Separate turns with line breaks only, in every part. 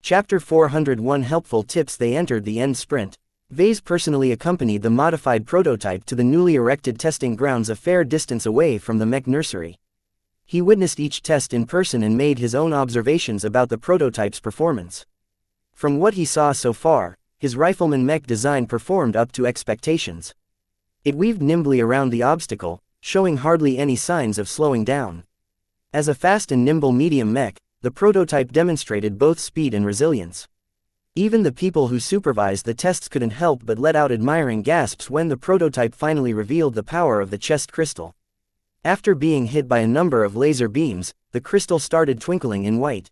Chapter 401 Helpful Tips. They entered the end sprint. Vase personally accompanied the modified prototype to the newly erected testing grounds a fair distance away from the mech nursery. He witnessed each test in person and made his own observations about the prototype's performance. From what he saw so far, his rifleman mech design performed up to expectations. It weaved nimbly around the obstacle, showing hardly any signs of slowing down. As a fast and nimble medium mech, the prototype demonstrated both speed and resilience. Even the people who supervised the tests couldn't help but let out admiring gasps when the prototype finally revealed the power of the chest crystal. After being hit by a number of laser beams, the crystal started twinkling in white.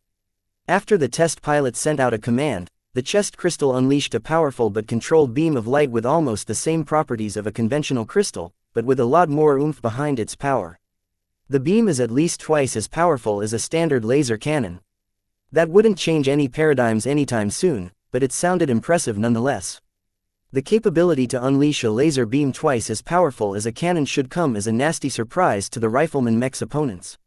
After the test pilot sent out a command, the chest crystal unleashed a powerful but controlled beam of light with almost the same properties of a conventional crystal, but with a lot more oomph behind its power. The beam is at least twice as powerful as a standard laser cannon. That wouldn't change any paradigms anytime soon, but it sounded impressive nonetheless. The capability to unleash a laser beam twice as powerful as a cannon should come as a nasty surprise to the rifleman mech's opponents.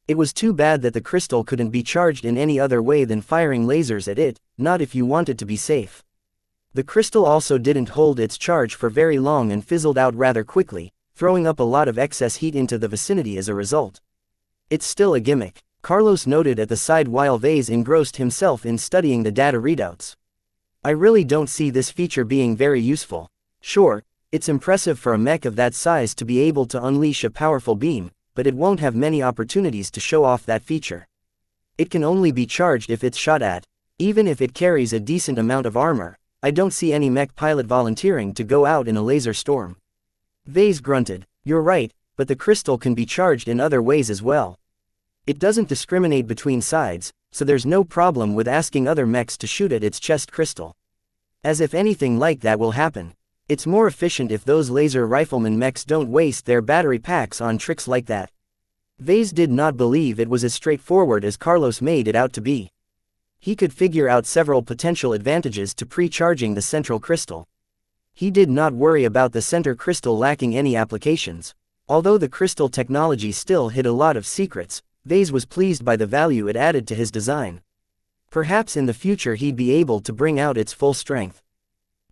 It was too bad that the crystal couldn't be charged in any other way than firing lasers at it, not if you wanted to be safe. The crystal also didn't hold its charge for very long and fizzled out rather quickly, throwing up a lot of excess heat into the vicinity as a result. It's still a gimmick, Carlos noted at the side while Vase engrossed himself in studying the data readouts. I really don't see this feature being very useful. Sure, it's impressive for a mech of that size to be able to unleash a powerful beam, but it won't have many opportunities to show off that feature. It can only be charged if it's shot at. Even if it carries a decent amount of armor, I don't see any mech pilot volunteering to go out in a laser storm. Vase grunted. You're right, but the crystal can be charged in other ways as well. It doesn't discriminate between sides, so there's no problem with asking other mechs to shoot at its chest crystal. As if anything like that will happen. It's more efficient if those laser rifleman mechs don't waste their battery packs on tricks like that. Vase did not believe it was as straightforward as Carlos made it out to be. He could figure out several potential advantages to pre-charging the central crystal. He did not worry about the center crystal lacking any applications. Although the crystal technology still hid a lot of secrets, Vase was pleased by the value it added to his design. Perhaps in the future he'd be able to bring out its full strength.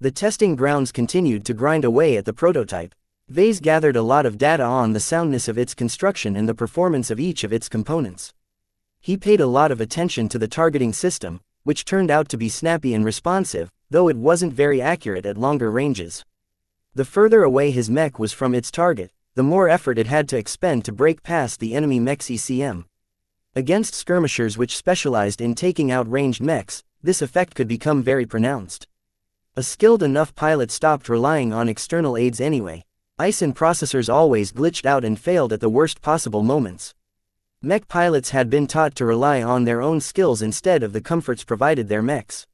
The testing grounds continued to grind away at the prototype. Vase gathered a lot of data on the soundness of its construction and the performance of each of its components. He paid a lot of attention to the targeting system, which turned out to be snappy and responsive, though it wasn't very accurate at longer ranges. The further away his mech was from its target, the more effort it had to expend to break past the enemy mech's ECM. Against skirmishers which specialized in taking out ranged mechs, this effect could become very pronounced. A skilled enough pilot stopped relying on external aids anyway. ISIN processors always glitched out and failed at the worst possible moments. Mech pilots had been taught to rely on their own skills instead of the comforts provided their mechs.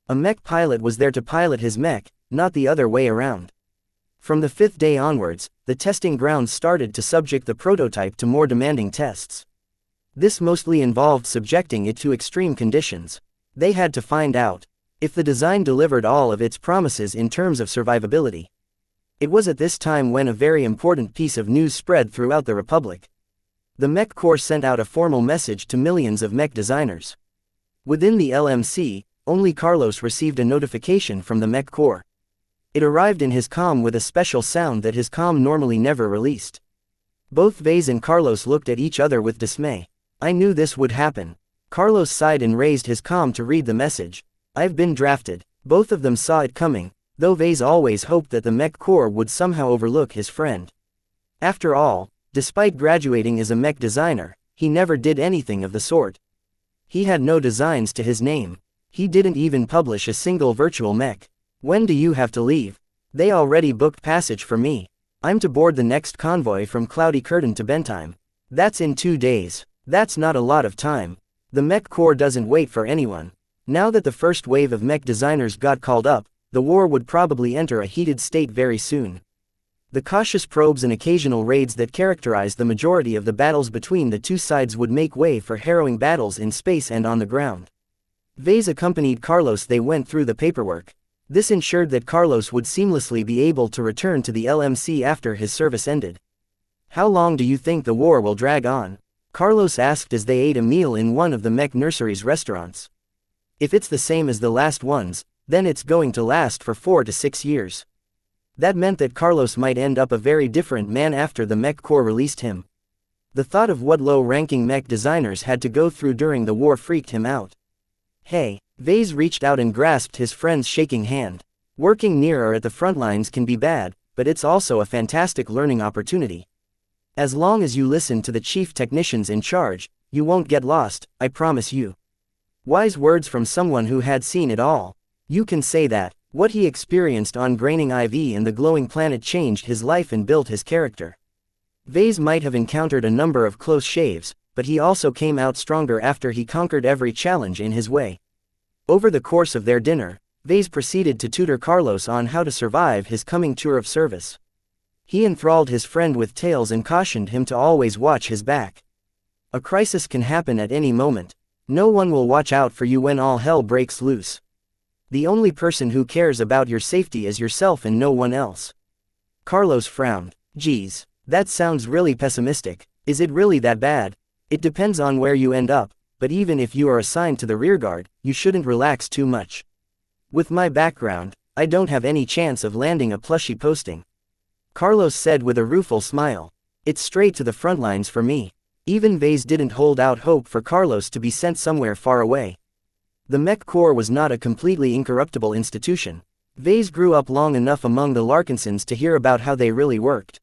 A mech pilot was there to pilot his mech, not the other way around. From the 5th day onwards, the testing grounds started to subject the prototype to more demanding tests. This mostly involved subjecting it to extreme conditions. They had to find out if the design delivered all of its promises in terms of survivability. It was at this time when a very important piece of news spread throughout the Republic. The Mech Corps sent out a formal message to millions of mech designers. Within the LMC, only Carlos received a notification from the Mech Corps. It arrived in his comm with a special sound that his comm normally never released. Both Vase and Carlos looked at each other with dismay. I knew this would happen. Carlos sighed and raised his comm to read the message. I've been drafted. Both of them saw it coming, though Vase always hoped that the Mech Corps would somehow overlook his friend. After all, despite graduating as a mech designer, he never did anything of the sort. He had no designs to his name. He didn't even publish a single virtual mech. When do you have to leave? They already booked passage for me. I'm to board the next convoy from Cloudy Curtain to Bentheim. That's in 2 days. That's not a lot of time. The Mech Corps doesn't wait for anyone. Now that the first wave of mech designers got called up, the war would probably enter a heated state very soon. The cautious probes and occasional raids that characterized the majority of the battles between the two sides would make way for harrowing battles in space and on the ground. Vase accompanied Carlos. They went through the paperwork. This ensured that Carlos would seamlessly be able to return to the LMC after his service ended. How long do you think the war will drag on? Carlos asked as they ate a meal in one of the mech nursery's restaurants. If it's the same as the last ones, then it's going to last for 4 to 6 years. That meant that Carlos might end up a very different man after the Mech Corps released him. The thought of what low-ranking mech designers had to go through during the war freaked him out. Hey, Vase reached out and grasped his friend's shaking hand. Working near or at the front lines can be bad, but it's also a fantastic learning opportunity. As long as you listen to the chief technicians in charge, you won't get lost, I promise you. Wise words from someone who had seen it all. You can say that. What he experienced on Graining IV and the glowing planet changed his life and built his character. Vase might have encountered a number of close shaves, but he also came out stronger after he conquered every challenge in his way. Over the course of their dinner, Vase proceeded to tutor Carlos on how to survive his coming tour of service. He enthralled his friend with tales and cautioned him to always watch his back. A crisis can happen at any moment. No one will watch out for you when all hell breaks loose. The only person who cares about your safety is yourself and no one else. Carlos frowned. Geez, that sounds really pessimistic. Is it really that bad? It depends on where you end up, but even if you are assigned to the rearguard, you shouldn't relax too much. With my background, I don't have any chance of landing a plushy posting. Carlos said with a rueful smile. It's straight to the front lines for me. Even Vase didn't hold out hope for Carlos to be sent somewhere far away. The Mech Corps was not a completely incorruptible institution. Vase grew up long enough among the Larkinsons to hear about how they really worked.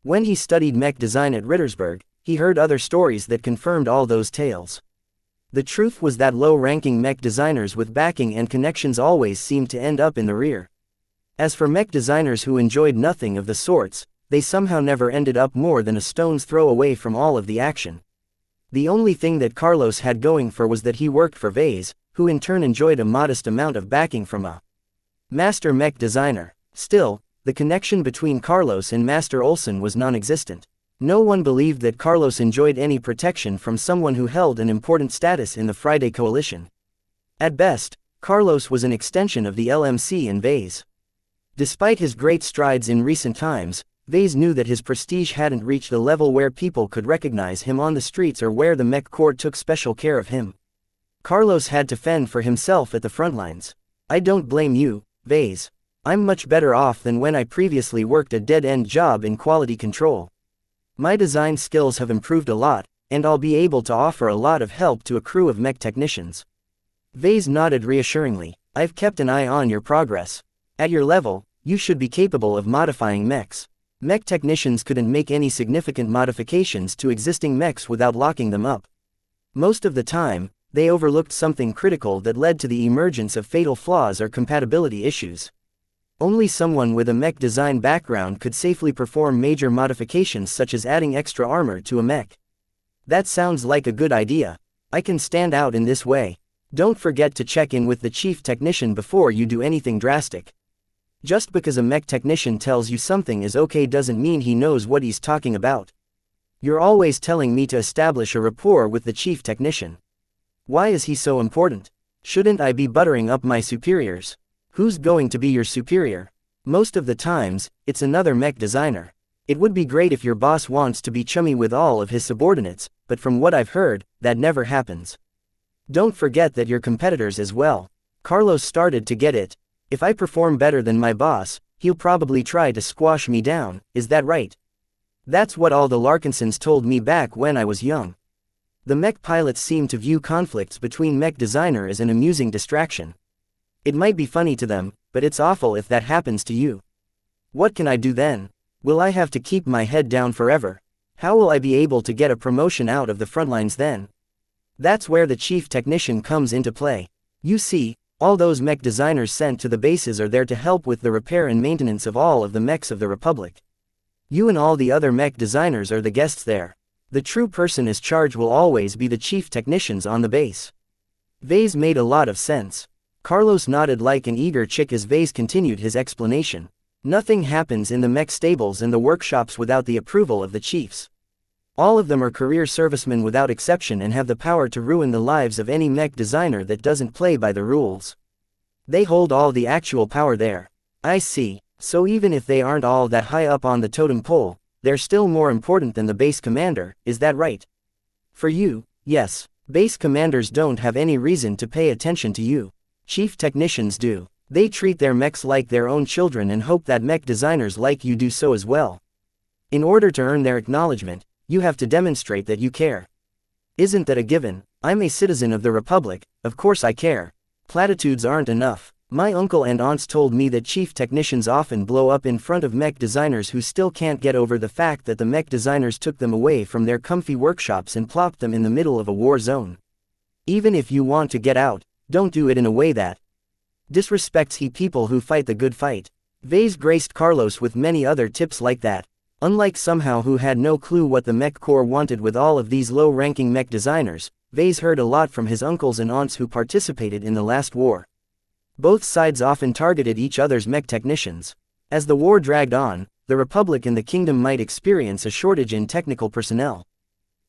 When he studied mech design at Rittersberg, he heard other stories that confirmed all those tales. The truth was that low-ranking mech designers with backing and connections always seemed to end up in the rear. As for mech designers who enjoyed nothing of the sorts, they somehow never ended up more than a stone's throw away from all of the action. The only thing that Carlos had going for was that he worked for Vase, who in turn enjoyed a modest amount of backing from a master mech designer. Still, the connection between Carlos and Master Olsen was non-existent. No one believed that Carlos enjoyed any protection from someone who held an important status in the Friday Coalition. At best, Carlos was an extension of the LMC and Vase. Despite his great strides in recent times, Vase knew that his prestige hadn't reached a level where people could recognize him on the streets or where the Mech Corps took special care of him. Carlos had to fend for himself at the front lines. I don't blame you, Vase. I'm much better off than when I previously worked a dead-end job in quality control. My design skills have improved a lot, and I'll be able to offer a lot of help to a crew of mech technicians. Vase nodded reassuringly. I've kept an eye on your progress. At your level, you should be capable of modifying mechs. Mech technicians couldn't make any significant modifications to existing mechs without locking them up. Most of the time, they overlooked something critical that led to the emergence of fatal flaws or compatibility issues. Only someone with a mech design background could safely perform major modifications such as adding extra armor to a mech. That sounds like a good idea. I can stand out in this way. Don't forget to check in with the chief technician before you do anything drastic. Just because a mech technician tells you something is okay doesn't mean he knows what he's talking about. You're always telling me to establish a rapport with the chief technician. Why is he so important? Shouldn't I be buttering up my superiors? Who's going to be your superior? Most of the times, it's another mech designer. It would be great if your boss wants to be chummy with all of his subordinates, but from what I've heard, that never happens. Don't forget that you're competitors as well. Carlos started to get it. If I perform better than my boss, he'll probably try to squash me down, is that right? That's what all the Larkinsons told me back when I was young. The mech pilots seem to view conflicts between mech designer as an amusing distraction. It might be funny to them, but it's awful if that happens to you. What can I do then? Will I have to keep my head down forever? How will I be able to get a promotion out of the front lines then? That's where the chief technician comes into play. You see, all those mech designers sent to the bases are there to help with the repair and maintenance of all of the mechs of the Republic. You and all the other mech designers are the guests there. The true person in charge will always be the chief technicians on the base. Vase made a lot of sense. Carlos nodded like an eager chick as Vase continued his explanation. Nothing happens in the mech stables and the workshops without the approval of the chiefs. All of them are career servicemen without exception and have the power to ruin the lives of any mech designer that doesn't play by the rules. They hold all the actual power there. I see, so even if they aren't all that high up on the totem pole, they're still more important than the base commander, is that right? For you, yes. Base commanders don't have any reason to pay attention to you. Chief technicians do. They treat their mechs like their own children and hope that mech designers like you do so as well. In order to earn their acknowledgement, you have to demonstrate that you care. Isn't that a given? I'm a citizen of the Republic, of course I care. Platitudes aren't enough. My uncle and aunts told me that chief technicians often blow up in front of mech designers who still can't get over the fact that the mech designers took them away from their comfy workshops and plopped them in the middle of a war zone. Even if you want to get out, don't do it in a way that disrespects people who fight the good fight. Vase graced Carlos with many other tips like that. Unlike somehow who had no clue what the mech corps wanted with all of these low-ranking mech designers, Vase heard a lot from his uncles and aunts who participated in the last war. Both sides often targeted each other's mech technicians. As the war dragged on, the Republic and the Kingdom might experience a shortage in technical personnel.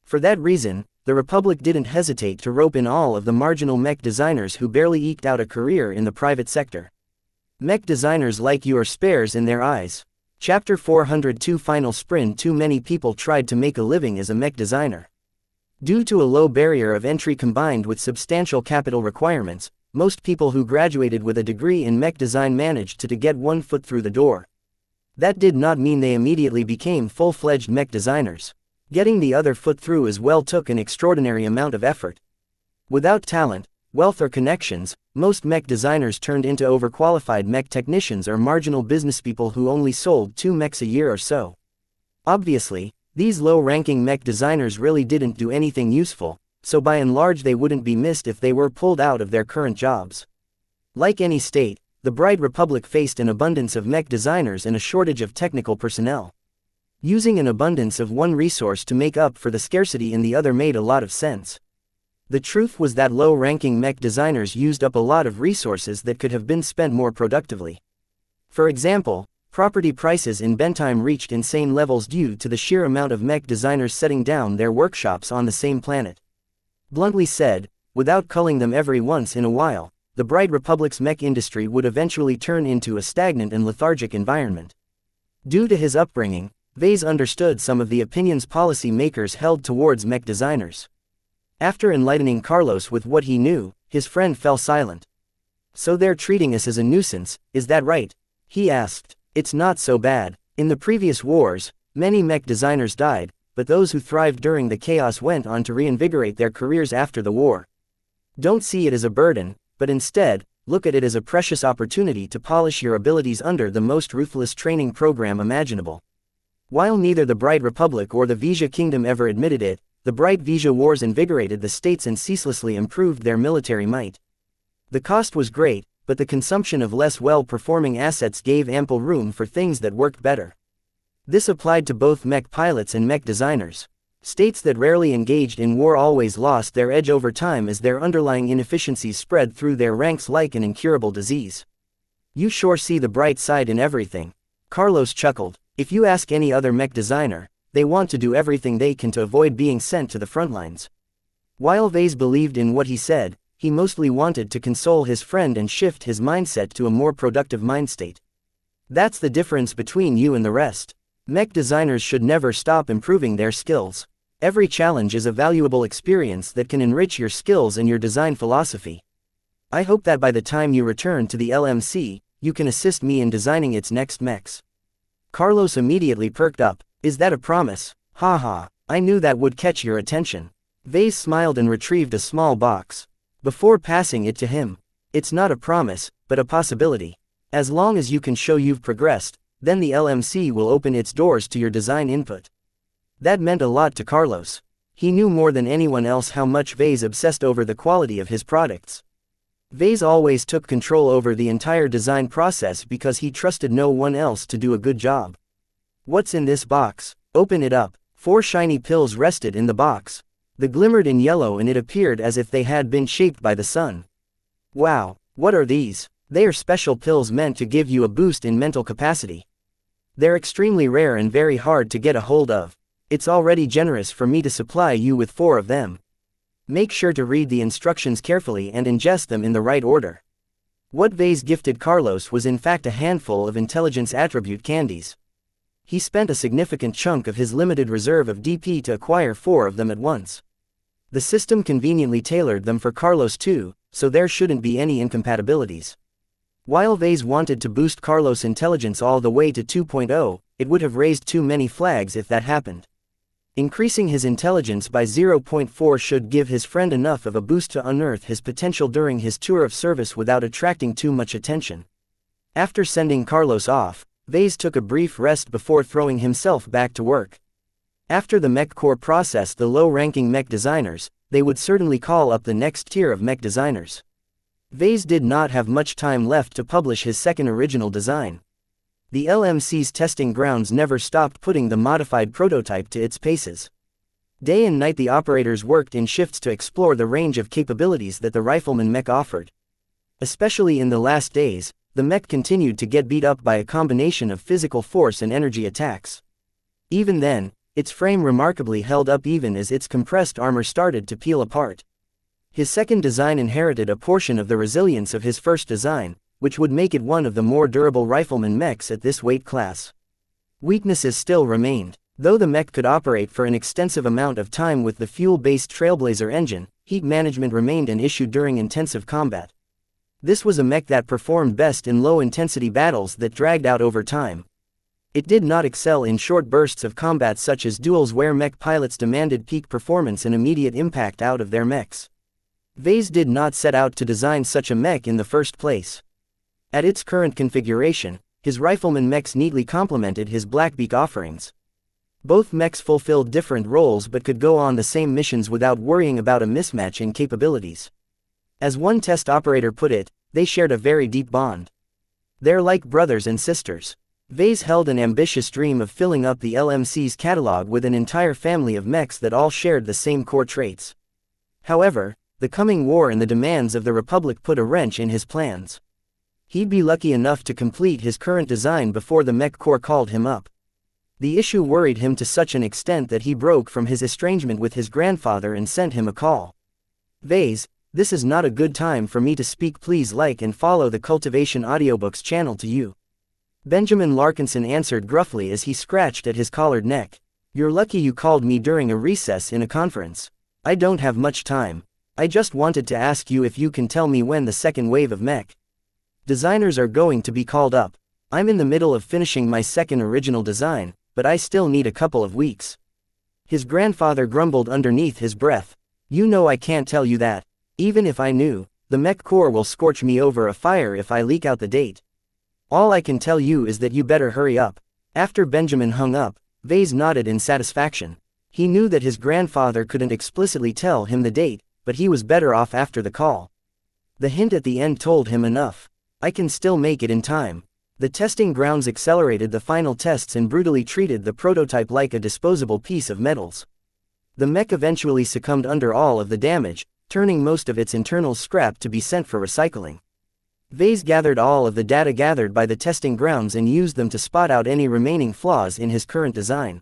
For that reason, the Republic didn't hesitate to rope in all of the marginal mech designers who barely eked out a career in the private sector. Mech designers like you are spares in their eyes. Chapter 402 Final Sprint. Too many people tried to make a living as a mech designer. Due to a low barrier of entry combined with substantial capital requirements, most people who graduated with a degree in mech design managed to get one foot through the door. That did not mean they immediately became full-fledged mech designers. Getting the other foot through as well took an extraordinary amount of effort. Without talent, wealth or connections, most mech designers turned into overqualified mech technicians or marginal businesspeople who only sold 2 mechs a year or so. Obviously, these low-ranking mech designers really didn't do anything useful, so by and large they wouldn't be missed if they were pulled out of their current jobs. Like any state, the Bright Republic faced an abundance of mech designers and a shortage of technical personnel. Using an abundance of one resource to make up for the scarcity in the other made a lot of sense. The truth was that low-ranking mech designers used up a lot of resources that could have been spent more productively. For example, property prices in Bentheim reached insane levels due to the sheer amount of mech designers setting down their workshops on the same planet. Bluntly said, without culling them every once in a while, the Bright Republic's mech industry would eventually turn into a stagnant and lethargic environment. Due to his upbringing, Vase understood some of the opinions policy makers held towards mech designers. After enlightening Carlos with what he knew, his friend fell silent. "So they're treating us as a nuisance, is that right?" he asked. "It's not so bad. In the previous wars, many mech designers died, but those who thrived during the chaos went on to reinvigorate their careers after the war. Don't see it as a burden, but instead, look at it as a precious opportunity to polish your abilities under the most ruthless training program imaginable." While neither the Bright Republic or the Vija Kingdom ever admitted it, the Bright Vija Wars invigorated the states and ceaselessly improved their military might. The cost was great, but the consumption of less well-performing assets gave ample room for things that worked better. This applied to both mech pilots and mech designers. States that rarely engaged in war always lost their edge over time as their underlying inefficiencies spread through their ranks like an incurable disease. "You sure see the bright side in everything." Carlos chuckled. "If you ask any other mech designer, they want to do everything they can to avoid being sent to the front lines." While Vase believed in what he said, he mostly wanted to console his friend and shift his mindset to a more productive mindstate. That's the difference between you and the rest. Mech designers should never stop improving their skills. Every challenge is a valuable experience that can enrich your skills and your design philosophy. I hope that by the time you return to the LMC, you can assist me in designing its next mechs. Carlos immediately perked up. "Is that a promise?" "Haha, I knew that would catch your attention." Vase smiled and retrieved a small box. Before passing it to him, "It's not a promise, but a possibility. As long as you can show you've progressed, then the LMC will open its doors to your design input." That meant a lot to Carlos. He knew more than anyone else how much Vase obsessed over the quality of his products. Vase always took control over the entire design process because he trusted no one else to do a good job. "What's in this box?" "Open it up." 4 shiny pills rested in the box. They glimmered in yellow and it appeared as if they had been shaped by the sun. "Wow, what are these?" "They are special pills meant to give you a boost in mental capacity. They're extremely rare and very hard to get a hold of. It's already generous for me to supply you with 4 of them. Make sure to read the instructions carefully and ingest them in the right order." What Vase gifted Carlos was in fact a handful of intelligence attribute candies. He spent a significant chunk of his limited reserve of DP to acquire 4 of them at once. The system conveniently tailored them for Carlos too, so there shouldn't be any incompatibilities. While Vase wanted to boost Carlos' intelligence all the way to 2.0, it would have raised too many flags if that happened. Increasing his intelligence by 0.4 should give his friend enough of a boost to unearth his potential during his tour of service without attracting too much attention. After sending Carlos off, Vase took a brief rest before throwing himself back to work. After the Mech core processed the low-ranking mech designers, they would certainly call up the next tier of mech designers. Vase did not have much time left to publish his second original design. The LMC's testing grounds never stopped putting the modified prototype to its paces. Day and night the operators worked in shifts to explore the range of capabilities that the Rifleman Mech offered. Especially in the last days, the Mech continued to get beat up by a combination of physical force and energy attacks. Even then, its frame remarkably held up even as its compressed armor started to peel apart. His second design inherited a portion of the resilience of his first design, which would make it one of the more durable Rifleman mechs at this weight class. Weaknesses still remained. Though the mech could operate for an extensive amount of time with the fuel-based Trailblazer engine, heat management remained an issue during intensive combat. This was a mech that performed best in low-intensity battles that dragged out over time. It did not excel in short bursts of combat such as duels where mech pilots demanded peak performance and immediate impact out of their mechs. Vase did not set out to design such a mech in the first place. At its current configuration, his Rifleman mechs neatly complemented his Blackbeak offerings. Both mechs fulfilled different roles but could go on the same missions without worrying about a mismatch in capabilities. As one test operator put it, they shared a very deep bond. They're like brothers and sisters. Vase held an ambitious dream of filling up the LMC's catalog with an entire family of mechs that all shared the same core traits. However, the coming war and the demands of the Republic put a wrench in his plans. He'd be lucky enough to complete his current design before the Mech Corps called him up. The issue worried him to such an extent that he broke from his estrangement with his grandfather and sent him a call. Vase, this is not a good time for me to speak. Please like and follow the Cultivation Audiobooks channel to you. Benjamin Larkinson answered gruffly as he scratched at his collared neck. You're lucky you called me during a recess in a conference. I don't have much time. I just wanted to ask you if you can tell me when the second wave of mech designers are going to be called up. I'm in the middle of finishing my second original design, but I still need a couple of weeks. His grandfather grumbled underneath his breath. You know I can't tell you that. Even if I knew, the Mech Corps will scorch me over a fire if I leak out the date. All I can tell you is that you better hurry up. After Benjamin hung up, Vase nodded in satisfaction. He knew that his grandfather couldn't explicitly tell him the date, but he was better off after the call. The hint at the end told him enough. I can still make it in time. The testing grounds accelerated the final tests and brutally treated the prototype like a disposable piece of metals. The mech eventually succumbed under all of the damage, turning most of its internal scrap to be sent for recycling. Vase gathered all of the data gathered by the testing grounds and used them to spot out any remaining flaws in his current design.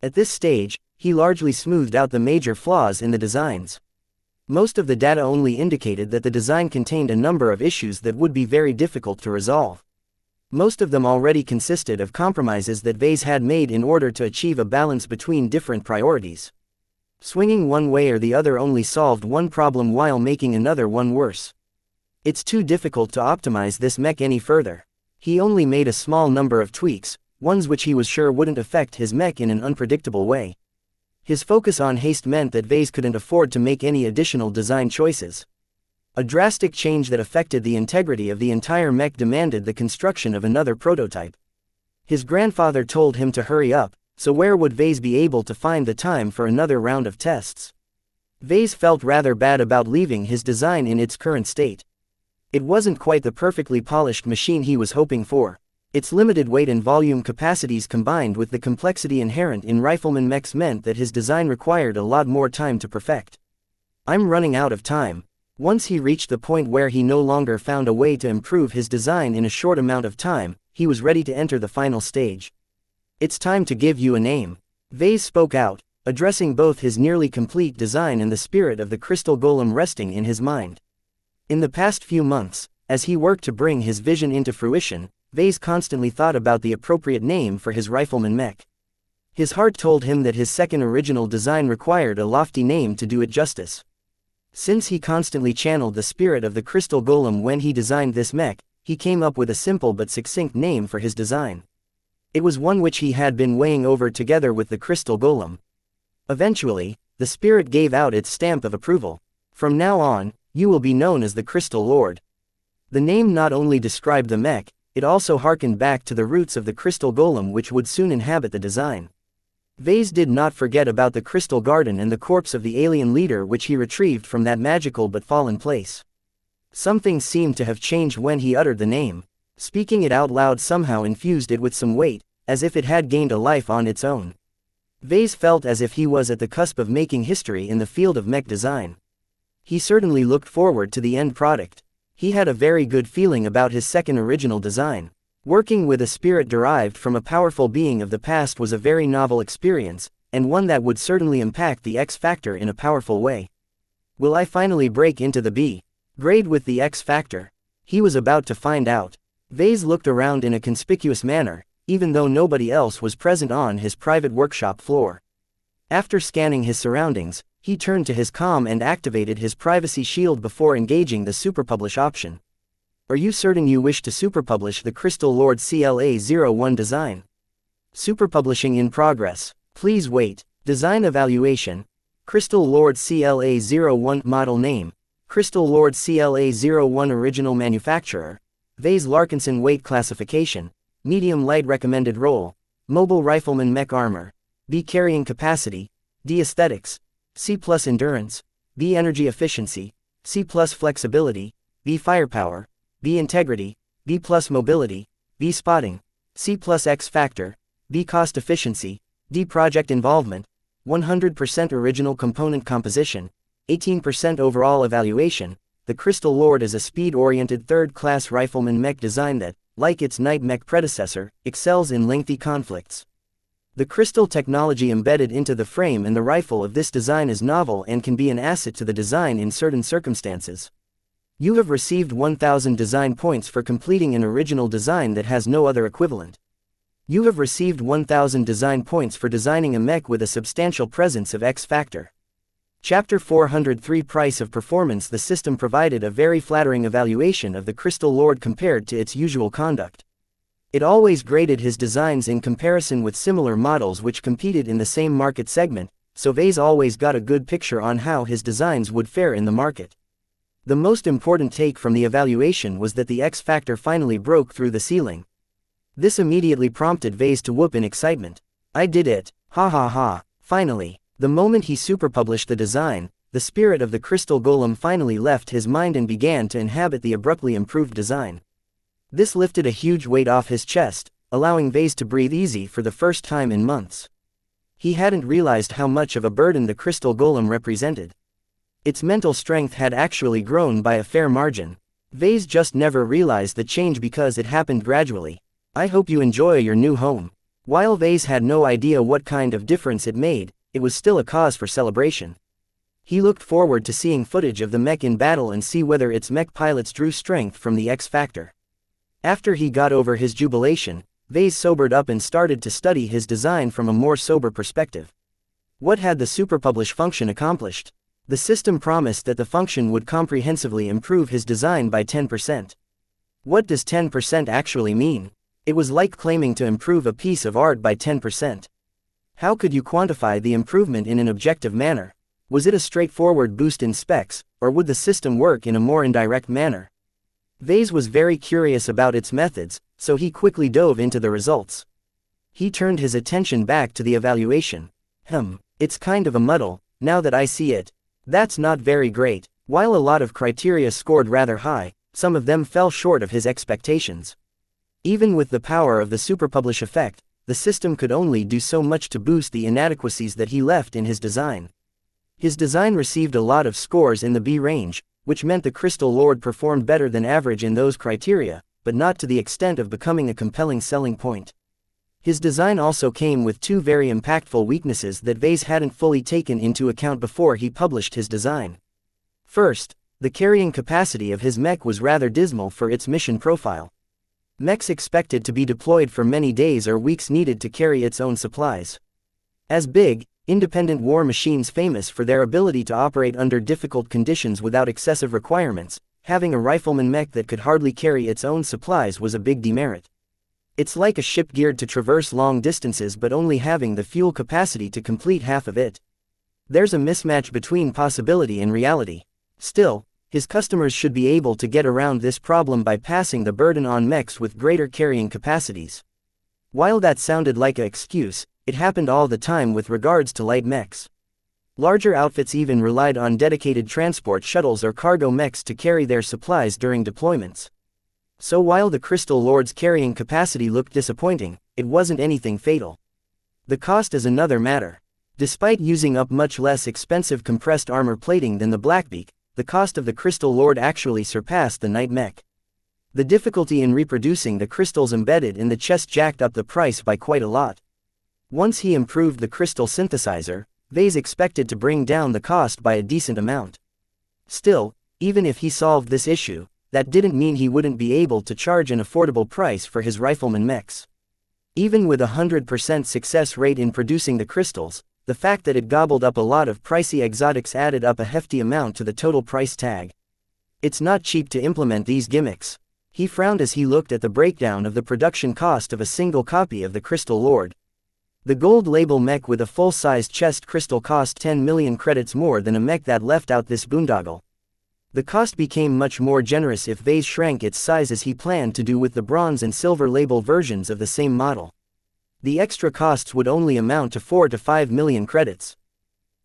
At this stage, he largely smoothed out the major flaws in the designs. Most of the data only indicated that the design contained a number of issues that would be very difficult to resolve. Most of them already consisted of compromises that Vase had made in order to achieve a balance between different priorities. Swinging one way or the other only solved one problem while making another one worse. It's too difficult to optimize this mech any further. He only made a small number of tweaks, ones which he was sure wouldn't affect his mech in an unpredictable way. His focus on haste meant that Vase couldn't afford to make any additional design choices. A drastic change that affected the integrity of the entire mech demanded the construction of another prototype. His grandfather told him to hurry up, so where would Vase be able to find the time for another round of tests? Vase felt rather bad about leaving his design in its current state. It wasn't quite the perfectly polished machine he was hoping for. Its limited weight and volume capacities combined with the complexity inherent in Rifleman mechs meant that his design required a lot more time to perfect. I'm running out of time. Once he reached the point where he no longer found a way to improve his design in a short amount of time, he was ready to enter the final stage. It's time to give you a name. Vase spoke out, addressing both his nearly complete design and the spirit of the crystal golem resting in his mind. In the past few months, as he worked to bring his vision into fruition, Vase constantly thought about the appropriate name for his Rifleman mech. His heart told him that his second original design required a lofty name to do it justice. Since he constantly channeled the spirit of the crystal golem when he designed this mech, he came up with a simple but succinct name for his design. It was one which he had been weighing over together with the crystal golem. Eventually, the spirit gave out its stamp of approval. From now on, you will be known as the Crystal Lord. The name not only described the mech, it also harkened back to the roots of the crystal golem which would soon inhabit the design. Vase did not forget about the crystal garden and the corpse of the alien leader which he retrieved from that magical but fallen place. Something seemed to have changed when he uttered the name. Speaking it out loud somehow infused it with some weight, as if it had gained a life on its own. Vase felt as if he was at the cusp of making history in the field of mech design. He certainly looked forward to the end product. He had a very good feeling about his second original design. Working with a spirit derived from a powerful being of the past was a very novel experience, and one that would certainly impact the X Factor in a powerful way. Will I finally break into the B grade with the X Factor? He was about to find out. Vase looked around in a conspicuous manner, even though nobody else was present on his private workshop floor. After scanning his surroundings, he turned to his comm and activated his privacy shield before engaging the superpublish option. Are you certain you wish to superpublish the Crystal Lord CLA-01 design? Superpublishing in progress. Please wait. Design evaluation. Crystal Lord CLA-01 model name. Crystal Lord CLA-01 original manufacturer. Vase Larkinson weight classification. Medium light recommended role. Mobile rifleman mech armor. B carrying capacity. D aesthetics. C+ endurance. B energy efficiency. C+ flexibility. B firepower. B integrity. B+ mobility. B spotting. C+ X factor. B cost efficiency. D project involvement. 100% original component composition. 18% overall evaluation. The Crystal Lord is a speed-oriented third-class rifleman mech design that, like its Knight mech predecessor, excels in lengthy conflicts. The crystal technology embedded into the frame and the rifle of this design is novel and can be an asset to the design in certain circumstances. You have received 1000 design points for completing an original design that has no other equivalent. You have received 1000 design points for designing a mech with a substantial presence of X factor. Chapter 403 Price of Performance. The system provided a very flattering evaluation of the Crystal Lord compared to its usual conduct. It always graded his designs in comparison with similar models which competed in the same market segment, so Vase always got a good picture on how his designs would fare in the market. The most important take from the evaluation was that the X factor finally broke through the ceiling. This immediately prompted Vase to whoop in excitement. I did it! Ha ha ha! Finally! The moment he superpublished the design, the spirit of the crystal golem finally left his mind and began to inhabit the abruptly improved design. This lifted a huge weight off his chest, allowing Vase to breathe easy for the first time in months. He hadn't realized how much of a burden the crystal golem represented. Its mental strength had actually grown by a fair margin. Vase just never realized the change because it happened gradually. I hope you enjoy your new home. While Vase had no idea what kind of difference it made, it was still a cause for celebration. He looked forward to seeing footage of the mech in battle and see whether its mech pilots drew strength from the X factor. After he got over his jubilation, Vase sobered up and started to study his design from a more sober perspective. What had the superpublish function accomplished? The system promised that the function would comprehensively improve his design by 10%. What does 10% actually mean? It was like claiming to improve a piece of art by 10%. How could you quantify the improvement in an objective manner? Was it a straightforward boost in specs, or would the system work in a more indirect manner? Vase was very curious about its methods, so he quickly dove into the results. He turned his attention back to the evaluation. It's kind of a muddle, now that I see it. That's not very great. While a lot of criteria scored rather high, some of them fell short of his expectations. Even with the power of the superpublish effect, the system could only do so much to boost the inadequacies that he left in his design. His design received a lot of scores in the B range, which meant the Crystal Lord performed better than average in those criteria, but not to the extent of becoming a compelling selling point. His design also came with two very impactful weaknesses that Vase hadn't fully taken into account before he published his design. First, the carrying capacity of his mech was rather dismal for its mission profile. Mechs expected to be deployed for many days or weeks needed to carry its own supplies. As big, independent war machines famous for their ability to operate under difficult conditions without excessive requirements, having a rifleman mech that could hardly carry its own supplies was a big demerit. It's like a ship geared to traverse long distances but only having the fuel capacity to complete half of it. There's a mismatch between possibility and reality. Still, his customers should be able to get around this problem by passing the burden on mechs with greater carrying capacities. While that sounded like an excuse, it happened all the time with regards to light mechs. Larger outfits even relied on dedicated transport shuttles or cargo mechs to carry their supplies during deployments. So while the Crystal Lord's carrying capacity looked disappointing, it wasn't anything fatal. The cost is another matter. Despite using up much less expensive compressed armor plating than the Blackbeak, the cost of the Crystal Lord actually surpassed the Night Mech. The difficulty in reproducing the crystals embedded in the chest jacked up the price by quite a lot. Once he improved the crystal synthesizer, Vase expected to bring down the cost by a decent amount. Still, even if he solved this issue, that didn't mean he wouldn't be able to charge an affordable price for his rifleman mechs. Even with a 100% success rate in producing the crystals, the fact that it gobbled up a lot of pricey exotics added up a hefty amount to the total price tag. It's not cheap to implement these gimmicks. He frowned as he looked at the breakdown of the production cost of a single copy of the Crystal Lord. The gold label mech with a full-sized chest crystal cost 10 million credits more than a mech that left out this boondoggle. The cost became much more generous if Vase shrank its size as he planned to do with the bronze and silver label versions of the same model. The extra costs would only amount to 4 to 5 million credits.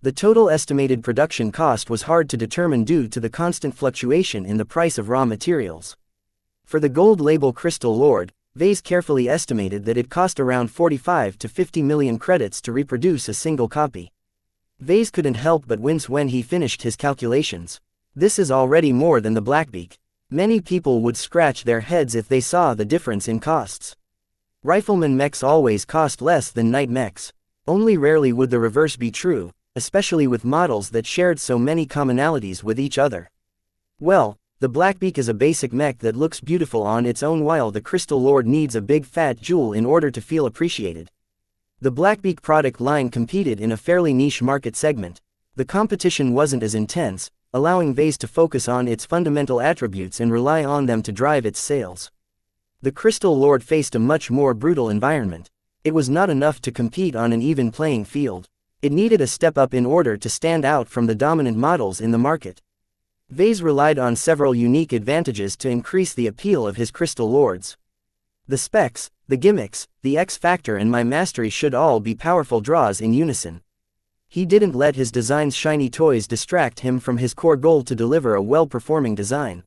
The total estimated production cost was hard to determine due to the constant fluctuation in the price of raw materials. For the gold label Crystal Lord, Vase carefully estimated that it cost around 45 to 50 million credits to reproduce a single copy. Vase couldn't help but wince when he finished his calculations. This is already more than the Blackbeak. Many people would scratch their heads if they saw the difference in costs. Rifleman mechs always cost less than night mechs. Only rarely would the reverse be true, especially with models that shared so many commonalities with each other. Well, the Blackbeak is a basic mech that looks beautiful on its own while the Crystal Lord needs a big fat jewel in order to feel appreciated. The Blackbeak product line competed in a fairly niche market segment. The competition wasn't as intense, allowing Vase to focus on its fundamental attributes and rely on them to drive its sales. The Crystal Lord faced a much more brutal environment. It was not enough to compete on an even playing field. It needed a step up in order to stand out from the dominant models in the market. Vase relied on several unique advantages to increase the appeal of his Crystal Lords. The specs, the gimmicks, the X factor and my mastery should all be powerful draws in unison. He didn't let his design's shiny toys distract him from his core goal to deliver a well-performing design.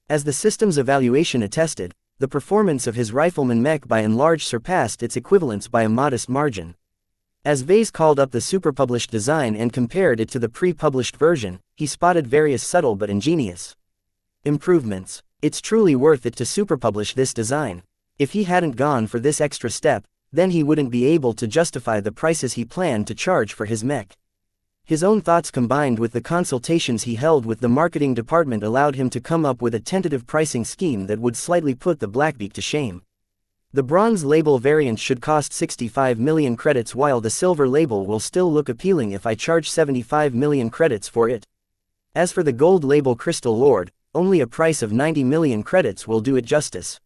As the system's evaluation attested, the performance of his rifleman mech by and large surpassed its equivalents by a modest margin. As Vase called up the superpublished design and compared it to the pre-published version, he spotted various subtle but ingenious improvements. It's truly worth it to superpublish this design. If he hadn't gone for this extra step, then he wouldn't be able to justify the prices he planned to charge for his mech. His own thoughts combined with the consultations he held with the marketing department allowed him to come up with a tentative pricing scheme that would slightly put the Blackbeak to shame. The bronze label variant should cost 65 million credits while the silver label will still look appealing if I charge 75 million credits for it. As for the gold label Crystal Lord, only a price of 90 million credits will do it justice.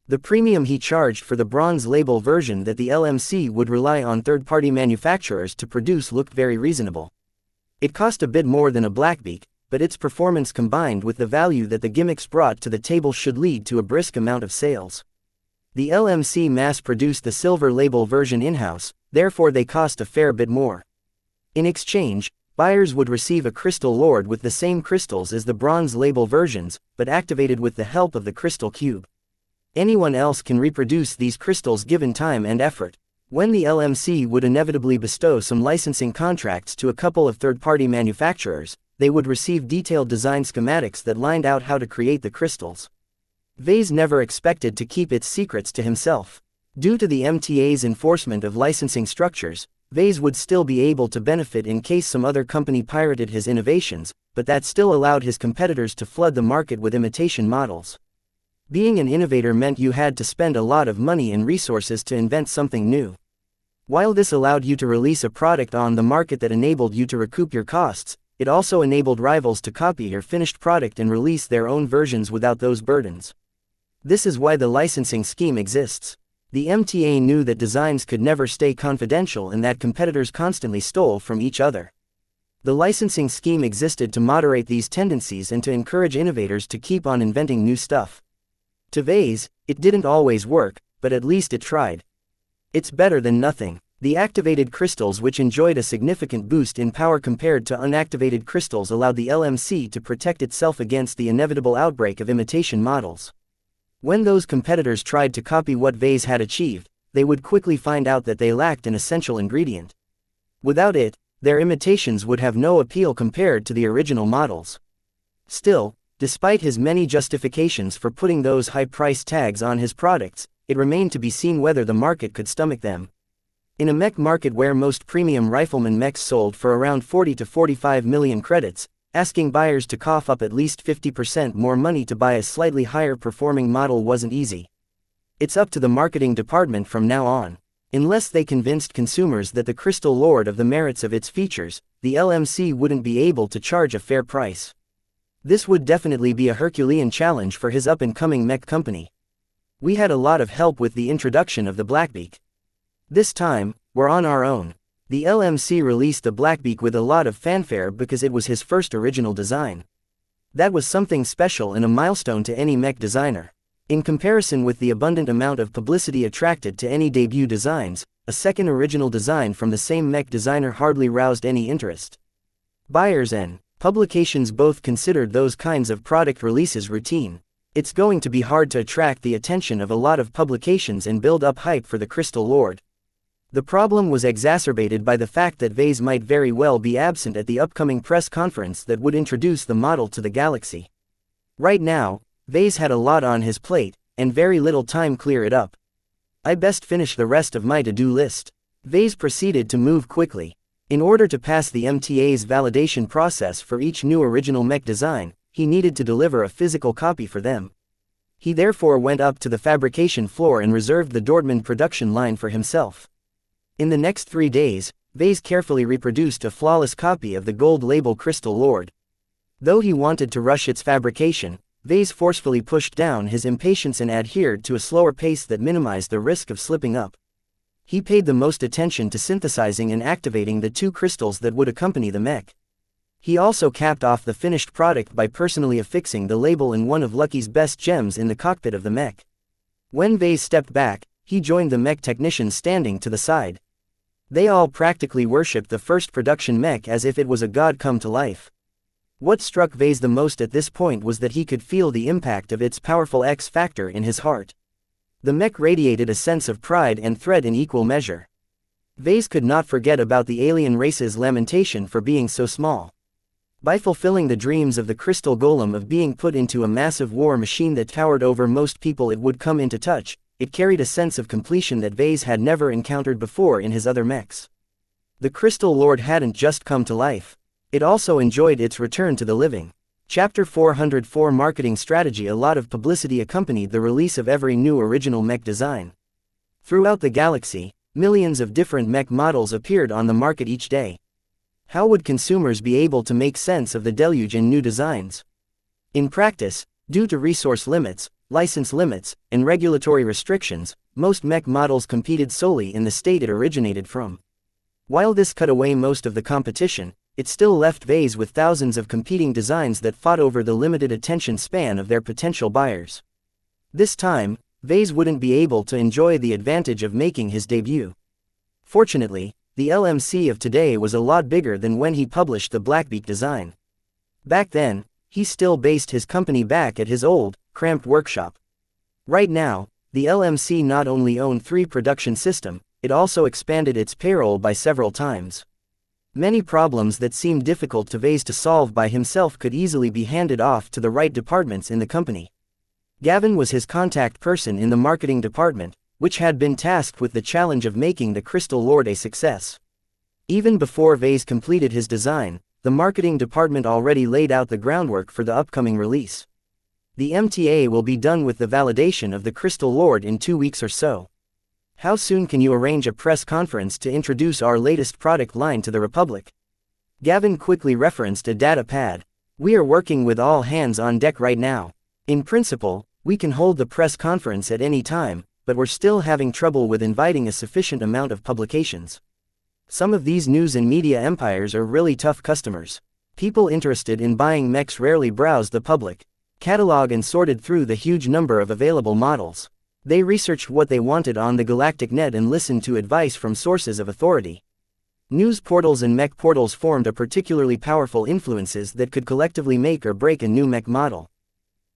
The premium he charged for the bronze label version that the LMC would rely on third-party manufacturers to produce looked very reasonable. It cost a bit more than a Blackbeak, but its performance combined with the value that the gimmicks brought to the table should lead to a brisk amount of sales. The LMC mass-produced the silver label version in-house, therefore they cost a fair bit more. In exchange, buyers would receive a Crystal Lord with the same crystals as the bronze label versions, but activated with the help of the Crystal Cube. Anyone else can reproduce these crystals given time and effort. When the LMC would inevitably bestow some licensing contracts to a couple of third-party manufacturers, they would receive detailed design schematics that lined out how to create the crystals. Vase never expected to keep its secrets to himself. Due to the MTA's enforcement of licensing structures, Vase would still be able to benefit in case some other company pirated his innovations, but that still allowed his competitors to flood the market with imitation models. Being an innovator meant you had to spend a lot of money and resources to invent something new. While this allowed you to release a product on the market that enabled you to recoup your costs, it also enabled rivals to copy your finished product and release their own versions without those burdens. This is why the licensing scheme exists. The MTA knew that designs could never stay confidential and that competitors constantly stole from each other. The licensing scheme existed to moderate these tendencies and to encourage innovators to keep on inventing new stuff. To Vase, it didn't always work, but at least it tried. It's better than nothing. The activated crystals, which enjoyed a significant boost in power compared to unactivated crystals, allowed the LMC to protect itself against the inevitable outbreak of imitation models. When those competitors tried to copy what Vase had achieved, they would quickly find out that they lacked an essential ingredient. Without it, their imitations would have no appeal compared to the original models. Still, despite his many justifications for putting those high price tags on his products, it remained to be seen whether the market could stomach them. In a mech market where most premium rifleman mechs sold for around 40 to 45 million credits, asking buyers to cough up at least 50% more money to buy a slightly higher performing model wasn't easy. It's up to the marketing department from now on. Unless they convinced consumers that the Crystal Lord of the merits of its features, the LMC wouldn't be able to charge a fair price. This would definitely be a Herculean challenge for his up-and-coming mech company. We had a lot of help with the introduction of the Blackbeak. This time, we're on our own. The LMC released the Blackbeak with a lot of fanfare because it was his first original design. That was something special and a milestone to any mech designer. In comparison with the abundant amount of publicity attracted to any debut designs, a second original design from the same mech designer hardly roused any interest. Buyers and publications both considered those kinds of product releases routine. It's going to be hard to attract the attention of a lot of publications and build up hype for the Crystal Lord. The problem was exacerbated by the fact that Vase might very well be absent at the upcoming press conference that would introduce the model to the galaxy. Right now, Vase had a lot on his plate, and very little time to clear it up. I best finish the rest of my to-do list. Vase proceeded to move quickly. In order to pass the MTA's validation process for each new original mech design, he needed to deliver a physical copy for them. He therefore went up to the fabrication floor and reserved the Dortmund production line for himself. In the next 3 days, Vase carefully reproduced a flawless copy of the gold label Crystal Lord. Though he wanted to rush its fabrication, Vase forcefully pushed down his impatience and adhered to a slower pace that minimized the risk of slipping up. He paid the most attention to synthesizing and activating the 2 crystals that would accompany the mech. He also capped off the finished product by personally affixing the label in one of Lucky's best gems in the cockpit of the mech. When Vase stepped back, he joined the mech technicians standing to the side. They all practically worshipped the first production mech as if it was a god come to life. What struck Vase the most at this point was that he could feel the impact of its powerful X factor in his heart. The mech radiated a sense of pride and threat in equal measure. Vase could not forget about the alien race's lamentation for being so small. By fulfilling the dreams of the crystal golem of being put into a massive war machine that towered over most people it would come into touch, it carried a sense of completion that Vase had never encountered before in his other mechs. The Crystal Lord hadn't just come to life. It also enjoyed its return to the living. Chapter 404 Marketing Strategy. A lot of publicity accompanied the release of every new original mech design. Throughout the galaxy, millions of different mech models appeared on the market each day. How would consumers be able to make sense of the deluge in new designs? In practice, due to resource limits, license limits, and regulatory restrictions, most mech models competed solely in the state it originated from. While this cut away most of the competition, it still left Vase with thousands of competing designs that fought over the limited attention span of their potential buyers. This time, Vase wouldn't be able to enjoy the advantage of making his debut. Fortunately, the LMC of today was a lot bigger than when he published the Blackbeak design. Back then, he still based his company back at his old, cramped workshop. Right now, the LMC not only owned 3 production systems, it also expanded its payroll by several times. Many problems that seemed difficult to Vase to solve by himself could easily be handed off to the right departments in the company. Gavin was his contact person in the marketing department, which had been tasked with the challenge of making the Crystal Lord a success. Even before Vase completed his design, the marketing department already laid out the groundwork for the upcoming release. The MTA will be done with the validation of the Crystal Lord in 2 weeks or so. How soon can you arrange a press conference to introduce our latest product line to the Republic? Gavin quickly referenced a data pad. We are working with all hands on deck right now. In principle, we can hold the press conference at any time, but we're still having trouble with inviting a sufficient amount of publications. Some of these news and media empires are really tough customers. People interested in buying mechs rarely browse the public catalog and sorted through the huge number of available models. They researched what they wanted on the galactic net and listened to advice from sources of authority. News portals and mech portals formed a particularly powerful influences that could collectively make or break a new mech model.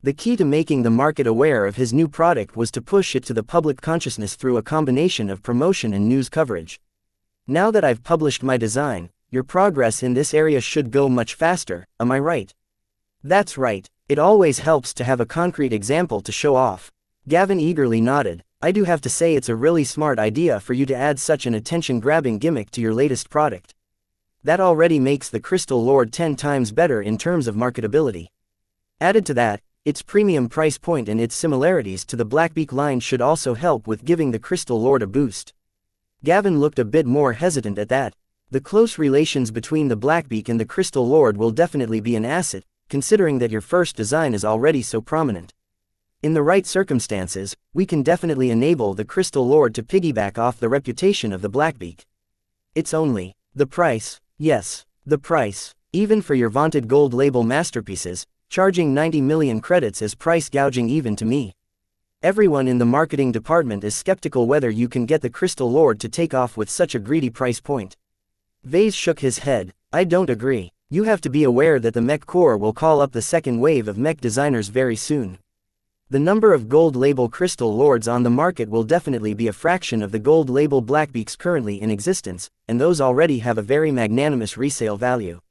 The key to making the market aware of his new product was to push it to the public consciousness through a combination of promotion and news coverage. Now that I've published my design, your progress in this area should go much faster, am I right? That's right. It always helps to have a concrete example to show off. Gavin eagerly nodded. I do have to say it's a really smart idea for you to add such an attention-grabbing gimmick to your latest product. That already makes the Crystal Lord 10 times better in terms of marketability. Added to that, its premium price point and its similarities to the Blackbeak line should also help with giving the Crystal Lord a boost. Gavin looked a bit more hesitant at that. The close relations between the Blackbeak and the Crystal Lord will definitely be an asset, considering that your first design is already so prominent. In the right circumstances, we can definitely enable the Crystal Lord to piggyback off the reputation of the Blackbeak. It's only the price. Yes, the price. Even for your vaunted gold label masterpieces, charging 90 million credits is price gouging even to me. Everyone in the marketing department is skeptical whether you can get the Crystal Lord to take off with such a greedy price point. Vase shook his head. I don't agree. You have to be aware that the Mech Corps will call up the second wave of mech designers very soon. The number of gold label Crystal Lords on the market will definitely be a fraction of the gold label Blackbeaks currently in existence, and those already have a very magnanimous resale value.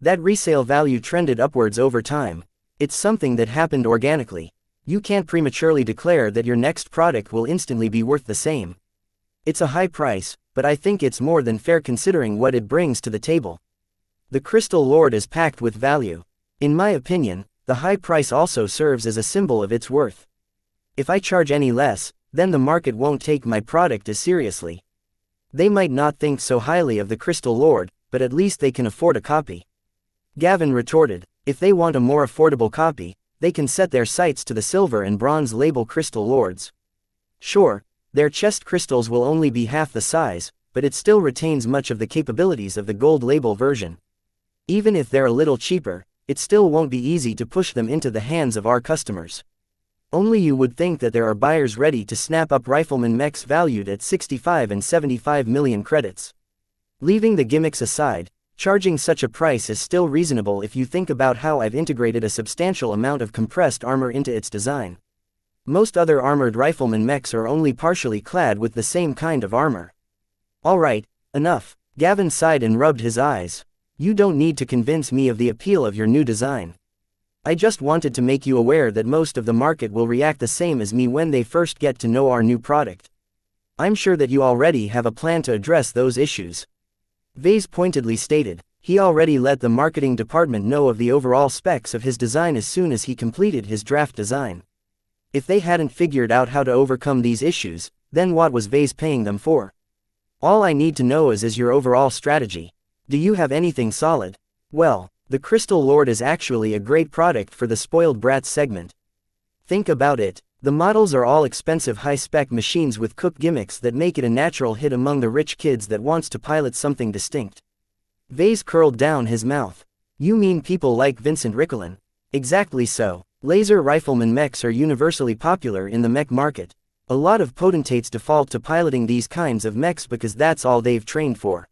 That resale value trended upwards over time. It's something that happened organically. You can't prematurely declare that your next product will instantly be worth the same. It's a high price, but I think it's more than fair considering what it brings to the table. The Crystal Lord is packed with value. In my opinion, the high price also serves as a symbol of its worth. If I charge any less, then the market won't take my product as seriously. They might not think so highly of the Crystal Lord, but at least they can afford a copy. Gavin retorted, if they want a more affordable copy, they can set their sights to the silver and bronze label Crystal Lords. Sure, their chest crystals will only be half the size, but it still retains much of the capabilities of the gold label version. Even if they're a little cheaper, it still won't be easy to push them into the hands of our customers. Only you would think that there are buyers ready to snap up rifleman mechs valued at 65 and 75 million credits. Leaving the gimmicks aside, charging such a price is still reasonable if you think about how I've integrated a substantial amount of compressed armor into its design. Most other armored rifleman mechs are only partially clad with the same kind of armor. Alright, enough. Gavin sighed and rubbed his eyes. You don't need to convince me of the appeal of your new design. I just wanted to make you aware that most of the market will react the same as me when they first get to know our new product. I'm sure that you already have a plan to address those issues. Vase pointedly stated. He already let the marketing department know of the overall specs of his design as soon as he completed his draft design. If they hadn't figured out how to overcome these issues, then what was Vase paying them for? All I need to know is your overall strategy. Do you have anything solid? Well, the Crystal Lord is actually a great product for the spoiled brats segment. Think about it. The models are all expensive high-spec machines with cook gimmicks that make it a natural hit among the rich kids that wants to pilot something distinct. Vase curled down his mouth. You mean people like Vincent Ricklin? Exactly so. Laser rifleman mechs are universally popular in the mech market. A lot of potentates default to piloting these kinds of mechs because that's all they've trained for.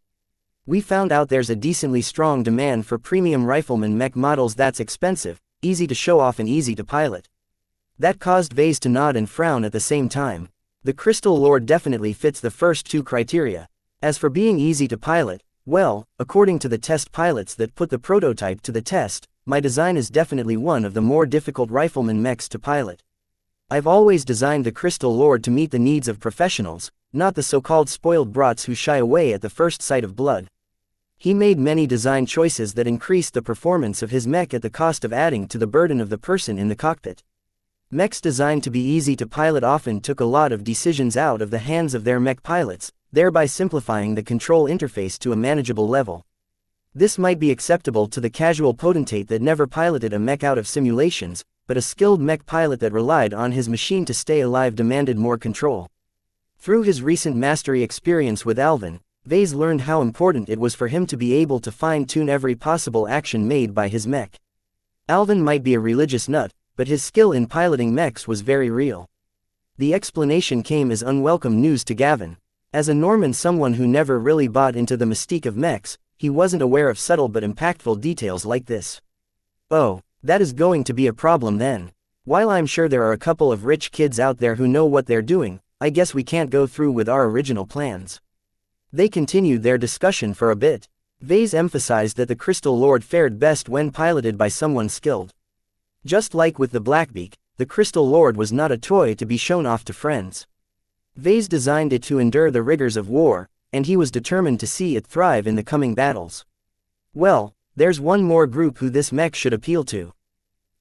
We found out there's a decently strong demand for premium rifleman mech models that's expensive, easy to show off and easy to pilot. That caused Vase to nod and frown at the same time. The Crystal Lord definitely fits the first two criteria. As for being easy to pilot, well, according to the test pilots that put the prototype to the test, my design is definitely one of the more difficult rifleman mechs to pilot. I've always designed the Crystal Lord to meet the needs of professionals, not the so-called spoiled brats who shy away at the first sight of blood. He made many design choices that increased the performance of his mech at the cost of adding to the burden of the person in the cockpit. Mechs designed to be easy to pilot often took a lot of decisions out of the hands of their mech pilots, thereby simplifying the control interface to a manageable level. This might be acceptable to the casual potentate that never piloted a mech out of simulations, but a skilled mech pilot that relied on his machine to stay alive demanded more control. Through his recent mastery experience with Alvin, Vase learned how important it was for him to be able to fine-tune every possible action made by his mech. Alvin might be a religious nut, but his skill in piloting mechs was very real. The explanation came as unwelcome news to Gavin. As a Norman, someone who never really bought into the mystique of mechs, he wasn't aware of subtle but impactful details like this. Oh, that is going to be a problem then. While I'm sure there are a couple of rich kids out there who know what they're doing, I guess we can't go through with our original plans. They continued their discussion for a bit. Vase emphasized that the Crystal Lord fared best when piloted by someone skilled. Just like with the Blackbeak, the Crystal Lord was not a toy to be shown off to friends. Vase designed it to endure the rigors of war, and he was determined to see it thrive in the coming battles. Well, there's one more group who this mech should appeal to.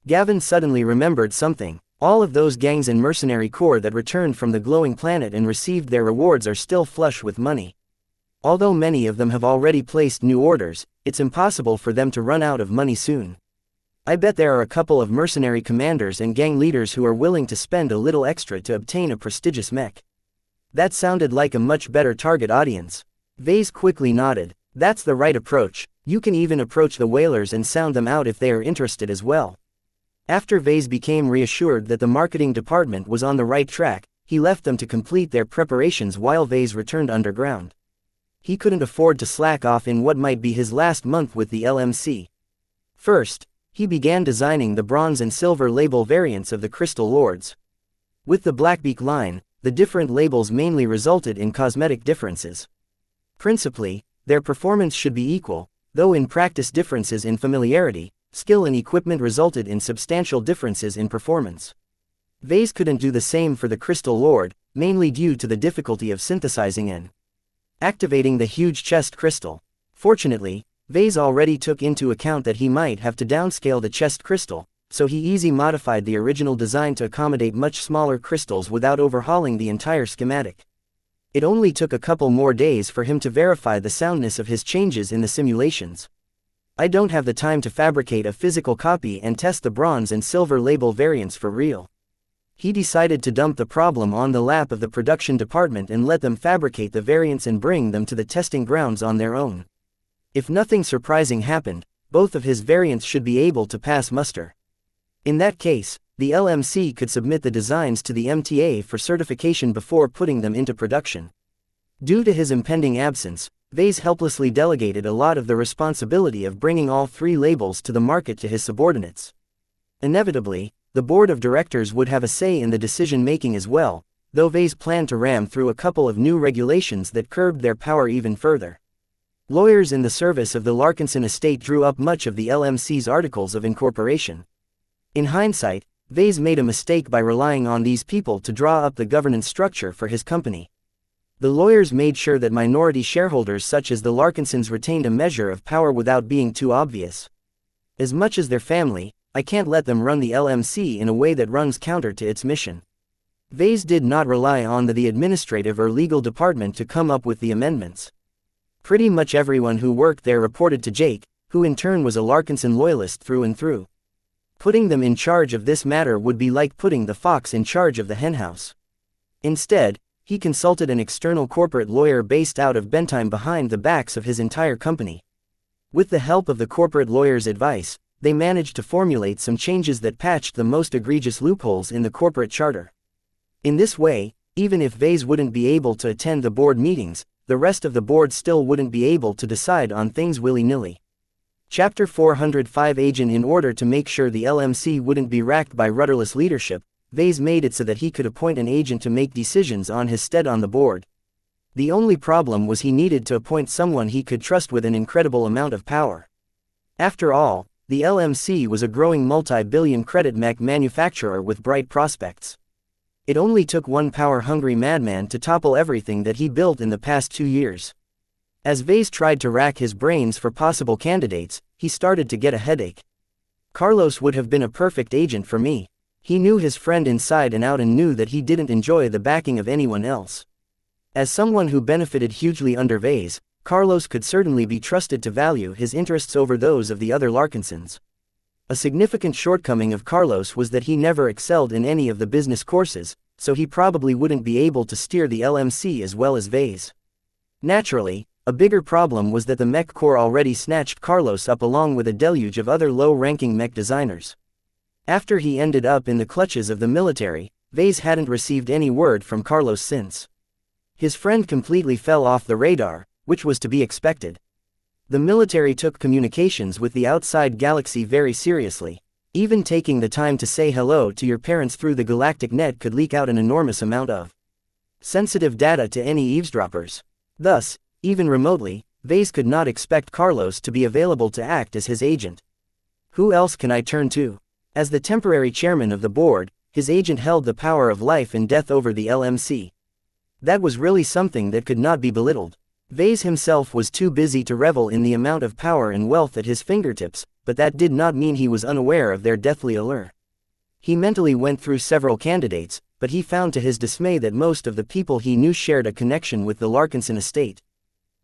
Gavin suddenly remembered something. All of those gangs and mercenary corps that returned from the glowing planet and received their rewards are still flush with money. Although many of them have already placed new orders, it's impossible for them to run out of money soon. I bet there are a couple of mercenary commanders and gang leaders who are willing to spend a little extra to obtain a prestigious mech. That sounded like a much better target audience. Vase quickly nodded. That's the right approach. You can even approach the whalers and sound them out if they are interested as well. After Vase became reassured that the marketing department was on the right track, he left them to complete their preparations while Vase returned underground. He couldn't afford to slack off in what might be his last month with the LMC. First, he began designing the bronze and silver label variants of the Crystal Lords. With the Blackbeak line, the different labels mainly resulted in cosmetic differences. Principally, their performance should be equal, though in practice differences in familiarity, skill and equipment resulted in substantial differences in performance. Vase couldn't do the same for the Crystal Lord, mainly due to the difficulty of synthesizing and activating the huge chest crystal. Fortunately, Vase already took into account that he might have to downscale the chest crystal, so he easily modified the original design to accommodate much smaller crystals without overhauling the entire schematic. It only took a couple more days for him to verify the soundness of his changes in the simulations. I don't have the time to fabricate a physical copy and test the bronze and silver label variants for real. He decided to dump the problem on the lap of the production department and let them fabricate the variants and bring them to the testing grounds on their own. If nothing surprising happened, both of his variants should be able to pass muster. In that case, the LMC could submit the designs to the MTA for certification before putting them into production. Due to his impending absence, Vase helplessly delegated a lot of the responsibility of bringing all three labels to the market to his subordinates. Inevitably, the board of directors would have a say in the decision-making as well, though Vase planned to ram through a couple of new regulations that curbed their power even further. Lawyers in the service of the Larkinson estate drew up much of the LMC's articles of incorporation. In hindsight, Vase made a mistake by relying on these people to draw up the governance structure for his company. The lawyers made sure that minority shareholders such as the Larkinsons retained a measure of power without being too obvious. As much as their family, I can't let them run the LMC in a way that runs counter to its mission. Vase did not rely on the administrative or legal department to come up with the amendments. Pretty much everyone who worked there reported to Jake, who in turn was a Larkinson loyalist through and through. Putting them in charge of this matter would be like putting the fox in charge of the henhouse. Instead, he consulted an external corporate lawyer based out of Bentheim behind the backs of his entire company. With the help of the corporate lawyer's advice, they managed to formulate some changes that patched the most egregious loopholes in the corporate charter. In this way, even if Vase wouldn't be able to attend the board meetings, the rest of the board still wouldn't be able to decide on things willy-nilly. Chapter 405 Agent. In order to make sure the LMC wouldn't be racked by rudderless leadership, Vase made it so that he could appoint an agent to make decisions on his stead on the board. The only problem was he needed to appoint someone he could trust with an incredible amount of power. After all, the LMC was a growing multi-billion credit mech manufacturer with bright prospects. It only took one power-hungry madman to topple everything that he built in the past 2 years. As Vase tried to rack his brains for possible candidates, he started to get a headache. Carlos would have been a perfect agent for me. He knew his friend inside and out and knew that he didn't enjoy the backing of anyone else. As someone who benefited hugely under Vase, Carlos could certainly be trusted to value his interests over those of the other Larkinsons. A significant shortcoming of Carlos was that he never excelled in any of the business courses, so he probably wouldn't be able to steer the LMC as well as Vase. Naturally, a bigger problem was that the Mech Corps already snatched Carlos up along with a deluge of other low-ranking mech designers. After he ended up in the clutches of the military, Vase hadn't received any word from Carlos since. His friend completely fell off the radar, which was to be expected. The military took communications with the outside galaxy very seriously. Even taking the time to say hello to your parents through the galactic net could leak out an enormous amount of sensitive data to any eavesdroppers. Thus, even remotely, Vase could not expect Carlos to be available to act as his agent. Who else can I turn to? As the temporary chairman of the board, his agent held the power of life and death over the LMC. That was really something that could not be belittled. Vase himself was too busy to revel in the amount of power and wealth at his fingertips, but that did not mean he was unaware of their deathly allure. He mentally went through several candidates, but he found to his dismay that most of the people he knew shared a connection with the Larkinson estate.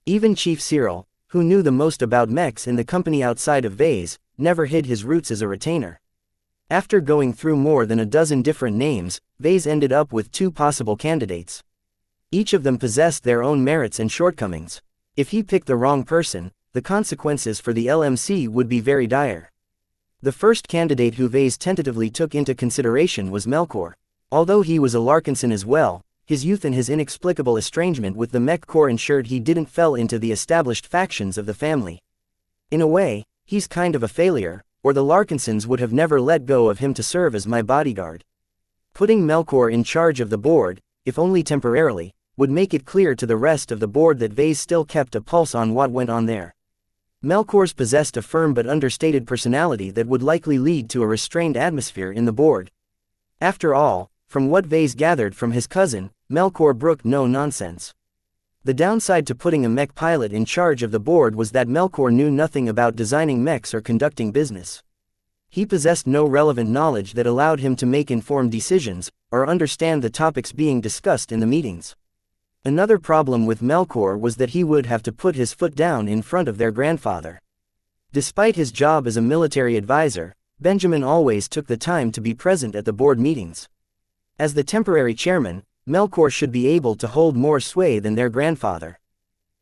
Even Chief Cyril, who knew the most about mechs in the company outside of Vase, never hid his roots as a retainer. After going through more than a dozen different names, Vase ended up with 2 possible candidates. Each of them possessed their own merits and shortcomings. If he picked the wrong person, the consequences for the LMC would be very dire. The first candidate who Vase tentatively took into consideration was Melkor. Although he was a Larkinson as well, his youth and his inexplicable estrangement with the Mech Corps ensured he didn't fell into the established factions of the family. In a way, he's kind of a failure, or the Larkinsons would have never let go of him to serve as my bodyguard. Putting Melkor in charge of the board, if only temporarily, would make it clear to the rest of the board that Vase still kept a pulse on what went on there. Melkor's possessed a firm but understated personality that would likely lead to a restrained atmosphere in the board. After all, from what Vase gathered from his cousin, Melkor brooked no nonsense. The downside to putting a mech pilot in charge of the board was that Melkor knew nothing about designing mechs or conducting business. He possessed no relevant knowledge that allowed him to make informed decisions, or understand the topics being discussed in the meetings. Another problem with Melkor was that he would have to put his foot down in front of their grandfather. Despite his job as a military advisor, Benjamin always took the time to be present at the board meetings. As the temporary chairman, Melkor should be able to hold more sway than their grandfather.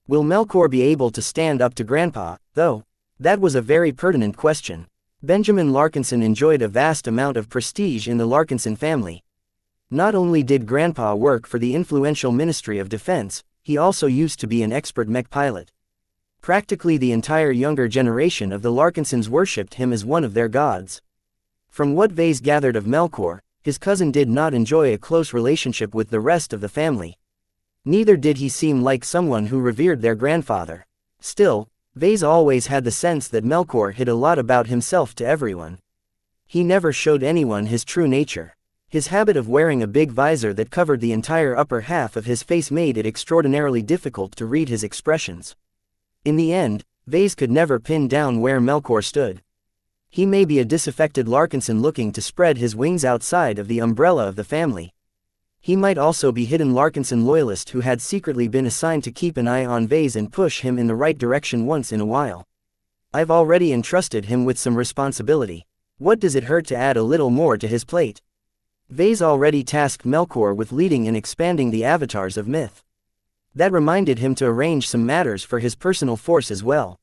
Will Melkor be able to stand up to Grandpa, though? That was a very pertinent question. Benjamin Larkinson enjoyed a vast amount of prestige in the Larkinson family. Not only did Grandpa work for the influential Ministry of Defense, he also used to be an expert mech pilot. Practically the entire younger generation of the Larkinsons worshipped him as one of their gods. From what Vase gathered of Melkor, his cousin did not enjoy a close relationship with the rest of the family. Neither did he seem like someone who revered their grandfather. Still, Vase always had the sense that Melkor hid a lot about himself to everyone. He never showed anyone his true nature. His habit of wearing a big visor that covered the entire upper half of his face made it extraordinarily difficult to read his expressions. In the end, Vase could never pin down where Melkor stood. He may be a disaffected Larkinson looking to spread his wings outside of the umbrella of the family. He might also be hidden Larkinson loyalist who had secretly been assigned to keep an eye on Vase and push him in the right direction once in a while. I've already entrusted him with some responsibility. What does it hurt to add a little more to his plate? Vase already tasked Melkor with leading and expanding the avatars of myth. That reminded him to arrange some matters for his personal force as well.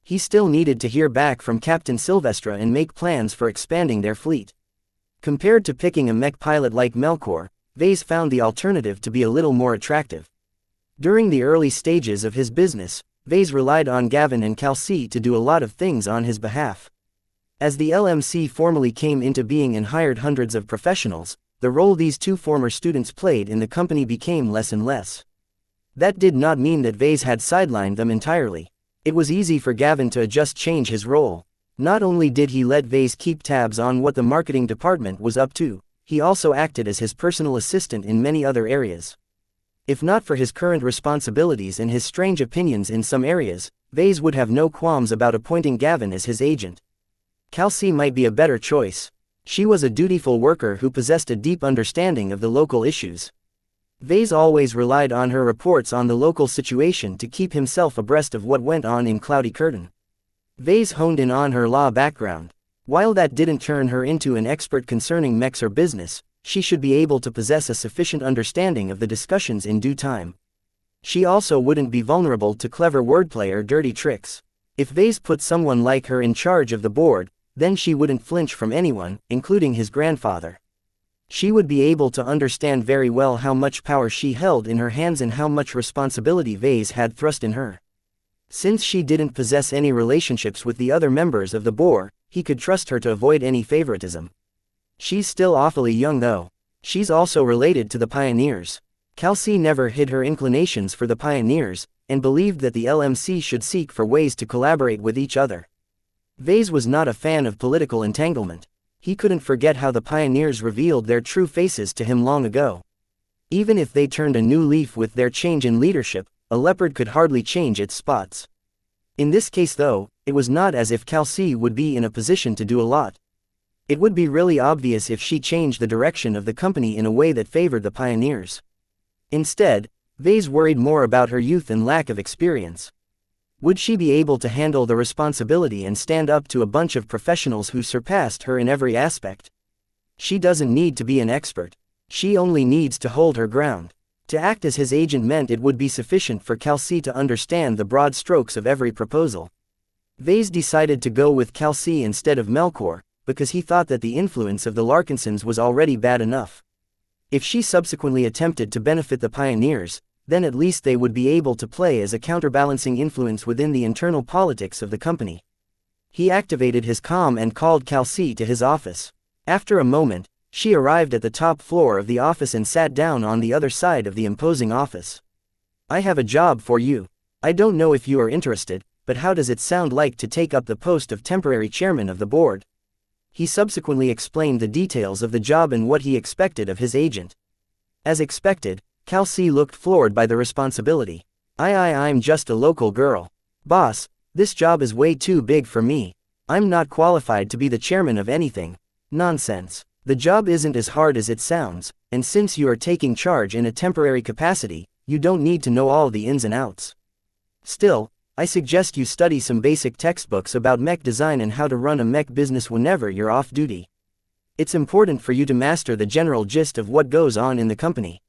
He still needed to hear back from Captain Sylvestra and make plans for expanding their fleet. Compared to picking a mech pilot like Melkor, Vase found the alternative to be a little more attractive. During the early stages of his business, Vase relied on Gavin and Calci to do a lot of things on his behalf. As the LMC formally came into being and hired hundreds of professionals, the role these 2 former students played in the company became less and less. That did not mean that Vase had sidelined them entirely. It was easy for Gavin to change his role. Not only did he let Vase keep tabs on what the marketing department was up to, he also acted as his personal assistant in many other areas. If not for his current responsibilities and his strange opinions in some areas, Vase would have no qualms about appointing Gavin as his agent. Calci might be a better choice. She was a dutiful worker who possessed a deep understanding of the local issues. Vase always relied on her reports on the local situation to keep himself abreast of what went on in Cloudy Curtain. Vase honed in on her law background. While that didn't turn her into an expert concerning mechs or business, she should be able to possess a sufficient understanding of the discussions in due time. She also wouldn't be vulnerable to clever wordplay or dirty tricks. If Vase put someone like her in charge of the board, then she wouldn't flinch from anyone, including his grandfather. She would be able to understand very well how much power she held in her hands and how much responsibility Vase had thrust in her. Since she didn't possess any relationships with the other members of the board, he could trust her to avoid any favoritism. She's still awfully young though. She's also related to the pioneers. Kelsey never hid her inclinations for the pioneers, and believed that the LMC should seek for ways to collaborate with each other. Vase was not a fan of political entanglement. He couldn't forget how the pioneers revealed their true faces to him long ago. Even if they turned a new leaf with their change in leadership, a leopard could hardly change its spots. In this case though, it was not as if Kelsey would be in a position to do a lot. It would be really obvious if she changed the direction of the company in a way that favored the pioneers. Instead, Vase worried more about her youth and lack of experience. Would she be able to handle the responsibility and stand up to a bunch of professionals who surpassed her in every aspect? She doesn't need to be an expert. She only needs to hold her ground. To act as his agent meant it would be sufficient for Kelsey to understand the broad strokes of every proposal. Vase decided to go with Kelsey instead of Melkor, because he thought that the influence of the Larkinsons was already bad enough. If she subsequently attempted to benefit the pioneers, then at least they would be able to play as a counterbalancing influence within the internal politics of the company. He activated his comm and called Kelsey to his office. After a moment, she arrived at the top floor of the office and sat down on the other side of the imposing office. "I have a job for you. I don't know if you are interested, but how does it sound like to take up the post of temporary chairman of the board?" He subsequently explained the details of the job and what he expected of his agent. As expected, Kelsey looked floored by the responsibility. I'm just a local girl. Boss, this job is way too big for me. I'm not qualified to be the chairman of anything." "Nonsense. The job isn't as hard as it sounds, and since you are taking charge in a temporary capacity, you don't need to know all the ins and outs. Still, I suggest you study some basic textbooks about mech design and how to run a mech business whenever you're off duty. It's important for you to master the general gist of what goes on in the company."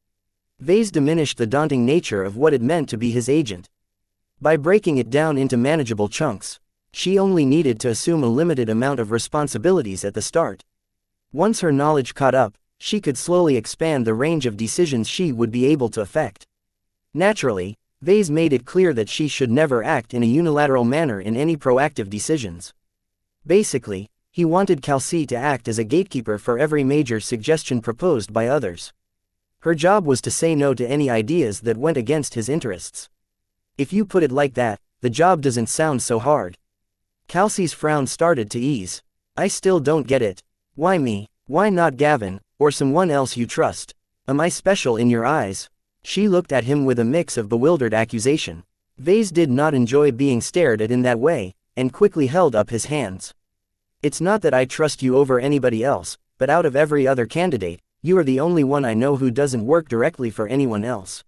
Vase diminished the daunting nature of what it meant to be his agent. By breaking it down into manageable chunks, she only needed to assume a limited amount of responsibilities at the start. Once her knowledge caught up, she could slowly expand the range of decisions she would be able to affect. Naturally, Vase made it clear that she should never act in a unilateral manner in any proactive decisions. Basically, he wanted Kelsey to act as a gatekeeper for every major suggestion proposed by others. Her job was to say no to any ideas that went against his interests. If you put it like that, the job doesn't sound so hard. Kelsey's frown started to ease. "I still don't get it. Why me? Why not Gavin, or someone else you trust? Am I special in your eyes?" She looked at him with a mix of bewildered accusation. Vase did not enjoy being stared at in that way, and quickly held up his hands. "It's not that I trust you over anybody else, but out of every other candidate, you are the only one I know who doesn't work directly for anyone else.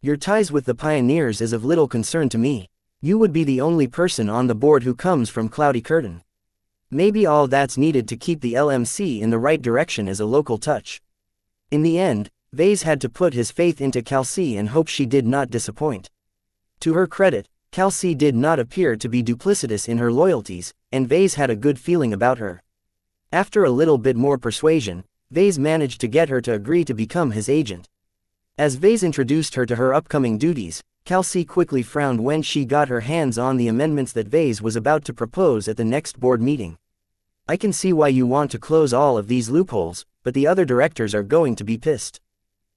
Your ties with the pioneers is of little concern to me. You would be the only person on the board who comes from Cloudy Curtain. Maybe all that's needed to keep the LMC in the right direction is a local touch." In the end, Vase had to put his faith into Kelsey and hope she did not disappoint. To her credit, Kelsey did not appear to be duplicitous in her loyalties, and Vase had a good feeling about her. After a little bit more persuasion, Vase managed to get her to agree to become his agent. As Vase introduced her to her upcoming duties, Kelsey quickly frowned when she got her hands on the amendments that Vase was about to propose at the next board meeting. "I can see why you want to close all of these loopholes, but the other directors are going to be pissed."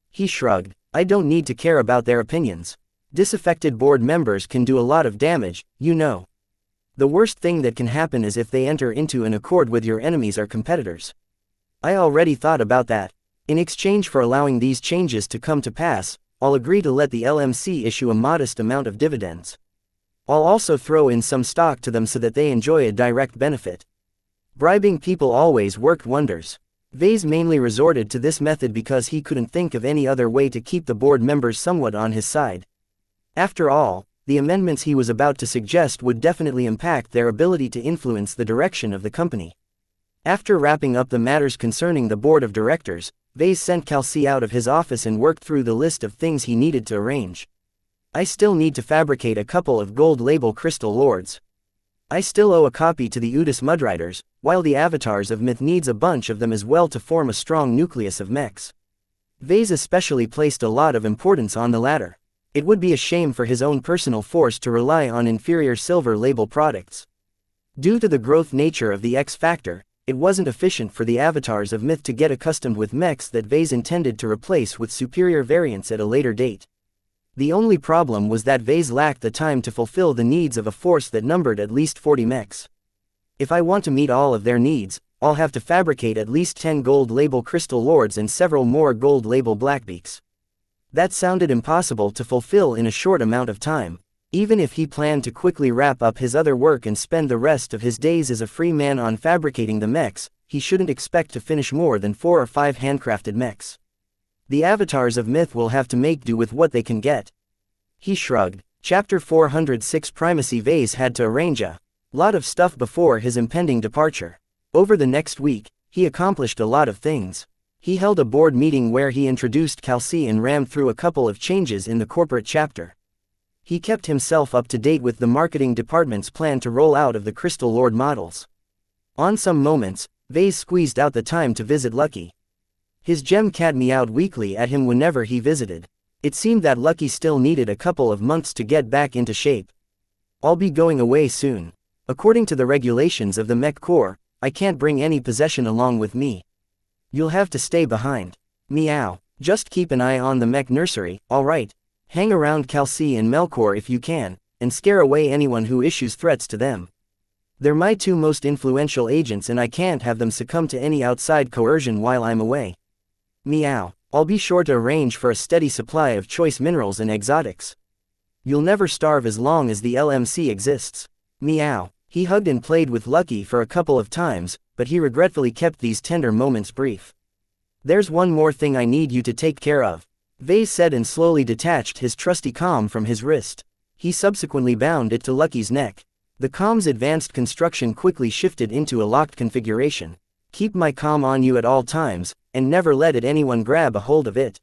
He shrugged. "I don't need to care about their opinions. Disaffected board members can do a lot of damage, you know. The worst thing that can happen is if they enter into an accord with your enemies or competitors. I already thought about that. In exchange for allowing these changes to come to pass, I'll agree to let the LMC issue a modest amount of dividends. I'll also throw in some stock to them so that they enjoy a direct benefit." Bribing people always worked wonders. Vase mainly resorted to this method because he couldn't think of any other way to keep the board members somewhat on his side. After all, the amendments he was about to suggest would definitely impact their ability to influence the direction of the company. After wrapping up the matters concerning the board of directors, Vase sent xianxia out of his office and worked through the list of things he needed to arrange. I still need to fabricate a couple of gold label crystal lords. I still owe a copy to the Udis Mudriders, while the avatars of myth needs a bunch of them as well to form a strong nucleus of mechs. Vase especially placed a lot of importance on the latter. It would be a shame for his own personal force to rely on inferior silver label products. Due to the growth nature of the X factor, it wasn't efficient for the avatars of myth to get accustomed with mechs that Vase intended to replace with superior variants at a later date. The only problem was that Vase lacked the time to fulfill the needs of a force that numbered at least 40 mechs. If I want to meet all of their needs, I'll have to fabricate at least 10 gold label crystal lords and several more gold label blackbeaks. That sounded impossible to fulfill in a short amount of time. Even if he planned to quickly wrap up his other work and spend the rest of his days as a free man on fabricating the mechs, he shouldn't expect to finish more than 4 or 5 handcrafted mechs. The avatars of myth will have to make do with what they can get. He shrugged. Chapter 406 Primacy. Vase had to arrange a lot of stuff before his impending departure. Over the next week, he accomplished a lot of things. He held a board meeting where he introduced xianxia and rammed through a couple of changes in the corporate chapter. He kept himself up to date with the marketing department's plan to roll out of the Crystal Lord models. On some moments, Vase squeezed out the time to visit Lucky. His gem cat meowed weakly at him whenever he visited. It seemed that Lucky still needed a couple of months to get back into shape. I'll be going away soon. According to the regulations of the Mech Corps, I can't bring any possession along with me. You'll have to stay behind. Meow. Just keep an eye on the Mech nursery, alright? Hang around xianxia and Melkor if you can, and scare away anyone who issues threats to them. They're my 2 most influential agents and I can't have them succumb to any outside coercion while I'm away. Meow. I'll be sure to arrange for a steady supply of choice minerals and exotics. You'll never starve as long as the LMC exists. Meow. He hugged and played with Lucky for a couple of times, but he regretfully kept these tender moments brief. There's one more thing I need you to take care of, Vase said and slowly detached his trusty comm from his wrist. He subsequently bound it to Lucky's neck. The comm's advanced construction quickly shifted into a locked configuration. Keep my comm on you at all times, and never let anyone grab a hold of it.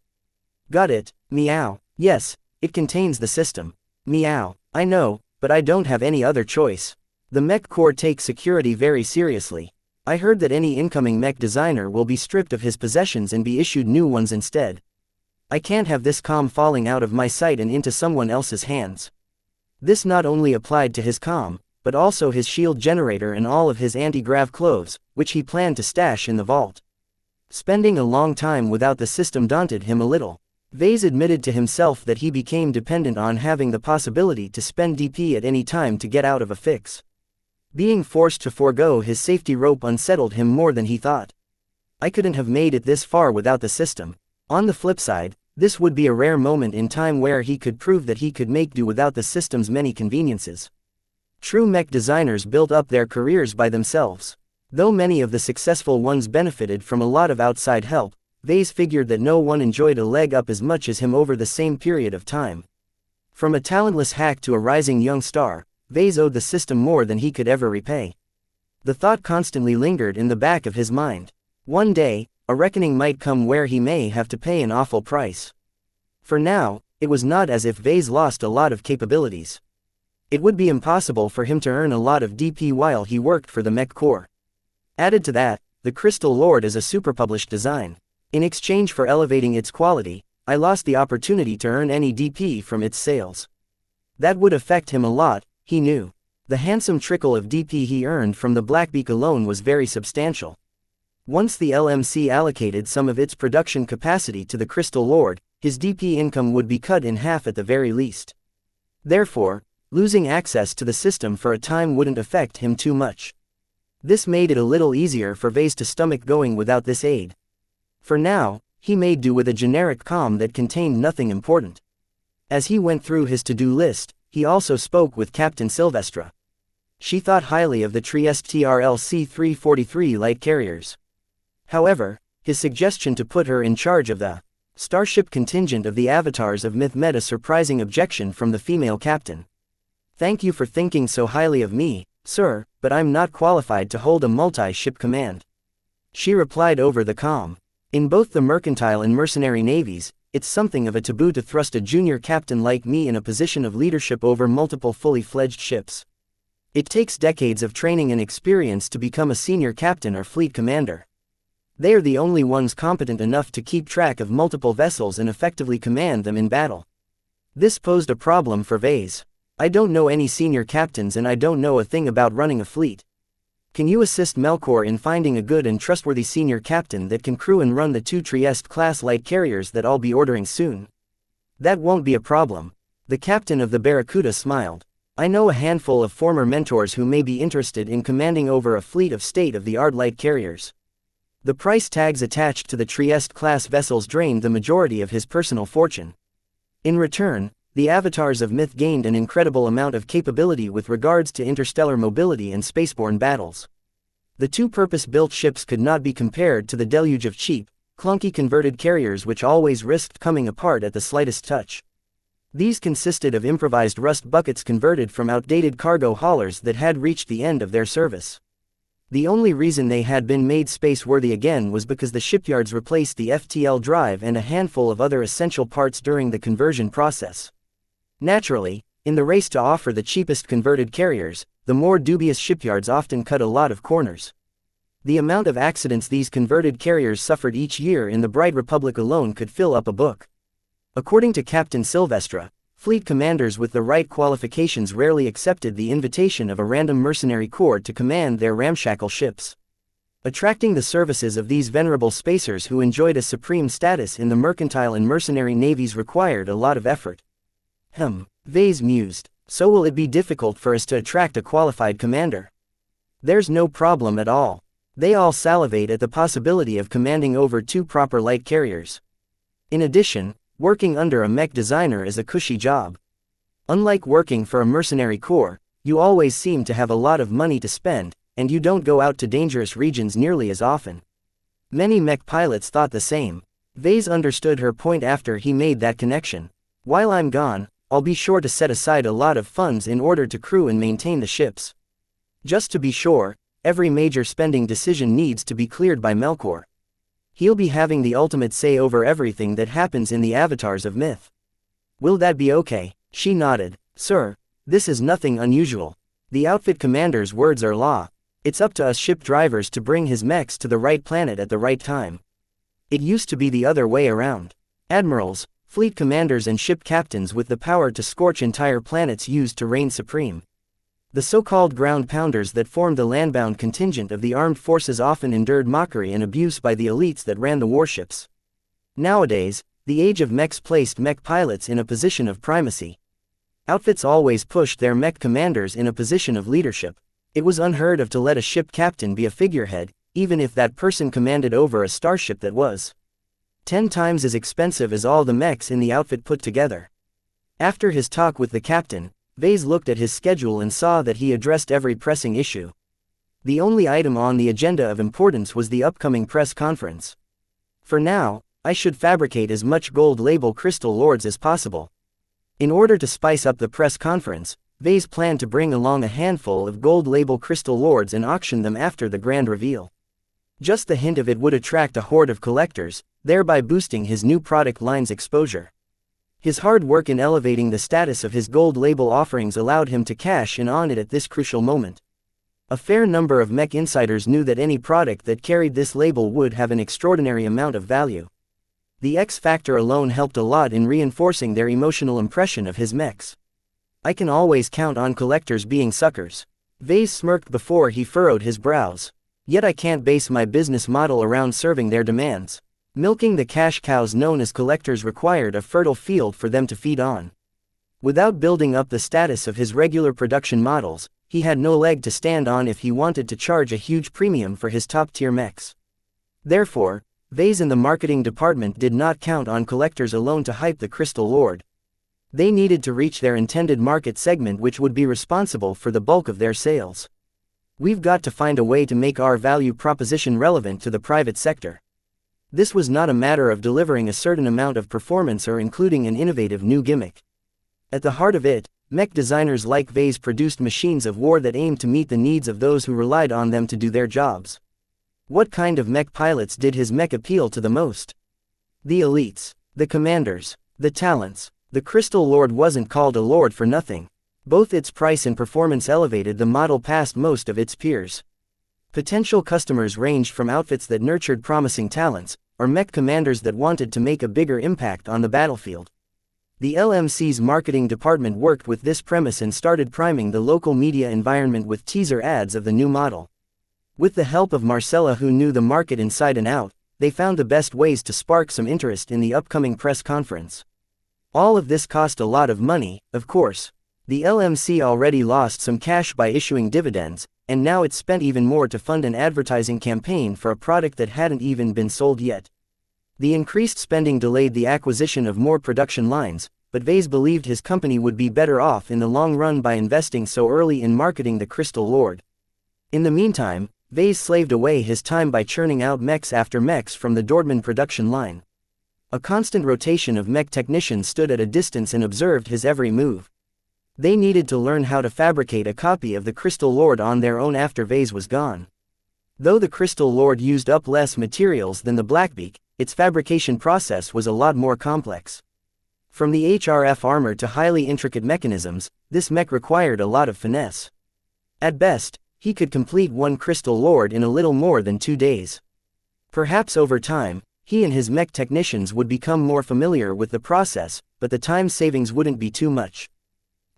Got it, meow. Yes, it contains the system. Meow. I know, but I don't have any other choice. The Mech Corps takes security very seriously. I heard that any incoming mech designer will be stripped of his possessions and be issued new ones instead. I can't have this comm falling out of my sight and into someone else's hands. This not only applied to his comm, but also his shield generator and all of his anti-grav clothes, which he planned to stash in the vault. Spending a long time without the system daunted him a little. Vase admitted to himself that he became dependent on having the possibility to spend DP at any time to get out of a fix. Being forced to forego his safety rope unsettled him more than he thought. I couldn't have made it this far without the system. On the flip side, this would be a rare moment in time where he could prove that he could make do without the system's many conveniences. True mech designers built up their careers by themselves. Though many of the successful ones benefited from a lot of outside help, Vase figured that no one enjoyed a leg up as much as him over the same period of time. From a talentless hack to a rising young star, Vase owed the system more than he could ever repay. The thought constantly lingered in the back of his mind. One day, a reckoning might come where he may have to pay an awful price. For now, it was not as if Vase lost a lot of capabilities. It would be impossible for him to earn a lot of DP while he worked for the Mech Corps. Added to that, the Crystal Lord is a superpublished design. In exchange for elevating its quality, I lost the opportunity to earn any DP from its sales. That would affect him a lot, he knew. The handsome trickle of DP he earned from the Blackbeak alone was very substantial. Once the LMC allocated some of its production capacity to the Crystal Lord, his DP income would be cut in half at the very least. Therefore, losing access to the system for a time wouldn't affect him too much. This made it a little easier for Vase to stomach going without this aid. For now, he made do with a generic comm that contained nothing important. As he went through his to-do list, he also spoke with Captain Sylvestra. She thought highly of the Trieste TRL-C-343 light carriers. However, his suggestion to put her in charge of the starship contingent of the Avatars of Myth met a surprising objection from the female captain. "Thank you for thinking so highly of me, sir, but I'm not qualified to hold a multi-ship command," she replied over the comm. In both the mercantile and mercenary navies, it's something of a taboo to thrust a junior captain like me in a position of leadership over multiple fully fledged ships. It takes decades of training and experience to become a senior captain or fleet commander. They are the only ones competent enough to keep track of multiple vessels and effectively command them in battle. This posed a problem for Vase. "I don't know any senior captains and I don't know a thing about running a fleet. Can you assist Melkor in finding a good and trustworthy senior captain that can crew and run the 2 Trieste-class light carriers that I'll be ordering soon?" "That won't be a problem." The captain of the Barracuda smiled. "I know a handful of former mentors who may be interested in commanding over a fleet of state-of-the-art light carriers." The price tags attached to the Trieste-class vessels drained the majority of his personal fortune. In return, the Avatars of Myth gained an incredible amount of capability with regards to interstellar mobility and spaceborne battles. The 2 purpose-built ships could not be compared to the deluge of cheap, clunky converted carriers which always risked coming apart at the slightest touch. These consisted of improvised rust buckets converted from outdated cargo haulers that had reached the end of their service. The only reason they had been made space-worthy again was because the shipyards replaced the FTL drive and a handful of other essential parts during the conversion process. Naturally, in the race to offer the cheapest converted carriers, the more dubious shipyards often cut a lot of corners. The amount of accidents these converted carriers suffered each year in the Bright Republic alone could fill up a book. According to Captain Silvestra, fleet commanders with the right qualifications rarely accepted the invitation of a random mercenary corps to command their ramshackle ships. Attracting the services of these venerable spacers who enjoyed a supreme status in the mercantile and mercenary navies required a lot of effort. Vase mused. "So will it be difficult for us to attract a qualified commander?" "There's no problem at all. They all salivate at the possibility of commanding over 2 proper light carriers. In addition, working under a mech designer is a cushy job. Unlike working for a mercenary corps, you always seem to have a lot of money to spend, and you don't go out to dangerous regions nearly as often." Many mech pilots thought the same. Vase understood her point after he made that connection. "While I'm gone, I'll be sure to set aside a lot of funds in order to crew and maintain the ships. Just to be sure, every major spending decision needs to be cleared by Melkor. He'll be having the ultimate say over everything that happens in the Avatars of Myth." "Will that be okay?" She nodded. "Sir, this is nothing unusual. The outfit commander's words are law. It's up to us ship drivers to bring his mechs to the right planet at the right time. It used to be the other way around. Admirals, fleet commanders and ship captains with the power to scorch entire planets used to reign supreme. The so-called ground pounders that formed the landbound contingent of the armed forces often endured mockery and abuse by the elites that ran the warships. Nowadays, the age of mechs placed mech pilots in a position of primacy. Outfits always pushed their mech commanders in a position of leadership. It was unheard of to let a ship captain be a figurehead, even if that person commanded over a starship that was 10 times as expensive as all the mechs in the outfit put together. After his talk with the captain, Vase looked at his schedule and saw that he addressed every pressing issue. The only item on the agenda of importance was the upcoming press conference. For now, I should fabricate as much gold label crystal lords as possible. In order to spice up the press conference, Vase planned to bring along a handful of gold label crystal lords and auction them after the grand reveal. Just the hint of it would attract a horde of collectors, thereby boosting his new product line's exposure. His hard work in elevating the status of his gold label offerings allowed him to cash in on it at this crucial moment. A fair number of mech insiders knew that any product that carried this label would have an extraordinary amount of value. The X factor alone helped a lot in reinforcing their emotional impression of his mechs. "I can always count on collectors being suckers." Vase smirked before he furrowed his brows. "Yet I can't base my business model around serving their demands. Milking the cash cows known as collectors required a fertile field for them to feed on. Without building up the status of his regular production models, he had no leg to stand on if he wanted to charge a huge premium for his top-tier mechs. Therefore, Vase and the marketing department did not count on collectors alone to hype the Crystal Lord. They needed to reach their intended market segment, which would be responsible for the bulk of their sales. We've got to find a way to make our value proposition relevant to the private sector. This was not a matter of delivering a certain amount of performance or including an innovative new gimmick. At the heart of it, mech designers like Vase produced machines of war that aimed to meet the needs of those who relied on them to do their jobs. What kind of mech pilots did his mech appeal to the most? The elites, the commanders, the talents. The Crystal Lord wasn't called a lord for nothing. Both its price and performance elevated the model past most of its peers. Potential customers ranged from outfits that nurtured promising talents, or mech commanders that wanted to make a bigger impact on the battlefield. The LMC's marketing department worked with this premise and started priming the local media environment with teaser ads of the new model. With the help of Marcella, who knew the market inside and out, they found the best ways to spark some interest in the upcoming press conference. All of this cost a lot of money, of course. The LMC already lost some cash by issuing dividends, and now it spent even more to fund an advertising campaign for a product that hadn't even been sold yet. The increased spending delayed the acquisition of more production lines, but Vase believed his company would be better off in the long run by investing so early in marketing the Crystal Lord. In the meantime, Vase slaved away his time by churning out mechs after mechs from the Dortmund production line. A constant rotation of mech technicians stood at a distance and observed his every move. They needed to learn how to fabricate a copy of the Crystal Lord on their own after Vase was gone. Though the Crystal Lord used up less materials than the Blackbeak, its fabrication process was a lot more complex. From the HRF armor to highly intricate mechanisms, this mech required a lot of finesse. At best, he could complete one Crystal Lord in a little more than 2 days. Perhaps over time, he and his mech technicians would become more familiar with the process, but the time savings wouldn't be too much.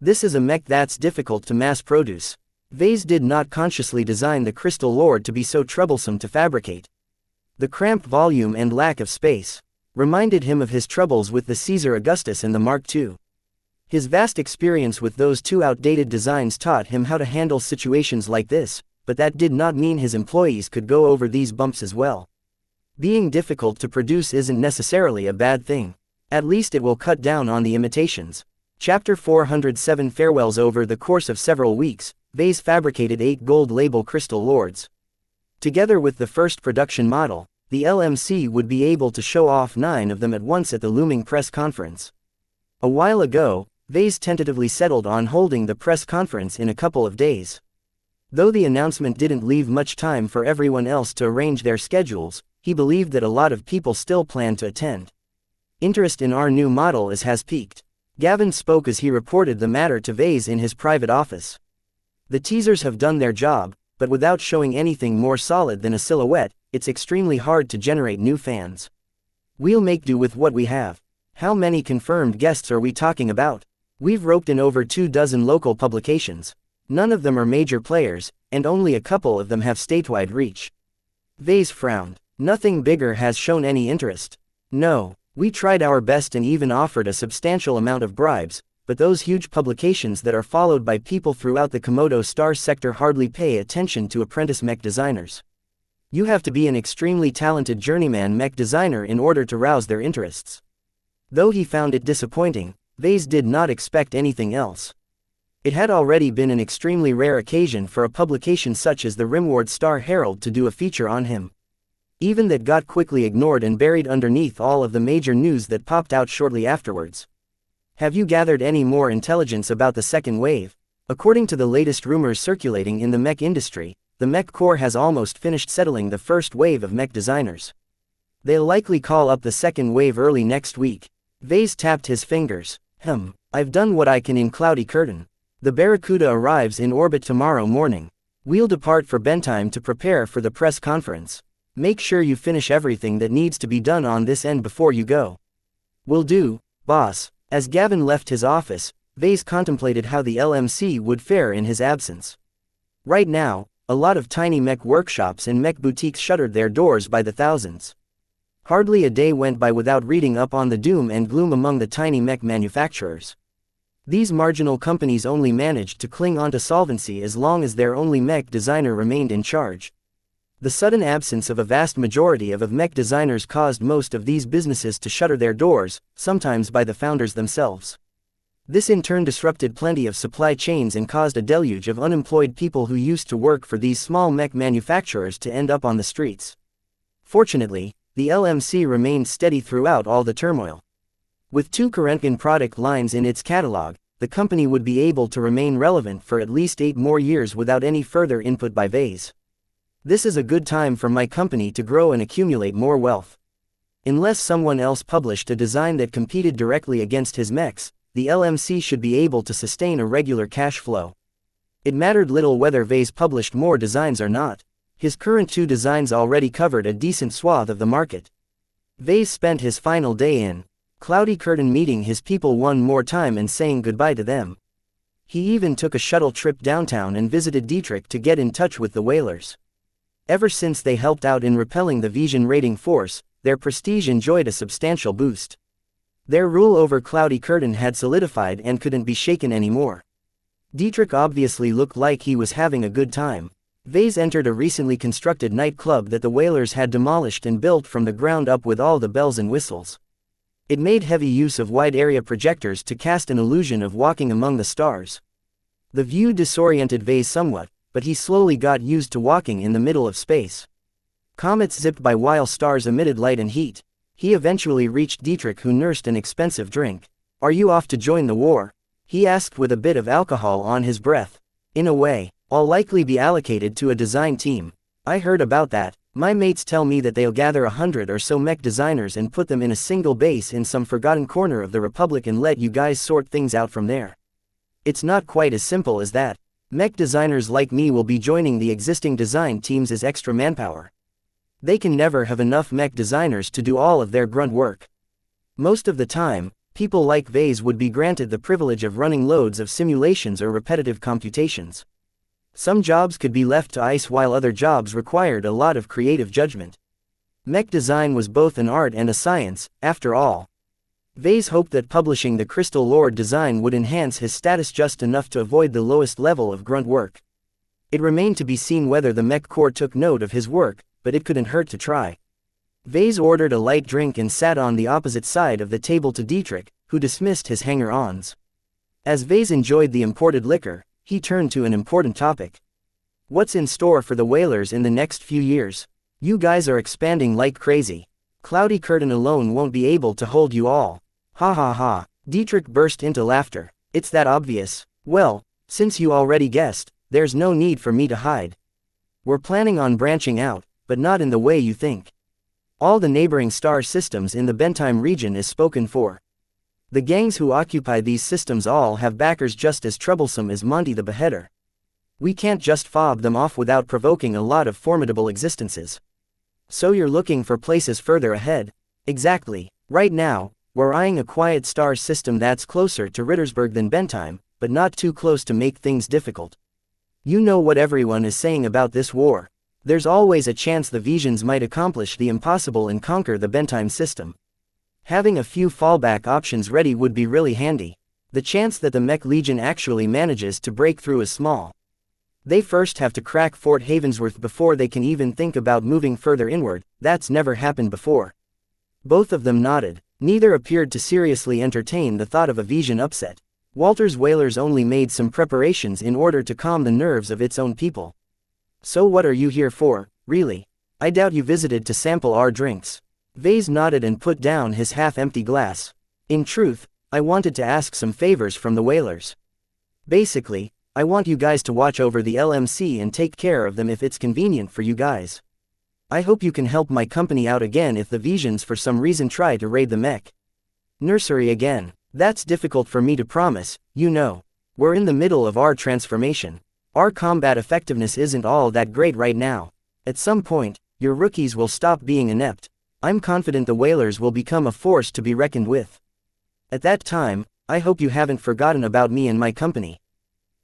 This is a mech that's difficult to mass produce. Vase did not consciously design the Crystal Lord to be so troublesome to fabricate. The cramped volume and lack of space reminded him of his troubles with the Caesar Augustus and the Mark II. His vast experience with those two outdated designs taught him how to handle situations like this, but that did not mean his employees could go over these bumps as well. Being difficult to produce isn't necessarily a bad thing. At least it will cut down on the imitations. Chapter 407 Farewells. Over the course of several weeks, Vase fabricated 8 gold label Crystal Lords. Together with the first production model, the LMC would be able to show off 9 of them at once at the looming press conference. A while ago, Vase tentatively settled on holding the press conference in a couple of days. Though the announcement didn't leave much time for everyone else to arrange their schedules, he believed that a lot of people still planned to attend. Interest in our new model has peaked. Gavin spoke as he reported the matter to Vase in his private office. The teasers have done their job, but without showing anything more solid than a silhouette, it's extremely hard to generate new fans. We'll make do with what we have. How many confirmed guests are we talking about? We've roped in over 24 local publications. None of them are major players, and only a couple of them have statewide reach. Vase frowned. Nothing bigger has shown any interest. No, we tried our best and even offered a substantial amount of bribes, but those huge publications that are followed by people throughout the Komodo star sector hardly pay attention to apprentice mech designers. You have to be an extremely talented journeyman mech designer in order to rouse their interests. Though he found it disappointing, Vase did not expect anything else. It had already been an extremely rare occasion for a publication such as the Rimward Star Herald to do a feature on him. Even that got quickly ignored and buried underneath all of the major news that popped out shortly afterwards. Have you gathered any more intelligence about the second wave? According to the latest rumors circulating in the mech industry, the Mech Corps has almost finished settling the first wave of mech designers. They'll likely call up the second wave early next week. Vase tapped his fingers. I've done what I can in Cloudy Curtain. The Barracuda arrives in orbit tomorrow morning. We'll depart for Bentheim to prepare for the press conference. Make sure you finish everything that needs to be done on this end before you go. Will do, boss. As Gavin left his office, Vase contemplated how the LMC would fare in his absence. Right now, a lot of tiny mech workshops and mech boutiques shuttered their doors by the thousands. Hardly a day went by without reading up on the doom and gloom among the tiny mech manufacturers. These marginal companies only managed to cling onto solvency as long as their only mech designer remained in charge. The sudden absence of a vast majority of mech designers caused most of these businesses to shutter their doors, sometimes by the founders themselves. This in turn disrupted plenty of supply chains and caused a deluge of unemployed people who used to work for these small mech manufacturers to end up on the streets. Fortunately, the LMC remained steady throughout all the turmoil. With 2 current product lines in its catalog, the company would be able to remain relevant for at least 8 more years without any further input by Vase. This is a good time for my company to grow and accumulate more wealth. Unless someone else published a design that competed directly against his mechs, the LMC should be able to sustain a regular cash flow. It mattered little whether Vase published more designs or not. His current 2 designs already covered a decent swath of the market. Vase spent his final day in Cloudy Curtain meeting his people one more time and saying goodbye to them. He even took a shuttle trip downtown and visited Dietrich to get in touch with the whalers. Ever since they helped out in repelling the Vision raiding force, their prestige enjoyed a substantial boost. Their rule over Cloudy Curtain had solidified and couldn't be shaken anymore. Dietrich obviously looked like he was having a good time. Vase entered a recently constructed nightclub that the whalers had demolished and built from the ground up with all the bells and whistles. It made heavy use of wide-area projectors to cast an illusion of walking among the stars. The view disoriented Vase somewhat, but he slowly got used to walking in the middle of space. Comets zipped by while stars emitted light and heat. He eventually reached Dietrich, who nursed an expensive drink. "Are you off to join the war?" he asked with a bit of alcohol on his breath. "In a way. I'll likely be allocated to a design team. I heard about that. My mates tell me that they'll gather 100 or so mech designers and put them in a single base in some forgotten corner of the Republic and let you guys sort things out from there. It's not quite as simple as that. Mech designers like me will be joining the existing design teams as extra manpower. They can never have enough mech designers to do all of their grunt work. Most of the time, people like Vase would be granted the privilege of running loads of simulations or repetitive computations. Some jobs could be left to ice while other jobs required a lot of creative judgment. Mech design was both an art and a science, after all. Vase hoped that publishing the Crystal Lord design would enhance his status just enough to avoid the lowest level of grunt work. It remained to be seen whether the Mech Corps took note of his work, but it couldn't hurt to try. Vase ordered a light drink and sat on the opposite side of the table to Dietrich, who dismissed his hanger-ons. As Vase enjoyed the imported liquor, he turned to an important topic. "What's in store for the whalers in the next few years? You guys are expanding like crazy. Cloudy Curtain alone won't be able to hold you all." "Ha ha ha." Dietrich burst into laughter. "It's that obvious. Well, since you already guessed, there's no need for me to hide. We're planning on branching out, but not in the way you think. All the neighboring star systems in the Bentheim region is spoken for. The gangs who occupy these systems all have backers just as troublesome as Monty the Beheader. We can't just fob them off without provoking a lot of formidable existences." "So you're looking for places further ahead?" "Exactly. Right now, we're eyeing a quiet star system that's closer to Rittersburg than Bentheim, but not too close to make things difficult. You know what everyone is saying about this war. There's always a chance the Visions might accomplish the impossible and conquer the Bentheim system. Having a few fallback options ready would be really handy. The chance that the Mech Legion actually manages to break through is small. They first have to crack Fort Havensworth before they can even think about moving further inward. That's never happened before." Both of them nodded. Neither appeared to seriously entertain the thought of a Vision upset. Walter's whalers only made some preparations in order to calm the nerves of its own people. "So what are you here for, really? I doubt you visited to sample our drinks." Vase nodded and put down his half-empty glass. "In truth, I wanted to ask some favors from the whalers. Basically, I want you guys to watch over the LMC and take care of them if it's convenient for you guys. I hope you can help my company out again if the Visions for some reason try to raid the Mech Nursery again. That's difficult for me to promise, you know. We're in the middle of our transformation. Our combat effectiveness isn't all that great right now. At some point, your rookies will stop being inept. I'm confident the whalers will become a force to be reckoned with. At that time, I hope you haven't forgotten about me and my company."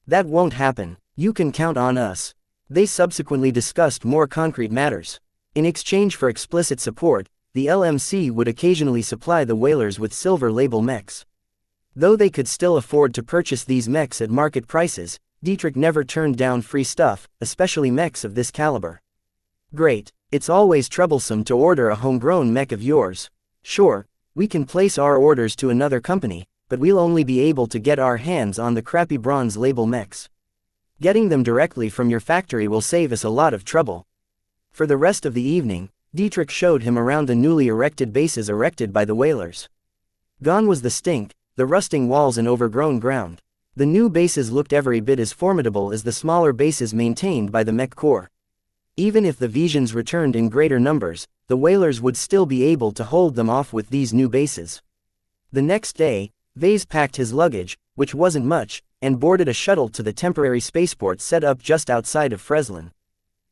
"That won't happen. You can count on us." They subsequently discussed more concrete matters. In exchange for explicit support, the LMC would occasionally supply the whalers with silver label mechs. Though they could still afford to purchase these mechs at market prices, Dietrich never turned down free stuff, especially mechs of this caliber. "Great. It's always troublesome to order a homegrown mech of yours. Sure, we can place our orders to another company, but we'll only be able to get our hands on the crappy bronze label mechs. Getting them directly from your factory will save us a lot of trouble. For the rest of the evening, Dietrich showed him around the newly erected bases erected by the whalers. Gone was the stink, the rusting walls and overgrown ground. The new bases looked every bit as formidable as the smaller bases maintained by the Mech Corps. Even if the Visions returned in greater numbers, the whalers would still be able to hold them off with these new bases. The next day, Vase packed his luggage, which wasn't much, and boarded a shuttle to the temporary spaceport set up just outside of Freslin.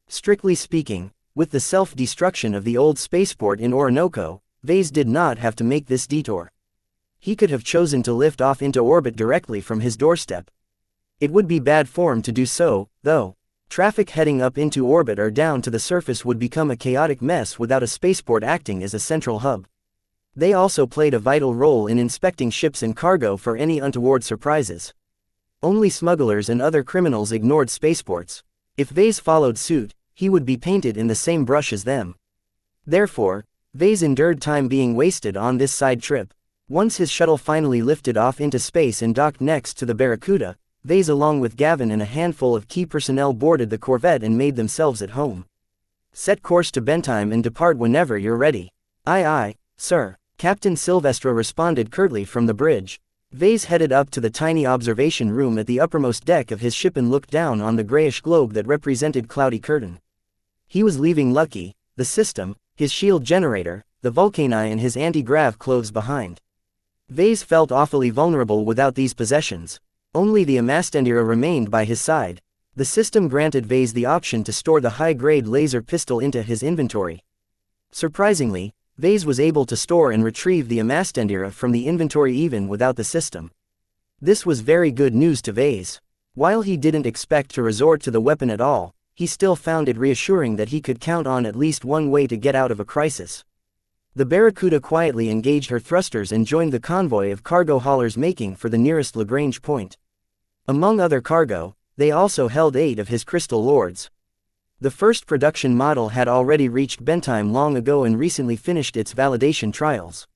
Strictly speaking, with the self-destruction of the old spaceport in Orinoco, Vase did not have to make this detour. He could have chosen to lift off into orbit directly from his doorstep. It would be bad form to do so, though. Traffic heading up into orbit or down to the surface would become a chaotic mess without a spaceport acting as a central hub. They also played a vital role in inspecting ships and cargo for any untoward surprises. Only smugglers and other criminals ignored spaceports. If Vase followed suit, he would be painted in the same brush as them. Therefore, Vase endured time being wasted on this side trip. Once his shuttle finally lifted off into space and docked next to the Barracuda, Vase along with Gavin and a handful of key personnel boarded the Corvette and made themselves at home. Set course to Bentheim and depart whenever you're ready. Aye aye, sir, Captain Silvestre responded curtly from the bridge. Vase headed up to the tiny observation room at the uppermost deck of his ship and looked down on the grayish globe that represented Cloudy Curtain. He was leaving Lucky, the system, his shield generator, the Vulcani and his anti-grav clothes behind. Vase felt awfully vulnerable without these possessions. Only the Amastendira remained by his side. The system granted Vase the option to store the high-grade laser pistol into his inventory. Surprisingly, Vase was able to store and retrieve the Amastendira from the inventory even without the system. This was very good news to Vase. While he didn't expect to resort to the weapon at all, he still found it reassuring that he could count on at least one way to get out of a crisis. The Barracuda quietly engaged her thrusters and joined the convoy of cargo haulers making for the nearest Lagrange point. Among other cargo, they also held 8 of his Crystal Lords. The first production model had already reached Bentheim long ago and recently finished its validation trials.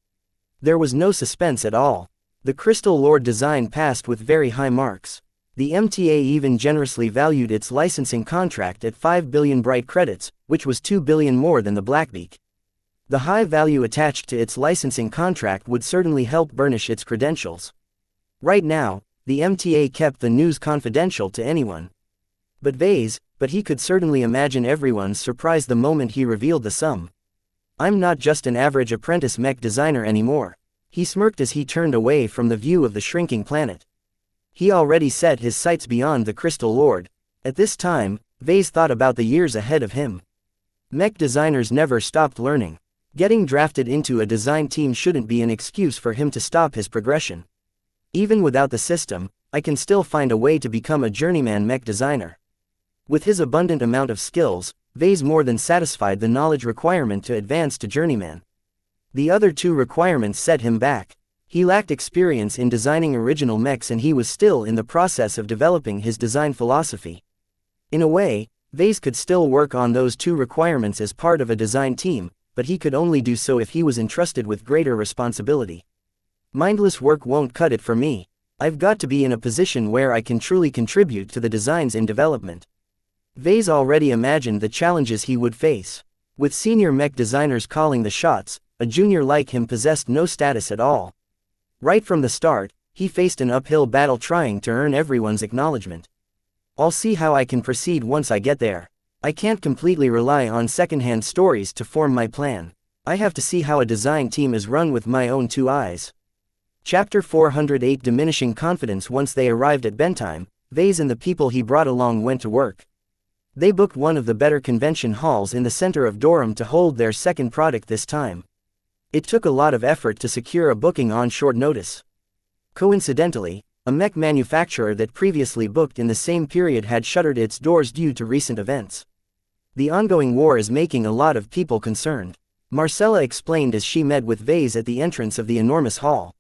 There was no suspense at all. The Crystal Lord design passed with very high marks. The MTA even generously valued its licensing contract at 5 billion bright credits, which was 2 billion more than the Blackbeak. The high value attached to its licensing contract would certainly help burnish its credentials. Right now, the MTA kept the news confidential to anyone. But he could certainly imagine everyone's surprise the moment he revealed the sum. I'm not just an average apprentice mech designer anymore. He smirked as he turned away from the view of the shrinking planet. He already set his sights beyond the Crystal Lord. At this time, Vase thought about the years ahead of him. Mech designers never stopped learning. Getting drafted into a design team shouldn't be an excuse for him to stop his progression. Even without the system, I can still find a way to become a journeyman mech designer. With his abundant amount of skills, Vase more than satisfied the knowledge requirement to advance to journeyman. The other 2 requirements set him back. He lacked experience in designing original mechs and he was still in the process of developing his design philosophy. In a way, Vase could still work on those 2 requirements as part of a design team, but he could only do so if he was entrusted with greater responsibility. Mindless work won't cut it for me. I've got to be in a position where I can truly contribute to the designs in development. Vase already imagined the challenges he would face. With senior mech designers calling the shots, a junior like him possessed no status at all. Right from the start, he faced an uphill battle trying to earn everyone's acknowledgement. I'll see how I can proceed once I get there. I can't completely rely on secondhand stories to form my plan. I have to see how a design team is run with my own 2 eyes. Chapter 408 Diminishing Confidence. Once they arrived at Bentheim, Vase and the people he brought along went to work. They booked one of the better convention halls in the center of Durham to hold their second product this time. It took a lot of effort to secure a booking on short notice. Coincidentally, a mech manufacturer that previously booked in the same period had shuttered its doors due to recent events. The ongoing war is making a lot of people concerned. Marcella explained as she met with Vase at the entrance of the enormous hall.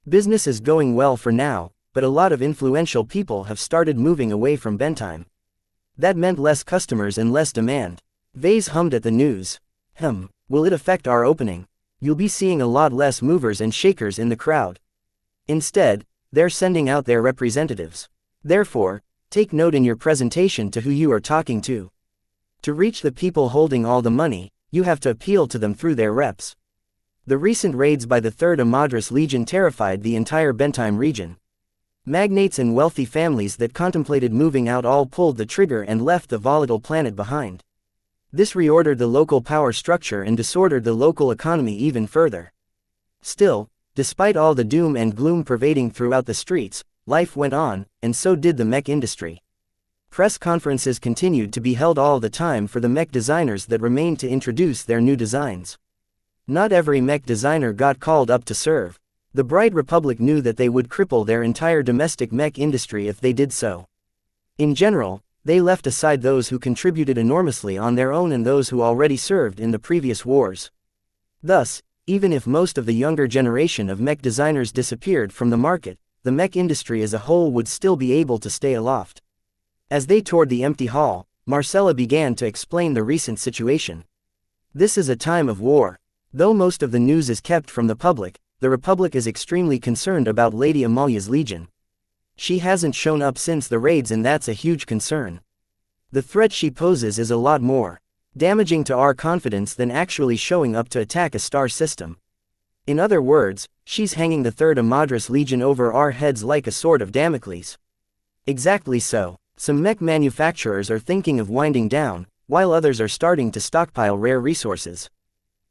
Business is going well for now, but a lot of influential people have started moving away from Bentheim. That meant less customers and less demand. Vase hummed at the news. Will it affect our opening? You'll be seeing a lot less movers and shakers in the crowd. Instead, they're sending out their representatives. Therefore, take note in your presentation to who you are talking to. To reach the people holding all the money, you have to appeal to them through their reps. The recent raids by the 3rd Amadras Legion terrified the entire Bentheim region. Magnates and wealthy families that contemplated moving out all pulled the trigger and left the volatile planet behind. This reordered the local power structure and disordered the local economy even further. Still, despite all the doom and gloom pervading throughout the streets, life went on, and so did the mech industry. Press conferences continued to be held all the time for the mech designers that remained to introduce their new designs. Not every mech designer got called up to serve. The Bright Republic knew that they would cripple their entire domestic mech industry if they did so. In general, they left aside those who contributed enormously on their own and those who already served in the previous wars. Thus, even if most of the younger generation of mech designers disappeared from the market, the mech industry as a whole would still be able to stay aloft. As they toured the empty hall, Marcella began to explain the recent situation. This is a time of war. Though most of the news is kept from the public, the Republic is extremely concerned about Lady Amalia's Legion. She hasn't shown up since the raids, and that's a huge concern. The threat she poses is a lot more damaging to our confidence than actually showing up to attack a star system. In other words, she's hanging the 3rd Amadras Legion over our heads like a sword of Damocles. Exactly so. Some mech manufacturers are thinking of winding down, while others are starting to stockpile rare resources.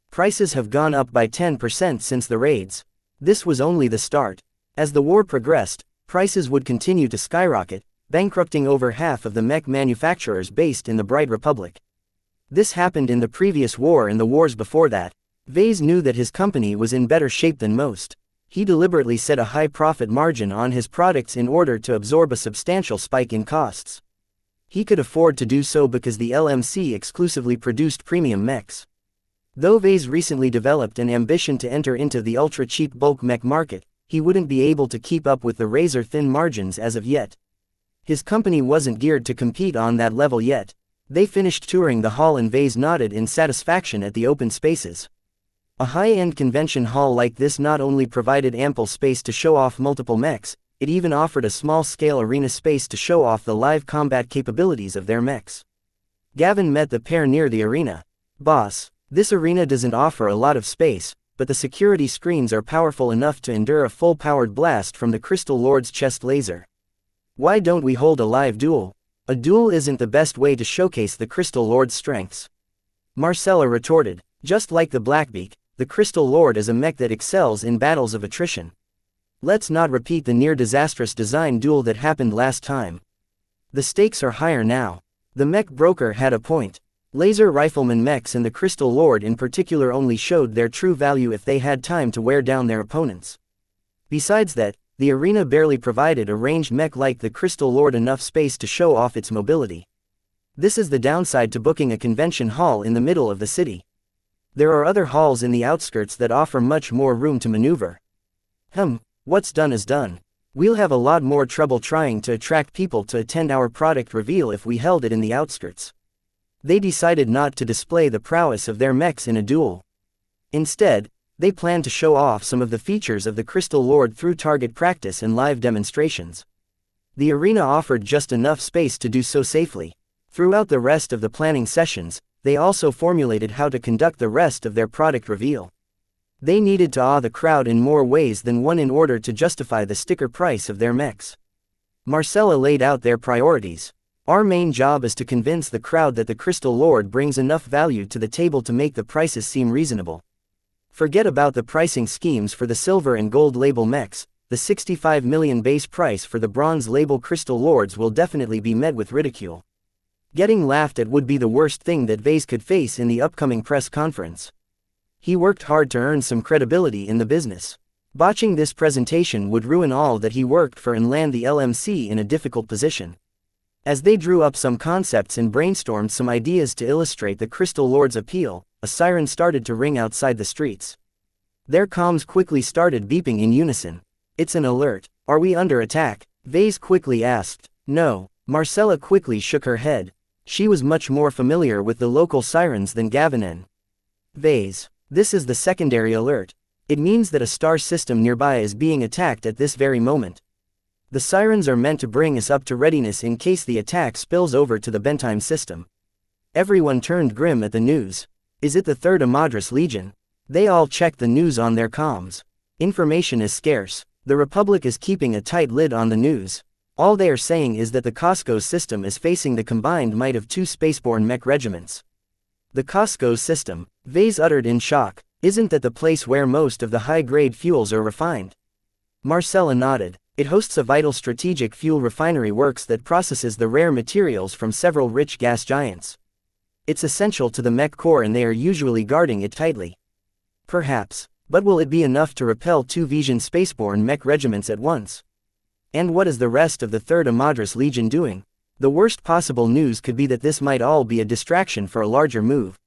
Prices have gone up by 10% since the raids. This was only the start. As the war progressed, prices would continue to skyrocket, bankrupting over half of the mech manufacturers based in the Bright Republic. This happened in the previous war and the wars before that. Vase knew that his company was in better shape than most. He deliberately set a high profit margin on his products in order to absorb a substantial spike in costs. He could afford to do so because the LMC exclusively produced premium mechs. Though Vase recently developed an ambition to enter into the ultra-cheap bulk mech market, he wouldn't be able to keep up with the razor-thin margins as of yet. His company wasn't geared to compete on that level yet. They finished touring the hall and Vase nodded in satisfaction at the open spaces. A high-end convention hall like this not only provided ample space to show off multiple mechs, it even offered a small-scale arena space to show off the live combat capabilities of their mechs. Gavin met the pair near the arena. "Boss, this arena doesn't offer a lot of space, but the security screens are powerful enough to endure a full-powered blast from the Crystal Lord's chest laser. Why don't we hold a live duel? A duel isn't the best way to showcase the Crystal Lord's strengths." Marcella retorted. Just like the Blackbeak, the Crystal Lord is a mech that excels in battles of attrition. Let's not repeat the near-disastrous design duel that happened last time. The stakes are higher now. The mech broker had a point. Laser rifleman mechs and the Crystal Lord in particular only showed their true value if they had time to wear down their opponents. Besides that, the arena barely provided a ranged mech like the Crystal Lord enough space to show off its mobility. This is the downside to booking a convention hall in the middle of the city. There are other halls in the outskirts that offer much more room to maneuver. What's done is done. We'll have a lot more trouble trying to attract people to attend our product reveal if we held it in the outskirts. They decided not to display the prowess of their mechs in a duel. Instead, they planned to show off some of the features of the Crystal Lord through target practice and live demonstrations. The arena offered just enough space to do so safely. Throughout the rest of the planning sessions, they also formulated how to conduct the rest of their product reveal. They needed to awe the crowd in more ways than one in order to justify the sticker price of their mechs. Marcella laid out their priorities. Our main job is to convince the crowd that the Crystal Lord brings enough value to the table to make the prices seem reasonable. Forget about the pricing schemes for the silver and gold label mechs. The 65 million base price for the bronze label Crystal Lords will definitely be met with ridicule. Getting laughed at would be the worst thing that Vase could face in the upcoming press conference. He worked hard to earn some credibility in the business. Botching this presentation would ruin all that he worked for and land the LMC in a difficult position. As they drew up some concepts and brainstormed some ideas to illustrate the Crystal Lord's appeal, a siren started to ring outside the streets. Their comms quickly started beeping in unison. "It's an alert. Are we under attack?" Vase quickly asked. "No." Marcella quickly shook her head. She was much more familiar with the local sirens than Gavin and Vase. "This is the secondary alert. It means that a star system nearby is being attacked at this very moment. The sirens are meant to bring us up to readiness in case the attack spills over to the Bentime system. Everyone turned grim at the news. Is it the Third Amadras Legion? They all checked the news on their comms. Information is scarce. The Republic is keeping a tight lid on the news. All they are saying is that the Costco system is facing the combined might of two spaceborne mech regiments. The Costco system, Vase uttered in shock. Isn't that the place where most of the high-grade fuels are refined? Marcella nodded. It hosts a vital strategic fuel refinery works that processes the rare materials from several rich gas giants. It's essential to the mech core and they are usually guarding it tightly. Perhaps. But will it be enough to repel two Vision spaceborne mech regiments at once? And what is the rest of the Third Amadras Legion doing? The worst possible news could be that this might all be a distraction for a larger move.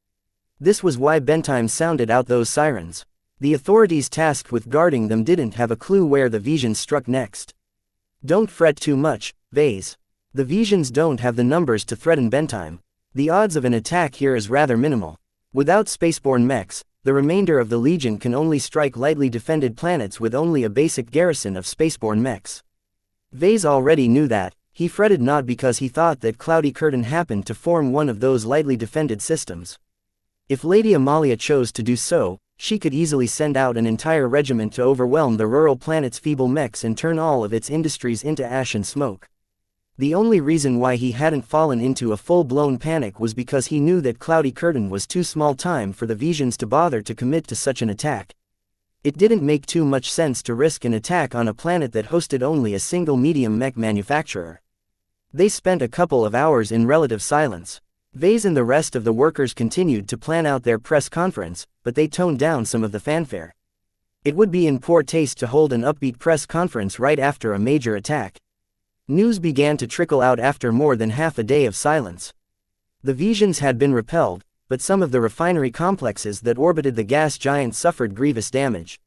This was why Bentime sounded out those sirens. The authorities tasked with guarding them didn't have a clue where the Visions struck next. Don't fret too much, Vase. The Visions don't have the numbers to threaten Bentime. The odds of an attack here is rather minimal. Without spaceborne mechs, the remainder of the Legion can only strike lightly defended planets with only a basic garrison of spaceborne mechs. Vase already knew that. He fretted not because he thought that Cloudy Curtain happened to form one of those lightly defended systems. If Lady Amalia chose to do so, she could easily send out an entire regiment to overwhelm the rural planet's feeble mechs and turn all of its industries into ash and smoke. The only reason why he hadn't fallen into a full-blown panic was because he knew that Cloudy Curtain was too small time for the Visions to bother to commit to such an attack. It didn't make too much sense to risk an attack on a planet that hosted only a single medium mech manufacturer. They spent a couple of hours in relative silence. Vase and the rest of the workers continued to plan out their press conference, but they toned down some of the fanfare. It would be in poor taste to hold an upbeat press conference right after a major attack. News began to trickle out after more than half a day of silence. The Visions had been repelled, but some of the refinery complexes that orbited the gas giant suffered grievous damage.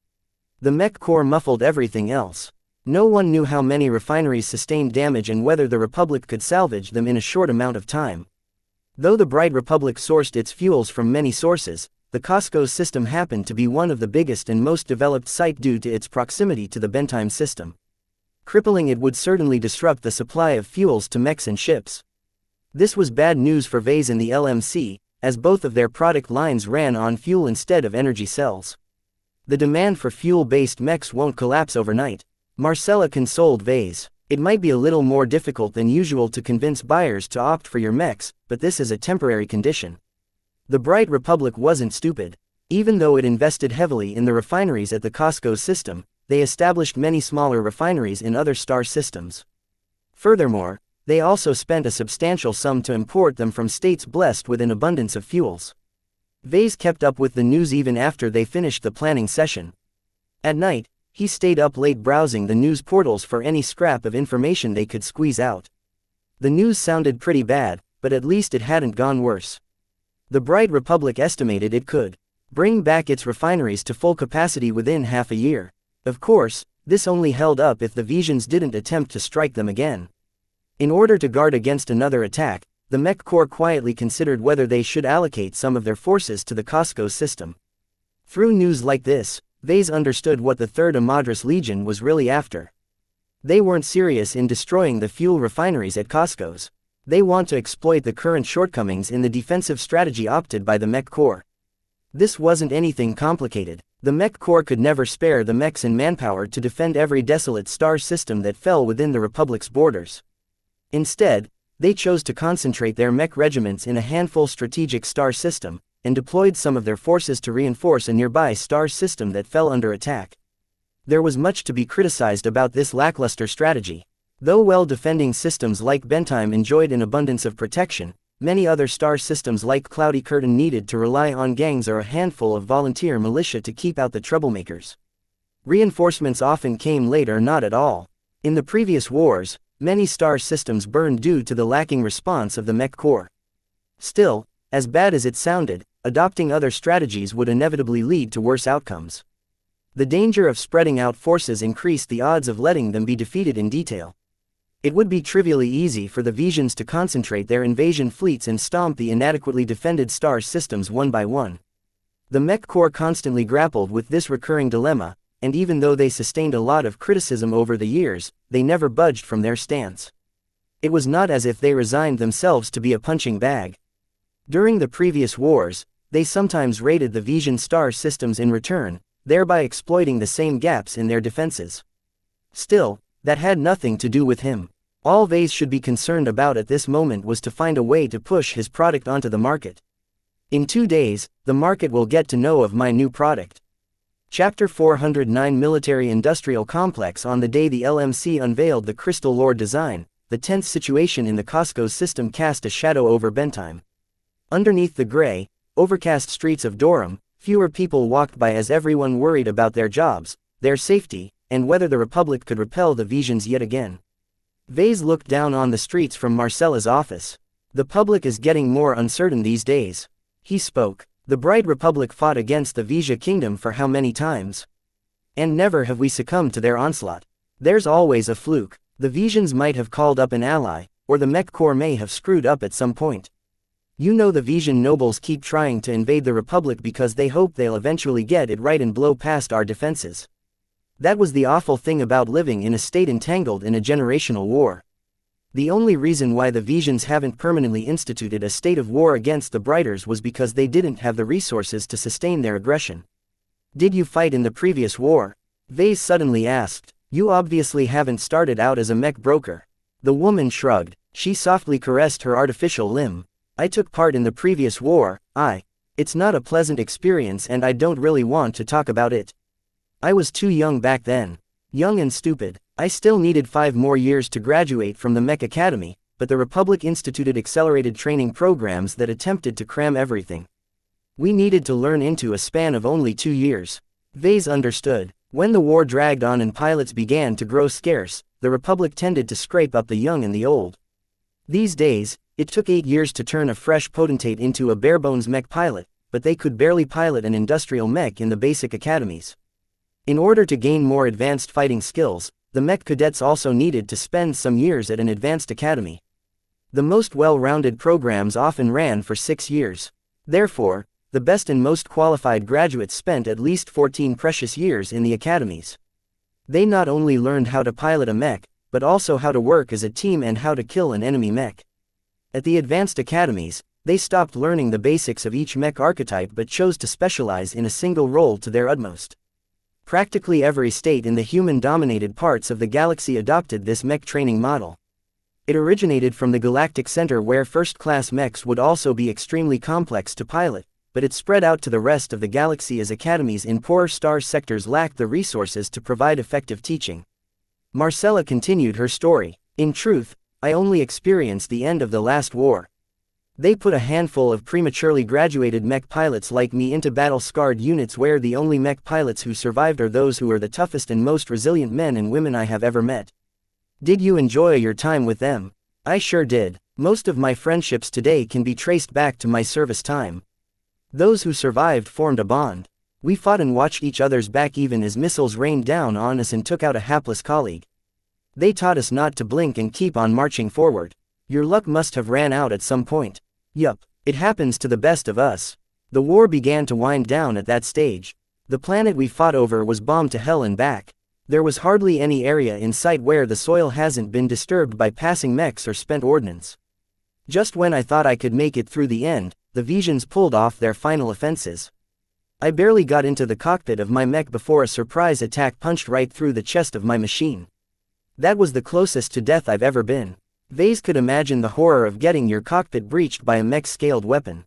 The mech core muffled everything else. No one knew how many refineries sustained damage and whether the Republic could salvage them in a short amount of time. Though the Bright Republic sourced its fuels from many sources, the Costco system happened to be one of the biggest and most developed site due to its proximity to the Bentime system. Crippling it would certainly disrupt the supply of fuels to mechs and ships. This was bad news for Vase and the LMC, as both of their product lines ran on fuel instead of energy cells. The demand for fuel-based mechs won't collapse overnight. Marcella consoled Vase. It might be a little more difficult than usual to convince buyers to opt for your mechs, but this is a temporary condition. The Bright Republic wasn't stupid. Even though it invested heavily in the refineries at the Costco system, they established many smaller refineries in other star systems. Furthermore, they also spent a substantial sum to import them from states blessed with an abundance of fuels. Vase kept up with the news even after they finished the planning session. At night, he stayed up late browsing the news portals for any scrap of information they could squeeze out. The news sounded pretty bad, but at least it hadn't gone worse. The Bright Republic estimated it could bring back its refineries to full capacity within half a year. Of course, this only held up if the Visions didn't attempt to strike them again. In order to guard against another attack, the Mech Corps quietly considered whether they should allocate some of their forces to the Costco system. Through news like this, Vase understood what the Third Amadras Legion was really after. They weren't serious in destroying the fuel refineries at Costco's. They want to exploit the current shortcomings in the defensive strategy opted by the Mech Corps. This wasn't anything complicated. The Mech Corps could never spare the mechs and manpower to defend every desolate star system that fell within the Republic's borders. Instead, they chose to concentrate their mech regiments in a handful strategic star system, and deployed some of their forces to reinforce a nearby star system that fell under attack. There was much to be criticized about this lackluster strategy. Though well-defending systems like Bentime enjoyed an abundance of protection, many other star systems like Cloudy Curtain needed to rely on gangs or a handful of volunteer militia to keep out the troublemakers. Reinforcements often came late or not at all. In the previous wars, many star systems burned due to the lacking response of the Mech Corps. Still, as bad as it sounded, adopting other strategies would inevitably lead to worse outcomes. The danger of spreading out forces increased the odds of letting them be defeated in detail. It would be trivially easy for the Visions to concentrate their invasion fleets and stomp the inadequately defended star systems one by one. The Mech Corps constantly grappled with this recurring dilemma, and even though they sustained a lot of criticism over the years, they never budged from their stance. It was not as if they resigned themselves to be a punching bag. During the previous wars, they sometimes raided the Vision star systems in return, thereby exploiting the same gaps in their defenses. Still, that had nothing to do with him. All Vase should be concerned about at this moment was to find a way to push his product onto the market. In 2 days, the market will get to know of my new product. Chapter 409 Military Industrial Complex. On the day the LMC unveiled the Crystal Lord design, the tense situation in the Costco's system cast a shadow over Bentheim. Underneath the gray, overcast streets of Durham, fewer people walked by as everyone worried about their jobs, their safety, and whether the Republic could repel the Visions yet again. Vase looked down on the streets from Marcella's office. The public is getting more uncertain these days. He spoke. The Bright Republic fought against the Visia Kingdom for how many times? And never have we succumbed to their onslaught. There's always a fluke. The Visians might have called up an ally, or the Mech Corps may have screwed up at some point. You know, the Visian nobles keep trying to invade the Republic because they hope they'll eventually get it right and blow past our defenses. That was the awful thing about living in a state entangled in a generational war. The only reason why the Visians haven't permanently instituted a state of war against the Brighters was because they didn't have the resources to sustain their aggression. Did you fight in the previous war? Vase suddenly asked. You obviously haven't started out as a mech broker. The woman shrugged. She softly caressed her artificial limb. I took part in the previous war. It's not a pleasant experience and I don't really want to talk about it. I was too young back then. Young and stupid. I still needed 5 more years to graduate from the Mech Academy, but the Republic instituted accelerated training programs that attempted to cram everything. We needed to learn into a span of only 2 years. Vase understood. When the war dragged on and pilots began to grow scarce, the Republic tended to scrape up the young and the old. These days, it took 8 years to turn a fresh potentate into a barebones mech pilot, but they could barely pilot an industrial mech in the basic academies. In order to gain more advanced fighting skills, the mech cadets also needed to spend some years at an advanced academy. The most well-rounded programs often ran for 6 years. Therefore, the best and most qualified graduates spent at least 14 precious years in the academies. They not only learned how to pilot a mech, but also how to work as a team and how to kill an enemy mech. At the advanced academies, they stopped learning the basics of each mech archetype but chose to specialize in a single role to their utmost. Practically every state in the human-dominated parts of the galaxy adopted this mech training model. It originated from the Galactic Center where first-class mechs would also be extremely complex to pilot, but it spread out to the rest of the galaxy as academies in poorer star sectors lacked the resources to provide effective teaching. Marcella continued her story. In truth, I only experienced the end of the last war. They put a handful of prematurely graduated mech pilots like me into battle-scarred units where the only mech pilots who survived are those who are the toughest and most resilient men and women I have ever met. Did you enjoy your time with them? I sure did. Most of my friendships today can be traced back to my service time. Those who survived formed a bond. We fought and watched each other's back even as missiles rained down on us and took out a hapless colleague. They taught us not to blink and keep on marching forward. Your luck must have ran out at some point. Yup, it happens to the best of us. The war began to wind down at that stage. The planet we fought over was bombed to hell and back. There was hardly any area in sight where the soil hasn't been disturbed by passing mechs or spent ordnance. Just when I thought I could make it through the end, the Visians pulled off their final offenses. I barely got into the cockpit of my mech before a surprise attack punched right through the chest of my machine. That was the closest to death I've ever been. Vase could imagine the horror of getting your cockpit breached by a mech-scaled weapon.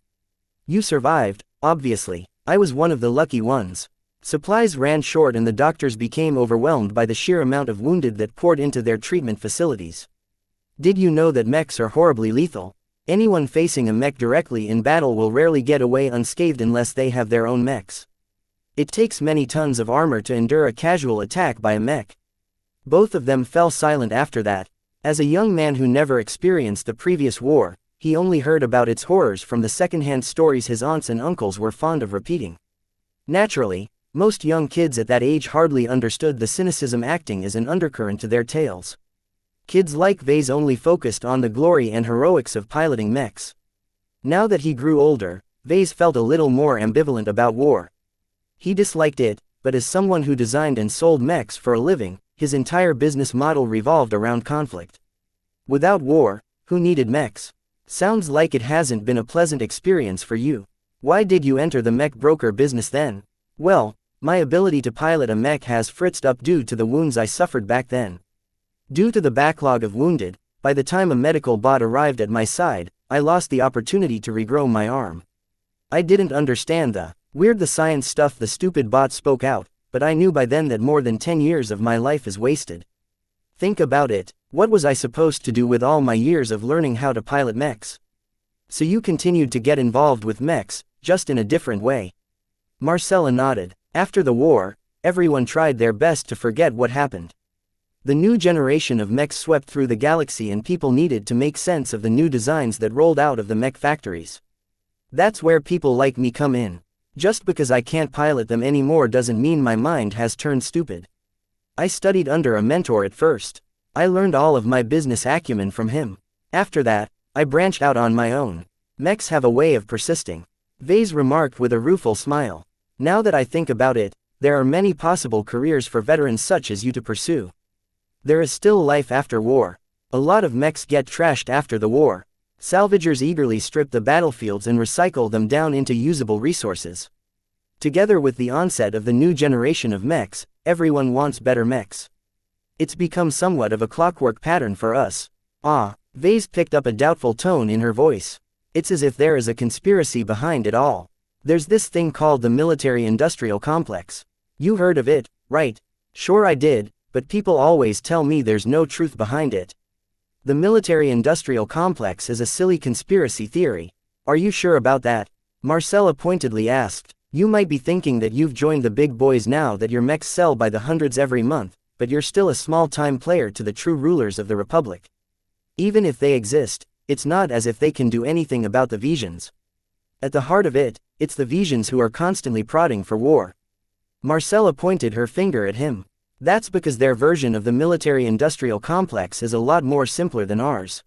You survived, obviously. I was one of the lucky ones. Supplies ran short and the doctors became overwhelmed by the sheer amount of wounded that poured into their treatment facilities. Did you know that mechs are horribly lethal? Anyone facing a mech directly in battle will rarely get away unscathed unless they have their own mechs. It takes many tons of armor to endure a casual attack by a mech. Both of them fell silent after that. As a young man who never experienced the previous war, he only heard about its horrors from the second-hand stories his aunts and uncles were fond of repeating. Naturally, most young kids at that age hardly understood the cynicism acting as an undercurrent to their tales. Kids like Vase only focused on the glory and heroics of piloting mechs. Now that he grew older, Vase felt a little more ambivalent about war. He disliked it, but as someone who designed and sold mechs for a living, his entire business model revolved around conflict. Without war, who needed mechs? Sounds like it hasn't been a pleasant experience for you. Why did you enter the mech broker business then? Well, my ability to pilot a mech has fritzed up due to the wounds I suffered back then. Due to the backlog of wounded, by the time a medical bot arrived at my side, I lost the opportunity to regrow my arm. I didn't understand the science stuff the stupid bot spoke out, but I knew by then that more than 10 years of my life is wasted. Think about it, what was I supposed to do with all my years of learning how to pilot mechs? So you continued to get involved with mechs, just in a different way. Marcella nodded. After the war, everyone tried their best to forget what happened. The new generation of mechs swept through the galaxy and people needed to make sense of the new designs that rolled out of the mech factories. That's where people like me come in. Just because I can't pilot them anymore doesn't mean my mind has turned stupid. I studied under a mentor at first. I learned all of my business acumen from him. After that, I branched out on my own. Mechs have a way of persisting. Vase remarked with a rueful smile. Now that I think about it, there are many possible careers for veterans such as you to pursue. There is still life after war. A lot of mechs get trashed after the war. Salvagers eagerly strip the battlefields and recycle them down into usable resources. Together with the onset of the new generation of mechs, everyone wants better mechs. It's become somewhat of a clockwork pattern for us. Vase picked up a doubtful tone in her voice. It's as if there is a conspiracy behind it all. There's this thing called the military-industrial complex. You heard of it, right? Sure I did, but people always tell me there's no truth behind it. The military-industrial complex is a silly conspiracy theory. Are you sure about that? Marcella pointedly asked. You might be thinking that you've joined the big boys now that your mechs sell by the hundreds every month, but you're still a small-time player to the true rulers of the Republic. Even if they exist, it's not as if they can do anything about the Visions. At the heart of it, it's the Visions who are constantly prodding for war. Marcella pointed her finger at him. That's because their version of the military-industrial complex is a lot more simpler than ours.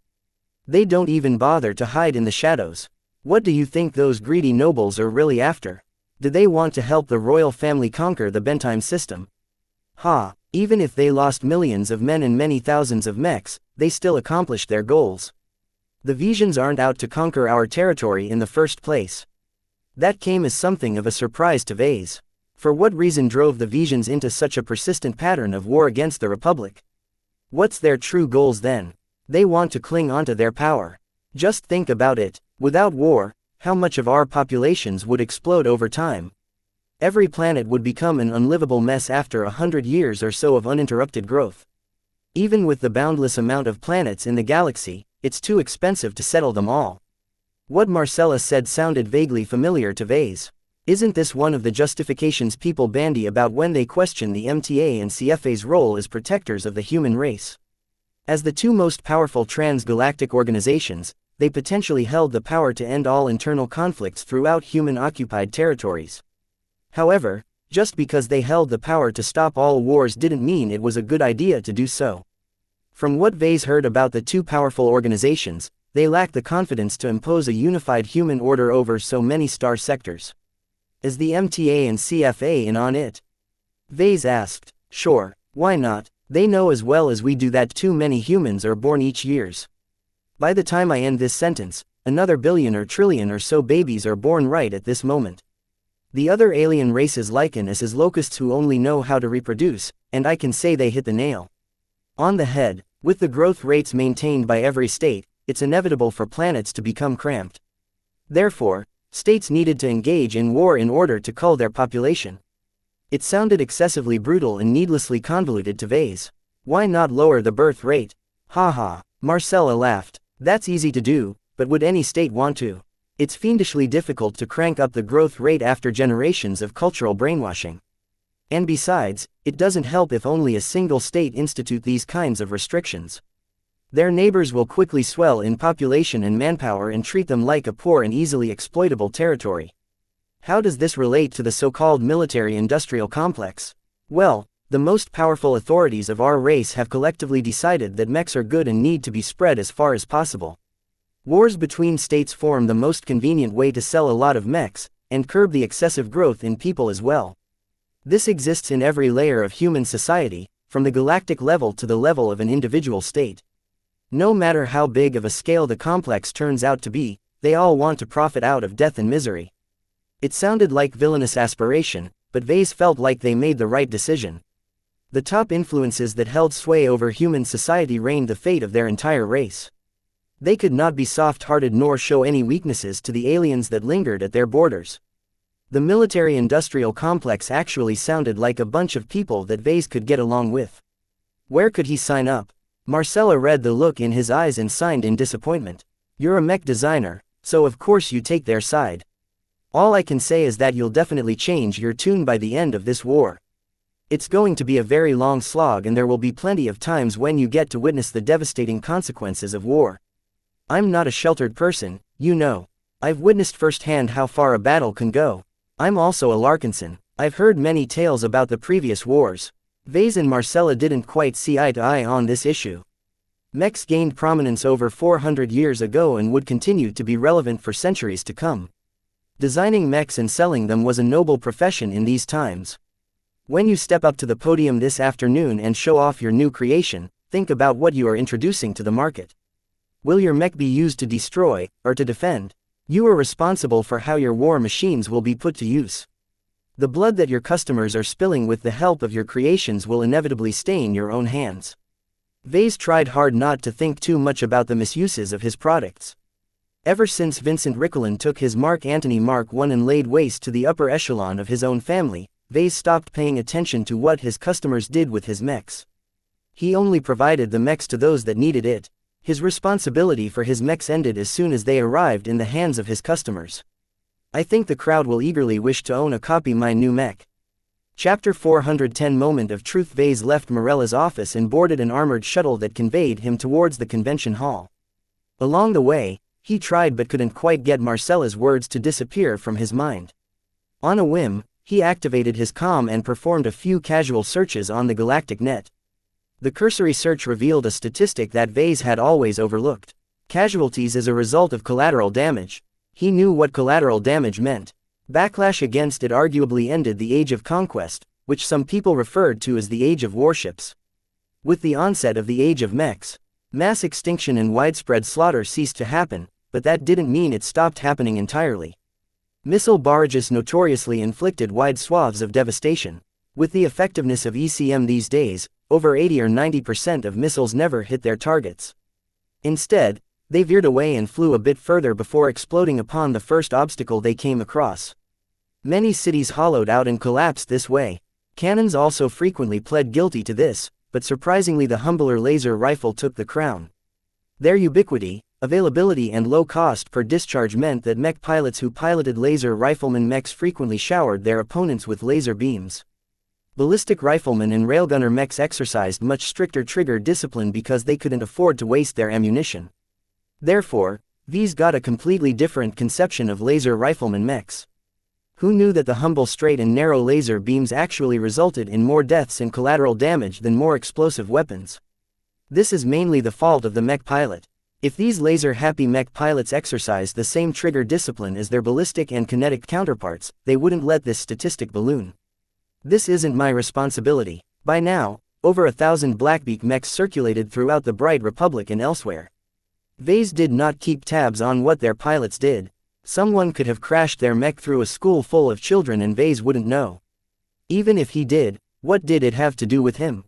They don't even bother to hide in the shadows. What do you think those greedy nobles are really after? Do they want to help the royal family conquer the Bentime system? Even if they lost millions of men and many thousands of mechs, they still accomplished their goals. The Visions aren't out to conquer our territory in the first place. That came as something of a surprise to Vase. For what reason drove the Visions into such a persistent pattern of war against the Republic? What's their true goals then? They want to cling onto their power. Just think about it, without war, how much of our populations would explode over time? Every planet would become an unlivable mess after 100 years or so of uninterrupted growth. Even with the boundless amount of planets in the galaxy, it's too expensive to settle them all. What Marcella said sounded vaguely familiar to Vase. Isn't this one of the justifications people bandy about when they question the MTA and CFA's role as protectors of the human race? As the two most powerful transgalactic organizations, they potentially held the power to end all internal conflicts throughout human-occupied territories. However, just because they held the power to stop all wars didn't mean it was a good idea to do so. From what Vase heard about the two powerful organizations, they lacked the confidence to impose a unified human order over so many star sectors. Is the MTA and CFA in on it? Vase asked. Sure, why not? They know as well as we do that too many humans are born each year. By the time I end this sentence, another billion or trillion or so babies are born right at this moment. The other alien races liken us as locusts who only know how to reproduce, and I can say they hit the nail on the head. With the growth rates maintained by every state, it's inevitable for planets to become cramped. Therefore, states needed to engage in war in order to cull their population. It sounded excessively brutal and needlessly convoluted to Vase. Why not lower the birth rate? Marcella laughed. That's easy to do, but would any state want to? It's fiendishly difficult to crank up the growth rate after generations of cultural brainwashing. And besides, it doesn't help if only a single state institute these kinds of restrictions. Their neighbors will quickly swell in population and manpower and treat them like a poor and easily exploitable territory. How does this relate to the so-called military-industrial complex? Well, the most powerful authorities of our race have collectively decided that mechs are good and need to be spread as far as possible. Wars between states form the most convenient way to sell a lot of mechs, and curb the excessive growth in people as well. This exists in every layer of human society, from the galactic level to the level of an individual state. No matter how big of a scale the complex turns out to be, they all want to profit out of death and misery. It sounded like villainous aspiration, but Vase felt like they made the right decision. The top influences that held sway over human society reigned the fate of their entire race. They could not be soft-hearted nor show any weaknesses to the aliens that lingered at their borders. The military-industrial complex actually sounded like a bunch of people that Vase could get along with. Where could he sign up? Marcella read the look in his eyes and signed in disappointment. You're a mech designer, so of course you take their side. All I can say is that you'll definitely change your tune by the end of this war. It's going to be a very long slog and there will be plenty of times when you get to witness the devastating consequences of war. I'm not a sheltered person, you know. I've witnessed firsthand how far a battle can go. I'm also a Larkinson. I've heard many tales about the previous wars. Vase and Marcella didn't quite see eye to eye on this issue. Mechs gained prominence over 400 years ago and would continue to be relevant for centuries to come. Designing mechs and selling them was a noble profession in these times. When you step up to the podium this afternoon and show off your new creation, think about what you are introducing to the market. Will your mech be used to destroy, or to defend? You are responsible for how your war machines will be put to use. The blood that your customers are spilling with the help of your creations will inevitably stain your own hands. Vase tried hard not to think too much about the misuses of his products. Ever since Vincent Rickelin took his Mark Antony Mark I and laid waste to the upper echelon of his own family, Vase stopped paying attention to what his customers did with his mechs. He only provided the mechs to those that needed it. His responsibility for his mechs ended as soon as they arrived in the hands of his customers. I think the crowd will eagerly wish to own a copy my new mech. Chapter 410 Moment of Truth. Vase left Morella's office and boarded an armored shuttle that conveyed him towards the convention hall. Along the way, he tried but couldn't quite get Marcella's words to disappear from his mind. On a whim, he activated his comm and performed a few casual searches on the galactic net. The cursory search revealed a statistic that Vase had always overlooked. Casualties as a result of collateral damage. He knew what collateral damage meant. Backlash against it arguably ended the Age of Conquest, which some people referred to as the Age of Warships. With the onset of the Age of Mechs, mass extinction and widespread slaughter ceased to happen, but that didn't mean it stopped happening entirely. Missile barrages notoriously inflicted wide swaths of devastation. With the effectiveness of ECM these days, over 80 or 90% of missiles never hit their targets. Instead, they veered away and flew a bit further before exploding upon the first obstacle they came across. Many cities hollowed out and collapsed this way. Cannons also frequently pled guilty to this, but surprisingly the humbler laser rifle took the crown. Their ubiquity, availability and low cost per discharge meant that mech pilots who piloted laser rifleman mechs frequently showered their opponents with laser beams. Ballistic riflemen and railgunner mechs exercised much stricter trigger discipline because they couldn't afford to waste their ammunition. Therefore, these got a completely different conception of laser rifleman mechs. Who knew that the humble straight and narrow laser beams actually resulted in more deaths and collateral damage than more explosive weapons? This is mainly the fault of the mech pilot. If these laser-happy mech pilots exercised the same trigger discipline as their ballistic and kinetic counterparts, they wouldn't let this statistic balloon. This isn't my responsibility. By now, over 1,000 Blackbeak mechs circulated throughout the Bright Republic and elsewhere. Vase did not keep tabs on what their pilots did. Someone could have crashed their mech through a school full of children and Vase wouldn't know. Even if he did, what did it have to do with him?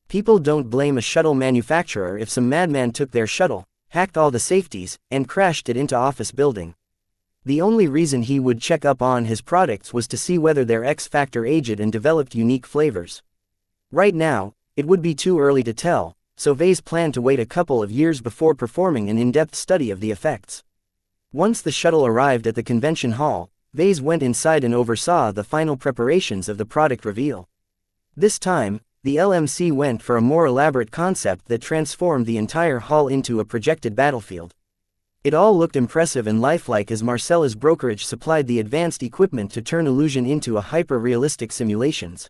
People don't blame a shuttle manufacturer if some madman took their shuttle, hacked all the safeties, and crashed it into office building. The only reason he would check up on his products was to see whether their X-Factor aged and developed unique flavors. Right now, it would be too early to tell, so Vase planned to wait a couple of years before performing an in-depth study of the effects. Once the shuttle arrived at the convention hall, Vase went inside and oversaw the final preparations of the product reveal. This time, the LMC went for a more elaborate concept that transformed the entire hall into a projected battlefield. It all looked impressive and lifelike as Marcella's brokerage supplied the advanced equipment to turn illusion into a hyper-realistic simulations.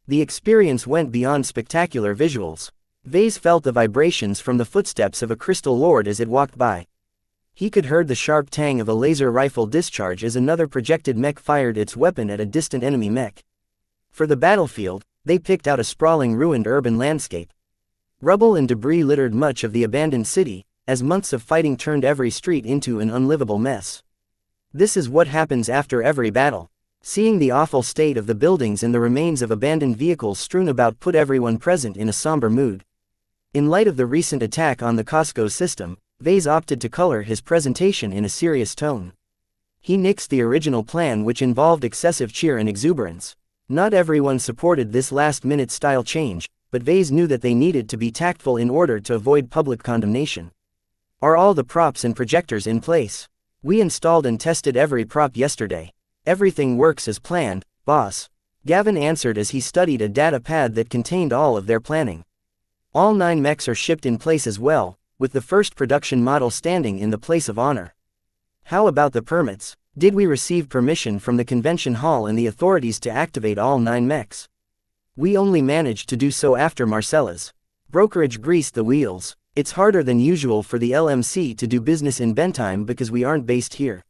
The experience went beyond spectacular visuals. Vase felt the vibrations from the footsteps of a crystal lord as it walked by. He could hear the sharp tang of a laser rifle discharge as another projected mech fired its weapon at a distant enemy mech. For the battlefield, they picked out a sprawling ruined urban landscape. Rubble and debris littered much of the abandoned city, as months of fighting turned every street into an unlivable mess. This is what happens after every battle. Seeing the awful state of the buildings and the remains of abandoned vehicles strewn about put everyone present in a somber mood. In light of the recent attack on the Costco system, Vase opted to color his presentation in a serious tone. He nixed the original plan, which involved excessive cheer and exuberance. Not everyone supported this last-minute style change, but Vase knew that they needed to be tactful in order to avoid public condemnation. Are all the props and projectors in place? We installed and tested every prop yesterday. Everything works as planned, boss. Gavin answered as he studied a data pad that contained all of their planning. All 9 mechs are shipped in place as well, with the first production model standing in the place of honor. How about the permits? Did we receive permission from the convention hall and the authorities to activate all 9 mechs? We only managed to do so after Marcella's brokerage greased the wheels. It's harder than usual for the LMC to do business in Bentheim because we aren't based here.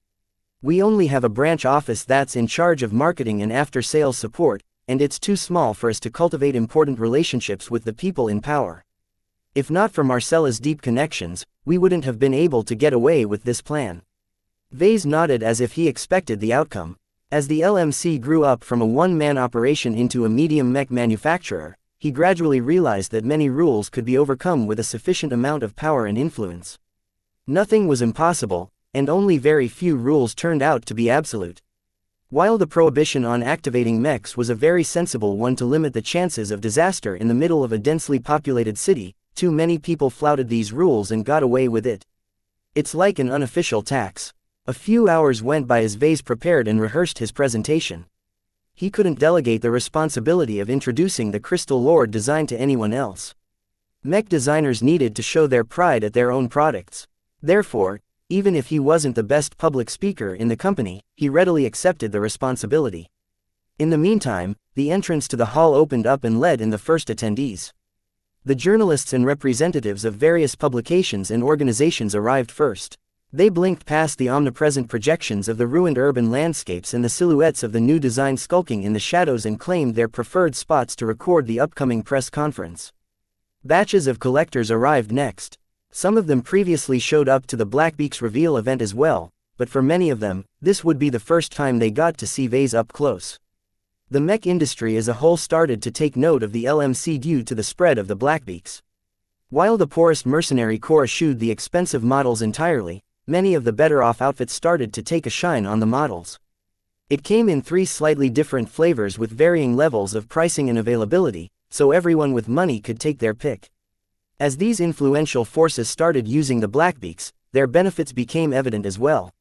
We only have a branch office that's in charge of marketing and after-sales support, and it's too small for us to cultivate important relationships with the people in power. If not for Marcella's deep connections, we wouldn't have been able to get away with this plan. Vase nodded as if he expected the outcome. As the LMC grew up from a one-man operation into a medium mech manufacturer, he gradually realized that many rules could be overcome with a sufficient amount of power and influence. Nothing was impossible, and only very few rules turned out to be absolute. While the prohibition on activating mechs was a very sensible one to limit the chances of disaster in the middle of a densely populated city, too many people flouted these rules and got away with it. It's like an unofficial tax. A few hours went by as Vase prepared and rehearsed his presentation. He couldn't delegate the responsibility of introducing the Crystal Lord design to anyone else. Mech designers needed to show their pride at their own products. Therefore, even if he wasn't the best public speaker in the company, he readily accepted the responsibility. In the meantime, the entrance to the hall opened up and led in the first attendees. The journalists and representatives of various publications and organizations arrived first. They blinked past the omnipresent projections of the ruined urban landscapes and the silhouettes of the new design skulking in the shadows and claimed their preferred spots to record the upcoming press conference. Batches of collectors arrived next. Some of them previously showed up to the Blackbeak's reveal event as well, but for many of them, this would be the first time they got to see Vase up close. The mech industry as a whole started to take note of the LMC due to the spread of the Blackbeaks. While the poorest mercenary corps eschewed the expensive models entirely, many of the better-off outfits started to take a shine on the models. It came in 3 slightly different flavors with varying levels of pricing and availability, so everyone with money could take their pick. As these influential forces started using the Blackbeaks, their benefits became evident as well.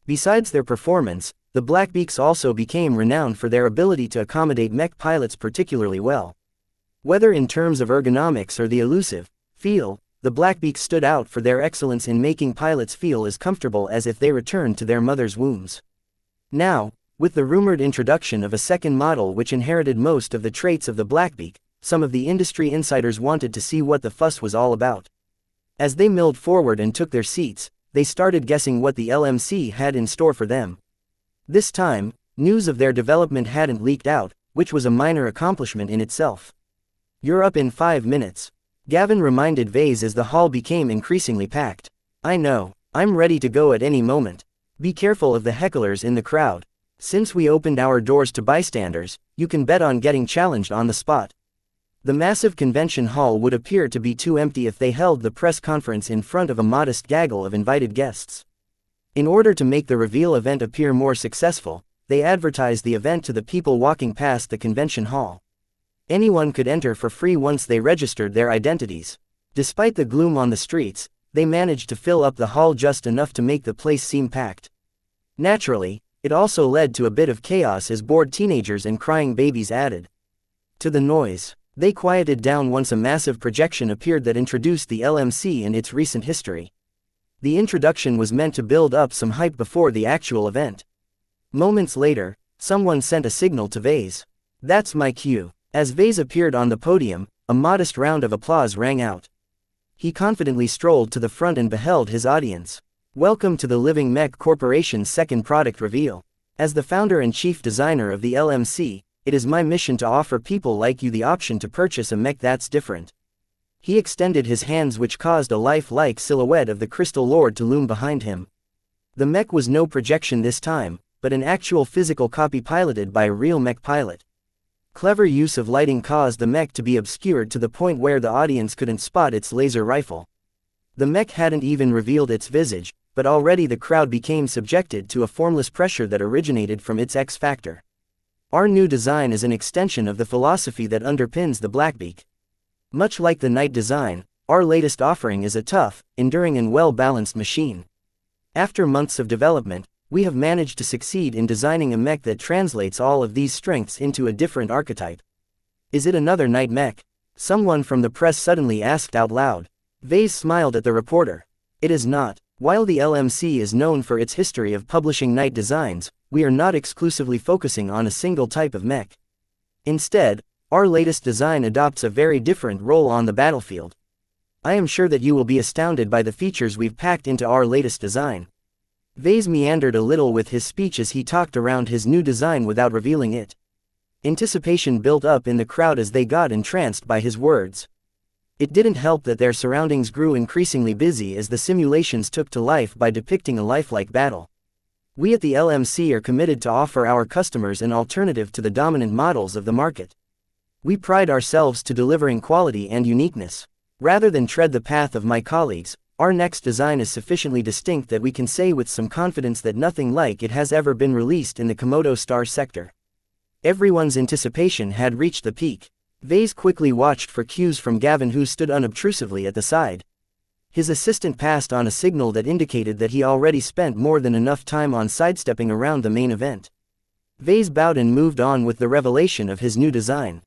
Besides their performance, the Blackbeaks also became renowned for their ability to accommodate mech pilots particularly well. Whether in terms of ergonomics or the elusive feel, the Blackbeaks stood out for their excellence in making pilots feel as comfortable as if they returned to their mother's wombs. Now, with the rumored introduction of a second model which inherited most of the traits of the Blackbeak, some of the industry insiders wanted to see what the fuss was all about. As they milled forward and took their seats, they started guessing what the LMC had in store for them. This time, news of their development hadn't leaked out, which was a minor accomplishment in itself. "You're up in 5 minutes. Gavin reminded Vase as the hall became increasingly packed. "I know, I'm ready to go at any moment. Be careful of the hecklers in the crowd. Since we opened our doors to bystanders, you can bet on getting challenged on the spot." The massive convention hall would appear to be too empty if they held the press conference in front of a modest gaggle of invited guests. In order to make the reveal event appear more successful, they advertised the event to the people walking past the convention hall. Anyone could enter for free once they registered their identities. Despite the gloom on the streets, they managed to fill up the hall just enough to make the place seem packed. Naturally, it also led to a bit of chaos as bored teenagers and crying babies added to the noise. They quieted down once a massive projection appeared that introduced the LMC and its recent history. The introduction was meant to build up some hype before the actual event. Moments later, someone sent a signal to Vase. "That's my cue." As Vase appeared on the podium, a modest round of applause rang out. He confidently strolled to the front and beheld his audience. Welcome to the Living Mech Corporation's second product reveal. As the founder and chief designer of the LMC, it is my mission to offer people like you the option to purchase a mech that's different. He extended his hands, which caused a life-like silhouette of the Crystal Lord to loom behind him. The mech was no projection this time, but an actual physical copy piloted by a real mech pilot. Clever use of lighting caused the mech to be obscured to the point where the audience couldn't spot its laser rifle. The mech hadn't even revealed its visage, but already the crowd became subjected to a formless pressure that originated from its X factor. Our new design is an extension of the philosophy that underpins the Blackbeak. Much like the Knight design, our latest offering is a tough, enduring and well-balanced machine. After months of development, we have managed to succeed in designing a mech that translates all of these strengths into a different archetype. Is it another Knight mech? Someone from the press suddenly asked out loud. Vase smiled at the reporter. It is not. While the LMC is known for its history of publishing Knight designs, we are not exclusively focusing on a single type of mech. Instead, our latest design adopts a very different role on the battlefield. I am sure that you will be astounded by the features we've packed into our latest design. Vase meandered a little with his speech as he talked around his new design without revealing it. Anticipation built up in the crowd as they got entranced by his words. It didn't help that their surroundings grew increasingly busy as the simulations took to life by depicting a lifelike battle. We at the LMC are committed to offer our customers an alternative to the dominant models of the market. We pride ourselves to delivering quality and uniqueness. Rather than tread the path of my colleagues, our next design is sufficiently distinct that we can say with some confidence that nothing like it has ever been released in the Komodo Star sector. Everyone's anticipation had reached the peak. Vase quickly watched for cues from Gavin, who stood unobtrusively at the side. His assistant passed on a signal that indicated that he already spent more than enough time on sidestepping around the main event. Vase bowed and moved on with the revelation of his new design.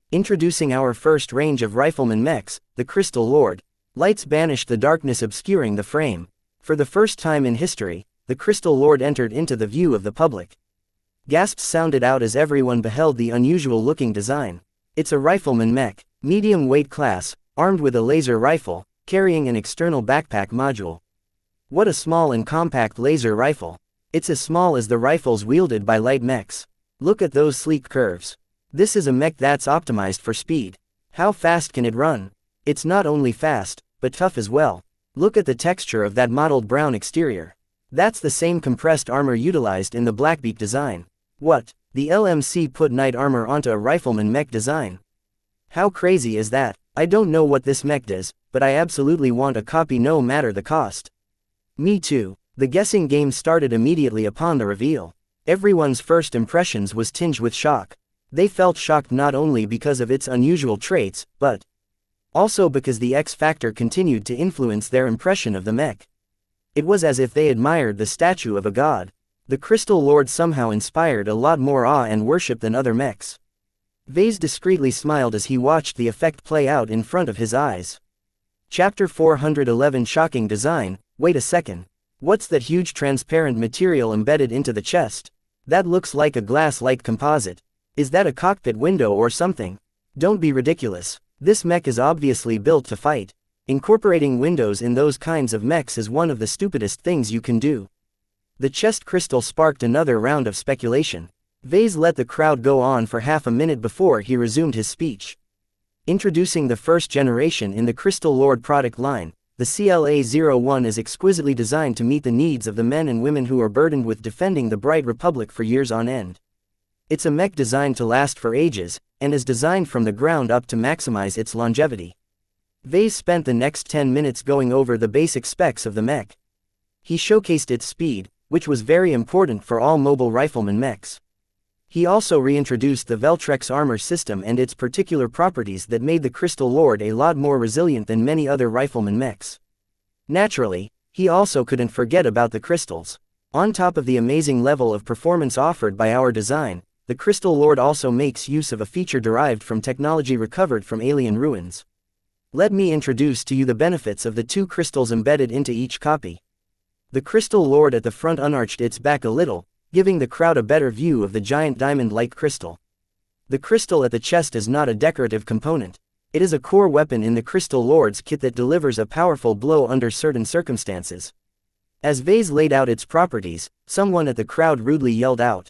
Introducing our first range of rifleman mechs, the Crystal Lord. Lights banished the darkness obscuring the frame. For the first time in history, the Crystal Lord entered into the view of the public. Gasps sounded out as everyone beheld the unusual-looking design. It's a rifleman mech, medium weight class, armed with a laser rifle, carrying an external backpack module. What a small and compact laser rifle. It's as small as the rifles wielded by light mechs. Look at those sleek curves. This is a mech that's optimized for speed. How fast can it run? It's not only fast, but tough as well. Look at the texture of that mottled brown exterior. That's the same compressed armor utilized in the Blackbeak design. What? The LMC put Knight armor onto a rifleman mech design. How crazy is that? I don't know what this mech does, but I absolutely want a copy no matter the cost. Me too. The guessing game started immediately upon the reveal. Everyone's first impressions was tinged with shock. They felt shocked not only because of its unusual traits, but also because the X factor continued to influence their impression of the mech. It was as if they admired the statue of a god. The Crystal Lord somehow inspired a lot more awe and worship than other mechs. Vase discreetly smiled as he watched the effect play out in front of his eyes. Chapter 411 Shocking Design. Wait a second. What's that huge transparent material embedded into the chest? That looks like a glass-like composite. Is that a cockpit window or something? Don't be ridiculous. This mech is obviously built to fight. Incorporating windows in those kinds of mechs is one of the stupidest things you can do. The chest crystal sparked another round of speculation. Vase let the crowd go on for half a minute before he resumed his speech. Introducing the first generation in the Crystal Lord product line, the CLA-01 is exquisitely designed to meet the needs of the men and women who are burdened with defending the Bright Republic for years on end. It's a mech designed to last for ages, and is designed from the ground up to maximize its longevity. Vase spent the next 10 minutes going over the basic specs of the mech. He showcased its speed, which was very important for all mobile rifleman mechs. He also reintroduced the Veltrex armor system and its particular properties that made the Crystal Lord a lot more resilient than many other rifleman mechs. Naturally, he also couldn't forget about the crystals. On top of the amazing level of performance offered by our design, the Crystal Lord also makes use of a feature derived from technology recovered from alien ruins. Let me introduce to you the benefits of the two crystals embedded into each copy. The Crystal Lord at the front unarched its back a little, giving the crowd a better view of the giant diamond-like crystal. The crystal at the chest is not a decorative component. It is a core weapon in the Crystal Lord's kit that delivers a powerful blow under certain circumstances. As vase laid out its properties, someone at the crowd rudely yelled out.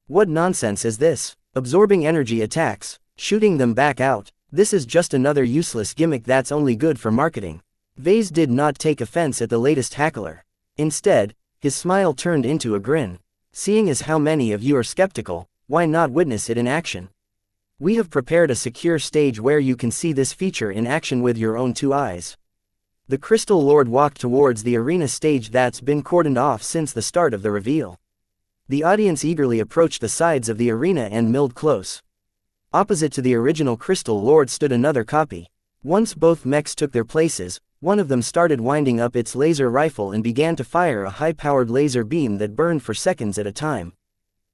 What nonsense is this? Absorbing energy attacks, shooting them back out. This is just another useless gimmick that's only good for marketing. Vase did not take offense at the latest hackler. Instead, his smile turned into a grin. Seeing as how many of you are skeptical, why not witness it in action? We have prepared a secure stage where you can see this feature in action with your own two eyes. The Crystal Lord walked towards the arena stage that's been cordoned off since the start of the reveal. The audience eagerly approached the sides of the arena and milled close. Opposite to the original Crystal Lord stood another copy. Once both mechs took their places, one of them started winding up its laser rifle and began to fire a high-powered laser beam that burned for seconds at a time.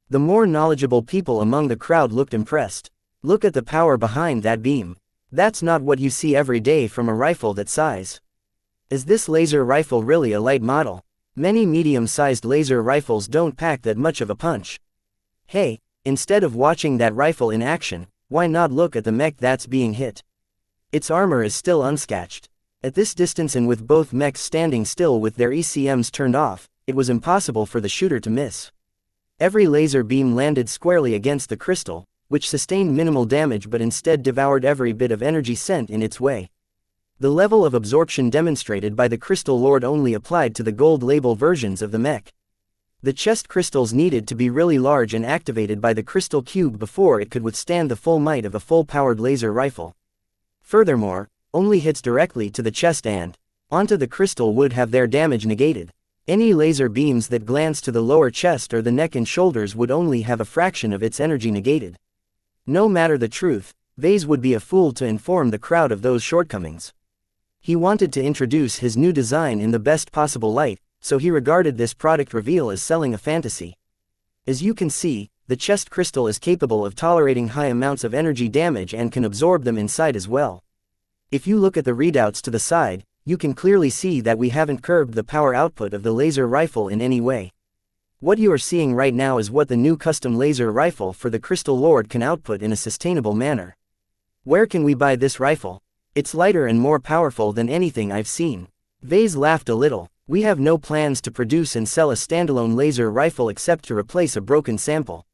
The more knowledgeable people among the crowd looked impressed. Look at the power behind that beam. That's not what you see every day from a rifle that size. Is this laser rifle really a light model? Many medium-sized laser rifles don't pack that much of a punch. Hey, instead of watching that rifle in action, why not look at the mech that's being hit? Its armor is still unscathed. At this distance and with both mechs standing still with their ECMs turned off, it was impossible for the shooter to miss. Every laser beam landed squarely against the crystal, which sustained minimal damage but instead devoured every bit of energy sent in its way. The level of absorption demonstrated by the Crystal Lord only applied to the gold label versions of the mech. The chest crystals needed to be really large and activated by the crystal cube before it could withstand the full might of a full-powered laser rifle. Furthermore, only hits directly to the chest and onto the crystal would have their damage negated. Any laser beams that glanced to the lower chest or the neck and shoulders would only have a fraction of its energy negated. No matter the truth, Vase would be a fool to inform the crowd of those shortcomings. He wanted to introduce his new design in the best possible light, so he regarded this product reveal as selling a fantasy. As you can see, the chest crystal is capable of tolerating high amounts of energy damage and can absorb them inside as well. If you look at the readouts to the side, you can clearly see that we haven't curbed the power output of the laser rifle in any way. What you are seeing right now is what the new custom laser rifle for the Crystal Lord can output in a sustainable manner. Where can we buy this rifle? It's lighter and more powerful than anything I've seen. Vase laughed a little. We have no plans to produce and sell a standalone laser rifle except to replace a broken sample.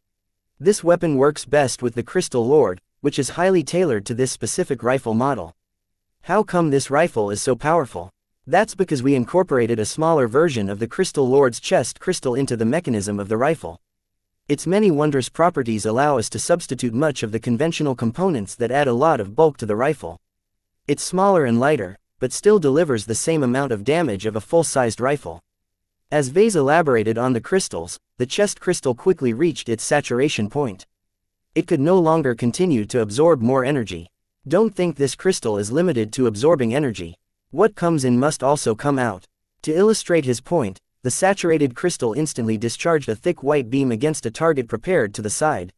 This weapon works best with the Crystal Lord, which is highly tailored to this specific rifle model. How come this rifle is so powerful? That's because we incorporated a smaller version of the Crystal Lord's chest crystal into the mechanism of the rifle. Its many wondrous properties allow us to substitute much of the conventional components that add a lot of bulk to the rifle. It's smaller and lighter, but still delivers the same amount of damage of a full-sized rifle. As Vase elaborated on the crystals, the chest crystal quickly reached its saturation point. It could no longer continue to absorb more energy. Don't think this crystal is limited to absorbing energy. What comes in must also come out. To illustrate his point, the saturated crystal instantly discharged a thick white beam against a target prepared to the side.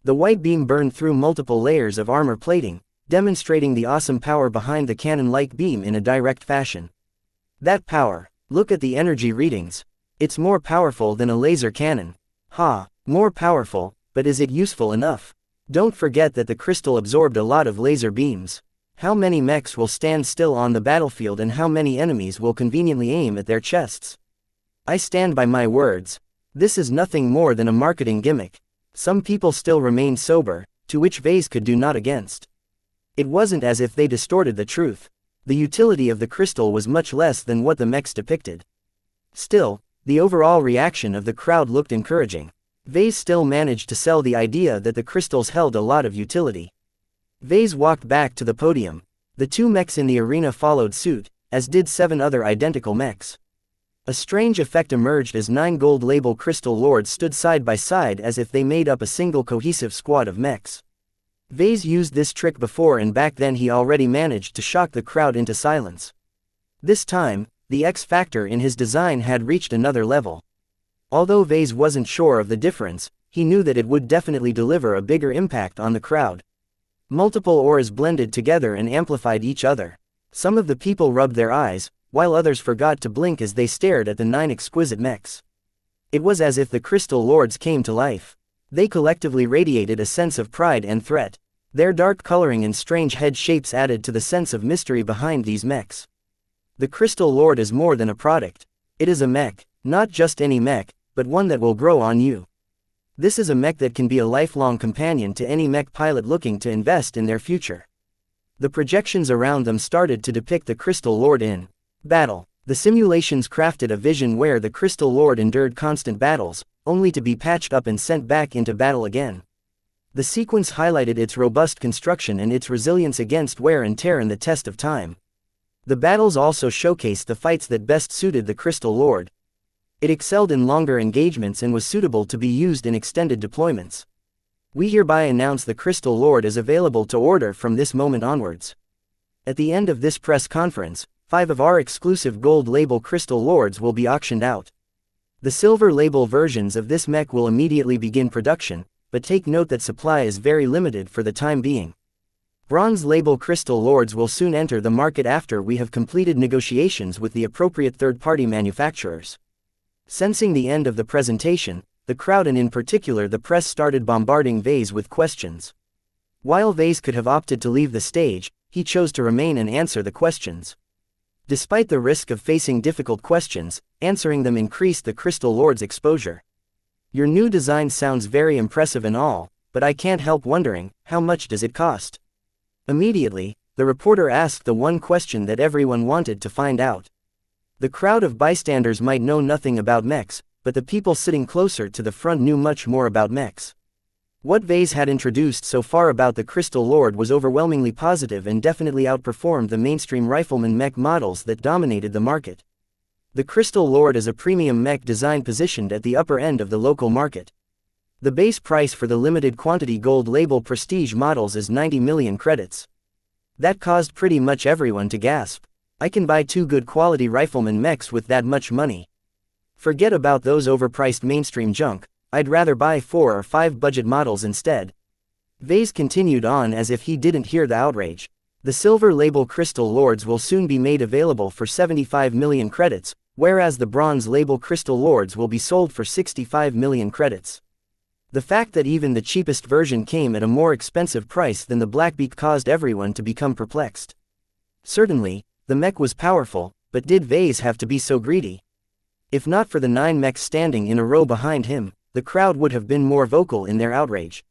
The white beam burned through multiple layers of armor plating, demonstrating the awesome power behind the cannon-like beam in a direct fashion. That power, look at the energy readings. It's more powerful than a laser cannon. More powerful, but is it useful enough? Don't forget that the crystal absorbed a lot of laser beams. How many mechs will stand still on the battlefield and how many enemies will conveniently aim at their chests? I stand by my words. This is nothing more than a marketing gimmick. Some people still remained sober, to which Vase could do naught against. It wasn't as if they distorted the truth. The utility of the crystal was much less than what the mechs depicted. Still, the overall reaction of the crowd looked encouraging. Vase still managed to sell the idea that the crystals held a lot of utility. Vase walked back to the podium. The two mechs in the arena followed suit, as did 7 other identical mechs. A strange effect emerged as 9 gold label Crystal Lords stood side by side as if they made up a single cohesive squad of mechs. Vase used this trick before and back then he already managed to shock the crowd into silence. This time, the X factor in his design had reached another level. Although Vase wasn't sure of the difference, he knew that it would definitely deliver a bigger impact on the crowd. Multiple auras blended together and amplified each other. Some of the people rubbed their eyes, while others forgot to blink as they stared at the 9 exquisite mechs. It was as if the Crystal Lords came to life. They collectively radiated a sense of pride and threat. Their dark coloring and strange head shapes added to the sense of mystery behind these mechs. The Crystal Lord is more than a product. It is a mech, not just any mech, but one that will grow on you. This is a mech that can be a lifelong companion to any mech pilot looking to invest in their future. The projections around them started to depict the Crystal Lord in battle. The simulations crafted a vision where the Crystal Lord endured constant battles, only to be patched up and sent back into battle again. The sequence highlighted its robust construction and its resilience against wear and tear in the test of time. The battles also showcased the fights that best suited the Crystal Lord. It excelled in longer engagements and was suitable to be used in extended deployments. We hereby announce the Crystal Lord is available to order from this moment onwards. At the end of this press conference, 5 of our exclusive gold label Crystal Lords will be auctioned out. The silver label versions of this mech will immediately begin production, but take note that supply is very limited for the time being. Bronze label Crystal Lords will soon enter the market after we have completed negotiations with the appropriate third-party manufacturers. Sensing the end of the presentation, the crowd and in particular the press started bombarding Vase with questions. While Vase could have opted to leave the stage, he chose to remain and answer the questions. Despite the risk of facing difficult questions, answering them increased the Crystal Lord's exposure. Your new design sounds very impressive and all, but I can't help wondering, how much does it cost? Immediately, the reporter asked the one question that everyone wanted to find out. The crowd of bystanders might know nothing about mechs, but the people sitting closer to the front knew much more about mechs. What Vase had introduced so far about the Crystal Lord was overwhelmingly positive and definitely outperformed the mainstream rifleman mech models that dominated the market. The Crystal Lord is a premium mech design positioned at the upper end of the local market. The base price for the limited quantity gold label prestige models is 90 million credits. That caused pretty much everyone to gasp. I can buy 2 good quality rifleman mechs with that much money. Forget about those overpriced mainstream junk, I'd rather buy 4 or 5 budget models instead. Vase continued on as if he didn't hear the outrage. The silver label Crystal Lords will soon be made available for 75 million credits, whereas the bronze label Crystal Lords will be sold for 65 million credits. The fact that even the cheapest version came at a more expensive price than the Blackbeak caused everyone to become perplexed. Certainly, the mech was powerful, but did Vase have to be so greedy? If not for the 9 mechs standing in a row behind him, the crowd would have been more vocal in their outrage.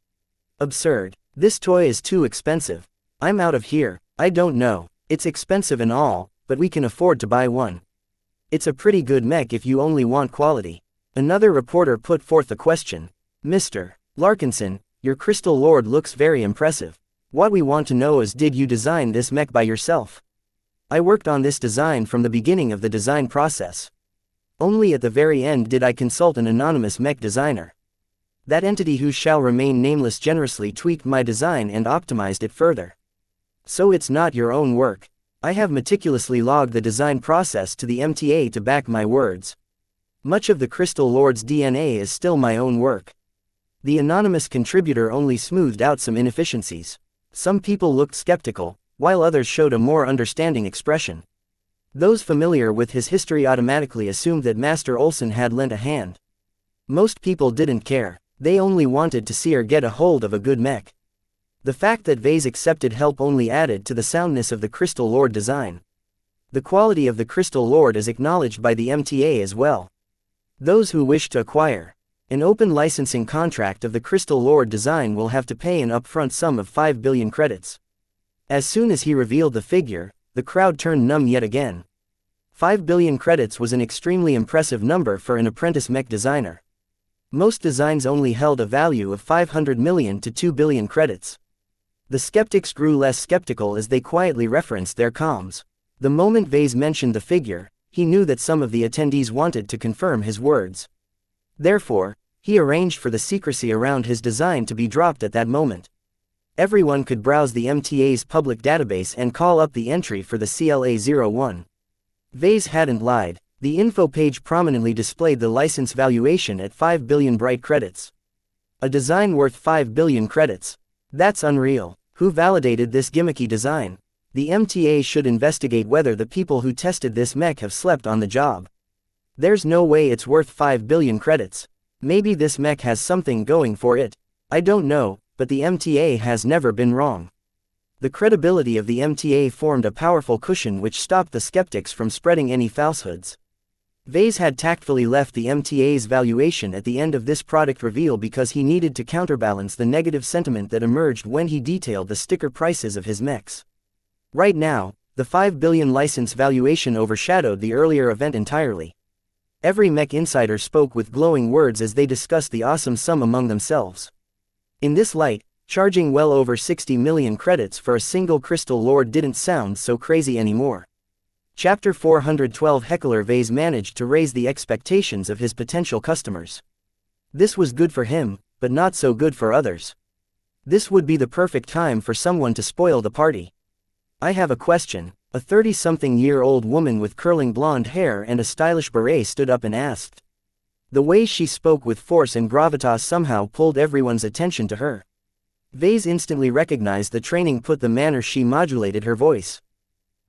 Absurd. This toy is too expensive. I'm out of here. I don't know. It's expensive and all, but we can afford to buy one. It's a pretty good mech if you only want quality. Another reporter put forth the question. Mr. Larkinson, your Crystal Lord looks very impressive. What we want to know is, did you design this mech by yourself? I worked on this design from the beginning of the design process. Only at the very end did I consult an anonymous mech designer. That entity who shall remain nameless generously tweaked my design and optimized it further. So it's not your own work. I have meticulously logged the design process to the MTA to back my words. Much of the Crystal Lord's DNA is still my own work. The anonymous contributor only smoothed out some inefficiencies. Some people looked skeptical, while others showed a more understanding expression. Those familiar with his history automatically assumed that Master Olsen had lent a hand. Most people didn't care. They only wanted to see or get a hold of a good mech. The fact that Vase accepted help only added to the soundness of the Crystal Lord design. The quality of the Crystal Lord is acknowledged by the MTA as well. Those who wish to acquire an open licensing contract of the Crystal Lord design will have to pay an upfront sum of 5 billion credits. As soon as he revealed the figure, the crowd turned numb yet again. 5 billion credits was an extremely impressive number for an apprentice mech designer. Most designs only held a value of 500 million to 2 billion credits. The skeptics grew less skeptical as they quietly referenced their comms. The moment Vase mentioned the figure, he knew that some of the attendees wanted to confirm his words. Therefore, he arranged for the secrecy around his design to be dropped at that moment. Everyone could browse the MTA's public database and call up the entry for the CLA-01. Vase hadn't lied. The info page prominently displayed the license valuation at 5 billion bright credits. A design worth 5 billion credits. That's unreal. Who validated this gimmicky design? The MTA should investigate whether the people who tested this mech have slept on the job. There's no way it's worth 5 billion credits. Maybe this mech has something going for it. I don't know, but the MTA has never been wrong. The credibility of the MTA formed a powerful cushion which stopped the skeptics from spreading any falsehoods. Vase had tactfully left the MTA's valuation at the end of this product reveal because he needed to counterbalance the negative sentiment that emerged when he detailed the sticker prices of his mechs. Right now, the 5 billion license valuation overshadowed the earlier event entirely. Every mech insider spoke with glowing words as they discussed the awesome sum among themselves. In this light, charging well over 60 million credits for a single Crystal Lord didn't sound so crazy anymore. Chapter 412 Heckler Vase managed to raise the expectations of his potential customers. This was good for him, but not so good for others. This would be the perfect time for someone to spoil the party. I have a question. A 30-something-year-old woman with curling blonde hair and a stylish beret stood up and asked. The way she spoke with force and gravitas somehow pulled everyone's attention to her. Vase instantly recognized the training put the manner she modulated her voice.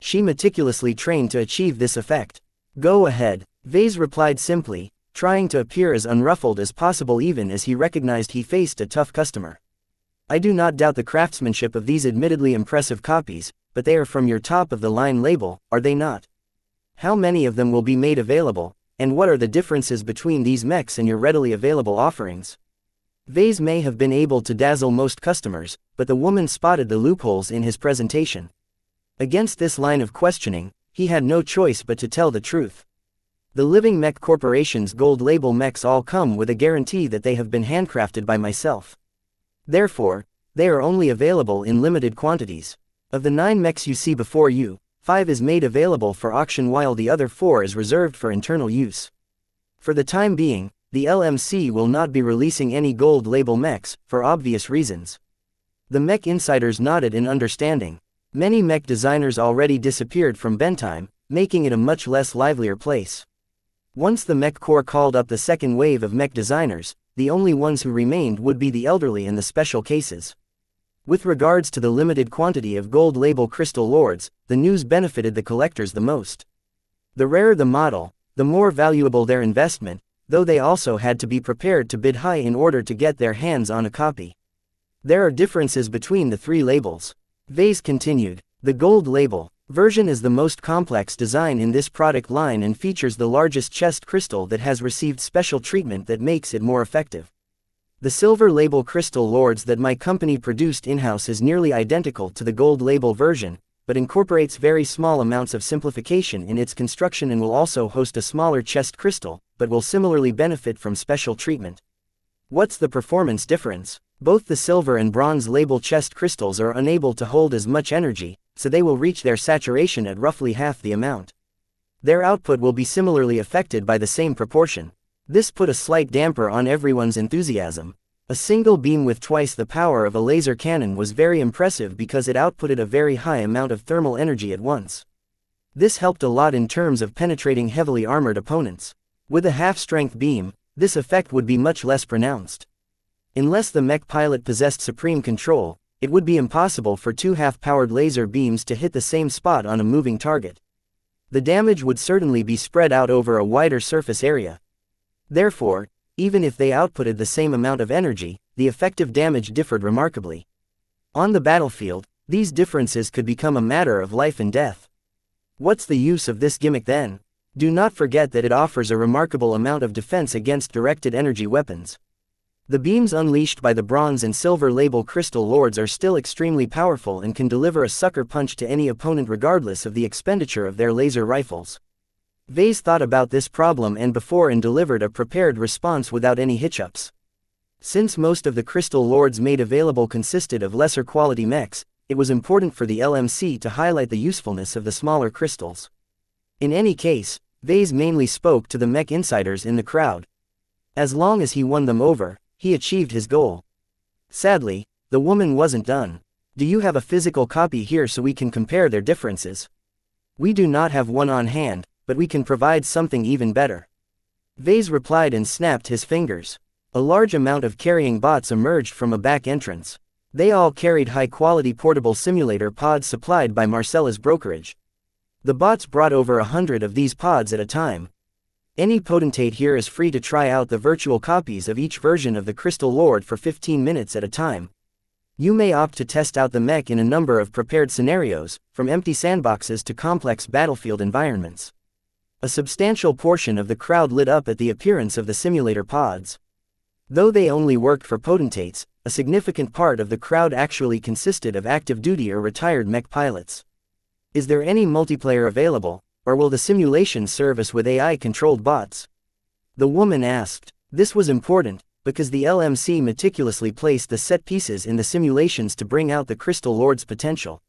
She meticulously trained to achieve this effect. Go ahead, Vase replied simply, trying to appear as unruffled as possible even as he recognized he faced a tough customer. I do not doubt the craftsmanship of these admittedly impressive copies, but they are from your top-of-the-line label, are they not? How many of them will be made available, and what are the differences between these mechs and your readily available offerings? Vase may have been able to dazzle most customers, but the woman spotted the loopholes in his presentation. Against this line of questioning, he had no choice but to tell the truth. The Living Mech Corporation's gold label mechs all come with a guarantee that they have been handcrafted by myself. Therefore, they are only available in limited quantities. Of the 9 mechs you see before you, 5 is made available for auction while the other 4 is reserved for internal use. For the time being, the LMC will not be releasing any gold label mechs, for obvious reasons. The mech insiders nodded in understanding. Many mech designers already disappeared from Bentime, making it a much less livelier place. Once the Mech Corps called up the second wave of mech designers, the only ones who remained would be the elderly and the special cases. With regards to the limited quantity of gold label Crystal Lords, the news benefited the collectors the most. The rarer the model, the more valuable their investment, though they also had to be prepared to bid high in order to get their hands on a copy. There are differences between the 3 labels. Vase continued. The gold label version is the most complex design in this product line and features the largest chest crystal that has received special treatment that makes it more effective. The silver label Crystal Lords that my company produced in-house is nearly identical to the gold label version, but incorporates very small amounts of simplification in its construction and will also host a smaller chest crystal, but will similarly benefit from special treatment. What's the performance difference? Both the silver and bronze label chest crystals are unable to hold as much energy, so they will reach their saturation at roughly half the amount. Their output will be similarly affected by the same proportion. This put a slight damper on everyone's enthusiasm. A single beam with twice the power of a laser cannon was very impressive because it outputted a very high amount of thermal energy at once. This helped a lot in terms of penetrating heavily armored opponents. With a half-strength beam, this effect would be much less pronounced. Unless the mech pilot possessed supreme control, it would be impossible for 2 half-powered laser beams to hit the same spot on a moving target. The damage would certainly be spread out over a wider surface area. Therefore, even if they outputted the same amount of energy, the effective damage differed remarkably. On the battlefield, these differences could become a matter of life and death. What's the use of this gimmick then? Do not forget that it offers a remarkable amount of defense against directed energy weapons. The beams unleashed by the bronze and silver label Crystal Lords are still extremely powerful and can deliver a sucker punch to any opponent regardless of the expenditure of their laser rifles. Vase thought about this problem and delivered a prepared response without any hitchups. Since most of the Crystal Lords made available consisted of lesser quality mechs, it was important for the LMC to highlight the usefulness of the smaller crystals. In any case, Vase mainly spoke to the mech insiders in the crowd. As long as he won them over, he achieved his goal. Sadly, the woman wasn't done. Do you have a physical copy here so we can compare their differences? We do not have one on hand, but we can provide something even better. Vase replied and snapped his fingers. A large amount of carrying bots emerged from a back entrance. They all carried high-quality portable simulator pods supplied by Marcella's brokerage. The bots brought over 100 of these pods at a time. Any potentate here is free to try out the virtual copies of each version of the Crystal Lord for 15 minutes at a time. You may opt to test out the mech in a number of prepared scenarios, from empty sandboxes to complex battlefield environments. A substantial portion of the crowd lit up at the appearance of the simulator pods. Though they only worked for potentates, a significant part of the crowd actually consisted of active duty or retired mech pilots. Is there any multiplayer available, or will the simulation serve us with AI-controlled bots? The woman asked. This was important, because the LMC meticulously placed the set pieces in the simulations to bring out the Crystal Lord's potential.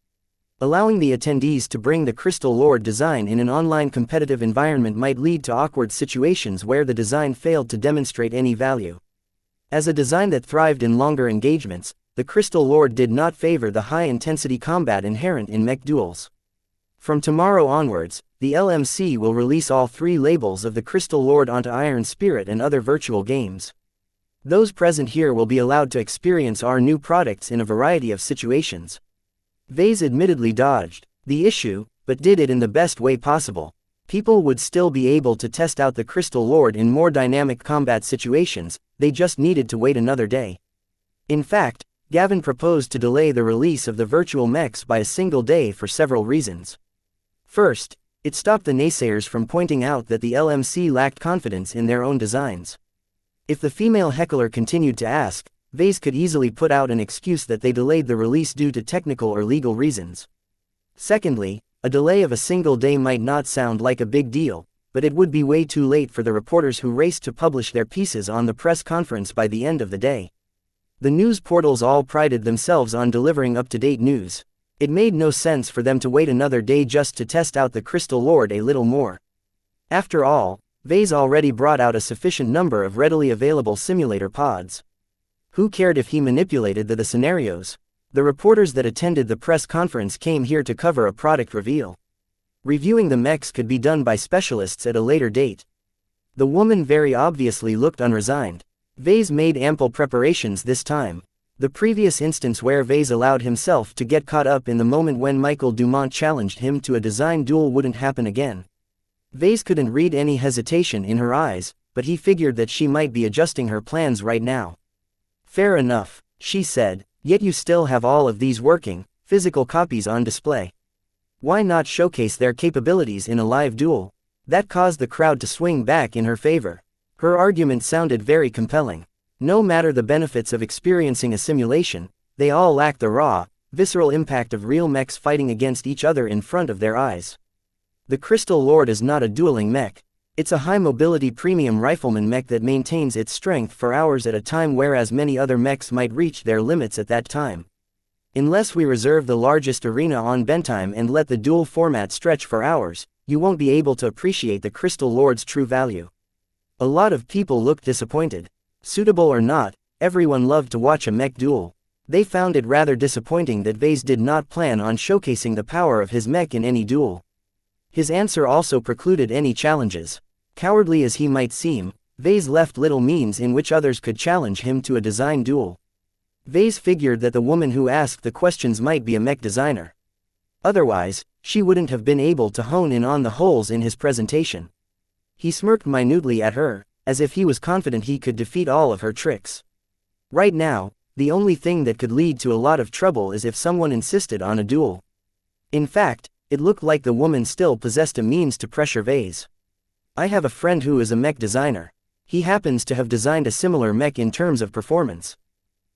Allowing the attendees to bring the Crystal Lord design in an online competitive environment might lead to awkward situations where the design failed to demonstrate any value. As a design that thrived in longer engagements, the Crystal Lord did not favor the high-intensity combat inherent in mech duels. From tomorrow onwards, the LMC will release all 3 labels of the Crystal Lord onto Iron Spirit and other virtual games. Those present here will be allowed to experience our new products in a variety of situations. Vase admittedly dodged the issue, but did it in the best way possible. People would still be able to test out the Crystal Lord in more dynamic combat situations, they just needed to wait another day. In fact, Gavin proposed to delay the release of the virtual mechs by a single day for several reasons. First, it stopped the naysayers from pointing out that the LMC lacked confidence in their own designs. If the female heckler continued to ask, Vase could easily put out an excuse that they delayed the release due to technical or legal reasons. Secondly, a delay of a single day might not sound like a big deal, but it would be way too late for the reporters who raced to publish their pieces on the press conference by the end of the day. The news portals all prided themselves on delivering up-to-date news. It made no sense for them to wait another day just to test out the Crystal Lord a little more. After all, Vase already brought out a sufficient number of readily available simulator pods. Who cared if he manipulated the scenarios? The reporters that attended the press conference came here to cover a product reveal. Reviewing the mechs could be done by specialists at a later date. The woman very obviously looked unresigned. Vase made ample preparations this time. The previous instance where Vase allowed himself to get caught up in the moment when Michael Dumont challenged him to a design duel wouldn't happen again. Vase couldn't read any hesitation in her eyes, but he figured that she might be adjusting her plans right now. Fair enough, she said, yet you still have all of these working, physical copies on display. Why not showcase their capabilities in a live duel? That caused the crowd to swing back in her favor. Her argument sounded very compelling. No matter the benefits of experiencing a simulation, they all lack the raw, visceral impact of real mechs fighting against each other in front of their eyes. The Crystal Lord is not a dueling mech. It's a high-mobility premium rifleman mech that maintains its strength for hours at a time, whereas many other mechs might reach their limits at that time. Unless we reserve the largest arena on Bentime and let the duel format stretch for hours, you won't be able to appreciate the Crystal Lord's true value. A lot of people looked disappointed. Suitable or not, everyone loved to watch a mech duel. They found it rather disappointing that Vase did not plan on showcasing the power of his mech in any duel. His answer also precluded any challenges. Cowardly as he might seem, Vase left little means in which others could challenge him to a design duel. Vase figured that the woman who asked the questions might be a mech designer. Otherwise, she wouldn't have been able to hone in on the holes in his presentation. He smirked minutely at her, as if he was confident he could defeat all of her tricks. Right now, the only thing that could lead to a lot of trouble is if someone insisted on a duel. In fact, it looked like the woman still possessed a means to pressure Vase. I have a friend who is a mech designer. He happens to have designed a similar mech in terms of performance.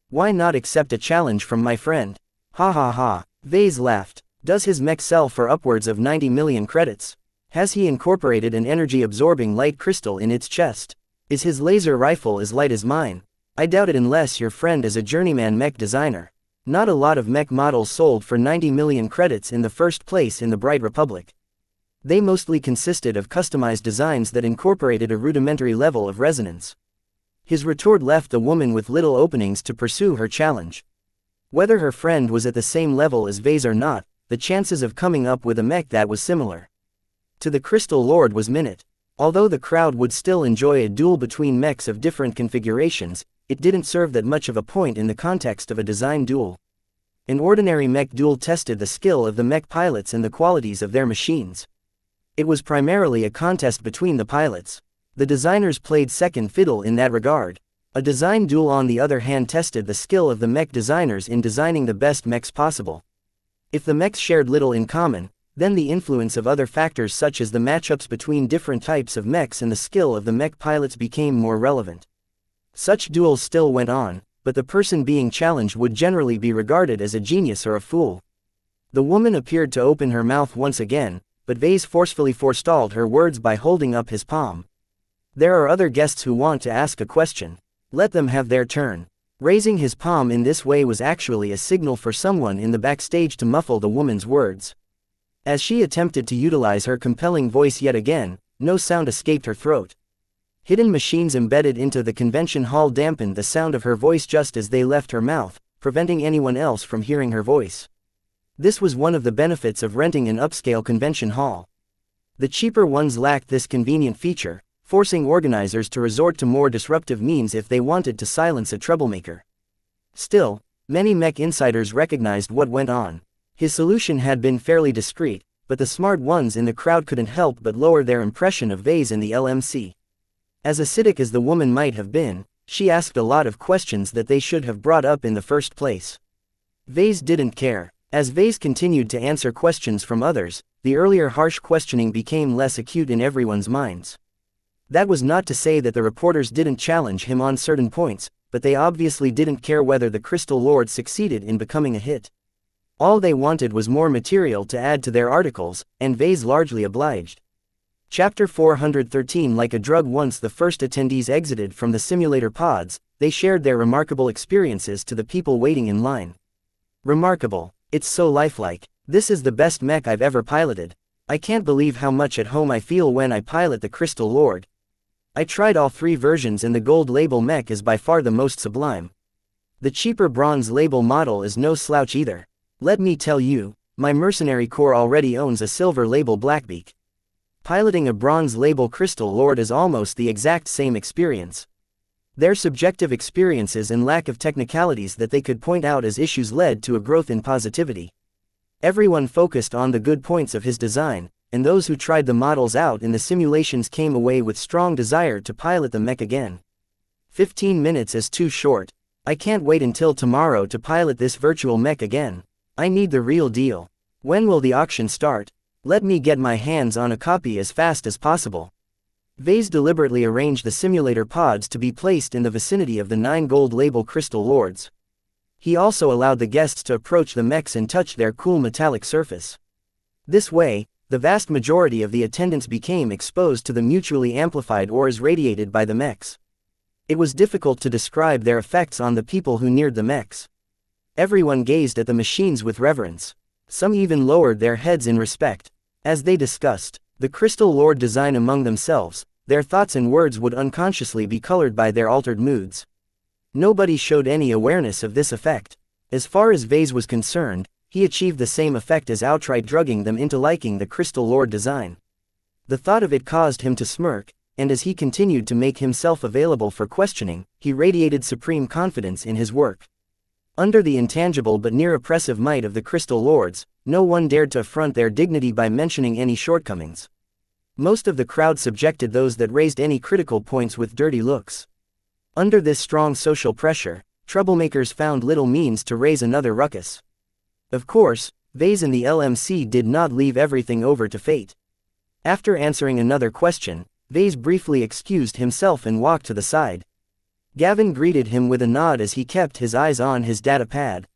Why not accept a challenge from my friend? Ha ha ha. Vase laughed. Does his mech sell for upwards of 90 million credits? Has he incorporated an energy-absorbing light crystal in its chest? Is his laser rifle as light as mine? I doubt it unless your friend is a journeyman mech designer. Not a lot of mech models sold for 90 million credits in the first place in the Bright Republic. They mostly consisted of customized designs that incorporated a rudimentary level of resonance. His retort left the woman with little openings to pursue her challenge. Whether her friend was at the same level as Vase or not, the chances of coming up with a mech that was similar to the Crystal Lord was minute. Although the crowd would still enjoy a duel between mechs of different configurations, it didn't serve that much of a point in the context of a design duel. An ordinary mech duel tested the skill of the mech pilots and the qualities of their machines. It was primarily a contest between the pilots. The designers played second fiddle in that regard. A design duel on the other hand tested the skill of the mech designers in designing the best mechs possible. If the mechs shared little in common, Then the influence of other factors such as the matchups between different types of mechs and the skill of the mech pilots became more relevant. Such duels still went on, but the person being challenged would generally be regarded as a genius or a fool. The woman appeared to open her mouth once again, but Vase forcefully forestalled her words by holding up his palm. There are other guests who want to ask a question. Let them have their turn. Raising his palm in this way was actually a signal for someone in the backstage to muffle the woman's words. As she attempted to utilize her compelling voice yet again, no sound escaped her throat. Hidden machines embedded into the convention hall dampened the sound of her voice just as they left her mouth, preventing anyone else from hearing her voice. This was one of the benefits of renting an upscale convention hall. The cheaper ones lacked this convenient feature, forcing organizers to resort to more disruptive means if they wanted to silence a troublemaker. Still, many mech insiders recognized what went on. His solution had been fairly discreet, but the smart ones in the crowd couldn't help but lower their impression of Vase and the LMC. As acidic as the woman might have been, she asked a lot of questions that they should have brought up in the first place. Vase didn't care. As Vase continued to answer questions from others, the earlier harsh questioning became less acute in everyone's minds. That was not to say that the reporters didn't challenge him on certain points, but they obviously didn't care whether the Crystal Lord succeeded in becoming a hit. All they wanted was more material to add to their articles, and Vase largely obliged. Chapter 413. Like a drug. Once the first attendees exited from the simulator pods, they shared their remarkable experiences to the people waiting in line. Remarkable. It's so lifelike. This is the best mech I've ever piloted. I can't believe how much at home I feel when I pilot the Crystal Lord. I tried all 3 versions and the gold label mech is by far the most sublime. The cheaper bronze label model is no slouch either. Let me tell you, my mercenary corps already owns a silver label Blackbeak. Piloting a bronze label Crystal Lord is almost the exact same experience. Their subjective experiences and lack of technicalities that they could point out as issues led to a growth in positivity. Everyone focused on the good points of his design, and those who tried the models out in the simulations came away with strong desire to pilot the mech again. 15 minutes is too short. I can't wait until tomorrow to pilot this virtual mech again. I need the real deal. When will the auction start? Let me get my hands on a copy as fast as possible. Vase deliberately arranged the simulator pods to be placed in the vicinity of the 9 gold label Crystal Lords. He also allowed the guests to approach the mechs and touch their cool metallic surface. This way, the vast majority of the attendants became exposed to the mutually amplified auras radiated by the mechs. It was difficult to describe their effects on the people who neared the mechs. Everyone gazed at the machines with reverence. Some even lowered their heads in respect. As they discussed the Crystal Lord design among themselves, their thoughts and words would unconsciously be colored by their altered moods. Nobody showed any awareness of this effect. As far as Vase was concerned, he achieved the same effect as outright drugging them into liking the Crystal Lord design. The thought of it caused him to smirk, and as he continued to make himself available for questioning, he radiated supreme confidence in his work. Under the intangible but near-oppressive might of the Crystal Lords, no one dared to affront their dignity by mentioning any shortcomings. Most of the crowd subjected those that raised any critical points with dirty looks. Under this strong social pressure, troublemakers found little means to raise another ruckus. Of course, Vase and the LMC did not leave everything over to fate. After answering another question, Vase briefly excused himself and walked to the side. Gavin greeted him with a nod as he kept his eyes on his data pad.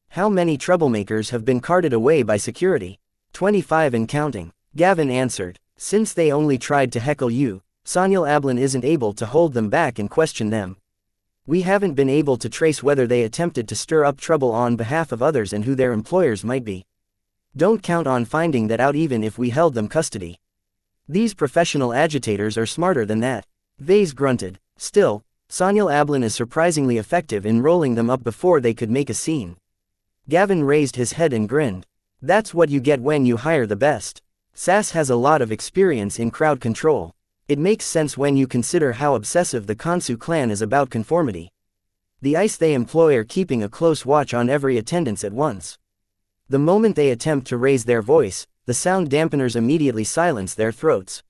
How many troublemakers have been carted away by security? 25 and counting. Gavin answered. Since they only tried to heckle you, Saniel Ablin isn't able to hold them back and question them. We haven't been able to trace whether they attempted to stir up trouble on behalf of others and who their employers might be. Don't count on finding that out even if we held them custody. These professional agitators are smarter than that. Vase grunted. Still, Saniel Ablin is surprisingly effective in rolling them up before they could make a scene. Gavin raised his head and grinned. That's what you get when you hire the best. Sass has a lot of experience in crowd control. It makes sense when you consider how obsessive the Kansu clan is about conformity. The ice they employ are keeping a close watch on every attendance at once. The moment they attempt to raise their voice, the sound dampeners immediately silence their throats.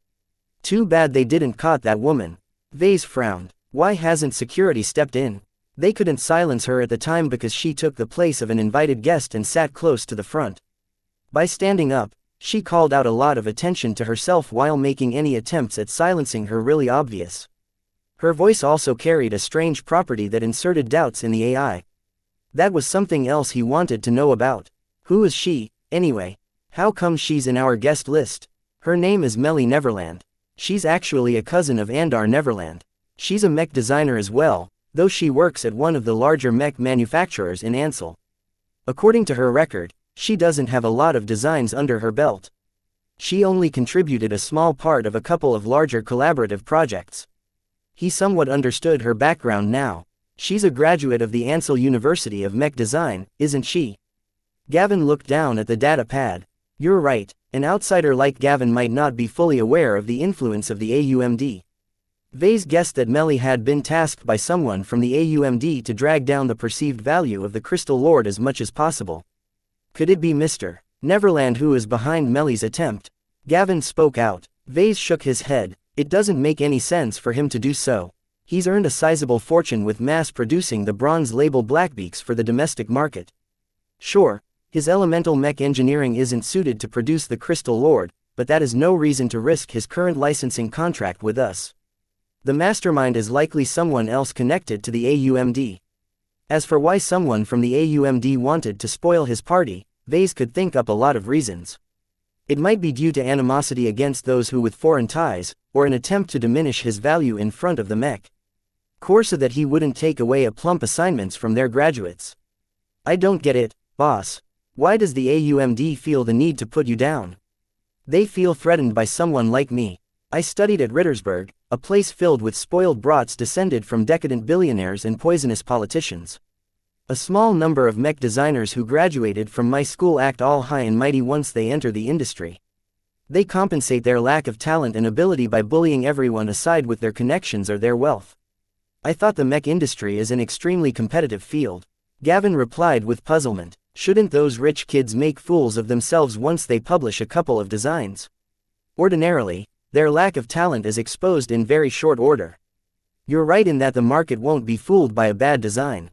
Too bad they didn't caught that woman. Vase frowned. Why hasn't security stepped in? They couldn't silence her at the time because she took the place of an invited guest and sat close to the front. By standing up, She called out a lot of attention to herself while making any attempts at silencing her really obvious. Her voice also carried a strange property that inserted doubts in the AI. That was something else he wanted to know about. Who is she, anyway? How come she's in our guest list? Her name is Melly Neverland. She's actually a cousin of Andar Neverland. She's a mech designer as well, though she works at one of the larger mech manufacturers in Ansel. According to her record, she doesn't have a lot of designs under her belt. She only contributed a small part of a couple of larger collaborative projects. He somewhat understood her background now. She's a graduate of the Ansel University of Mech Design, isn't she? Gavin looked down at the data pad. You're right, an outsider like Gavin might not be fully aware of the influence of the AUMD. Vase guessed that Melly had been tasked by someone from the AUMD to drag down the perceived value of the Crystal Lord as much as possible. Could it be Mr. Neverland who is behind Melly's attempt? Gavin spoke out. Vase shook his head. It doesn't make any sense for him to do so. He's earned a sizable fortune with mass-producing the bronze label Blackbeaks for the domestic market. Sure, his elemental mech engineering isn't suited to produce the Crystal Lord, but that is no reason to risk his current licensing contract with us. The mastermind is likely someone else connected to the AUMD. As for why someone from the AUMD wanted to spoil his party, Vase could think up a lot of reasons. It might be due to animosity against those who with foreign ties, or an attempt to diminish his value in front of the mech corps so that he wouldn't take away a plump assignments from their graduates. I don't get it, boss. Why does the AUMD feel the need to put you down? They feel threatened by someone like me. I studied at Rittersburg, a place filled with spoiled brats descended from decadent billionaires and poisonous politicians. A small number of mech designers who graduated from my school act all high and mighty once they enter the industry. They compensate their lack of talent and ability by bullying everyone aside with their connections or their wealth. I thought the mech industry is an extremely competitive field. Gavin replied with puzzlement. Shouldn't those rich kids make fools of themselves once they publish a couple of designs? Ordinarily, their lack of talent is exposed in very short order. You're right in that the market won't be fooled by a bad design.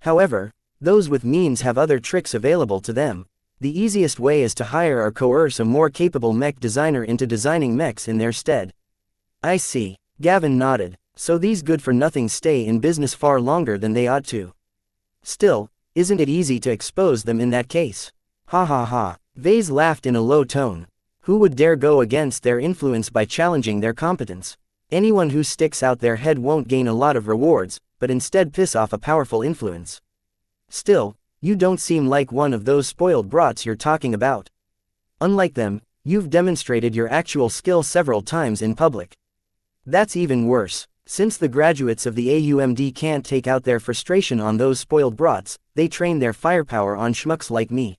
However, those with means have other tricks available to them. The easiest way is to hire or coerce a more capable mech designer into designing mechs in their stead. I see. Gavin nodded. So these good-for-nothings stay in business far longer than they ought to. Still, isn't it easy to expose them in that case? Ha ha ha. Vase laughed in a low tone. Who would dare go against their influence by challenging their competence? Anyone who sticks out their head won't gain a lot of rewards, but instead piss off a powerful influence. Still, you don't seem like one of those spoiled brats you're talking about. Unlike them, you've demonstrated your actual skill several times in public. That's even worse. Since the graduates of the AUMD can't take out their frustration on those spoiled brats, they train their firepower on schmucks like me.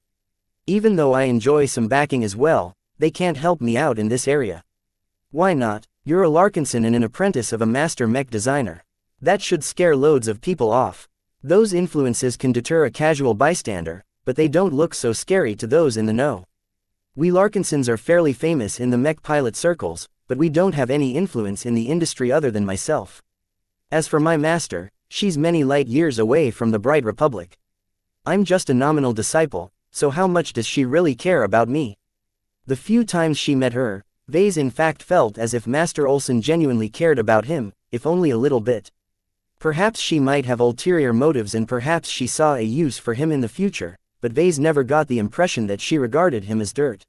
Even though I enjoy some backing as well, they can't help me out in this area. Why not? You're a Larkinson and an apprentice of a master mech designer. That should scare loads of people off. Those influences can deter a casual bystander, but they don't look so scary to those in the know. We Larkinsons are fairly famous in the mech pilot circles, but we don't have any influence in the industry other than myself. As for my master, she's many light years away from the Bright Republic. I'm just a nominal disciple, so how much does she really care about me? The few times she met her, Vase in fact felt as if Master Olsen genuinely cared about him, if only a little bit. Perhaps she might have ulterior motives and perhaps she saw a use for him in the future, but Vase never got the impression that she regarded him as dirt.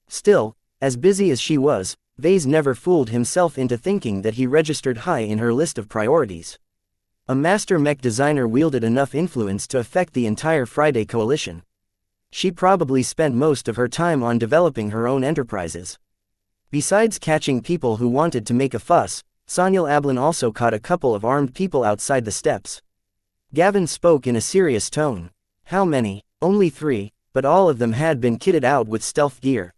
Still, as busy as she was, Vase never fooled himself into thinking that he registered high in her list of priorities. A master mech designer wielded enough influence to affect the entire Friday coalition. She probably spent most of her time on developing her own enterprises. Besides catching people who wanted to make a fuss, Sanyal Ablin also caught a couple of armed people outside the steps. Gavin spoke in a serious tone. How many? Only 3, but all of them had been kitted out with stealth gear.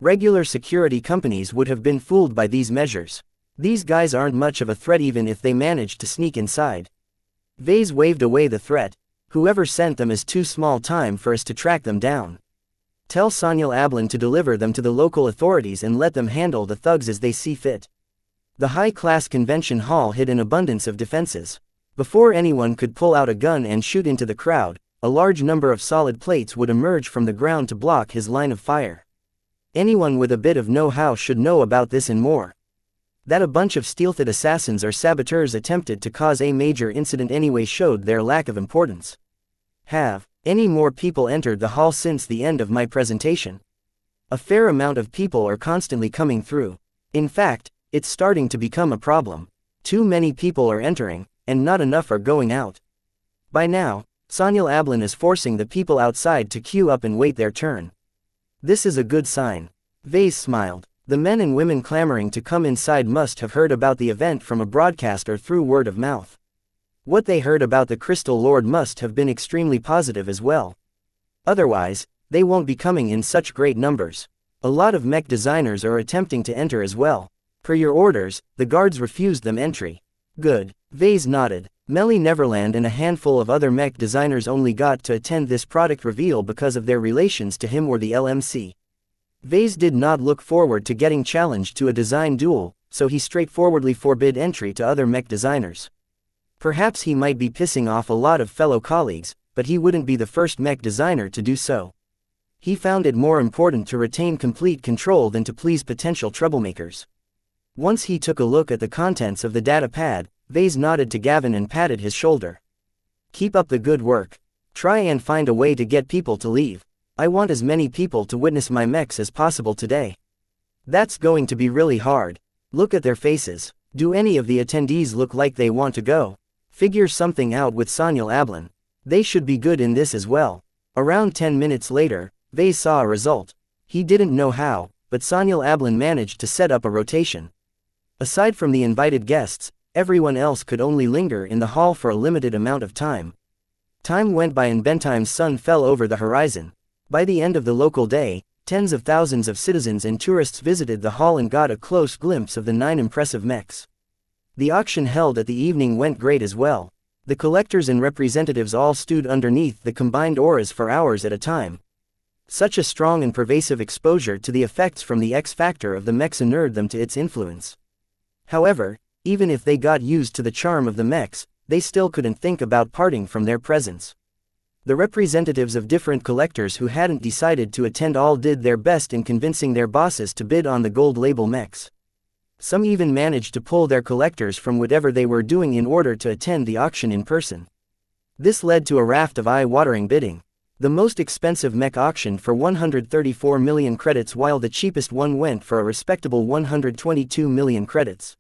Regular security companies would have been fooled by these measures. These guys aren't much of a threat even if they managed to sneak inside. Vase waved away the threat. Whoever sent them is too small time for us to track them down. Tell Sanyal Ablin to deliver them to the local authorities and let them handle the thugs as they see fit. The high-class convention hall hid an abundance of defenses. Before anyone could pull out a gun and shoot into the crowd, a large number of solid plates would emerge from the ground to block his line of fire. Anyone with a bit of know-how should know about this and more. That a bunch of stealthed assassins or saboteurs attempted to cause a major incident anyway showed their lack of importance. Have any more people entered the hall since the end of my presentation? A fair amount of people are constantly coming through. In fact, it's starting to become a problem. Too many people are entering, and not enough are going out. By now, Sanyal Ablin is forcing the people outside to queue up and wait their turn. This is a good sign. Vase smiled. The men and women clamoring to come inside must have heard about the event from a broadcast or through word of mouth. What they heard about the Crystal Lord must have been extremely positive as well. Otherwise, they won't be coming in such great numbers. A lot of mech designers are attempting to enter as well. Per your orders, the guards refused them entry. Good. Vase nodded. Melly Neverland and a handful of other mech designers only got to attend this product reveal because of their relations to him or the LMC. Vase did not look forward to getting challenged to a design duel, so he straightforwardly forbid entry to other mech designers. Perhaps he might be pissing off a lot of fellow colleagues, but he wouldn't be the first mech designer to do so. He found it more important to retain complete control than to please potential troublemakers. Once he took a look at the contents of the data pad, Vase nodded to Gavin and patted his shoulder. Keep up the good work. Try and find a way to get people to leave. I want as many people to witness my mechs as possible today. That's going to be really hard. Look at their faces. Do any of the attendees look like they want to go? Figure something out with Sanyal Ablin. They should be good in this as well. Around 10 minutes later, Vase saw a result. He didn't know how, but Sanyal Ablin managed to set up a rotation. Aside from the invited guests, everyone else could only linger in the hall for a limited amount of time. Time went by and Bentime's sun fell over the horizon. By the end of the local day, tens of thousands of citizens and tourists visited the hall and got a close glimpse of the 9 impressive mechs. The auction held at the evening went great as well. The collectors and representatives all stood underneath the combined auras for hours at a time. Such a strong and pervasive exposure to the effects from the X factor of the mechs inured them to its influence. However, even if they got used to the charm of the mechs, they still couldn't think about parting from their presence. The representatives of different collectors who hadn't decided to attend all did their best in convincing their bosses to bid on the gold label mechs. Some even managed to pull their collectors from whatever they were doing in order to attend the auction in person. This led to a raft of eye-watering bidding. The most expensive mech auctioned for 134 million credits while the cheapest one went for a respectable 122 million credits.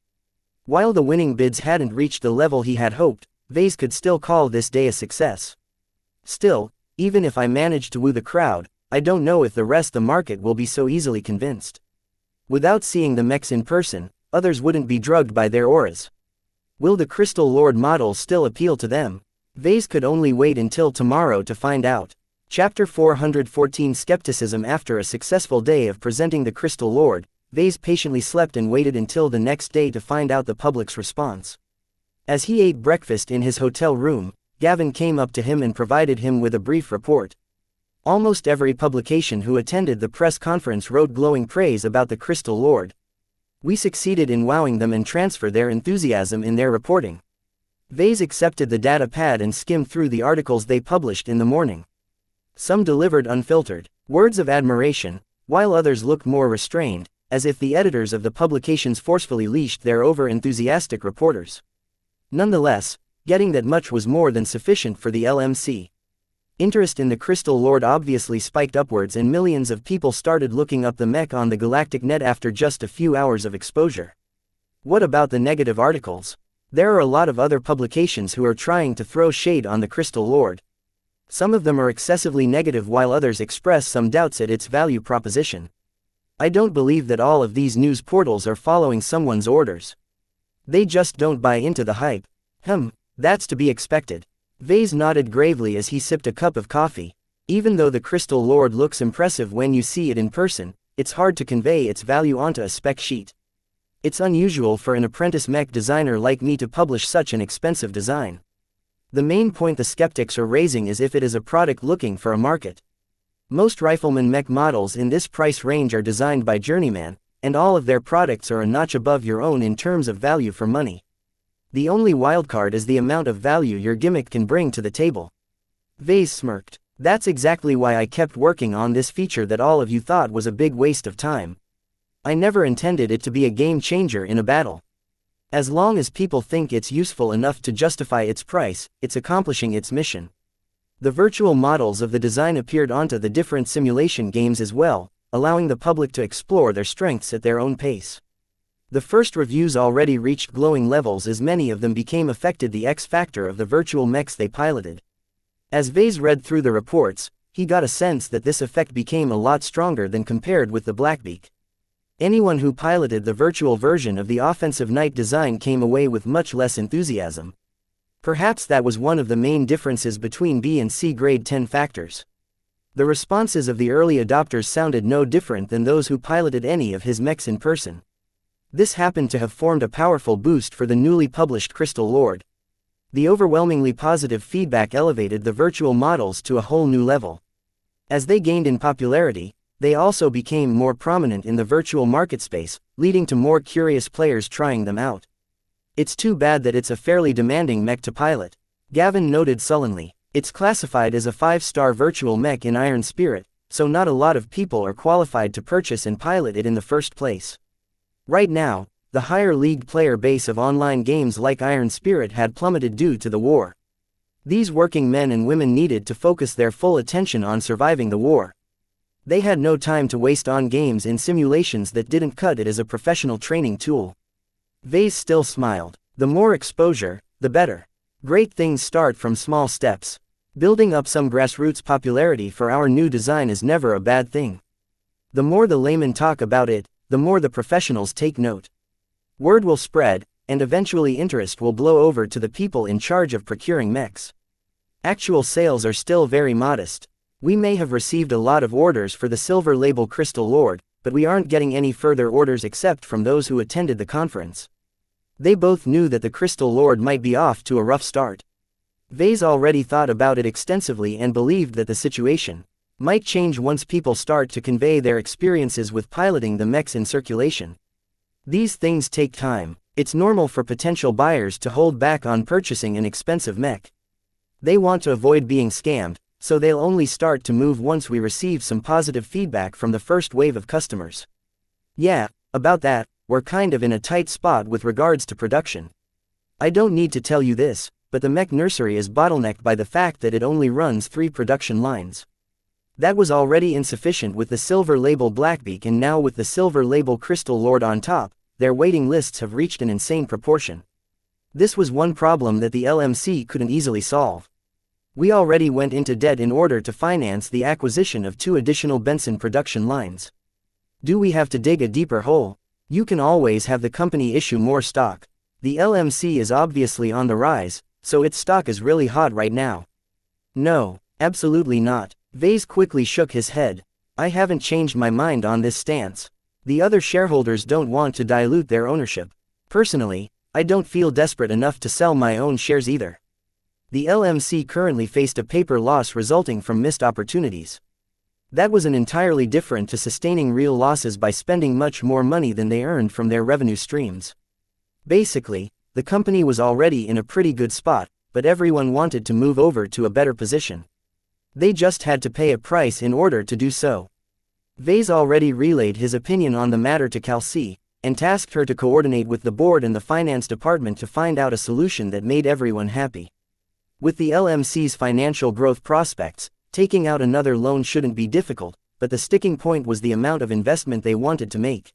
While the winning bids hadn't reached the level he had hoped, Vase could still call this day a success. Still, even if I manage to woo the crowd, I don't know if the rest of the market will be so easily convinced. Without seeing the mechs in person, others wouldn't be drugged by their auras. Will the Crystal Lord models still appeal to them? Vase could only wait until tomorrow to find out. Chapter 414 Skepticism. After a successful day of presenting the Crystal Lord, Vase patiently slept and waited until the next day to find out the public's response. As he ate breakfast in his hotel room, Gavin came up to him and provided him with a brief report. Almost every publication who attended the press conference wrote glowing praise about the Crystal Lord. We succeeded in wowing them and transfer their enthusiasm in their reporting. Vase accepted the data pad and skimmed through the articles they published in the morning. Some delivered unfiltered words of admiration, while others looked more restrained, as if the editors of the publications forcefully leashed their over-enthusiastic reporters. Nonetheless, getting that much was more than sufficient for the LMC. Interest in the Crystal Lord obviously spiked upwards and millions of people started looking up the mech on the galactic net after just a few hours of exposure. What about the negative articles? There are a lot of other publications who are trying to throw shade on the Crystal Lord. Some of them are excessively negative while others express some doubts at its value proposition. I don't believe that all of these news portals are following someone's orders. They just don't buy into the hype. That's to be expected. Vase nodded gravely as he sipped a cup of coffee. Even though the Crystal Lord looks impressive when you see it in person, it's hard to convey its value onto a spec sheet. It's unusual for an apprentice mech designer like me to publish such an expensive design. The main point the skeptics are raising is if it is a product looking for a market. Most rifleman mech models in this price range are designed by journeyman, and all of their products are a notch above your own in terms of value for money. The only wildcard is the amount of value your gimmick can bring to the table. Vase smirked. That's exactly why I kept working on this feature that all of you thought was a big waste of time. I never intended it to be a game changer in a battle. As long as people think it's useful enough to justify its price, it's accomplishing its mission. The virtual models of the design appeared onto the different simulation games as well, allowing the public to explore their strengths at their own pace. The first reviews already reached glowing levels as many of them became affected the X factor of the virtual mechs they piloted. As Vase read through the reports, he got a sense that this effect became a lot stronger than compared with the Blackbeak. Anyone who piloted the virtual version of the offensive knight design came away with much less enthusiasm. Perhaps that was one of the main differences between B and C grade 10 factors. The responses of the early adopters sounded no different than those who piloted any of his mechs in person. This happened to have formed a powerful boost for the newly published Crystal Lord. The overwhelmingly positive feedback elevated the virtual models to a whole new level. As they gained in popularity, they also became more prominent in the virtual market space, leading to more curious players trying them out. It's too bad that it's a fairly demanding mech to pilot, Gavin noted sullenly. It's classified as a 5-star virtual mech in Iron Spirit, so not a lot of people are qualified to purchase and pilot it in the first place. Right now, the higher league player base of online games like Iron Spirit had plummeted due to the war. These working men and women needed to focus their full attention on surviving the war. They had no time to waste on games in simulations that didn't cut it as a professional training tool. Vase still smiled. The more exposure, the better. Great things start from small steps. Building up some grassroots popularity for our new design is never a bad thing. The more the laymen talk about it, the more the professionals take note. Word will spread, and eventually interest will blow over to the people in charge of procuring mechs. Actual sales are still very modest. We may have received a lot of orders for the Silver Label Crystal Lord, but we aren't getting any further orders except from those who attended the conference. They both knew that the Crystal Lord might be off to a rough start. Vase already thought about it extensively and believed that the situation might change once people start to convey their experiences with piloting the mechs in circulation. These things take time. It's normal for potential buyers to hold back on purchasing an expensive mech. They want to avoid being scammed, so they'll only start to move once we receive some positive feedback from the first wave of customers. Yeah, about that, we're kind of in a tight spot with regards to production. I don't need to tell you this, but the mech nursery is bottlenecked by the fact that it only runs 3 production lines. That was already insufficient with the Silver Label Blackbeak, and now with the Silver Label Crystal Lord on top, their waiting lists have reached an insane proportion. This was one problem that the LMC couldn't easily solve. We already went into debt in order to finance the acquisition of 2 additional Benson production lines. Do we have to dig a deeper hole? You can always have the company issue more stock. The LMC is obviously on the rise, so its stock is really hot right now. No, absolutely not. Vase quickly shook his head. I haven't changed my mind on this stance. The other shareholders don't want to dilute their ownership. Personally, I don't feel desperate enough to sell my own shares either. The LMC currently faced a paper loss resulting from missed opportunities. That was an entirely different to sustaining real losses by spending much more money than they earned from their revenue streams. Basically, the company was already in a pretty good spot, but everyone wanted to move over to a better position. They just had to pay a price in order to do so. Vase already relayed his opinion on the matter to Kelsey, and tasked her to coordinate with the board and the finance department to find out a solution that made everyone happy. With the LMC's financial growth prospects, taking out another loan shouldn't be difficult, but the sticking point was the amount of investment they wanted to make.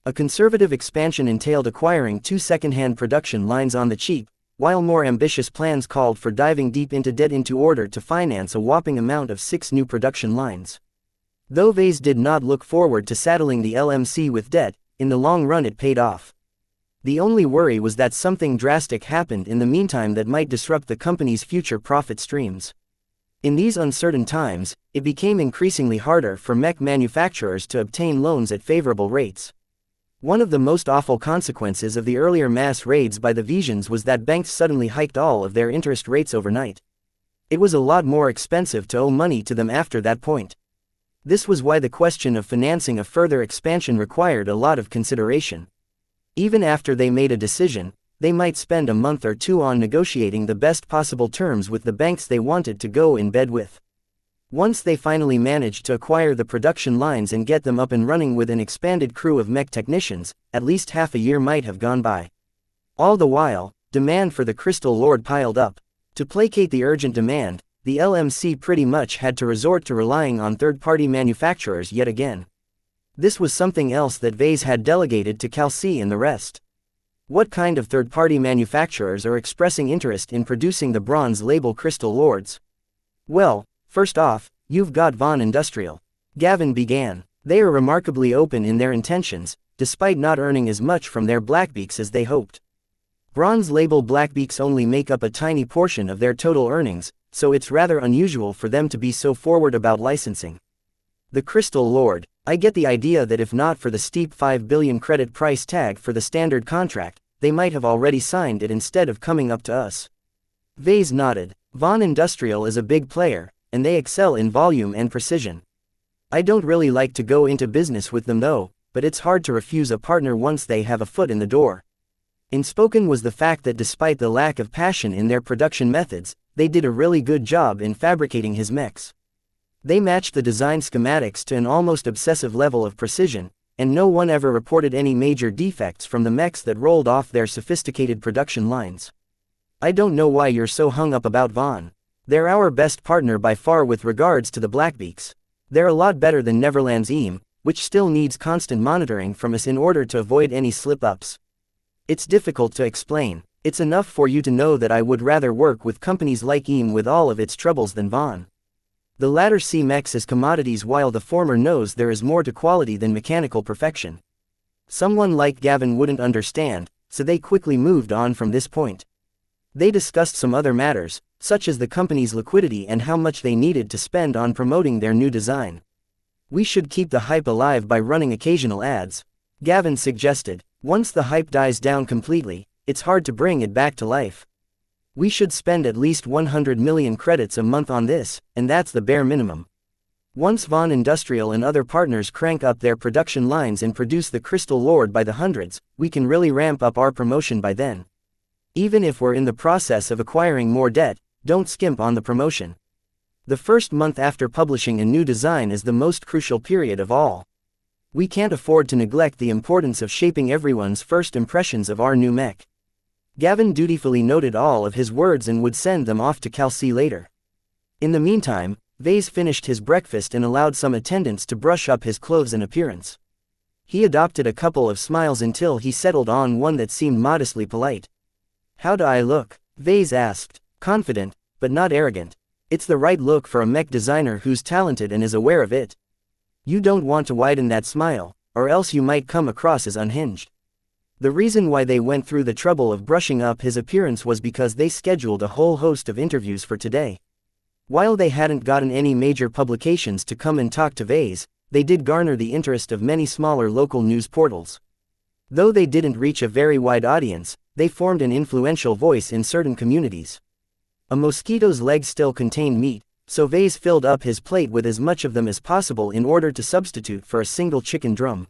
A conservative expansion entailed acquiring 2 second-hand production lines on the cheap, while more ambitious plans called for diving deep into debt in order to finance a whopping amount of 6 new production lines. Though Vase did not look forward to saddling the LMC with debt, in the long run it paid off. The only worry was that something drastic happened in the meantime that might disrupt the company's future profit streams. In these uncertain times, it became increasingly harder for mech manufacturers to obtain loans at favorable rates. One of the most awful consequences of the earlier mass raids by the Visions was that banks suddenly hiked all of their interest rates overnight. It was a lot more expensive to owe money to them after that point. This was why the question of financing a further expansion required a lot of consideration. Even after they made a decision, they might spend a month or 2 on negotiating the best possible terms with the banks they wanted to go in bed with. Once they finally managed to acquire the production lines and get them up and running with an expanded crew of mech technicians, at least half a year might have gone by. All the while, demand for the Crystal Lord piled up. To placate the urgent demand, the LMC pretty much had to resort to relying on third-party manufacturers yet again. This was something else that Vase had delegated to Calci and the rest. What kind of third-party manufacturers are expressing interest in producing the bronze label Crystal Lords? Well, first off, you've got Von Industrial. Gavin began. They are remarkably open in their intentions, despite not earning as much from their Blackbeaks as they hoped. Bronze label Blackbeaks only make up a tiny portion of their total earnings, so it's rather unusual for them to be so forward about licensing. The Crystal Lord, I get the idea that if not for the steep 5 billion credit price tag for the standard contract, they might have already signed it instead of coming up to us. Vase nodded. Von Industrial is a big player, and they excel in volume and precision. I don't really like to go into business with them though, but it's hard to refuse a partner once they have a foot in the door. Unspoken was the fact that despite the lack of passion in their production methods, they did a really good job in fabricating his mechs. They matched the design schematics to an almost obsessive level of precision, and no one ever reported any major defects from the mechs that rolled off their sophisticated production lines. I don't know why you're so hung up about Von. They're our best partner by far with regards to the Blackbeaks. They're a lot better than Neverland's EAM, which still needs constant monitoring from us in order to avoid any slip-ups. It's difficult to explain. It's enough for you to know that I would rather work with companies like EAM with all of its troubles than Von. The latter see mechs as commodities while the former knows there is more to quality than mechanical perfection. Someone like Gavin wouldn't understand, so they quickly moved on from this point. They discussed some other matters, such as the company's liquidity and how much they needed to spend on promoting their new design. We should keep the hype alive by running occasional ads, Gavin suggested. Once the hype dies down completely, it's hard to bring it back to life. We should spend at least 100 million credits a month on this, and that's the bare minimum. Once Von Industrial and other partners crank up their production lines and produce the Crystal Lord by the hundreds, we can really ramp up our promotion by then. Even if we're in the process of acquiring more debt, don't skimp on the promotion. The first month after publishing a new design is the most crucial period of all. We can't afford to neglect the importance of shaping everyone's first impressions of our new mech. Gavin dutifully noted all of his words and would send them off to Calci later. In the meantime, Vase finished his breakfast and allowed some attendants to brush up his clothes and appearance. He adopted a couple of smiles until he settled on one that seemed modestly polite. "How do I look?" Vase asked, confident, but not arrogant. It's the right look for a mech designer who's talented and is aware of it. You don't want to widen that smile, or else you might come across as unhinged. The reason why they went through the trouble of brushing up his appearance was because they scheduled a whole host of interviews for today. While they hadn't gotten any major publications to come and talk to Vase, they did garner the interest of many smaller local news portals. Though they didn't reach a very wide audience, they formed an influential voice in certain communities. A mosquito's leg still contained meat, so Vase filled up his plate with as much of them as possible in order to substitute for a single chicken drum.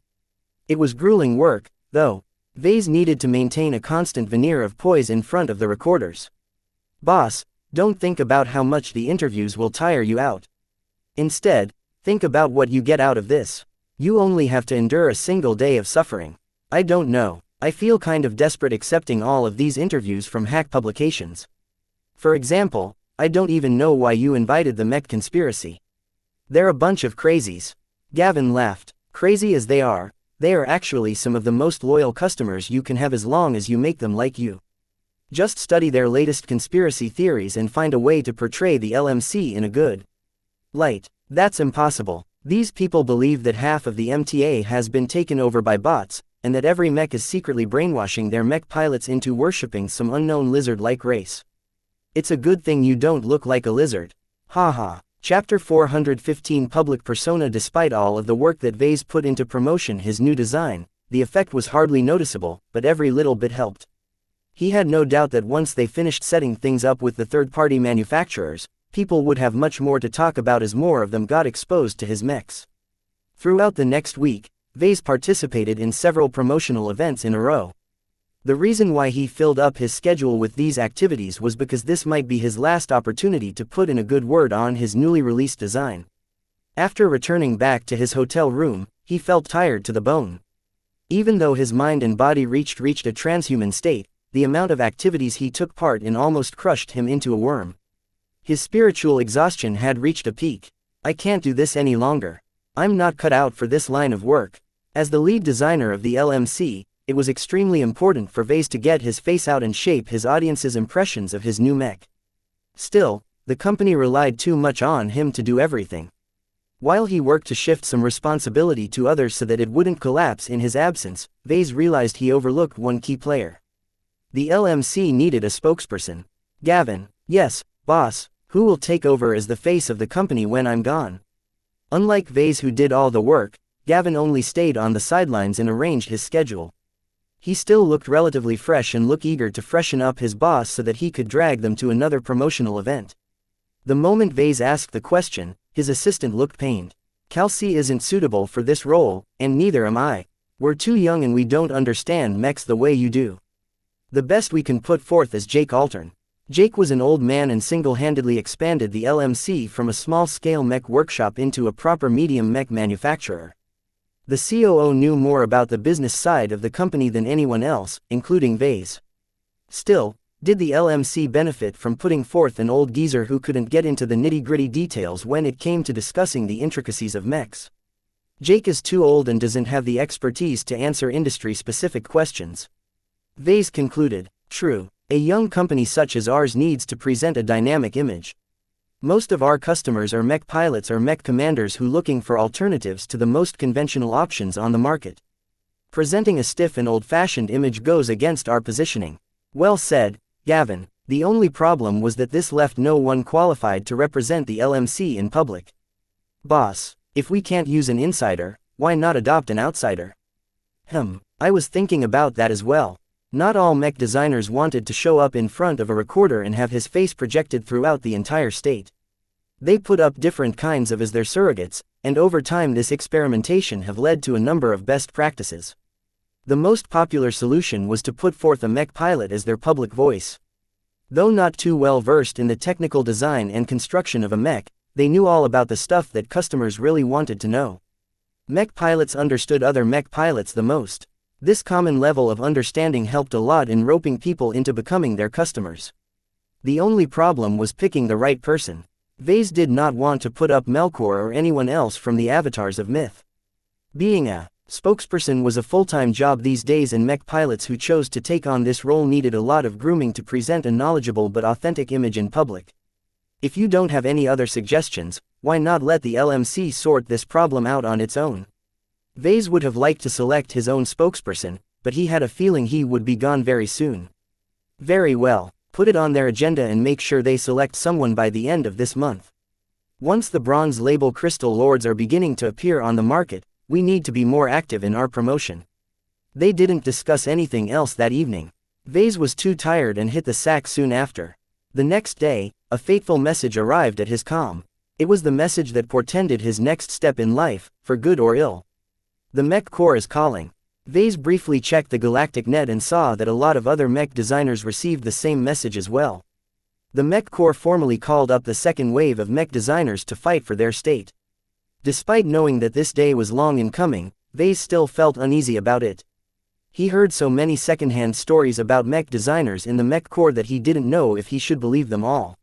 It was grueling work, though. Vase needed to maintain a constant veneer of poise in front of the recorders. "Boss, don't think about how much the interviews will tire you out. Instead, think about what you get out of this. You only have to endure a single day of suffering. I don't know, I feel kind of desperate accepting all of these interviews from hack publications. For example, I don't even know why you invited the Mech conspiracy. They're a bunch of crazies." Gavin laughed. "Crazy as they are actually some of the most loyal customers you can have as long as you make them like you. Just study their latest conspiracy theories and find a way to portray the LMC in a good light. That's impossible. These people believe that half of the MTA has been taken over by bots, and that every mech is secretly brainwashing their mech pilots into worshipping some unknown lizard-like race. It's a good thing you don't look like a lizard. Haha." Chapter 415 Public Persona. Despite all of the work that Vase put into promotion his new design, the effect was hardly noticeable, but every little bit helped. He had no doubt that once they finished setting things up with the third-party manufacturers, people would have much more to talk about as more of them got exposed to his mechs. Throughout the next week, Vase participated in several promotional events in a row. The reason why he filled up his schedule with these activities was because this might be his last opportunity to put in a good word on his newly released design. After returning back to his hotel room, he felt tired to the bone. Even though his mind and body reached a transhuman state, the amount of activities he took part in almost crushed him into a worm. His spiritual exhaustion had reached a peak. I can't do this any longer. I'm not cut out for this line of work. As the lead designer of the LMC, it was extremely important for Vase to get his face out and shape his audience's impressions of his new mech. Still, the company relied too much on him to do everything. While he worked to shift some responsibility to others so that it wouldn't collapse in his absence, Vase realized he overlooked one key player. The LMC needed a spokesperson. Gavin, yes, boss, who will take over as the face of the company when I'm gone? Unlike Vase, who did all the work, Gavin only stayed on the sidelines and arranged his schedule. He still looked relatively fresh and looked eager to freshen up his boss so that he could drag them to another promotional event. The moment Vase asked the question, his assistant looked pained. Kelsey isn't suitable for this role, and neither am I. We're too young and we don't understand mechs the way you do. The best we can put forth is Jake Altern. Jake was an old man and single-handedly expanded the LMC from a small-scale mech workshop into a proper medium mech manufacturer. The COO knew more about the business side of the company than anyone else, including Vase. Still, did the LMC benefit from putting forth an old geezer who couldn't get into the nitty-gritty details when it came to discussing the intricacies of mechs? Jake is too old and doesn't have the expertise to answer industry-specific questions. Vase concluded, true, a young company such as ours needs to present a dynamic image. Most of our customers are mech pilots or mech commanders who looking for alternatives to the most conventional options on the market. Presenting a stiff and old-fashioned image goes against our positioning. Well said, Gavin. The only problem was that this left no one qualified to represent the LMC in public. Boss, if we can't use an insider, why not adopt an outsider? I was thinking about that as well. Not all mech designers wanted to show up in front of a recorder and have his face projected throughout the entire state. They put up different kinds of as their surrogates, and over time this experimentation have led to a number of best practices. The most popular solution was to put forth a mech pilot as their public voice. Though not too well versed in the technical design and construction of a mech, they knew all about the stuff that customers really wanted to know. Mech pilots understood other mech pilots the most. This common level of understanding helped a lot in roping people into becoming their customers. The only problem was picking the right person. Vase did not want to put up Melkor or anyone else from the avatars of myth. Being a spokesperson was a full-time job these days, and mech pilots who chose to take on this role needed a lot of grooming to present a knowledgeable but authentic image in public. If you don't have any other suggestions, why not let the LMC sort this problem out on its own? Vase would have liked to select his own spokesperson, but he had a feeling he would be gone very soon. Very well, put it on their agenda and make sure they select someone by the end of this month. Once the bronze label Crystal Lords are beginning to appear on the market, we need to be more active in our promotion. They didn't discuss anything else that evening. Vase was too tired and hit the sack soon after. The next day, a fateful message arrived at his comm. It was the message that portended his next step in life, for good or ill. The Mech Corps is calling. Vase briefly checked the galactic net and saw that a lot of other mech designers received the same message as well. The Mech Corps formally called up the second wave of mech designers to fight for their state. Despite knowing that this day was long in coming, Vase still felt uneasy about it. He heard so many secondhand stories about mech designers in the Mech Corps that he didn't know if he should believe them all.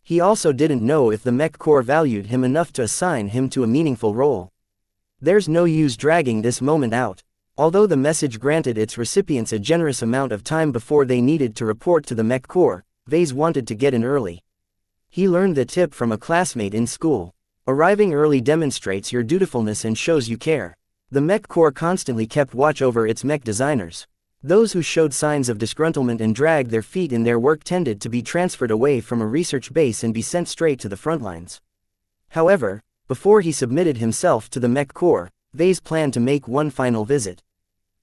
He also didn't know if the Mech Corps valued him enough to assign him to a meaningful role. There's no use dragging this moment out. Although the message granted its recipients a generous amount of time before they needed to report to the Mech Corps, Vase wanted to get in early. He learned the tip from a classmate in school. Arriving early demonstrates your dutifulness and shows you care. The Mech Corps constantly kept watch over its mech designers. Those who showed signs of disgruntlement and dragged their feet in their work tended to be transferred away from a research base and be sent straight to the front lines. However, before he submitted himself to the Mech Corps, Vase planned to make one final visit.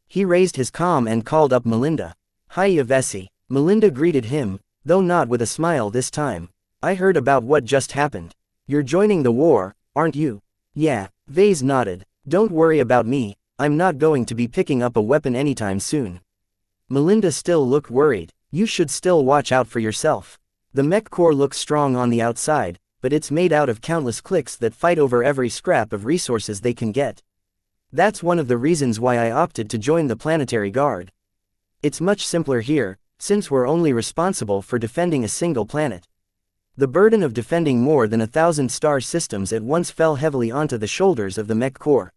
He raised his comm and called up Melinda. Hiya Vesey. Melinda greeted him, though not with a smile this time. I heard about what just happened. You're joining the war, aren't you? Yeah, Vase nodded. Don't worry about me, I'm not going to be picking up a weapon anytime soon. Melinda still looked worried. You should still watch out for yourself. The mech core looks strong on the outside, but it's made out of countless cliques that fight over every scrap of resources they can get. That's one of the reasons why I opted to join the Planetary Guard. It's much simpler here, since we're only responsible for defending a single planet. The burden of defending more than 1,000 star systems at once fell heavily onto the shoulders of the mech core.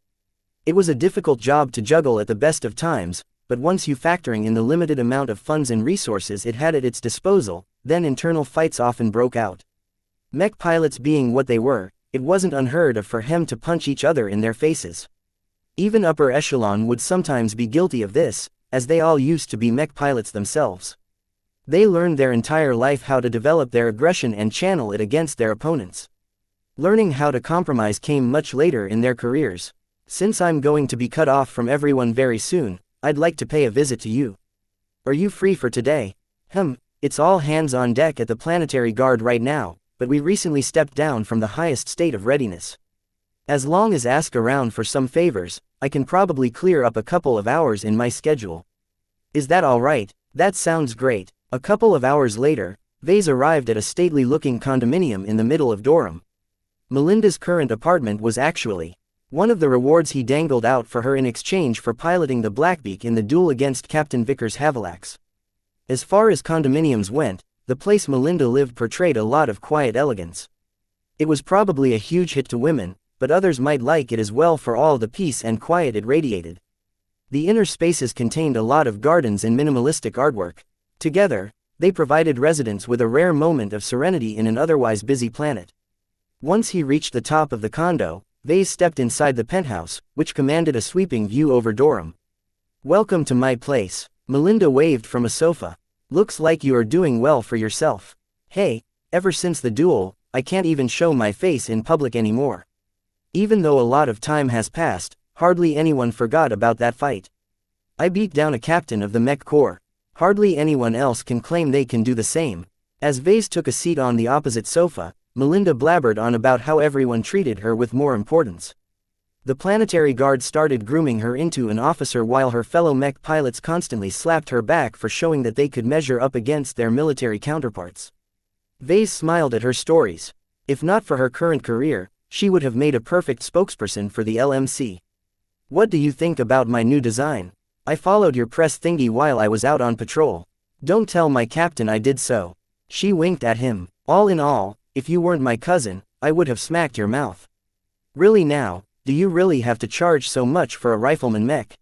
It was a difficult job to juggle at the best of times, but once you factoring in the limited amount of funds and resources it had at its disposal, then internal fights often broke out. Mech pilots being what they were, it wasn't unheard of for them to punch each other in their faces. Even upper echelon would sometimes be guilty of this, as they all used to be mech pilots themselves. They learned their entire life how to develop their aggression and channel it against their opponents. Learning how to compromise came much later in their careers. Since I'm going to be cut off from everyone very soon, I'd like to pay a visit to you. Are you free for today? It's all hands on deck at the Planetary Guard right now, but we recently stepped down from the highest state of readiness. As long as ask around for some favors, I can probably clear up a couple of hours in my schedule. Is that alright? That sounds great. A couple of hours later, Vase arrived at a stately-looking condominium in the middle of Durham. Melinda's current apartment was actually one of the rewards he dangled out for her in exchange for piloting the Blackbeak in the duel against Captain Vickers Havilax. As far as condominiums went, the place Melinda lived portrayed a lot of quiet elegance. It was probably a huge hit to women, but others might like it as well for all the peace and quiet it radiated. The inner spaces contained a lot of gardens and minimalistic artwork. Together, they provided residents with a rare moment of serenity in an otherwise busy planet. Once he reached the top of the condo, Vase stepped inside the penthouse, which commanded a sweeping view over Durham. Welcome to my place. Melinda waved from a sofa. Looks like you are doing well for yourself. Hey, ever since the duel, I can't even show my face in public anymore. Even though a lot of time has passed, hardly anyone forgot about that fight. I beat down a captain of the mech corps. Hardly anyone else can claim they can do the same. As Vase took a seat on the opposite sofa, Melinda blabbered on about how everyone treated her with more importance. The Planetary Guard started grooming her into an officer while her fellow mech pilots constantly slapped her back for showing that they could measure up against their military counterparts. Vase smiled at her stories. If not for her current career, she would have made a perfect spokesperson for the LMC. What do you think about my new design? I followed your press thingy while I was out on patrol. Don't tell my captain I did so. She winked at him. All in all, if you weren't my cousin, I would have smacked your mouth. Really now, do you really have to charge so much for a rifleman mech?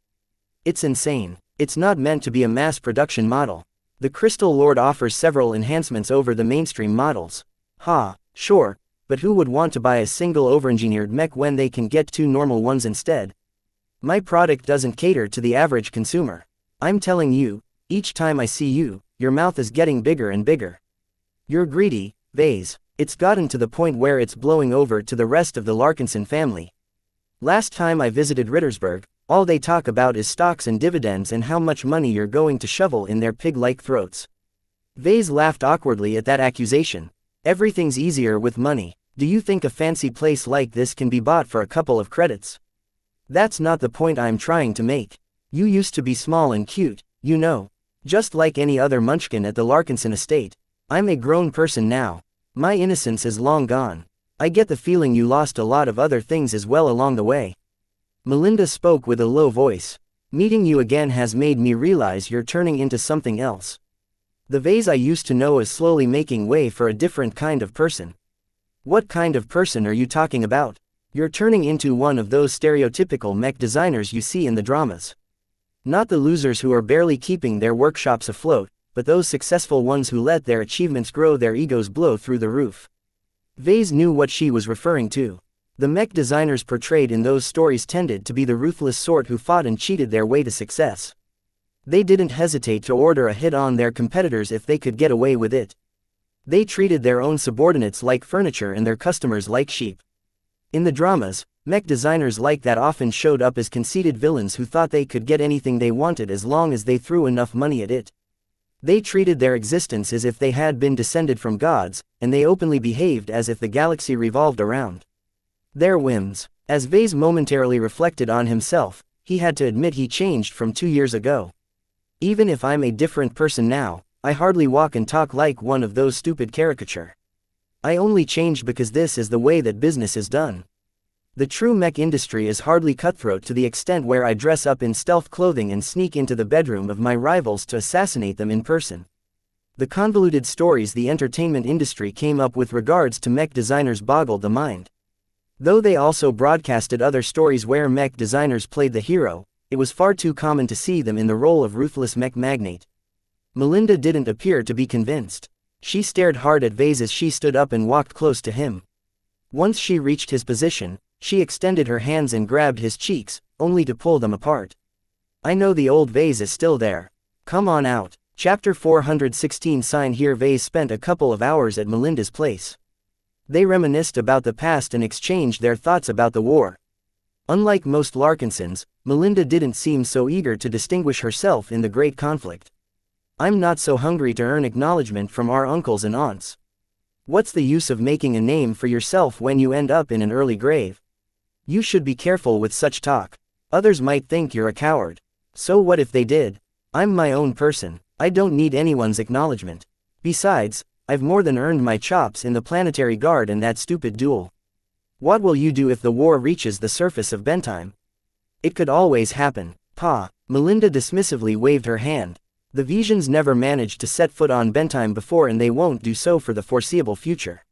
It's insane. It's not meant to be a mass production model. The Crystal Lord offers several enhancements over the mainstream models. Sure, but who would want to buy a single overengineered mech when they can get two normal ones instead? My product doesn't cater to the average consumer. I'm telling you, each time I see you, your mouth is getting bigger and bigger. You're greedy, Vase. It's gotten to the point where it's blowing over to the rest of the Larkinson family. Last time I visited Rittersburg, all they talk about is stocks and dividends and how much money you're going to shovel in their pig-like throats. Vase laughed awkwardly at that accusation. Everything's easier with money. Do you think a fancy place like this can be bought for a couple of credits? That's not the point I'm trying to make. You used to be small and cute, you know. Just like any other munchkin at the Larkinson estate. I'm a grown person now. My innocence is long gone. I get the feeling you lost a lot of other things as well along the way. Melinda spoke with a low voice. Meeting you again has made me realize you're turning into something else. The Vase I used to know is slowly making way for a different kind of person. What kind of person are you talking about? You're turning into one of those stereotypical mech designers you see in the dramas. Not the losers who are barely keeping their workshops afloat, but those successful ones who let their achievements grow their egos blow through the roof. Vase knew what she was referring to. The mech designers portrayed in those stories tended to be the ruthless sort who fought and cheated their way to success. They didn't hesitate to order a hit on their competitors if they could get away with it. They treated their own subordinates like furniture and their customers like sheep. In the dramas, mech designers like that often showed up as conceited villains who thought they could get anything they wanted as long as they threw enough money at it. They treated their existence as if they had been descended from gods, and they openly behaved as if the galaxy revolved around their whims. As Vase momentarily reflected on himself, he had to admit he changed from 2 years ago. Even if I'm a different person now, I hardly walk and talk like one of those stupid caricature. I only changed because this is the way that business is done. The true mech industry is hardly cutthroat to the extent where I dress up in stealth clothing and sneak into the bedroom of my rivals to assassinate them in person. The convoluted stories the entertainment industry came up with regards to mech designers boggled the mind. Though they also broadcasted other stories where mech designers played the hero, it was far too common to see them in the role of ruthless mech magnate. Melinda didn't appear to be convinced. She stared hard at Vase as she stood up and walked close to him. Once she reached his position, she extended her hands and grabbed his cheeks, only to pull them apart. I know the old Vase is still there. Come on out. Chapter 416. Sign here. Vase spent a couple of hours at Melinda's place. They reminisced about the past and exchanged their thoughts about the war. Unlike most Larkinsons, Melinda didn't seem so eager to distinguish herself in the great conflict. I'm not so hungry to earn acknowledgement from our uncles and aunts. What's the use of making a name for yourself when you end up in an early grave? You should be careful with such talk. Others might think you're a coward. So what if they did? I'm my own person. I don't need anyone's acknowledgement. Besides, I've more than earned my chops in the planetary guard and that stupid duel. What will you do if the war reaches the surface of Bentime? It could always happen. Pa. Melinda dismissively waved her hand. The Visions never managed to set foot on Bentime before and they won't do so for the foreseeable future.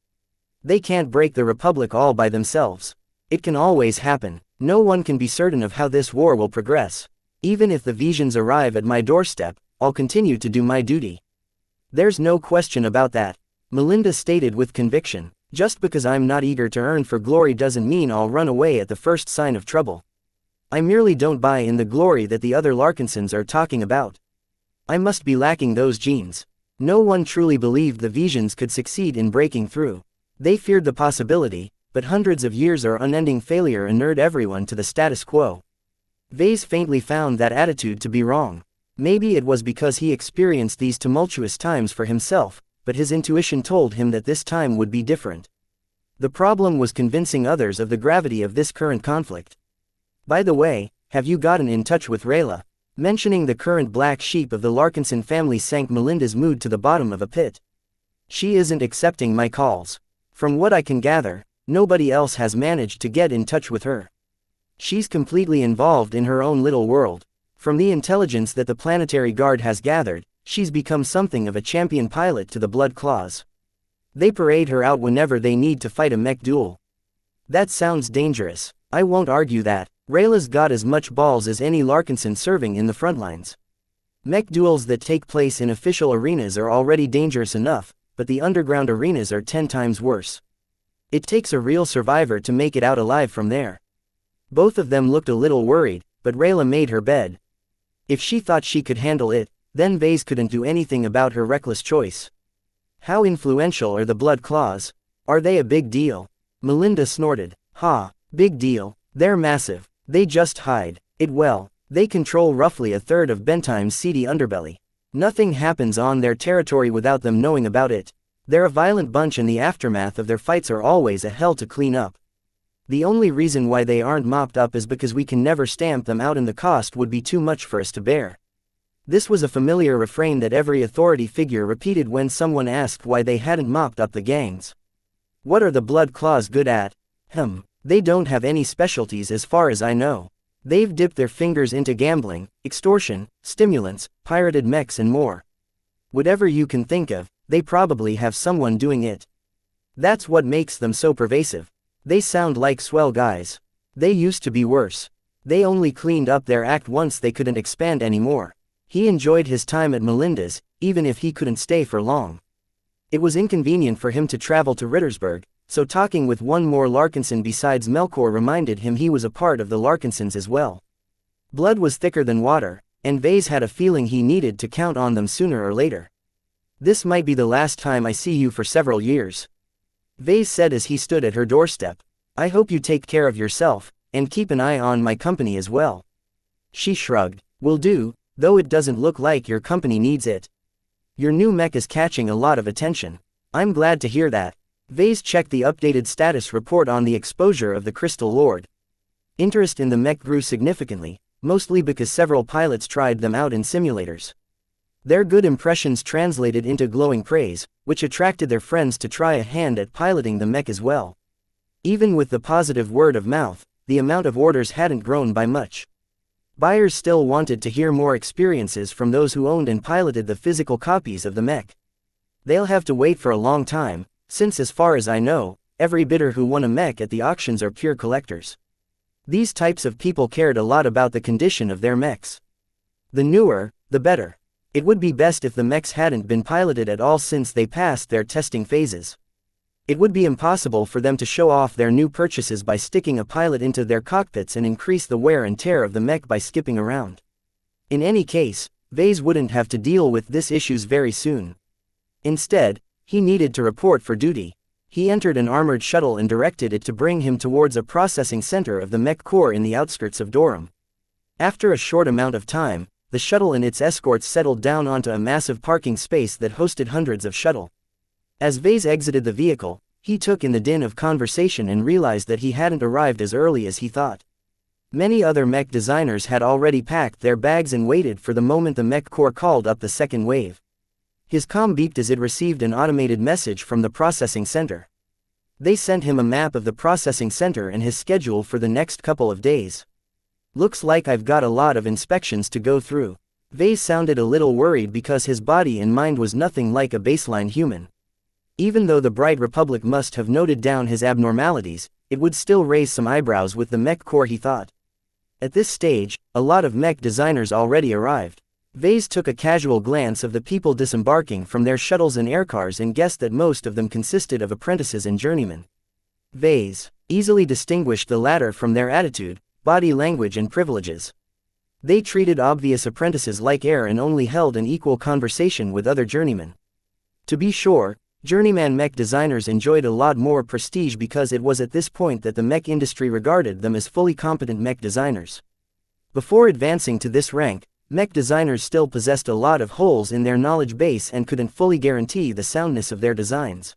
They can't break the Republic all by themselves. It can always happen. No one can be certain of how this war will progress. Even if the Visions arrive at my doorstep, I'll continue to do my duty. There's no question about that, Melinda stated with conviction. Just because I'm not eager to earn for glory doesn't mean I'll run away at the first sign of trouble. I merely don't buy in the glory that the other Larkinsons are talking about. I must be lacking those genes. No one truly believed the Visions could succeed in breaking through. They feared the possibility, but hundreds of years of unending failure inured everyone to the status quo. Vase faintly found that attitude to be wrong. Maybe it was because he experienced these tumultuous times for himself, but his intuition told him that this time would be different. The problem was convincing others of the gravity of this current conflict. By the way, have you gotten in touch with Rayla? Mentioning the current black sheep of the Larkinson family sank Melinda's mood to the bottom of a pit. She isn't accepting my calls. From what I can gather, nobody else has managed to get in touch with her. She's completely involved in her own little world. From the intelligence that the Planetary Guard has gathered, she's become something of a champion pilot to the Blood Claws. They parade her out whenever they need to fight a mech duel. That sounds dangerous. I won't argue that. Rayla's got as much balls as any Larkinson serving in the front lines. Mech duels that take place in official arenas are already dangerous enough, but the underground arenas are 10 times worse. It takes a real survivor to make it out alive from there. Both of them looked a little worried, but Rayla made her bed. If she thought she could handle it, then Vase couldn't do anything about her reckless choice. How influential are the Blood Claws? Are they a big deal? Melinda snorted. Ha, big deal. They're massive. They just hide it well. They control roughly a third of Bentime's seedy underbelly. Nothing happens on their territory without them knowing about it. They're a violent bunch and the aftermath of their fights are always a hell to clean up. The only reason why they aren't mopped up is because we can never stamp them out and the cost would be too much for us to bear. This was a familiar refrain that every authority figure repeated when someone asked why they hadn't mopped up the gangs. What are the Blood Claws good at? They don't have any specialties as far as I know. They've dipped their fingers into gambling, extortion, stimulants, pirated mechs and more. Whatever you can think of, they probably have someone doing it. That's what makes them so pervasive. They sound like swell guys. They used to be worse. They only cleaned up their act once they couldn't expand anymore. He enjoyed his time at Melinda's, even if he couldn't stay for long. It was inconvenient for him to travel to Rittersburg, so talking with one more Larkinson besides Melkor reminded him he was a part of the Larkinsons as well. Blood was thicker than water, and Vase had a feeling he needed to count on them sooner or later. This might be the last time I see you for several years, Vase said as he stood at her doorstep. I hope you take care of yourself, and keep an eye on my company as well. She shrugged. Will do, though it doesn't look like your company needs it. Your new mech is catching a lot of attention. I'm glad to hear that. Vase checked the updated status report on the exposure of the Crystal Lord. Interest in the mech grew significantly, mostly because several pilots tried them out in simulators. Their good impressions translated into glowing praise, which attracted their friends to try a hand at piloting the mech as well. Even with the positive word of mouth, the amount of orders hadn't grown by much. Buyers still wanted to hear more experiences from those who owned and piloted the physical copies of the mech. They'll have to wait for a long time, since as far as I know, every bidder who won a mech at the auctions are pure collectors. These types of people cared a lot about the condition of their mechs. The newer, the better. It would be best if the mechs hadn't been piloted at all since they passed their testing phases. It would be impossible for them to show off their new purchases by sticking a pilot into their cockpits and increase the wear and tear of the mech by skipping around. In any case, Vase wouldn't have to deal with this issues very soon. Instead, he needed to report for duty. He entered an armored shuttle and directed it to bring him towards a processing center of the mech core in the outskirts of Durham. After a short amount of time, the shuttle and its escorts settled down onto a massive parking space that hosted hundreds of shuttle. As Vase exited the vehicle, he took in the din of conversation and realized that he hadn't arrived as early as he thought. Many other mech designers had already packed their bags and waited for the moment the mech core called up the second wave. His comm beeped as it received an automated message from the processing center. They sent him a map of the processing center and his schedule for the next couple of days. Looks like I've got a lot of inspections to go through. Vase sounded a little worried because his body and mind was nothing like a baseline human. Even though the Bright Republic must have noted down his abnormalities, it would still raise some eyebrows with the mech core, he thought. At this stage, a lot of mech designers already arrived. Vase took a casual glance of the people disembarking from their shuttles and aircars and guessed that most of them consisted of apprentices and journeymen. Vase easily distinguished the latter from their attitude, body language and privileges. They treated obvious apprentices like air and only held an equal conversation with other journeymen. To be sure, journeyman mech designers enjoyed a lot more prestige because it was at this point that the mech industry regarded them as fully competent mech designers. Before advancing to this rank, mech designers still possessed a lot of holes in their knowledge base and couldn't fully guarantee the soundness of their designs.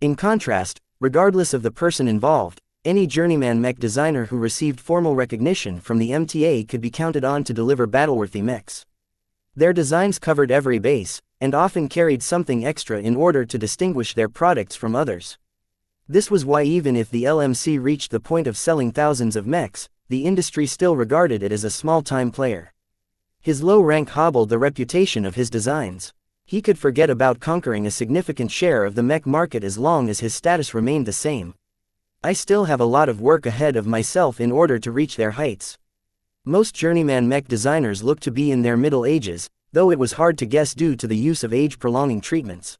In contrast, regardless of the person involved, any journeyman mech designer who received formal recognition from the MTA could be counted on to deliver battleworthy mechs. Their designs covered every base, and often carried something extra in order to distinguish their products from others. This was why even if the LMC reached the point of selling thousands of mechs, the industry still regarded it as a small-time player. His low rank hobbled the reputation of his designs. He could forget about conquering a significant share of the mech market as long as his status remained the same. I still have a lot of work ahead of myself in order to reach their heights. Most journeyman mech designers looked to be in their middle ages, though it was hard to guess due to the use of age-prolonging treatments.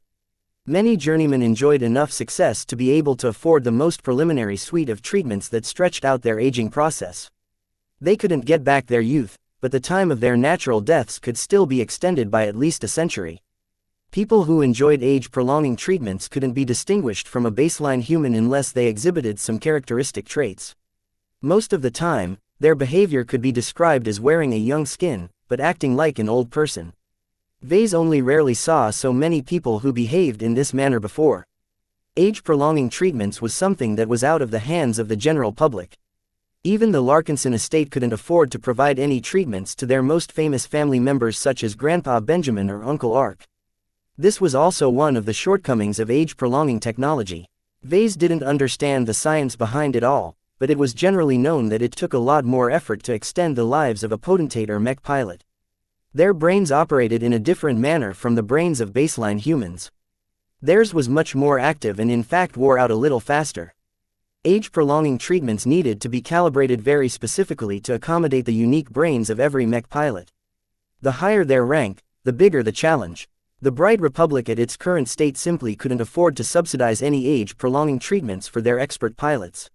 Many journeymen enjoyed enough success to be able to afford the most preliminary suite of treatments that stretched out their aging process. They couldn't get back their youth, but the time of their natural deaths could still be extended by at least a century. People who enjoyed age-prolonging treatments couldn't be distinguished from a baseline human unless they exhibited some characteristic traits. Most of the time, their behavior could be described as wearing a young skin, but acting like an old person. Vase only rarely saw so many people who behaved in this manner before. Age-prolonging treatments was something that was out of the hands of the general public. Even the Larkinson estate couldn't afford to provide any treatments to their most famous family members such as Grandpa Benjamin or Uncle Ark. This was also one of the shortcomings of age-prolonging technology. Vase didn't understand the science behind it all, but it was generally known that it took a lot more effort to extend the lives of a potentate or mech pilot. Their brains operated in a different manner from the brains of baseline humans. Theirs was much more active and in fact wore out a little faster. Age-prolonging treatments needed to be calibrated very specifically to accommodate the unique brains of every mech pilot. The higher their rank, the bigger the challenge. The Bright Republic at its current state simply couldn't afford to subsidize any age-prolonging treatments for their expert pilots.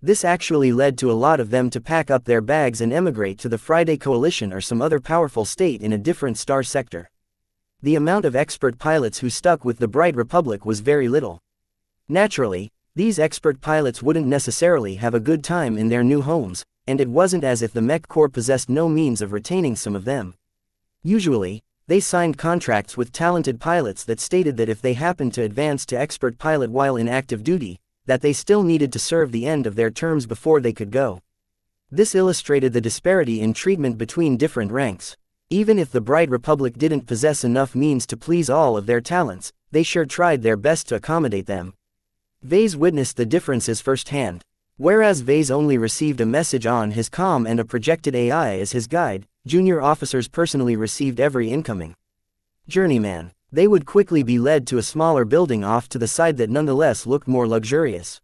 This actually led to a lot of them to pack up their bags and emigrate to the Friday Coalition or some other powerful state in a different star sector. The amount of expert pilots who stuck with the Bright Republic was very little. Naturally, these expert pilots wouldn't necessarily have a good time in their new homes, and it wasn't as if the Mech Corps possessed no means of retaining some of them. Usually, they signed contracts with talented pilots that stated that if they happened to advance to expert pilot while in active duty, that they still needed to serve the end of their terms before they could go. This illustrated the disparity in treatment between different ranks. Even if the Bright Republic didn't possess enough means to please all of their talents, they sure tried their best to accommodate them. Vase witnessed the differences firsthand. Whereas Vase only received a message on his comm and a projected AI as his guide, junior officers personally received every incoming journeyman. They would quickly be led to a smaller building off to the side that nonetheless looked more luxurious.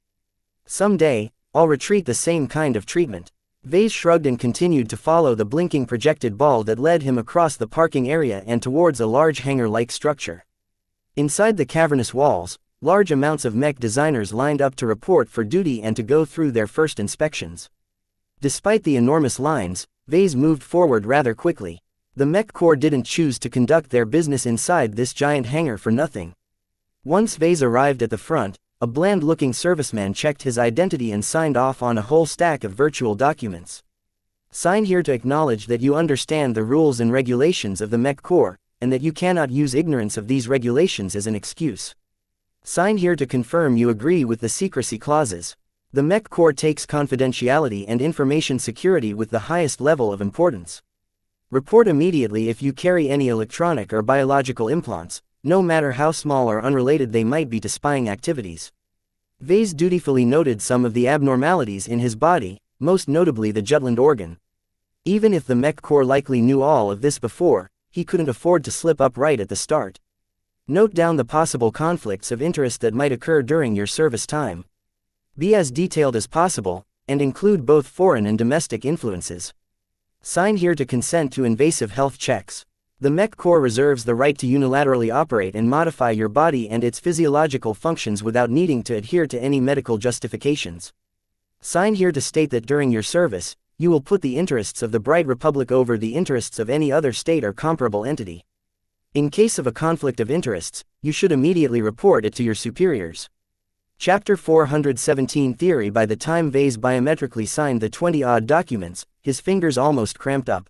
Someday, I'll retreat the same kind of treatment. Vase shrugged and continued to follow the blinking projected ball that led him across the parking area and towards a large hangar-like structure. Inside the cavernous walls, large amounts of mech designers lined up to report for duty and to go through their first inspections. Despite the enormous lines, Vase moved forward rather quickly. The Mech Corps didn't choose to conduct their business inside this giant hangar for nothing. Once Vase arrived at the front, a bland-looking serviceman checked his identity and signed off on a whole stack of virtual documents. Sign here to acknowledge that you understand the rules and regulations of the Mech Corps, and that you cannot use ignorance of these regulations as an excuse. Sign here to confirm you agree with the secrecy clauses. The Mech Corps takes confidentiality and information security with the highest level of importance. Report immediately if you carry any electronic or biological implants, no matter how small or unrelated they might be to spying activities. Vase dutifully noted some of the abnormalities in his body, most notably the Jutland organ. Even if the Mech Corps likely knew all of this before, he couldn't afford to slip up right at the start. Note down the possible conflicts of interest that might occur during your service time. Be as detailed as possible, and include both foreign and domestic influences. Sign here to consent to invasive health checks. The Mech Corps reserves the right to unilaterally operate and modify your body and its physiological functions without needing to adhere to any medical justifications. Sign here to state that during your service, you will put the interests of the Bright Republic over the interests of any other state or comparable entity. In case of a conflict of interests, you should immediately report it to your superiors. Chapter 417 Theory. By the time Vase biometrically signed the 20-odd documents, his fingers almost cramped up.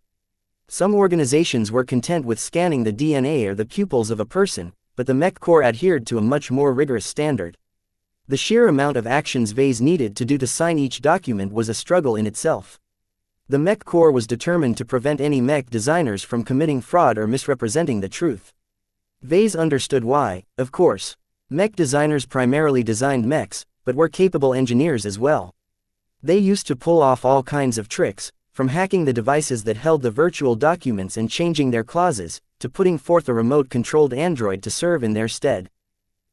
Some organizations were content with scanning the DNA or the pupils of a person, but the Mech Corps adhered to a much more rigorous standard. The sheer amount of actions Vase needed to do to sign each document was a struggle in itself. The Mech Corps was determined to prevent any mech designers from committing fraud or misrepresenting the truth. Vase understood why, of course. Mech designers primarily designed mechs, but were capable engineers as well. They used to pull off all kinds of tricks, from hacking the devices that held the virtual documents and changing their clauses, to putting forth a remote-controlled android to serve in their stead.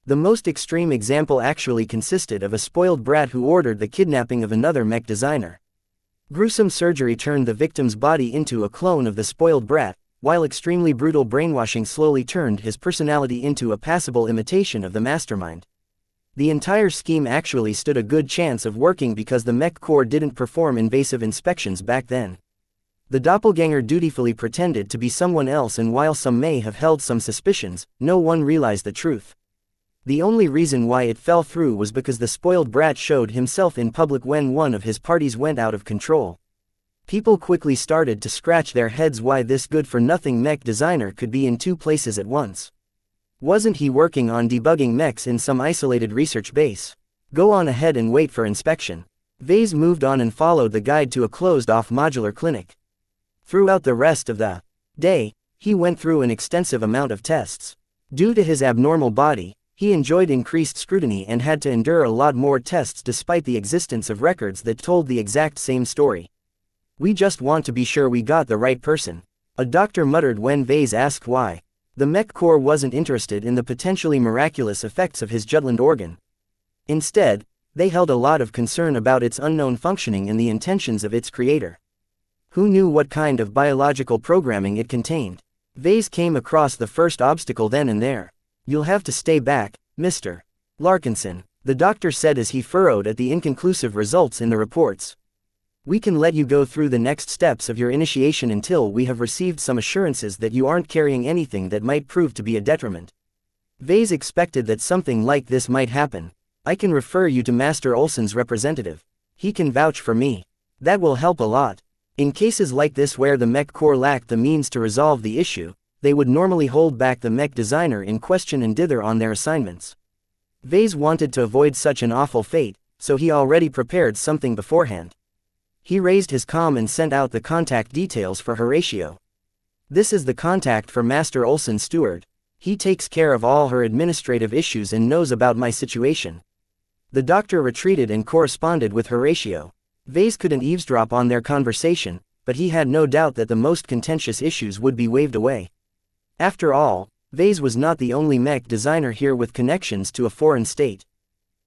The most extreme example actually consisted of a spoiled brat who ordered the kidnapping of another mech designer. Gruesome surgery turned the victim's body into a clone of the spoiled brat, while extremely brutal brainwashing slowly turned his personality into a passable imitation of the mastermind. The entire scheme actually stood a good chance of working because the Mech Corps didn't perform invasive inspections back then. The doppelganger dutifully pretended to be someone else, and while some may have held some suspicions, no one realized the truth. The only reason why it fell through was because the spoiled brat showed himself in public when one of his parties went out of control. People quickly started to scratch their heads why this good-for-nothing mech designer could be in two places at once. Wasn't he working on debugging mechs in some isolated research base? Go on ahead and wait for inspection. Vase moved on and followed the guide to a closed-off modular clinic. Throughout the rest of the day, he went through an extensive amount of tests. Due to his abnormal body, he enjoyed increased scrutiny and had to endure a lot more tests despite the existence of records that told the exact same story. "We just want to be sure we got the right person," a doctor muttered when Vase asked why. The Mech Corps wasn't interested in the potentially miraculous effects of his Jutland organ. Instead, they held a lot of concern about its unknown functioning and the intentions of its creator. Who knew what kind of biological programming it contained? Vase came across the first obstacle then and there. "You'll have to stay back, Mr. Larkinson," the doctor said as he furrowed at the inconclusive results in the reports. "We can let you go through the next steps of your initiation until we have received some assurances that you aren't carrying anything that might prove to be a detriment." Vase expected that something like this might happen. "I can refer you to Master Olson's representative. He can vouch for me. That will help a lot." In cases like this where the Mech Corps lacked the means to resolve the issue, they would normally hold back the mech designer in question and dither on their assignments. Vase wanted to avoid such an awful fate, so he already prepared something beforehand. He raised his comm and sent out the contact details for Horatio. This is the contact for Master Olson Stewart. He takes care of all her administrative issues and knows about my situation. The doctor retreated and corresponded with Horatio. Vase couldn't eavesdrop on their conversation, but he had no doubt that the most contentious issues would be waved away. After all, Vase was not the only mech designer here with connections to a foreign state.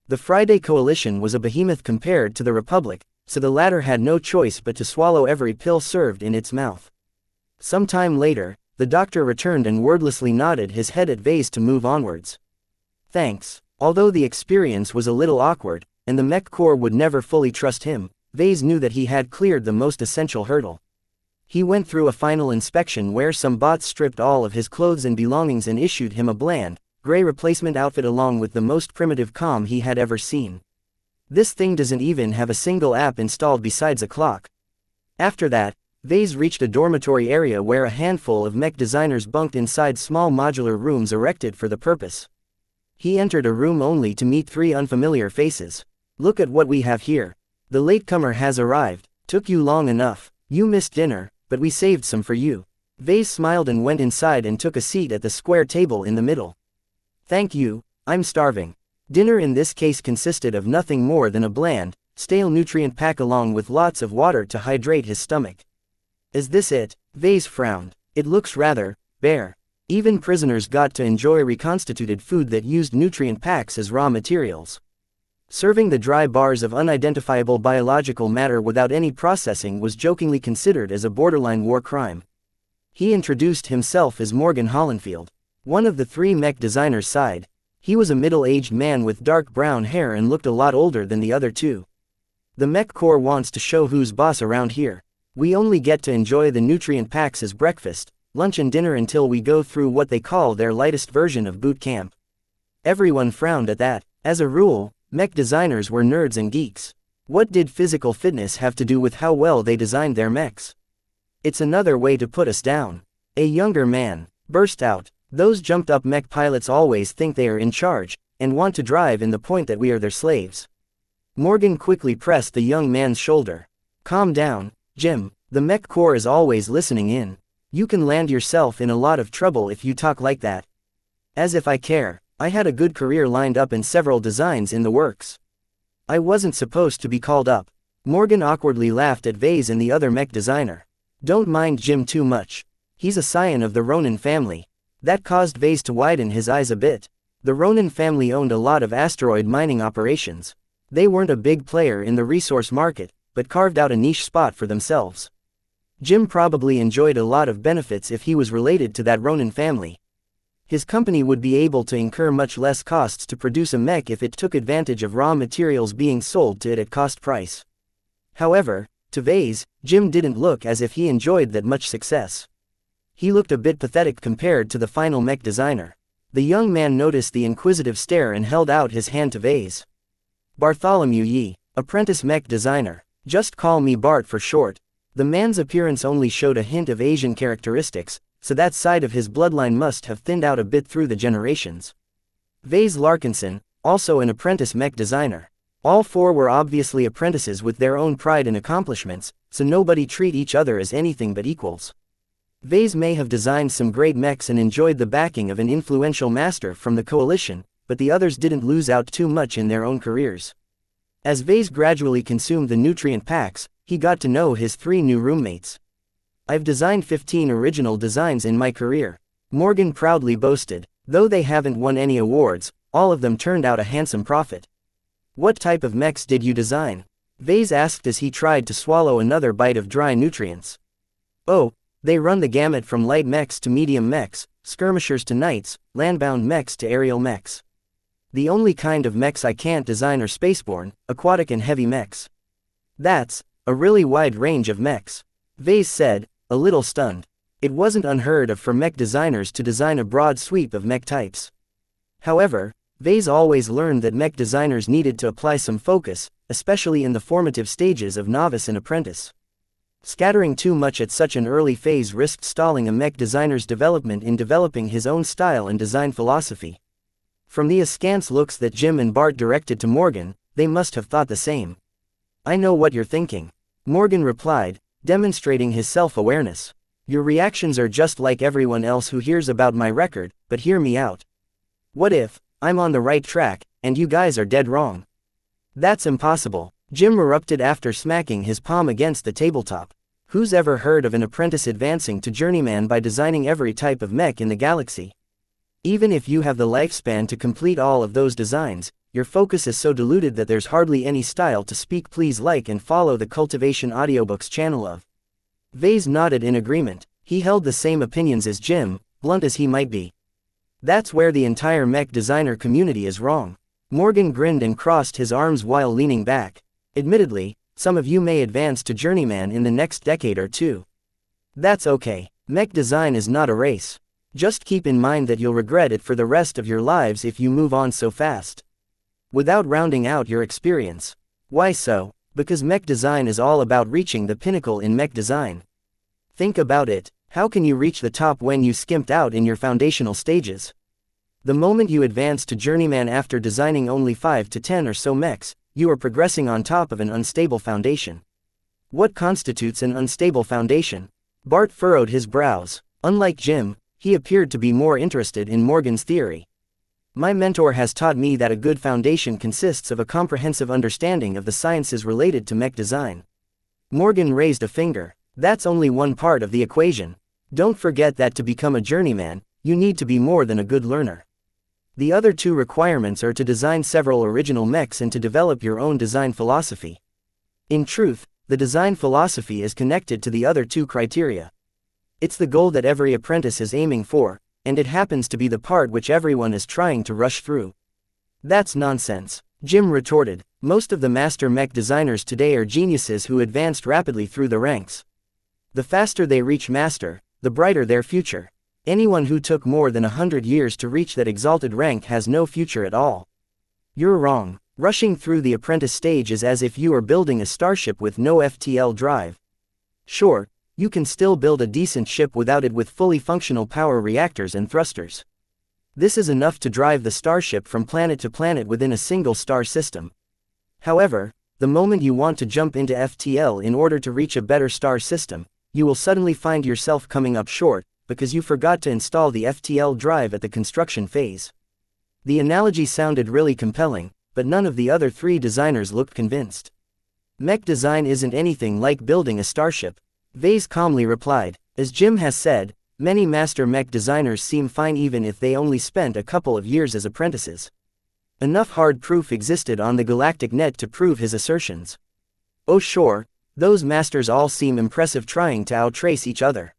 The Friday Coalition was a behemoth compared to the Republic, so the latter had no choice but to swallow every pill served in its mouth. Some time later, the doctor returned and wordlessly nodded his head at Vase to move onwards. Thanks. Although the experience was a little awkward, and the Mech Corps would never fully trust him, Vase knew that he had cleared the most essential hurdle. He went through a final inspection where some bots stripped all of his clothes and belongings and issued him a bland, gray replacement outfit along with the most primitive comm he had ever seen. This thing doesn't even have a single app installed besides a clock. After that, Vase reached a dormitory area where a handful of mech designers bunked inside small modular rooms erected for the purpose. He entered a room only to meet 3 unfamiliar faces. Look at what we have here. The latecomer has arrived. Took you long enough. You missed dinner, but we saved some for you. Vase smiled and went inside and took a seat at the square table in the middle. Thank you, I'm starving. Dinner in this case consisted of nothing more than a bland, stale nutrient pack along with lots of water to hydrate his stomach. Is this it? Vase frowned. It looks rather bare. Even prisoners got to enjoy reconstituted food that used nutrient packs as raw materials. Serving the dry bars of unidentifiable biological matter without any processing was jokingly considered as a borderline war crime. He introduced himself as Morgan Hollenfield. One of the 3 mech designers sighed. He was a middle-aged man with dark brown hair and looked a lot older than the other 2. The Mech Corps wants to show who's boss around here. We only get to enjoy the nutrient packs as breakfast, lunch and dinner until we go through what they call their lightest version of boot camp. Everyone frowned at that. As a rule, mech designers were nerds and geeks. What did physical fitness have to do with how well they designed their mechs? It's another way to put us down. A younger man burst out. Those jumped-up mech pilots always think they are in charge, and want to drive in the point that we are their slaves. Morgan quickly pressed the young man's shoulder. Calm down, Jim. The Mech Corps is always listening in. You can land yourself in a lot of trouble if you talk like that. As if I care. I had a good career lined up and several designs in the works. I wasn't supposed to be called up. Morgan awkwardly laughed at Vase and the other mech designer. Don't mind Jim too much. He's a scion of the Ronin family. That caused Vase to widen his eyes a bit. The Ronin family owned a lot of asteroid mining operations. They weren't a big player in the resource market, but carved out a niche spot for themselves. Jim probably enjoyed a lot of benefits if he was related to that Ronin family. His company would be able to incur much less costs to produce a mech if it took advantage of raw materials being sold to it at cost price. However, to Vase, Jim didn't look as if he enjoyed that much success. He looked a bit pathetic compared to the final mech designer. The young man noticed the inquisitive stare and held out his hand to Vase. Bartholomew Yee, apprentice mech designer. Just call me Bart for short. The man's appearance only showed a hint of Asian characteristics, so that side of his bloodline must have thinned out a bit through the generations. Vase Larkinson, also an apprentice mech designer. All 4 were obviously apprentices with their own pride and accomplishments, so nobody treat each other as anything but equals. Vase may have designed some great mechs and enjoyed the backing of an influential master from the coalition, but the others didn't lose out too much in their own careers. As Vase gradually consumed the nutrient packs, he got to know his 3 new roommates. I've designed 15 original designs in my career. Morgan proudly boasted. Though they haven't won any awards, all of them turned out a handsome profit. What type of mechs did you design? Vase asked as he tried to swallow another bite of dry nutrients. Oh, they run the gamut from light mechs to medium mechs, skirmishers to knights, landbound mechs to aerial mechs. The only kind of mechs I can't design are spaceborne, aquatic and heavy mechs. That's a really wide range of mechs. Vase said, a little stunned. It wasn't unheard of for mech designers to design a broad sweep of mech types. However, Vase always learned that mech designers needed to apply some focus, especially in the formative stages of novice and apprentice. Scattering too much at such an early phase risked stalling a mech designer's development in developing his own style and design philosophy. From the askance looks that Jim and Bart directed to Morgan, they must have thought the same. I know what you're thinking. Morgan replied, demonstrating his self-awareness. Your reactions are just like everyone else who hears about my record, but hear me out. What if I'm on the right track, and you guys are dead wrong? That's impossible, Jim erupted after smacking his palm against the tabletop. Who's ever heard of an apprentice advancing to journeyman by designing every type of mech in the galaxy? Even if you have the lifespan to complete all of those designs, your focus is so diluted that there's hardly any style to speak. Please like and follow the Cultivation Audiobooks channel of. Vase nodded in agreement. He held the same opinions as Jim, blunt as he might be. That's where the entire mech designer community is wrong. Morgan grinned and crossed his arms while leaning back. Admittedly, some of you may advance to journeyman in the next decade or two. That's okay. Mech design is not a race. Just keep in mind that you'll regret it for the rest of your lives if you move on so fast. Without rounding out your experience. Why so? Because mech design is all about reaching the pinnacle in mech design. Think about it, how can you reach the top when you skimped out in your foundational stages? The moment you advance to journeyman after designing only 5 to 10 or so mechs, you are progressing on top of an unstable foundation. What constitutes an unstable foundation? Bart furrowed his brows. Unlike Jim, he appeared to be more interested in Morgan's theory. My mentor has taught me that a good foundation consists of a comprehensive understanding of the sciences related to mech design. Morgan raised a finger. That's only one part of the equation. Don't forget that to become a journeyman, you need to be more than a good learner. The other two requirements are to design several original mechs and to develop your own design philosophy. In truth, the design philosophy is connected to the other two criteria. It's the goal that every apprentice is aiming for, and it happens to be the part which everyone is trying to rush through. That's nonsense, Jim retorted. Most of the master mech designers today are geniuses who advanced rapidly through the ranks. The faster they reach master, the brighter their future. Anyone who took more than 100 years to reach that exalted rank has no future at all. You're wrong. Rushing through the apprentice stage is as if you are building a starship with no FTL drive. Sure, you can still build a decent ship without it with fully functional power reactors and thrusters. This is enough to drive the starship from planet to planet within a single star system. However, the moment you want to jump into FTL in order to reach a better star system, you will suddenly find yourself coming up short, because you forgot to install the FTL drive at the construction phase. The analogy sounded really compelling, but none of the other three designers looked convinced. Mech design isn't anything like building a starship, Vase calmly replied. As Jim has said, many master mech designers seem fine even if they only spent a couple of years as apprentices. Enough hard proof existed on the galactic net to prove his assertions. Oh sure, those masters all seem impressive trying to outtrace each other.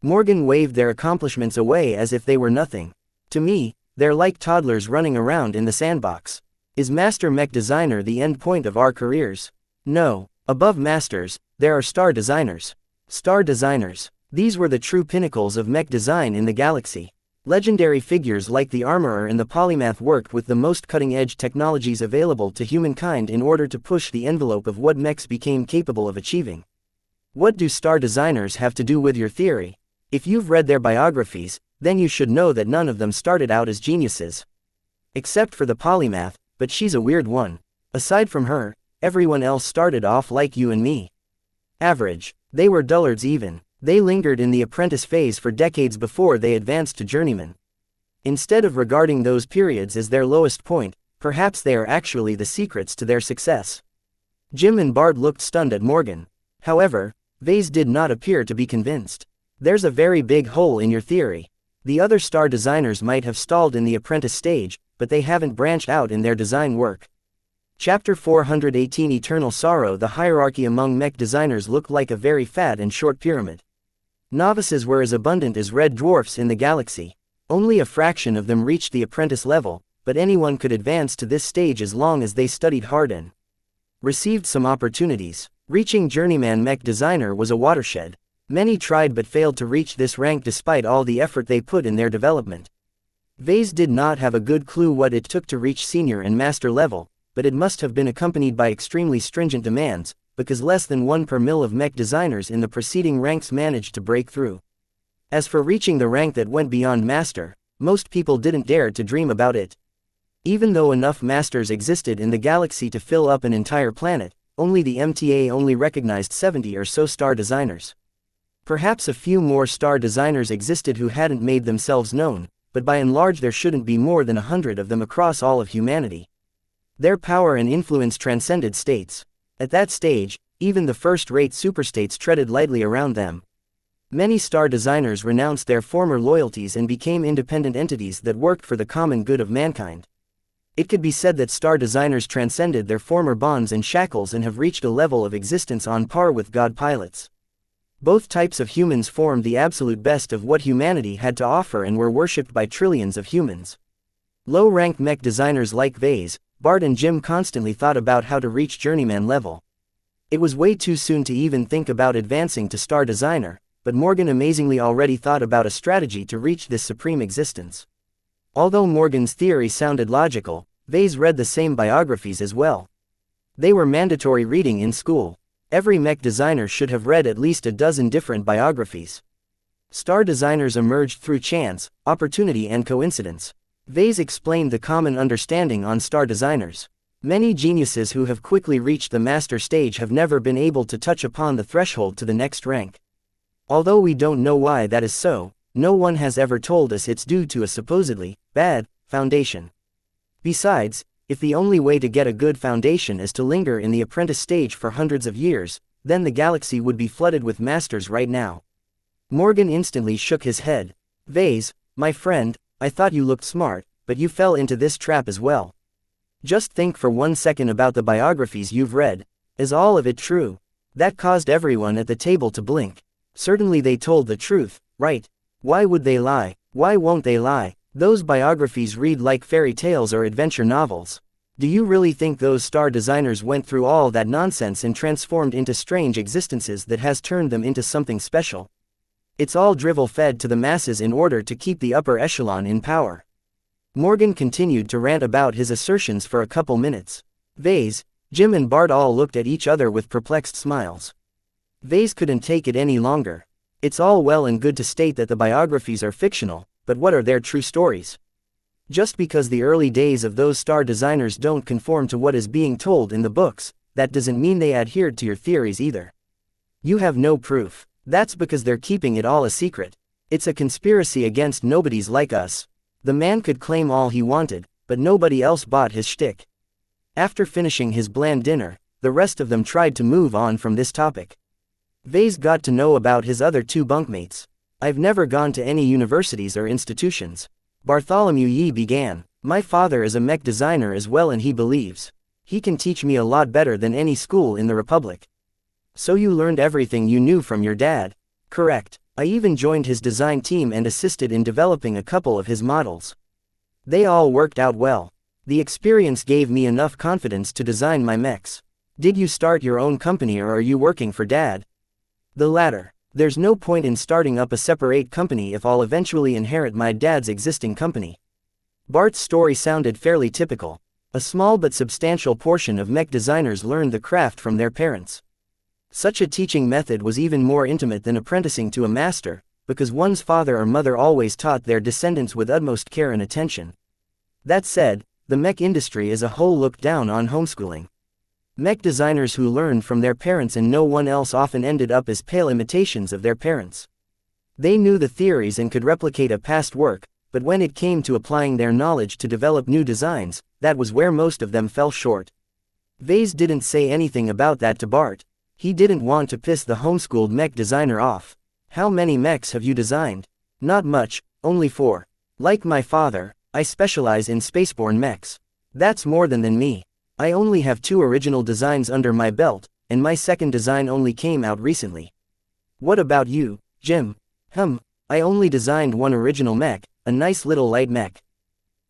Morgan waved their accomplishments away as if they were nothing. To me, they're like toddlers running around in the sandbox. Is master mech designer the end point of our careers? No. Above masters, there are star designers. Star designers. These were the true pinnacles of mech design in the galaxy. Legendary figures like the Armorer and the Polymath worked with the most cutting-edge technologies available to humankind in order to push the envelope of what mechs became capable of achieving. What do star designers have to do with your theory? If you've read their biographies, then you should know that none of them started out as geniuses. Except for the Polymath, but she's a weird one. Aside from her, everyone else started off like you and me. Average. They were dullards even. They lingered in the apprentice phase for decades before they advanced to journeyman. Instead of regarding those periods as their lowest point, perhaps they are actually the secrets to their success. Jim and Bart looked stunned at Morgan. However, Vase did not appear to be convinced. There's a very big hole in your theory. The other star designers might have stalled in the apprentice stage, but they haven't branched out in their design work. Chapter 418 Eternal Sorrow. The hierarchy among mech designers looked like a very fat and short pyramid. Novices were as abundant as red dwarfs in the galaxy. Only a fraction of them reached the apprentice level, but anyone could advance to this stage as long as they studied hard and received some opportunities. Reaching journeyman mech designer was a watershed. Many tried but failed to reach this rank despite all the effort they put in their development. Vase did not have a good clue what it took to reach senior and master level, but it must have been accompanied by extremely stringent demands, because less than 1 per mil of mech designers in the preceding ranks managed to break through. As for reaching the rank that went beyond master, most people didn't dare to dream about it. Even though enough masters existed in the galaxy to fill up an entire planet, only the MTA only recognized 70 or so star designers. Perhaps a few more star designers existed who hadn't made themselves known, but by and large there shouldn't be more than 100 of them across all of humanity. Their power and influence transcended states. At that stage, even the first-rate superstates treaded lightly around them. Many star designers renounced their former loyalties and became independent entities that worked for the common good of mankind. It could be said that star designers transcended their former bonds and shackles and have reached a level of existence on par with god pilots. Both types of humans formed the absolute best of what humanity had to offer and were worshipped by trillions of humans. Low-ranked mech designers like Vase, Bart and Jim constantly thought about how to reach journeyman level. It was way too soon to even think about advancing to star designer, but Morgan amazingly already thought about a strategy to reach this supreme existence. Although Morgan's theory sounded logical, Vase read the same biographies as well. They were mandatory reading in school. Every mech designer should have read at least a dozen different biographies. Star designers emerged through chance, opportunity and coincidence. Vase explained the common understanding on star designers. Many geniuses who have quickly reached the master stage have never been able to touch upon the threshold to the next rank. Although we don't know why that is so, no one has ever told us it's due to a supposedly bad foundation. Besides, if the only way to get a good foundation is to linger in the apprentice stage for hundreds of years, then the galaxy would be flooded with masters right now. Morgan instantly shook his head. Vase, my friend, I thought you looked smart, but you fell into this trap as well. Just think for 1 second about the biographies you've read. Is all of it true? That caused everyone at the table to blink. Certainly they told the truth, right? Why would they lie? Why won't they lie? Those biographies read like fairy tales or adventure novels. Do you really think those star designers went through all that nonsense and transformed into strange existences that has turned them into something special? It's all drivel fed to the masses in order to keep the upper echelon in power. Morgan continued to rant about his assertions for a couple minutes. Vase, Jim and Bart all looked at each other with perplexed smiles. Vase couldn't take it any longer. It's all well and good to state that the biographies are fictional, but what are their true stories? Just because the early days of those star designers don't conform to what is being told in the books, that doesn't mean they adhered to your theories either. You have no proof. That's because they're keeping it all a secret. It's a conspiracy against nobodies like us. The man could claim all he wanted, but nobody else bought his shtick. After finishing his bland dinner, the rest of them tried to move on from this topic. Vase got to know about his other two bunkmates. I've never gone to any universities or institutions. Bartholomew Yee began. My father is a mech designer as well and he believes he can teach me a lot better than any school in the Republic. So you learned everything you knew from your dad? Correct. I even joined his design team and assisted in developing a couple of his models. They all worked out well. The experience gave me enough confidence to design my mechs. Did you start your own company or are you working for dad? The latter. There's no point in starting up a separate company if I'll eventually inherit my dad's existing company. Bart's story sounded fairly typical. A small but substantial portion of mech designers learned the craft from their parents. Such a teaching method was even more intimate than apprenticing to a master, because one's father or mother always taught their descendants with utmost care and attention. That said, the mech industry as a whole looked down on homeschooling. Mech designers who learned from their parents and no one else often ended up as pale imitations of their parents. They knew the theories and could replicate a past work, but when it came to applying their knowledge to develop new designs, that was where most of them fell short. Vase didn't say anything about that to Bart. He didn't want to piss the homeschooled mech designer off. How many mechs have you designed? Not much, only 4. Like my father, I specialize in spaceborne mechs. That's more than me. I only have 2 original designs under my belt, and my second design only came out recently. What about you, Jim? I only designed 1 original mech, a nice little light mech.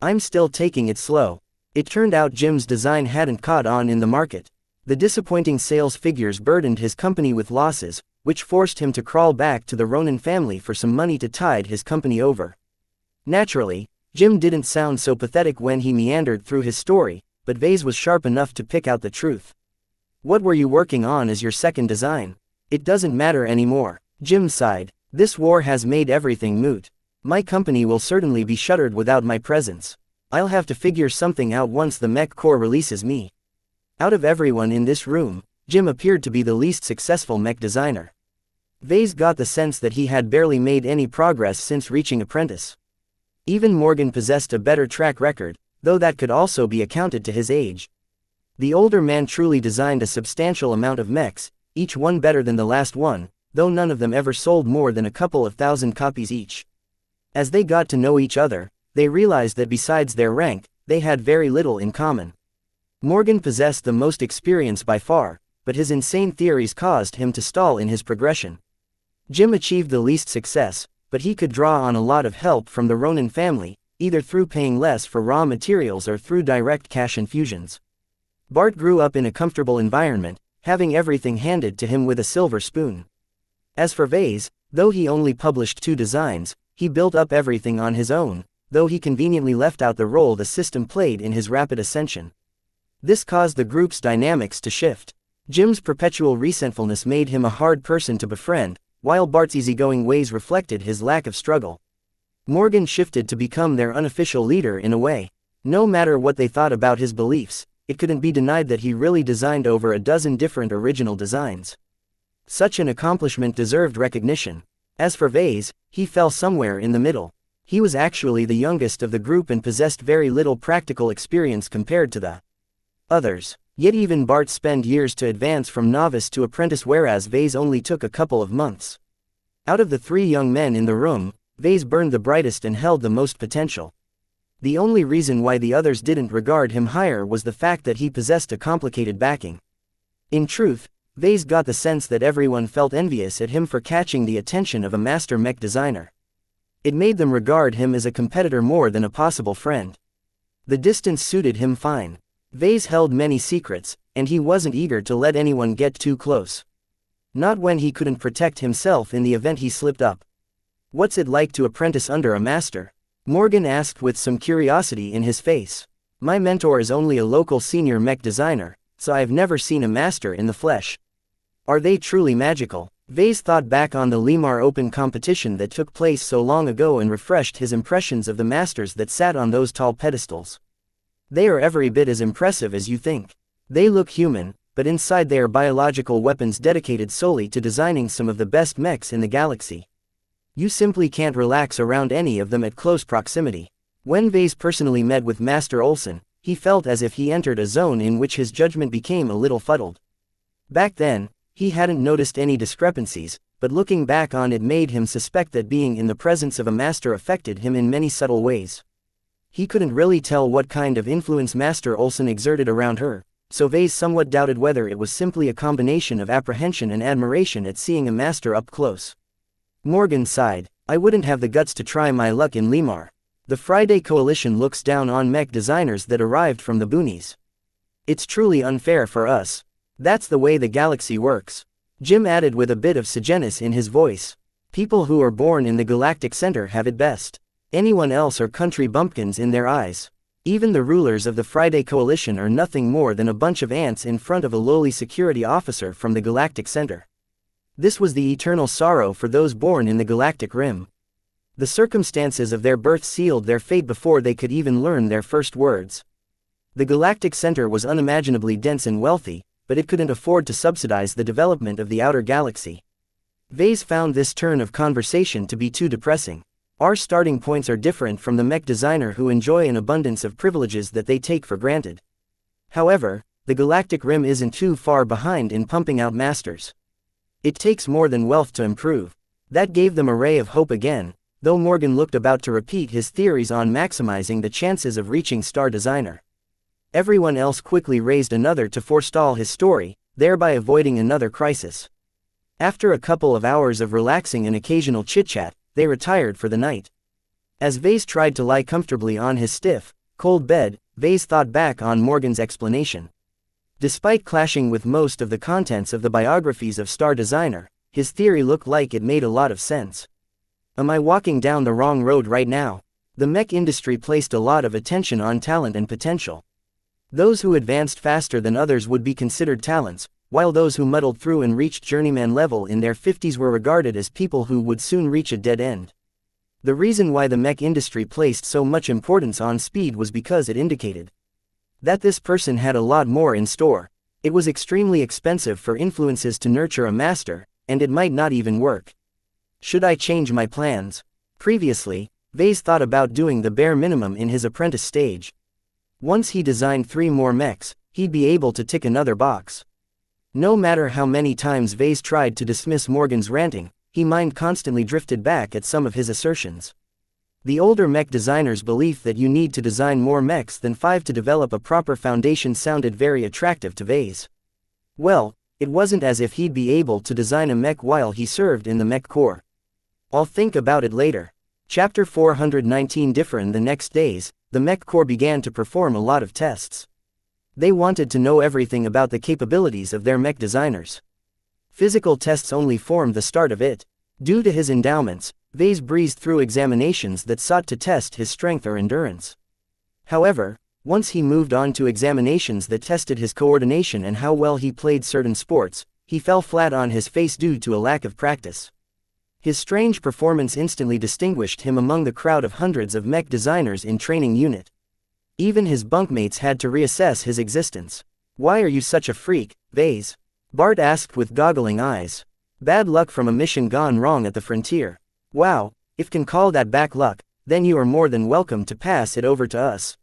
I'm still taking it slow. It turned out Jim's design hadn't caught on in the market. The disappointing sales figures burdened his company with losses, which forced him to crawl back to the Ronan family for some money to tide his company over. Naturally, Jim didn't sound so pathetic when he meandered through his story, but Vase was sharp enough to pick out the truth. What were you working on as your second design? It doesn't matter anymore. Jim sighed. This war has made everything moot. My company will certainly be shuttered without my presence. I'll have to figure something out once the Mech Corps releases me. Out of everyone in this room, Jim appeared to be the least successful mech designer. Vase got the sense that he had barely made any progress since reaching apprentice. Even Morgan possessed a better track record, though that could also be accounted to his age. The older man truly designed a substantial amount of mechs, each one better than the last one, though none of them ever sold more than a couple of thousand copies each. As they got to know each other, they realized that besides their rank, they had very little in common. Morgan possessed the most experience by far, but his insane theories caused him to stall in his progression. Jim achieved the least success, but he could draw on a lot of help from the Ronin family, either through paying less for raw materials or through direct cash infusions. Bart grew up in a comfortable environment, having everything handed to him with a silver spoon. As for Vase, though he only published 2 designs, he built up everything on his own, though he conveniently left out the role the system played in his rapid ascension. This caused the group's dynamics to shift. Jim's perpetual resentfulness made him a hard person to befriend, while Bart's easygoing ways reflected his lack of struggle. Morgan shifted to become their unofficial leader in a way. No matter what they thought about his beliefs, it couldn't be denied that he really designed over a dozen different original designs. Such an accomplishment deserved recognition. As for Vase, he fell somewhere in the middle. He was actually the youngest of the group and possessed very little practical experience compared to the others. Yet even Bart spent years to advance from novice to apprentice, whereas Vase only took a couple of months. Out of the 3 young men in the room, Vase burned the brightest and held the most potential. The only reason why the others didn't regard him higher was the fact that he possessed a complicated backing. In truth, Vase got the sense that everyone felt envious at him for catching the attention of a master mech designer. It made them regard him as a competitor more than a possible friend. The distance suited him fine. Vase held many secrets, and he wasn't eager to let anyone get too close. Not when he couldn't protect himself in the event he slipped up. "What's it like to apprentice under a master?" Morgan asked with some curiosity in his face. "My mentor is only a local senior mech designer, so I've never seen a master in the flesh." "Are they truly magical?" Vase thought back on the Limar Open competition that took place so long ago and refreshed his impressions of the masters that sat on those tall pedestals. "They are every bit as impressive as you think. They look human, but inside they are biological weapons dedicated solely to designing some of the best mechs in the galaxy. You simply can't relax around any of them at close proximity." When Vase personally met with Master Olsen, he felt as if he entered a zone in which his judgment became a little fuddled. Back then, he hadn't noticed any discrepancies, but looking back on it made him suspect that being in the presence of a master affected him in many subtle ways. He couldn't really tell what kind of influence Master Olsen exerted around her, so Vase somewhat doubted whether it was simply a combination of apprehension and admiration at seeing a master up close. Morgan sighed. "I wouldn't have the guts to try my luck in Limar. The Friday Coalition looks down on mech designers that arrived from the boonies. It's truly unfair for us. That's the way the galaxy works." Jim added with a bit of sadness in his voice. "People who are born in the galactic center have it best. Anyone else are country bumpkins in their eyes. Even the rulers of the Friday Coalition are nothing more than a bunch of ants in front of a lowly security officer from the galactic center." This was the eternal sorrow for those born in the galactic rim. The circumstances of their birth sealed their fate before they could even learn their first words. The galactic center was unimaginably dense and wealthy, but it couldn't afford to subsidize the development of the outer galaxy. Vase found this turn of conversation to be too depressing. "Our starting points are different from the mech designer who enjoy an abundance of privileges that they take for granted. However, the galactic rim isn't too far behind in pumping out masters. It takes more than wealth to improve." That gave them a ray of hope again, though Morgan looked about to repeat his theories on maximizing the chances of reaching Star Designer. Everyone else quickly raised another to forestall his story, thereby avoiding another crisis. After a couple of hours of relaxing and occasional chit-chat, they retired for the night. As Vase tried to lie comfortably on his stiff, cold bed, Vase thought back on Morgan's explanation. Despite clashing with most of the contents of the biographies of Star Designer, his theory looked like it made a lot of sense. "Am I walking down the wrong road right now?" The mech industry placed a lot of attention on talent and potential. Those who advanced faster than others would be considered talents, while those who muddled through and reached journeyman level in their 50s were regarded as people who would soon reach a dead end. The reason why the mech industry placed so much importance on speed was because it indicated that this person had a lot more in store. It was extremely expensive for influences to nurture a master, and it might not even work. Should I change my plans? Previously, Vase thought about doing the bare minimum in his apprentice stage. Once he designed 3 more mechs, he'd be able to tick another box. No matter how many times Vase tried to dismiss Morgan's ranting, his mind constantly drifted back at some of his assertions. The older mech designer's belief that you need to design more mechs than 5 to develop a proper foundation sounded very attractive to Vase. Well, it wasn't as if he'd be able to design a mech while he served in the mech corps. I'll think about it later. Chapter 419. Different the next days, the mech corps began to perform a lot of tests. They wanted to know everything about the capabilities of their mech designers. Physical tests only formed the start of it. Due to his endowments, Vase breezed through examinations that sought to test his strength or endurance. However, once he moved on to examinations that tested his coordination and how well he played certain sports, he fell flat on his face due to a lack of practice. His strange performance instantly distinguished him among the crowd of hundreds of mech designers in training unit. Even his bunkmates had to reassess his existence. "Why are you such a freak, Vase?" Bart asked with goggling eyes. "Bad luck from a mission gone wrong at the frontier." "Wow, if can call that back luck, then you are more than welcome to pass it over to us."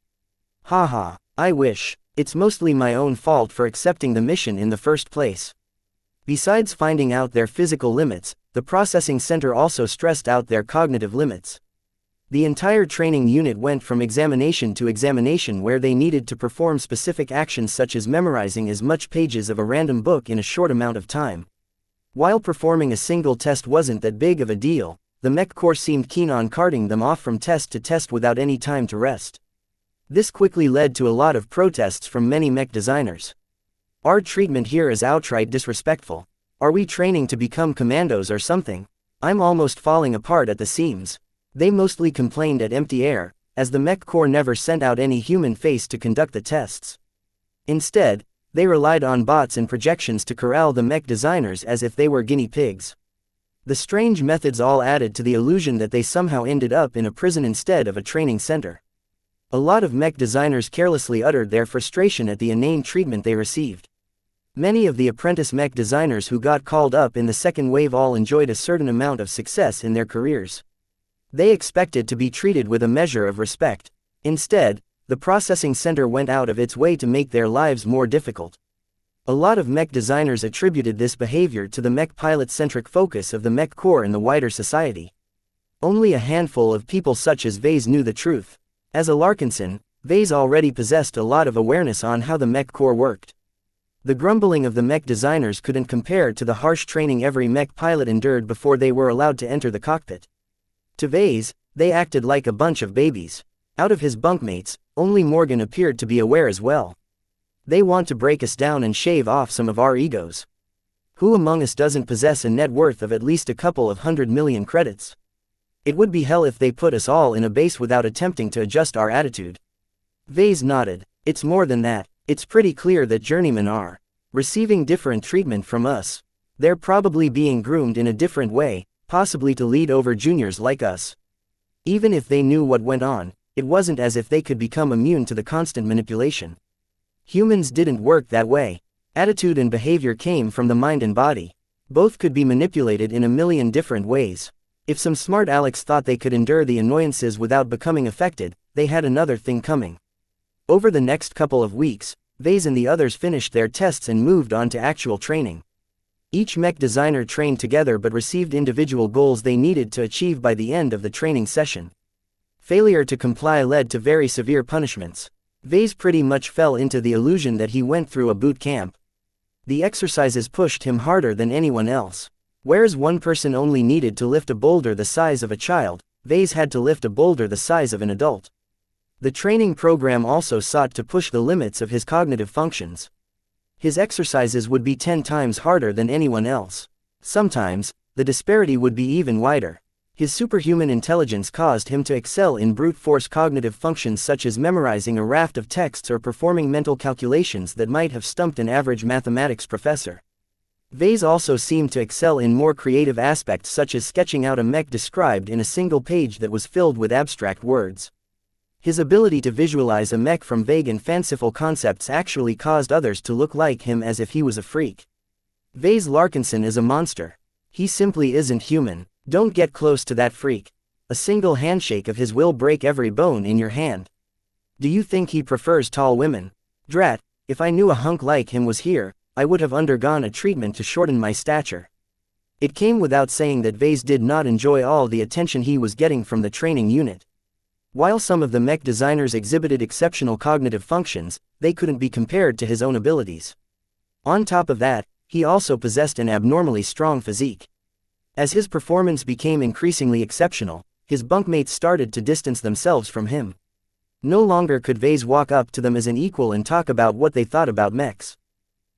"Haha, I wish. It's mostly my own fault for accepting the mission in the first place." Besides finding out their physical limits, the processing center also stressed out their cognitive limits. The entire training unit went from examination to examination where they needed to perform specific actions such as memorizing as much pages of a random book in a short amount of time. While performing a single test wasn't that big of a deal, the mech corps seemed keen on carting them off from test to test without any time to rest. This quickly led to a lot of protests from many mech designers. "Our treatment here is outright disrespectful. Are we training to become commandos or something? I'm almost falling apart at the seams." They mostly complained at empty air, as the mech corps never sent out any human face to conduct the tests. Instead, they relied on bots and projections to corral the mech designers as if they were guinea pigs. The strange methods all added to the illusion that they somehow ended up in a prison instead of a training center. A lot of mech designers carelessly uttered their frustration at the inane treatment they received. Many of the apprentice mech designers who got called up in the second wave all enjoyed a certain amount of success in their careers. They expected to be treated with a measure of respect. Instead, the processing center went out of its way to make their lives more difficult. A lot of mech designers attributed this behavior to the mech pilot-centric focus of the mech corps in the wider society. Only a handful of people such as Vase knew the truth. As a Larkinson, Vase already possessed a lot of awareness on how the mech corps worked. The grumbling of the mech designers couldn't compare to the harsh training every mech pilot endured before they were allowed to enter the cockpit. To Vase, they acted like a bunch of babies. Out of his bunkmates, only Morgan appeared to be aware as well. "They want to break us down and shave off some of our egos. Who among us doesn't possess a net worth of at least a couple of 100 million credits? It would be hell if they put us all in a base without attempting to adjust our attitude." Vase nodded. "It's more than that. It's pretty clear that journeymen are receiving different treatment from us. They're probably being groomed in a different way, possibly to lead over juniors like us. Even if they knew what went on, it wasn't as if they could become immune to the constant manipulation. Humans didn't work that way. Attitude and behavior came from the mind and body. Both could be manipulated in a million different ways. If some smart Alex thought they could endure the annoyances without becoming affected, they had another thing coming." Over the next couple of weeks, Vase and the others finished their tests and moved on to actual training. Each mech designer trained together but received individual goals they needed to achieve by the end of the training session. Failure to comply led to very severe punishments. Vase pretty much fell into the illusion that he went through a boot camp. The exercises pushed him harder than anyone else. Whereas one person only needed to lift a boulder the size of a child, Vase had to lift a boulder the size of an adult. The training program also sought to push the limits of his cognitive functions. His exercises would be 10 times harder than anyone else. Sometimes, the disparity would be even wider. His superhuman intelligence caused him to excel in brute force cognitive functions such as memorizing a raft of texts or performing mental calculations that might have stumped an average mathematics professor. Vase also seemed to excel in more creative aspects such as sketching out a mech described in a single page that was filled with abstract words. His ability to visualize a mech from vague and fanciful concepts actually caused others to look like him as if he was a freak. Vase Larkinson is a monster. He simply isn't human. Don't get close to that freak. A single handshake of his will break every bone in your hand. Do you think he prefers tall women? Drat, if I knew a hunk like him was here, I would have undergone a treatment to shorten my stature. It came without saying that Vase did not enjoy all the attention he was getting from the training unit. While some of the mech designers exhibited exceptional cognitive functions, they couldn't be compared to his own abilities. On top of that, he also possessed an abnormally strong physique. As his performance became increasingly exceptional, his bunkmates started to distance themselves from him. No longer could Vase walk up to them as an equal and talk about what they thought about mechs.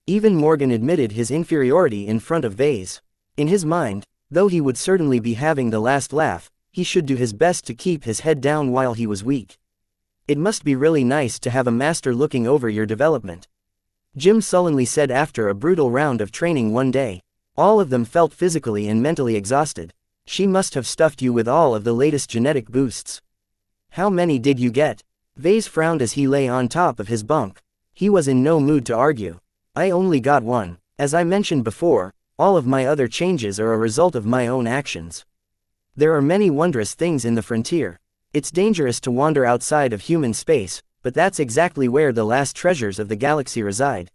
Even Morgan admitted his inferiority in front of Vase. In his mind, though he would certainly be having the last laugh, he should do his best to keep his head down while he was weak. It must be really nice to have a master looking over your development. Jim sullenly said after a brutal round of training one day. All of them felt physically and mentally exhausted. She must have stuffed you with all of the latest genetic boosts. How many did you get? Vase frowned as he lay on top of his bunk. He was in no mood to argue. I only got one. As I mentioned before, all of my other changes are a result of my own actions. There are many wondrous things in the frontier. It's dangerous to wander outside of human space, but that's exactly where the last treasures of the galaxy reside.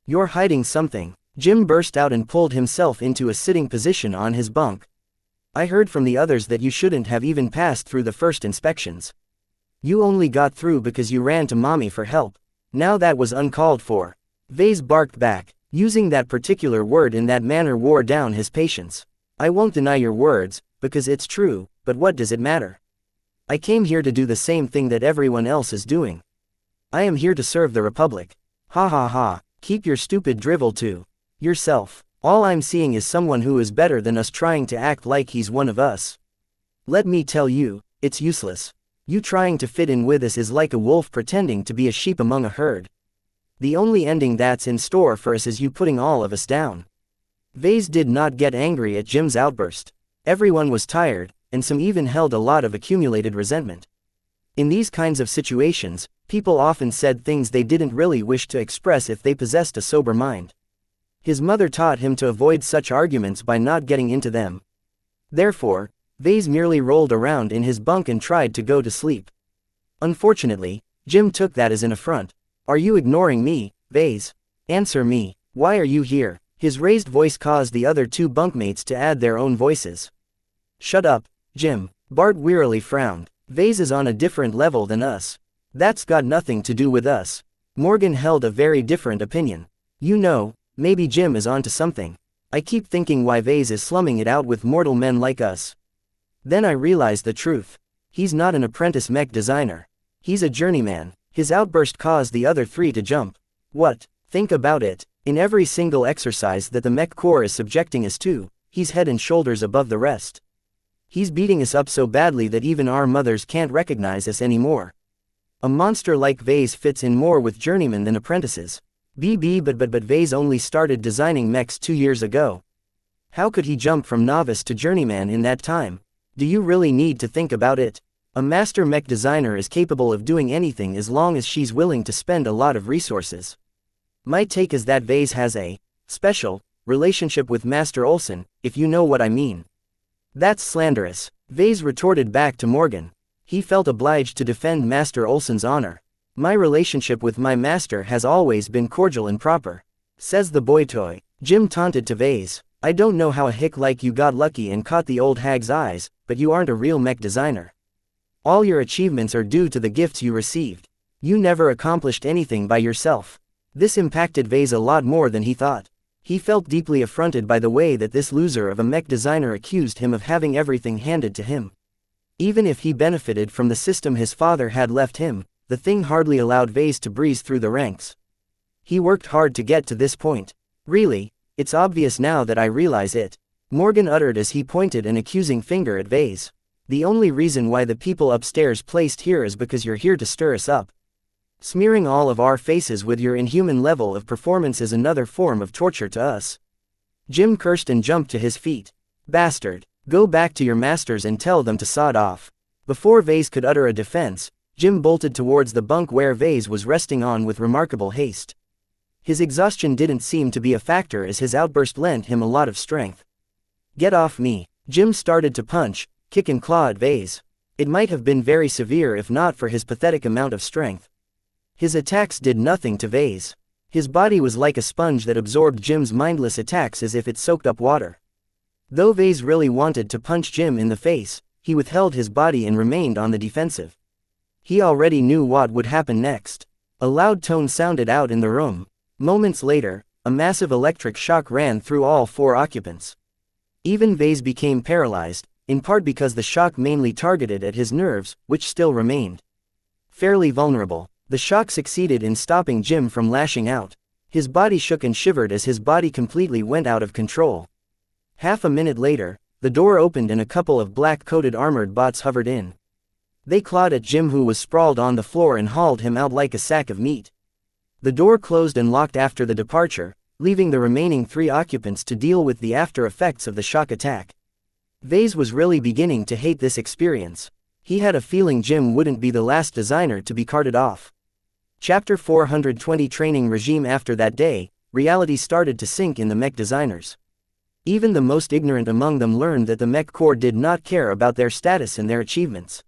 You're hiding something. Jim burst out and pulled himself into a sitting position on his bunk. I heard from the others that you shouldn't have even passed through the first inspections. You only got through because you ran to mommy for help. Now that was uncalled for. Vase barked back. Using that particular word in that manner wore down his patience. I won't deny your words, because it's true, but what does it matter? I came here to do the same thing that everyone else is doing. I am here to serve the Republic. Ha ha ha, keep your stupid drivel to yourself. All I'm seeing is someone who is better than us trying to act like he's one of us. Let me tell you, it's useless. You trying to fit in with us is like a wolf pretending to be a sheep among a herd. The only ending that's in store for us is you putting all of us down. Vase did not get angry at Jim's outburst. Everyone was tired, and some even held a lot of accumulated resentment. In these kinds of situations, people often said things they didn't really wish to express if they possessed a sober mind. His mother taught him to avoid such arguments by not getting into them. Therefore, Vase merely rolled around in his bunk and tried to go to sleep. Unfortunately, Jim took that as an affront. Are you ignoring me, Vase? Answer me. Why are you here? His raised voice caused the other two bunkmates to add their own voices. Shut up, Jim. Bart wearily frowned. Vase is on a different level than us. That's got nothing to do with us. Morgan held a very different opinion. You know, maybe Jim is onto something. I keep thinking why Vase is slumming it out with mortal men like us. Then I realized the truth. He's not an apprentice mech designer. He's a journeyman. His outburst caused the other three to jump. What? Think about it. In every single exercise that the Mech Corps is subjecting us to, he's head and shoulders above the rest. He's beating us up so badly that even our mothers can't recognize us anymore. A monster like Vase fits in more with journeymen than apprentices. But Vase only started designing mechs 2 years ago. How could he jump from novice to journeyman in that time? Do you really need to think about it? A master mech designer is capable of doing anything as long as she's willing to spend a lot of resources. My take is that Vase has a special relationship with Master Olson, if you know what I mean. That's slanderous, Vase retorted back to Morgan. He felt obliged to defend Master Olson's honor. My relationship with my master has always been cordial and proper, says the boy toy. Jim taunted to Vase. I don't know how a hick like you got lucky and caught the old hag's eyes, but you aren't a real mech designer. All your achievements are due to the gifts you received. You never accomplished anything by yourself. This impacted Vase a lot more than he thought. He felt deeply affronted by the way that this loser of a mech designer accused him of having everything handed to him. Even if he benefited from the system his father had left him, the thing hardly allowed Vase to breeze through the ranks. He worked hard to get to this point. Really, it's obvious now that I realize it, Morgan uttered as he pointed an accusing finger at Vase. The only reason why the people upstairs placed here is because you're here to stir us up. Smearing all of our faces with your inhuman level of performance is another form of torture to us. Jim cursed and jumped to his feet. Bastard, go back to your masters and tell them to sod off. Before Vase could utter a defense, Jim bolted towards the bunk where Vase was resting on with remarkable haste. His exhaustion didn't seem to be a factor as his outburst lent him a lot of strength. "Get off me!" Jim started to punch, kick and claw at Vase. It might have been very severe if not for his pathetic amount of strength. His attacks did nothing to Vase. His body was like a sponge that absorbed Jim's mindless attacks as if it soaked up water. Though Vase really wanted to punch Jim in the face, he withheld his body and remained on the defensive. He already knew what would happen next. A loud tone sounded out in the room. Moments later, a massive electric shock ran through all 4 occupants. Even Vase became paralyzed, in part because the shock mainly targeted at his nerves, which still remained fairly vulnerable. The shock succeeded in stopping Jim from lashing out. His body shook and shivered as his body completely went out of control. Half a minute later, the door opened and a couple of black-coated armored bots hovered in. They clawed at Jim, who was sprawled on the floor, and hauled him out like a sack of meat. The door closed and locked after the departure, leaving the remaining 3 occupants to deal with the after effects of the shock attack. Vase was really beginning to hate this experience. He had a feeling Jim wouldn't be the last designer to be carted off. Chapter 420 Training Regime. After that day, reality started to sink in the mech designers. Even the most ignorant among them learned that the mech corps did not care about their status and their achievements.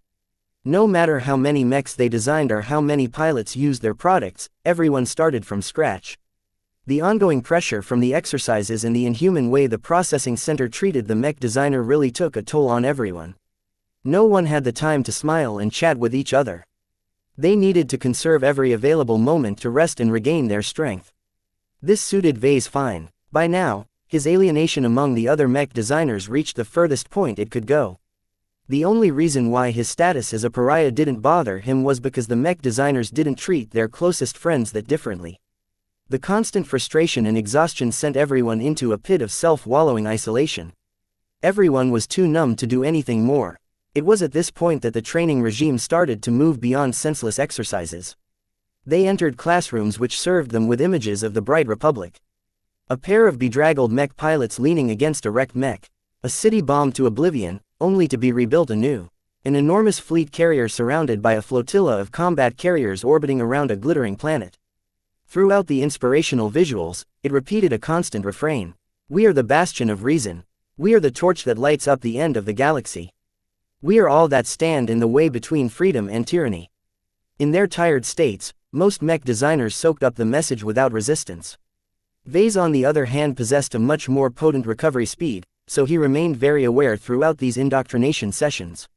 No matter how many mechs they designed or how many pilots used their products, everyone started from scratch. The ongoing pressure from the exercises and the inhuman way the processing center treated the mech designer really took a toll on everyone. No one had the time to smile and chat with each other. They needed to conserve every available moment to rest and regain their strength. This suited Vase fine. By now, his alienation among the other mech designers reached the furthest point it could go. The only reason why his status as a pariah didn't bother him was because the mech designers didn't treat their closest friends that differently. The constant frustration and exhaustion sent everyone into a pit of self-wallowing isolation. Everyone was too numb to do anything more. It was at this point that the training regime started to move beyond senseless exercises. They entered classrooms which served them with images of the bright republic. A pair of bedraggled mech pilots leaning against a wrecked mech. A city bombed to oblivion, only to be rebuilt anew. An enormous fleet carrier surrounded by a flotilla of combat carriers orbiting around a glittering planet. Throughout the inspirational visuals, it repeated a constant refrain. "We are the bastion of reason. We are the torch that lights up the end of the galaxy. We are all that stand in the way between freedom and tyranny." In their tired states, most mech designers soaked up the message without resistance. Vase, on the other hand, possessed a much more potent recovery speed, so he remained very aware throughout these indoctrination sessions.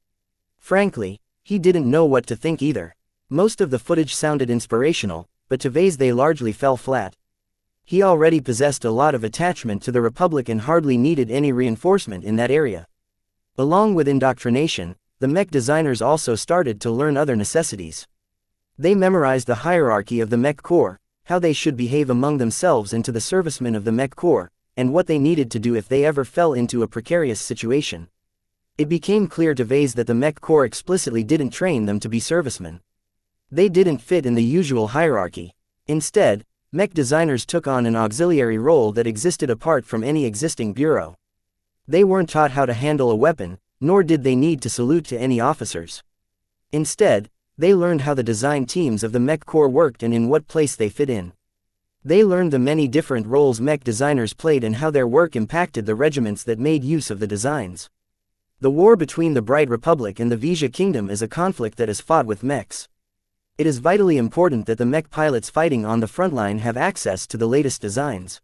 Frankly, he didn't know what to think either. Most of the footage sounded inspirational, but to Vase they largely fell flat. He already possessed a lot of attachment to the Republic and hardly needed any reinforcement in that area. Along with indoctrination, the mech designers also started to learn other necessities. They memorized the hierarchy of the mech corps, how they should behave among themselves and to the servicemen of the mech corps, and what they needed to do if they ever fell into a precarious situation. It became clear to Vase that the mech corps explicitly didn't train them to be servicemen. They didn't fit in the usual hierarchy. Instead, mech designers took on an auxiliary role that existed apart from any existing bureau. They weren't taught how to handle a weapon, nor did they need to salute to any officers. Instead, they learned how the design teams of the mech corps worked and in what place they fit in. They learned the many different roles mech designers played and how their work impacted the regiments that made use of the designs. The war between the Bright Republic and the Wuxia Kingdom is a conflict that is fought with mechs. It is vitally important that the mech pilots fighting on the front line have access to the latest designs.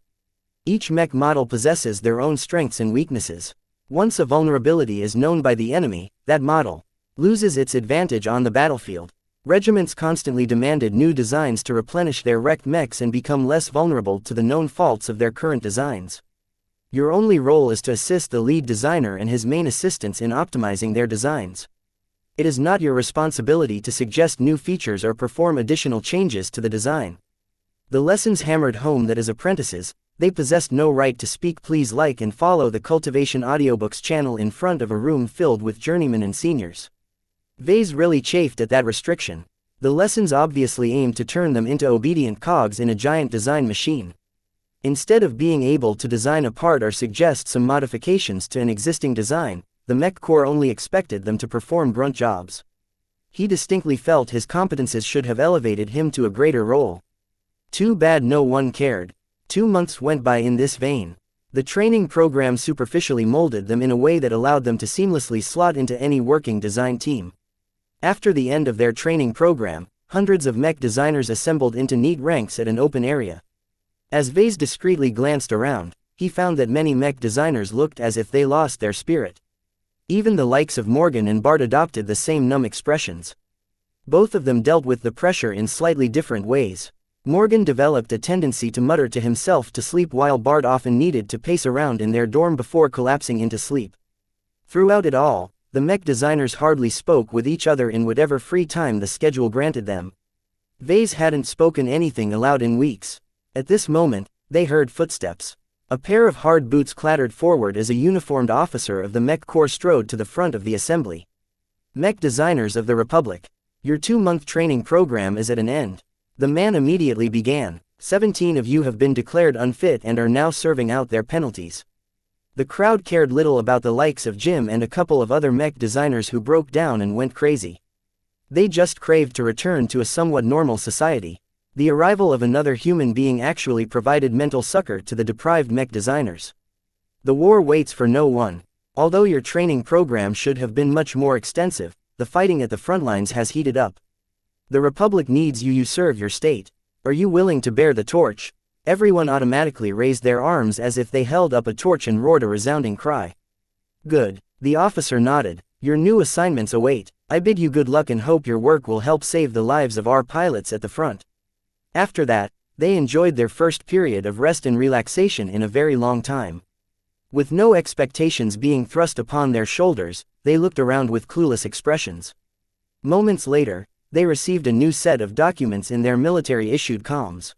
Each mech model possesses their own strengths and weaknesses. Once a vulnerability is known by the enemy, that model loses its advantage on the battlefield. Regiments constantly demanded new designs to replenish their wrecked mechs and become less vulnerable to the known faults of their current designs. Your only role is to assist the lead designer and his main assistants in optimizing their designs. It is not your responsibility to suggest new features or perform additional changes to the design. The lessons hammered home that as apprentices, they possessed no right to speak, please like and follow the Cultivation Audiobooks channel in front of a room filled with journeymen and seniors. Vase really chafed at that restriction. The lessons obviously aimed to turn them into obedient cogs in a giant design machine. Instead of being able to design a part or suggest some modifications to an existing design, the mech corps only expected them to perform grunt jobs. He distinctly felt his competences should have elevated him to a greater role. Too bad no one cared. 2 months went by in this vein. The training program superficially molded them in a way that allowed them to seamlessly slot into any working design team. After the end of their training program, hundreds of mech designers assembled into neat ranks at an open area. As Vase discreetly glanced around, he found that many mech designers looked as if they lost their spirit. Even the likes of Morgan and Bart adopted the same numb expressions. Both of them dealt with the pressure in slightly different ways. Morgan developed a tendency to mutter to himself to sleep, while Bart often needed to pace around in their dorm before collapsing into sleep. Throughout it all, the mech designers hardly spoke with each other in whatever free time the schedule granted them. Vase hadn't spoken anything aloud in weeks. At this moment, they heard footsteps. A pair of hard boots clattered forward as a uniformed officer of the Mech Corps strode to the front of the assembly. Mech designers of the Republic, your 2-month training program is at an end. The man immediately began. 17 of you have been declared unfit and are now serving out their penalties. The crowd cared little about the likes of Jim and a couple of other mech designers who broke down and went crazy. They just craved to return to a somewhat normal society. The arrival of another human being actually provided mental succor to the deprived mech designers. The war waits for no one. Although your training program should have been much more extensive, the fighting at the front lines has heated up. The Republic needs you. You serve your state. Are you willing to bear the torch? Everyone automatically raised their arms as if they held up a torch and roared a resounding cry. Good. The officer nodded. Your new assignments await. I bid you good luck and hope your work will help save the lives of our pilots at the front. After that, they enjoyed their first period of rest and relaxation in a very long time. With no expectations being thrust upon their shoulders, they looked around with clueless expressions. Moments later, they received a new set of documents in their military-issued comms.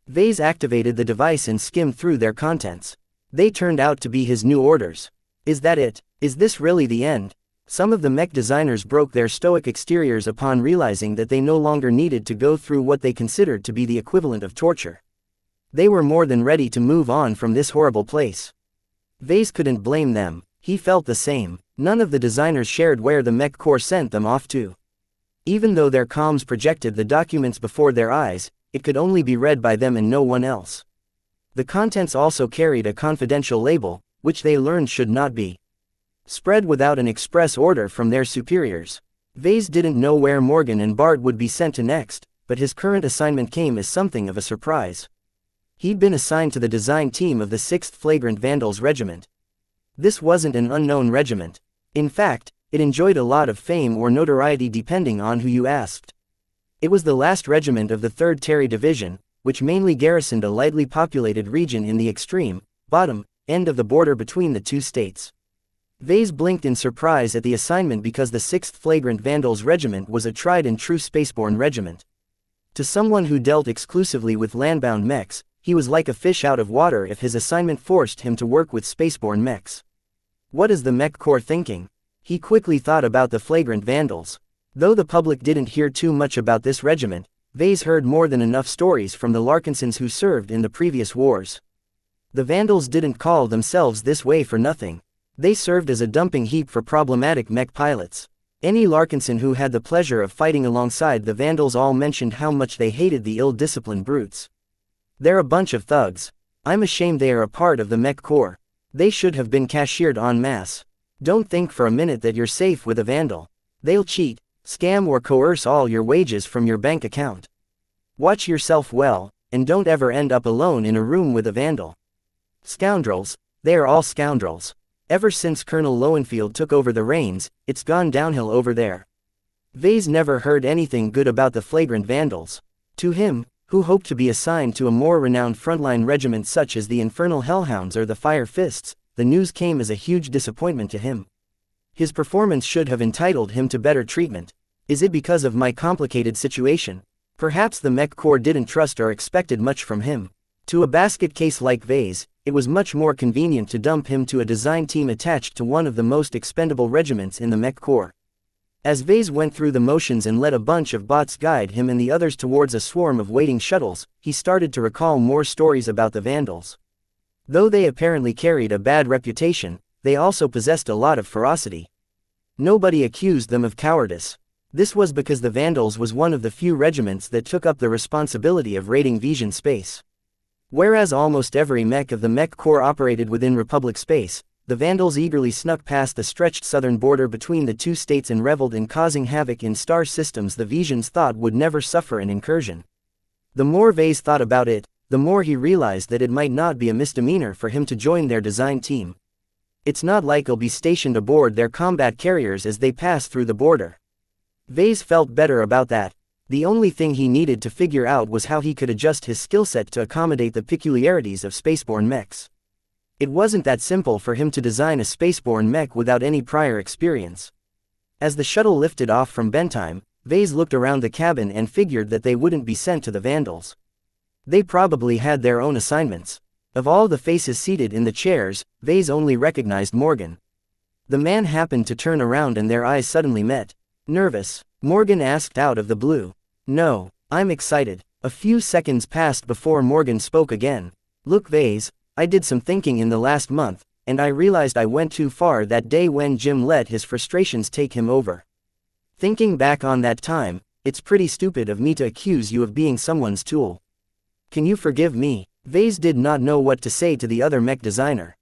Vase activated the device and skimmed through their contents. They turned out to be his new orders. Is that it? Is this really the end? Some of the mech designers broke their stoic exteriors upon realizing that they no longer needed to go through what they considered to be the equivalent of torture. They were more than ready to move on from this horrible place. Vase couldn't blame them. He felt the same. None of the designers shared where the Mech Corps sent them off to. Even though their comms projected the documents before their eyes, it could only be read by them and no one else. The contents also carried a confidential label, which they learned should not be spread without an express order from their superiors. Vase didn't know where Morgan and Bart would be sent to next, but his current assignment came as something of a surprise. He'd been assigned to the design team of the 6th Flagrant Vandals Regiment. This wasn't an unknown regiment. In fact, it enjoyed a lot of fame or notoriety depending on who you asked. It was the last regiment of the 3rd Terry Division, which mainly garrisoned a lightly populated region in the extreme, bottom, end of the border between the two states. Vase blinked in surprise at the assignment because the 6th Flagrant Vandals Regiment was a tried-and-true spaceborne regiment. To someone who dealt exclusively with landbound mechs, he was like a fish out of water if his assignment forced him to work with spaceborne mechs. What is the Mech Corps thinking? He quickly thought about the Flagrant Vandals. Though the public didn't hear too much about this regiment, Vase heard more than enough stories from the Larkinsons who served in the previous wars. The Vandals didn't call themselves this way for nothing. They served as a dumping heap for problematic mech pilots. Any Larkinson who had the pleasure of fighting alongside the Vandals all mentioned how much they hated the ill-disciplined brutes. They're a bunch of thugs. I'm ashamed they are a part of the Mech Corps. They should have been cashiered en masse. Don't think for a minute that you're safe with a Vandal. They'll cheat, scam or coerce all your wages from your bank account. Watch yourself well, and don't ever end up alone in a room with a Vandal. Scoundrels, they are all scoundrels. Ever since Colonel Lowenfield took over the reins, it's gone downhill over there. Vase never heard anything good about the Flagrant Vandals. To him, who hoped to be assigned to a more renowned frontline regiment such as the Infernal Hellhounds or the Fire Fists, the news came as a huge disappointment to him. His performance should have entitled him to better treatment. Is it because of my complicated situation? Perhaps the Mech Corps didn't trust or expected much from him. To a basket case like Vase, it was much more convenient to dump him to a design team attached to one of the most expendable regiments in the Mech Corps. As Vase went through the motions and let a bunch of bots guide him and the others towards a swarm of waiting shuttles, he started to recall more stories about the Vandals. Though they apparently carried a bad reputation, they also possessed a lot of ferocity. Nobody accused them of cowardice. This was because the Vandals was one of the few regiments that took up the responsibility of raiding Vision space. Whereas almost every mech of the Mech Corps operated within Republic space, the Vandals eagerly snuck past the stretched southern border between the two states and reveled in causing havoc in star systems the Visions thought would never suffer an incursion. The more Vase thought about it, the more he realized that it might not be a misdemeanor for him to join their design team. It's not like he'll be stationed aboard their combat carriers as they pass through the border. Vase felt better about that. The only thing he needed to figure out was how he could adjust his skill set to accommodate the peculiarities of spaceborne mechs. It wasn't that simple for him to design a spaceborne mech without any prior experience. As the shuttle lifted off from Bentheim, Vase looked around the cabin and figured that they wouldn't be sent to the Vandals. They probably had their own assignments. Of all the faces seated in the chairs, Vase only recognized Morgan. The man happened to turn around and their eyes suddenly met. Nervous? Morgan asked out of the blue. No, I'm excited. A few seconds passed before Morgan spoke again. Look Vase, I did some thinking in the last month, and I realized I went too far that day when Jim let his frustrations take him over. Thinking back on that time, it's pretty stupid of me to accuse you of being someone's tool. Can you forgive me? Vase did not know what to say to the other mech designer.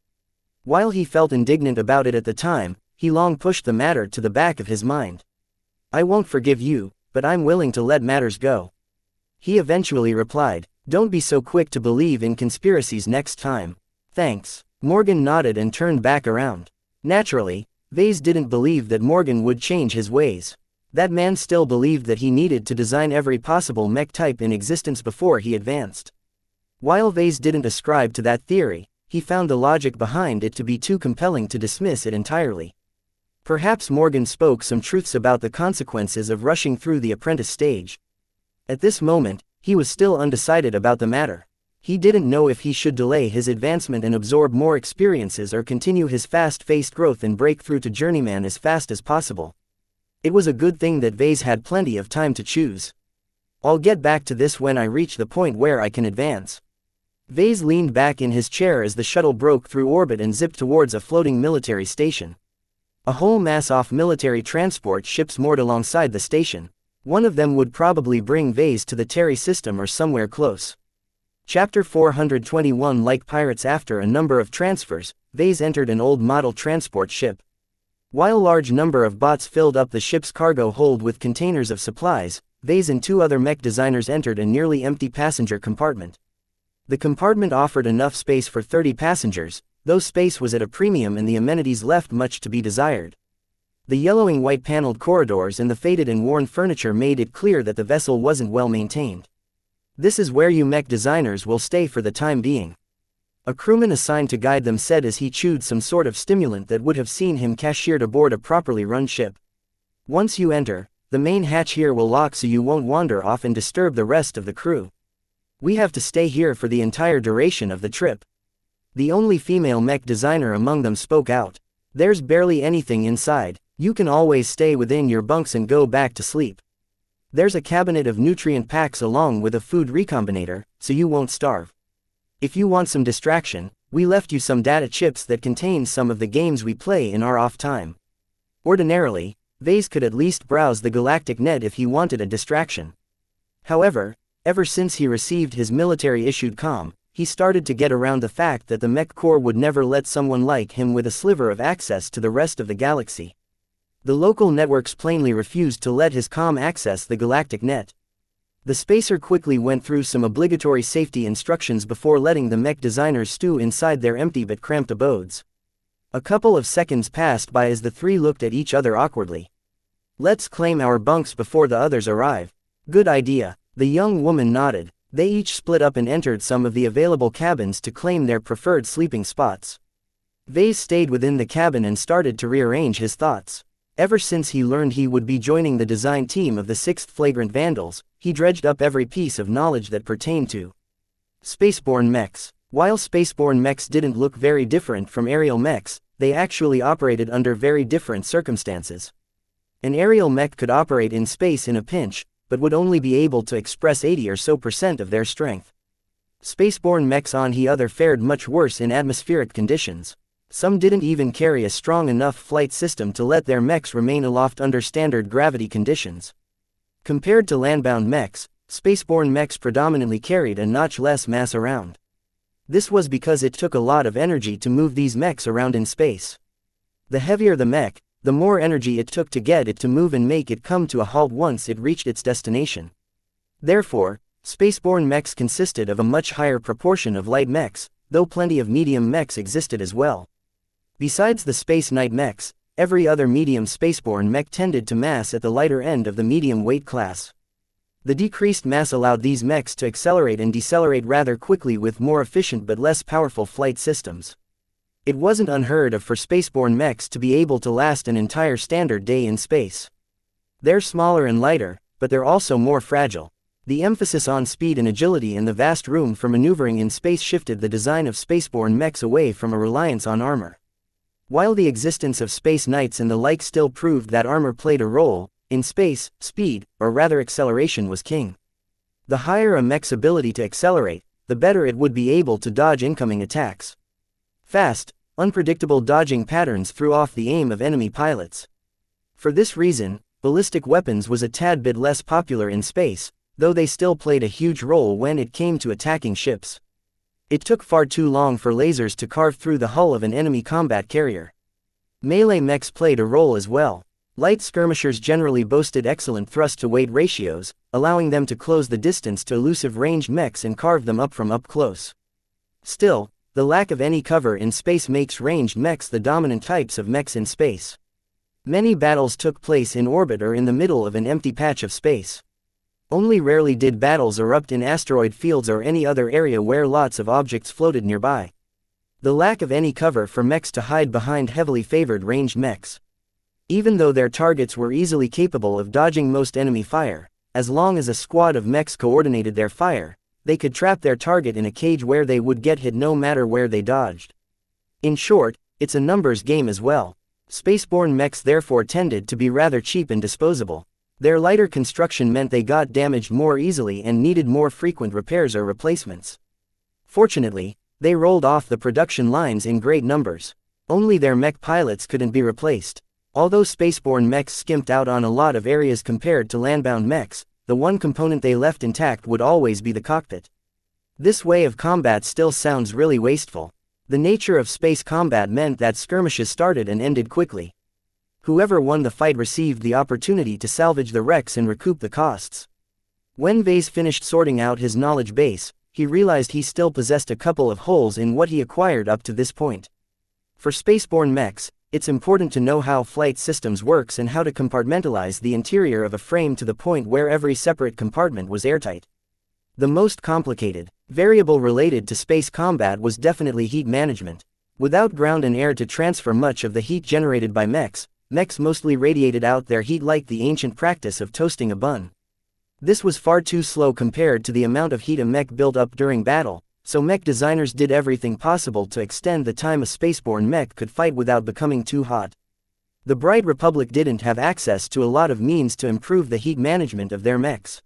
While he felt indignant about it at the time, he long pushed the matter to the back of his mind. I won't forgive you, but I'm willing to let matters go. He eventually replied, don't be so quick to believe in conspiracies next time. Thanks. Morgan nodded and turned back around. Naturally, Vase didn't believe that Morgan would change his ways. That man still believed that he needed to design every possible mech type in existence before he advanced. While Vase didn't ascribe to that theory, he found the logic behind it to be too compelling to dismiss it entirely. Perhaps Morgan spoke some truths about the consequences of rushing through the apprentice stage. At this moment, he was still undecided about the matter. He didn't know if he should delay his advancement and absorb more experiences or continue his fast-paced growth and break through to journeyman as fast as possible. It was a good thing that Vase had plenty of time to choose. I'll get back to this when I reach the point where I can advance. Vase leaned back in his chair as the shuttle broke through orbit and zipped towards a floating military station. A whole mass of military transport ships moored alongside the station. One of them would probably bring Vase to the Terry system or somewhere close. Chapter 421 Like pirates. After a number of transfers, Vase entered an old model transport ship. While a large number of bots filled up the ship's cargo hold with containers of supplies, Vase and two other mech designers entered a nearly empty passenger compartment. The compartment offered enough space for 30 passengers, though space was at a premium and the amenities left much to be desired. The yellowing white paneled corridors and the faded and worn furniture made it clear that the vessel wasn't well maintained. This is where you mech designers will stay for the time being. A crewman assigned to guide them said as he chewed some sort of stimulant that would have seen him cashiered aboard a properly run ship. Once you enter, the main hatch here will lock so you won't wander off and disturb the rest of the crew. We have to stay here for the entire duration of the trip. The only female mech designer among them spoke out. There's barely anything inside. You can always stay within your bunks and go back to sleep. There's a cabinet of nutrient packs along with a food recombinator, so you won't starve. If you want some distraction, we left you some data chips that contain some of the games we play in our off time. Ordinarily, Vase could at least browse the galactic net if he wanted a distraction. However, ever since he received his military-issued comm, he started to get around the fact that the Mech Corps would never let someone like him with a sliver of access to the rest of the galaxy. The local networks plainly refused to let his comm access the galactic net. The spacer quickly went through some obligatory safety instructions before letting the mech designers stew inside their empty but cramped abodes. A couple of seconds passed by as the three looked at each other awkwardly. Let's claim our bunks before the others arrive. Good idea. The young woman nodded. They each split up and entered some of the available cabins to claim their preferred sleeping spots. Vase stayed within the cabin and started to rearrange his thoughts. Ever since he learned he would be joining the design team of the 6th Flagrant Vandals, he dredged up every piece of knowledge that pertained to spaceborne mechs. While spaceborne mechs didn't look very different from aerial mechs, they actually operated under very different circumstances. An aerial mech could operate in space in a pinch, but would only be able to express 80% or so of their strength. Spaceborne mechs on the other fared much worse in atmospheric conditions. Some didn't even carry a strong enough flight system to let their mechs remain aloft under standard gravity conditions. Compared to landbound mechs, spaceborne mechs predominantly carried a notch less mass around. This was because it took a lot of energy to move these mechs around in space. The heavier the mech, the more energy it took to get it to move and make it come to a halt once it reached its destination. Therefore, spaceborne mechs consisted of a much higher proportion of light mechs, though plenty of medium mechs existed as well. Besides the Space Knight mechs, every other medium spaceborne mech tended to mass at the lighter end of the medium weight class. The decreased mass allowed these mechs to accelerate and decelerate rather quickly with more efficient but less powerful flight systems. It wasn't unheard of for spaceborne mechs to be able to last an entire standard day in space. They're smaller and lighter, but they're also more fragile. The emphasis on speed and agility and the vast room for maneuvering in space shifted the design of spaceborne mechs away from a reliance on armor. While the existence of Space Knights and the like still proved that armor played a role, in space, speed, or rather acceleration was king. The higher a mech's ability to accelerate, the better it would be able to dodge incoming attacks. Fast, unpredictable dodging patterns threw off the aim of enemy pilots. For this reason, ballistic weapons was a tad bit less popular in space, though they still played a huge role when it came to attacking ships. It took far too long for lasers to carve through the hull of an enemy combat carrier. Melee mechs played a role as well. Light skirmishers generally boasted excellent thrust-to-weight ratios, allowing them to close the distance to elusive ranged mechs and carve them up from up close. Still, the lack of any cover in space makes ranged mechs the dominant types of mechs in space. Many battles took place in orbit or in the middle of an empty patch of space. Only rarely did battles erupt in asteroid fields or any other area where lots of objects floated nearby. The lack of any cover for mechs to hide behind heavily favored ranged mechs. Even though their targets were easily capable of dodging most enemy fire, as long as a squad of mechs coordinated their fire, they could trap their target in a cage where they would get hit no matter where they dodged. In short, it's a numbers game as well. Spaceborne mechs therefore tended to be rather cheap and disposable. Their lighter construction meant they got damaged more easily and needed more frequent repairs or replacements. Fortunately, they rolled off the production lines in great numbers. Only their mech pilots couldn't be replaced. Although spaceborne mechs skimped out on a lot of areas compared to landbound mechs, the one component they left intact would always be the cockpit. This way of combat still sounds really wasteful. The nature of space combat meant that skirmishes started and ended quickly. Whoever won the fight received the opportunity to salvage the wrecks and recoup the costs. When Vase finished sorting out his knowledge base, he realized he still possessed a couple of holes in what he acquired up to this point. For spaceborne mechs, it's important to know how flight systems works and how to compartmentalize the interior of a frame to the point where every separate compartment was airtight. The most complicated variable related to space combat was definitely heat management. Without ground and air to transfer much of the heat generated by mechs, mechs mostly radiated out their heat like the ancient practice of toasting a bun. This was far too slow compared to the amount of heat a mech built up during battle, so mech designers did everything possible to extend the time a spaceborne mech could fight without becoming too hot. The Bright Republic didn't have access to a lot of means to improve the heat management of their mechs.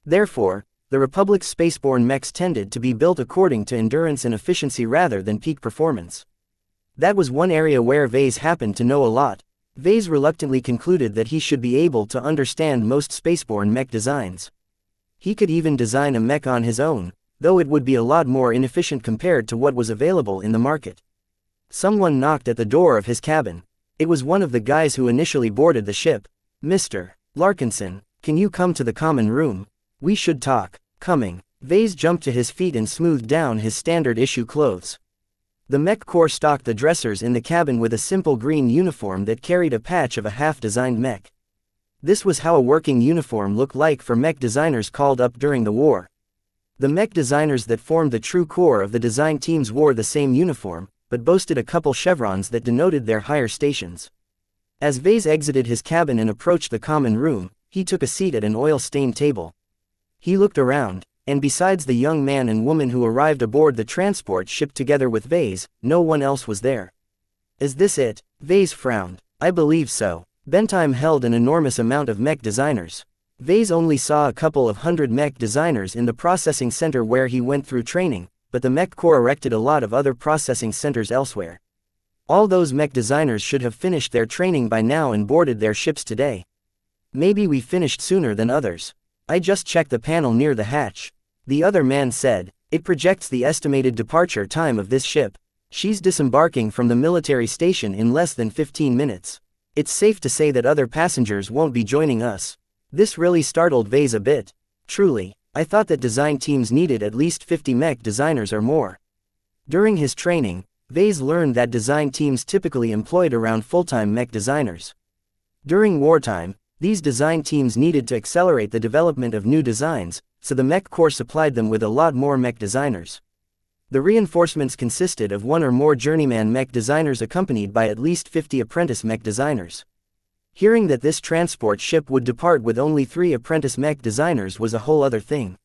Therefore, the Republic's spaceborne mechs tended to be built according to endurance and efficiency rather than peak performance. That was one area where Vase happened to know a lot. Vase reluctantly concluded that he should be able to understand most spaceborne mech designs. He could even design a mech on his own, though it would be a lot more inefficient compared to what was available in the market. Someone knocked at the door of his cabin. It was one of the guys who initially boarded the ship. "Mr. Larkinson, can you come to the common room? We should talk." Coming. Vase jumped to his feet and smoothed down his standard issue clothes. The mech corps stocked the dressers in the cabin with a simple green uniform that carried a patch of a half-designed mech. This was how a working uniform looked like for mech designers called up during the war. The mech designers that formed the true core of the design teams wore the same uniform, but boasted a couple chevrons that denoted their higher stations. As Vase exited his cabin and approached the common room, he took a seat at an oil-stained table. He looked around, and besides the young man and woman who arrived aboard the transport ship together with Vase, no one else was there. "Is this it?" Vase frowned. "I believe so." Bentheim held an enormous amount of mech designers. Vase only saw a couple of hundred mech designers in the processing center where he went through training, but the mech corps erected a lot of other processing centers elsewhere. All those mech designers should have finished their training by now and boarded their ships today. Maybe we finished sooner than others. I just checked the panel near the hatch. The other man said, it projects the estimated departure time of this ship. She's disembarking from the military station in less than 15 minutes. It's safe to say that other passengers won't be joining us. This really startled Vase a bit. Truly, I thought that design teams needed at least 50 mech designers or more. During his training, Vase learned that design teams typically employed around full-time mech designers. During wartime, these design teams needed to accelerate the development of new designs, so the Mech Corps supplied them with a lot more mech designers. The reinforcements consisted of one or more journeyman mech designers accompanied by at least 50 apprentice mech designers. Hearing that this transport ship would depart with only 3 apprentice mech designers was a whole other thing.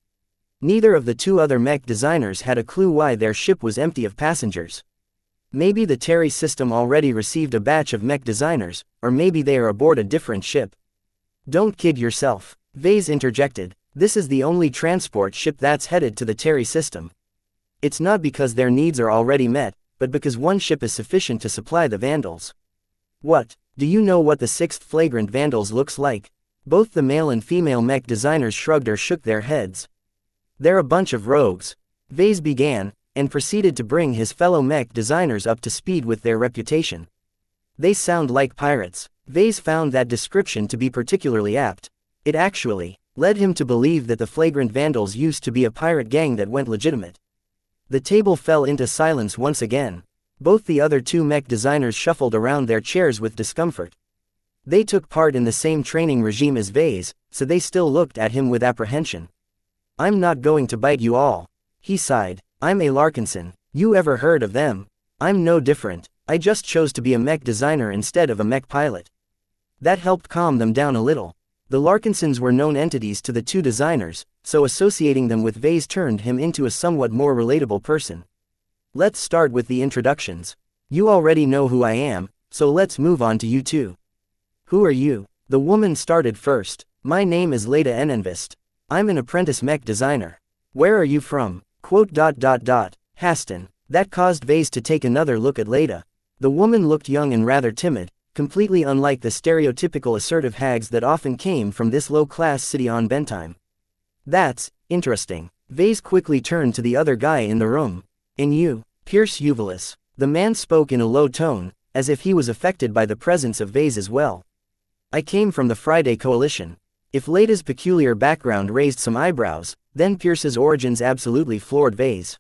Neither of the 2 other mech designers had a clue why their ship was empty of passengers. Maybe the Terry system already received a batch of mech designers, or maybe they are aboard a different ship. Don't kid yourself, Vase interjected. This is the only transport ship that's headed to the Terry system. It's not because their needs are already met, but because one ship is sufficient to supply the Vandals. What? Do you know what the 6th Flagrant Vandals looks like? Both the male and female mech designers shrugged or shook their heads. They're a bunch of rogues. Vase began, and proceeded to bring his fellow mech designers up to speed with their reputation. They sound like pirates. Vase found that description to be particularly apt. It actually led him to believe that the Flagrant Vandals used to be a pirate gang that went legitimate. The table fell into silence once again. Both the other 2 mech designers shuffled around their chairs with discomfort. They took part in the same training regime as Vase, so they still looked at him with apprehension. I'm not going to bite you all. He sighed. I'm a Larkinson. You ever heard of them? I'm no different. I just chose to be a mech designer instead of a mech pilot. That helped calm them down a little. The Larkinsons were known entities to the 2 designers, so associating them with Vase turned him into a somewhat more relatable person. Let's start with the introductions. You already know who I am, so let's move on to you two. Who are you? The woman started first. My name is Leda Enenvist. I'm an apprentice mech designer. Where are you from? Haston. That caused Vase to take another look at Leda. The woman looked young and rather timid, completely unlike the stereotypical assertive hags that often came from this low-class city on Bentheim. That's interesting. Vase quickly turned to the other guy in the room. And you, Pierce Uvalis. The man spoke in a low tone, as if he was affected by the presence of Vase as well. I came from the Friday Coalition. If Leda's peculiar background raised some eyebrows, then Pierce's origins absolutely floored Vase.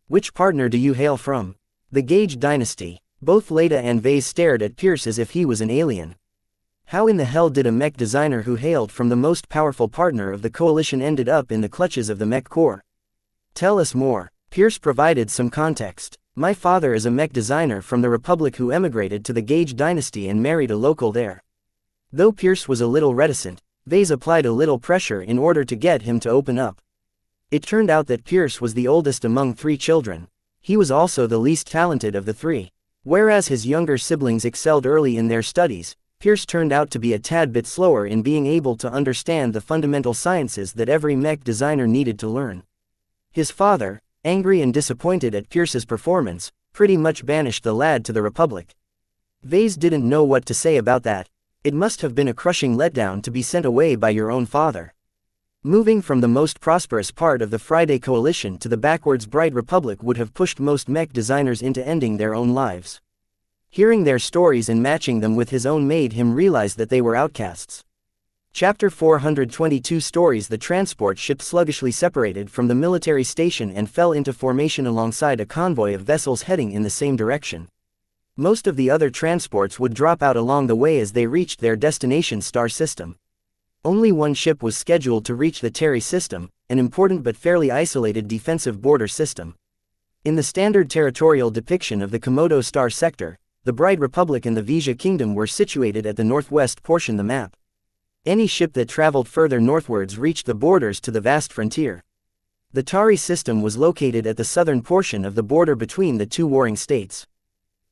Which partner do you hail from? The Gage dynasty. Both Leda and Vase stared at Pierce as if he was an alien. How in the hell did a mech designer who hailed from the most powerful partner of the coalition ended up in the clutches of the Mech Corps? Tell us more. Pierce provided some context. My father is a mech designer from the Republic who emigrated to the Gage dynasty and married a local there. Though Pierce was a little reticent, Vase applied a little pressure in order to get him to open up. It turned out that Pierce was the oldest among 3 children. He was also the least talented of the 3. Whereas his younger siblings excelled early in their studies, Pierce turned out to be a tad bit slower in being able to understand the fundamental sciences that every mech designer needed to learn. His father, angry and disappointed at Pierce's performance, pretty much banished the lad to the Republic. Vase didn't know what to say about that. It must have been a crushing letdown to be sent away by your own father. Moving from the most prosperous part of the Friday Coalition to the backwards Bright Republic would have pushed most mech designers into ending their own lives. Hearing their stories and matching them with his own made him realize that they were outcasts. Chapter 422 Stories. The transport ship sluggishly separated from the military station and fell into formation alongside a convoy of vessels heading in the same direction. Most of the other transports would drop out along the way as they reached their destination star system. Only one ship was scheduled to reach the Terry system, an important but fairly isolated defensive border system. In the standard territorial depiction of the Komodo star sector, the Bright Republic and the Vija Kingdom were situated at the northwest portion of the map. Any ship that traveled further northwards reached the borders to the vast frontier. The Tari system was located at the southern portion of the border between the 2 warring states.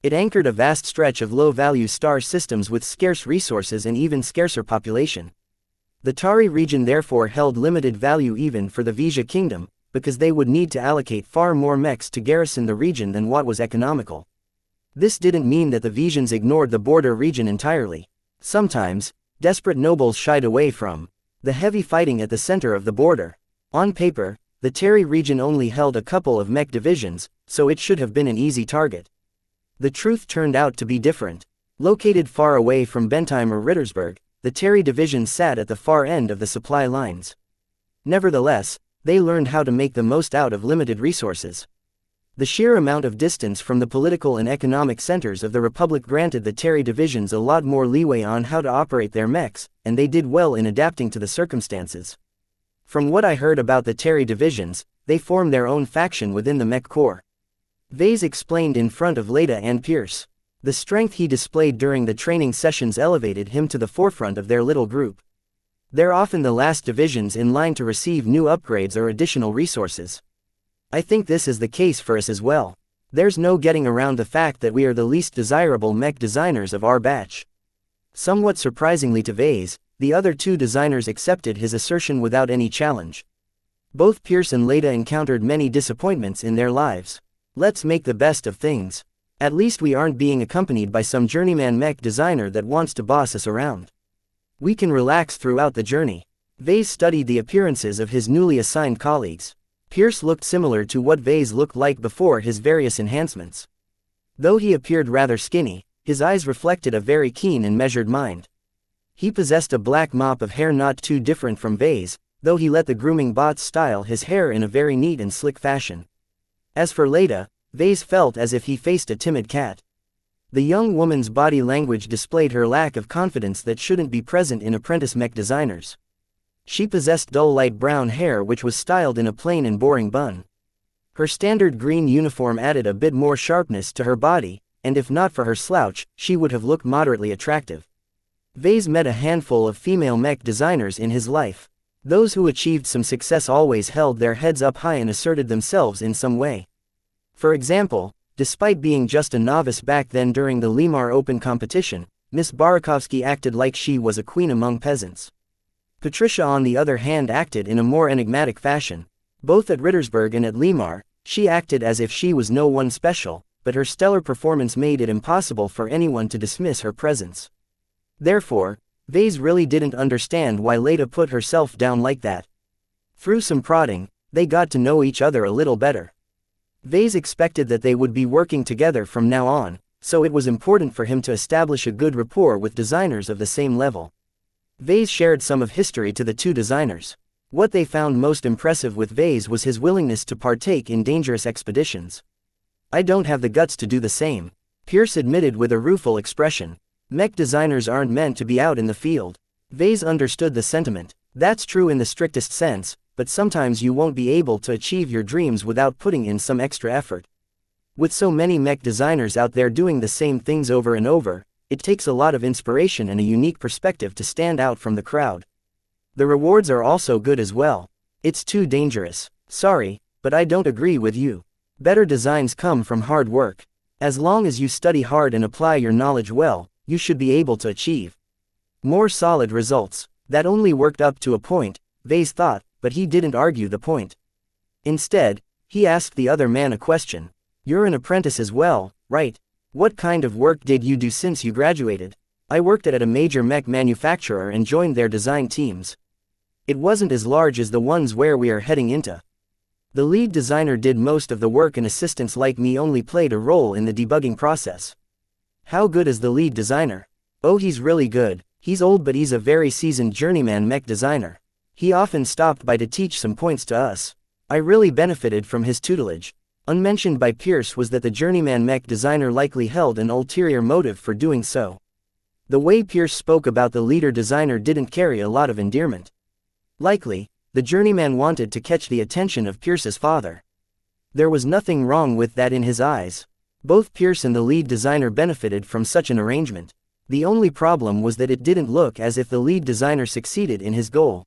It anchored a vast stretch of low-value star systems with scarce resources and even scarcer population. The Tari region therefore held limited value even for the Vija Kingdom, because they would need to allocate far more mechs to garrison the region than what was economical. This didn't mean that the Visions ignored the border region entirely. Sometimes, desperate nobles shied away from the heavy fighting at the center of the border. On paper, the Terry region only held a couple of mech divisions, so it should have been an easy target. The truth turned out to be different. Located far away from Bentheim or Rittersburg, the Terry division sat at the far end of the supply lines. Nevertheless, they learned how to make the most out of limited resources. The sheer amount of distance from the political and economic centers of the Republic granted the Terry divisions a lot more leeway on how to operate their mechs, and they did well in adapting to the circumstances. From what I heard about the Terry divisions, they formed their own faction within the Mech Corps. Vase explained in front of Leda and Pierce. The strength he displayed during the training sessions elevated him to the forefront of their little group. They're often the last divisions in line to receive new upgrades or additional resources. I think this is the case for us as well. There's no getting around the fact that we are the least desirable mech designers of our batch. Somewhat surprisingly to Vase, the other two designers accepted his assertion without any challenge. Both Pierce and Leda encountered many disappointments in their lives. Let's make the best of things. At least we aren't being accompanied by some journeyman mech designer that wants to boss us around. We can relax throughout the journey. Vase studied the appearances of his newly assigned colleagues. Pierce looked similar to what Vase looked like before his various enhancements. Though he appeared rather skinny, his eyes reflected a very keen and measured mind. He possessed a black mop of hair not too different from Vase, though he let the grooming bots style his hair in a very neat and slick fashion. As for Leda, Vase felt as if he faced a timid cat. The young woman's body language displayed her lack of confidence that shouldn't be present in apprentice mech designers. She possessed dull light brown hair which was styled in a plain and boring bun. Her standard green uniform added a bit more sharpness to her body, and if not for her slouch, she would have looked moderately attractive. Vase met a handful of female mech designers in his life. Those who achieved some success always held their heads up high and asserted themselves in some way. For example, despite being just a novice back then during the Limar Open competition, Miss Barakovsky acted like she was a queen among peasants. Patricia on the other hand acted in a more enigmatic fashion. Both at Rittersburg and at Limar, she acted as if she was no one special, but her stellar performance made it impossible for anyone to dismiss her presence. Therefore, Vase really didn't understand why Leda put herself down like that. Through some prodding, they got to know each other a little better. Vase expected that they would be working together from now on, so it was important for him to establish a good rapport with designers of the same level. Vase shared some of history to the two designers. What they found most impressive with Vase was his willingness to partake in dangerous expeditions. I don't have the guts to do the same, Pierce admitted with a rueful expression. Mech designers aren't meant to be out in the field. Vase understood the sentiment. That's true in the strictest sense, but sometimes you won't be able to achieve your dreams without putting in some extra effort. With so many mech designers out there doing the same things over and over, it takes a lot of inspiration and a unique perspective to stand out from the crowd. The rewards are also good as well. It's too dangerous. Sorry, but I don't agree with you. Better designs come from hard work. As long as you study hard and apply your knowledge well, you should be able to achieve more solid results. That only worked up to a point, Vase thought, but he didn't argue the point. Instead, he asked the other man a question. You're an apprentice as well, right? What kind of work did you do since you graduated? I worked at a major mech manufacturer and joined their design teams. It wasn't as large as the ones where we are heading into. The lead designer did most of the work and assistants like me only played a role in the debugging process. How good is the lead designer? Oh, he's really good. He's old but he's a very seasoned journeyman mech designer. He often stopped by to teach some points to us. I really benefited from his tutelage. Unmentioned by Pierce was that the journeyman mech designer likely held an ulterior motive for doing so. The way Pierce spoke about the leader designer didn't carry a lot of endearment. Likely, the journeyman wanted to catch the attention of Pierce's father. There was nothing wrong with that in his eyes. Both Pierce and the lead designer benefited from such an arrangement. The only problem was that it didn't look as if the lead designer succeeded in his goal.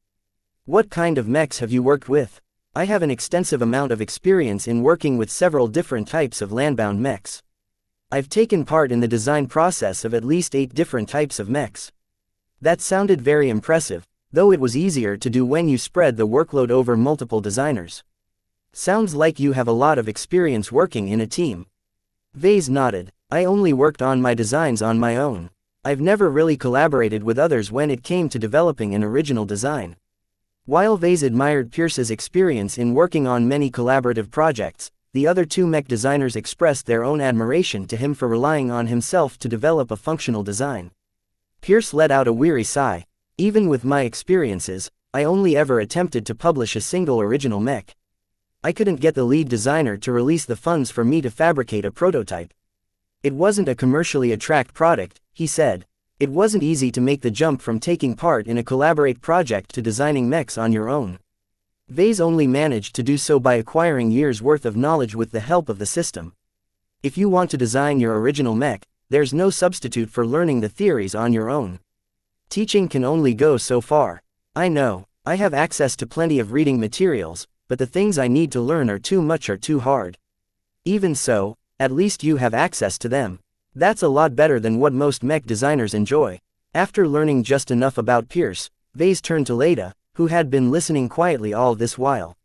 What kind of mechs have you worked with? I have an extensive amount of experience in working with several different types of landbound mechs. I've taken part in the design process of at least 8 different types of mechs. That sounded very impressive, though it was easier to do when you spread the workload over multiple designers. Sounds like you have a lot of experience working in a team. Vase nodded. I only worked on my designs on my own. I've never really collaborated with others when it came to developing an original design. While Vase admired Pierce's experience in working on many collaborative projects, the other two mech designers expressed their own admiration to him for relying on himself to develop a functional design. Pierce let out a weary sigh. Even with my experiences, I only ever attempted to publish a single original mech. I couldn't get the lead designer to release the funds for me to fabricate a prototype. It wasn't a commercially attractive product, he said. It wasn't easy to make the jump from taking part in a collaborate project to designing mechs on your own. Vase only managed to do so by acquiring years' worth of knowledge with the help of the system. If you want to design your original mech, there's no substitute for learning the theories on your own. Teaching can only go so far. I know, I have access to plenty of reading materials, but the things I need to learn are too much or too hard. Even so, at least you have access to them. That's a lot better than what most mech designers enjoy. After learning just enough about Pierce, Vase turned to Leda, who had been listening quietly all this while.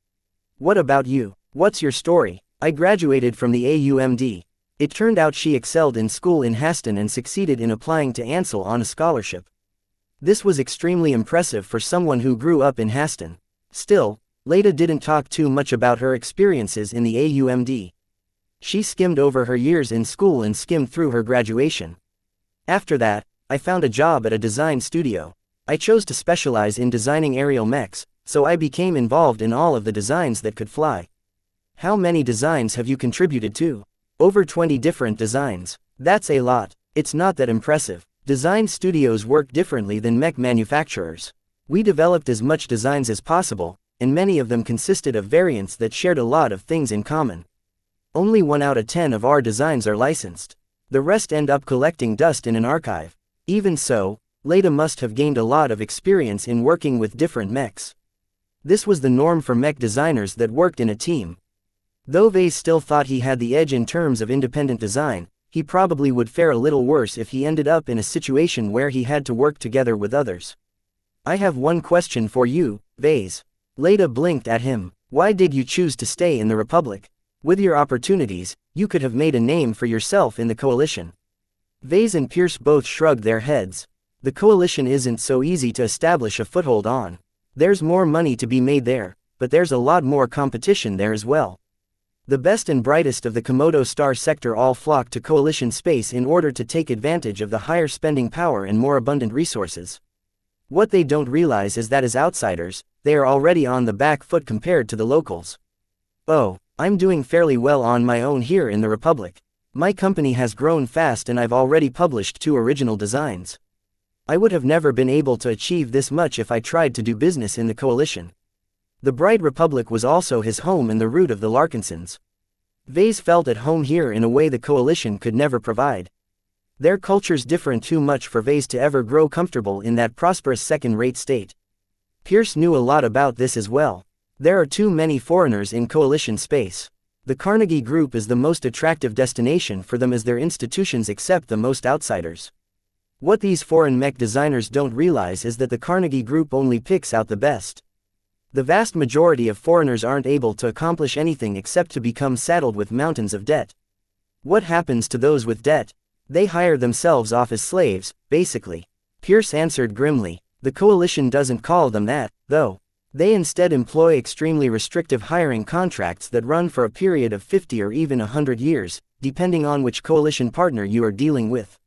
What about you? What's your story? I graduated from the AUMD. It turned out she excelled in school in Haston and succeeded in applying to Ansel on a scholarship. This was extremely impressive for someone who grew up in Haston. Still, Leda didn't talk too much about her experiences in the AUMD. She skimmed over her years in school and skimmed through her graduation. After that, I found a job at a design studio. I chose to specialize in designing aerial mechs, so I became involved in all of the designs that could fly. How many designs have you contributed to? Over 20 different designs. That's a lot. It's not that impressive. Design studios work differently than mech manufacturers. We developed as much designs as possible, and many of them consisted of variants that shared a lot of things in common. Only 1 out of 10 of our designs are licensed. The rest end up collecting dust in an archive. Even so, Leda must have gained a lot of experience in working with different mechs. This was the norm for mech designers that worked in a team. Though Vase still thought he had the edge in terms of independent design, he probably would fare a little worse if he ended up in a situation where he had to work together with others. I have one question for you, Vase. Leda blinked at him. Why did you choose to stay in the Republic? With your opportunities, you could have made a name for yourself in the coalition. Vase and Pierce both shrugged their heads. The coalition isn't so easy to establish a foothold on. There's more money to be made there, but there's a lot more competition there as well. The best and brightest of the Komodo Star sector all flock to coalition space in order to take advantage of the higher spending power and more abundant resources. What they don't realize is that as outsiders, they are already on the back foot compared to the locals. Oh, I'm doing fairly well on my own here in the Republic. My company has grown fast and I've already published 2 original designs. I would have never been able to achieve this much if I tried to do business in the coalition. The Bright Republic was also his home and the root of the Larkinsons. Vase felt at home here in a way the coalition could never provide. Their cultures different too much for Vase to ever grow comfortable in that prosperous second-rate state. Pierce knew a lot about this as well. There are too many foreigners in coalition space. The Carnegie Group is the most attractive destination for them as their institutions accept the most outsiders. What these foreign mech designers don't realize is that the Carnegie Group only picks out the best. The vast majority of foreigners aren't able to accomplish anything except to become saddled with mountains of debt. What happens to those with debt? They hire themselves off as slaves, basically. Pierce answered grimly. The coalition doesn't call them that, though. They instead employ extremely restrictive hiring contracts that run for a period of 50 or even 100 years, depending on which coalition partner you are dealing with.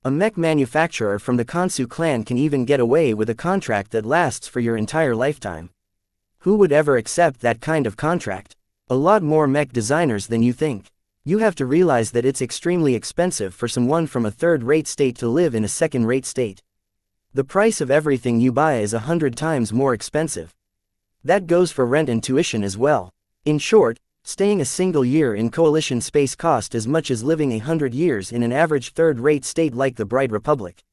A mech manufacturer from the Kansu clan can even get away with a contract that lasts for your entire lifetime. Who would ever accept that kind of contract? A lot more mech designers than you think. You have to realize that it's extremely expensive for someone from a third-rate state to live in a second-rate state. The price of everything you buy is 100 times more expensive. That goes for rent and tuition as well. In short, staying a single year in coalition space cost as much as living 100 years in an average third-rate state like the Bright Republic.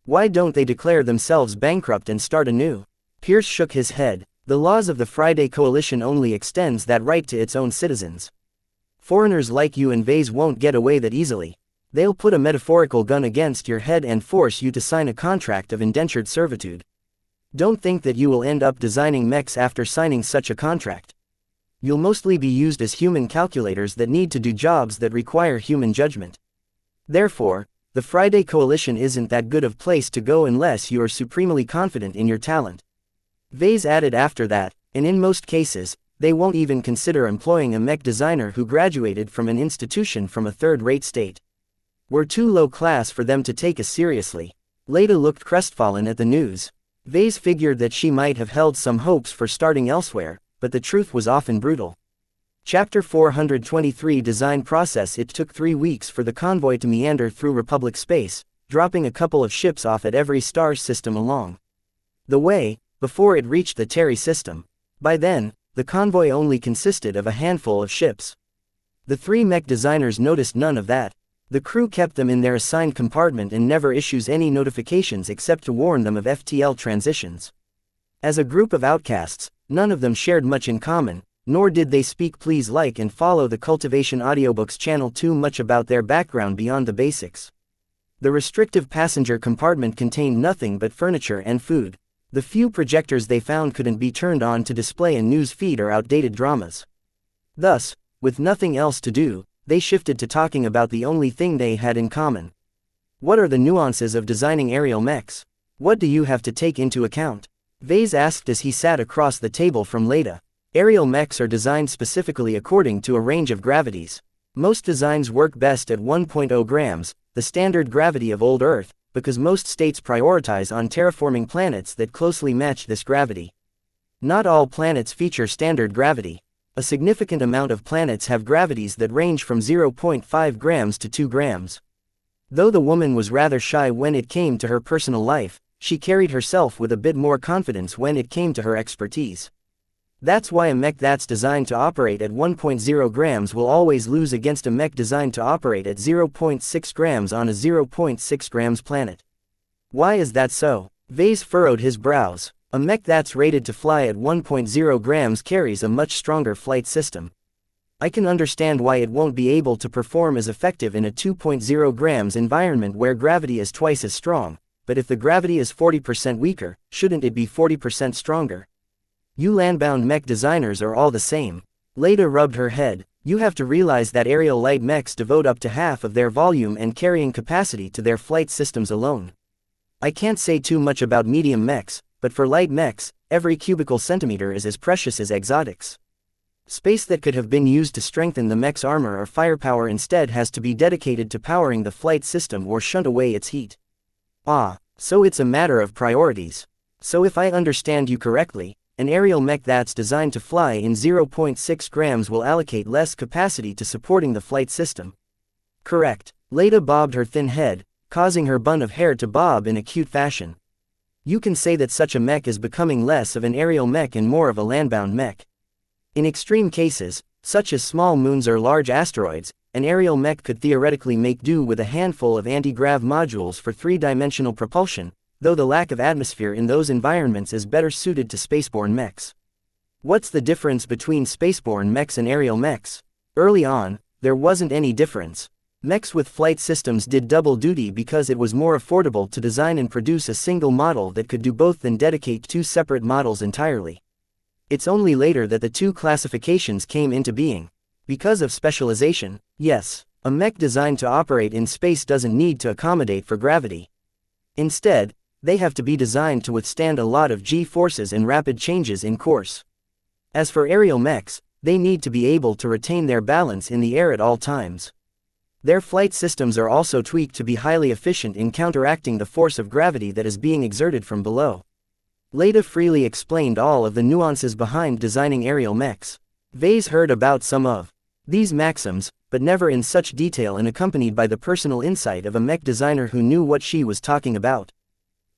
Why don't they declare themselves bankrupt and start anew? Pierce shook his head. The laws of the Friday Coalition only extends that right to its own citizens. Foreigners like you and Vase won't get away that easily. They'll put a metaphorical gun against your head and force you to sign a contract of indentured servitude. Don't think that you will end up designing mechs after signing such a contract. You'll mostly be used as human calculators that need to do jobs that require human judgment. Therefore, the Friday Coalition isn't that good of place to go unless you are supremely confident in your talent. Vase added after that, and in most cases, they won't even consider employing a mech designer who graduated from an institution from a third-rate state. We're too low class for them to take us seriously. Leda looked crestfallen at the news. Vase figured that she might have held some hopes for starting elsewhere, but the truth was often brutal. Chapter 423 Design Process. It took 3 weeks for the convoy to meander through Republic space, dropping a couple of ships off at every star system along the way, before it reached the Terry system. By then, the convoy only consisted of a handful of ships. The 3 mech designers noticed none of that. The crew kept them in their assigned compartment and never issues any notifications except to warn them of FTL transitions. As a group of outcasts, none of them shared much in common, nor did they speak. Please like and follow the Cultivation Audiobooks channel. Too much about their background beyond the basics. The restrictive passenger compartment contained nothing but furniture and food. The few projectors they found couldn't be turned on to display a news feed or outdated dramas. Thus, with nothing else to do, they shifted to talking about the only thing they had in common. What are the nuances of designing aerial mechs? What do you have to take into account? Vase asked as he sat across the table from Leda. Aerial mechs are designed specifically according to a range of gravities. Most designs work best at 1.0 grams, the standard gravity of old Earth, because most states prioritize on terraforming planets that closely match this gravity. Not all planets feature standard gravity. A significant amount of planets have gravities that range from 0.5 grams to 2 grams. Though the woman was rather shy when it came to her personal life, she carried herself with a bit more confidence when it came to her expertise. That's why a mech that's designed to operate at 1.0 grams will always lose against a mech designed to operate at 0.6 grams on a 0.6 grams planet. Why is that so? Vase furrowed his brows. A mech that's rated to fly at 1.0 grams carries a much stronger flight system. I can understand why it won't be able to perform as effective in a 2.0 grams environment where gravity is twice as strong, but if the gravity is 40% weaker, shouldn't it be 40% stronger? You landbound mech designers are all the same. Leda rubbed her head. You have to realize that aerial light mechs devote up to half of their volume and carrying capacity to their flight systems alone. I can't say too much about medium mechs, but for light mechs, every cubical centimeter is as precious as exotics. Space that could have been used to strengthen the mech's armor or firepower instead has to be dedicated to powering the flight system or shunt away its heat. Ah, so it's a matter of priorities. So if I understand you correctly, an aerial mech that's designed to fly in 0.6 grams will allocate less capacity to supporting the flight system. Correct. Leda bobbed her thin head, causing her bun of hair to bob in a cute fashion. You can say that such a mech is becoming less of an aerial mech and more of a landbound mech. In extreme cases, such as small moons or large asteroids, an aerial mech could theoretically make do with a handful of anti-grav modules for 3-dimensional propulsion, though the lack of atmosphere in those environments is better suited to spaceborne mechs. What's the difference between spaceborne mechs and aerial mechs? Early on, there wasn't any difference. Mechs with flight systems did double duty because it was more affordable to design and produce a single model that could do both than dedicate 2 separate models entirely. It's only later that the 2 classifications came into being. Because of specialization, yes, a mech designed to operate in space doesn't need to accommodate for gravity. Instead, they have to be designed to withstand a lot of G-forces and rapid changes in course. As for aerial mechs, they need to be able to retain their balance in the air at all times. Their flight systems are also tweaked to be highly efficient in counteracting the force of gravity that is being exerted from below. Leda freely explained all of the nuances behind designing aerial mechs. Vase heard about some of these maxims, but never in such detail and accompanied by the personal insight of a mech designer who knew what she was talking about.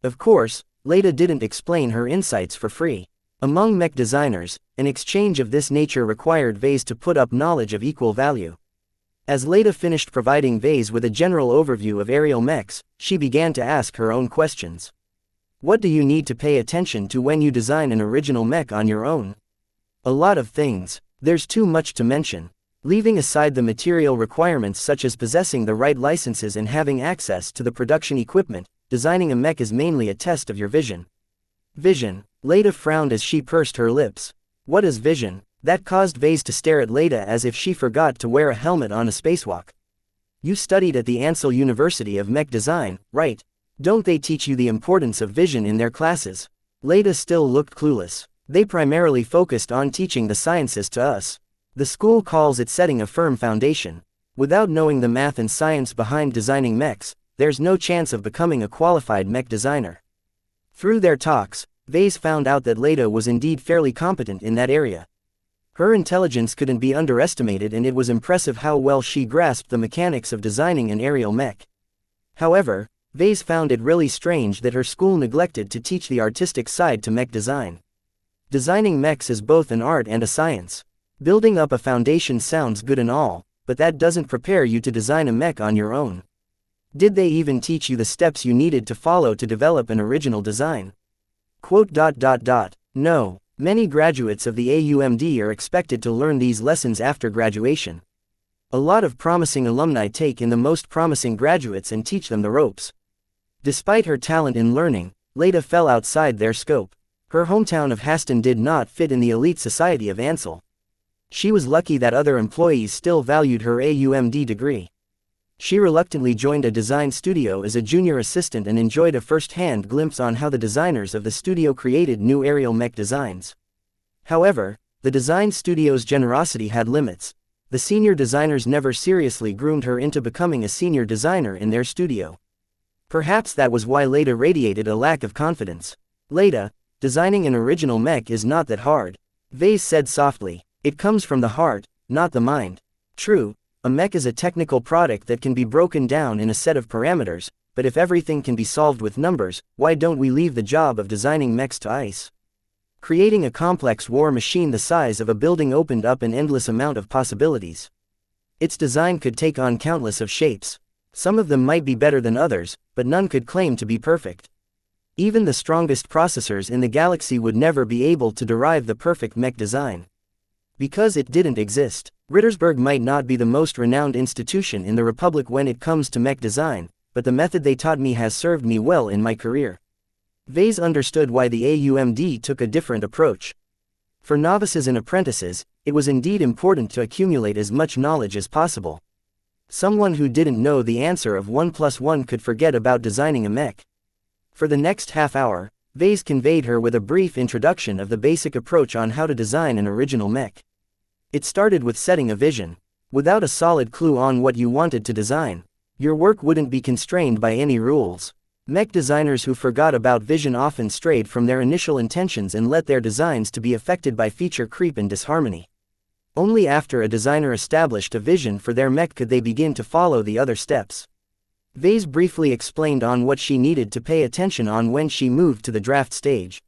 Of course, Leda didn't explain her insights for free. Among mech designers, an exchange of this nature required Vase to put up knowledge of equal value. As Leda finished providing Vase with a general overview of aerial mechs, she began to ask her own questions. What do you need to pay attention to when you design an original mech on your own? A lot of things. There's too much to mention. Leaving aside the material requirements such as possessing the right licenses and having access to the production equipment, designing a mech is mainly a test of your vision. Vision. Leda frowned as she pursed her lips. What is vision? That caused Vase to stare at Leda as if she forgot to wear a helmet on a spacewalk. You studied at the Ansel University of Mech Design, right? Don't they teach you the importance of vision in their classes? Leda still looked clueless. They primarily focused on teaching the sciences to us. The school calls it setting a firm foundation. Without knowing the math and science behind designing mechs, there's no chance of becoming a qualified mech designer. Through their talks, Vase found out that Leda was indeed fairly competent in that area. Her intelligence couldn't be underestimated, and it was impressive how well she grasped the mechanics of designing an aerial mech. However, Vase found it really strange that her school neglected to teach the artistic side to mech design. Designing mechs is both an art and a science. Building up a foundation sounds good and all, but that doesn't prepare you to design a mech on your own. Did they even teach you the steps you needed to follow to develop an original design? No. Many graduates of the AUMD are expected to learn these lessons after graduation. A lot of promising alumni take in the most promising graduates and teach them the ropes. Despite her talent in learning, Leda fell outside their scope. Her hometown of Haston did not fit in the elite society of Ansel. She was lucky that other employees still valued her AUMD degree. She reluctantly joined a design studio as a junior assistant and enjoyed a first-hand glimpse on how the designers of the studio created new aerial mech designs. However, the design studio's generosity had limits. The senior designers never seriously groomed her into becoming a senior designer in their studio. Perhaps that was why Leda radiated a lack of confidence. Leda, designing an original mech is not that hard. Vase said softly. It comes from the heart, not the mind. True, a mech is a technical product that can be broken down in a set of parameters, but if everything can be solved with numbers, why don't we leave the job of designing mechs to ice? Creating a complex war machine the size of a building opened up an endless amount of possibilities. Its design could take on countless of shapes. Some of them might be better than others, but none could claim to be perfect. Even the strongest processors in the galaxy would never be able to derive the perfect mech design. Because it didn't exist. Rittersberg might not be the most renowned institution in the Republic when it comes to mech design, but the method they taught me has served me well in my career. Vase understood why the AUMD took a different approach. For novices and apprentices, it was indeed important to accumulate as much knowledge as possible. Someone who didn't know the answer of 1 + 1 could forget about designing a mech. For the next half hour, Vase conveyed her with a brief introduction of the basic approach on how to design an original mech. It started with setting a vision. Without a solid clue on what you wanted to design, your work wouldn't be constrained by any rules. Mech designers who forgot about vision often strayed from their initial intentions and let their designs to be affected by feature creep and disharmony. Only after a designer established a vision for their mech could they begin to follow the other steps. Vase briefly explained on what she needed to pay attention on when she moved to the draft stage.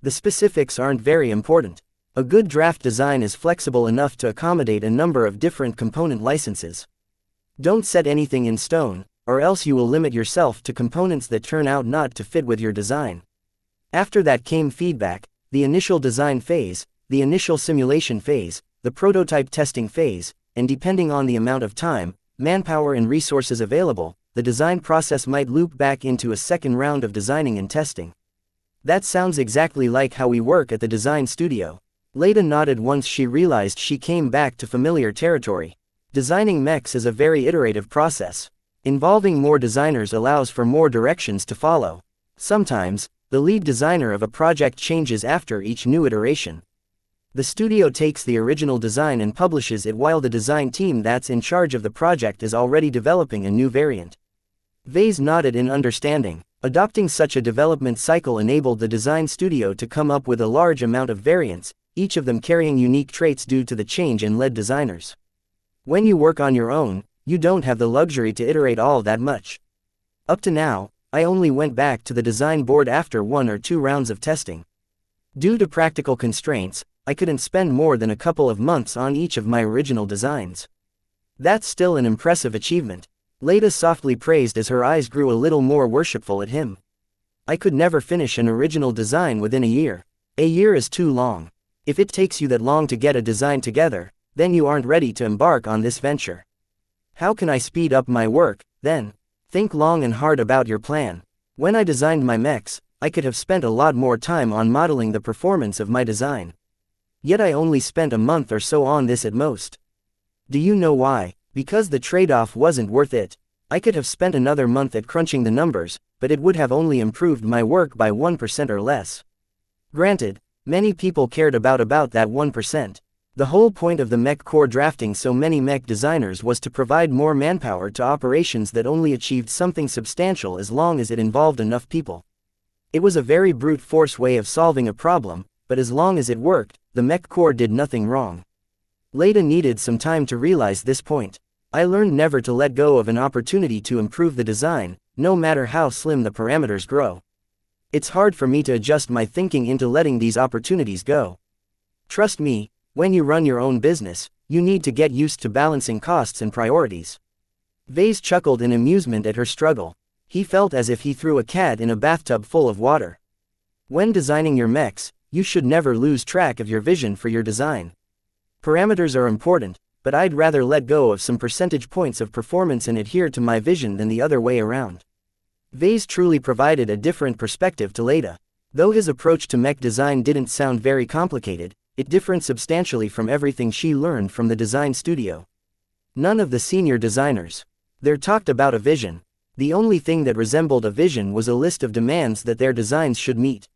The specifics aren't very important. A good draft design is flexible enough to accommodate a number of different component licenses. Don't set anything in stone, or else you will limit yourself to components that turn out not to fit with your design. After that came feedback, the initial design phase, the initial simulation phase, the prototype testing phase, and depending on the amount of time, manpower and resources available, the design process might loop back into a second round of designing and testing. That sounds exactly like how we work at the design studio. Leda nodded once she realized she came back to familiar territory. Designing mechs is a very iterative process. Involving more designers allows for more directions to follow. Sometimes, the lead designer of a project changes after each new iteration. The studio takes the original design and publishes it while the design team that's in charge of the project is already developing a new variant. Vase nodded in understanding. Adopting such a development cycle enabled the design studio to come up with a large amount of variants, each of them carrying unique traits due to the change in lead designers. When you work on your own, you don't have the luxury to iterate all that much. Up to now, I only went back to the design board after 1 or 2 rounds of testing. Due to practical constraints, I couldn't spend more than a couple of months on each of my original designs. That's still an impressive achievement. Leda softly praised as her eyes grew a little more worshipful at him. I could never finish an original design within a year. A year is too long. If it takes you that long to get a design together, then you aren't ready to embark on this venture. How can I speed up my work, then? Think long and hard about your plan. When I designed my mechs, I could have spent a lot more time on modeling the performance of my design. Yet I only spent a month or so on this at most. Do you know why? Because the trade-off wasn't worth it. I could have spent another month at crunching the numbers, but it would have only improved my work by 1% or less. Granted, many people cared about that 1%. The whole point of the Mech core drafting so many Mech designers was to provide more manpower to operations that only achieved something substantial as long as it involved enough people. It was a very brute force way of solving a problem, but as long as it worked, the Mech core did nothing wrong. Leda needed some time to realize this point. I learned never to let go of an opportunity to improve the design, no matter how slim the parameters grow. It's hard for me to adjust my thinking into letting these opportunities go. Trust me, when you run your own business, you need to get used to balancing costs and priorities. Vase chuckled in amusement at her struggle. He felt as if he threw a cat in a bathtub full of water. When designing your mechs, you should never lose track of your vision for your design. Parameters are important, but I'd rather let go of some percentage points of performance and adhere to my vision than the other way around. Vase truly provided a different perspective to Leda. Though his approach to mech design didn't sound very complicated, it differed substantially from everything she learned from the design studio. None of the senior designers there talked about a vision. The only thing that resembled a vision was a list of demands that their designs should meet.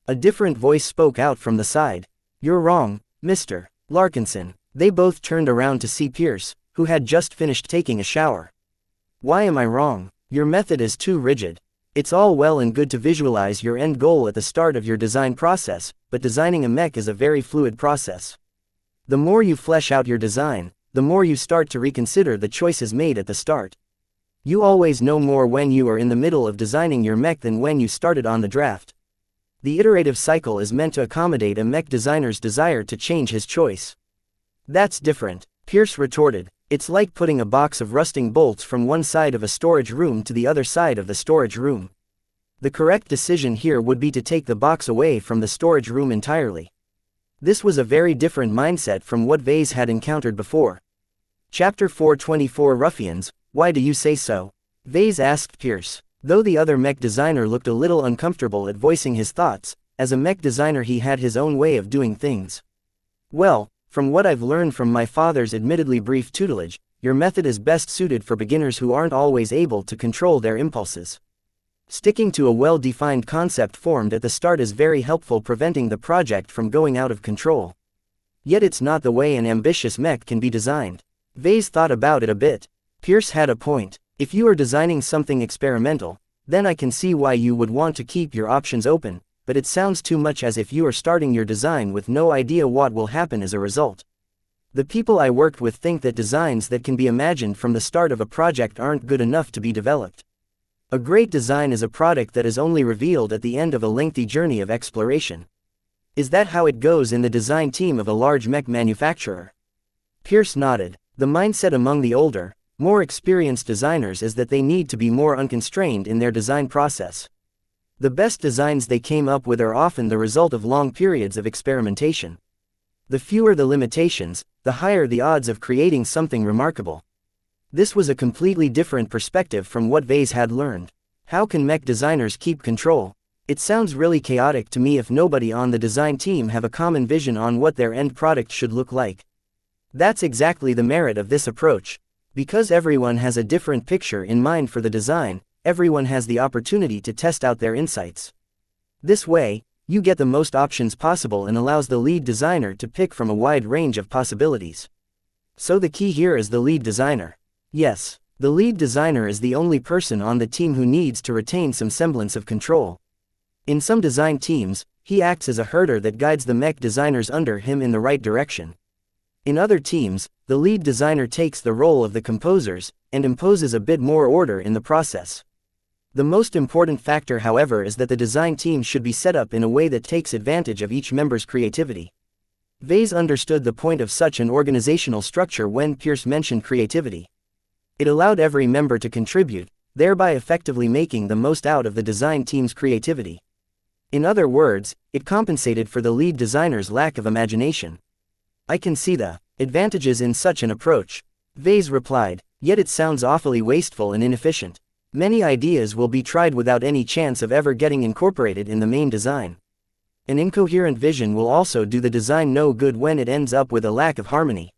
A different voice spoke out from the side. "You're wrong, Mr. Larkinson." They both turned around to see Pierce, who had just finished taking a shower. "Why am I wrong? Your method is too rigid. It's all well and good to visualize your end goal at the start of your design process, but designing a mech is a very fluid process. The more you flesh out your design, the more you start to reconsider the choices made at the start. You always know more when you are in the middle of designing your mech than when you started on the draft. The iterative cycle is meant to accommodate a mech designer's desire to change his choice." "That's different," Pierce retorted. "It's like putting a box of rusting bolts from one side of a storage room to the other side of the storage room. The correct decision here would be to take the box away from the storage room entirely." This was a very different mindset from what Vase had encountered before. Chapter 424 Ruffians, Why Do You Say So? Vase asked Pierce. Though the other mech designer looked a little uncomfortable at voicing his thoughts, as a mech designer he had his own way of doing things. "Well, from what I've learned from my father's admittedly brief tutelage, your method is best suited for beginners who aren't always able to control their impulses. Sticking to a well-defined concept formed at the start is very helpful, preventing the project from going out of control. Yet it's not the way an ambitious mech can be designed." Vase thought about it a bit. Pierce had a point. If you are designing something experimental, then I can see why you would want to keep your options open, but it sounds too much as if you are starting your design with no idea what will happen as a result. The people I worked with think that designs that can be imagined from the start of a project aren't good enough to be developed. A great design is a product that is only revealed at the end of a lengthy journey of exploration. Is that how it goes in the design team of a large mech manufacturer? Pierce nodded. The mindset among the older, more experienced designers is that they need to be more unconstrained in their design process. The best designs they came up with are often the result of long periods of experimentation. The fewer the limitations, the higher the odds of creating something remarkable. This was a completely different perspective from what Vase had learned. How can mech designers keep control? It sounds really chaotic to me if nobody on the design team have a common vision on what their end product should look like. That's exactly the merit of this approach. Because everyone has a different picture in mind for the design, everyone has the opportunity to test out their insights. This way, you get the most options possible and allows the lead designer to pick from a wide range of possibilities. So the key here is the lead designer. Yes, the lead designer is the only person on the team who needs to retain some semblance of control. In some design teams, he acts as a herder that guides the mech designers under him in the right direction. In other teams, the lead designer takes the role of the composers and imposes a bit more order in the process. The most important factor, however, is that the design team should be set up in a way that takes advantage of each member's creativity. Vase understood the point of such an organizational structure when Pierce mentioned creativity. It allowed every member to contribute, thereby effectively making the most out of the design team's creativity. In other words, it compensated for the lead designer's lack of imagination. I can see the advantages in such an approach, Vase replied, yet it sounds awfully wasteful and inefficient. Many ideas will be tried without any chance of ever getting incorporated in the main design. An incoherent vision will also do the design no good when it ends up with a lack of harmony.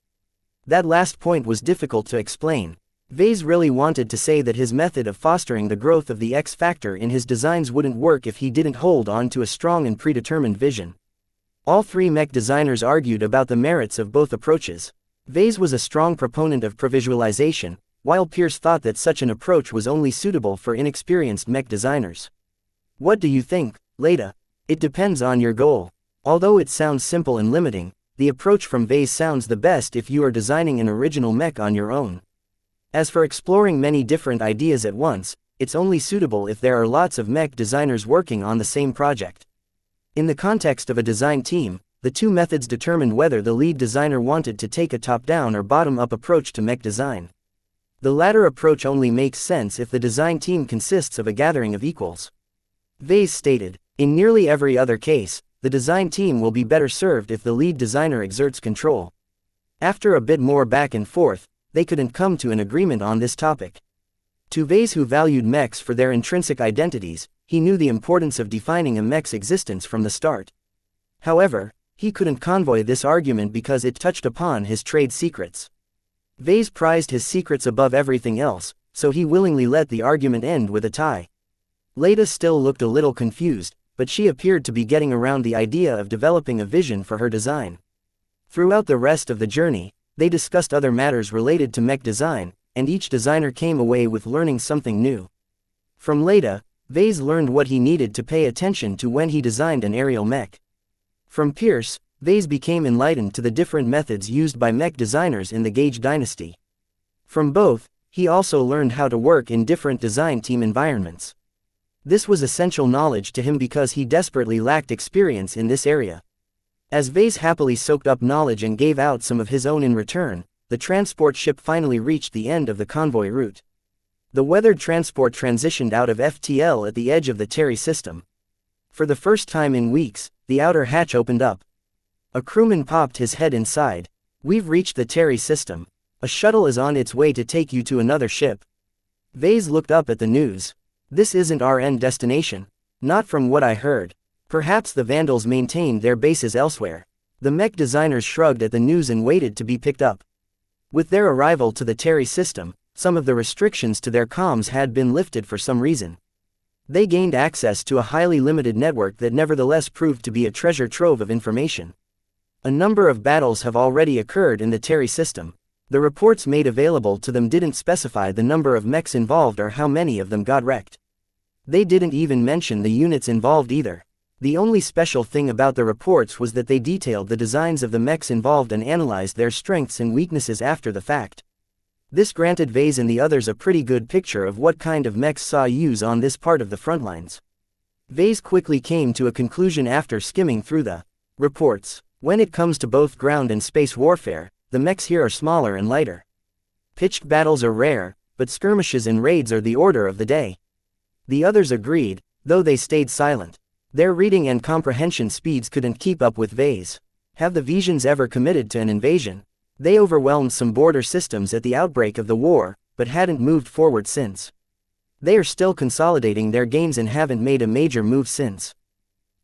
That last point was difficult to explain. Vase really wanted to say that his method of fostering the growth of the X factor in his designs wouldn't work if he didn't hold on to a strong and predetermined vision. All three mech designers argued about the merits of both approaches. Vase was a strong proponent of previsualization, while Pierce thought that such an approach was only suitable for inexperienced mech designers. What do you think, Leda? It depends on your goal. Although it sounds simple and limiting, the approach from Vase sounds the best if you are designing an original mech on your own. As for exploring many different ideas at once, it's only suitable if there are lots of mech designers working on the same project. In the context of a design team, the two methods determined whether the lead designer wanted to take a top-down or bottom-up approach to mech design. The latter approach only makes sense if the design team consists of a gathering of equals. Vase stated, in nearly every other case, the design team will be better served if the lead designer exerts control. After a bit more back and forth, they couldn't come to an agreement on this topic. To Vase, who valued mechs for their intrinsic identities, he knew the importance of defining a mech's existence from the start. However, he couldn't convoy this argument because it touched upon his trade secrets. Vase prized his secrets above everything else, so he willingly let the argument end with a tie. Leda still looked a little confused, but she appeared to be getting around the idea of developing a vision for her design. Throughout the rest of the journey, they discussed other matters related to mech design, and each designer came away with learning something new. From Leda, Vase learned what he needed to pay attention to when he designed an aerial mech. From Pierce, Vase became enlightened to the different methods used by mech designers in the Gage dynasty. From both, he also learned how to work in different design team environments. This was essential knowledge to him because he desperately lacked experience in this area. As Vase happily soaked up knowledge and gave out some of his own in return, the transport ship finally reached the end of the convoy route. The weathered transport transitioned out of FTL at the edge of the Terry system. For the first time in weeks, the outer hatch opened up. A crewman popped his head inside. We've reached the Terry system. A shuttle is on its way to take you to another ship. Vase looked up at the news. This isn't our end destination. Not from what I heard. Perhaps the Vandals maintained their bases elsewhere. The mech designers shrugged at the news and waited to be picked up. With their arrival to the Terry system, some of the restrictions to their comms had been lifted for some reason. They gained access to a highly limited network that nevertheless proved to be a treasure trove of information. A number of battles have already occurred in the Terry system. The reports made available to them didn't specify the number of mechs involved or how many of them got wrecked. They didn't even mention the units involved either. The only special thing about the reports was that they detailed the designs of the mechs involved and analyzed their strengths and weaknesses after the fact. This granted Vase and the others a pretty good picture of what kind of mechs saw use on this part of the front lines. Vase quickly came to a conclusion after skimming through the reports. When it comes to both ground and space warfare, the mechs here are smaller and lighter. Pitched battles are rare, but skirmishes and raids are the order of the day. The others agreed, though they stayed silent. Their reading and comprehension speeds couldn't keep up with Vase. Have the Visions ever committed to an invasion? They overwhelmed some border systems at the outbreak of the war, but hadn't moved forward since. They are still consolidating their gains and haven't made a major move since.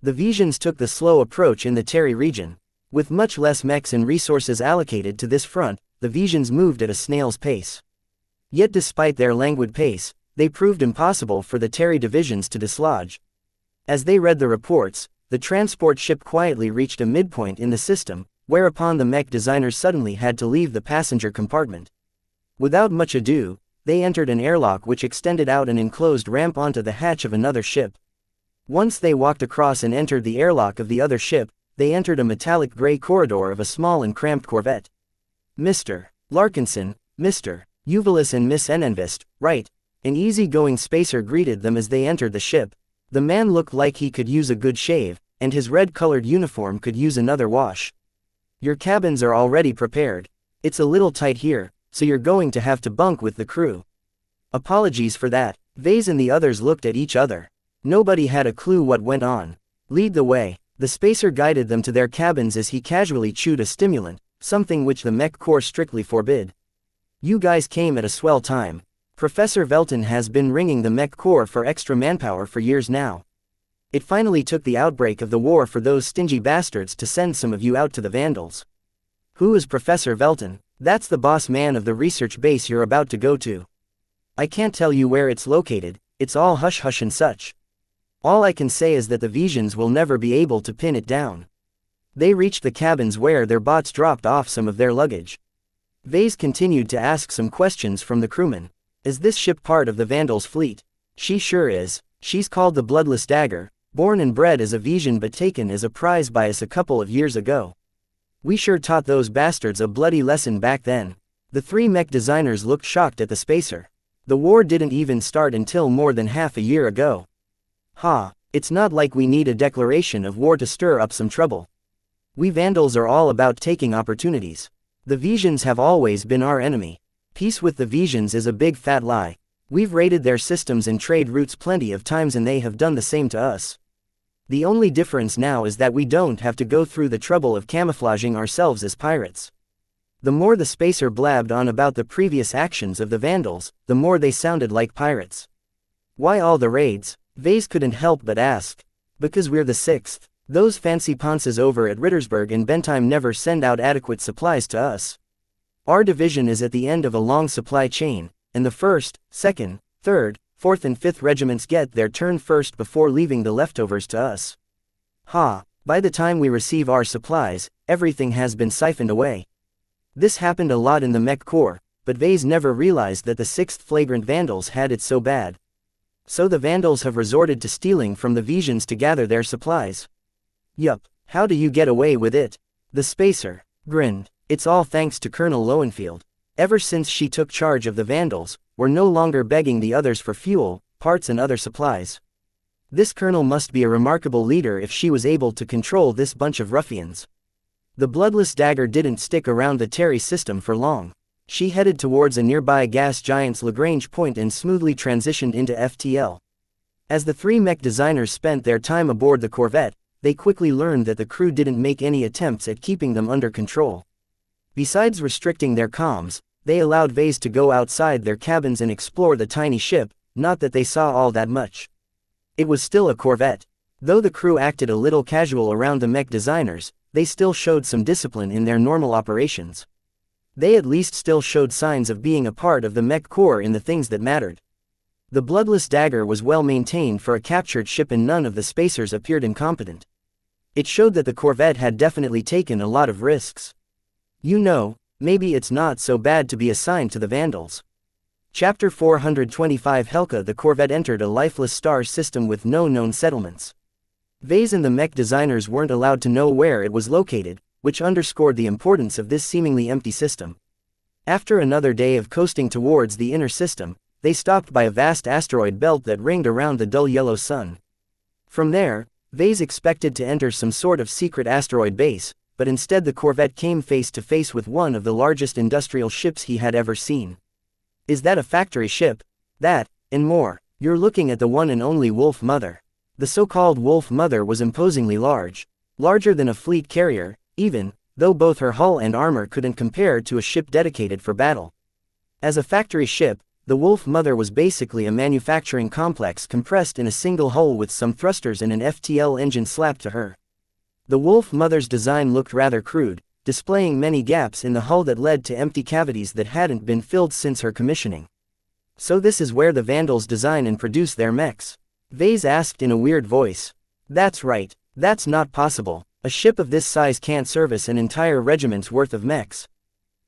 The Visions took the slow approach in the Terry region. With much less mechs and resources allocated to this front, the Visions moved at a snail's pace. Yet despite their languid pace, they proved impossible for the Terry divisions to dislodge. As they read the reports, the transport ship quietly reached a midpoint in the system, whereupon the mech designers suddenly had to leave the passenger compartment. Without much ado, they entered an airlock which extended out an enclosed ramp onto the hatch of another ship. Once they walked across and entered the airlock of the other ship, they entered a metallic gray corridor of a small and cramped corvette. Mr. Larkinson, Mr. Uvalis and Miss Enenvist, right? An easy-going spacer greeted them as they entered the ship. The man looked like he could use a good shave, and his red-colored uniform could use another wash. Your cabins are already prepared. It's a little tight here, so you're going to have to bunk with the crew. Apologies for that. Vase and the others looked at each other. Nobody had a clue what went on. Lead the way. The spacer guided them to their cabins as he casually chewed a stimulant, something which the Mech Corps strictly forbid. You guys came at a swell time. Professor Velton has been ringing the Mech Corps for extra manpower for years now. It finally took the outbreak of the war for those stingy bastards to send some of you out to the Vandals. Who is Professor Velton? That's the boss man of the research base you're about to go to. I can't tell you where it's located, it's all hush-hush and such. All I can say is that the Visions will never be able to pin it down. They reached the cabins where their bots dropped off some of their luggage. Vase continued to ask some questions from the crewmen. Is this ship part of the Vandals' fleet? She sure is. She's called the Bloodless Dagger, born and bred as a Vision but taken as a prize by us a couple of years ago. We sure taught those bastards a bloody lesson back then. The three mech designers looked shocked at the spacer. The war didn't even start until more than half a year ago. Ha, it's not like we need a declaration of war to stir up some trouble. We Vandals are all about taking opportunities. The Visions have always been our enemy. Peace with the Visions is a big fat lie. We've raided their systems and trade routes plenty of times and they have done the same to us. The only difference now is that we don't have to go through the trouble of camouflaging ourselves as pirates. The more the spacer blabbed on about the previous actions of the Vandals, the more they sounded like pirates. Why all the raids? Vase couldn't help but ask. Because we're the sixth. Those fancy ponces over at Rittersburg and Bentheim never send out adequate supplies to us. Our division is at the end of a long supply chain, and the 1st, 2nd, 3rd, 4th and 5th regiments get their turn first before leaving the leftovers to us. Ha, by the time we receive our supplies, everything has been siphoned away. This happened a lot in the Mech Corps, but Vase never realized that the 6th Flagrant Vandals had it so bad. So the Vandals have resorted to stealing from the Visions to gather their supplies. Yup, how do you get away with it? The spacer grinned. It's all thanks to Colonel Lowenfield. Ever since she took charge of the Vandals, we're no longer begging the others for fuel, parts and other supplies. This colonel must be a remarkable leader if she was able to control this bunch of ruffians. The Bloodless Dagger didn't stick around the Terry system for long. She headed towards a nearby gas giant's Lagrange point and smoothly transitioned into FTL. As the three mech designers spent their time aboard the Corvette, they quickly learned that the crew didn't make any attempts at keeping them under control. Besides restricting their comms, they allowed Vase to go outside their cabins and explore the tiny ship, not that they saw all that much. It was still a Corvette. Though the crew acted a little casual around the mech designers, they still showed some discipline in their normal operations. They at least still showed signs of being a part of the Mech Corps in the things that mattered. The Bloodless Dagger was well maintained for a captured ship and none of the spacers appeared incompetent. It showed that the Corvette had definitely taken a lot of risks. You know, maybe it's not so bad to be assigned to the Vandals. Chapter 425 Helka. The Corvette entered a lifeless star system with no known settlements. Vase and the mech designers weren't allowed to know where it was located, which underscored the importance of this seemingly empty system. After another day of coasting towards the inner system, they stopped by a vast asteroid belt that ringed around the dull yellow sun. From there, Vase expected to enter some sort of secret asteroid base, but instead the Corvette came face to face with one of the largest industrial ships he had ever seen. Is that a factory ship? That, and more. You're looking at the one and only Wolf Mother. The so-called Wolf Mother was imposingly large. Larger than a fleet carrier, even, though both her hull and armor couldn't compare to a ship dedicated for battle. As a factory ship, the Wolf Mother was basically a manufacturing complex compressed in a single hull with some thrusters and an FTL engine slapped to her. The Wolf Mother's design looked rather crude, displaying many gaps in the hull that led to empty cavities that hadn't been filled since her commissioning. So this is where the Vandals design and produce their mechs? Vase asked in a weird voice. That's right, that's not possible. A ship of this size can't service an entire regiment's worth of mechs.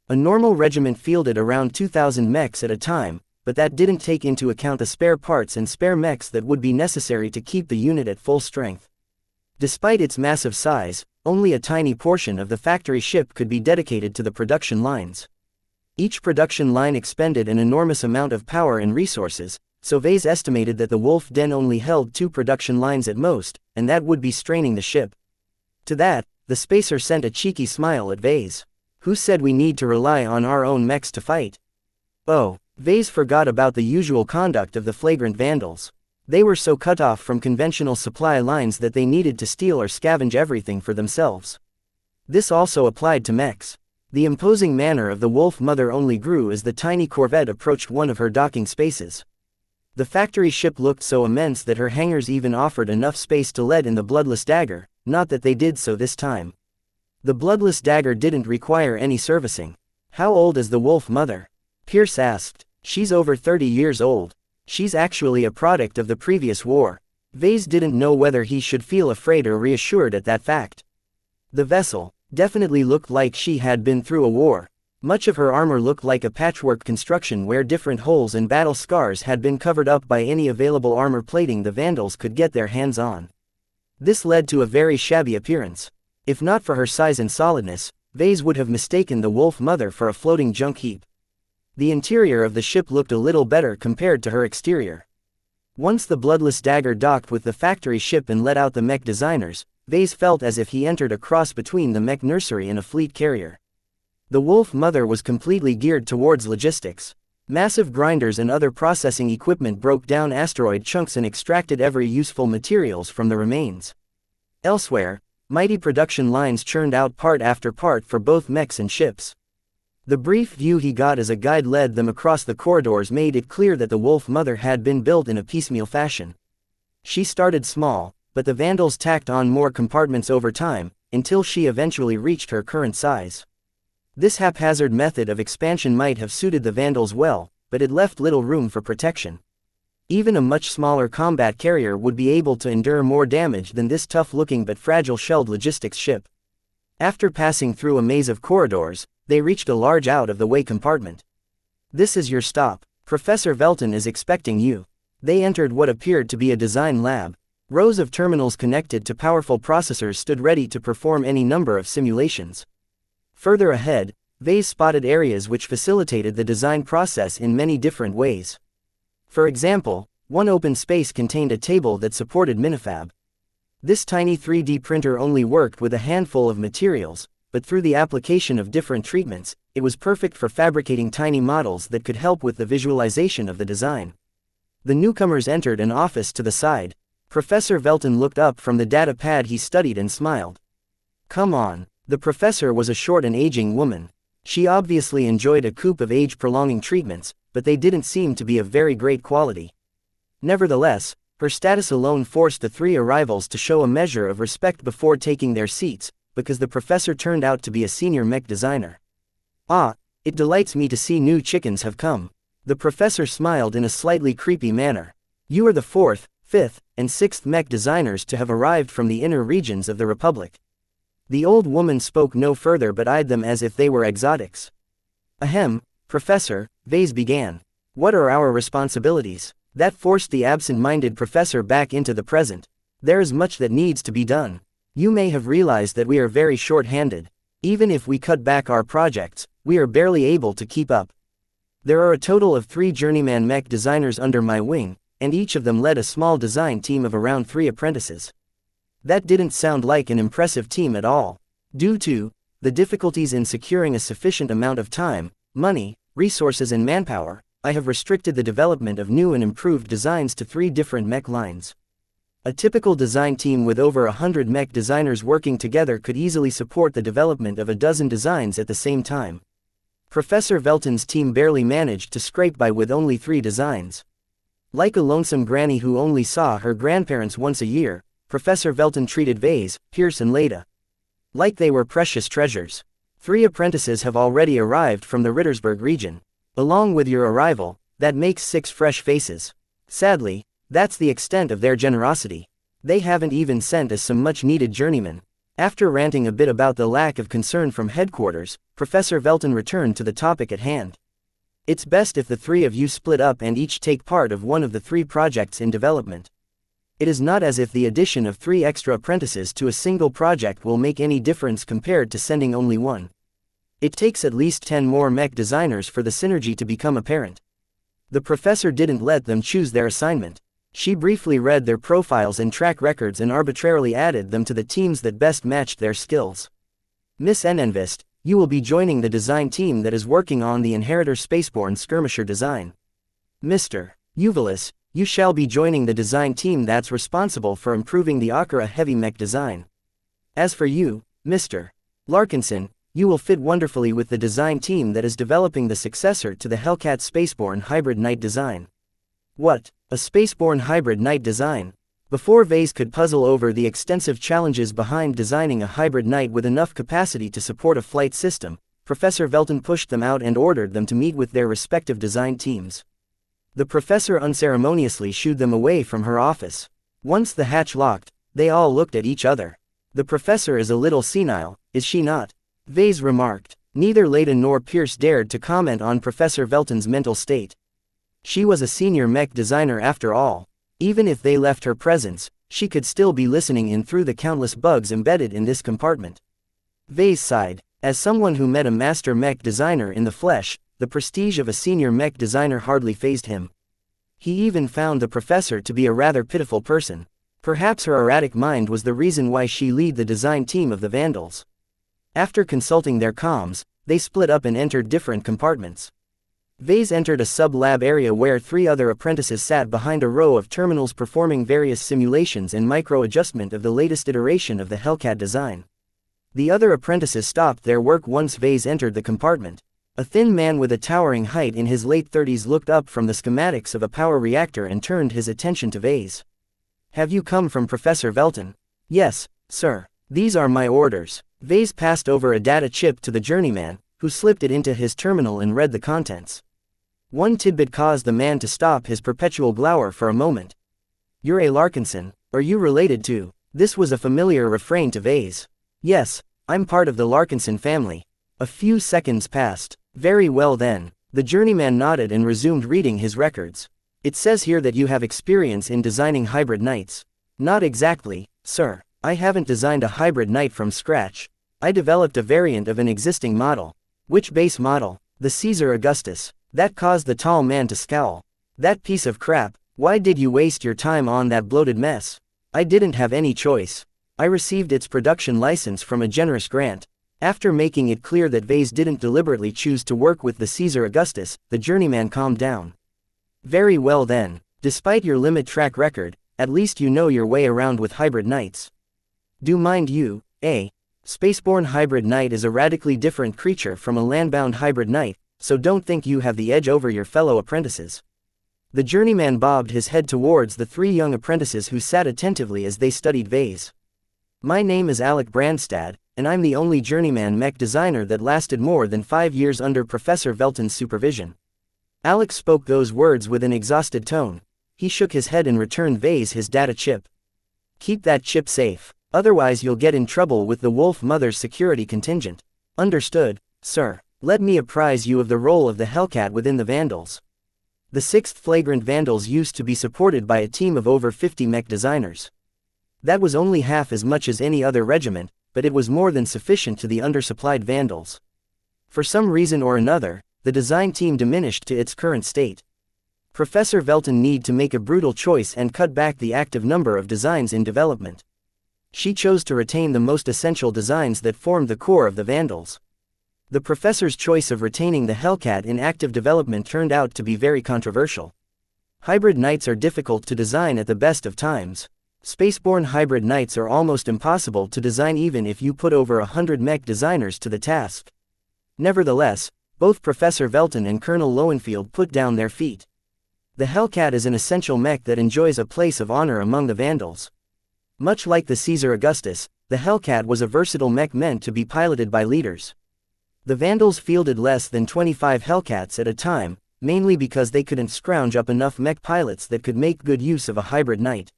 A normal regiment fielded around 2,000 mechs at a time, but that didn't take into account the spare parts and spare mechs that would be necessary to keep the unit at full strength. Despite its massive size, only a tiny portion of the factory ship could be dedicated to the production lines. Each production line expended an enormous amount of power and resources, so Vase estimated that the Wolf Den only held 2 production lines at most, and that would be straining the ship. To that, the spacer sent a cheeky smile at Vase. Who said we need to rely on our own mechs to fight? Oh, Vase forgot about the usual conduct of the Flagrant Vandals. They were so cut off from conventional supply lines that they needed to steal or scavenge everything for themselves. This also applied to mechs. The imposing manner of the Wolf Mother only grew as the tiny Corvette approached one of her docking spaces. The factory ship looked so immense that her hangars even offered enough space to let in the Bloodless Dagger, not that they did so this time. The Bloodless Dagger didn't require any servicing. How old is the Wolf Mother? Pierce asked. She's over 30 years old. She's actually a product of the previous war. Vase didn't know whether he should feel afraid or reassured at that fact. The vessel definitely looked like she had been through a war. Much of her armor looked like a patchwork construction where different holes and battle scars had been covered up by any available armor plating the Vandals could get their hands on. This led to a very shabby appearance. If not for her size and solidness, Vase would have mistaken the Wolf Mother for a floating junk heap. The interior of the ship looked a little better compared to her exterior. Once the bloodless dagger docked with the factory ship and let out the mech designers, Vase felt as if he entered a cross between the mech nursery and a fleet carrier. The Wolf Mother was completely geared towards logistics. Massive grinders and other processing equipment broke down asteroid chunks and extracted every useful materials from the remains. Elsewhere, mighty production lines churned out part after part for both mechs and ships. The brief view he got as a guide led them across the corridors made it clear that the Wolf Mother had been built in a piecemeal fashion. She started small, but the Vandals tacked on more compartments over time, until she eventually reached her current size. This haphazard method of expansion might have suited the Vandals well, but it left little room for protection. Even a much smaller combat carrier would be able to endure more damage than this tough-looking but fragile-shelled logistics ship. After passing through a maze of corridors, they reached a large out-of-the-way compartment. "This is your stop. Professor Velton is expecting you." They entered what appeared to be a design lab. Rows of terminals connected to powerful processors stood ready to perform any number of simulations. Further ahead, Vase spotted areas which facilitated the design process in many different ways. For example, one open space contained a table that supported minifab. This tiny 3D printer only worked with a handful of materials, but through the application of different treatments, it was perfect for fabricating tiny models that could help with the visualization of the design. The newcomers entered an office to the side. Professor Velton looked up from the data pad he studied and smiled. "Come on." The professor was a short and aging woman. She obviously enjoyed a coup of age-prolonging treatments, but they didn't seem to be of very great quality. Nevertheless, her status alone forced the three arrivals to show a measure of respect before taking their seats, because the professor turned out to be a senior mech designer. "Ah, it delights me to see new chickens have come." The professor smiled in a slightly creepy manner. "You are the fourth, fifth, and sixth mech designers to have arrived from the inner regions of the Republic." The old woman spoke no further but eyed them as if they were exotics. "Ahem, Professor," Vase began. "What are our responsibilities?" That forced the absent-minded professor back into the present. "There is much that needs to be done. You may have realized that we are very short-handed. Even if we cut back our projects, we are barely able to keep up. There are a total of 3 journeyman mech designers under my wing, and each of them led a small design team of around 3 apprentices." That didn't sound like an impressive team at all. Due to the difficulties in securing a sufficient amount of time, money, resources and manpower, I have restricted the development of new and improved designs to 3 different mech lines. A typical design team with over 100 mech designers working together could easily support the development of a dozen designs at the same time. Professor Velton's team barely managed to scrape by with only 3 designs. Like a lonesome granny who only saw her grandparents once a year, Professor Velton treated Vase, Pierce and Leda like they were precious treasures. 3 apprentices have already arrived from the Rittersburg region. Along with your arrival, that makes 6 fresh faces. Sadly, that's the extent of their generosity. They haven't even sent us some much-needed journeymen. After ranting a bit about the lack of concern from headquarters, Professor Velton returned to the topic at hand. "It's best if the 3 of you split up and each take part of one of the 3 projects in development. It is not as if the addition of 3 extra apprentices to a single project will make any difference compared to sending only 1. It takes at least 10 more mech designers for the synergy to become apparent." The professor didn't let them choose their assignment. She briefly read their profiles and track records and arbitrarily added them to the teams that best matched their skills. "Miss Enenvist, you will be joining the design team that is working on the Inheritor Spaceborne skirmisher design. Mr. Uvalis, you shall be joining the design team that's responsible for improving the Akira heavy mech design. As for you, Mr. Larkinson, you will fit wonderfully with the design team that is developing the successor to the Hellcat Spaceborne hybrid knight design." What? A Spaceborne hybrid knight design? Before Vase could puzzle over the extensive challenges behind designing a hybrid knight with enough capacity to support a flight system, Professor Velton pushed them out and ordered them to meet with their respective design teams. The professor unceremoniously shooed them away from her office. Once the hatch locked, they all looked at each other. The professor is a little senile, is she not? Vase remarked. Neither Layton nor Pierce dared to comment on Professor Velton's mental state. She was a senior mech designer after all. Even if they left her presence, she could still be listening in through the countless bugs embedded in this compartment. Vase sighed. As someone who met a master mech designer in the flesh, the prestige of a senior mech designer hardly fazed him. He even found the professor to be a rather pitiful person. Perhaps her erratic mind was the reason why she led the design team of the Vandals. After consulting their comms, they split up and entered different compartments. Vase entered a sub-lab area where 3 other apprentices sat behind a row of terminals performing various simulations and micro-adjustment of the latest iteration of the Hellcat design. The other apprentices stopped their work once Vase entered the compartment. A thin man with a towering height in his late 30s looked up from the schematics of a power reactor and turned his attention to Vase. Have you come from Professor Velton? Yes, sir. These are my orders. Vase passed over a data chip to the journeyman, who slipped it into his terminal and read the contents. One tidbit caused the man to stop his perpetual glower for a moment. You're a Larkinson, are you related to? This was a familiar refrain to Vase. Yes, I'm part of the Larkinson family. A few seconds passed. Very well then. The journeyman nodded and resumed reading his records. It says here that you have experience in designing hybrid knights. Not exactly, sir. I haven't designed a hybrid knight from scratch. I developed a variant of an existing model. Which base model? The Caesar Augustus. That caused the tall man to scowl. That piece of crap. Why did you waste your time on that bloated mess? I didn't have any choice. I received its production license from a generous grant. After making it clear that Vase didn't deliberately choose to work with the Caesar Augustus, the journeyman calmed down. Very well then. Despite your limit track record, at least you know your way around with hybrid knights. Do mind you, a spaceborne hybrid knight is a radically different creature from a landbound hybrid knight, so don't think you have the edge over your fellow apprentices. The journeyman bobbed his head towards the 3 young apprentices who sat attentively as they studied Vase. My name is Alec Brandstad, and I'm the only journeyman mech designer that lasted more than 5 years under Professor Velton's supervision. Alec spoke those words with an exhausted tone. He shook his head and returned Vase his data chip. Keep that chip safe, otherwise you'll get in trouble with the Wolf Mother's security contingent. Understood, sir. Let me apprise you of the role of the Hellcat within the Vandals. The 6th Flagrant Vandals used to be supported by a team of over 50 mech designers. That was only half as much as any other regiment, but it was more than sufficient to the undersupplied Vandals. For some reason or another, the design team diminished to its current state. Professor Velton needed to make a brutal choice and cut back the active number of designs in development. She chose to retain the most essential designs that formed the core of the Vandals. The professor's choice of retaining the Hellcat in active development turned out to be very controversial. Hybrid knights are difficult to design at the best of times. Spaceborne hybrid knights are almost impossible to design even if you put over 100 mech designers to the task. Nevertheless, both Professor Velton and Colonel Lowenfield put down their feet. The Hellcat is an essential mech that enjoys a place of honor among the Vandals. Much like the Caesar Augustus, the Hellcat was a versatile mech meant to be piloted by leaders. The Vandals fielded less than 25 Hellcats at a time, mainly because they couldn't scrounge up enough mech pilots that could make good use of a hybrid knight.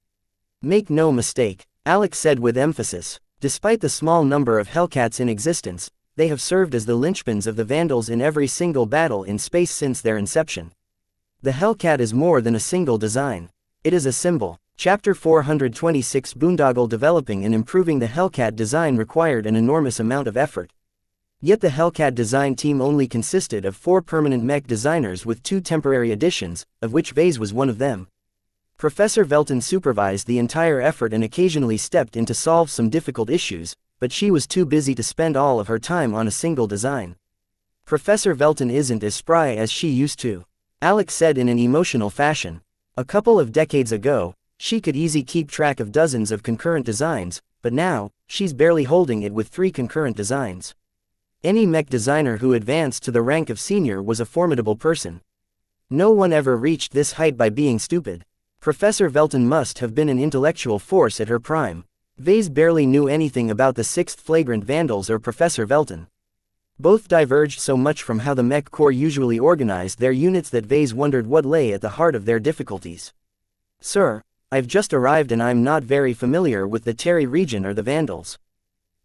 Make no mistake, Alex said with emphasis, despite the small number of Hellcats in existence, they have served as the linchpins of the Vandals in every single battle in space since their inception. The Hellcat is more than a single design. It is a symbol. Chapter 426 Boondoggle. Developing and improving the Hellcat design required an enormous amount of effort. Yet the Hellcat design team only consisted of 4 permanent mech designers with 2 temporary additions, of which Vase was one of them. Professor Velton supervised the entire effort and occasionally stepped in to solve some difficult issues, but she was too busy to spend all of her time on a single design. Professor Velton isn't as spry as she used to, Alex said in an emotional fashion. A couple of decades ago, she could easily keep track of dozens of concurrent designs, but now, she's barely holding it with 3 concurrent designs. Any mech designer who advanced to the rank of senior was a formidable person. No one ever reached this height by being stupid. Professor Velton must have been an intellectual force at her prime. Vase barely knew anything about the 6th Flagrant Vandals or Professor Velton. Both diverged so much from how the Mech Corps usually organized their units that Vase wondered what lay at the heart of their difficulties. "Sir, I've just arrived and I'm not very familiar with the Terry region or the Vandals.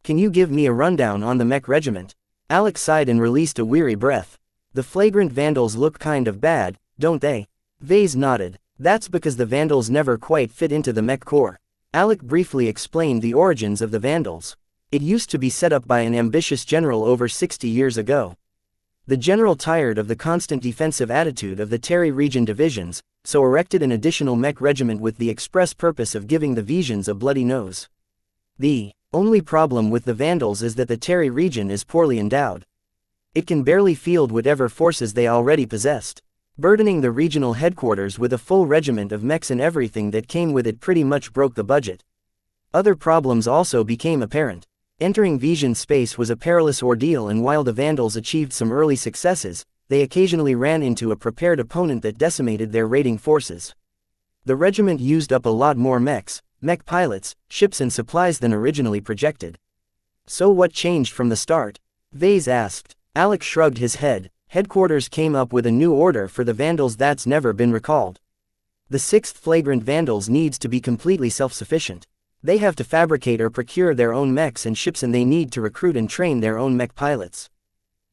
Can you give me a rundown on the Mech regiment?" Alex sighed and released a weary breath. "The flagrant Vandals look kind of bad, don't they?" Vase nodded. "That's because the Vandals never quite fit into the Mech Corps." Alec briefly explained the origins of the Vandals. It used to be set up by an ambitious general over 60 years ago. The general tired of the constant defensive attitude of the Terry region divisions, so erected an additional Mech regiment with the express purpose of giving the Visions a bloody nose. The only problem with the Vandals is that the Terry region is poorly endowed. It can barely field whatever forces they already possessed. Burdening the regional headquarters with a full regiment of mechs and everything that came with it pretty much broke the budget. Other problems also became apparent. Entering Vision space was a perilous ordeal, and while the Vandals achieved some early successes, they occasionally ran into a prepared opponent that decimated their raiding forces. The regiment used up a lot more mechs, mech pilots, ships and supplies than originally projected. "So what changed from the start?" Vase asked. Alex shrugged his head. "Headquarters came up with a new order for the Vandals that's never been recalled. The 6th flagrant Vandals needs to be completely self-sufficient. They have to fabricate or procure their own mechs and ships, and they need to recruit and train their own mech pilots.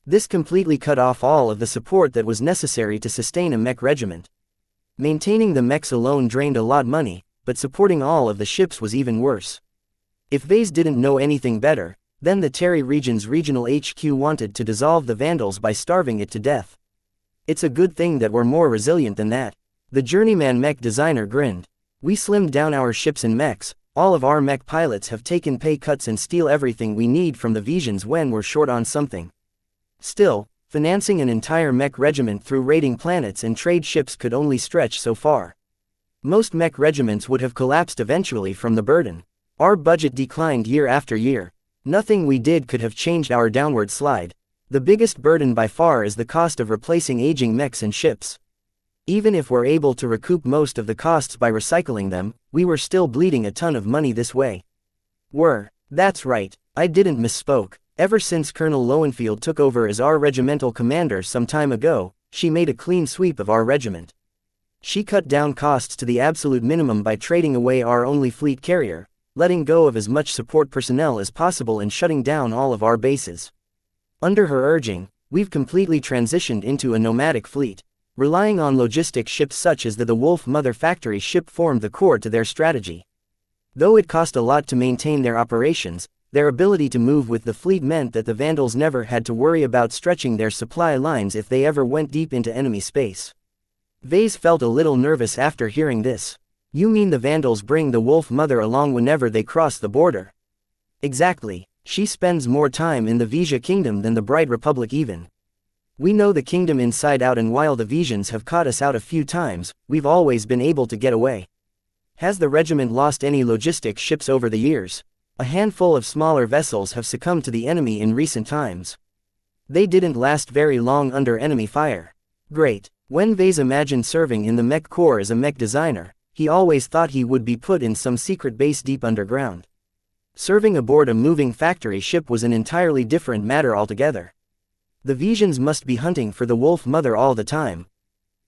This completely cut off all of the support that was necessary to sustain a mech regiment. Maintaining the mechs alone drained a lot of money, but supporting all of the ships was even worse. If Vase didn't know anything better, then the Terry region's regional HQ wanted to dissolve the Vandals by starving it to death. It's a good thing that we're more resilient than that." The journeyman mech designer grinned. "We slimmed down our ships and mechs. All of our mech pilots have taken pay cuts and steal everything we need from the Visions when we're short on something. Still, financing an entire mech regiment through raiding planets and trade ships could only stretch so far. Most mech regiments would have collapsed eventually from the burden. Our budget declined year after year. Nothing we did could have changed our downward slide. The biggest burden by far is the cost of replacing aging mechs and ships. Even if we're able to recoup most of the costs by recycling them, we were still bleeding a ton of money this way." That's right, I didn't misspoke. Ever since Colonel Lowenfield took over as our regimental commander some time ago, she made a clean sweep of our regiment. She cut down costs to the absolute minimum by trading away our only fleet carrier, letting go of as much support personnel as possible, and shutting down all of our bases. Under her urging, we've completely transitioned into a nomadic fleet. Relying on logistic ships such as the Wolf Mother factory ship formed the core to their strategy. Though it cost a lot to maintain their operations, their ability to move with the fleet meant that the Vandals never had to worry about stretching their supply lines if they ever went deep into enemy space. Vase felt a little nervous after hearing this. "You mean the Vandals bring the Wolf Mother along whenever they cross the border?" "Exactly. She spends more time in the Vija Kingdom than the Bright Republic even. We know the kingdom inside out, and while the Visions have caught us out a few times, we've always been able to get away." "Has the regiment lost any logistic ships over the years?" "A handful of smaller vessels have succumbed to the enemy in recent times. They didn't last very long under enemy fire." "Great." When Vase imagined serving in the Mech Corps as a mech designer, he always thought he would be put in some secret base deep underground. Serving aboard a moving factory ship was an entirely different matter altogether. The Visions must be hunting for the Wolf Mother all the time.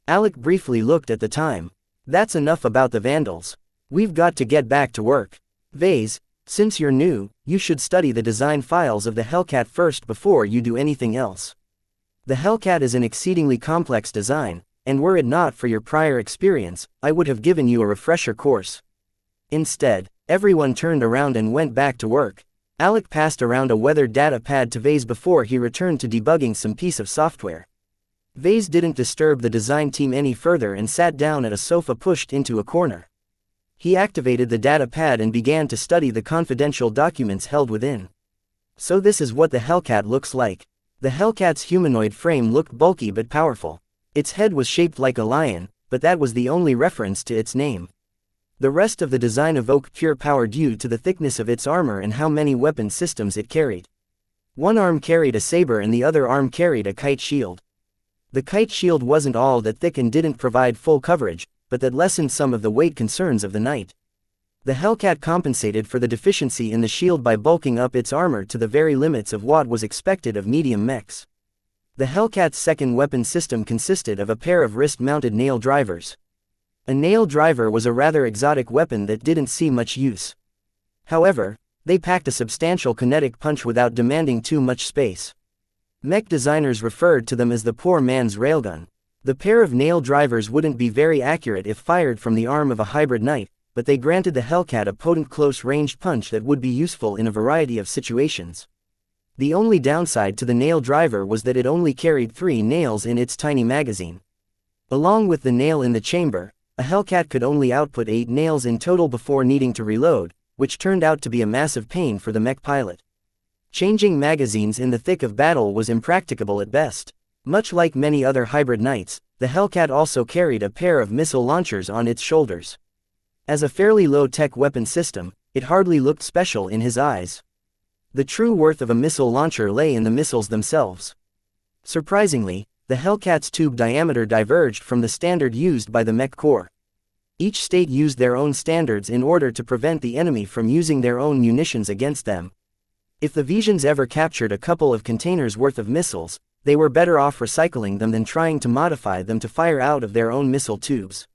Alec briefly looked at the time. "That's enough about the Vandals. We've got to get back to work. Vase, since you're new, you should study the design files of the Hellcat first before you do anything else. The Hellcat is an exceedingly complex design, and were it not for your prior experience, I would have given you a refresher course." Instead, everyone turned around and went back to work. Alec passed around a weathered data pad to Vase before he returned to debugging some piece of software. Vase didn't disturb the design team any further and sat down at a sofa pushed into a corner. He activated the data pad and began to study the confidential documents held within. "So this is what the Hellcat looks like." The Hellcat's humanoid frame looked bulky but powerful. Its head was shaped like a lion, but that was the only reference to its name. The rest of the design evoked pure power due to the thickness of its armor and how many weapon systems it carried. One arm carried a saber and the other arm carried a kite shield. The kite shield wasn't all that thick and didn't provide full coverage, but that lessened some of the weight concerns of the knight. The Hellcat compensated for the deficiency in the shield by bulking up its armor to the very limits of what was expected of medium mechs. The Hellcat's second weapon system consisted of a pair of wrist-mounted nail drivers. A nail driver was a rather exotic weapon that didn't see much use. However, they packed a substantial kinetic punch without demanding too much space. Mech designers referred to them as the poor man's railgun. The pair of nail drivers wouldn't be very accurate if fired from the arm of a hybrid knight, but they granted the Hellcat a potent close-ranged punch that would be useful in a variety of situations. The only downside to the nail driver was that it only carried 3 nails in its tiny magazine. Along with the nail in the chamber, a Hellcat could only output 8 nails in total before needing to reload, which turned out to be a massive pain for the mech pilot. Changing magazines in the thick of battle was impracticable at best. Much like many other hybrid knights, the Hellcat also carried a pair of missile launchers on its shoulders. As a fairly low-tech weapon system, it hardly looked special in his eyes. The true worth of a missile launcher lay in the missiles themselves. Surprisingly, the Hellcat's tube diameter diverged from the standard used by the Mech Corps. Each state used their own standards in order to prevent the enemy from using their own munitions against them. If the Visions ever captured a couple of containers worth of missiles, they were better off recycling them than trying to modify them to fire out of their own missile tubes.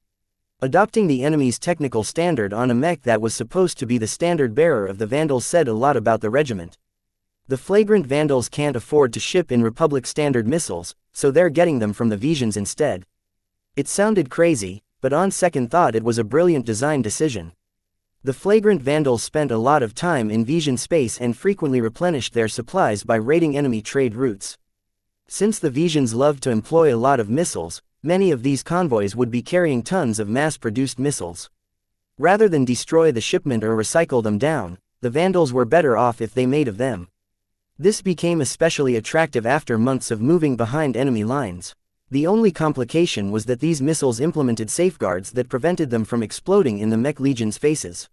Adopting the enemy's technical standard on a mech that was supposed to be the standard bearer of the Vandals said a lot about the regiment. The flagrant Vandals can't afford to ship in Republic standard missiles, so they're getting them from the Visions instead. It sounded crazy, but on second thought it was a brilliant design decision. The flagrant Vandals spent a lot of time in Vision space and frequently replenished their supplies by raiding enemy trade routes. Since the Visions loved to employ a lot of missiles, many of these convoys would be carrying tons of mass-produced missiles. Rather than destroy the shipment or recycle them down, the Vandals were better off if they made of them. This became especially attractive after months of moving behind enemy lines. The only complication was that these missiles implemented safeguards that prevented them from exploding in the Mech Legion's faces.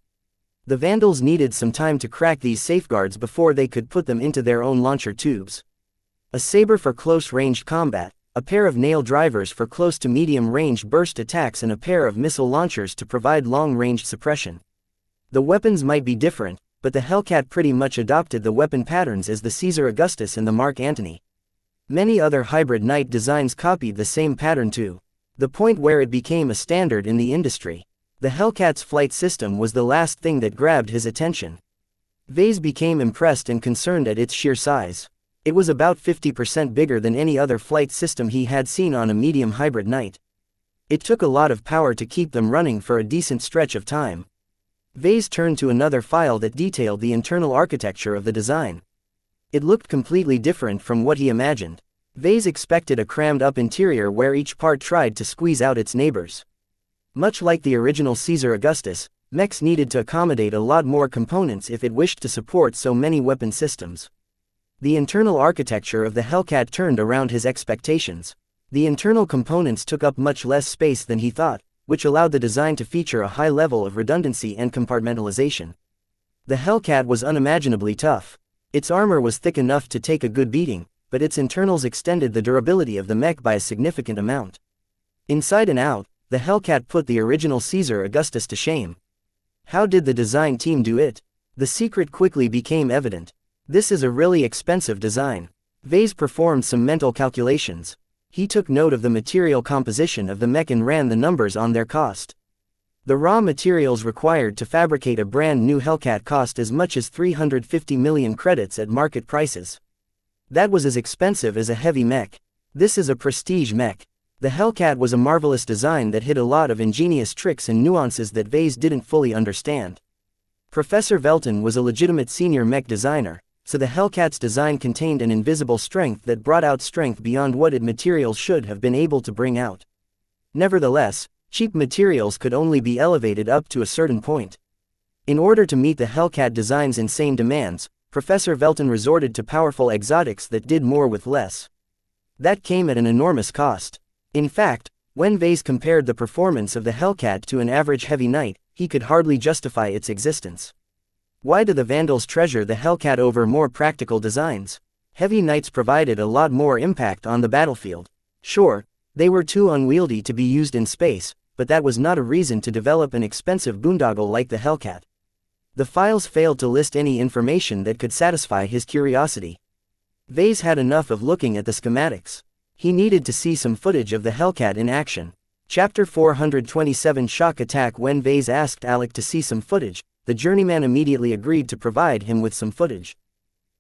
The Vandals needed some time to crack these safeguards before they could put them into their own launcher tubes. A saber for close-ranged combat, a pair of nail drivers for close to medium-range burst attacks and a pair of missile launchers to provide long-range suppression. The weapons might be different, but the Hellcat pretty much adopted the weapon patterns as the Caesar Augustus and the Mark Antony. Many other hybrid knight designs copied the same pattern to the point where it became a standard in the industry. The Hellcat's flight system was the last thing that grabbed his attention. Vase became impressed and concerned at its sheer size. It was about 50% bigger than any other flight system he had seen on a medium hybrid knight. It took a lot of power to keep them running for a decent stretch of time. Vase turned to another file that detailed the internal architecture of the design. It looked completely different from what he imagined. Vase expected a crammed-up interior where each part tried to squeeze out its neighbors. Much like the original Caesar Augustus, mechs needed to accommodate a lot more components if it wished to support so many weapon systems. The internal architecture of the Hellcat turned around his expectations. The internal components took up much less space than he thought, which allowed the design to feature a high level of redundancy and compartmentalization. The Hellcat was unimaginably tough. Its armor was thick enough to take a good beating, but its internals extended the durability of the mech by a significant amount. Inside and out, the Hellcat put the original Caesar Augustus to shame. How did the design team do it? The secret quickly became evident. This is a really expensive design. Vase performed some mental calculations. He took note of the material composition of the mech and ran the numbers on their cost. The raw materials required to fabricate a brand new Hellcat cost as much as 350 million credits at market prices. That was as expensive as a heavy mech. This is a prestige mech. The Hellcat was a marvelous design that hid a lot of ingenious tricks and nuances that Vase didn't fully understand. Professor Velton was a legitimate senior mech designer, so the Hellcat's design contained an invisible strength that brought out strength beyond what its materials should have been able to bring out. Nevertheless, cheap materials could only be elevated up to a certain point. In order to meet the Hellcat design's insane demands, Professor Velton resorted to powerful exotics that did more with less. That came at an enormous cost. In fact, when Vase compared the performance of the Hellcat to an average heavy knight, he could hardly justify its existence. Why do the Vandals treasure the Hellcat over more practical designs? Heavy knights provided a lot more impact on the battlefield. Sure, they were too unwieldy to be used in space, but that was not a reason to develop an expensive boondoggle like the Hellcat. The files failed to list any information that could satisfy his curiosity. Vase had enough of looking at the schematics. He needed to see some footage of the Hellcat in action. Chapter 427 Shock Attack. When Vase asked Alec to see some footage, the journeyman immediately agreed to provide him with some footage.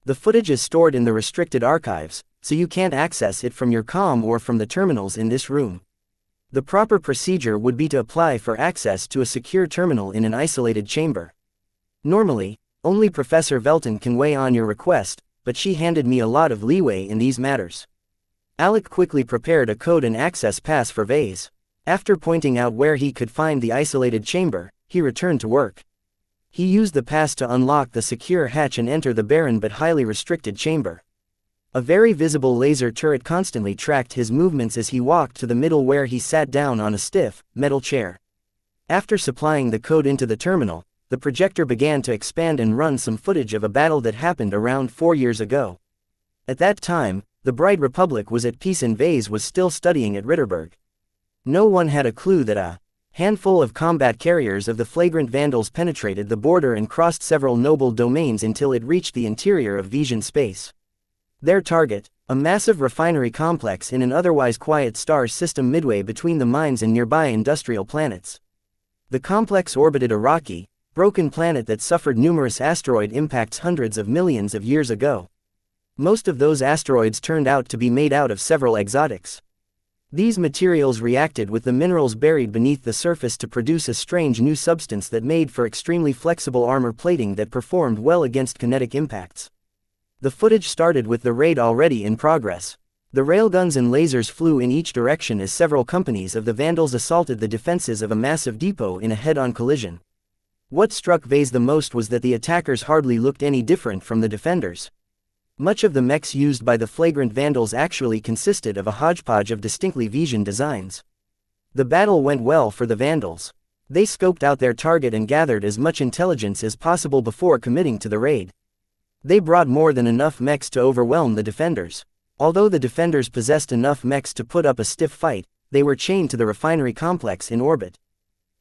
The footage is stored in the restricted archives, so you can't access it from your comm or from the terminals in this room. The proper procedure would be to apply for access to a secure terminal in an isolated chamber. Normally, only Professor Velton can weigh on your request, but she handed me a lot of leeway in these matters. Alec quickly prepared a code and access pass for Vase. After pointing out where he could find the isolated chamber, he returned to work. He used the pass to unlock the secure hatch and enter the barren but highly restricted chamber. A very visible laser turret constantly tracked his movements as he walked to the middle where he sat down on a stiff, metal chair. After supplying the code into the terminal, the projector began to expand and run some footage of a battle that happened around 4 years ago. At that time, the Bright Republic was at peace and Vase was still studying at Ritterberg. No one had a clue that a handful of combat carriers of the flagrant Vandals penetrated the border and crossed several noble domains until it reached the interior of Vision space. Their target, a massive refinery complex in an otherwise quiet star system midway between the mines and nearby industrial planets. The complex orbited a rocky, broken planet that suffered numerous asteroid impacts hundreds of millions of years ago. Most of those asteroids turned out to be made out of several exotics. These materials reacted with the minerals buried beneath the surface to produce a strange new substance that made for extremely flexible armor plating that performed well against kinetic impacts. The footage started with the raid already in progress. The railguns and lasers flew in each direction as several companies of the Vandals assaulted the defenses of a massive depot in a head-on collision. What struck Vase the most was that the attackers hardly looked any different from the defenders. Much of the mechs used by the flagrant Vandals actually consisted of a hodgepodge of distinctly Vision designs. The battle went well for the Vandals. They scoped out their target and gathered as much intelligence as possible before committing to the raid. They brought more than enough mechs to overwhelm the defenders. Although the defenders possessed enough mechs to put up a stiff fight, they were chained to the refinery complex in orbit.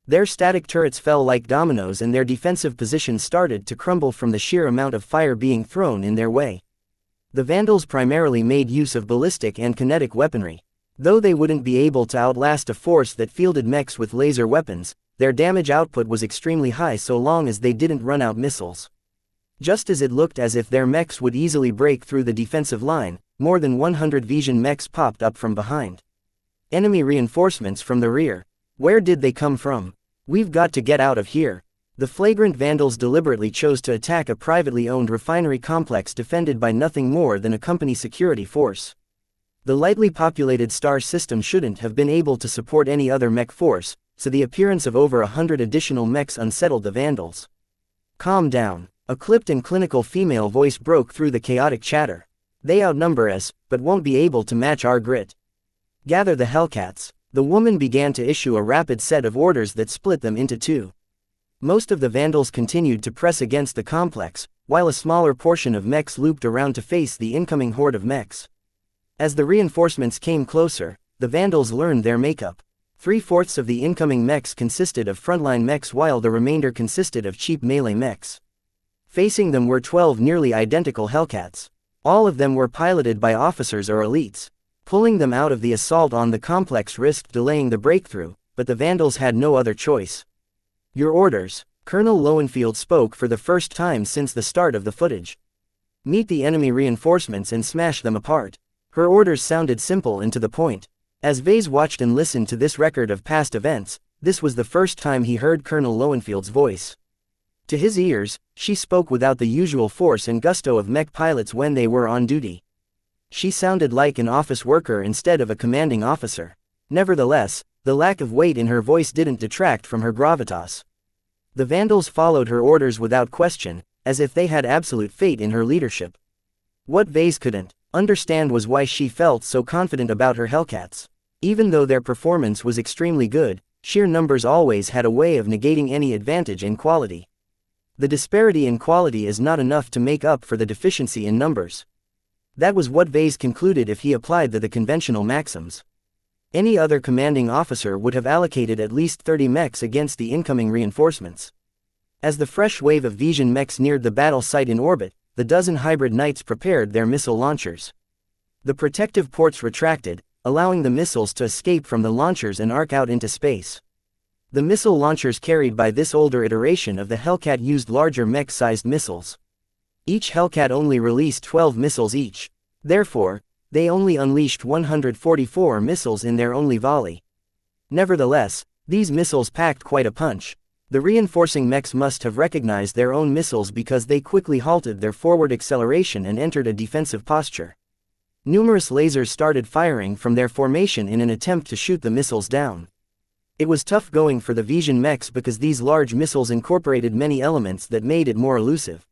Their static turrets fell like dominoes and their defensive positions started to crumble from the sheer amount of fire being thrown in their way. The Vandals primarily made use of ballistic and kinetic weaponry. Though they wouldn't be able to outlast a force that fielded mechs with laser weapons, their damage output was extremely high so long as they didn't run out missiles. Just as it looked as if their mechs would easily break through the defensive line, more than 100 Vision mechs popped up from behind. Enemy reinforcements from the rear. Where did they come from? We've got to get out of here. The flagrant Vandals deliberately chose to attack a privately owned refinery complex defended by nothing more than a company security force. The lightly populated star system shouldn't have been able to support any other mech force, so the appearance of over 100 additional mechs unsettled the Vandals. Calm down. A clipped and clinical female voice broke through the chaotic chatter. They outnumber us, but won't be able to match our grit. Gather the Hellcats. The woman began to issue a rapid set of orders that split them into two. Most of the Vandals continued to press against the complex, while a smaller portion of mechs looped around to face the incoming horde of mechs. As the reinforcements came closer, the Vandals learned their makeup. 3/4 of the incoming mechs consisted of frontline mechs while the remainder consisted of cheap melee mechs. Facing them were 12 nearly identical Hellcats. All of them were piloted by officers or elites. Pulling them out of the assault on the complex risked delaying the breakthrough, but the Vandals had no other choice. Your orders. Colonel Lowenfield spoke for the first time since the start of the footage. Meet the enemy reinforcements and smash them apart. Her orders sounded simple and to the point. As Vase watched and listened to this record of past events, this was the first time he heard Colonel Lowenfield's voice. To his ears, she spoke without the usual force and gusto of mech pilots when they were on duty. She sounded like an office worker instead of a commanding officer. Nevertheless, the lack of weight in her voice didn't detract from her gravitas. The Vandals followed her orders without question, as if they had absolute faith in her leadership. What Vase couldn't understand was why she felt so confident about her Hellcats. Even though their performance was extremely good, sheer numbers always had a way of negating any advantage in quality. The disparity in quality is not enough to make up for the deficiency in numbers. That was what Vase concluded if he applied the conventional maxims. Any other commanding officer would have allocated at least 30 mechs against the incoming reinforcements. As the fresh wave of Vision mechs neared the battle site in orbit, the dozen hybrid knights prepared their missile launchers. The protective ports retracted, allowing the missiles to escape from the launchers and arc out into space. The missile launchers carried by this older iteration of the Hellcat used larger mech-sized missiles. Each Hellcat only released 12 missiles each. Therefore, they only unleashed 144 missiles in their only volley. Nevertheless, these missiles packed quite a punch. The reinforcing mechs must have recognized their own missiles because they quickly halted their forward acceleration and entered a defensive posture. Numerous lasers started firing from their formation in an attempt to shoot the missiles down. It was tough going for the Vision mechs because these large missiles incorporated many elements that made it more elusive.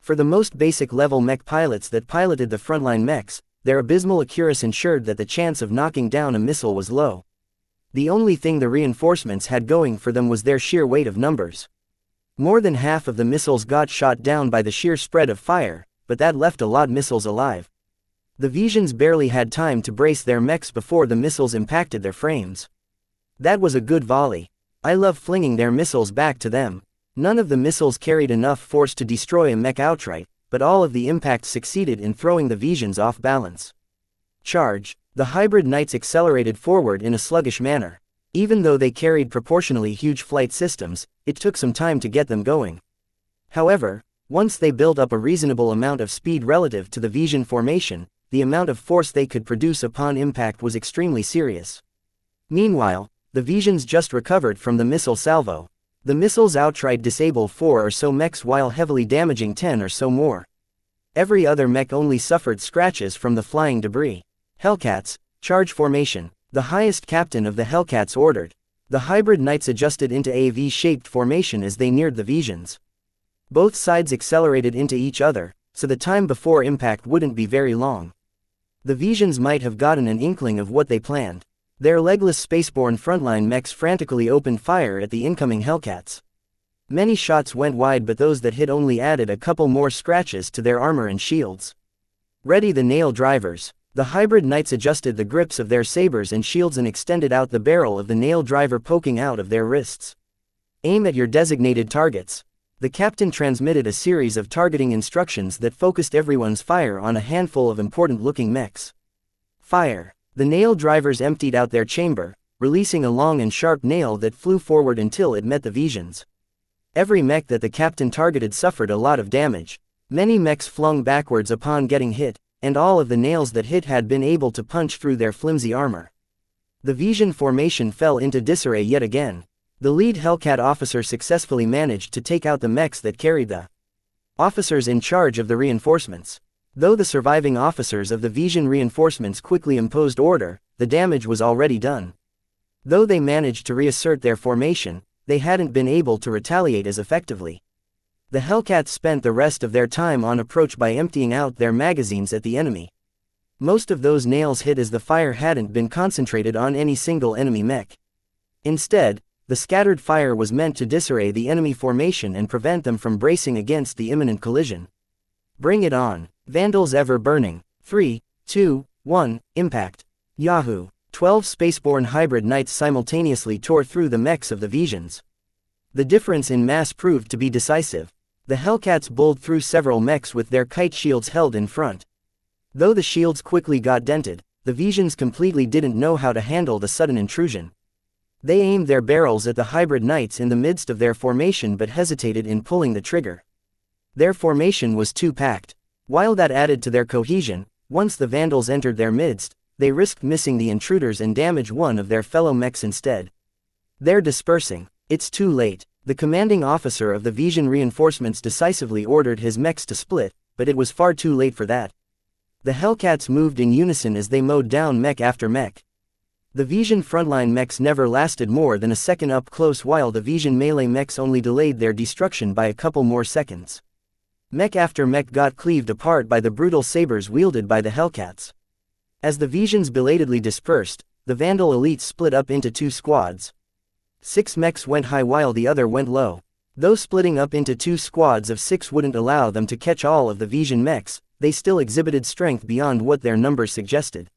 For the most basic level mech pilots that piloted the frontline mechs, their abysmal accuracy ensured that the chance of knocking down a missile was low. The only thing the reinforcements had going for them was their sheer weight of numbers. More than half of the missiles got shot down by the sheer spread of fire, but that left a lot of missiles alive. The Visions barely had time to brace their mechs before the missiles impacted their frames. That was a good volley. I love flinging their missiles back to them. None of the missiles carried enough force to destroy a mech outright, but all of the impacts succeeded in throwing the Visions off balance. Charge. The hybrid knights accelerated forward in a sluggish manner. Even though they carried proportionally huge flight systems, it took some time to get them going. However, once they built up a reasonable amount of speed relative to the Vision formation, the amount of force they could produce upon impact was extremely serious. Meanwhile, the Visions just recovered from the missile salvo. The missiles outright disable 4 or so mechs while heavily damaging 10 or so more. Every other mech only suffered scratches from the flying debris. Hellcats, charge formation. The highest captain of the Hellcats ordered. The hybrid knights adjusted into a V-shaped formation as they neared the Visions. Both sides accelerated into each other, so the time before impact wouldn't be very long. The Visions might have gotten an inkling of what they planned. Their legless spaceborne frontline mechs frantically opened fire at the incoming Hellcats. Many shots went wide, but those that hit only added a couple more scratches to their armor and shields. Ready the nail drivers. The hybrid knights adjusted the grips of their sabers and shields and extended out the barrel of the nail driver poking out of their wrists. Aim at your designated targets. The captain transmitted a series of targeting instructions that focused everyone's fire on a handful of important-looking mechs. Fire. The nail drivers emptied out their chamber, releasing a long and sharp nail that flew forward until it met the Visions. Every mech that the captain targeted suffered a lot of damage. Many mechs flung backwards upon getting hit, and all of the nails that hit had been able to punch through their flimsy armor. The Vision formation fell into disarray yet again. The lead Hellcat officer successfully managed to take out the mechs that carried the officers in charge of the reinforcements. Though the surviving officers of the Vision reinforcements quickly imposed order, the damage was already done. Though they managed to reassert their formation, they hadn't been able to retaliate as effectively. The Hellcats spent the rest of their time on approach by emptying out their magazines at the enemy. Most of those nails hit as the fire hadn't been concentrated on any single enemy mech. Instead, the scattered fire was meant to disarray the enemy formation and prevent them from bracing against the imminent collision. Bring it on. Vandals ever burning. 3, 2, 1, impact. Yahoo! 12 spaceborne hybrid knights simultaneously tore through the mechs of the Visions. The difference in mass proved to be decisive. The Hellcats bowled through several mechs with their kite shields held in front. Though the shields quickly got dented, the Visions completely didn't know how to handle the sudden intrusion. They aimed their barrels at the hybrid knights in the midst of their formation but hesitated in pulling the trigger. Their formation was too packed. While that added to their cohesion, once the Vandals entered their midst, they risked missing the intruders and damage one of their fellow mechs instead. They're dispersing. It's too late. The commanding officer of the Vision reinforcements decisively ordered his mechs to split, but it was far too late for that. The Hellcats moved in unison as they mowed down mech after mech. The Vision frontline mechs never lasted more than a second up close, while the Vision melee mechs only delayed their destruction by a couple more seconds. Mech after mech got cleaved apart by the brutal sabers wielded by the Hellcats. As the Visions belatedly dispersed, the Vandal elites split up into 2 squads. 6 mechs went high while the other went low. Though splitting up into 2 squads of 6 wouldn't allow them to catch all of the Vision mechs, they still exhibited strength beyond what their numbers suggested.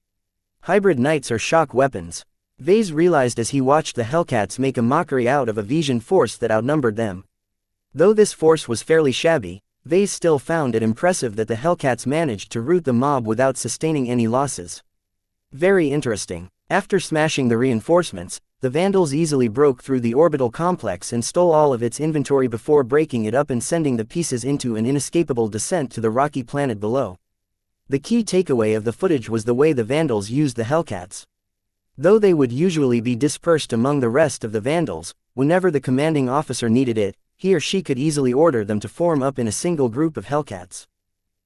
Hybrid knights are shock weapons. Vase realized as he watched the Hellcats make a mockery out of a Vision force that outnumbered them. Though this force was fairly shabby, Vase still found it impressive that the Hellcats managed to rout the mob without sustaining any losses. Very interesting. After smashing the reinforcements, the Vandals easily broke through the orbital complex and stole all of its inventory before breaking it up and sending the pieces into an inescapable descent to the rocky planet below. The key takeaway of the footage was the way the Vandals used the Hellcats. Though they would usually be dispersed among the rest of the Vandals, whenever the commanding officer needed it, he or she could easily order them to form up in a single group of Hellcats.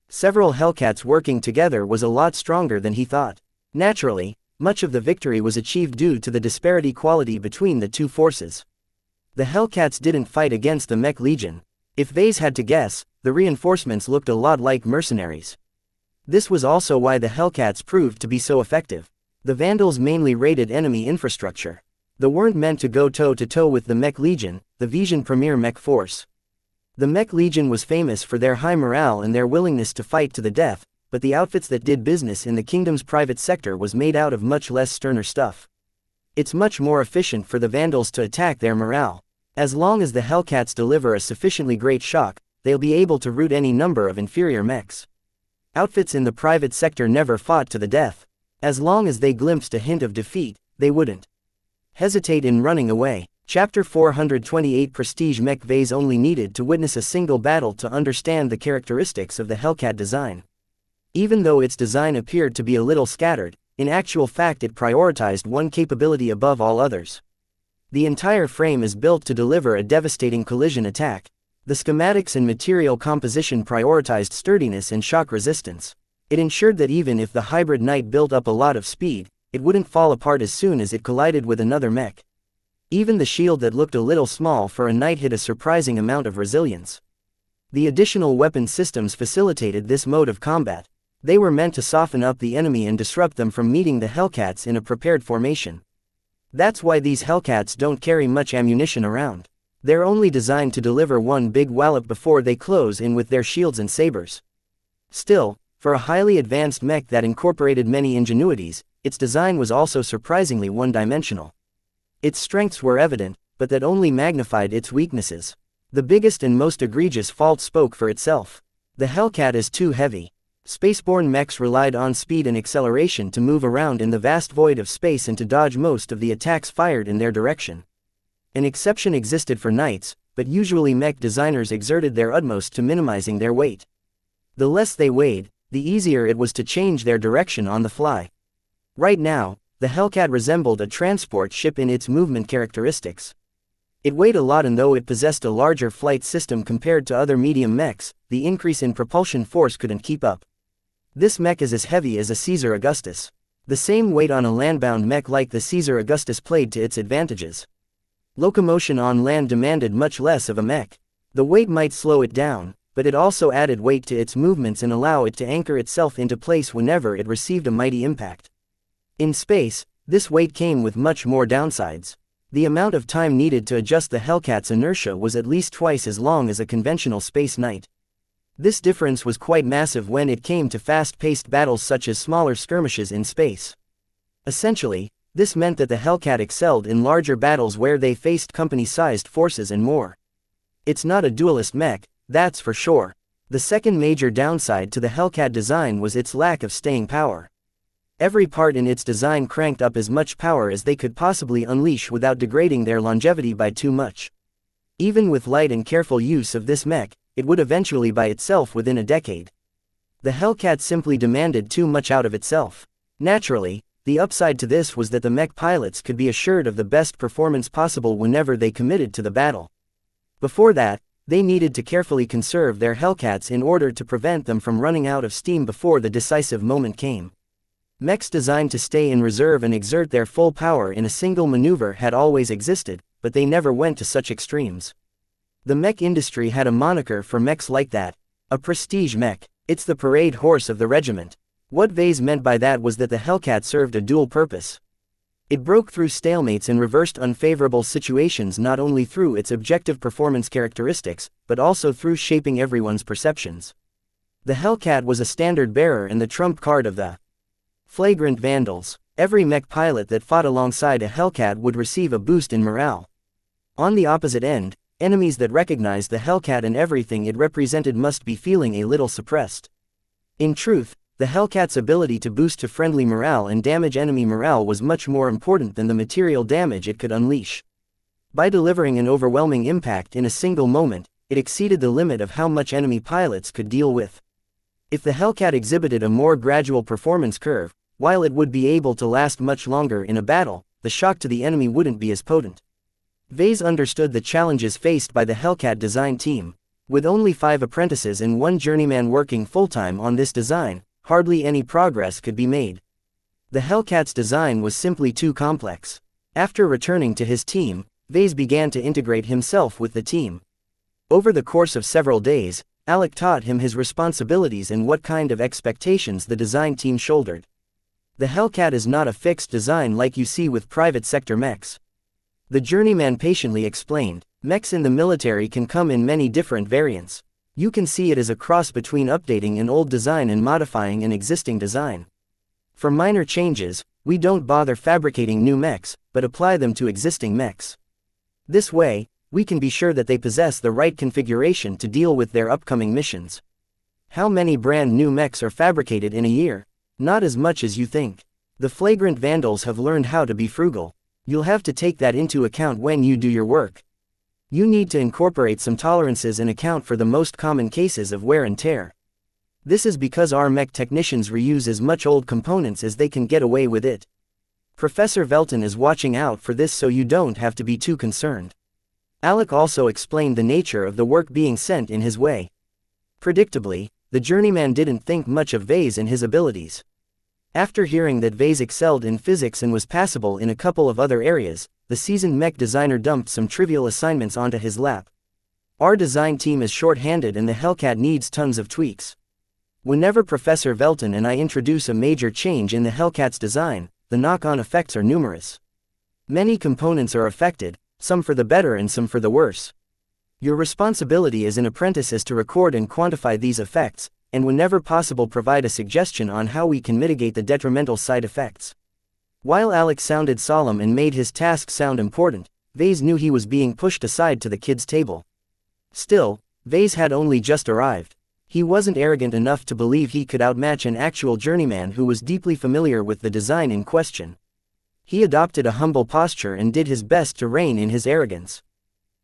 Several Hellcats working together was a lot stronger than he thought. Naturally, much of the victory was achieved due to the disparity quality between the two forces. The Hellcats didn't fight against the Mech Legion. If Vase had to guess, the reinforcements looked a lot like mercenaries. This was also why the Hellcats proved to be so effective. The Vandals mainly raided enemy infrastructure. They weren't meant to go toe-to-toe with the Mech Legion, the Vision premier Mech force. The Mech Legion was famous for their high morale and their willingness to fight to the death, but the outfits that did business in the kingdom's private sector was made out of much less sterner stuff. It's much more efficient for the Vandals to attack their morale. As long as the Hellcats deliver a sufficiently great shock, they'll be able to rout any number of inferior mechs. Outfits in the private sector never fought to the death. As long as they glimpsed a hint of defeat, they wouldn't hesitate in running away. Chapter 428 Prestige Mech Vase only needed to witness a single battle to understand the characteristics of the Hellcat design. Even though its design appeared to be a little scattered, in actual fact it prioritized one capability above all others. The entire frame is built to deliver a devastating collision attack. The schematics and material composition prioritized sturdiness and shock resistance. It ensured that even if the hybrid knight built up a lot of speed, it wouldn't fall apart as soon as it collided with another mech. Even the shield that looked a little small for a knight had a surprising amount of resilience. The additional weapon systems facilitated this mode of combat. They were meant to soften up the enemy and disrupt them from meeting the Hellcats in a prepared formation. That's why these Hellcats don't carry much ammunition around. They're only designed to deliver one big wallop before they close in with their shields and sabers. Still, for a highly advanced mech that incorporated many ingenuities, its design was also surprisingly one-dimensional. Its strengths were evident, but that only magnified its weaknesses. The biggest and most egregious fault spoke for itself. The Hellcat is too heavy. Spaceborne mechs relied on speed and acceleration to move around in the vast void of space and to dodge most of the attacks fired in their direction. An exception existed for knights, but usually mech designers exerted their utmost to minimizing their weight. The less they weighed, the easier it was to change their direction on the fly. Right now, the Hellcat resembled a transport ship in its movement characteristics. It weighed a lot, and though it possessed a larger flight system compared to other medium mechs, the increase in propulsion force couldn't keep up. This mech is as heavy as a Caesar Augustus. The same weight on a landbound mech like the Caesar Augustus played to its advantages. Locomotion on land demanded much less of a mech. The weight might slow it down, but it also added weight to its movements and allow it to anchor itself into place whenever it received a mighty impact. In space, this weight came with much more downsides. The amount of time needed to adjust the Hellcat's inertia was at least twice as long as a conventional space knight. This difference was quite massive when it came to fast-paced battles such as smaller skirmishes in space. Essentially, this meant that the Hellcat excelled in larger battles where they faced company-sized forces and more. It's not a duelist mech, that's for sure. The second major downside to the Hellcat design was its lack of staying power. Every part in its design cranked up as much power as they could possibly unleash without degrading their longevity by too much. Even with light and careful use of this mech, it would eventually by itself within a decade. The Hellcat simply demanded too much out of itself. Naturally, the upside to this was that the mech pilots could be assured of the best performance possible whenever they committed to the battle. Before that, they needed to carefully conserve their Hellcats in order to prevent them from running out of steam before the decisive moment came. Mechs designed to stay in reserve and exert their full power in a single maneuver had always existed, but they never went to such extremes. The mech industry had a moniker for mechs like that: a prestige mech. It's the parade horse of the regiment. What Vase meant by that was that the Hellcat served a dual purpose. It broke through stalemates and reversed unfavorable situations not only through its objective performance characteristics, but also through shaping everyone's perceptions. The Hellcat was a standard bearer and the trump card of the flagrant Vandals. Every mech pilot that fought alongside a Hellcat would receive a boost in morale. On the opposite end, Enemies that recognized the Hellcat and everything it represented must be feeling a little suppressed. In truth, the Hellcat's ability to boost to friendly morale and damage enemy morale was much more important than the material damage it could unleash. By delivering an overwhelming impact in a single moment, it exceeded the limit of how much enemy pilots could deal with. If the Hellcat exhibited a more gradual performance curve, while it would be able to last much longer in a battle, the shock to the enemy wouldn't be as potent. Vase understood the challenges faced by the Hellcat design team. With only 5 apprentices and 1 journeyman working full-time on this design, hardly any progress could be made. The Hellcat's design was simply too complex. After returning to his team, Vase began to integrate himself with the team. Over the course of several days, Alec taught him his responsibilities and what kind of expectations the design team shouldered. The Hellcat is not a fixed design like you see with private sector mechs. The journeyman patiently explained, mechs in the military can come in many different variants. You can see it as a cross between updating an old design and modifying an existing design. For minor changes, we don't bother fabricating new mechs, but apply them to existing mechs. This way, we can be sure that they possess the right configuration to deal with their upcoming missions. How many brand new mechs are fabricated in a year? Not as much as you think. The flagrant vandals have learned how to be frugal. You'll have to take that into account when you do your work. You need to incorporate some tolerances and account for the most common cases of wear and tear. This is because our mech technicians reuse as much old components as they can get away with it. Professor Velton is watching out for this, so you don't have to be too concerned. Alec also explained the nature of the work being sent in his way. Predictably, the journeyman didn't think much of Vase and his abilities. After hearing that Vase excelled in physics and was passable in a couple of other areas, the seasoned mech designer dumped some trivial assignments onto his lap. Our design team is short-handed and the Hellcat needs tons of tweaks. Whenever Professor Velton and I introduce a major change in the Hellcat's design, the knock-on effects are numerous. Many components are affected, some for the better and some for the worse. Your responsibility as an apprentice is to record and quantify these effects, and whenever possible provide a suggestion on how we can mitigate the detrimental side effects. While Alex sounded solemn and made his task sound important, Vase knew he was being pushed aside to the kids' table. Still, Vase had only just arrived. He wasn't arrogant enough to believe he could outmatch an actual journeyman who was deeply familiar with the design in question. He adopted a humble posture and did his best to rein in his arrogance.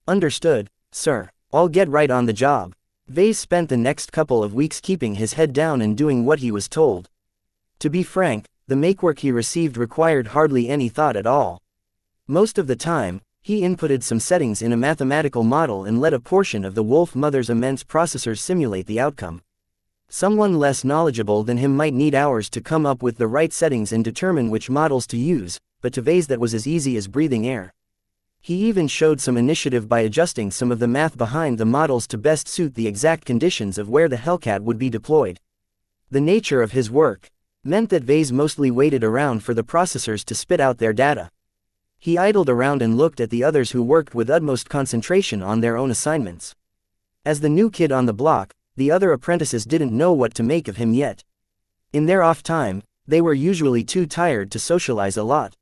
"Understood, sir. I'll get right on the job." Vase spent the next couple of weeks keeping his head down and doing what he was told. To be frank, the makework he received required hardly any thought at all. Most of the time, he inputted some settings in a mathematical model and let a portion of the Wolf Mother's immense processors simulate the outcome. Someone less knowledgeable than him might need hours to come up with the right settings and determine which models to use, but to Vase that was as easy as breathing air. He even showed some initiative by adjusting some of the math behind the models to best suit the exact conditions of where the Hellcat would be deployed. The nature of his work meant that Vase mostly waited around for the processors to spit out their data. He idled around and looked at the others who worked with utmost concentration on their own assignments. As the new kid on the block, the other apprentices didn't know what to make of him yet. In their off time, they were usually too tired to socialize a lot.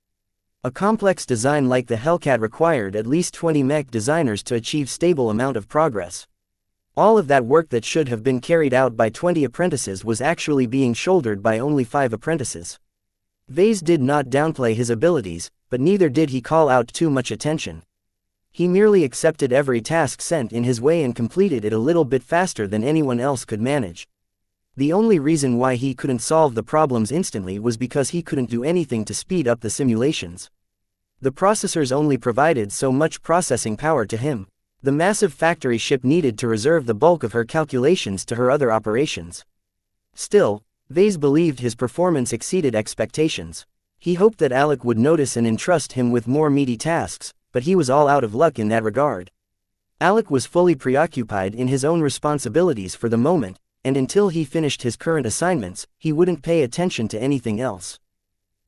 A complex design like the Hellcat required at least 20 mech designers to achieve stable amount of progress. All of that work that should have been carried out by 20 apprentices was actually being shouldered by only 5 apprentices. Vase did not downplay his abilities, but neither did he call out too much attention. He merely accepted every task sent in his way and completed it a little bit faster than anyone else could manage. The only reason why he couldn't solve the problems instantly was because he couldn't do anything to speed up the simulations. The processors only provided so much processing power to him. The massive factory ship needed to reserve the bulk of her calculations to her other operations. Still, Vase believed his performance exceeded expectations. He hoped that Alec would notice and entrust him with more meaty tasks, but he was all out of luck in that regard. Alec was fully preoccupied in his own responsibilities for the moment, and until he finished his current assignments, he wouldn't pay attention to anything else.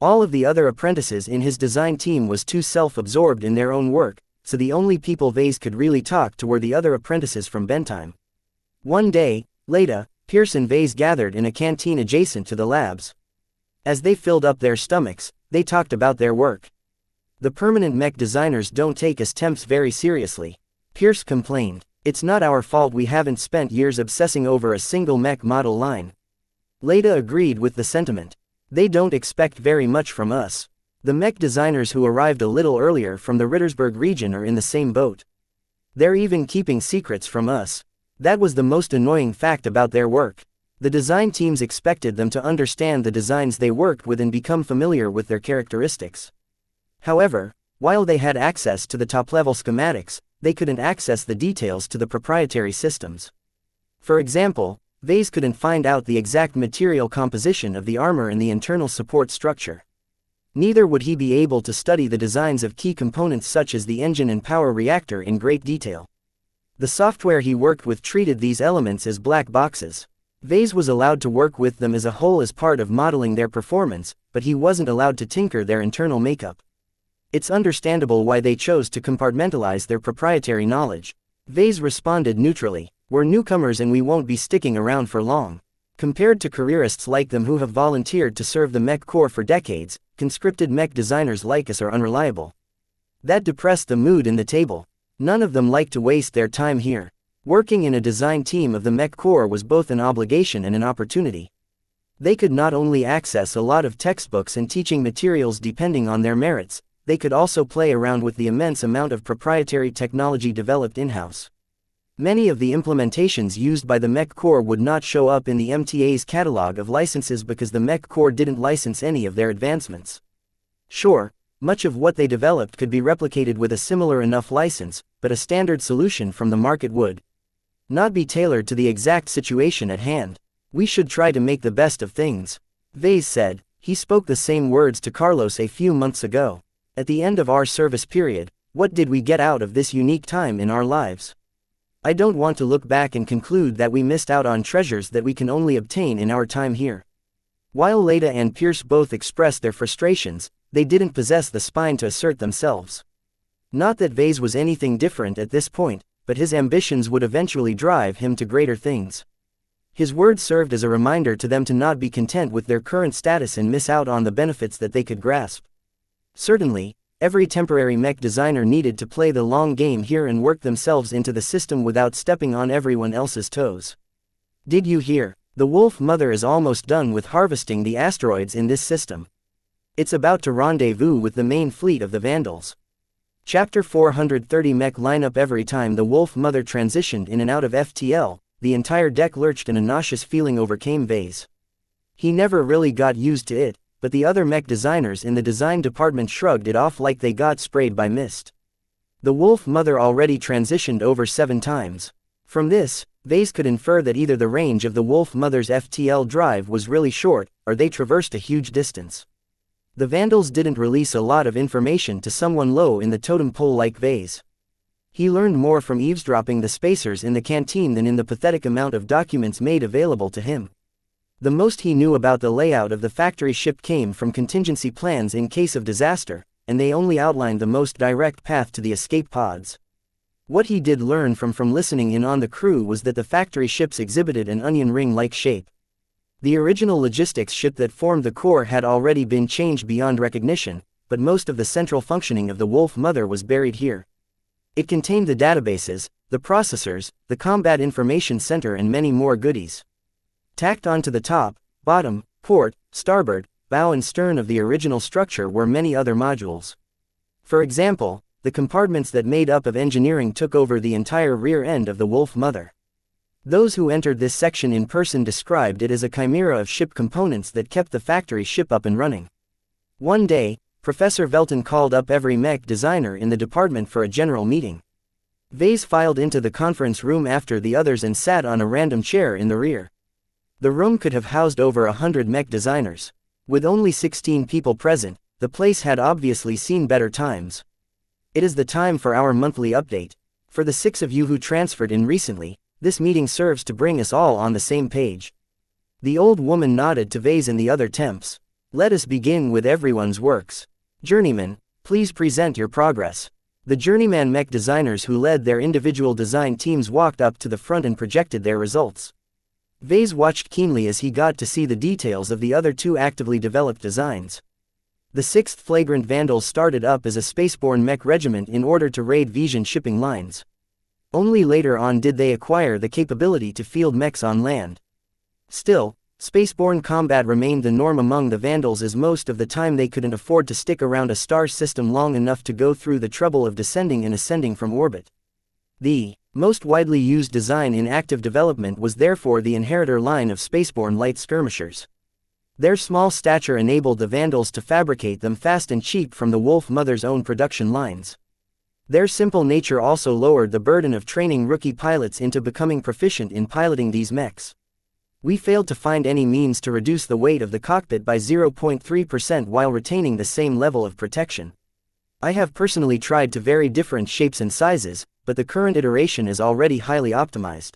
All of the other apprentices in his design team was too self-absorbed in their own work, so the only people Vase could really talk to were the other apprentices from Bentime. One day, later, Pierce and Vase gathered in a canteen adjacent to the labs. As they filled up their stomachs, they talked about their work. The permanent mech designers don't take us temps very seriously. Pierce complained. It's not our fault we haven't spent years obsessing over a single mech model line. Leda agreed with the sentiment. They don't expect very much from us. The mech designers who arrived a little earlier from the Rittersburg region are in the same boat. They're even keeping secrets from us. That was the most annoying fact about their work. The design teams expected them to understand the designs they worked with and become familiar with their characteristics. However, while they had access to the top-level schematics, they couldn't access the details to the proprietary systems. For example, Vase couldn't find out the exact material composition of the armor and the internal support structure. Neither would he be able to study the designs of key components such as the engine and power reactor in great detail. The software he worked with treated these elements as black boxes. Vase was allowed to work with them as a whole as part of modeling their performance, but he wasn't allowed to tinker their internal makeup. It's understandable why they chose to compartmentalize their proprietary knowledge. Vase responded neutrally. We're newcomers and we won't be sticking around for long. Compared to careerists like them who have volunteered to serve the Mech Corps for decades, conscripted mech designers like us are unreliable. That depressed the mood in the table. None of them liked to waste their time here. Working in a design team of the Mech Corps was both an obligation and an opportunity. They could not only access a lot of textbooks and teaching materials depending on their merits, they could also play around with the immense amount of proprietary technology developed in-house. Many of the implementations used by the Mech Corps would not show up in the MTA's catalog of licenses because the Mech Corps didn't license any of their advancements. Sure, much of what they developed could be replicated with a similar enough license, but a standard solution from the market would not be tailored to the exact situation at hand. We should try to make the best of things. Vase said. He spoke the same words to Carlos a few months ago. At the end of our service period, what did we get out of this unique time in our lives? I don't want to look back and conclude that we missed out on treasures that we can only obtain in our time here. While Leda and Pierce both expressed their frustrations, they didn't possess the spine to assert themselves. Not that Vase was anything different at this point, but his ambitions would eventually drive him to greater things. His words served as a reminder to them to not be content with their current status and miss out on the benefits that they could grasp. Certainly, every temporary mech designer needed to play the long game here and work themselves into the system without stepping on everyone else's toes. Did you hear? The Wolf Mother is almost done with harvesting the asteroids in this system. It's about to rendezvous with the main fleet of the Vandals. Chapter 430 Mech lineup. Every time the Wolf Mother transitioned in and out of FTL, the entire deck lurched and a nauseous feeling overcame Vase. He never really got used to it, but the other mech designers in the design department shrugged it off like they got sprayed by mist. The Wolf Mother already transitioned over 7 times. From this, Vase could infer that either the range of the Wolf Mother's FTL drive was really short, or they traversed a huge distance. The Vandals didn't release a lot of information to someone low in the totem pole like Vase. He learned more from eavesdropping the spacers in the canteen than in the pathetic amount of documents made available to him. The most he knew about the layout of the factory ship came from contingency plans in case of disaster, and they only outlined the most direct path to the escape pods. What he did learn from listening in on the crew was that the factory ships exhibited an onion ring-like shape. The original logistics ship that formed the core had already been changed beyond recognition, but most of the central functioning of the Wolf Mother was buried here. It contained the databases, the processors, the combat information center and many more goodies. Tacked onto the top, bottom, port, starboard, bow and stern of the original structure were many other modules. For example, the compartments that made up of engineering took over the entire rear end of the Wolf Mother. Those who entered this section in person described it as a chimera of ship components that kept the factory ship up and running. One day, Professor Velton called up every mech designer in the department for a general meeting. Vase filed into the conference room after the others and sat on a random chair in the rear. The room could have housed over 100 mech designers. With only 16 people present, the place had obviously seen better times. It is the time for our monthly update. For the 6 of you who transferred in recently, this meeting serves to bring us all on the same page. The old woman nodded to Vase and the other temps. Let us begin with everyone's works. Journeyman, please present your progress. The journeyman mech designers who led their individual design teams walked up to the front and projected their results. Vase watched keenly as he got to see the details of the other 2 actively developed designs. The 6th Flagrant Vandals started up as a spaceborne mech regiment in order to raid Vision shipping lines. Only later on did they acquire the capability to field mechs on land. Still, spaceborne combat remained the norm among the Vandals, as most of the time they couldn't afford to stick around a star system long enough to go through the trouble of descending and ascending from orbit. The most widely used design in active development was therefore the Inheritor line of spaceborne light skirmishers. Their small stature enabled the Vandals to fabricate them fast and cheap from the Wolf Mother's own production lines. Their simple nature also lowered the burden of training rookie pilots into becoming proficient in piloting these mechs. We failed to find any means to reduce the weight of the cockpit by 0.3% while retaining the same level of protection. I have personally tried to vary different shapes and sizes, but the current iteration is already highly optimized.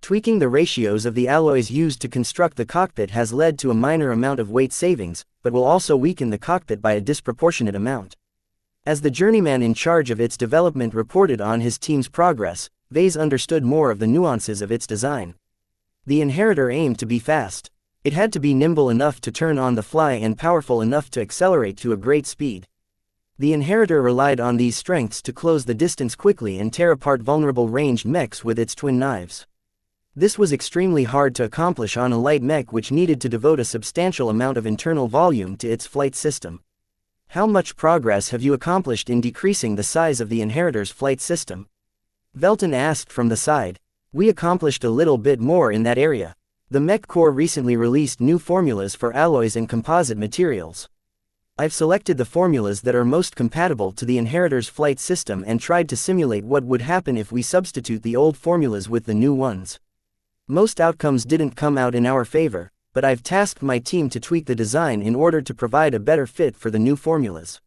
Tweaking the ratios of the alloys used to construct the cockpit has led to a minor amount of weight savings, but will also weaken the cockpit by a disproportionate amount. As the journeyman in charge of its development reported on his team's progress, Vase understood more of the nuances of its design. The Inheritor aimed to be fast. It had to be nimble enough to turn on the fly and powerful enough to accelerate to a great speed. The Inheritor relied on these strengths to close the distance quickly and tear apart vulnerable ranged mechs with its twin knives. This was extremely hard to accomplish on a light mech which needed to devote a substantial amount of internal volume to its flight system. How much progress have you accomplished in decreasing the size of the Inheritor's flight system? Velton asked from the side. We accomplished a little bit more in that area. The Mech Corps recently released new formulas for alloys and composite materials. I've selected the formulas that are most compatible to the Inheritor's flight system and tried to simulate what would happen if we substitute the old formulas with the new ones. Most outcomes didn't come out in our favor, but I've tasked my team to tweak the design in order to provide a better fit for the new formulas.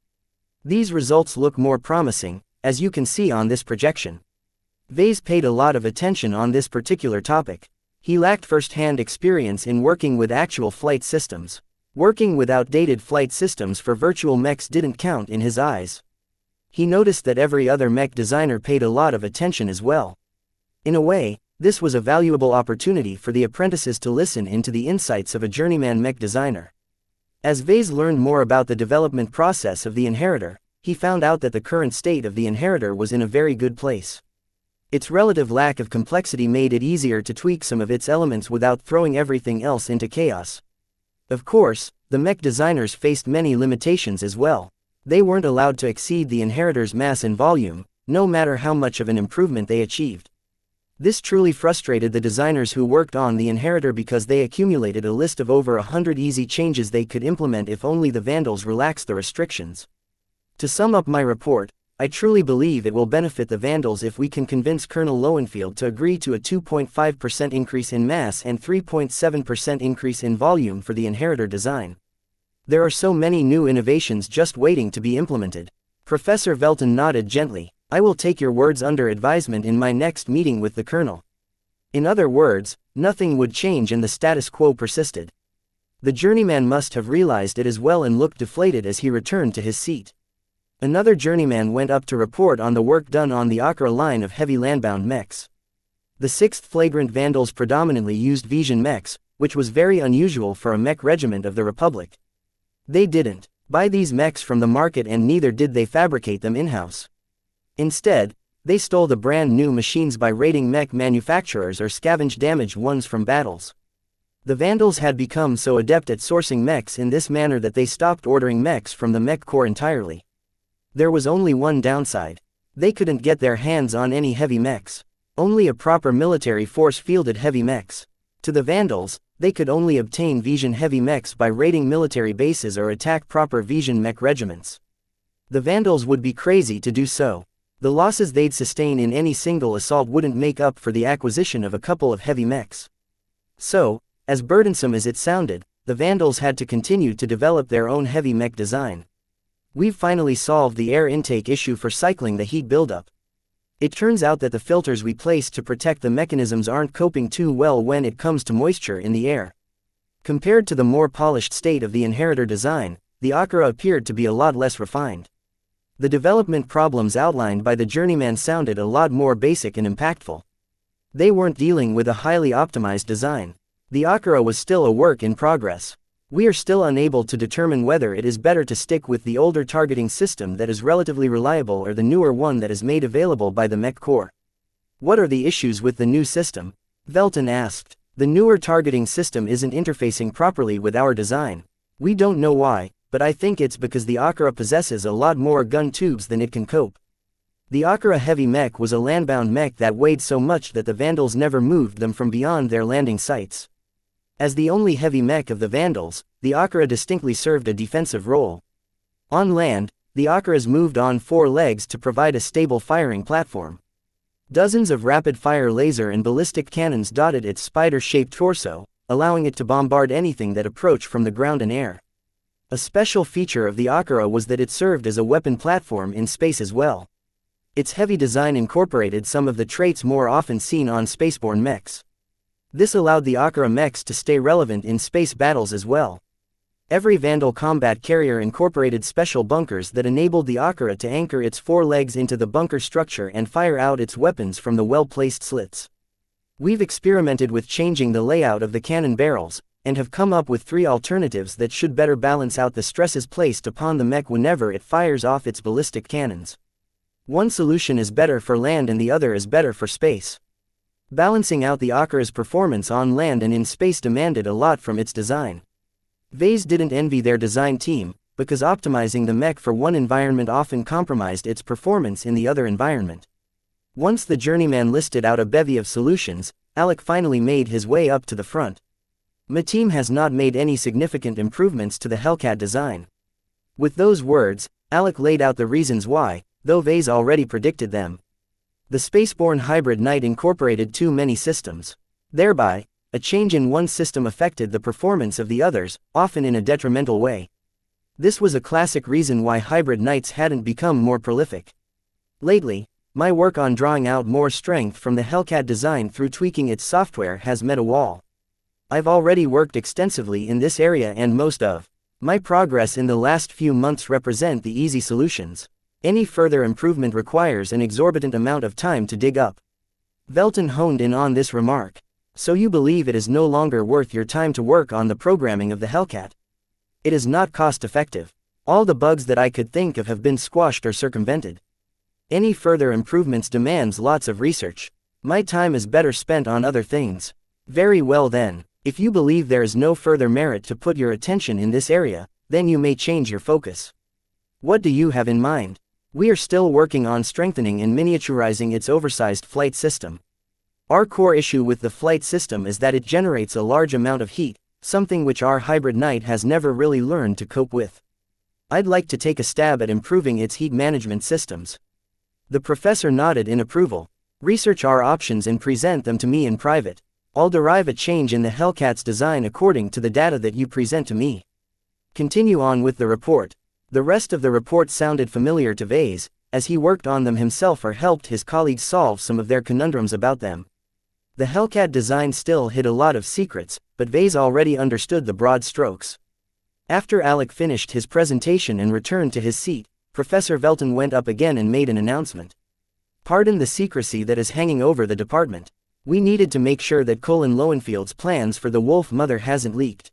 These results look more promising, as you can see on this projection. Vase paid a lot of attention on this particular topic. He lacked first-hand experience in working with actual flight systems. Working with outdated flight systems for virtual mechs didn't count in his eyes. He noticed that every other mech designer paid a lot of attention as well. In a way, this was a valuable opportunity for the apprentices to listen into the insights of a journeyman mech designer. As Vase learned more about the development process of the Inheritor, he found out that the current state of the Inheritor was in a very good place. Its relative lack of complexity made it easier to tweak some of its elements without throwing everything else into chaos. Of course, the mech designers faced many limitations as well. They weren't allowed to exceed the Inheritor's mass and volume, no matter how much of an improvement they achieved. This truly frustrated the designers who worked on the Inheritor because they accumulated a list of over 100 easy changes they could implement if only the Vandals relaxed the restrictions. To sum up my report, I truly believe it will benefit the Vandals if we can convince Colonel Lowenfield to agree to a 2.5% increase in mass and 3.7% increase in volume for the Inheritor design. There are so many new innovations just waiting to be implemented. Professor Velton nodded gently. I will take your words under advisement in my next meeting with the Colonel. In other words, nothing would change and the status quo persisted. The journeyman must have realized it as well and looked deflated as he returned to his seat. Another journeyman went up to report on the work done on the Akra line of heavy landbound mechs. The 6th Flagrant Vandals predominantly used Vision mechs, which was very unusual for a mech regiment of the Republic. They didn't buy these mechs from the market and neither did they fabricate them in-house. Instead, they stole the brand new machines by raiding mech manufacturers or scavenged damaged ones from battles. The Vandals had become so adept at sourcing mechs in this manner that they stopped ordering mechs from the Mech Corps entirely. There was only one downside. They couldn't get their hands on any heavy mechs. Only a proper military force fielded heavy mechs. To the Vandals, they could only obtain Vision heavy mechs by raiding military bases or attack proper Vision mech regiments. The Vandals would be crazy to do so. The losses they'd sustain in any single assault wouldn't make up for the acquisition of a couple of heavy mechs. So, as burdensome as it sounded, the Vandals had to continue to develop their own heavy mech design. We've finally solved the air intake issue for cycling the heat buildup. It turns out that the filters we placed to protect the mechanisms aren't coping too well when it comes to moisture in the air. Compared to the more polished state of the Inheritor design, the Akra appeared to be a lot less refined. The development problems outlined by the journeyman sounded a lot more basic and impactful. They weren't dealing with a highly optimized design. The Akra was still a work in progress. We are still unable to determine whether it is better to stick with the older targeting system that is relatively reliable or the newer one that is made available by the Mech Corps. What are the issues with the new system? Velton asked. The newer targeting system isn't interfacing properly with our design. We don't know why, but I think it's because the Akira possesses a lot more gun tubes than it can cope. The Akira heavy mech was a landbound mech that weighed so much that the Vandals never moved them from beyond their landing sites. As the only heavy mech of the Vandals, the Akira distinctly served a defensive role. On land, the Akiras moved on 4 legs to provide a stable firing platform. Dozens of rapid-fire laser and ballistic cannons dotted its spider-shaped torso, allowing it to bombard anything that approached from the ground and air. A special feature of the Akira was that it served as a weapon platform in space as well. Its heavy design incorporated some of the traits more often seen on spaceborne mechs. This allowed the Akira mechs to stay relevant in space battles as well. Every Vandal combat carrier incorporated special bunkers that enabled the Akira to anchor its 4 legs into the bunker structure and fire out its weapons from the well-placed slits. We've experimented with changing the layout of the cannon barrels, and have come up with 3 alternatives that should better balance out the stresses placed upon the mech whenever it fires off its ballistic cannons. One solution is better for land and the other is better for space. Balancing out the Akira's performance on land and in space demanded a lot from its design. Vase didn't envy their design team, because optimizing the mech for one environment often compromised its performance in the other environment. Once the journeyman listed out a bevy of solutions, Alec finally made his way up to the front. My team has not made any significant improvements to the Hellcat design. With those words, Alec laid out the reasons why, though Vase already predicted them. The spaceborne hybrid knight incorporated too many systems. Thereby, a change in one system affected the performance of the others, often in a detrimental way. This was a classic reason why hybrid knights hadn't become more prolific. Lately, my work on drawing out more strength from the Hellcat design through tweaking its software has met a wall. I've already worked extensively in this area and most of my progress in the last few months represent the easy solutions. Any further improvement requires an exorbitant amount of time to dig up. Velton honed in on this remark. So you believe it is no longer worth your time to work on the programming of the Hellcat? It is not cost-effective. All the bugs that I could think of have been squashed or circumvented. Any further improvements demands lots of research. My time is better spent on other things. Very well then, if you believe there is no further merit to put your attention in this area, then you may change your focus. What do you have in mind? We are still working on strengthening and miniaturizing its oversized flight system. Our core issue with the flight system is that it generates a large amount of heat, something which our hybrid knight has never really learned to cope with. I'd like to take a stab at improving its heat management systems. The professor nodded in approval. Research our options and present them to me in private. I'll derive a change in the Hellcat's design according to the data that you present to me. Continue on with the report. The rest of the report sounded familiar to Vase, as he worked on them himself or helped his colleagues solve some of their conundrums about them. The Hellcat design still hid a lot of secrets, but Vase already understood the broad strokes. After Alec finished his presentation and returned to his seat, Professor Velton went up again and made an announcement. Pardon the secrecy that is hanging over the department. We needed to make sure that Colin Lowenfield's plans for the Wolf Mother hasn't leaked.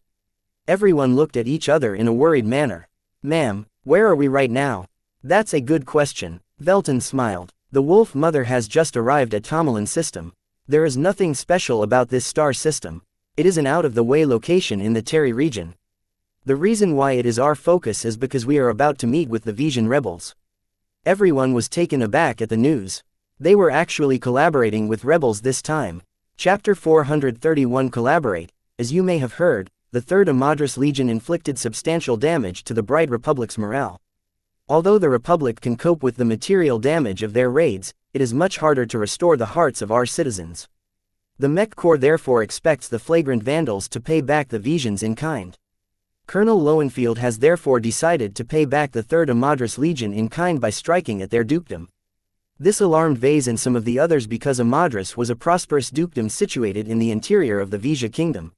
Everyone looked at each other in a worried manner. Ma'am, where are we right now? That's a good question. Velton smiled. The Wolf Mother has just arrived at Tomalin system. There is nothing special about this star system. It is an out-of-the-way location in the Terry region. The reason why it is our focus is because we are about to meet with the Vision rebels. Everyone was taken aback at the news. They were actually collaborating with rebels this time. Chapter 431 Collaborate. As you may have heard, the 3rd Amadras Legion inflicted substantial damage to the Bright Republic's morale. Although the Republic can cope with the material damage of their raids, it is much harder to restore the hearts of our citizens. The Mech Corps therefore expects the flagrant Vandals to pay back the Visions in kind. Colonel Lowenfield has therefore decided to pay back the 3rd Amadras Legion in kind by striking at their dukedom. This alarmed Vase and some of the others because Amadras was a prosperous dukedom situated in the interior of the Vija kingdom.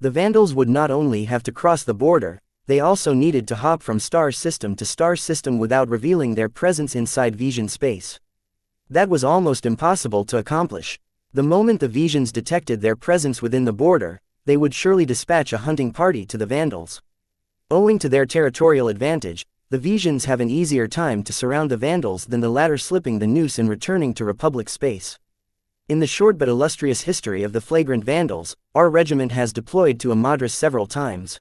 The Vandals would not only have to cross the border, they also needed to hop from star system to star system without revealing their presence inside Vision space. That was almost impossible to accomplish. The moment the Visions detected their presence within the border, they would surely dispatch a hunting party to the Vandals. Owing to their territorial advantage, the Visions have an easier time to surround the Vandals than the latter slipping the noose and returning to Republic space. In the short but illustrious history of the flagrant vandals, our regiment has deployed to a madras several times.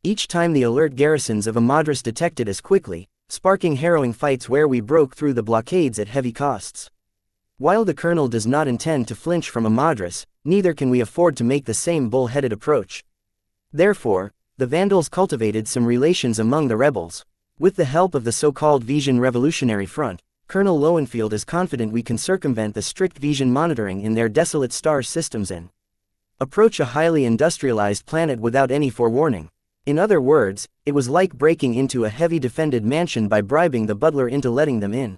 Each time the alert garrisons of a madras detected us quickly, sparking harrowing fights where we broke through the blockades at heavy costs. While the colonel does not intend to flinch from a madras, neither can we afford to make the same bull-headed approach. Therefore, the vandals cultivated some relations among the rebels. With the help of the so-called Vision Revolutionary Front, Colonel Lowenfield is confident we can circumvent the strict vision monitoring in their desolate star systems and approach a highly industrialized planet without any forewarning. In other words, it was like breaking into a heavy defended mansion by bribing the butler into letting them in.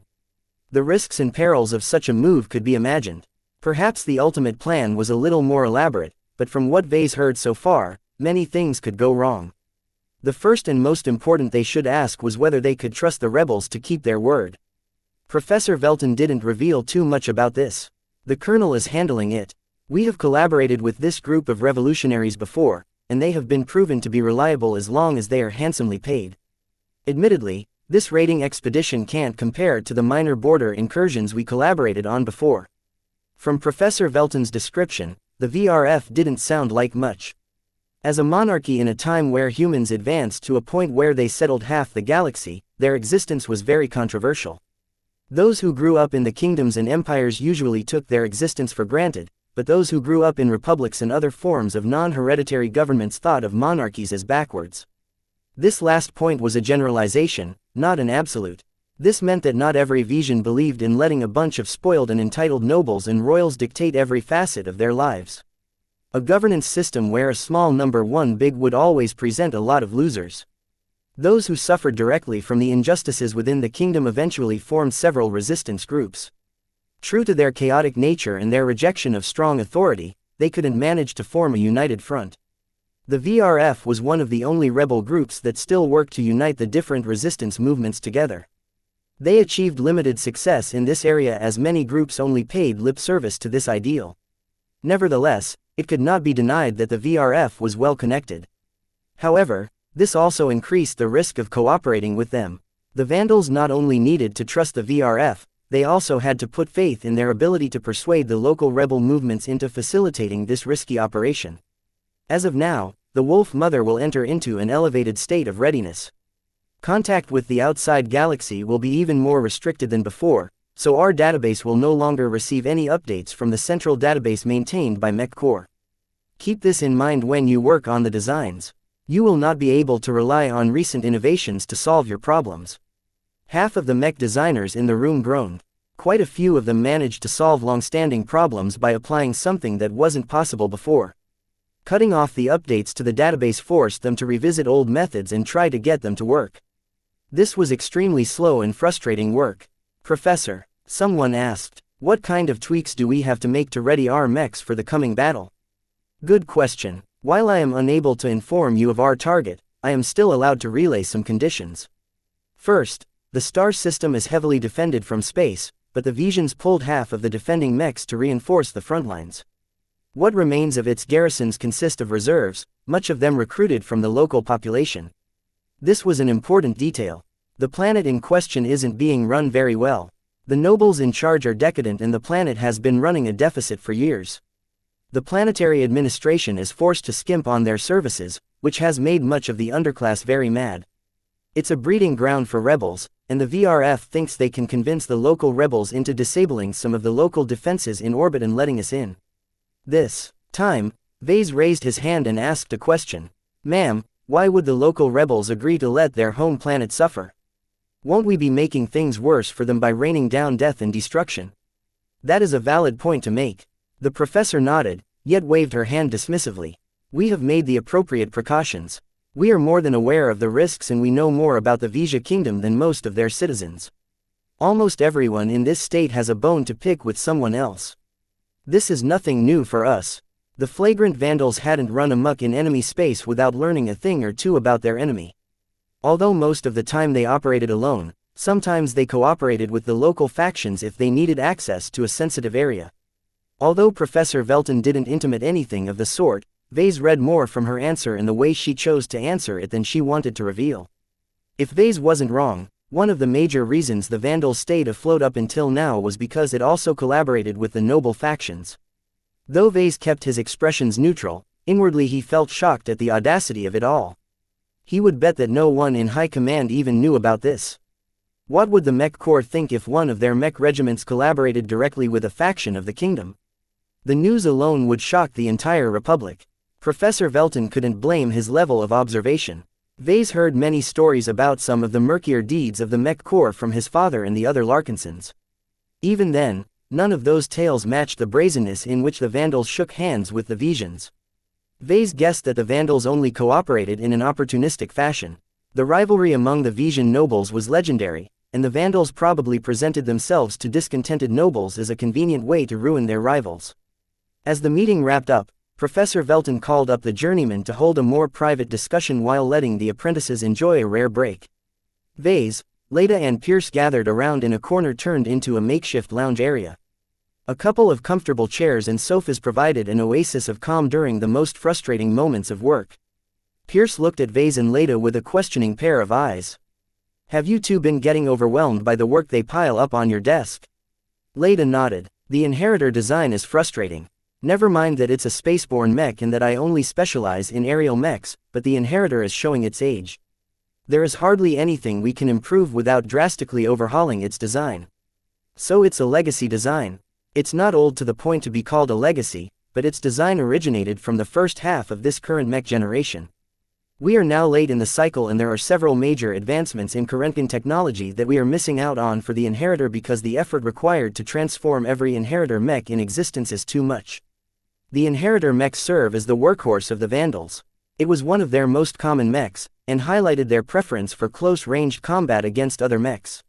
The risks and perils of such a move could be imagined. Perhaps the ultimate plan was a little more elaborate, but from what Vase heard so far, many things could go wrong. The first and most important they should ask was whether they could trust the rebels to keep their word. Professor Velton didn't reveal too much about this. The colonel is handling it. We have collaborated with this group of revolutionaries before, and they have been proven to be reliable as long as they are handsomely paid. Admittedly, this raiding expedition can't compare to the minor border incursions we collaborated on before. From Professor Velton's description, the VRF didn't sound like much. As a monarchy in a time where humans advanced to a point where they settled half the galaxy, their existence was very controversial. Those who grew up in the kingdoms and empires usually took their existence for granted, but those who grew up in republics and other forms of non-hereditary governments thought of monarchies as backwards. This last point was a generalization, not an absolute. This meant that not every Vision believed in letting a bunch of spoiled and entitled nobles and royals dictate every facet of their lives. A governance system where a small number one big would always present a lot of losers. Those who suffered directly from the injustices within the kingdom eventually formed several resistance groups. True to their chaotic nature and their rejection of strong authority, they couldn't manage to form a united front. The VRF was one of the only rebel groups that still worked to unite the different resistance movements together. They achieved limited success in this area as many groups only paid lip service to this ideal. Nevertheless, it could not be denied that the VRF was well connected. However, this also increased the risk of cooperating with them. The Vandals not only needed to trust the VRF, they also had to put faith in their ability to persuade the local rebel movements into facilitating this risky operation. As of now, the Wolf Mother will enter into an elevated state of readiness. Contact with the outside galaxy will be even more restricted than before, so our database will no longer receive any updates from the central database maintained by Mech Corps. Keep this in mind when you work on the designs. You will not be able to rely on recent innovations to solve your problems. Half of the Mech designers in the room groaned. Quite a few of them managed to solve long-standing problems by applying something that wasn't possible before. Cutting off the updates to the database forced them to revisit old methods and try to get them to work. This was extremely slow and frustrating work. Professor, someone asked, what kind of tweaks do we have to make to ready our mechs for the coming battle? Good question. While I am unable to inform you of our target, I am still allowed to relay some conditions. First, the star system is heavily defended from space, but the Visions pulled half of the defending mechs to reinforce the front lines. What remains of its garrisons consist of reserves, much of them recruited from the local population. This was an important detail. The planet in question isn't being run very well. The nobles in charge are decadent and the planet has been running a deficit for years. The planetary administration is forced to skimp on their services, which has made much of the underclass very mad. It's a breeding ground for rebels, and the VRF thinks they can convince the local rebels into disabling some of the local defenses in orbit and letting us in. This time, Vase raised his hand and asked a question. Ma'am, why would the local rebels agree to let their home planet suffer? Won't we be making things worse for them by raining down death and destruction? That is a valid point to make. The professor nodded, yet waved her hand dismissively. We have made the appropriate precautions. We are more than aware of the risks and we know more about the Vija kingdom than most of their citizens. Almost everyone in this state has a bone to pick with someone else. This is nothing new for us. The flagrant vandals hadn't run amok in enemy space without learning a thing or two about their enemy. Although most of the time they operated alone, sometimes they cooperated with the local factions if they needed access to a sensitive area. Although Professor Velton didn't intimate anything of the sort, Vase read more from her answer in the way she chose to answer it than she wanted to reveal. If Vase wasn't wrong, One of the major reasons the Vandals stayed afloat up until now was because it also collaborated with the noble factions. Though Vase kept his expressions neutral, inwardly he felt shocked at the audacity of it all. He would bet that no one in high command even knew about this. What would the Mech Corps think if one of their mech regiments collaborated directly with a faction of the kingdom? The news alone would shock the entire republic. Professor Velton couldn't blame his level of observation. Vase heard many stories about some of the murkier deeds of the Mech Corps from his father and the other Larkinsons. Even then, none of those tales matched the brazenness in which the Vandals shook hands with the Visions. Vase guessed that the Vandals only cooperated in an opportunistic fashion. The rivalry among the Vision nobles was legendary, and the Vandals probably presented themselves to discontented nobles as a convenient way to ruin their rivals. As the meeting wrapped up, Professor Velton called up the journeyman to hold a more private discussion while letting the apprentices enjoy a rare break. Vase, Leda and Pierce gathered around in a corner turned into a makeshift lounge area. A couple of comfortable chairs and sofas provided an oasis of calm during the most frustrating moments of work. Pierce looked at Vase and Leda with a questioning pair of eyes. "Have you two been getting overwhelmed by the work they pile up on your desk?" Leda nodded. "The inheritor design is frustrating. Never mind that it's a spaceborne mech and that I only specialize in aerial mechs, but the inheritor is showing its age. There is hardly anything we can improve without drastically overhauling its design. So it's a legacy design. It's not old to the point to be called a legacy, but its design originated from the first half of this current mech generation. We are now late in the cycle and there are several major advancements in Kerenkan technology that we are missing out on for the inheritor because the effort required to transform every inheritor mech in existence is too much. The inheritor mechs serve as the workhorse of the Vandals. It was one of their most common mechs, and highlighted their preference for close-ranged combat against other mechs.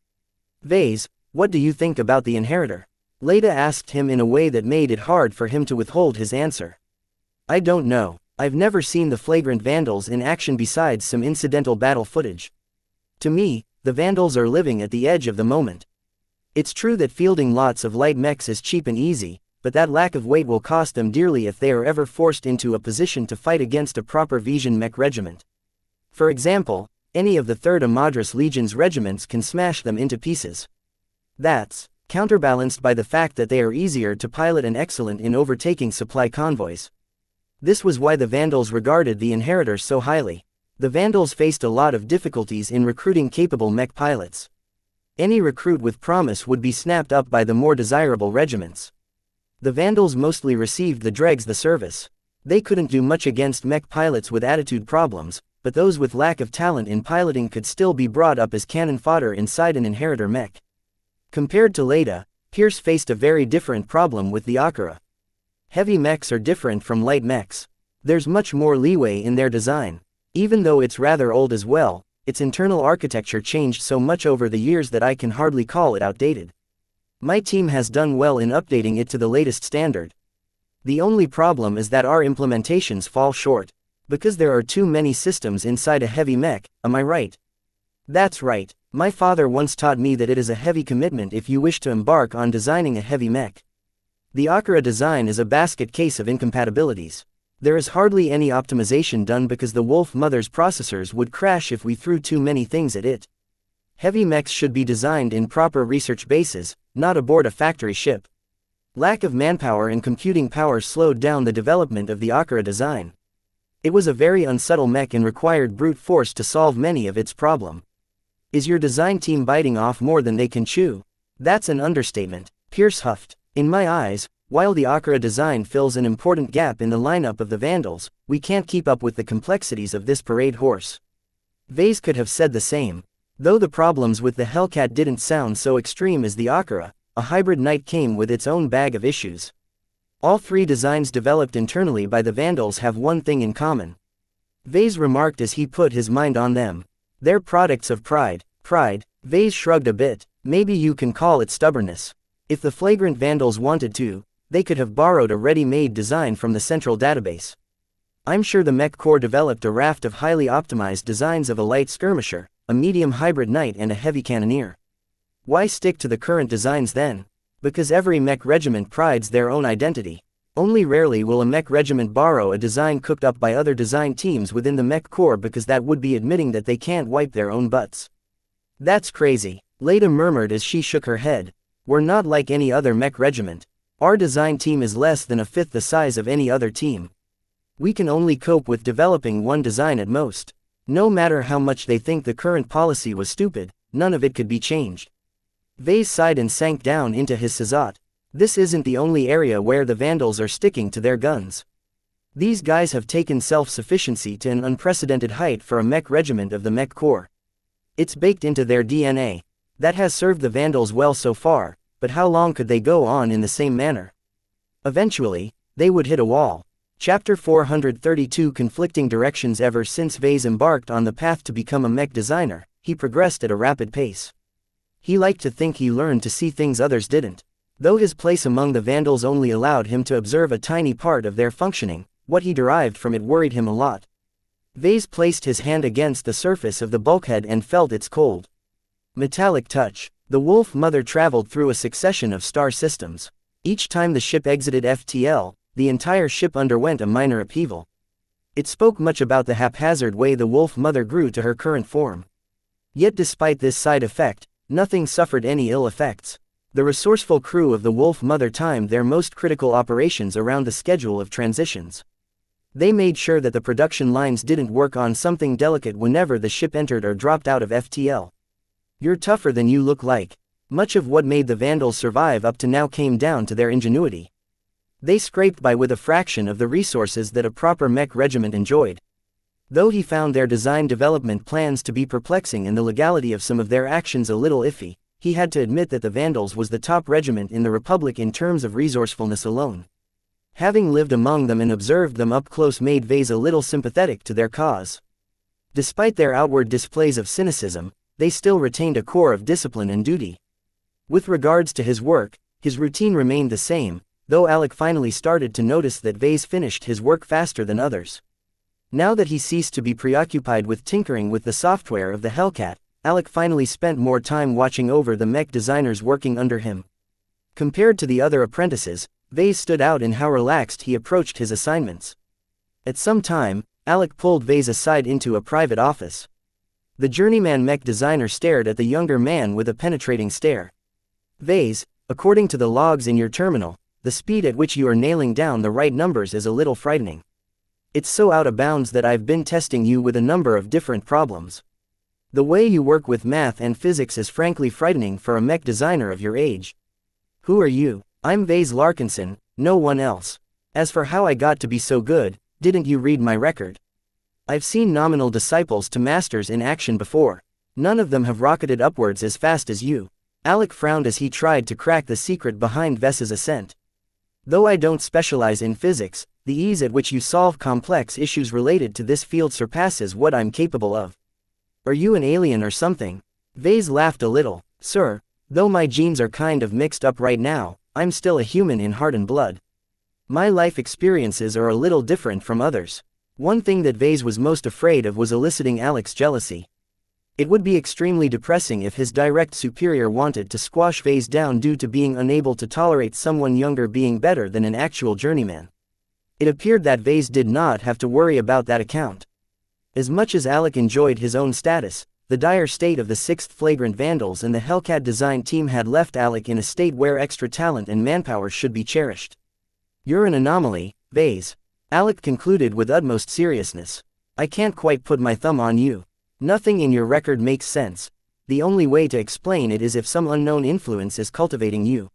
Vase, what do you think about the inheritor? Leda asked him in a way that made it hard for him to withhold his answer. I don't know. I've never seen the flagrant Vandals in action besides some incidental battle footage. To me, the Vandals are living at the edge of the moment. It's true that fielding lots of light mechs is cheap and easy, but that lack of weight will cost them dearly if they are ever forced into a position to fight against a proper Vision mech regiment. For example, any of the 3rd Amadras Legion's regiments can smash them into pieces. That's counterbalanced by the fact that they are easier to pilot and excellent in overtaking supply convoys. This was why the Vandals regarded the inheritor so highly. The Vandals faced a lot of difficulties in recruiting capable mech pilots. Any recruit with promise would be snapped up by the more desirable regiments. The Vandals mostly received the dregs the service. They couldn't do much against mech pilots with attitude problems, but those with lack of talent in piloting could still be brought up as cannon fodder inside an inheritor mech. Compared to Leda, Pierce faced a very different problem with the Akira. Heavy mechs are different from light mechs. There's much more leeway in their design. Even though it's rather old as well, its internal architecture changed so much over the years that I can hardly call it outdated. My team has done well in updating it to the latest standard. The only problem is that our implementations fall short. Because there are too many systems inside a heavy mech, am I right? That's right. My father once taught me that it is a heavy commitment if you wish to embark on designing a heavy mech. The Akira design is a basket case of incompatibilities. There is hardly any optimization done because the Wolf Mother's processors would crash if we threw too many things at it. Heavy mechs should be designed in proper research bases, not aboard a factory ship. Lack of manpower and computing power slowed down the development of the Akira design. It was a very unsubtle mech and required brute force to solve many of its problems. Is your design team biting off more than they can chew? That's an understatement, Pierce huffed. In my eyes, while the Akira design fills an important gap in the lineup of the Vandals, we can't keep up with the complexities of this parade horse. Vase could have said the same. Though the problems with the Hellcat didn't sound so extreme as the Akira, a hybrid knight came with its own bag of issues. All 3 designs developed internally by the Vandals have one thing in common. Vase remarked as he put his mind on them. They're products of pride. Pride, Vase shrugged a bit, maybe you can call it stubbornness. If the flagrant Vandals wanted to, they could have borrowed a ready-made design from the central database. I'm sure the Mech Corps developed a raft of highly optimized designs of a light skirmisher, a medium hybrid knight and a heavy cannoneer. Why stick to the current designs then? Because every mech regiment prides their own identity. Only rarely will a mech regiment borrow a design cooked up by other design teams within the Mech Corps because that would be admitting that they can't wipe their own butts. That's crazy, Leda murmured as she shook her head. We're not like any other mech regiment. Our design team is less than a fifth the size of any other team. We can only cope with developing one design at most. No matter how much they think the current policy was stupid, none of it could be changed. Vase sighed and sank down into his sazat. This isn't the only area where the Vandals are sticking to their guns. These guys have taken self-sufficiency to an unprecedented height for a mech regiment of the Mech Corps. It's baked into their DNA. That has served the Vandals well so far, but how long could they go on in the same manner? Eventually, they would hit a wall. Chapter 432 Conflicting Directions. Ever since Vase embarked on the path to become a mech designer, he progressed at a rapid pace. He liked to think he learned to see things others didn't. Though his place among the Vandals only allowed him to observe a tiny part of their functioning, what he derived from it worried him a lot. Vase placed his hand against the surface of the bulkhead and felt its cold, metallic touch. The Wolf Mother traveled through a succession of star systems. Each time the ship exited FTL, the entire ship underwent a minor upheaval. It spoke much about the haphazard way the Wolf Mother grew to her current form. Yet despite this side effect, nothing suffered any ill effects. The resourceful crew of the Wolf Mother timed their most critical operations around the schedule of transitions. They made sure that the production lines didn't work on something delicate whenever the ship entered or dropped out of FTL. You're tougher than you look like. Much of what made the Vandals survive up to now came down to their ingenuity. They scraped by with a fraction of the resources that a proper mech regiment enjoyed. Though he found their design development plans to be perplexing and the legality of some of their actions a little iffy, he had to admit that the Vandals was the top regiment in the Republic in terms of resourcefulness alone. Having lived among them and observed them up close made Vase a little sympathetic to their cause. Despite their outward displays of cynicism, they still retained a core of discipline and duty. With regards to his work, his routine remained the same, though Alec finally started to notice that Vase finished his work faster than others. Now that he ceased to be preoccupied with tinkering with the software of the Hellcat, Alec finally spent more time watching over the mech designers working under him. Compared to the other apprentices, Vase stood out in how relaxed he approached his assignments. At some time, Alec pulled Vase aside into a private office. The journeyman mech designer stared at the younger man with a penetrating stare. Vase, according to the logs in your terminal, the speed at which you are nailing down the right numbers is a little frightening. It's so out of bounds that I've been testing you with a number of different problems. The way you work with math and physics is frankly frightening for a mech designer of your age. Who are you? I'm Vase Larkinson, no one else. As for how I got to be so good, didn't you read my record? I've seen nominal disciples to masters in action before. None of them have rocketed upwards as fast as you. Alec frowned as he tried to crack the secret behind Ves's ascent. Though I don't specialize in physics, the ease at which you solve complex issues related to this field surpasses what I'm capable of. Are you an alien or something? Vase laughed a little. Sir, though my genes are kind of mixed up right now, I'm still a human in heart and blood. My life experiences are a little different from others. One thing that Vase was most afraid of was eliciting Alec's jealousy. It would be extremely depressing if his direct superior wanted to squash Vase down due to being unable to tolerate someone younger being better than an actual journeyman. It appeared that Vase did not have to worry about that account. As much as Alec enjoyed his own status, the dire state of the 6th Flagrant Vandals and the Hellcat design team had left Alec in a state where extra talent and manpower should be cherished. You're an anomaly, Vase. Alec concluded with utmost seriousness. I can't quite put my thumb on you. Nothing in your record makes sense. The only way to explain it is if some unknown influence is cultivating you.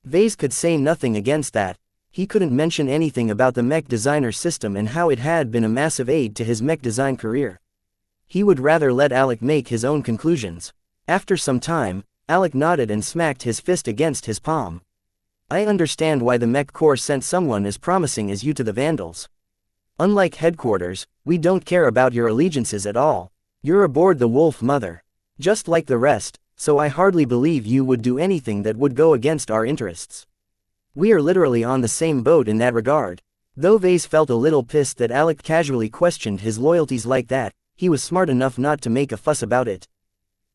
Vase could say nothing against that. He couldn't mention anything about the mech designer system and how it had been a massive aid to his mech design career. He would rather let Alec make his own conclusions. After some time, Alec nodded and smacked his fist against his palm. I understand why the Mech Corps sent someone as promising as you to the Vandals. Unlike headquarters, we don't care about your allegiances at all. You're aboard the Wolf Mother. Just like the rest, so I hardly believe you would do anything that would go against our interests. We are literally on the same boat in that regard. Though Vase felt a little pissed that Alec casually questioned his loyalties like that, he was smart enough not to make a fuss about it.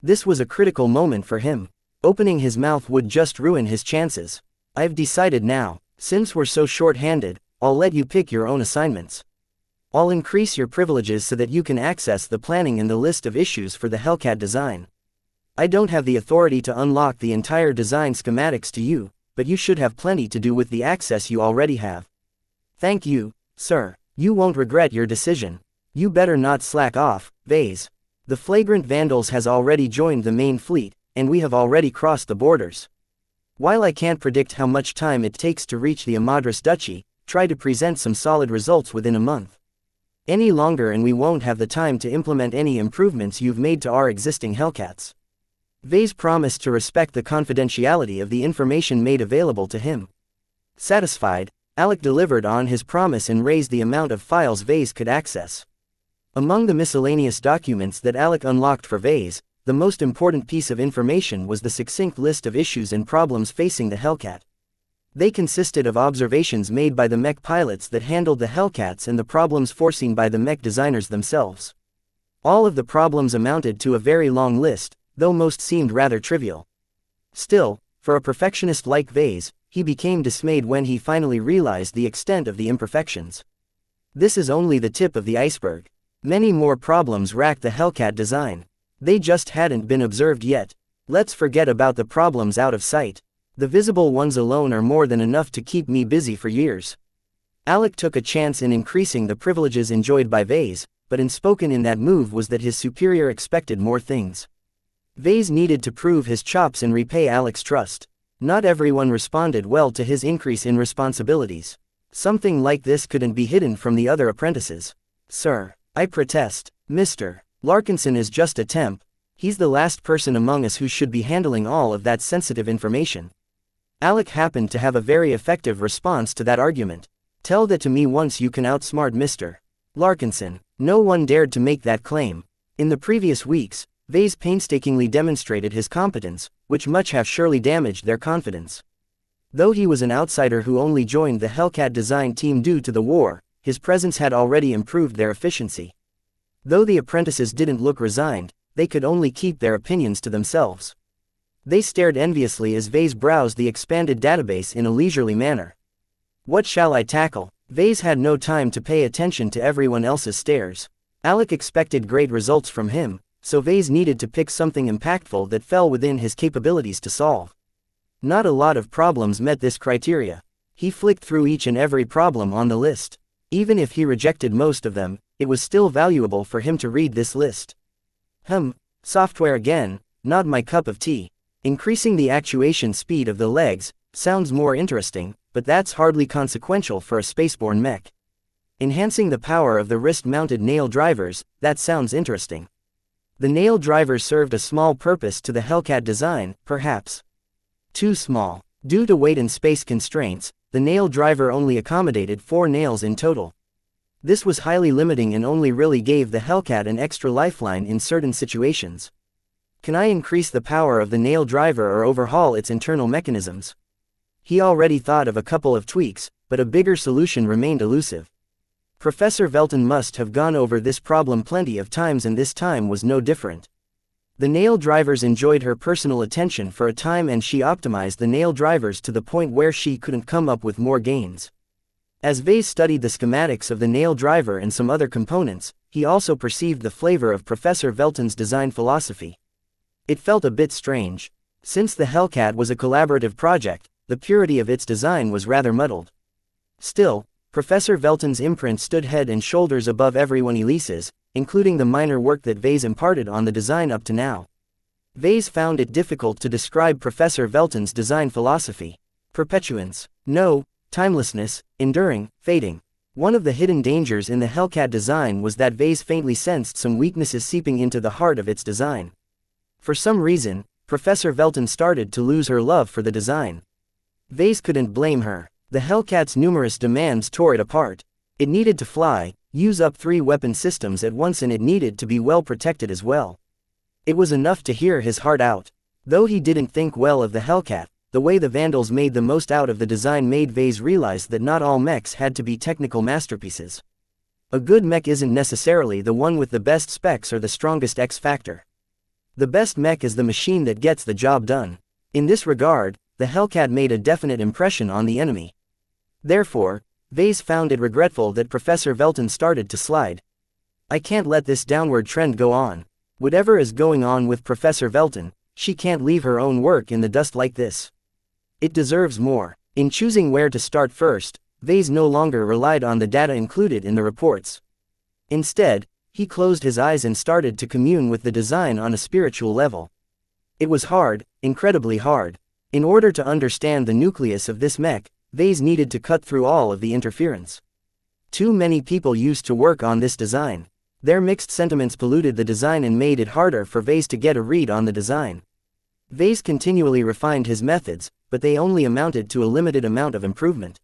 This was a critical moment for him. Opening his mouth would just ruin his chances. I've decided now, since we're so short-handed, I'll let you pick your own assignments. I'll increase your privileges so that you can access the planning and the list of issues for the Hellcat design. I don't have the authority to unlock the entire design schematics to you, but you should have plenty to do with the access you already have. Thank you, sir. You won't regret your decision. You better not slack off, Vase. The flagrant vandals has already joined the main fleet, and we have already crossed the borders. While I can't predict how much time it takes to reach the Amadras Duchy, try to present some solid results within a month. Any longer and we won't have the time to implement any improvements you've made to our existing Hellcats. Vase promised to respect the confidentiality of the information made available to him. Satisfied, Alec delivered on his promise and raised the amount of files Vase could access. Among the miscellaneous documents that Alec unlocked for Vase, the most important piece of information was the succinct list of issues and problems facing the Hellcat. They consisted of observations made by the Mech pilots that handled the Hellcats and the problems foreseen by the Mech designers themselves. All of the problems amounted to a very long list, though most seemed rather trivial. Still, for a perfectionist like Vase, he became dismayed when he finally realized the extent of the imperfections. This is only the tip of the iceberg. Many more problems racked the Hellcat design. They just hadn't been observed yet. Let's forget about the problems out of sight. The visible ones alone are more than enough to keep me busy for years. Alec took a chance in increasing the privileges enjoyed by Vase, but unspoken in that move was that his superior expected more things. Vase needed to prove his chops and repay Alec's trust. Not everyone responded well to his increase in responsibilities. Something like this couldn't be hidden from the other apprentices. Sir, I protest. Mr. Larkinson is just a temp. He's the last person among us who should be handling all of that sensitive information. Alec happened to have a very effective response to that argument. Tell that to me once you can outsmart Mr. Larkinson. No one dared to make that claim. In the previous weeks, Vase painstakingly demonstrated his competence, which much have surely damaged their confidence. Though he was an outsider who only joined the Hellcat design team due to the war, his presence had already improved their efficiency. Though the apprentices didn't look resigned, they could only keep their opinions to themselves. They stared enviously as Vase browsed the expanded database in a leisurely manner. What shall I tackle? Vase had no time to pay attention to everyone else's stares. Alec expected great results from him, so Vase needed to pick something impactful that fell within his capabilities to solve. Not a lot of problems met this criteria. He flicked through each and every problem on the list. Even if he rejected most of them, it was still valuable for him to read this list. Software again, not my cup of tea. Increasing the actuation speed of the legs sounds more interesting, but that's hardly consequential for a spaceborne mech. Enhancing the power of the wrist-mounted nail drivers, that sounds interesting. The nail drivers served a small purpose to the Hellcat design, perhaps too small. Due to weight and space constraints, the nail driver only accommodated 4 nails in total. This was highly limiting and only really gave the Hellcat an extra lifeline in certain situations. Can I increase the power of the nail driver or overhaul its internal mechanisms? He already thought of a couple of tweaks, but a bigger solution remained elusive. Professor Velton must have gone over this problem plenty of times and this time was no different. The nail drivers enjoyed her personal attention for a time and she optimized the nail drivers to the point where she couldn't come up with more gains. As Vase studied the schematics of the nail driver and some other components, he also perceived the flavor of Professor Velton's design philosophy. It felt a bit strange. Since the Hellcat was a collaborative project, the purity of its design was rather muddled. Still, Professor Velton's imprint stood head and shoulders above everyone else's, including the minor work that Vase imparted on the design up to now. Vase found it difficult to describe Professor Velton's design philosophy. Perpetuance. No, timelessness, enduring, fading. One of the hidden dangers in the Hellcat design was that Vase faintly sensed some weaknesses seeping into the heart of its design. For some reason, Professor Velton started to lose her love for the design. Vase couldn't blame her. The Hellcat's numerous demands tore it apart. It needed to fly, use up 3 weapon systems at once, and it needed to be well protected as well. It was enough to hear his heart out. Though he didn't think well of the Hellcat, the way the Vandals made the most out of the design made Vase realize that not all mechs had to be technical masterpieces. A good mech isn't necessarily the one with the best specs or the strongest X factor. The best mech is the machine that gets the job done. In this regard, the Hellcat made a definite impression on the enemy. Therefore, Vase found it regretful that Professor Velton started to slide. I can't let this downward trend go on. Whatever is going on with Professor Velton, She can't leave her own work in the dust like this. It deserves more. In choosing where to start first, Vase no longer relied on the data included in the reports. Instead, he closed his eyes and started to commune with the design on a spiritual level. It was hard, incredibly hard. In order to understand the nucleus of this mech, Vase needed to cut through all of the interference. Too many people used to work on this design. Their mixed sentiments polluted the design and made it harder for Vase to get a read on the design. Vase continually refined his methods, but they only amounted to a limited amount of improvement.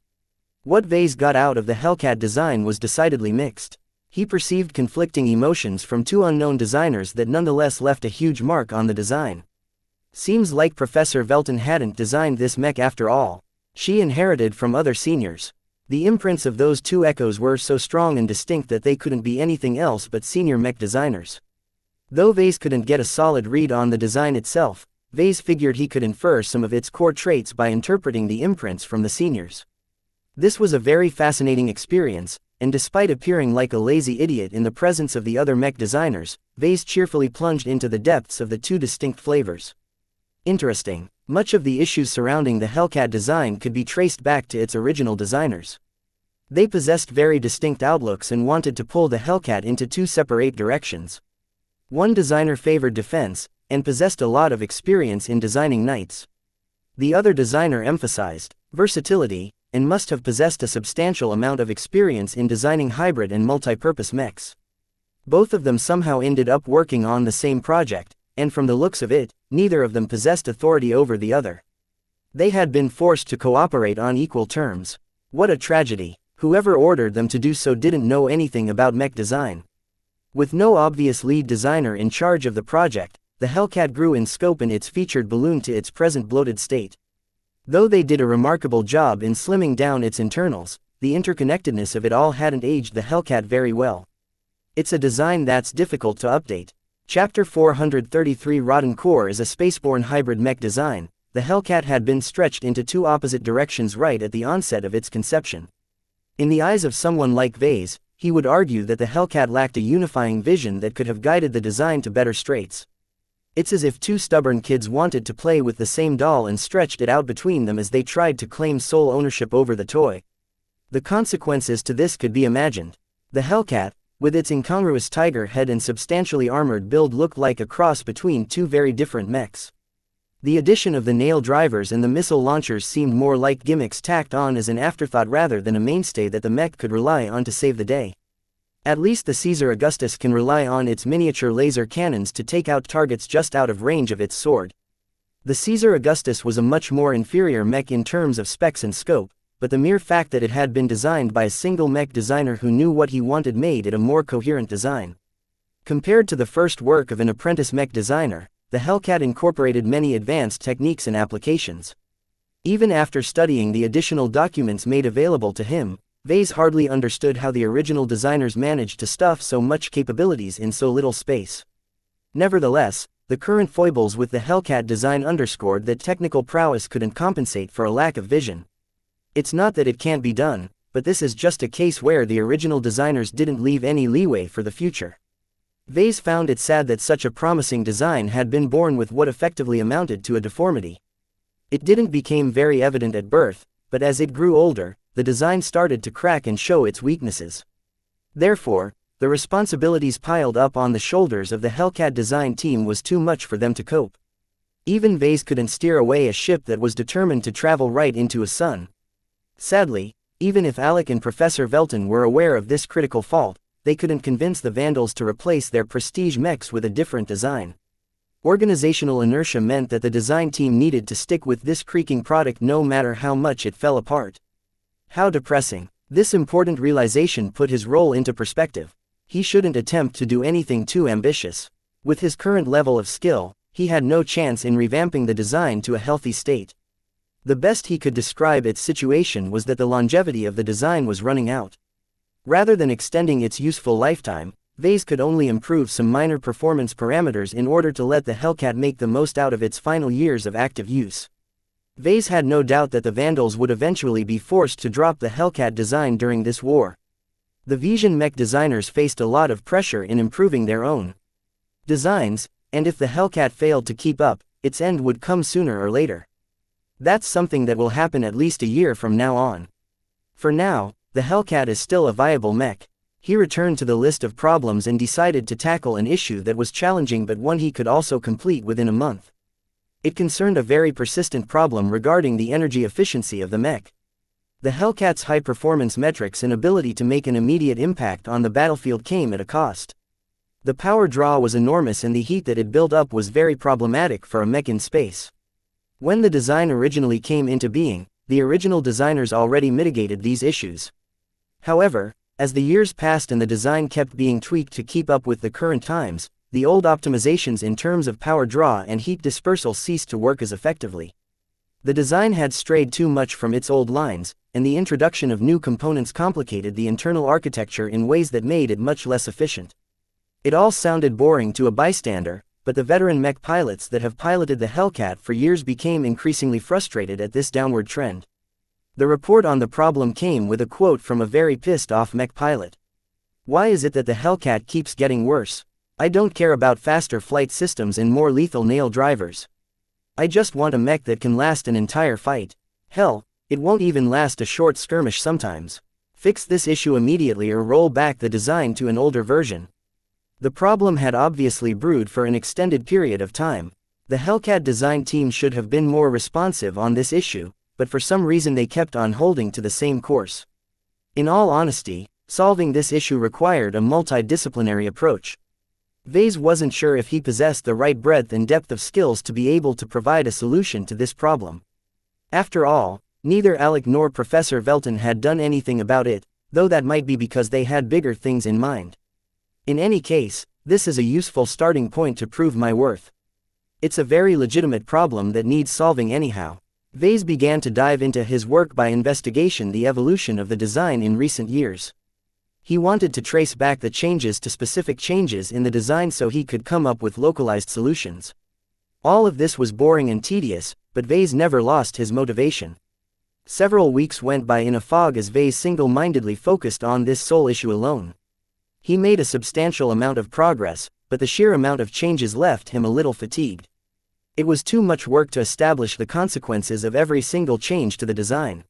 What Vase got out of the Hellcat design was decidedly mixed. He perceived conflicting emotions from two unknown designers that nonetheless left a huge mark on the design. Seems like Professor Velton hadn't designed this mech after all. She inherited from other seniors. The imprints of those two echoes were so strong and distinct that they couldn't be anything else but senior mech designers. Though Vase couldn't get a solid read on the design itself, Vase figured he could infer some of its core traits by interpreting the imprints from the seniors. This was a very fascinating experience, and despite appearing like a lazy idiot in the presence of the other mech designers, Vase cheerfully plunged into the depths of the two distinct flavors. Interesting. Much of the issues surrounding the Hellcat design could be traced back to its original designers. They possessed very distinct outlooks and wanted to pull the Hellcat into two separate directions. One designer favored defense, and possessed a lot of experience in designing knights. The other designer emphasized versatility, and must have possessed a substantial amount of experience in designing hybrid and multi-purpose mechs. Both of them somehow ended up working on the same project, and from the looks of it, neither of them possessed authority over the other. They had been forced to cooperate on equal terms. What a tragedy. Whoever ordered them to do so didn't know anything about mech design. With no obvious lead designer in charge of the project, the Hellcat grew in scope and its featured ballooned to its present bloated state. Though they did a remarkable job in slimming down its internals, the interconnectedness of it all hadn't aged the Hellcat very well. It's a design that's difficult to update. Chapter 433 Rotten Core is a spaceborne hybrid mech design. The Hellcat had been stretched into two opposite directions right at the onset of its conception. In the eyes of someone like Vase, he would argue that the Hellcat lacked a unifying vision that could have guided the design to better straits. It's as if two stubborn kids wanted to play with the same doll and stretched it out between them as they tried to claim sole ownership over the toy. The consequences to this could be imagined. The Hellcat, with its incongruous tiger head and substantially armored build, looked like a cross between two very different mechs. The addition of the nail drivers and the missile launchers seemed more like gimmicks tacked on as an afterthought rather than a mainstay that the mech could rely on to save the day. At least the Caesar Augustus can rely on its miniature laser cannons to take out targets just out of range of its sword. The Caesar Augustus was a much more inferior mech in terms of specs and scope, but the mere fact that it had been designed by a single mech designer who knew what he wanted made it a more coherent design. Compared to the first work of an apprentice mech designer, the Hellcat incorporated many advanced techniques and applications. Even after studying the additional documents made available to him, Vase hardly understood how the original designers managed to stuff so much capabilities in so little space. Nevertheless, the current foibles with the Hellcat design underscored that technical prowess couldn't compensate for a lack of vision. It's not that it can't be done, but this is just a case where the original designers didn't leave any leeway for the future. Vase found it sad that such a promising design had been born with what effectively amounted to a deformity. It didn't become very evident at birth, but as it grew older, the design started to crack and show its weaknesses. Therefore, the responsibilities piled up on the shoulders of the Hellcat design team was too much for them to cope. Even Vase couldn't steer away a ship that was determined to travel right into a sun. Sadly, even if Alec and Professor Velton were aware of this critical fault, they couldn't convince the Vandals to replace their prestige mechs with a different design. Organizational inertia meant that the design team needed to stick with this creaking product no matter how much it fell apart. How depressing. This important realization put his role into perspective. He shouldn't attempt to do anything too ambitious. With his current level of skill, he had no chance in revamping the design to a healthy state. The best he could describe its situation was that the longevity of the design was running out. Rather than extending its useful lifetime, Vase could only improve some minor performance parameters in order to let the Hellcat make the most out of its final years of active use. Vase had no doubt that the Vandals would eventually be forced to drop the Hellcat design during this war. The Vision mech designers faced a lot of pressure in improving their own designs, and if the Hellcat failed to keep up, its end would come sooner or later. That's something that will happen at least a year from now on. For now, the Hellcat is still a viable mech. He returned to the list of problems and decided to tackle an issue that was challenging but one he could also complete within a month. It concerned a very persistent problem regarding the energy efficiency of the mech. The Hellcat's high-performance metrics and ability to make an immediate impact on the battlefield came at a cost. The power draw was enormous and the heat that it built up was very problematic for a mech in space. When the design originally came into being, the original designers already mitigated these issues. However, as the years passed and the design kept being tweaked to keep up with the current times, the old optimizations in terms of power draw and heat dispersal ceased to work as effectively. The design had strayed too much from its old lines, and the introduction of new components complicated the internal architecture in ways that made it much less efficient. It all sounded boring to a bystander, but the veteran mech pilots that have piloted the Hellcat for years became increasingly frustrated at this downward trend. The report on the problem came with a quote from a very pissed-off mech pilot. "Why is it that the Hellcat keeps getting worse? I don't care about faster flight systems and more lethal nail drivers. I just want a mech that can last an entire fight. Hell, it won't even last a short skirmish sometimes. Fix this issue immediately or roll back the design to an older version." The problem had obviously brewed for an extended period of time. The Hellcat design team should have been more responsive on this issue, but for some reason they kept on holding to the same course. In all honesty, solving this issue required a multidisciplinary approach. Vase wasn't sure if he possessed the right breadth and depth of skills to be able to provide a solution to this problem. After all, neither Alec nor Professor Velton had done anything about it, though that might be because they had bigger things in mind. In any case, this is a useful starting point to prove my worth. It's a very legitimate problem that needs solving anyhow. Vase began to dive into his work by investigation the evolution of the design in recent years. He wanted to trace back the changes to specific changes in the design so he could come up with localized solutions. All of this was boring and tedious, but Vase never lost his motivation. Several weeks went by in a fog as Vase single-mindedly focused on this sole issue alone. He made a substantial amount of progress, but the sheer amount of changes left him a little fatigued. It was too much work to establish the consequences of every single change to the design.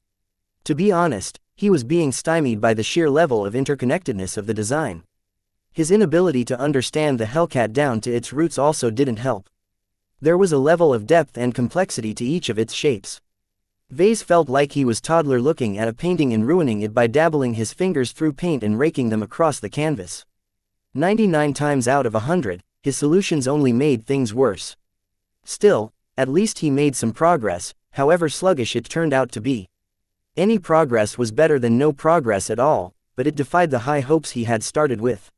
To be honest, he was being stymied by the sheer level of interconnectedness of the design. His inability to understand the Hellcat down to its roots also didn't help. There was a level of depth and complexity to each of its shapes. Vase felt like he was toddler looking at a painting and ruining it by dabbling his fingers through paint and raking them across the canvas. 99 times out of 100, his solutions only made things worse. Still, at least he made some progress, however sluggish it turned out to be. Any progress was better than no progress at all, but it defied the high hopes he had started with.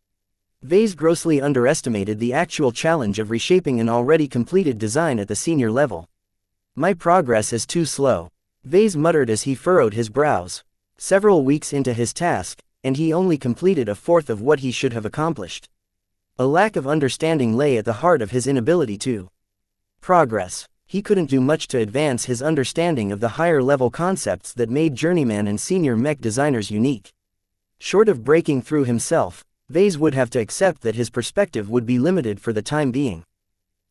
Vase grossly underestimated the actual challenge of reshaping an already completed design at the senior level. "My progress is too slow," Vase muttered as he furrowed his brows. Several weeks into his task, and he only completed a fourth of what he should have accomplished. A lack of understanding lay at the heart of his inability to progress. He couldn't do much to advance his understanding of the higher-level concepts that made journeyman and senior mech designers unique. Short of breaking through himself, Vase would have to accept that his perspective would be limited for the time being.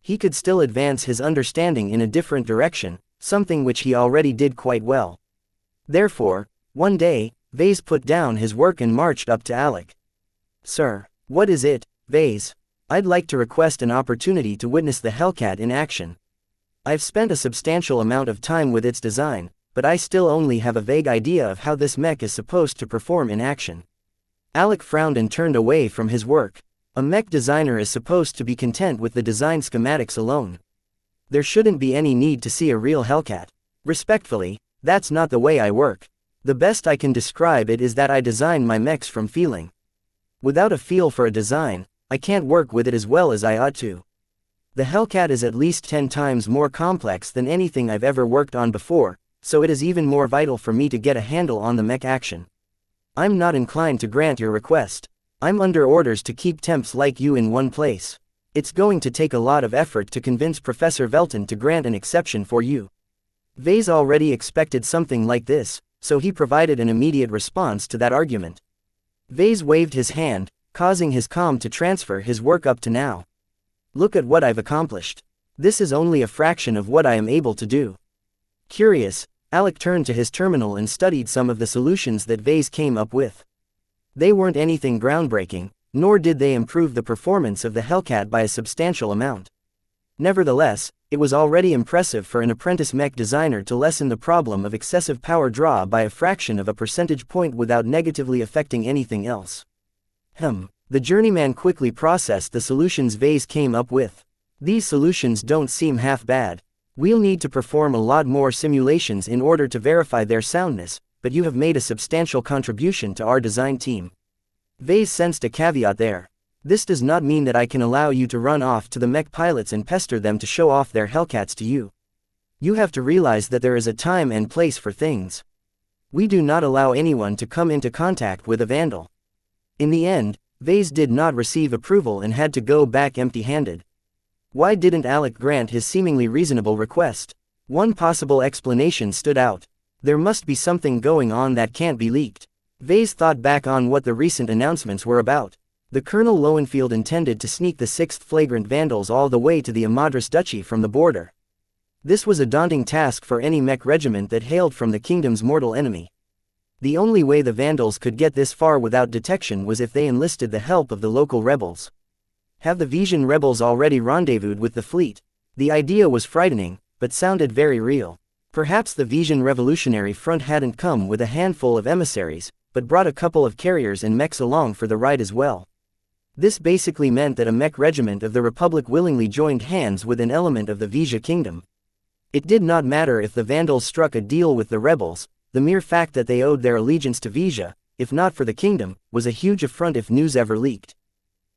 He could still advance his understanding in a different direction, something which he already did quite well. Therefore, one day, Vase put down his work and marched up to Alec. "Sir, what is it, Vase? I'd like to request an opportunity to witness the Hellcat in action. I've spent a substantial amount of time with its design, but I still only have a vague idea of how this mech is supposed to perform in action." Alec frowned and turned away from his work. A mech designer is supposed to be content with the design schematics alone. There shouldn't be any need to see a real Hellcat. Respectfully, that's not the way I work. The best I can describe it is that I design my mechs from feeling. Without a feel for a design, I can't work with it as well as I ought to. The Hellcat is at least 10 times more complex than anything I've ever worked on before, so it is even more vital for me to get a handle on the mech action. I'm not inclined to grant your request. I'm under orders to keep temps like you in one place. It's going to take a lot of effort to convince Professor Velton to grant an exception for you. Vase already expected something like this, so he provided an immediate response to that argument. Vase waved his hand, causing his calm to transfer his work up to now. "Look at what I've accomplished. This is only a fraction of what I am able to do. Curious, Alec turned to his terminal and studied some of the solutions that Vase came up with. They weren't anything groundbreaking, nor did they improve the performance of the Hellcat by a substantial amount. Nevertheless, it was already impressive for an apprentice mech designer to lessen the problem of excessive power draw by a fraction of a percentage point without negatively affecting anything else. The journeyman quickly processed the solutions Vase came up with. These solutions don't seem half bad. We'll need to perform a lot more simulations in order to verify their soundness, but you have made a substantial contribution to our design team. Vase sensed a caveat there. This does not mean that I can allow you to run off to the mech pilots and pester them to show off their Hellcats to you. You have to realize that there is a time and place for things. We do not allow anyone to come into contact with a vandal. In the end, Vase did not receive approval and had to go back empty-handed. Why didn't Alec grant his seemingly reasonable request? One possible explanation stood out. There must be something going on that can't be leaked. Vase thought back on what the recent announcements were about. The Colonel Lowenfield intended to sneak the 6th Flagrant Vandals all the way to the Amadras Duchy from the border. This was a daunting task for any mech regiment that hailed from the kingdom's mortal enemy. The only way the Vandals could get this far without detection was if they enlisted the help of the local rebels. Have the Vision rebels already rendezvoused with the fleet? The idea was frightening, but sounded very real. Perhaps the Vision Revolutionary Front hadn't come with a handful of emissaries, but brought a couple of carriers and mechs along for the ride as well. This basically meant that a mech regiment of the Republic willingly joined hands with an element of the Vija kingdom. It did not matter if the Vandals struck a deal with the rebels, the mere fact that they owed their allegiance to Vija, if not for the kingdom, was a huge affront if news ever leaked.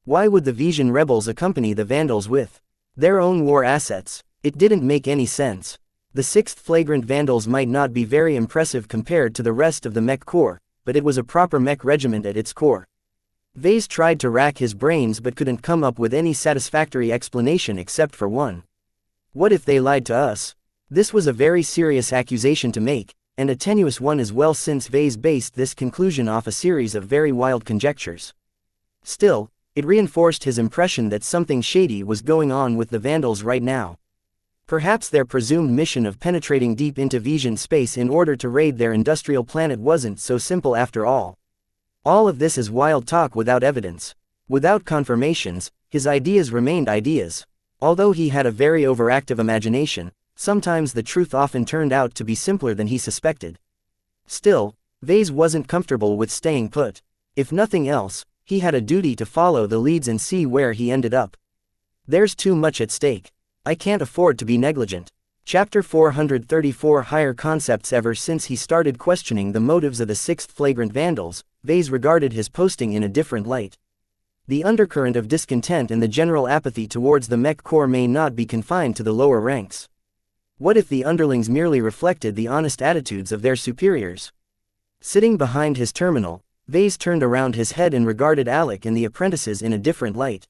Why would the Vision rebels accompany the Vandals with their own war assets? It didn't make any sense. The 6th Flagrant Vandals might not be very impressive compared to the rest of the mech corps, but it was a proper mech regiment at its core. Vase tried to rack his brains but couldn't come up with any satisfactory explanation except for one. What if they lied to us? This was a very serious accusation to make, and a tenuous one as well, since Vase based this conclusion off a series of very wild conjectures. Still, it reinforced his impression that something shady was going on with the Vandals right now. Perhaps their presumed mission of penetrating deep into Vision space in order to raid their industrial planet wasn't so simple after all. All of this is wild talk without evidence. Without confirmations, his ideas remained ideas. Although he had a very overactive imagination, sometimes the truth often turned out to be simpler than he suspected. Still, Vase wasn't comfortable with staying put. If nothing else, he had a duty to follow the leads and see where he ended up. There's too much at stake. I can't afford to be negligent. Chapter 434 Higher Concepts. Ever since he started questioning the motives of the 6th Flagrant Vandals, Vase regarded his posting in a different light. The undercurrent of discontent and the general apathy towards the mech corps may not be confined to the lower ranks. What if the underlings merely reflected the honest attitudes of their superiors? Sitting behind his terminal, Vase turned around his head and regarded Alec and the apprentices in a different light.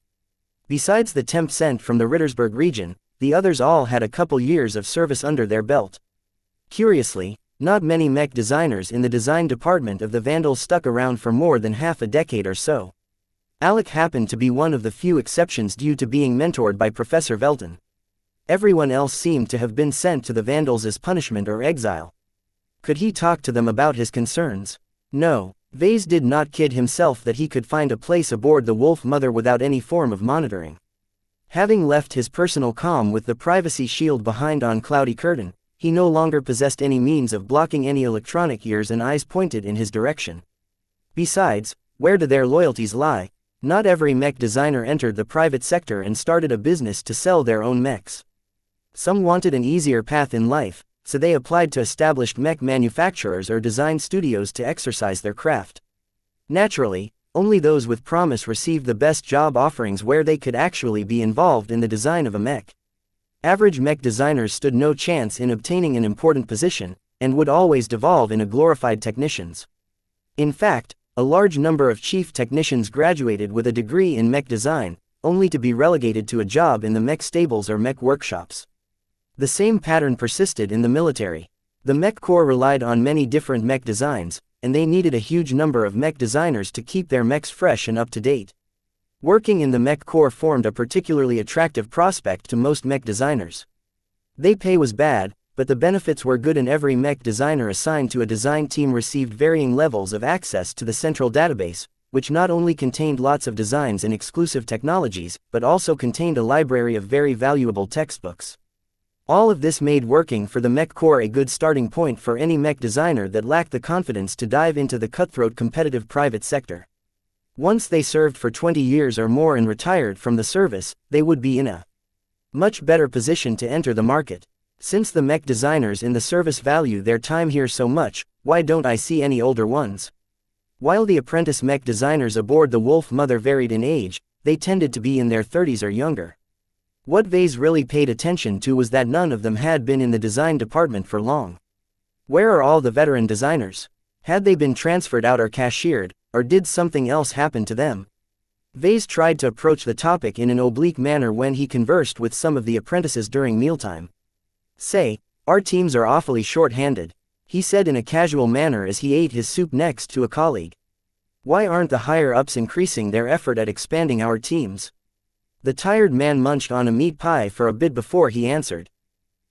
Besides the temp sent from the Rittersburg region, the others all had a couple years of service under their belt. Curiously, not many mech designers in the design department of the Vandals stuck around for more than half a decade or so. Alec happened to be one of the few exceptions due to being mentored by Professor Velton. Everyone else seemed to have been sent to the Vandals as punishment or exile. Could he talk to them about his concerns? No. Vase did not kid himself that he could find a place aboard the Wolf Mother without any form of monitoring. Having left his personal comm with the privacy shield behind on Cloudy Curtain, he no longer possessed any means of blocking any electronic ears and eyes pointed in his direction. Besides, where do their loyalties lie? Not every mech designer entered the private sector and started a business to sell their own mechs. Some wanted an easier path in life, so they applied to established mech manufacturers or design studios to exercise their craft. Naturally, only those with promise received the best job offerings where they could actually be involved in the design of a mech. Average mech designers stood no chance in obtaining an important position, and would always devolve into glorified technicians. In fact, a large number of chief technicians graduated with a degree in mech design, only to be relegated to a job in the mech stables or mech workshops. The same pattern persisted in the military. The mech corps relied on many different mech designs, and they needed a huge number of mech designers to keep their mechs fresh and up to date. Working in the Mech Corps formed a particularly attractive prospect to most mech designers. Their pay was bad, but the benefits were good, and every mech designer assigned to a design team received varying levels of access to the central database, which not only contained lots of designs and exclusive technologies, but also contained a library of very valuable textbooks. All of this made working for the Mech Corps a good starting point for any mech designer that lacked the confidence to dive into the cutthroat competitive private sector. Once they served for 20 years or more and retired from the service, they would be in a much better position to enter the market. Since the mech designers in the service value their time here so much, why don't I see any older ones? While the apprentice mech designers aboard the Wolf Mother varied in age, they tended to be in their 30s or younger. What Vase really paid attention to was that none of them had been in the design department for long. Where are all the veteran designers? Had they been transferred out or cashiered, or did something else happen to them? Vase tried to approach the topic in an oblique manner when he conversed with some of the apprentices during mealtime. "Say, our teams are awfully short-handed," he said in a casual manner as he ate his soup next to a colleague. "Why aren't the higher-ups increasing their effort at expanding our teams?" The tired man munched on a meat pie for a bit before he answered.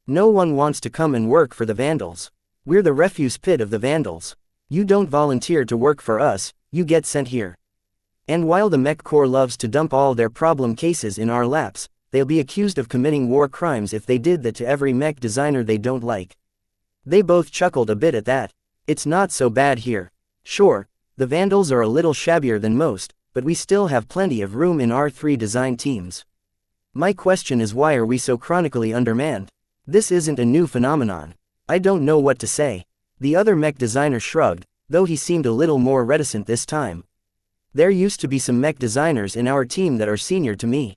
"No one wants to come and work for the Vandals. We're the refuse pit of the Vandals. You don't volunteer to work for us, you get sent here. And while the Mech Corps loves to dump all their problem cases in our laps, they'll be accused of committing war crimes if they did that to every mech designer they don't like." They both chuckled a bit at that. "It's not so bad here. Sure, the Vandals are a little shabbier than most, but we still have plenty of room in our 3 design teams. My question is, why are we so chronically undermanned? This isn't a new phenomenon. I don't know what to say." The other mech designer shrugged, though he seemed a little more reticent this time. "There used to be some mech designers in our team that are senior to me.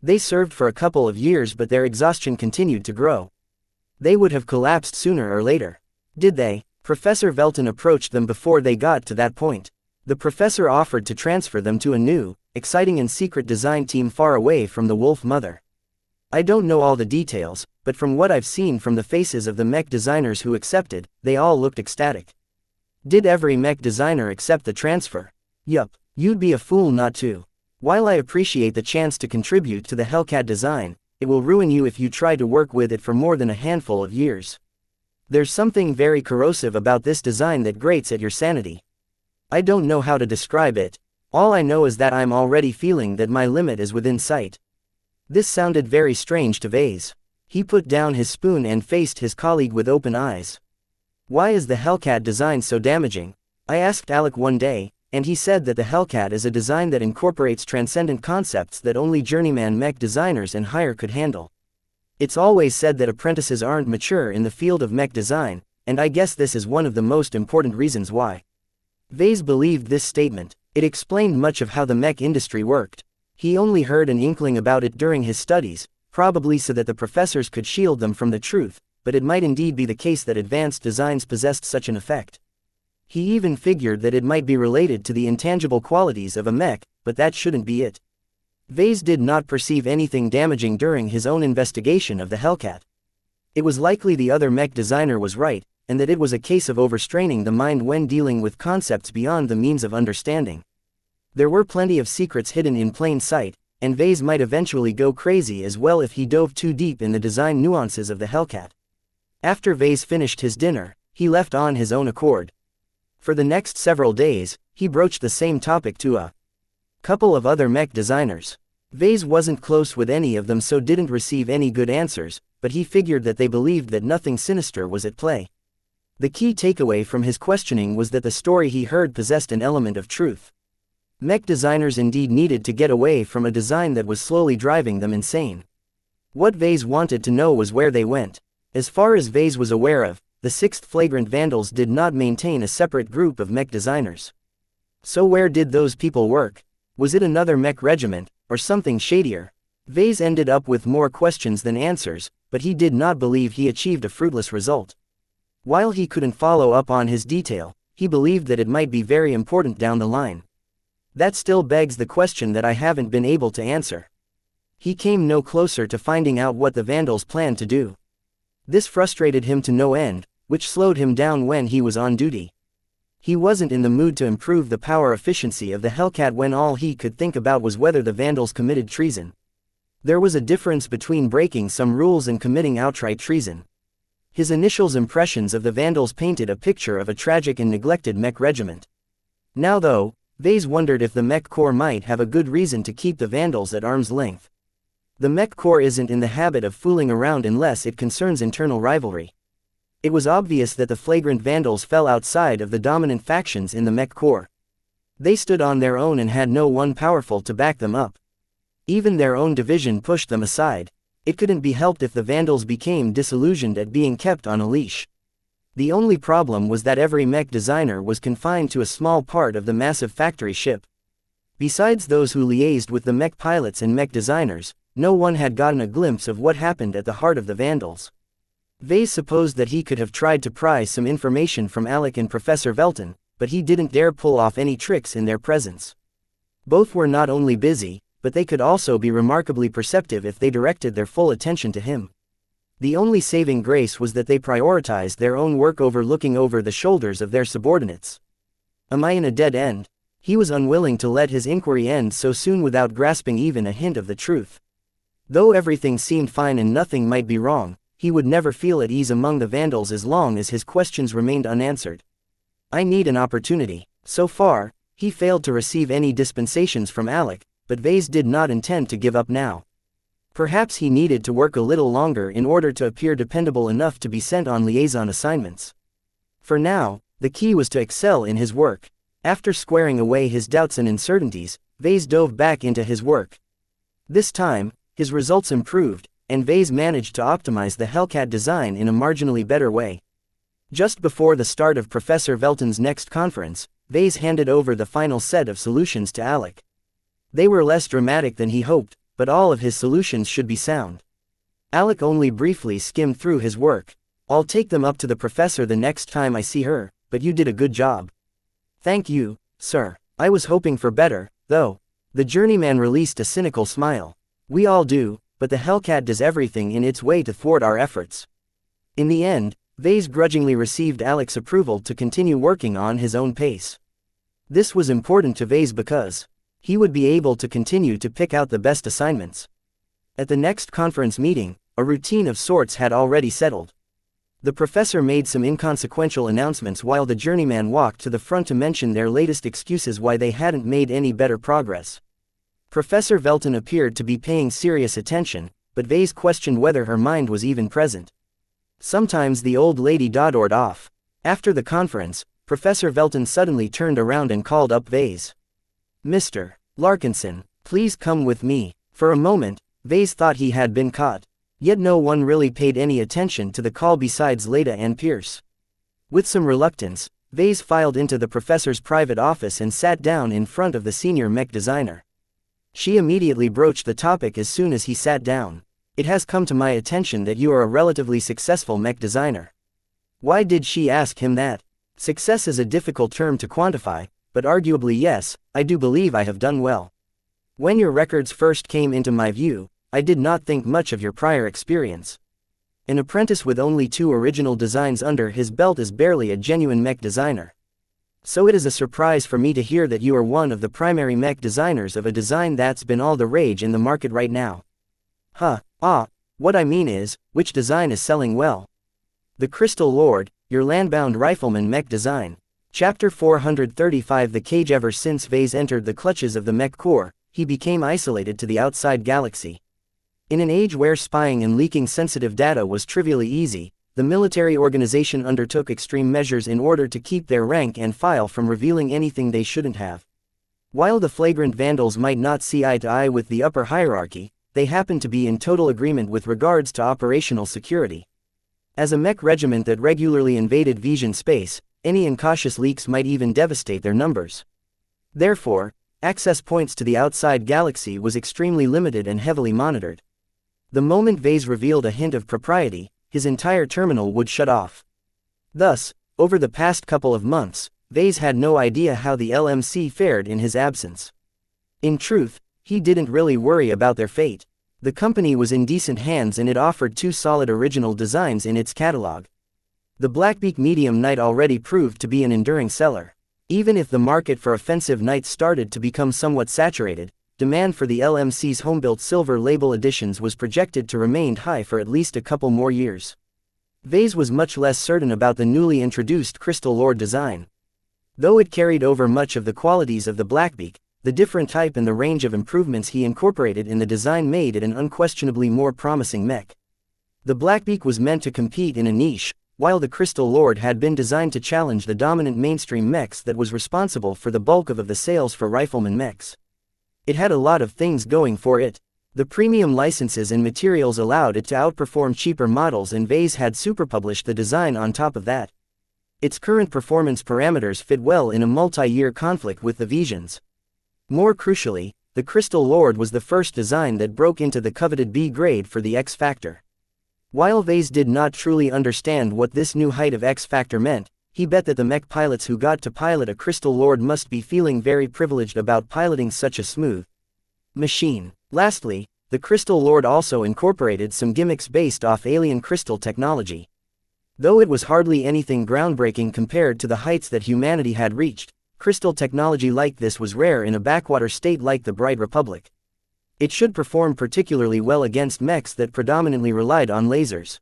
They served for a couple of years, but their exhaustion continued to grow. They would have collapsed sooner or later." "Did they?" Professor Velton approached them before they got to that point. The professor offered to transfer them to a new, exciting and secret design team far away from the Wolf Mother. "I don't know all the details, but from what I've seen from the faces of the mech designers who accepted, they all looked ecstatic." "Did every mech designer accept the transfer?" "Yup, you'd be a fool not to. While I appreciate the chance to contribute to the Hellcat design, it will ruin you if you try to work with it for more than a handful of years. There's something very corrosive about this design that grates at your sanity. I don't know how to describe it. All I know is that I'm already feeling that my limit is within sight." This sounded very strange to Vase. He put down his spoon and faced his colleague with open eyes. "Why is the Hellcat design so damaging?" I asked Alec one day, and he said that the Hellcat is a design that incorporates transcendent concepts that only journeyman mech designers and higher could handle. It's always said that apprentices aren't mature in the field of mech design, and I guess this is one of the most important reasons why. Vase believed this statement. It explained much of how the mech industry worked. He only heard an inkling about it during his studies, probably so that the professors could shield them from the truth, but it might indeed be the case that advanced designs possessed such an effect. He even figured that it might be related to the intangible qualities of a mech, but that shouldn't be it. Vase did not perceive anything damaging during his own investigation of the Hellcat. It was likely the other mech designer was right, and that it was a case of overstraining the mind when dealing with concepts beyond the means of understanding. There were plenty of secrets hidden in plain sight, and Vase might eventually go crazy as well if he dove too deep in the design nuances of the Hellcat. After Vase finished his dinner, he left on his own accord. For the next several days, he broached the same topic to a couple of other mech designers. Vase wasn't close with any of them, so didn't receive any good answers, but he figured that they believed that nothing sinister was at play. The key takeaway from his questioning was that the story he heard possessed an element of truth. Mech designers indeed needed to get away from a design that was slowly driving them insane. What Vase wanted to know was where they went. As far as Vase was aware of, the 6th Flagrant Vandals did not maintain a separate group of mech designers. So where did those people work? Was it another mech regiment, or something shadier? Vase ended up with more questions than answers, but he did not believe he achieved a fruitless result. While he couldn't follow up on his detail, he believed that it might be very important down the line. That still begs the question that I haven't been able to answer. He came no closer to finding out what the Vandals planned to do. This frustrated him to no end, which slowed him down when he was on duty. He wasn't in the mood to improve the power efficiency of the Hellcat when all he could think about was whether the Vandals committed treason. There was a difference between breaking some rules and committing outright treason. His initial impressions of the Vandals painted a picture of a tragic and neglected Mech regiment. Now though, Vase wondered if the Mech Corps might have a good reason to keep the Vandals at arm's length. The Mech Corps isn't in the habit of fooling around unless it concerns internal rivalry. It was obvious that the flagrant Vandals fell outside of the dominant factions in the Mech Corps. They stood on their own and had no one powerful to back them up. Even their own division pushed them aside. It couldn't be helped if the Vandals became disillusioned at being kept on a leash. The only problem was that every mech designer was confined to a small part of the massive factory ship. Besides those who liaised with the mech pilots and mech designers, no one had gotten a glimpse of what happened at the heart of the Vandals. Vase supposed that he could have tried to pry some information from Alec and Professor Velton, but he didn't dare pull off any tricks in their presence. Both were not only busy, but they could also be remarkably perceptive if they directed their full attention to him. The only saving grace was that they prioritized their own work over looking over the shoulders of their subordinates. Am I in a dead end? He was unwilling to let his inquiry end so soon without grasping even a hint of the truth. Though everything seemed fine and nothing might be wrong, he would never feel at ease among the Vandals as long as his questions remained unanswered. I need an opportunity. So far, he failed to receive any dispensations from Alec, but Vase did not intend to give up now. Perhaps he needed to work a little longer in order to appear dependable enough to be sent on liaison assignments. For now, the key was to excel in his work. After squaring away his doubts and uncertainties, Vase dove back into his work. This time, his results improved, and Vase managed to optimize the Hellcat design in a marginally better way. Just before the start of Professor Velton's next conference, Vase handed over the final set of solutions to Alec. They were less dramatic than he hoped, but all of his solutions should be sound. Alec only briefly skimmed through his work. I'll take them up to the professor the next time I see her, but you did a good job. Thank you, sir. I was hoping for better, though. The journeyman released a cynical smile. We all do, but the Hellcat does everything in its way to thwart our efforts. In the end, Vase grudgingly received Alec's approval to continue working on his own pace. This was important to Vase because he would be able to continue to pick out the best assignments. At the next conference meeting, a routine of sorts had already settled. The professor made some inconsequential announcements while the journeyman walked to the front to mention their latest excuses why they hadn't made any better progress. Professor Velton appeared to be paying serious attention, but Vase questioned whether her mind was even present. Sometimes the old lady doddered off. After the conference, Professor Velton suddenly turned around and called up Vase. Mr. Larkinson, please come with me. For a moment, Vase thought he had been caught. Yet no one really paid any attention to the call besides Leda and Pierce. With some reluctance, Vase filed into the professor's private office and sat down in front of the senior mech designer. She immediately broached the topic as soon as he sat down. It has come to my attention that you are a relatively successful mech designer. Why did she ask him that? Success is a difficult term to quantify, but arguably yes, I do believe I have done well. When your records first came into my view, I did not think much of your prior experience. An apprentice with only 2 original designs under his belt is barely a genuine mech designer. So it is a surprise for me to hear that you are one of the primary mech designers of a design that's been all the rage in the market right now. What I mean is, which design is selling well? The Crystal Lord, your landbound rifleman mech design. Chapter 435. The Cage. Ever since Vase entered the clutches of the Mech Corps, he became isolated to the outside galaxy. In an age where spying and leaking sensitive data was trivially easy, the military organization undertook extreme measures in order to keep their rank and file from revealing anything they shouldn't have. While the flagrant Vandals might not see eye to eye with the upper hierarchy, they happened to be in total agreement with regards to operational security. As a mech regiment that regularly invaded Vision space, any incautious leaks might even devastate their numbers. Therefore, access points to the outside galaxy was extremely limited and heavily monitored. The moment Vase revealed a hint of propriety, his entire terminal would shut off. Thus, over the past couple of months, Vase had no idea how the LMC fared in his absence. In truth, he didn't really worry about their fate. The company was in decent hands and it offered 2 solid original designs in its catalog. The Blackbeak Medium Knight already proved to be an enduring seller. Even if the market for offensive knights started to become somewhat saturated, demand for the LMC's home-built silver label editions was projected to remain high for at least a couple more years. Vase was much less certain about the newly introduced Crystal Lord design. Though it carried over much of the qualities of the Blackbeak, the different type and the range of improvements he incorporated in the design made it an unquestionably more promising mech. The Blackbeak was meant to compete in a niche, while the Crystal Lord had been designed to challenge the dominant mainstream mechs that was responsible for the bulk of the sales for rifleman mechs. It had a lot of things going for it. The premium licenses and materials allowed it to outperform cheaper models, and Vase had superpublished the design on top of that. Its current performance parameters fit well in a multi-year conflict with the Visions. More crucially, the Crystal Lord was the first design that broke into the coveted B grade for the X Factor. While Vase did not truly understand what this new height of X Factor meant, he bet that the mech pilots who got to pilot a Crystal Lord must be feeling very privileged about piloting such a smooth machine. Lastly, the Crystal Lord also incorporated some gimmicks based off alien crystal technology. Though it was hardly anything groundbreaking compared to the heights that humanity had reached, crystal technology like this was rare in a backwater state like the Bright Republic. It should perform particularly well against mechs that predominantly relied on lasers.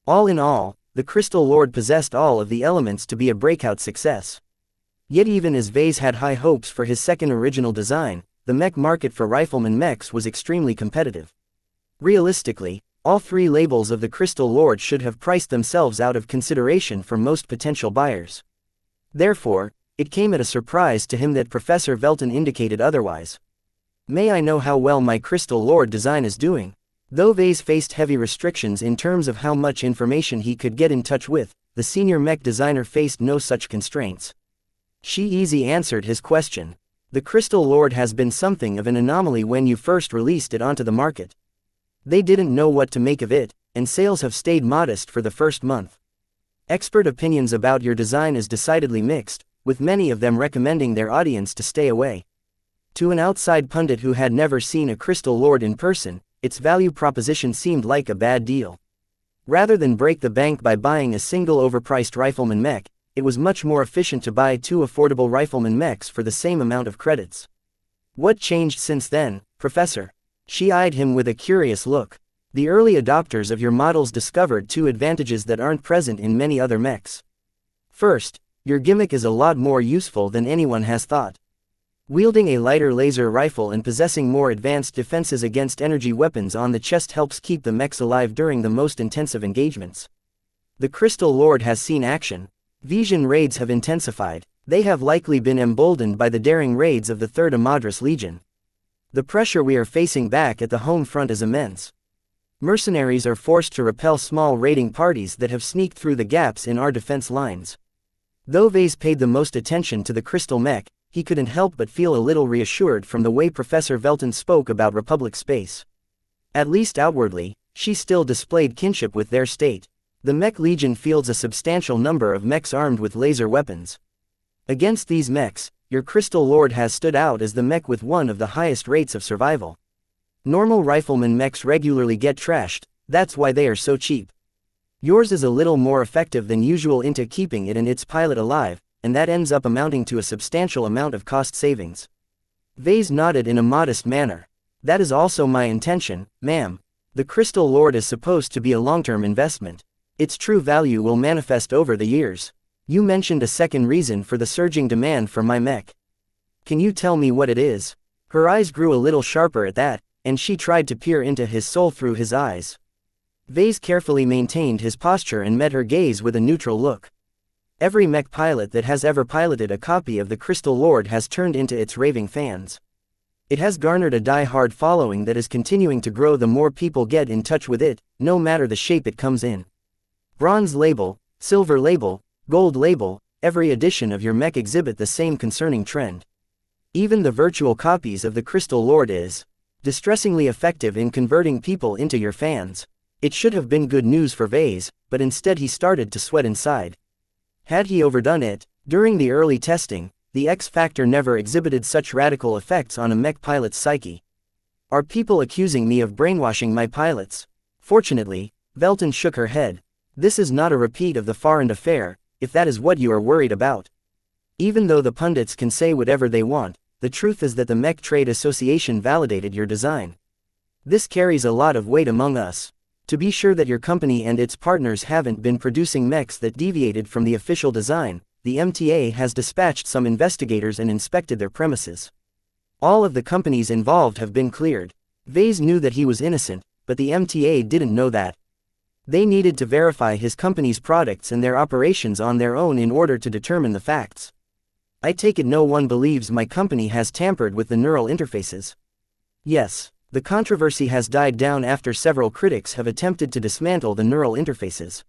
All in all, the Crystal Lord possessed all of the elements to be a breakout success. Yet even as Vase had high hopes for his second original design, the mech market for rifleman mechs was extremely competitive. Realistically, all three labels of the Crystal Lord should have priced themselves out of consideration for most potential buyers. Therefore, it came at a surprise to him that Professor Velton indicated otherwise. May I know how well my Crystal Lord design is doing? Though Vase faced heavy restrictions in terms of how much information he could get in touch with, the senior mech designer faced no such constraints. She easy answered his question. The Crystal Lord has been something of an anomaly when you first released it onto the market. They didn't know what to make of it, and sales have stayed modest for the first month. Expert opinions about your design is decidedly mixed, with many of them recommending their audience to stay away. To an outside pundit who had never seen a Crystal Lord in person, its value proposition seemed like a bad deal. Rather than break the bank by buying a single overpriced rifleman mech, it was much more efficient to buy two affordable rifleman mechs for the same amount of credits. What changed since then, Professor? She eyed him with a curious look. The early adopters of your models discovered two advantages that aren't present in many other mechs. First, your gimmick is a lot more useful than anyone has thought. Wielding a lighter laser rifle and possessing more advanced defenses against energy weapons on the chest helps keep the mechs alive during the most intensive engagements. The Crystal Lord has seen action. Vision raids have intensified. They have likely been emboldened by the daring raids of the 3rd Amadras Legion. The pressure we are facing back at the home front is immense. Mercenaries are forced to repel small raiding parties that have sneaked through the gaps in our defense lines. Though Vase paid the most attention to the Crystal Mech, he couldn't help but feel a little reassured from the way Professor Velton spoke about Republic space. At least outwardly, she still displayed kinship with their state. The Mech Legion fields a substantial number of mechs armed with laser weapons. Against these mechs, your Crystal Lord has stood out as the mech with one of the highest rates of survival. Normal rifleman mechs regularly get trashed, that's why they are so cheap. Yours is a little more effective than usual into keeping it and its pilot alive, and that ends up amounting to a substantial amount of cost savings. Vase nodded in a modest manner. That is also my intention, ma'am. The Crystal Lord is supposed to be a long-term investment. Its true value will manifest over the years. You mentioned a second reason for the surging demand for my mech. Can you tell me what it is? Her eyes grew a little sharper at that, and she tried to peer into his soul through his eyes. Vase carefully maintained his posture and met her gaze with a neutral look. Every mech pilot that has ever piloted a copy of the Crystal Lord has turned into its raving fans. It has garnered a die-hard following that is continuing to grow the more people get in touch with it, no matter the shape it comes in. Bronze label, silver label, gold label, every edition of your mech exhibit the same concerning trend. Even the virtual copies of the Crystal Lord is distressingly effective in converting people into your fans. It should have been good news for Vase, but instead he started to sweat inside. Had he overdone it? During the early testing, the X Factor never exhibited such radical effects on a mech pilot's psyche. Are people accusing me of brainwashing my pilots? Fortunately, Velton shook her head. This is not a repeat of the Farand affair, if that is what you are worried about. Even though the pundits can say whatever they want, the truth is that the Mech Trade Association validated your design. This carries a lot of weight among us. To be sure that your company and its partners haven't been producing mechs that deviated from the official design, the MTA has dispatched some investigators and inspected their premises. All of the companies involved have been cleared. Vase knew that he was innocent, but the MTA didn't know that. They needed to verify his company's products and their operations on their own in order to determine the facts. I take it no one believes my company has tampered with the neural interfaces. Yes, the controversy has died down after several critics have attempted to dismantle the neural interfaces.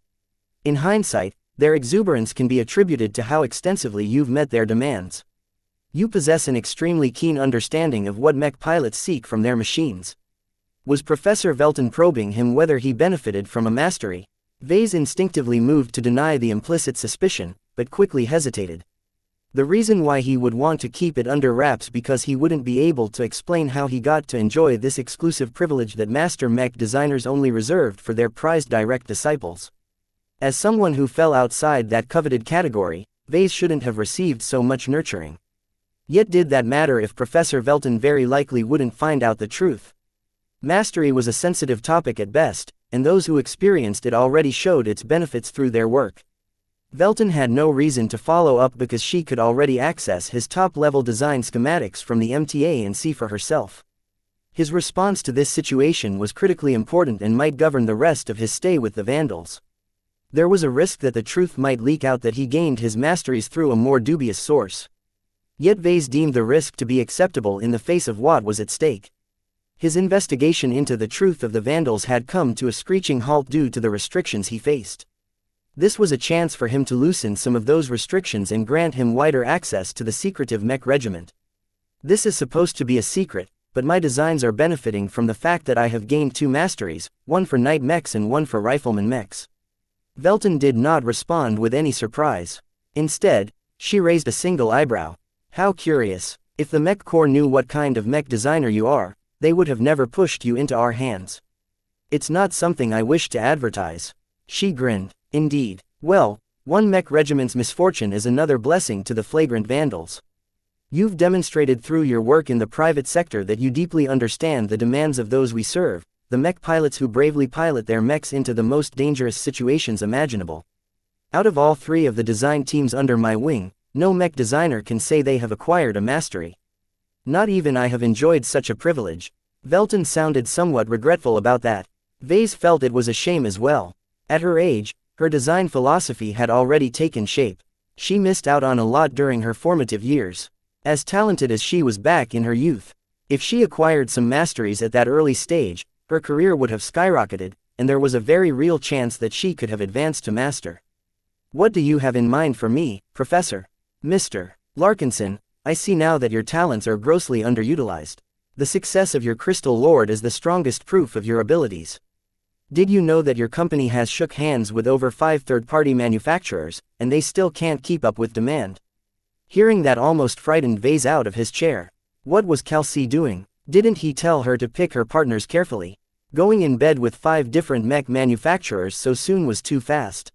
In hindsight, their exuberance can be attributed to how extensively you've met their demands. You possess an extremely keen understanding of what mech pilots seek from their machines. Was Professor Velton probing him whether he benefited from a mastery? Vase instinctively moved to deny the implicit suspicion, but quickly hesitated. The reason why he would want to keep it under wraps because he wouldn't be able to explain how he got to enjoy this exclusive privilege that master mech designers only reserved for their prized direct disciples. As someone who fell outside that coveted category, Vase shouldn't have received so much nurturing. Yet did that matter if Professor Velton very likely wouldn't find out the truth? Mastery was a sensitive topic at best, and those who experienced it already showed its benefits through their work. Velton had no reason to follow up because she could already access his top-level design schematics from the MTA and see for herself. His response to this situation was critically important and might govern the rest of his stay with the Vandals. There was a risk that the truth might leak out that he gained his masteries through a more dubious source. Yet Vase deemed the risk to be acceptable in the face of what was at stake. His investigation into the truth of the Vandals had come to a screeching halt due to the restrictions he faced. This was a chance for him to loosen some of those restrictions and grant him wider access to the secretive mech regiment. This is supposed to be a secret, but my designs are benefiting from the fact that I have gained 2 masteries, one for knight mechs and one for rifleman mechs. Velton did not respond with any surprise. Instead, she raised a single eyebrow. How curious. If the Mech Corps knew what kind of mech designer you are, they would have never pushed you into our hands. It's not something I wish to advertise. She grinned. Indeed. Well, one mech regiment's misfortune is another blessing to the flagrant Vandals. You've demonstrated through your work in the private sector that you deeply understand the demands of those we serve, the mech pilots who bravely pilot their mechs into the most dangerous situations imaginable. Out of all 3 of the design teams under my wing, no mech designer can say they have acquired a mastery. Not even I have enjoyed such a privilege. Velton sounded somewhat regretful about that. Vase felt it was a shame as well. At her age, her design philosophy had already taken shape. She missed out on a lot during her formative years. As talented as she was back in her youth, if she acquired some masteries at that early stage, her career would have skyrocketed, and there was a very real chance that she could have advanced to master. What do you have in mind for me, Professor? Mr. Larkinson, I see now that your talents are grossly underutilized. The success of your Crystal Lord is the strongest proof of your abilities. Did you know that your company has shook hands with over 5 third-party manufacturers, and they still can't keep up with demand? Hearing that almost frightened Vase out of his chair. What was Kelsey doing? Didn't he tell her to pick her partners carefully? Going in bed with 5 different mech manufacturers so soon was too fast.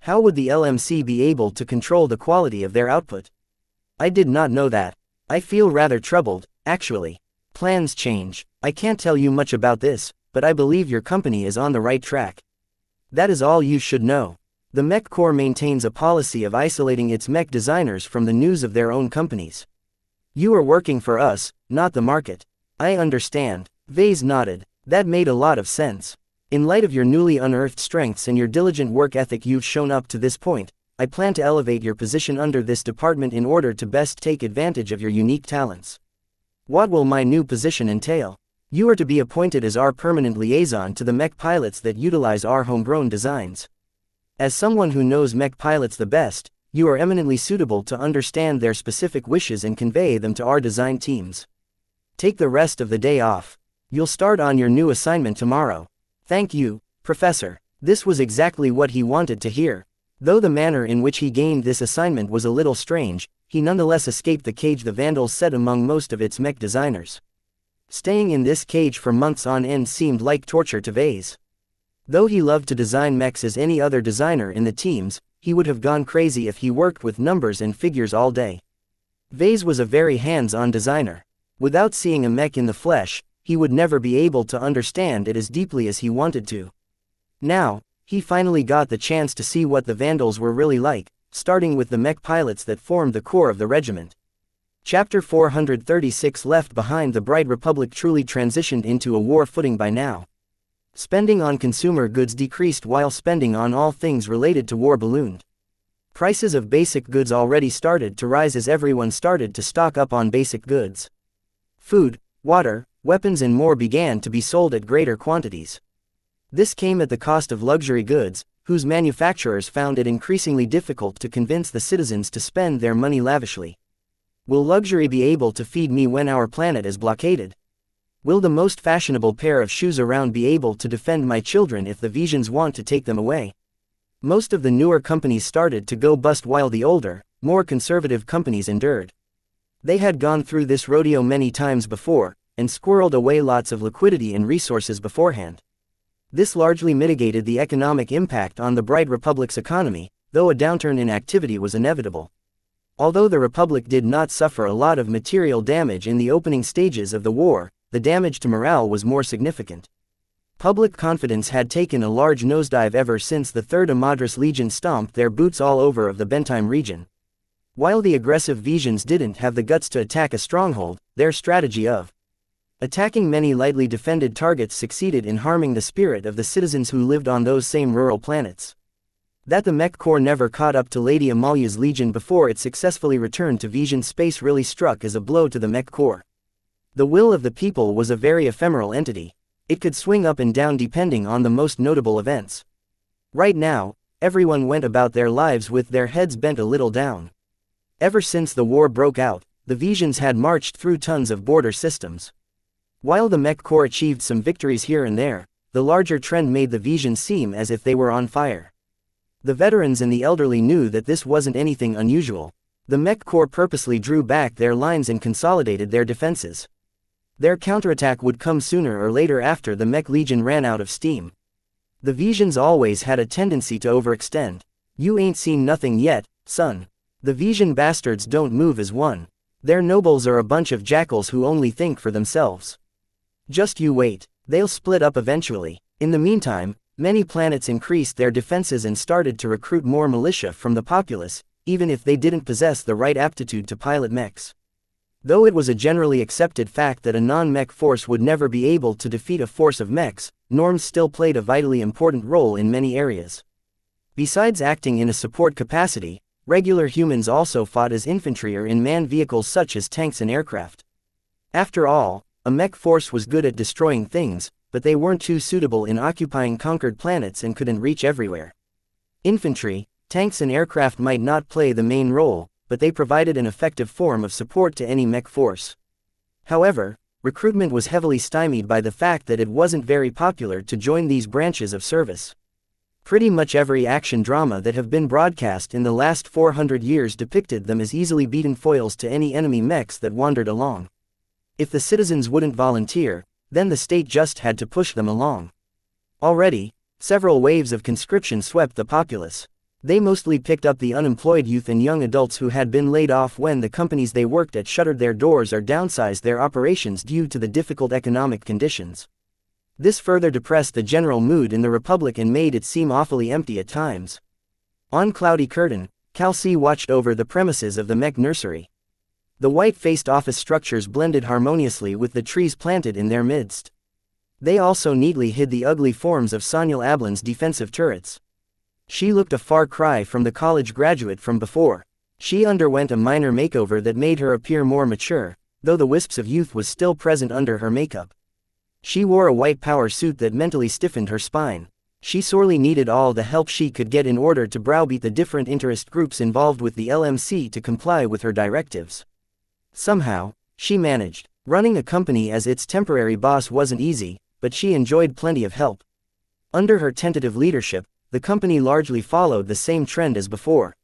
How would the LMC be able to control the quality of their output? I did not know that. I feel rather troubled, actually. Plans change. I can't tell you much about this, but I believe your company is on the right track. That is all you should know. The Mech Corps maintains a policy of isolating its mech designers from the news of their own companies. You are working for us, not the market. I understand. Vase nodded. That made a lot of sense. In light of your newly unearthed strengths and your diligent work ethic you've shown up to this point, I plan to elevate your position under this department in order to best take advantage of your unique talents. What will my new position entail? You are to be appointed as our permanent liaison to the mech pilots that utilize our homegrown designs. As someone who knows mech pilots the best, you are eminently suitable to understand their specific wishes and convey them to our design teams. Take the rest of the day off. You'll start on your new assignment tomorrow. Thank you, Professor. This was exactly what he wanted to hear. Though the manner in which he gained this assignment was a little strange, he nonetheless escaped the cage the Vandals set among most of its mech designers. Staying in this cage for months on end seemed like torture to Vase. Though he loved to design mechs as any other designer in the teams, he would have gone crazy if he worked with numbers and figures all day. Vase was a very hands-on designer. Without seeing a mech in the flesh, he would never be able to understand it as deeply as he wanted to. Now, he finally got the chance to see what the Vandals were really like, starting with the mech pilots that formed the core of the regiment. Chapter 436. Left behind. The Bright Republic truly transitioned into a war footing by now. Spending on consumer goods decreased while spending on all things related to war ballooned. Prices of basic goods already started to rise as everyone started to stock up on basic goods. Food, water, weapons and more began to be sold at greater quantities. This came at the cost of luxury goods, whose manufacturers found it increasingly difficult to convince the citizens to spend their money lavishly. Will luxury be able to feed me when our planet is blockaded? Will the most fashionable pair of shoes around be able to defend my children if the Visions want to take them away? Most of the newer companies started to go bust while the older, more conservative companies endured. They had gone through this rodeo many times before, and squirreled away lots of liquidity and resources beforehand. This largely mitigated the economic impact on the Bright Republic's economy, though a downturn in activity was inevitable. Although the Republic did not suffer a lot of material damage in the opening stages of the war, the damage to morale was more significant. Public confidence had taken a large nosedive ever since the 3rd Amadras Legion stomped their boots all over of the Bentheim region. While the aggressive Visions didn't have the guts to attack a stronghold, their strategy of attacking many lightly defended targets succeeded in harming the spirit of the citizens who lived on those same rural planets. That the Mech Corps never caught up to Lady Amalia's Legion before it successfully returned to Vision space really struck as a blow to the Mech Corps. The will of the people was a very ephemeral entity. It could swing up and down depending on the most notable events. Right now, everyone went about their lives with their heads bent a little down. Ever since the war broke out, the Visions had marched through tons of border systems. While the Mech Corps achieved some victories here and there, the larger trend made the Visions seem as if they were on fire. The veterans and the elderly knew that this wasn't anything unusual. The Mech Corps purposely drew back their lines and consolidated their defenses. Their counterattack would come sooner or later after the Mech Legion ran out of steam. The Visions always had a tendency to overextend. You ain't seen nothing yet, son. The Vision bastards don't move as one. Their nobles are a bunch of jackals who only think for themselves. Just you wait. They'll split up eventually. In the meantime, many planets increased their defenses and started to recruit more militia from the populace, even if they didn't possess the right aptitude to pilot mechs. Though it was a generally accepted fact that a non-mech force would never be able to defeat a force of mechs, norms still played a vitally important role in many areas. Besides acting in a support capacity, regular humans also fought as infantry or in manned vehicles such as tanks and aircraft. After all, a mech force was good at destroying things, but they weren't too suitable in occupying conquered planets and couldn't reach everywhere. Infantry, tanks and aircraft might not play the main role, but they provided an effective form of support to any mech force. However, recruitment was heavily stymied by the fact that it wasn't very popular to join these branches of service. Pretty much every action drama that have been broadcast in the last 400 years depicted them as easily beaten foils to any enemy mechs that wandered along. If the citizens wouldn't volunteer, then the state just had to push them along. Already, several waves of conscription swept the populace. They mostly picked up the unemployed youth and young adults who had been laid off when the companies they worked at shuttered their doors or downsized their operations due to the difficult economic conditions. This further depressed the general mood in the Republic and made it seem awfully empty at times. On Cloudy Curtain, Cal C watched over the premises of the Mech Nursery. The white-faced office structures blended harmoniously with the trees planted in their midst. They also neatly hid the ugly forms of Sonial Ablin's defensive turrets. She looked a far cry from the college graduate from before. She underwent a minor makeover that made her appear more mature, though the wisps of youth was still present under her makeup. She wore a white power suit that mentally stiffened her spine. She sorely needed all the help she could get in order to browbeat the different interest groups involved with the LMC to comply with her directives. Somehow, she managed. Running a company as its temporary boss wasn't easy, but she enjoyed plenty of help. Under her tentative leadership, the company largely followed the same trend as before.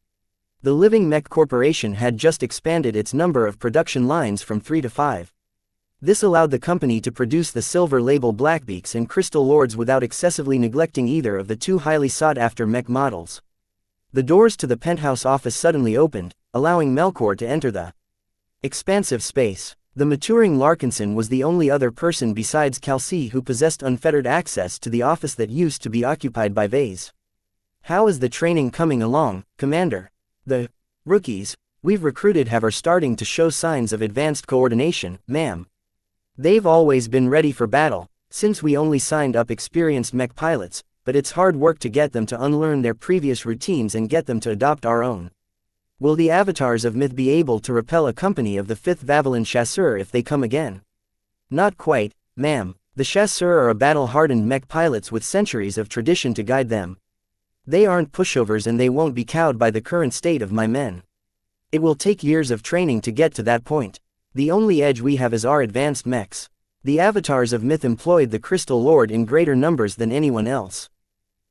The Living Mech Corporation had just expanded its number of production lines from 3 to 5. This allowed the company to produce the silver label Blackbeaks and Crystal Lords without excessively neglecting either of the two highly sought-after mech models. The doors to the penthouse office suddenly opened, allowing Melkor to enter the expansive space. The maturing Larkinson was the only other person besides Kelsey who possessed unfettered access to the office that used to be occupied by Vase. "How is the training coming along, Commander? The rookies we've recruited are starting to show signs of advanced coordination, ma'am. They've always been ready for battle, since we only signed up experienced mech pilots, but it's hard work to get them to unlearn their previous routines and get them to adopt our own. Will the avatars of myth be able to repel a company of the 5th Vavalin Chasseur if they come again?" "Not quite, ma'am. The Chasseur are a battle-hardened mech pilots with centuries of tradition to guide them. They aren't pushovers and they won't be cowed by the current state of my men. It will take years of training to get to that point. The only edge we have is our advanced mechs. The avatars of myth employed the Crystal Lord in greater numbers than anyone else.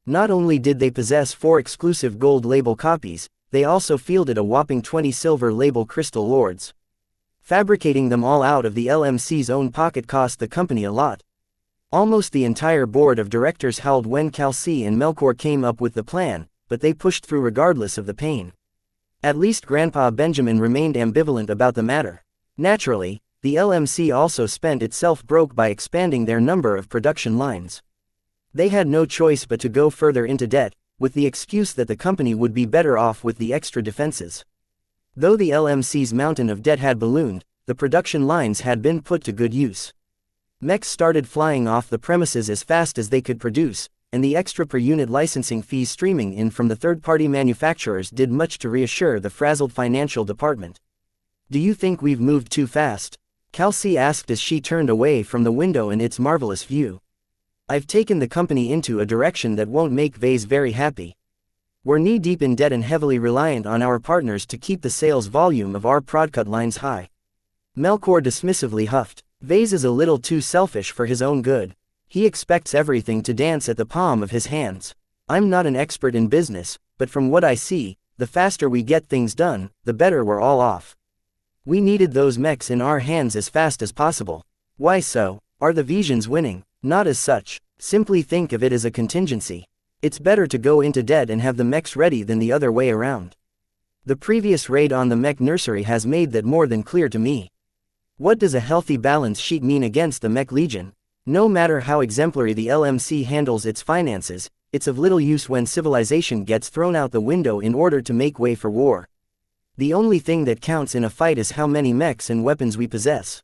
Not only did they possess 4 exclusive gold label copies, they also fielded a whopping 20 silver label Crystal Lords. Fabricating them all out of the LMC's own pocket cost the company a lot. Almost the entire board of directors howled when Kelsey and Melkor came up with the plan, but they pushed through regardless of the pain. At least Grandpa Benjamin remained ambivalent about the matter. Naturally, the LMC also spent itself broke by expanding their number of production lines. They had no choice but to go further into debt, with the excuse that the company would be better off with the extra defenses. Though the LMC's mountain of debt had ballooned, the production lines had been put to good use. Mechs started flying off the premises as fast as they could produce, and the extra per unit licensing fees streaming in from the third-party manufacturers did much to reassure the frazzled financial department. "Do you think we've moved too fast?" Kelsey asked as she turned away from the window and its marvelous view. "I've taken the company into a direction that won't make Vase very happy. We're knee-deep in debt and heavily reliant on our partners to keep the sales volume of our product lines high." Melkor dismissively huffed. "Vase is a little too selfish for his own good. He expects everything to dance at the palm of his hands. I'm not an expert in business, but from what I see, the faster we get things done, the better we're all off. We needed those mechs in our hands as fast as possible." "Why so? Are the Visions winning?" "Not as such. Simply think of it as a contingency. It's better to go into debt and have the mechs ready than the other way around. The previous raid on the mech nursery has made that more than clear to me. What does a healthy balance sheet mean against the Mech Legion? No matter how exemplary the LMC handles its finances, it's of little use when civilization gets thrown out the window in order to make way for war. The only thing that counts in a fight is how many mechs and weapons we possess.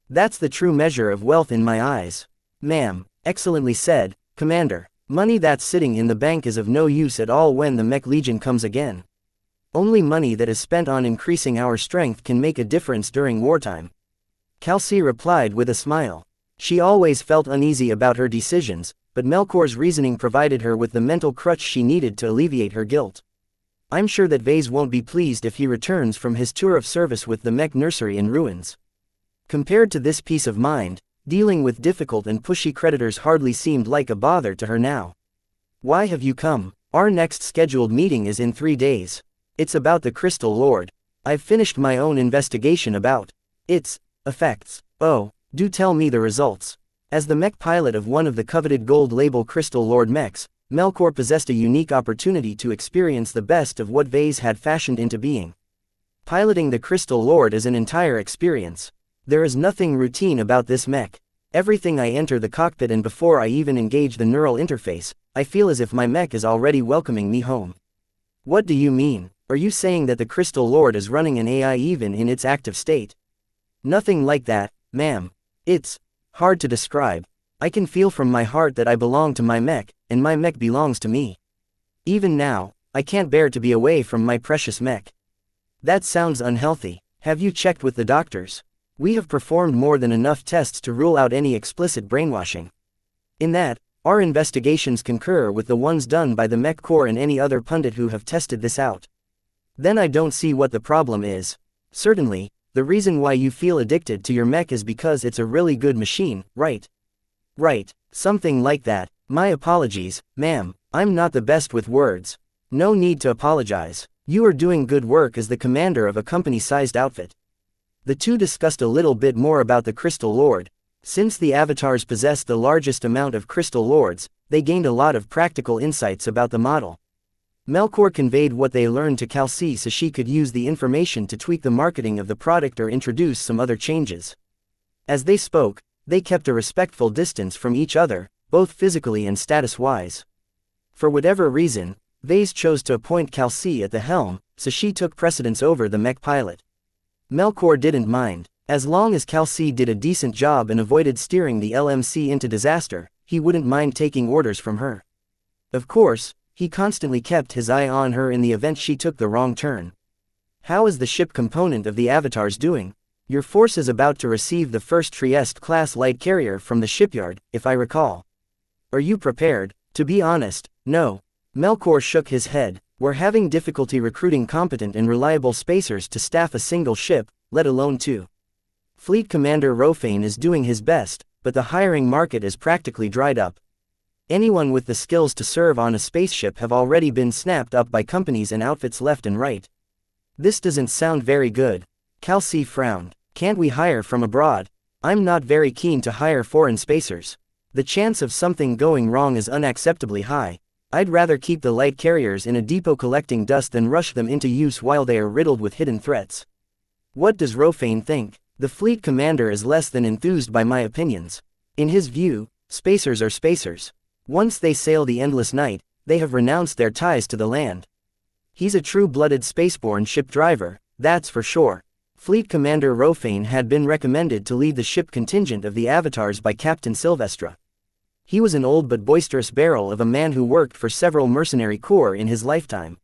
That's the true measure of wealth in my eyes." "Ma'am, excellently said, Commander. Money that's sitting in the bank is of no use at all when the Mech Legion comes again. Only money that is spent on increasing our strength can make a difference during wartime." Kelsey replied with a smile. She always felt uneasy about her decisions, but Melkor's reasoning provided her with the mental crutch she needed to alleviate her guilt. "I'm sure that Vase won't be pleased if he returns from his tour of service with the Mech Nursery in ruins. Compared to this peace of mind, dealing with difficult and pushy creditors hardly seemed like a bother to her now." "Why have you come?" "Our next scheduled meeting is in 3 days. It's about the Crystal Lord. I've finished my own investigation about its effects." "Oh, do tell me the results." As the mech pilot of one of the coveted gold label Crystal Lord mechs, Melkor possessed a unique opportunity to experience the best of what Vase had fashioned into being. Piloting the Crystal Lord is an entire experience. There is nothing routine about this mech. Everything I enter the cockpit and before I even engage the neural interface, I feel as if my mech is already welcoming me home." "What do you mean? Are you saying that the Crystal Lord is running an AI even in its active state?" "Nothing like that, ma'am. It's hard to describe. I can feel from my heart that I belong to my mech, and my mech belongs to me. Even now, I can't bear to be away from my precious mech." "That sounds unhealthy. Have you checked with the doctors?" "We have performed more than enough tests to rule out any explicit brainwashing. In that, our investigations concur with the ones done by the Mech Corps and any other pundit who have tested this out." "Then I don't see what the problem is. Certainly, the reason why you feel addicted to your mech is because it's a really good machine, right?" "Right, something like that. My apologies, ma'am, I'm not the best with words." "No need to apologize. You are doing good work as the commander of a company-sized outfit. The two discussed a little bit more about the Crystal Lord. Since the avatars possessed the largest amount of Crystal Lords, they gained a lot of practical insights about the model. Melkor conveyed what they learned to Kelsey so she could use the information to tweak the marketing of the product or introduce some other changes. As they spoke, they kept a respectful distance from each other, both physically and status-wise. For whatever reason, Vase chose to appoint Kelsey at the helm, so she took precedence over the mech pilot. Melkor didn't mind. As long as Kelsey did a decent job and avoided steering the LMC into disaster, he wouldn't mind taking orders from her. Of course, he constantly kept his eye on her in the event she took the wrong turn. How is the ship component of the Avatars doing? Your force is about to receive the first Trieste-class light carrier from the shipyard, if I recall. Are you prepared? To be honest, no. Melkor shook his head. We're having difficulty recruiting competent and reliable spacers to staff a single ship, let alone two. Fleet Commander Rofane is doing his best, but the hiring market is practically dried up. Anyone with the skills to serve on a spaceship have already been snapped up by companies and outfits left and right. This doesn't sound very good. Kelsey frowned. Can't we hire from abroad? I'm not very keen to hire foreign spacers. The chance of something going wrong is unacceptably high. I'd rather keep the light carriers in a depot collecting dust than rush them into use while they are riddled with hidden threats. What does Rofane think? The fleet commander is less than enthused by my opinions. In his view, spacers are spacers. Once they sail the endless night, they have renounced their ties to the land. He's a true-blooded spaceborne ship driver, that's for sure. Fleet Commander Rofane had been recommended to lead the ship contingent of the Avatars by Captain Sylvestra. He was an old but boisterous barrel of a man who worked for several mercenary corps in his lifetime.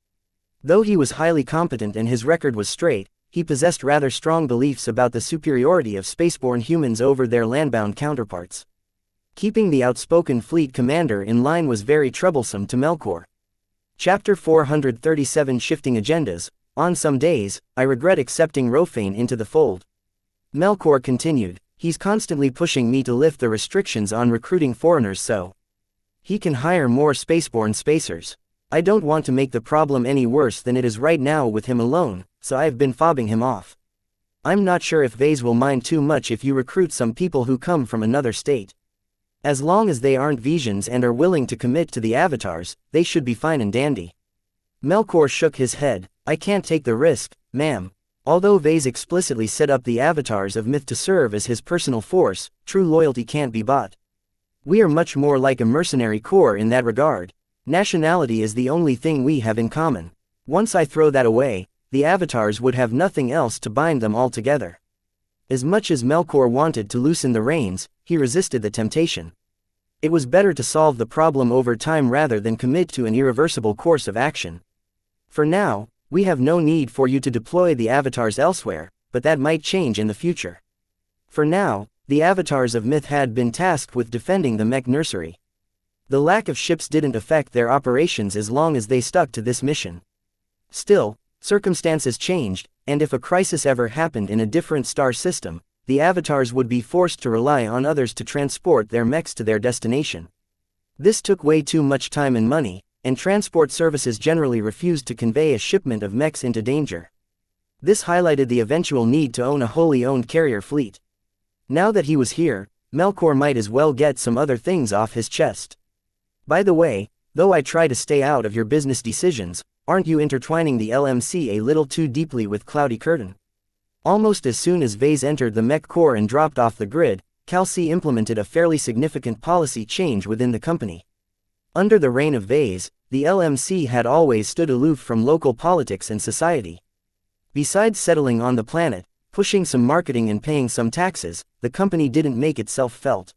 Though he was highly competent and his record was straight, he possessed rather strong beliefs about the superiority of spaceborne humans over their landbound counterparts. Keeping the outspoken fleet commander in line was very troublesome to Melkor. Chapter 437 Shifting Agendas. On some days, I regret accepting Rofane into the fold. Melkor continued, he's constantly pushing me to lift the restrictions on recruiting foreigners so he can hire more spaceborne spacers. I don't want to make the problem any worse than it is right now with him alone, so I've been fobbing him off. I'm not sure if Vase will mind too much if you recruit some people who come from another state. As long as they aren't Visions and are willing to commit to the Avatars, they should be fine and dandy. Melkor shook his head. I can't take the risk, ma'am. Although Vase explicitly set up the Avatars of Myth to serve as his personal force, true loyalty can't be bought. We are much more like a mercenary corps in that regard. Nationality is the only thing we have in common. Once I throw that away, the Avatars would have nothing else to bind them all together. As much as Melkor wanted to loosen the reins, he resisted the temptation. It was better to solve the problem over time rather than commit to an irreversible course of action. For now, we have no need for you to deploy the Avatars elsewhere, but that might change in the future. For now, the Avatars of Myth had been tasked with defending the Mech nursery. The lack of ships didn't affect their operations as long as they stuck to this mission. Still, circumstances changed, and if a crisis ever happened in a different star system, the Avatars would be forced to rely on others to transport their mechs to their destination. This took way too much time and money, and transport services generally refused to convey a shipment of mechs into danger. This highlighted the eventual need to own a wholly owned carrier fleet. Now that he was here, Melkor might as well get some other things off his chest. By the way, though I try to stay out of your business decisions, aren't you intertwining the LMC a little too deeply with Cloudy Curtain? Almost as soon as Vase entered the Mech Corps and dropped off the grid, Kelsey implemented a fairly significant policy change within the company. Under the reign of Vase, the LMC had always stood aloof from local politics and society. Besides settling on the planet, pushing some marketing and paying some taxes, the company didn't make itself felt.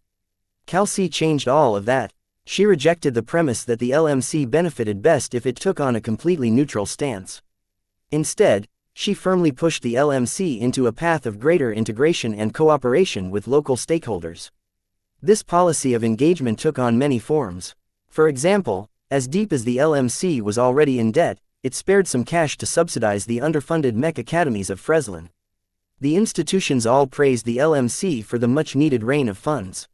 Kelsey changed all of that. She rejected the premise that the LMC benefited best if it took on a completely neutral stance. Instead, she firmly pushed the LMC into a path of greater integration and cooperation with local stakeholders. This policy of engagement took on many forms. For example, as deep as the LMC was already in debt, it spared some cash to subsidize the underfunded mech academies of Freslin. The institutions all praised the LMC for the much-needed rain of funds.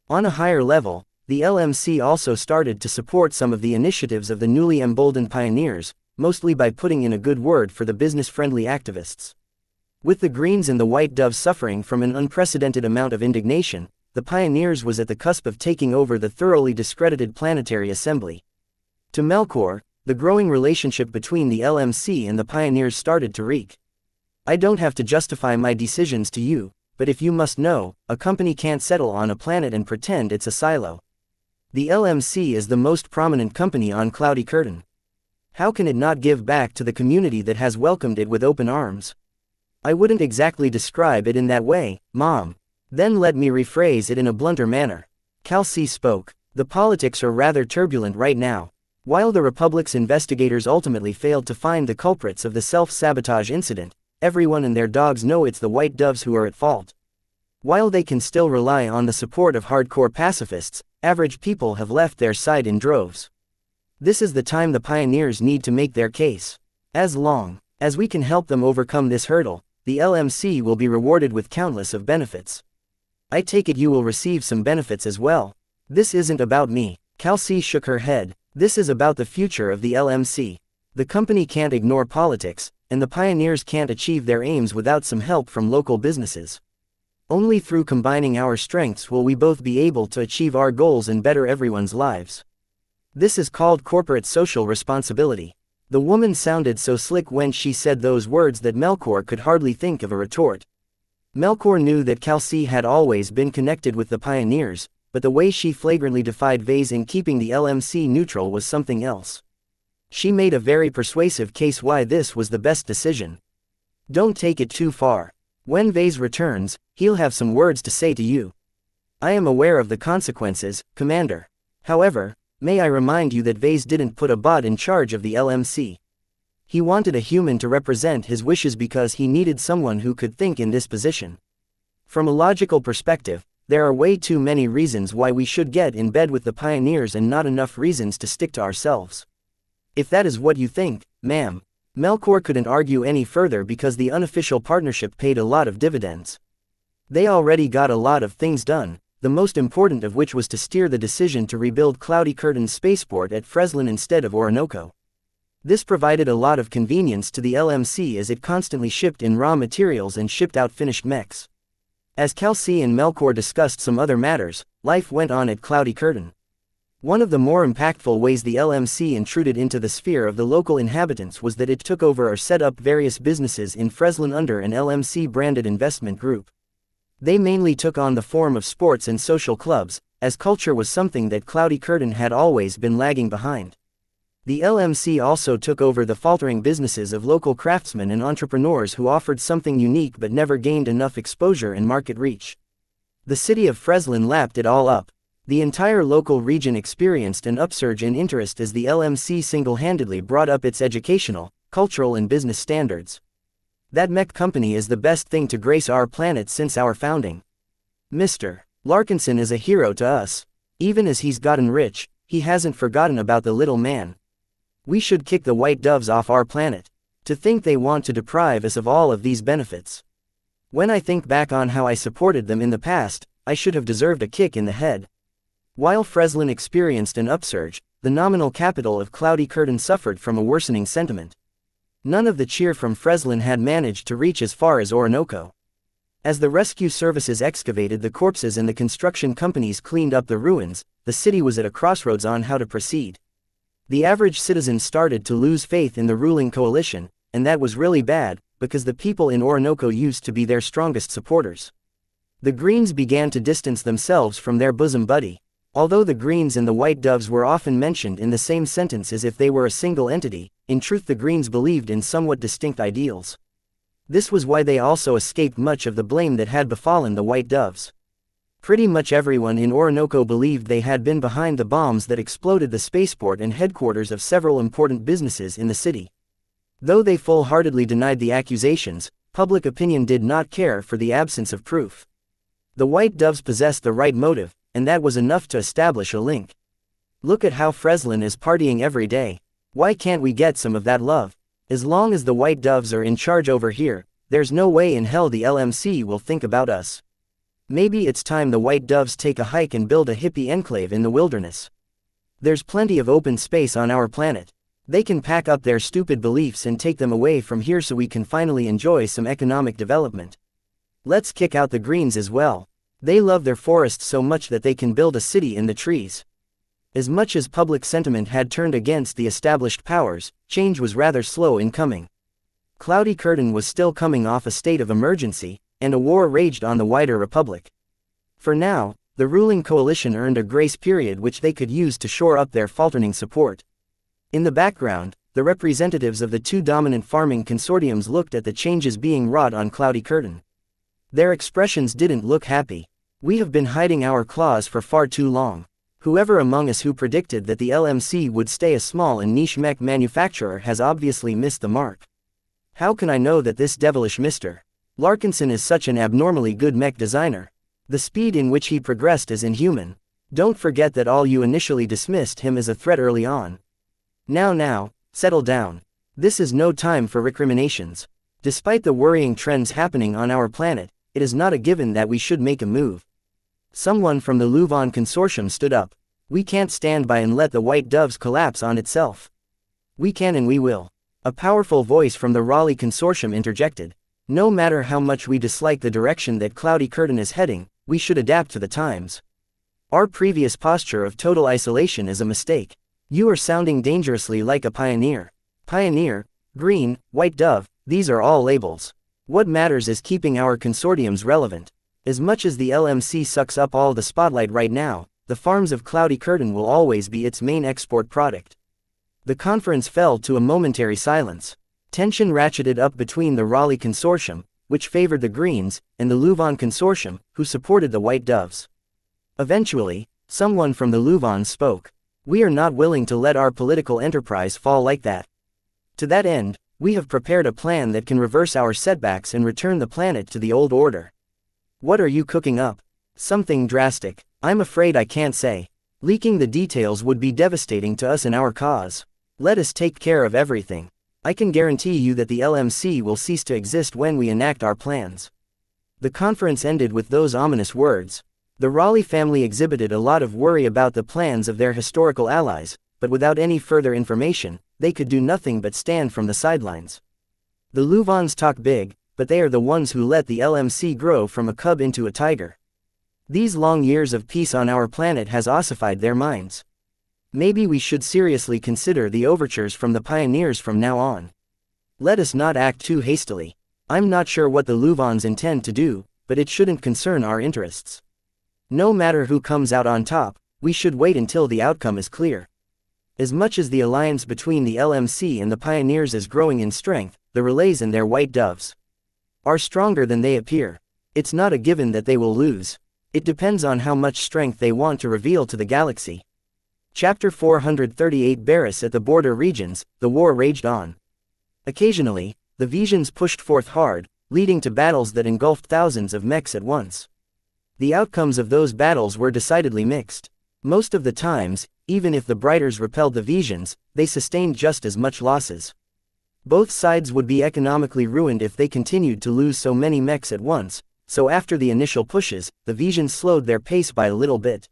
On a higher level, the LMC also started to support some of the initiatives of the newly emboldened pioneers, mostly by putting in a good word for the business-friendly activists. With the Greens and the White Doves suffering from an unprecedented amount of indignation, the Pioneers was at the cusp of taking over the thoroughly discredited Planetary Assembly. To Melkor, the growing relationship between the LMC and the Pioneers started to reek. I don't have to justify my decisions to you, but if you must know, a company can't settle on a planet and pretend it's a silo. The LMC is the most prominent company on Cloudy Curtain. How can it not give back to the community that has welcomed it with open arms? I wouldn't exactly describe it in that way, Mom. Then let me rephrase it in a blunter manner. Kelsey spoke. The politics are rather turbulent right now. While the Republic's investigators ultimately failed to find the culprits of the self-sabotage incident, everyone and their dogs know it's the White Doves who are at fault. While they can still rely on the support of hardcore pacifists, average people have left their side in droves. This is the time the Pioneers need to make their case. As long as we can help them overcome this hurdle, the LMC will be rewarded with countless of benefits. I take it you will receive some benefits as well. This isn't about me. Kelsey shook her head. This is about the future of the LMC. The company can't ignore politics, and the Pioneers can't achieve their aims without some help from local businesses. Only through combining our strengths will we both be able to achieve our goals and better everyone's lives. This is called corporate social responsibility. The woman sounded so slick when she said those words that Melkor could hardly think of a retort. Melkor knew that Kelsey had always been connected with the Pioneers, but the way she flagrantly defied Vase in keeping the LMC neutral was something else. She made a very persuasive case why this was the best decision. Don't take it too far. When Vase returns, he'll have some words to say to you. I am aware of the consequences, Commander. However, may I remind you that Vase didn't put a bot in charge of the LMC. He wanted a human to represent his wishes because he needed someone who could think in this position. From a logical perspective, there are way too many reasons why we should get in bed with the Pioneers and not enough reasons to stick to ourselves. If that is what you think, ma'am. Melkor couldn't argue any further because the unofficial partnership paid a lot of dividends. They already got a lot of things done, the most important of which was to steer the decision to rebuild Cloudy Curtain's spaceport at Freslin instead of Orinoco. This provided a lot of convenience to the LMC as it constantly shipped in raw materials and shipped out finished mechs. As Kelsey and Melkor discussed some other matters, life went on at Cloudy Curtain. One of the more impactful ways the LMC intruded into the sphere of the local inhabitants was that it took over or set up various businesses in Freslin under an LMC-branded investment group. They mainly took on the form of sports and social clubs, as culture was something that Cloudy Curtain had always been lagging behind. The LMC also took over the faltering businesses of local craftsmen and entrepreneurs who offered something unique but never gained enough exposure and market reach. The city of Freslin lapped it all up. The entire local region experienced an upsurge in interest as the LMC single-handedly brought up its educational, cultural and business standards. That mech company is the best thing to grace our planet since our founding. Mr. Larkinson is a hero to us. Even as he's gotten rich, he hasn't forgotten about the little man. We should kick the White Doves off our planet. To think they want to deprive us of all of these benefits. When I think back on how I supported them in the past, I should have deserved a kick in the head. While Freslin experienced an upsurge, the nominal capital of Cloudy Curtain suffered from a worsening sentiment. None of the cheer from Freslin had managed to reach as far as Orinoco. As the rescue services excavated the corpses and the construction companies cleaned up the ruins, the city was at a crossroads on how to proceed. The average citizen started to lose faith in the ruling coalition, and that was really bad, because the people in Orinoco used to be their strongest supporters. The Greens began to distance themselves from their bosom buddy. Although the Greens and the White Doves were often mentioned in the same sentence as if they were a single entity, in truth the Greens believed in somewhat distinct ideals. This was why they also escaped much of the blame that had befallen the White Doves. Pretty much everyone in Orinoco believed they had been behind the bombs that exploded the spaceport and headquarters of several important businesses in the city. Though they full-heartedly denied the accusations, public opinion did not care for the absence of proof. The White Doves possessed the right motive, and that was enough to establish a link. Look at how Freslin is partying every day. Why can't we get some of that love? As long as the White Doves are in charge over here, there's no way in hell the LMC will think about us. Maybe it's time the White Doves take a hike and build a hippie enclave in the wilderness. There's plenty of open space on our planet. They can pack up their stupid beliefs and take them away from here so we can finally enjoy some economic development. Let's kick out the Greens as well. They love their forests so much that they can build a city in the trees. As much as public sentiment had turned against the established powers, change was rather slow in coming. Cloudy Curtain was still coming off a state of emergency, and a war raged on the wider republic. For now, the ruling coalition earned a grace period which they could use to shore up their faltering support. In the background, the representatives of the two dominant farming consortiums looked at the changes being wrought on Cloudy Curtain. Their expressions didn't look happy. We have been hiding our claws for far too long. Whoever among us who predicted that the LMC would stay a small and niche mech manufacturer has obviously missed the mark. How can I know that this devilish Mr. Larkinson is such an abnormally good mech designer? The speed in which he progressed is inhuman. Don't forget that all you initially dismissed him as a threat early on. Now, settle down. This is no time for recriminations. Despite the worrying trends happening on our planet, it is not a given that we should make a move. Someone from the Luvon consortium stood up. We can't stand by and let the white doves collapse on itself. We can and we will. A powerful voice from the Raleigh consortium interjected. No matter how much we dislike the direction that Cloudy Curtain is heading, we should adapt to the times. Our previous posture of total isolation is a mistake. You are sounding dangerously like a pioneer. Pioneer, green, white dove, these are all labels. What matters is keeping our consortiums relevant. As much as the LMC sucks up all the spotlight right now, the farms of Cloudy Curtain will always be its main export product. The conference fell to a momentary silence. Tension ratcheted up between the Raleigh consortium, which favored the Greens, and the Luvon consortium, who supported the White Doves. Eventually, someone from the Luvons spoke. We are not willing to let our political enterprise fall like that. To that end, we have prepared a plan that can reverse our setbacks and return the planet to the old order. What are you cooking up? Something drastic. I'm afraid I can't say. Leaking the details would be devastating to us and our cause. Let us take care of everything. I can guarantee you that the LMC will cease to exist when we enact our plans. The conference ended with those ominous words. The Raleigh family exhibited a lot of worry about the plans of their historical allies, but without any further information, they could do nothing but stand from the sidelines. The Luvons talk big, but they are the ones who let the LMC grow from a cub into a tiger. These long years of peace on our planet has ossified their minds. Maybe we should seriously consider the overtures from the pioneers from now on. Let us not act too hastily. I'm not sure what the Luvons intend to do, but it shouldn't concern our interests. No matter who comes out on top, we should wait until the outcome is clear. As much as the alliance between the LMC and the pioneers is growing in strength, the Relays and their White Doves are stronger than they appear. It's not a given that they will lose. It depends on how much strength they want to reveal to the galaxy. Chapter 438 Barris at the border regions, the war raged on. Occasionally, the Visions pushed forth hard, leading to battles that engulfed thousands of mechs at once. The outcomes of those battles were decidedly mixed. Most of the times, even if the Brighters repelled the Visions, they sustained just as much losses. Both sides would be economically ruined if they continued to lose so many mechs at once, so after the initial pushes, the Visions slowed their pace by a little bit.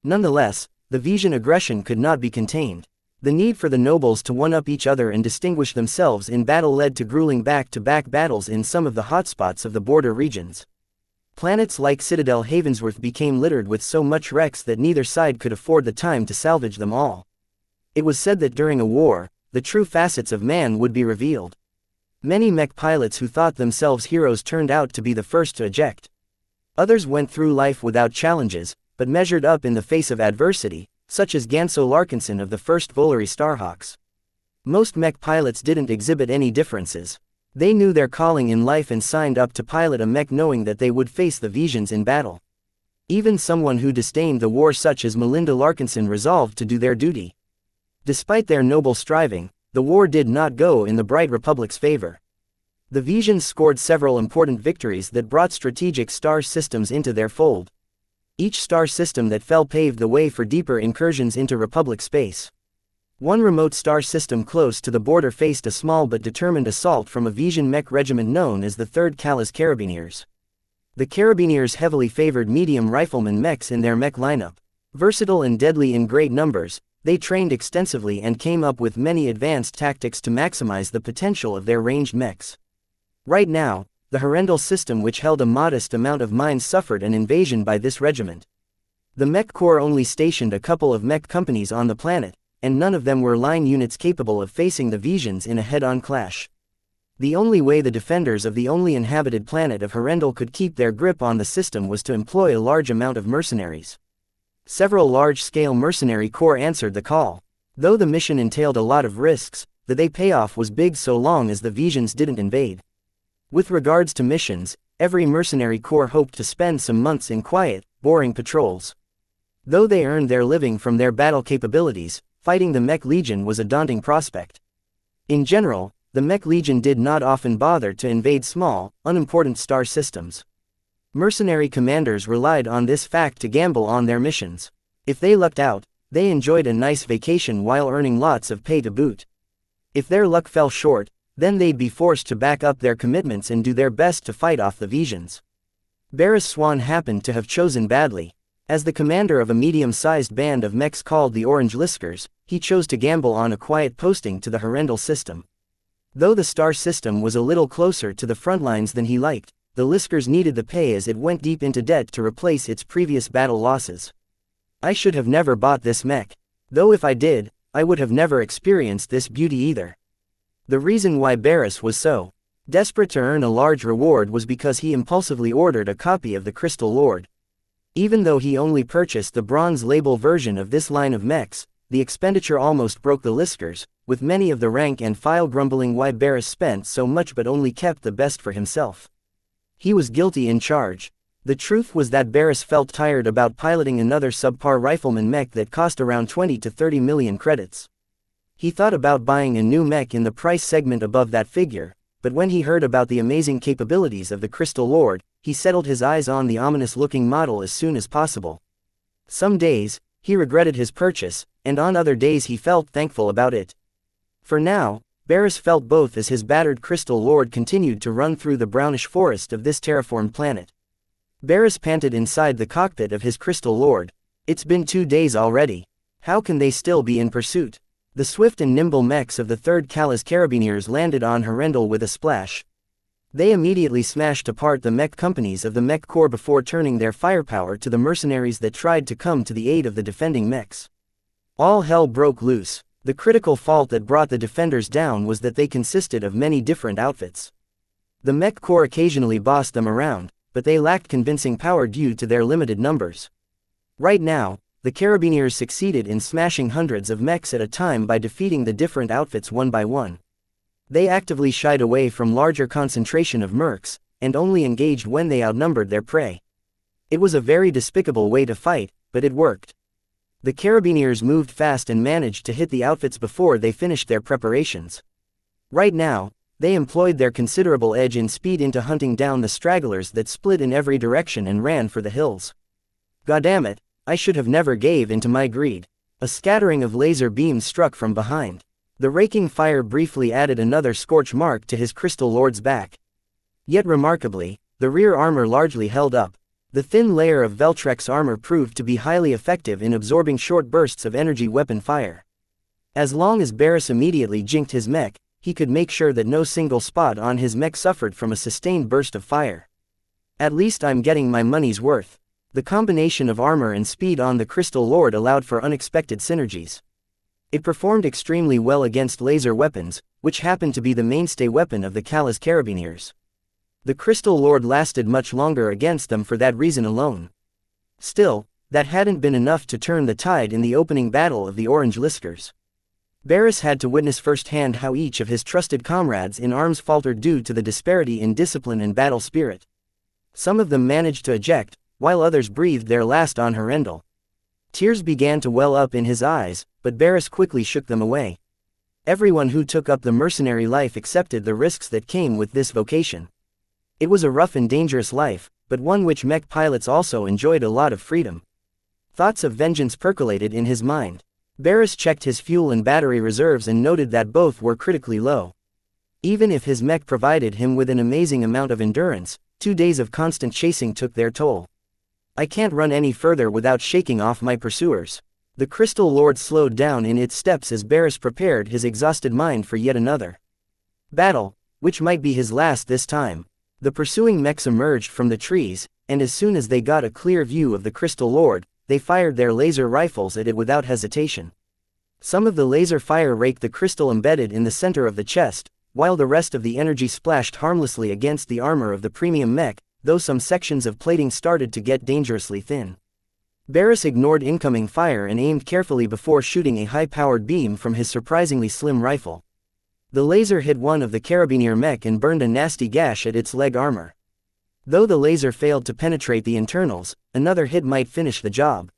Nonetheless, the Vision aggression could not be contained. The need for the nobles to one-up each other and distinguish themselves in battle led to grueling back-to-back battles in some of the hotspots of the border regions. Planets like Citadel Havensworth became littered with so much wrecks that neither side could afford the time to salvage them all. It was said that during a war, the true facets of man would be revealed. Many mech pilots who thought themselves heroes turned out to be the first to eject. Others went through life without challenges, but measured up in the face of adversity, such as Ganso Larkinson of the 1st Volary Starhawks. Most mech pilots didn't exhibit any differences. They knew their calling in life and signed up to pilot a mech knowing that they would face the Visions in battle. Even someone who disdained the war such as Melinda Larkinson resolved to do their duty. Despite their noble striving, the war did not go in the Bright Republic's favor. The Visions scored several important victories that brought strategic star systems into their fold. Each star system that fell paved the way for deeper incursions into Republic space. One remote star system close to the border faced a small but determined assault from a Vision mech regiment known as the 3rd Calais Carabineers. The Carabineers heavily favored medium rifleman mechs in their mech lineup. Versatile and deadly in great numbers, They trained extensively and came up with many advanced tactics to maximize the potential of their ranged mechs. Right now, the Harendel system, which held a modest amount of mines, suffered an invasion by this regiment. The Mech Corps only stationed a couple of mech companies on the planet, and none of them were line units capable of facing the Visions in a head-on clash. The only way the defenders of the only inhabited planet of Harendel could keep their grip on the system was to employ a large amount of mercenaries. Several large-scale mercenary corps answered the call. Though the mission entailed a lot of risks, the payoff was big so long as the Visions didn't invade. With regards to missions, every mercenary corps hoped to spend some months in quiet, boring patrols. Though they earned their living from their battle capabilities, fighting the Mech Legion was a daunting prospect. In general, the Mech Legion did not often bother to invade small, unimportant star systems. Mercenary commanders relied on this fact to gamble on their missions. If they lucked out, they enjoyed a nice vacation while earning lots of pay to boot. If their luck fell short, then they'd be forced to back up their commitments and do their best to fight off the Visions. Barris Swan happened to have chosen badly. As the commander of a medium-sized band of mechs called the Orange Liskers, he chose to gamble on a quiet posting to the Harendel system. Though the star system was a little closer to the front lines than he liked, the Liskers needed the pay as it went deep into debt to replace its previous battle losses. I should have never bought this mech. Though if I did, I would have never experienced this beauty either. The reason why Barris was so desperate to earn a large reward was because he impulsively ordered a copy of the Crystal Lord. Even though he only purchased the bronze label version of this line of mechs, the expenditure almost broke the Liskers, with many of the rank and file grumbling why Barris spent so much but only kept the best for himself. He was guilty in charge. The truth was that Barris felt tired about piloting another subpar rifleman mech that cost around 20 to 30 million credits. He thought about buying a new mech in the price segment above that figure, but when he heard about the amazing capabilities of the Crystal Lord, he settled his eyes on the ominous-looking model as soon as possible. Some days, he regretted his purchase, and on other days he felt thankful about it. For now, Barris felt both as his battered Crystal Lord continued to run through the brownish forest of this terraformed planet. Barris panted inside the cockpit of his Crystal Lord. It's been 2 days already. How can they still be in pursuit? The swift and nimble mechs of the 3rd Kalas Carabineers landed on Harendel with a splash. They immediately smashed apart the mech companies of the Mech Corps before turning their firepower to the mercenaries that tried to come to the aid of the defending mechs. All hell broke loose. The critical fault that brought the defenders down was that they consisted of many different outfits. The Mech Corps occasionally bossed them around, but they lacked convincing power due to their limited numbers. Right now, the Carabineers succeeded in smashing hundreds of mechs at a time by defeating the different outfits one by one. They actively shied away from larger concentration of mercs, and only engaged when they outnumbered their prey. It was a very despicable way to fight, but it worked. The Carabineers moved fast and managed to hit the outfits before they finished their preparations. Right now, they employed their considerable edge in speed into hunting down the stragglers that split in every direction and ran for the hills. Goddammit, I should have never gave in to my greed. A scattering of laser beams struck from behind. The raking fire briefly added another scorch mark to his Crystal Lord's back. Yet remarkably, the rear armor largely held up. The thin layer of Veltrek's armor proved to be highly effective in absorbing short bursts of energy weapon fire. As long as Barris immediately jinked his mech, he could make sure that no single spot on his mech suffered from a sustained burst of fire. At least I'm getting my money's worth. The combination of armor and speed on the Crystal Lord allowed for unexpected synergies. It performed extremely well against laser weapons, which happened to be the mainstay weapon of the Kalas Carabineers. The Crystal Lord lasted much longer against them for that reason alone. Still, that hadn't been enough to turn the tide in the opening battle of the Orange Liskers. Barris had to witness firsthand how each of his trusted comrades in arms faltered due to the disparity in discipline and battle spirit. Some of them managed to eject, while others breathed their last on Harendel. Tears began to well up in his eyes, but Barris quickly shook them away. Everyone who took up the mercenary life accepted the risks that came with this vocation. It was a rough and dangerous life, but one which mech pilots also enjoyed a lot of freedom. Thoughts of vengeance percolated in his mind. Barris checked his fuel and battery reserves and noted that both were critically low. Even if his mech provided him with an amazing amount of endurance, 2 days of constant chasing took their toll. I can't run any further without shaking off my pursuers. The Crystal Lord slowed down in its steps as Barris prepared his exhausted mind for yet another battle, which might be his last this time. The pursuing mechs emerged from the trees, and as soon as they got a clear view of the Crystal Lord, they fired their laser rifles at it without hesitation. Some of the laser fire raked the crystal embedded in the center of the chest, while the rest of the energy splashed harmlessly against the armor of the premium mech, though some sections of plating started to get dangerously thin. Barris ignored incoming fire and aimed carefully before shooting a high-powered beam from his surprisingly slim rifle. The laser hit one of the carabiner mech and burned a nasty gash at its leg armor. Though the laser failed to penetrate the internals, another hit might finish the job.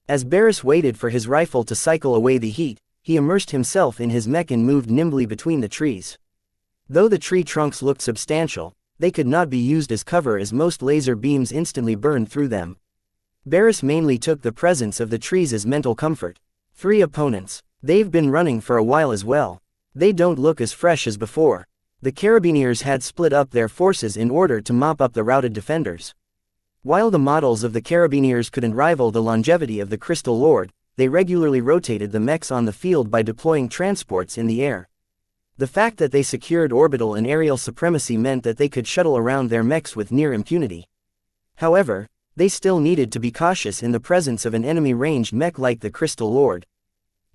As Barris waited for his rifle to cycle away the heat, he immersed himself in his mech and moved nimbly between the trees. Though the tree trunks looked substantial, they could not be used as cover as most laser beams instantly burned through them. Barris mainly took the presence of the trees as mental comfort. 3 opponents. They've been running for a while as well. They don't look as fresh as before. The Carabiniers had split up their forces in order to mop up the routed defenders. While the models of the Carabiniers couldn't rival the longevity of the Crystal Lord, they regularly rotated the mechs on the field by deploying transports in the air. The fact that they secured orbital and aerial supremacy meant that they could shuttle around their mechs with near impunity. However, they still needed to be cautious in the presence of an enemy ranged mech like the Crystal Lord.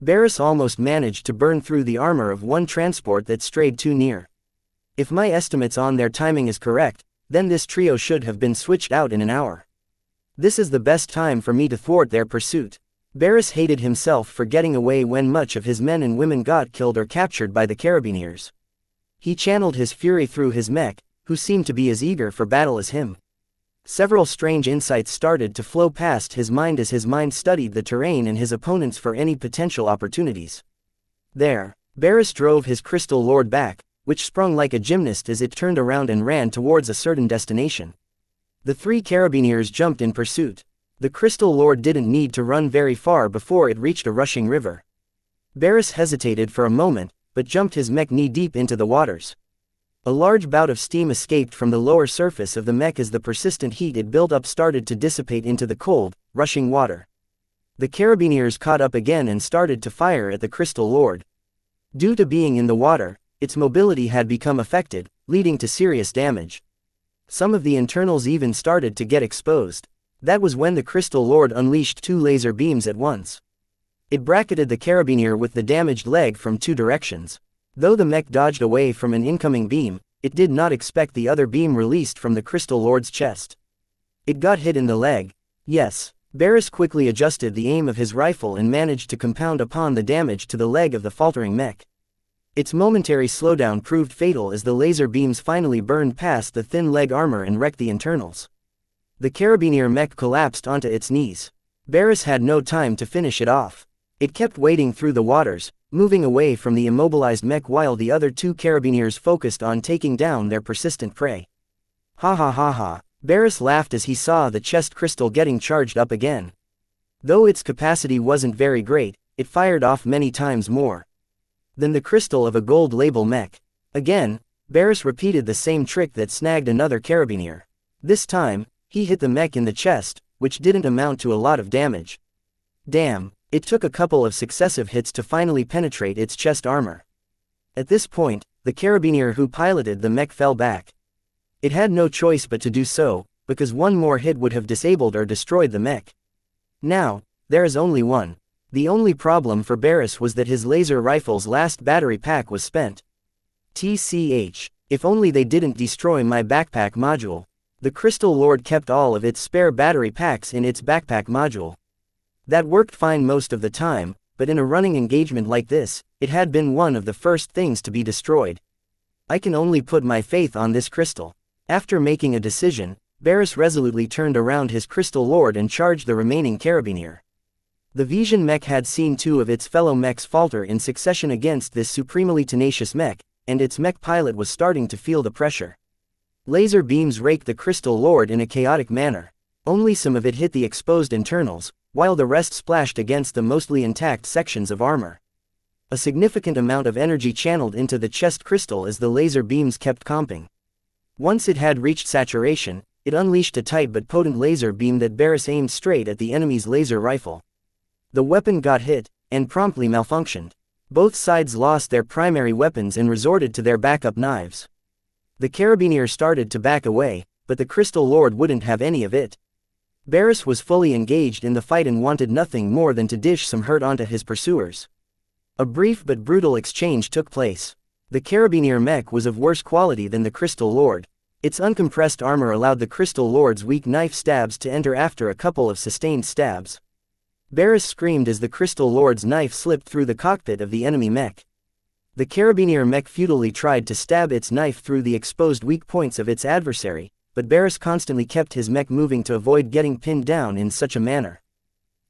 Barris almost managed to burn through the armor of one transport that strayed too near. If my estimates on their timing is correct, then this trio should have been switched out in an hour. This is the best time for me to thwart their pursuit. Barris hated himself for getting away when much of his men and women got killed or captured by the Carabiniers. He channeled his fury through his mech, who seemed to be as eager for battle as him. Several strange insights started to flow past his mind as his mind studied the terrain and his opponents for any potential opportunities. There, Barris drove his Crystal Lord back, which sprung like a gymnast as it turned around and ran towards a certain destination. The 3 Carabiniers jumped in pursuit. The Crystal Lord didn't need to run very far before it reached a rushing river. Barris hesitated for a moment, but jumped his mech knee-deep into the waters. A large bout of steam escaped from the lower surface of the mech as the persistent heat it built up started to dissipate into the cold, rushing water. The Carabiniers caught up again and started to fire at the Crystal Lord. Due to being in the water, its mobility had become affected, leading to serious damage. Some of the internals even started to get exposed. That was when the Crystal Lord unleashed 2 laser beams at once. It bracketed the Carabiner with the damaged leg from 2 directions. Though the mech dodged away from an incoming beam, it did not expect the other beam released from the Crystal Lord's chest. It got hit in the leg. Yes, Barris quickly adjusted the aim of his rifle and managed to compound upon the damage to the leg of the faltering mech. Its momentary slowdown proved fatal as the laser beams finally burned past the thin leg armor and wrecked the internals. The Carabiner mech collapsed onto its knees. Barris had no time to finish it off. It kept wading through the waters, moving away from the immobilized mech while the other 2 Carabiniers focused on taking down their persistent prey. Ha ha ha ha, Barris laughed as he saw the chest crystal getting charged up again. Though its capacity wasn't very great, it fired off many times more than the crystal of a gold label mech. Again, Barris repeated the same trick that snagged another Carabiner. This time, he hit the mech in the chest, which didn't amount to a lot of damage. Damn. It took a couple of successive hits to finally penetrate its chest armor. At this point, the Carabiner who piloted the mech fell back. It had no choice but to do so, because one more hit would have disabled or destroyed the mech. Now, there is only one. The only problem for Barris was that his laser rifle's last battery pack was spent. TCH, if only they didn't destroy my backpack module. The Crystal Lord kept all of its spare battery packs in its backpack module. That worked fine most of the time, but in a running engagement like this, it had been one of the first things to be destroyed. I can only put my faith on this crystal. After making a decision, Barris resolutely turned around his Crystal Lord and charged the remaining Carabiner. The Vision mech had seen 2 of its fellow mechs falter in succession against this supremely tenacious mech, and its mech pilot was starting to feel the pressure. Laser beams raked the Crystal Lord in a chaotic manner. Only some of it hit the exposed internals, while the rest splashed against the mostly intact sections of armor. A significant amount of energy channeled into the chest crystal as the laser beams kept comping. Once it had reached saturation, it unleashed a tight but potent laser beam that Barris aimed straight at the enemy's laser rifle. The weapon got hit, and promptly malfunctioned. Both sides lost their primary weapons and resorted to their backup knives. The carabiner started to back away, but the Crystal Lord wouldn't have any of it. Barris was fully engaged in the fight and wanted nothing more than to dish some hurt onto his pursuers. A brief but brutal exchange took place. The carabiner mech was of worse quality than the Crystal Lord. Its uncompressed armor allowed the Crystal Lord's weak knife stabs to enter after a couple of sustained stabs. Barris screamed as the Crystal Lord's knife slipped through the cockpit of the enemy mech. The carabiner mech futilely tried to stab its knife through the exposed weak points of its adversary, but Barris constantly kept his mech moving to avoid getting pinned down in such a manner.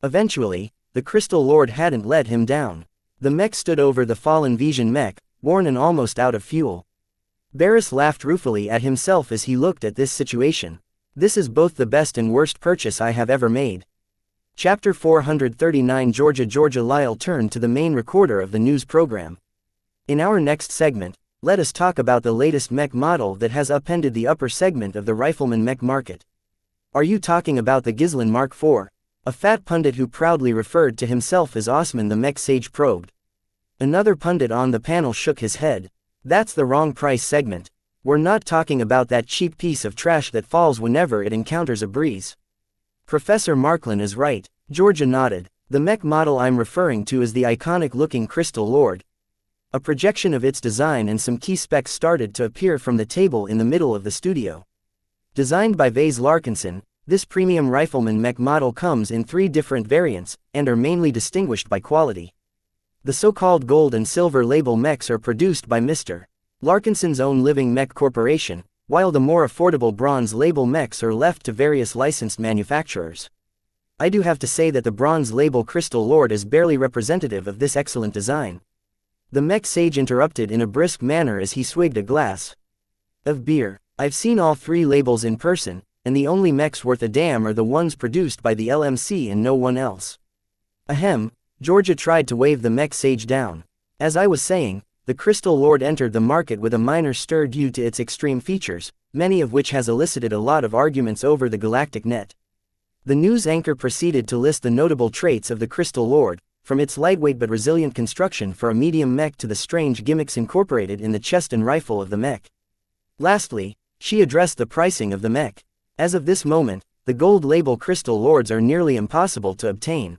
Eventually, the Crystal Lord hadn't let him down. The mech stood over the fallen Vision mech, worn and almost out of fuel. Barris laughed ruefully at himself as he looked at this situation. This is both the best and worst purchase I have ever made. Chapter 439 Georgia Lyle turned to the main recorder of the news program. In our next segment, let us talk about the latest mech model that has upended the upper segment of the rifleman mech market. Are you talking about the Ghislain Mark IV? A fat pundit who proudly referred to himself as Osman the Mech Sage probed. Another pundit on the panel shook his head. That's the wrong price segment. We're not talking about that cheap piece of trash that falls whenever it encounters a breeze. Professor Marklin is right, Georgia nodded. The mech model I'm referring to is the iconic-looking Crystal Lord. A projection of its design and some key specs started to appear from the table in the middle of the studio. Designed by Vase Larkinson, this premium rifleman mech model comes in 3 different variants, and are mainly distinguished by quality. The so-called gold and silver label mechs are produced by Mr. Larkinson's own Living Mech Corporation, while the more affordable bronze label mechs are left to various licensed manufacturers. I do have to say that the bronze label Crystal Lord is barely representative of this excellent design. The mech sage interrupted in a brisk manner as he swigged a glass of beer. I've seen all 3 labels in person, and the only mechs worth a damn are the ones produced by the LMC and no one else. Ahem, Georgia tried to wave the mech sage down. As I was saying, the Crystal Lord entered the market with a minor stir due to its extreme features, many of which has elicited a lot of arguments over the galactic net. The news anchor proceeded to list the notable traits of the Crystal Lord, from its lightweight but resilient construction for a medium mech to the strange gimmicks incorporated in the chest and rifle of the mech. Lastly, she addressed the pricing of the mech. As of this moment, the gold label Crystal Lords are nearly impossible to obtain.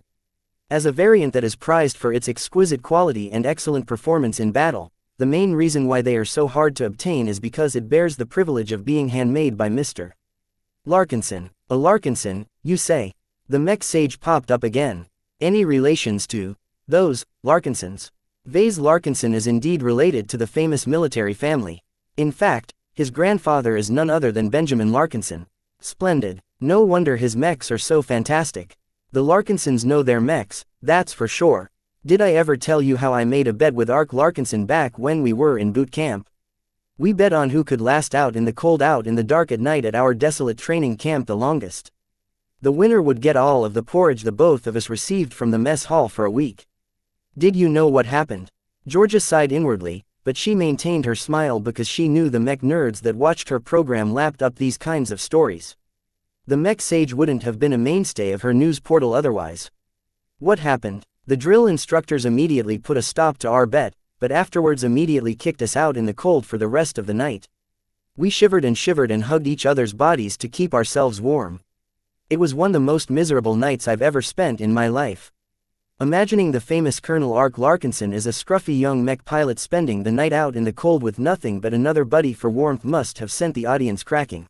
As a variant that is prized for its exquisite quality and excellent performance in battle, the main reason why they are so hard to obtain is because it bears the privilege of being handmade by Mr. Larkinson. A Larkinson, you say? The mech sage popped up again. Any relations to those Larkinsons? Vase Larkinson is indeed related to the famous military family. In fact, his grandfather is none other than Benjamin Larkinson. Splendid. No wonder his mechs are so fantastic. The Larkinsons know their mechs, that's for sure. Did I ever tell you how I made a bet with Ark Larkinson back when we were in boot camp? We bet on who could last out in the cold, out in the dark at night at our desolate training camp the longest. The winner would get all of the porridge the both of us received from the mess hall for a week. Did you know what happened? Georgia sighed inwardly, but she maintained her smile because she knew the mech nerds that watched her program lapped up these kinds of stories. The mech sage wouldn't have been a mainstay of her news portal otherwise. What happened? The drill instructors immediately put a stop to our bet, but afterwards immediately kicked us out in the cold for the rest of the night. We shivered and hugged each other's bodies to keep ourselves warm. It was one of the most miserable nights I've ever spent in my life. Imagining the famous Colonel Ark Larkinson as a scruffy young mech pilot spending the night out in the cold with nothing but another buddy for warmth must have sent the audience cracking.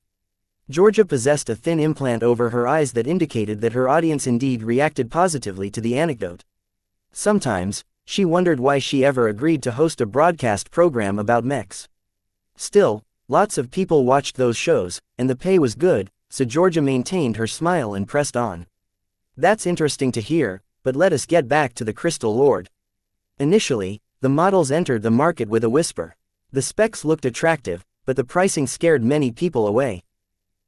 Georgia possessed a thin implant over her eyes that indicated that her audience indeed reacted positively to the anecdote. Sometimes, she wondered why she ever agreed to host a broadcast program about mechs. Still, lots of people watched those shows, and the pay was good, so Georgia maintained her smile and pressed on. That's interesting to hear, but let us get back to the Crystal Lord. Initially, the models entered the market with a whisper. The specs looked attractive, but the pricing scared many people away.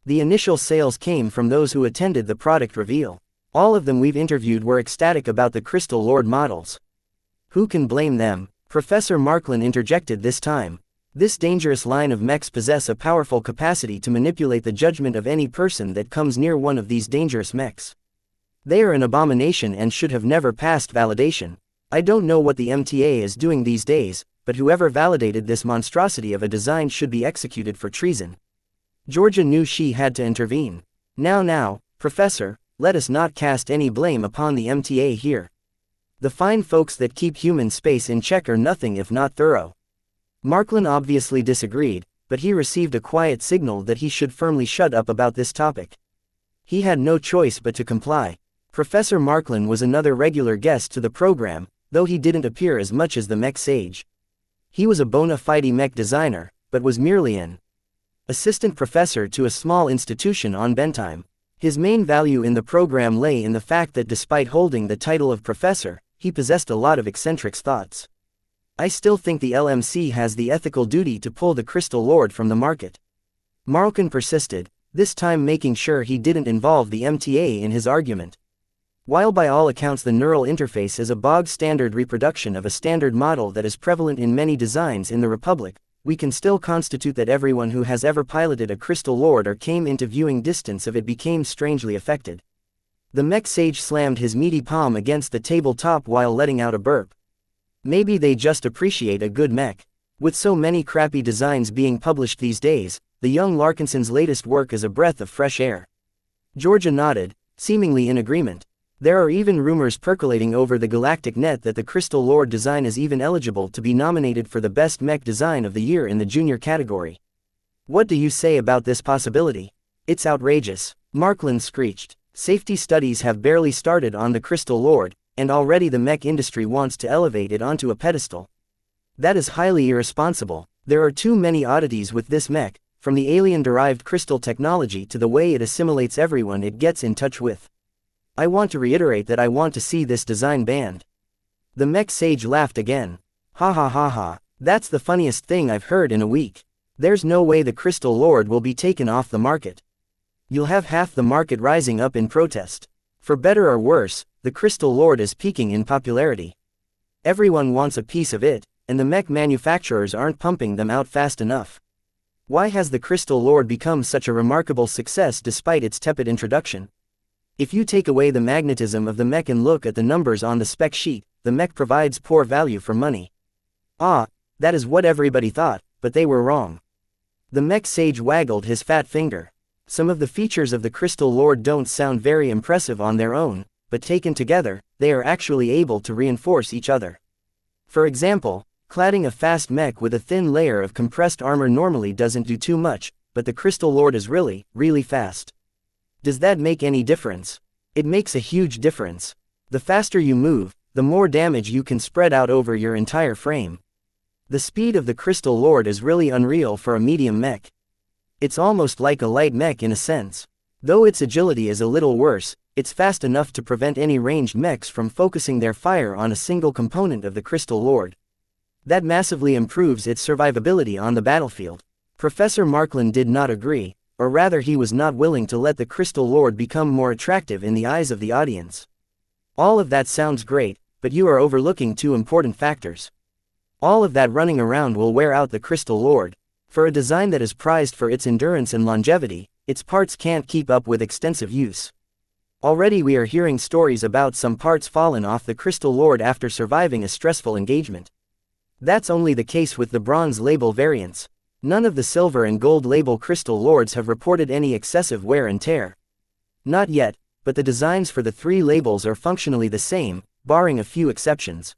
The initial sales came from those who attended the product reveal. All of them we've interviewed were ecstatic about the Crystal Lord models. Who can blame them? Professor Marklin interjected this time. This dangerous line of mechs possess a powerful capacity to manipulate the judgment of any person that comes near one of these dangerous mechs. They are an abomination and should have never passed validation. I don't know what the MTA is doing these days, but whoever validated this monstrosity of a design should be executed for treason. Georgia knew she had to intervene. Now, Professor, let us not cast any blame upon the MTA here. The fine folks that keep human space in check are nothing if not thorough. Marklin obviously disagreed, but he received a quiet signal that he should firmly shut up about this topic. He had no choice but to comply. Professor Marklin was another regular guest to the program, though he didn't appear as much as the Mech sage. He was a bona fide Mech designer, but was merely an assistant professor to a small institution on Bentheim. His main value in the program lay in the fact that despite holding the title of professor, he possessed a lot of eccentric thoughts. I still think the LMC has the ethical duty to pull the Crystal Lord from the market. Marklin persisted, this time making sure he didn't involve the MTA in his argument. While by all accounts the neural interface is a bog-standard reproduction of a standard model that is prevalent in many designs in the Republic, we can still constitute that everyone who has ever piloted a Crystal Lord or came into viewing distance of it became strangely affected. The Mech sage slammed his meaty palm against the tabletop while letting out a burp. Maybe they just appreciate a good mech. With so many crappy designs being published these days, the young Larkinson's latest work is a breath of fresh air. Georgia nodded, seemingly in agreement. There are even rumors percolating over the galactic net that the Crystal Lord design is even eligible to be nominated for the Best Mech Design of the Year in the junior category. What do you say about this possibility? It's outrageous, Marklin screeched. Safety studies have barely started on the Crystal Lord, and already the mech industry wants to elevate it onto a pedestal. That is highly irresponsible. There are too many oddities with this mech, from the alien-derived crystal technology to the way it assimilates everyone it gets in touch with. I want to reiterate that I want to see this design banned. The Mech sage laughed again. Ha ha ha ha, that's the funniest thing I've heard in a week. There's no way the Crystal Lord will be taken off the market. You'll have half the market rising up in protest. For better or worse, the Crystal Lord is peaking in popularity. Everyone wants a piece of it, and the mech manufacturers aren't pumping them out fast enough. Why has the Crystal Lord become such a remarkable success despite its tepid introduction? If you take away the magnetism of the mech and look at the numbers on the spec sheet, the mech provides poor value for money. Ah, that is what everybody thought, but they were wrong. The Mech sage waggled his fat finger. Some of the features of the Crystal Lord don't sound very impressive on their own, but taken together, they are actually able to reinforce each other. For example, cladding a fast mech with a thin layer of compressed armor normally doesn't do too much, but the Crystal Lord is really, really fast. Does that make any difference? It makes a huge difference. The faster you move, the more damage you can spread out over your entire frame. The speed of the Crystal Lord is really unreal for a medium mech. It's almost like a light mech in a sense. Though its agility is a little worse, it's fast enough to prevent any ranged mechs from focusing their fire on a single component of the Crystal Lord. That massively improves its survivability on the battlefield. Professor Marklin did not agree, or rather he was not willing to let the Crystal Lord become more attractive in the eyes of the audience. All of that sounds great, but you are overlooking two important factors. All of that running around will wear out the Crystal Lord. For a design that is prized for its endurance and longevity, its parts can't keep up with extensive use. Already we are hearing stories about some parts fallen off the Crystal Lord after surviving a stressful engagement. That's only the case with the bronze label variants. None of the silver and gold label Crystal Lords have reported any excessive wear and tear. Not yet, but the designs for the three labels are functionally the same, barring a few exceptions.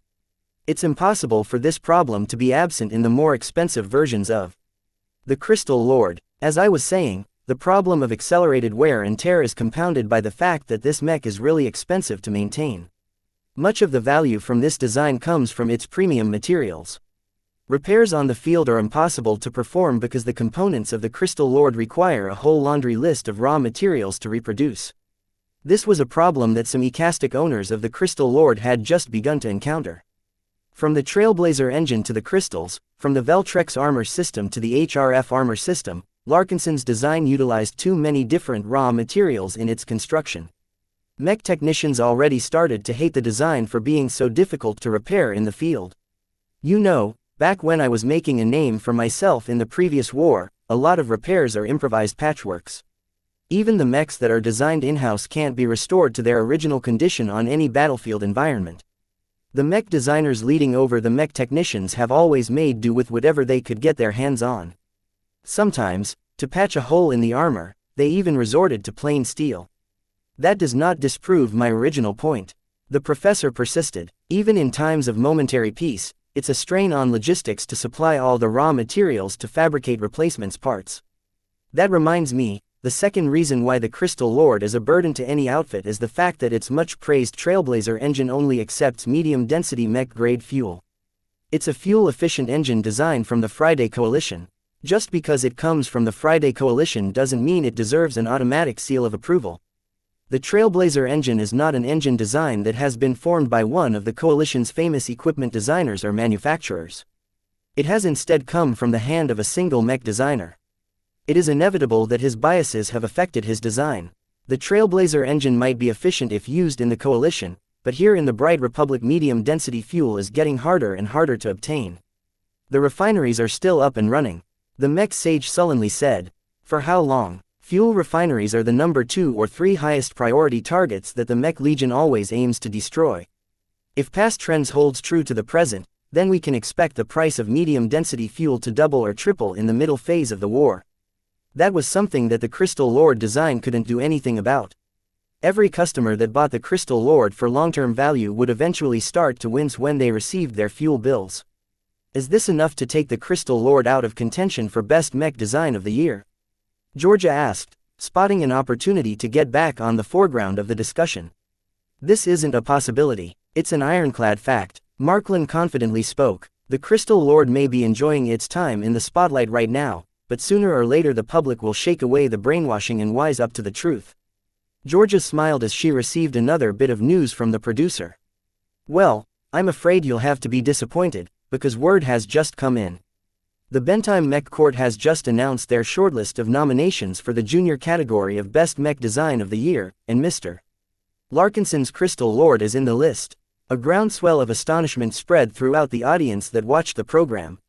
It's impossible for this problem to be absent in the more expensive versions of the Crystal Lord. As I was saying, the problem of accelerated wear and tear is compounded by the fact that this mech is really expensive to maintain. Much of the value from this design comes from its premium materials. Repairs on the field are impossible to perform because the components of the Crystal Lord require a whole laundry list of raw materials to reproduce. This was a problem that some ecastic owners of the Crystal Lord had just begun to encounter. From the Trailblazer engine to the crystals, from the Veltrex armor system to the HRF armor system, Larkinson's design utilized too many different raw materials in its construction. Mech technicians already started to hate the design for being so difficult to repair in the field. You know, back when I was making a name for myself in the previous war, a lot of repairs are improvised patchworks. Even the mechs that are designed in-house can't be restored to their original condition on any battlefield environment. The mech designers leading over the mech technicians have always made do with whatever they could get their hands on. Sometimes, to patch a hole in the armor, they even resorted to plain steel. That does not disprove my original point. The professor persisted. Even in times of momentary peace, it's a strain on logistics to supply all the raw materials to fabricate replacements parts. That reminds me, the second reason why the Crystal Lord is a burden to any outfit is the fact that its much-praised Trailblazer engine only accepts medium-density mech-grade fuel. It's a fuel-efficient engine designed from the Friday Coalition. Just because it comes from the Friday Coalition doesn't mean it deserves an automatic seal of approval. The Trailblazer engine is not an engine design that has been formed by one of the Coalition's famous equipment designers or manufacturers. It has instead come from the hand of a single mech designer. It is inevitable that his biases have affected his design. The Trailblazer engine might be efficient if used in the Coalition, but here in the Bright Republic medium-density fuel is getting harder and harder to obtain. The refineries are still up and running. The mech sage sullenly said. For how long? Fuel refineries are the number 2 or 3 highest priority targets that the Mech Legion always aims to destroy. If past trends holds true to the present, then we can expect the price of medium-density fuel to double or triple in the middle phase of the war. That was something that the Crystal Lord design couldn't do anything about. Every customer that bought the Crystal Lord for long-term value would eventually start to wince when they received their fuel bills. Is this enough to take the Crystal Lord out of contention for Best Mech Design of the Year? Georgia asked, spotting an opportunity to get back on the foreground of the discussion. This isn't a possibility, it's an ironclad fact, Marklin confidently spoke. The Crystal Lord may be enjoying its time in the spotlight right now, but sooner or later the public will shake away the brainwashing and wise up to the truth. Georgia smiled as she received another bit of news from the producer. Well, I'm afraid you'll have to be disappointed, because word has just come in. The Bentheim Mech Court has just announced their shortlist of nominations for the junior category of Best Mech Design of the Year, and Mr. Larkinson's Crystal Lord is in the list. A groundswell of astonishment spread throughout the audience that watched the program.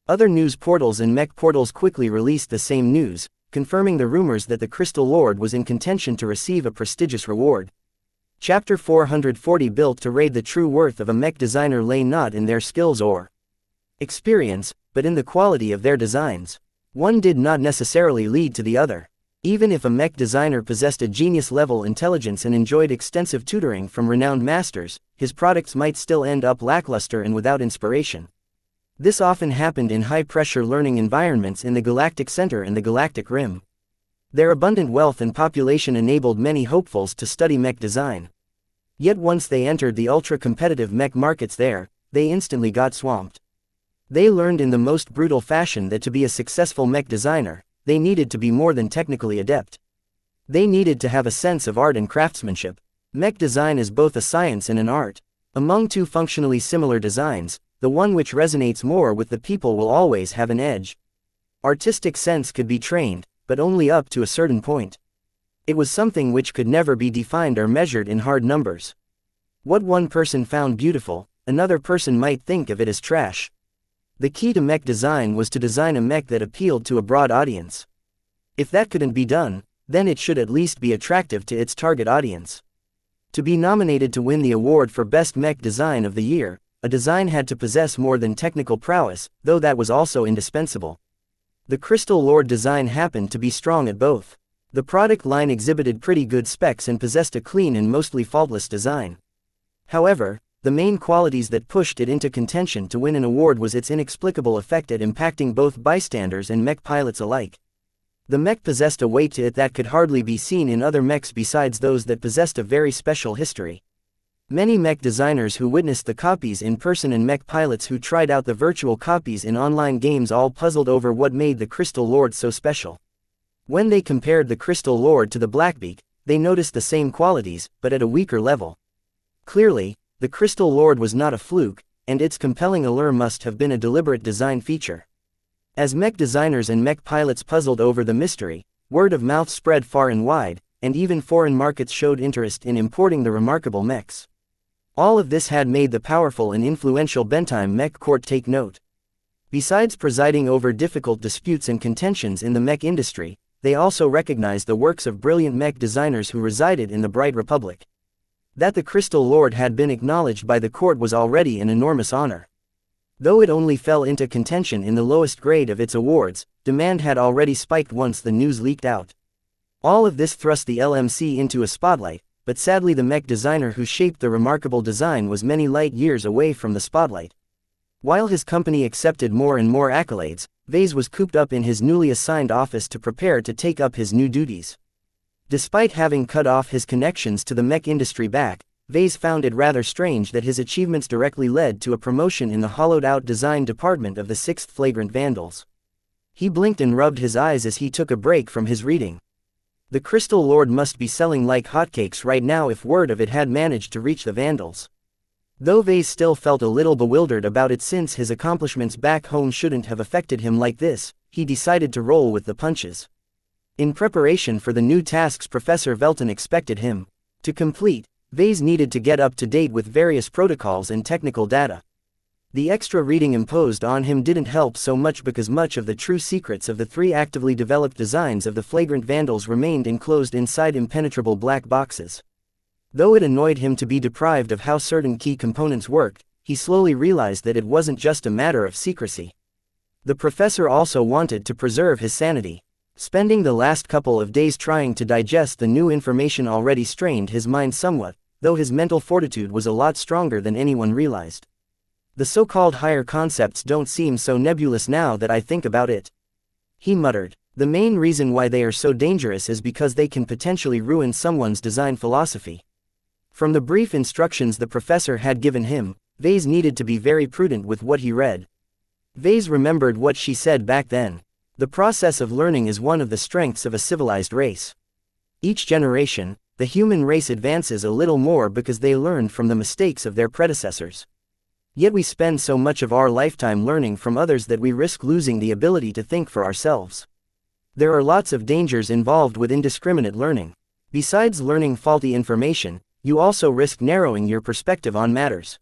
Other news portals and mech portals quickly released the same news, confirming the rumors that the Crystal Lord was in contention to receive a prestigious reward. Chapter 440 built to raid the true worth of a mech designer lay not in their skills or experience, but in the quality of their designs. One did not necessarily lead to the other. Even if a mech designer possessed a genius-level intelligence and enjoyed extensive tutoring from renowned masters, his products might still end up lackluster and without inspiration. This often happened in high-pressure learning environments in the Galactic Center and the Galactic Rim. Their abundant wealth and population enabled many hopefuls to study mech design. Yet once they entered the ultra-competitive mech markets there, they instantly got swamped. They learned in the most brutal fashion that to be a successful mech designer, they needed to be more than technically adept. They needed to have a sense of art and craftsmanship. Mech design is both a science and an art. Among two functionally similar designs, the one which resonates more with the people will always have an edge. Artistic sense could be trained, but only up to a certain point. It was something which could never be defined or measured in hard numbers. What one person found beautiful, another person might think of it as trash. The key to mech design was to design a mech that appealed to a broad audience. If that couldn't be done, then it should at least be attractive to its target audience. To be nominated to win the award for Best Mech Design of the Year, a design had to possess more than technical prowess, though that was also indispensable. The Crystal Lord design happened to be strong at both. The product line exhibited pretty good specs and possessed a clean and mostly faultless design. However, the main qualities that pushed it into contention to win an award was its inexplicable effect at impacting both bystanders and mech pilots alike. The mech possessed a weight to it that could hardly be seen in other mechs besides those that possessed a very special history. Many mech designers who witnessed the copies in person and mech pilots who tried out the virtual copies in online games all puzzled over what made the Crystal Lord so special. When they compared the Crystal Lord to the Blackbeak, they noticed the same qualities, but at a weaker level. Clearly, the Crystal Lord was not a fluke, and its compelling allure must have been a deliberate design feature. As mech designers and mech pilots puzzled over the mystery, word of mouth spread far and wide, and even foreign markets showed interest in importing the remarkable mechs. All of this had made the powerful and influential Bentheim Mech Court take note. Besides presiding over difficult disputes and contentions in the mech industry, they also recognized the works of brilliant mech designers who resided in the Bright Republic. That the Crystal Lord had been acknowledged by the court was already an enormous honor. Though it only fell into contention in the lowest grade of its awards, demand had already spiked once the news leaked out. All of this thrust the LMC into a spotlight, but sadly the mech designer who shaped the remarkable design was many light years away from the spotlight. While his company accepted more and more accolades, Vase was cooped up in his newly assigned office to prepare to take up his new duties. Despite having cut off his connections to the mech industry back, Vase found it rather strange that his achievements directly led to a promotion in the hollowed-out design department of the 6th Flagrant Vandals. He blinked and rubbed his eyes as he took a break from his reading. The Crystal Lord must be selling like hotcakes right now if word of it had managed to reach the Vandals. Though Vase still felt a little bewildered about it since his accomplishments back home shouldn't have affected him like this, he decided to roll with the punches. In preparation for the new tasks Professor Velton expected him to complete, Vase needed to get up to date with various protocols and technical data. The extra reading imposed on him didn't help so much because much of the true secrets of the 3 actively developed designs of the Flagrant Vandals remained enclosed inside impenetrable black boxes. Though it annoyed him to be deprived of how certain key components worked, he slowly realized that it wasn't just a matter of secrecy. The professor also wanted to preserve his sanity. Spending the last couple of days trying to digest the new information already strained his mind somewhat, though his mental fortitude was a lot stronger than anyone realized. The so-called higher concepts don't seem so nebulous now that I think about it, he muttered. The main reason why they are so dangerous is because they can potentially ruin someone's design philosophy. From the brief instructions the professor had given him, Vase needed to be very prudent with what he read. Vase remembered what she said back then. The process of learning is one of the strengths of a civilized race. Each generation, the human race advances a little more because they learned from the mistakes of their predecessors. Yet we spend so much of our lifetime learning from others that we risk losing the ability to think for ourselves. There are lots of dangers involved with indiscriminate learning. Besides learning faulty information, you also risk narrowing your perspective on matters.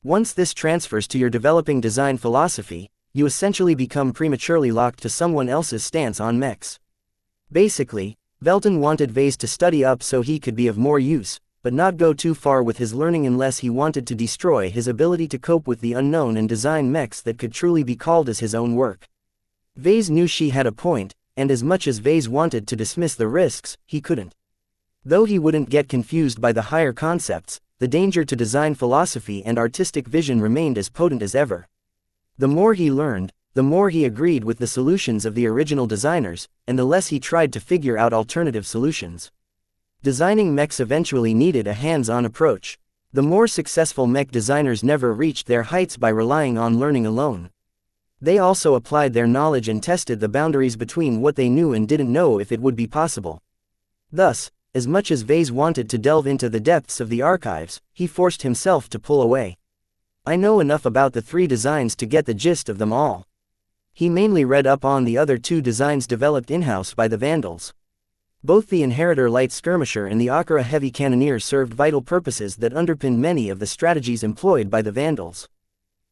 Once this transfers to your developing design philosophy, you essentially become prematurely locked to someone else's stance on mechs. Basically, Velton wanted Vase to study up so he could be of more use, but not go too far with his learning unless he wanted to destroy his ability to cope with the unknown and design mechs that could truly be called as his own work. Vase knew she had a point, and as much as Vase wanted to dismiss the risks, he couldn't. Though he wouldn't get confused by the higher concepts, the danger to design philosophy and artistic vision remained as potent as ever. The more he learned, the more he agreed with the solutions of the original designers, and the less he tried to figure out alternative solutions. Designing mechs eventually needed a hands-on approach. The more successful mech designers never reached their heights by relying on learning alone. They also applied their knowledge and tested the boundaries between what they knew and didn't know if it would be possible. Thus, as much as Vase wanted to delve into the depths of the archives, he forced himself to pull away. I know enough about the 3 designs to get the gist of them all. He mainly read up on the other 2 designs developed in-house by the Vandals. Both the Inheritor Light Skirmisher and the Akira Heavy Cannoneer served vital purposes that underpinned many of the strategies employed by the Vandals.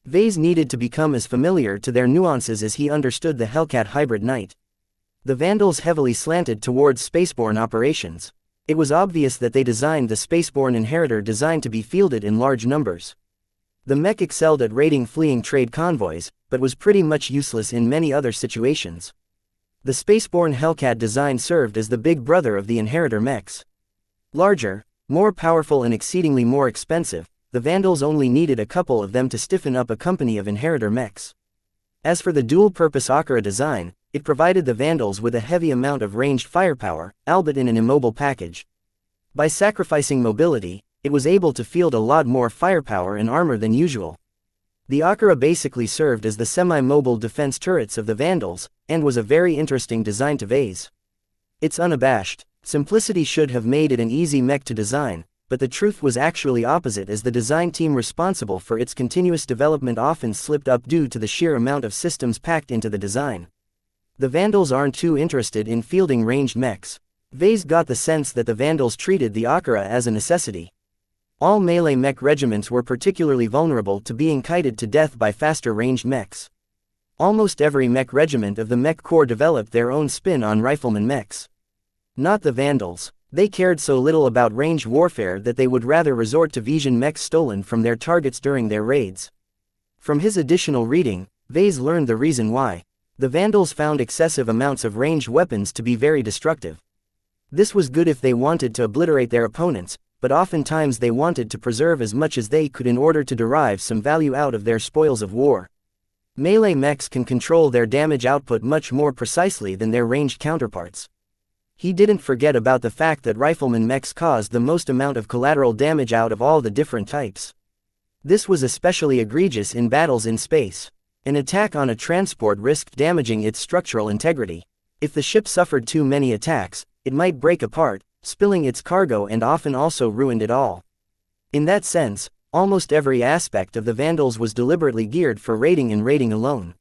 Vase needed to become as familiar to their nuances as he understood the Hellcat Hybrid Knight. The Vandals heavily slanted towards spaceborne operations. It was obvious that they designed the spaceborne Inheritor designed to be fielded in large numbers. The mech excelled at raiding fleeing trade convoys, but was pretty much useless in many other situations. The spaceborne Hellcat design served as the big brother of the Inheritor mechs. Larger, more powerful and exceedingly more expensive, the Vandals only needed a couple of them to stiffen up a company of Inheritor mechs. As for the dual-purpose Akira design, it provided the Vandals with a heavy amount of ranged firepower, albeit in an immobile package. By sacrificing mobility, it was able to field a lot more firepower and armor than usual. The Akira basically served as the semi-mobile defense turrets of the Vandals, and was a very interesting design to Vase. Its unabashed simplicity should have made it an easy mech to design, but the truth was actually opposite as the design team responsible for its continuous development often slipped up due to the sheer amount of systems packed into the design. The Vandals aren't too interested in fielding ranged mechs. Vase got the sense that the Vandals treated the Akira as a necessity. All melee mech regiments were particularly vulnerable to being kited to death by faster ranged mechs. Almost every mech regiment of the Mech Corps developed their own spin on rifleman mechs. Not the Vandals. They cared so little about ranged warfare that they would rather resort to Vision mechs stolen from their targets during their raids. From his additional reading, Vase learned the reason why. The Vandals found excessive amounts of ranged weapons to be very destructive. This was good if they wanted to obliterate their opponents, but oftentimes they wanted to preserve as much as they could in order to derive some value out of their spoils of war. Melee mechs can control their damage output much more precisely than their ranged counterparts. He didn't forget about the fact that rifleman mechs caused the most amount of collateral damage out of all the different types. This was especially egregious in battles in space. An attack on a transport risked damaging its structural integrity. If the ship suffered too many attacks, it might break apart, spilling its cargo and often also ruined it all. In that sense, almost every aspect of the Vandals was deliberately geared for raiding and raiding alone.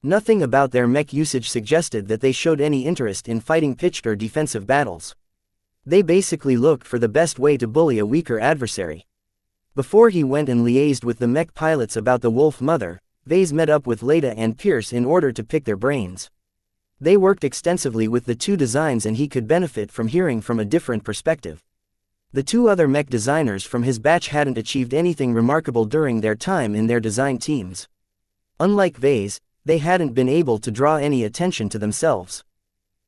Nothing about their mech usage suggested that they showed any interest in fighting pitched or defensive battles. They basically looked for the best way to bully a weaker adversary. Before he went and liaised with the mech pilots about the Wolf Mother, Vase met up with Leda and Pierce in order to pick their brains. They worked extensively with the two designs and he could benefit from hearing from a different perspective. The two other mech designers from his batch hadn't achieved anything remarkable during their time in their design teams. Unlike Vase, they hadn't been able to draw any attention to themselves.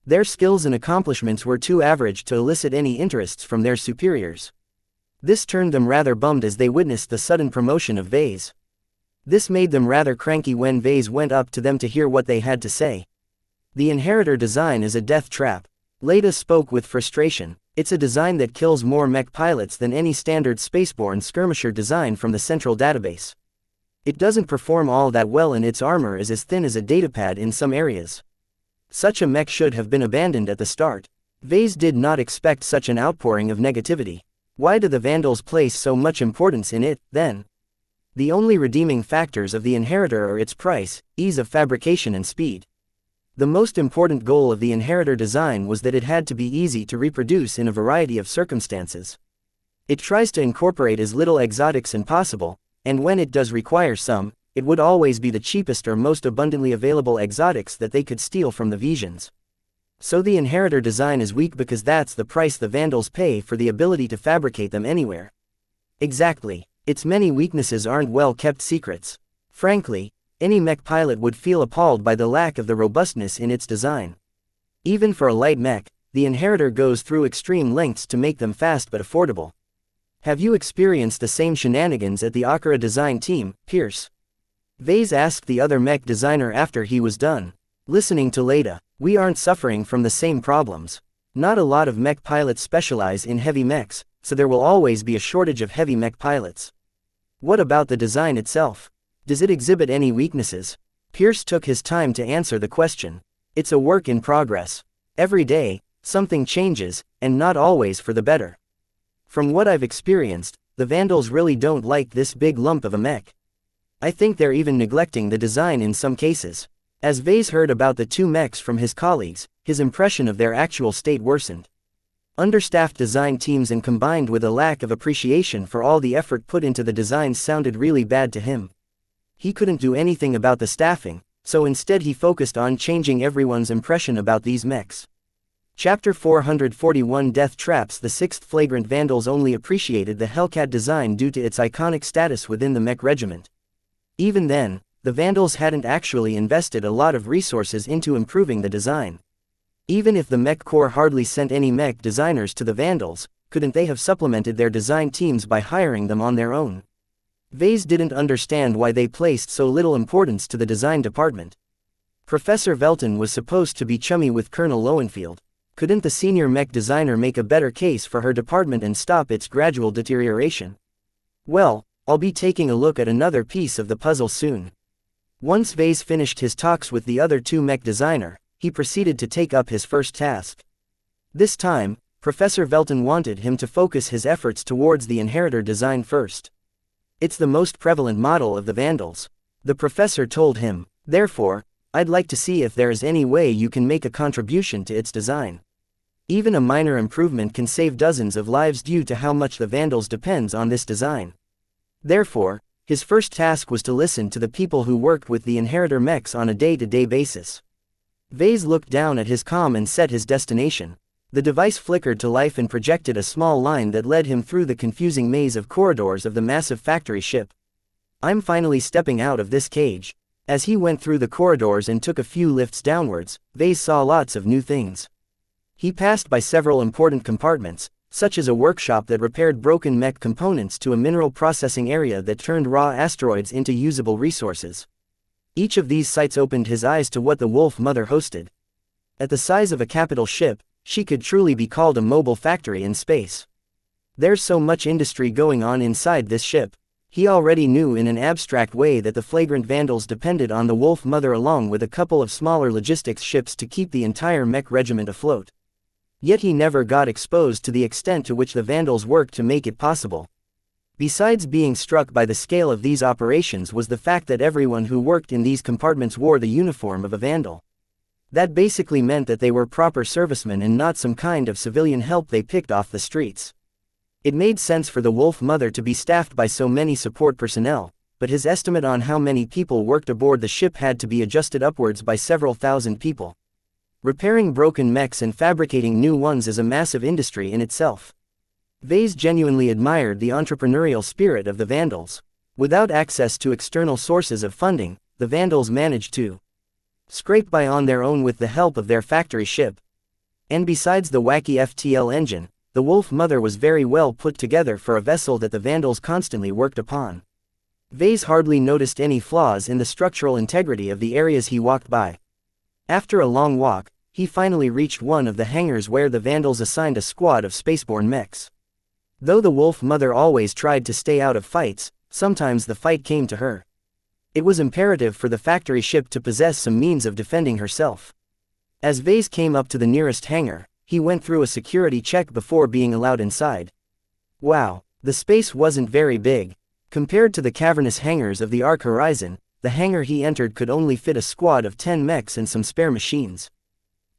Their skills and accomplishments were too average to elicit any interests from their superiors. This turned them rather bummed as they witnessed the sudden promotion of Vase. This made them rather cranky when Vase went up to them to hear what they had to say. The Inheritor design is a death trap. Leda spoke with frustration. It's a design that kills more mech pilots than any standard spaceborne skirmisher design from the central database. It doesn't perform all that well and its armor is as thin as a datapad in some areas. Such a mech should have been abandoned at the start. Vase did not expect such an outpouring of negativity. Why do the Vandals place so much importance in it, then? The only redeeming factors of the Inheritor are its price, ease of fabrication and speed. The most important goal of the Inheritor design was that it had to be easy to reproduce in a variety of circumstances. It tries to incorporate as little exotics as possible, and when it does require some, it would always be the cheapest or most abundantly available exotics that they could steal from the Visions. So the Inheritor design is weak because that's the price the Vandals pay for the ability to fabricate them anywhere. Exactly. Its many weaknesses aren't well-kept secrets. Frankly, any mech pilot would feel appalled by the lack of the robustness in its design. Even for a light mech, the Inheritor goes through extreme lengths to make them fast but affordable. Have you experienced the same shenanigans at the Akira design team, Pierce? Vase asked the other mech designer after he was done. Listening to Leda, we aren't suffering from the same problems. Not a lot of mech pilots specialize in heavy mechs, so there will always be a shortage of heavy mech pilots. What about the design itself? Does it exhibit any weaknesses? Pierce took his time to answer the question. It's a work in progress. Every day, something changes, and not always for the better. From what I've experienced, the Vandals really don't like this big lump of a mech. I think they're even neglecting the design in some cases. As Vase heard about the two mechs from his colleagues, his impression of their actual state worsened. Understaffed design teams and combined with a lack of appreciation for all the effort put into the designs sounded really bad to him. He couldn't do anything about the staffing, so instead he focused on changing everyone's impression about these mechs. Chapter 441 Death Traps. The sixth flagrant Vandals only appreciated the Hellcat design due to its iconic status within the mech regiment. Even then, the Vandals hadn't actually invested a lot of resources into improving the design. Even if the Mech Corps hardly sent any mech designers to the Vandals, couldn't they have supplemented their design teams by hiring them on their own? Vase didn't understand why they placed so little importance to the design department. Professor Velton was supposed to be chummy with Colonel Lowenfield. Couldn't the senior mech designer make a better case for her department and stop its gradual deterioration? Well, I'll be taking a look at another piece of the puzzle soon. Once Vase finished his talks with the other two mech designer, he proceeded to take up his first task. This time, Professor Velton wanted him to focus his efforts towards the Inheritor design first. It's the most prevalent model of the Vandals. The professor told him. Therefore, I'd like to see if there is any way you can make a contribution to its design. Even a minor improvement can save dozens of lives due to how much the Vandals depends on this design. Therefore, His first task was to listen to the people who worked with the inheritor mechs on a day-to-day basis. Vase looked down at his comm and set his destination. The device flickered to life and projected a small line that led him through the confusing maze of corridors of the massive factory ship. I'm finally stepping out of this cage. As he went through the corridors and took a few lifts downwards, Vase saw lots of new things. He passed by several important compartments, such as a workshop that repaired broken mech components to a mineral processing area that turned raw asteroids into usable resources. Each of these sites opened his eyes to what the Wolf Mother hosted. At the size of a capital ship, she could truly be called a mobile factory in space. There's so much industry going on inside this ship. He already knew in an abstract way that the flagrant vandals depended on the Wolf Mother along with a couple of smaller logistics ships to keep the entire mech regiment afloat. Yet he never got exposed to the extent to which the vandals worked to make it possible. Besides being struck by the scale of these operations was the fact that everyone who worked in these compartments wore the uniform of a vandal. That basically meant that they were proper servicemen and not some kind of civilian help they picked off the streets. It made sense for the Wolf Mother to be staffed by so many support personnel, but his estimate on how many people worked aboard the ship had to be adjusted upwards by several thousand people. Repairing broken mechs and fabricating new ones is a massive industry in itself. Vase genuinely admired the entrepreneurial spirit of the Vandals. Without access to external sources of funding, the Vandals managed to scrape by on their own with the help of their factory ship. And besides the wacky FTL engine, the Wolf Mother was very well put together for a vessel that the Vandals constantly worked upon. Vase hardly noticed any flaws in the structural integrity of the areas he walked by. After a long walk, he finally reached one of the hangars where the Vandals assigned a squad of spaceborne mechs. Though the Wolf Mother always tried to stay out of fights, sometimes the fight came to her. It was imperative for the factory ship to possess some means of defending herself. As Vase came up to the nearest hangar, he went through a security check before being allowed inside. Wow, the space wasn't very big. Compared to the cavernous hangars of the Arc Horizon, the hangar he entered could only fit a squad of 10 mechs and some spare machines.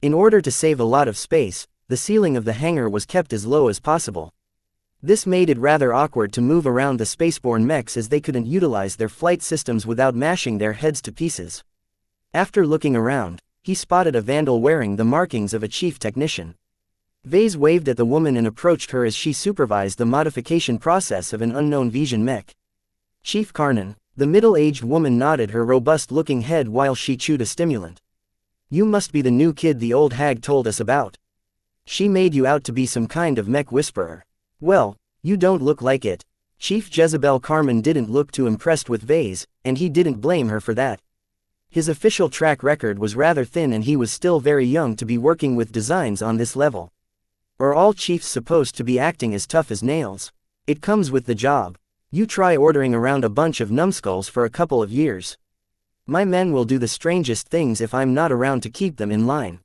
In order to save a lot of space, the ceiling of the hangar was kept as low as possible. This made it rather awkward to move around the spaceborne mechs as they couldn't utilize their flight systems without mashing their heads to pieces. After looking around, he spotted a Vandal wearing the markings of a chief technician. Vase waved at the woman and approached her as she supervised the modification process of an unknown Vision mech. Chief Karnan, the middle-aged woman nodded her robust-looking head while she chewed a stimulant. You must be the new kid the old hag told us about. She made you out to be some kind of mech whisperer. Well, you don't look like it. Chief Jezebel Carmen didn't look too impressed with Vase, and he didn't blame her for that. His official track record was rather thin and he was still very young to be working with designs on this level. Are all chiefs supposed to be acting as tough as nails? It comes with the job. You try ordering around a bunch of numbskulls for a couple of years. My men will do the strangest things if I'm not around to keep them in line.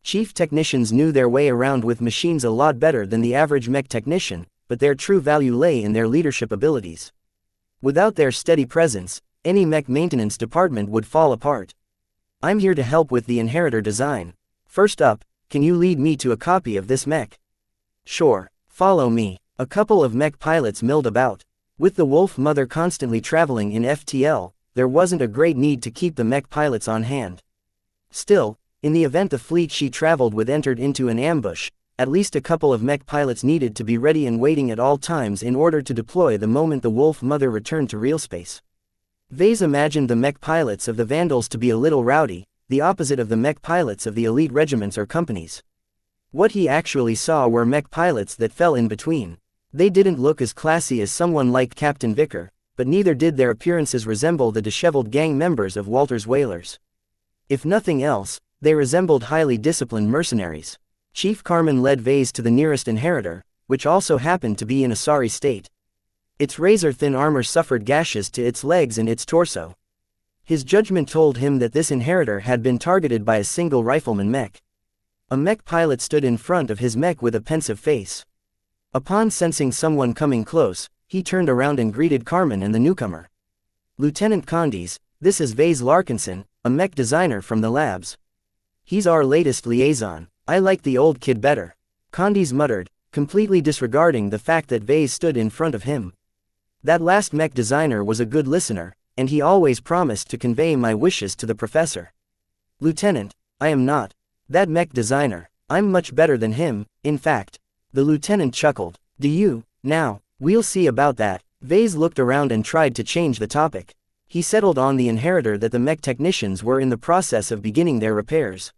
Chief technicians knew their way around with machines a lot better than the average mech technician, but their true value lay in their leadership abilities. Without their steady presence, any mech maintenance department would fall apart. I'm here to help with the inheritor design. First up, can you lead me to a copy of this mech? Sure, follow me. A couple of mech pilots milled about. With the Wolf Mother constantly traveling in FTL, there wasn't a great need to keep the mech pilots on hand. Still, in the event the fleet she traveled with entered into an ambush, at least a couple of mech pilots needed to be ready and waiting at all times in order to deploy the moment the Wolf Mother returned to real space. Vase imagined the mech pilots of the Vandals to be a little rowdy, the opposite of the mech pilots of the elite regiments or companies. What he actually saw were mech pilots that fell in between. They didn't look as classy as someone like Captain Vicker, but neither did their appearances resemble the disheveled gang members of Walter's Whalers. If nothing else, they resembled highly disciplined mercenaries. Chief Carmen led Vase to the nearest inheritor, which also happened to be in a sorry state. Its razor-thin armor suffered gashes to its legs and its torso. His judgment told him that this inheritor had been targeted by a single rifleman mech. A mech pilot stood in front of his mech with a pensive face. Upon sensing someone coming close, he turned around and greeted Carmen and the newcomer. Lieutenant Condes, this is Vase Larkinson, a mech designer from the labs. He's our latest liaison. I like the old kid better. Condes muttered, completely disregarding the fact that Vase stood in front of him. That last mech designer was a good listener, and he always promised to convey my wishes to the professor. Lieutenant, I am not that mech designer. I'm much better than him, in fact. The lieutenant chuckled. Do you? Now, we'll see about that. Vase looked around and tried to change the topic. He settled on the inheritor that the mech technicians were in the process of beginning their repairs.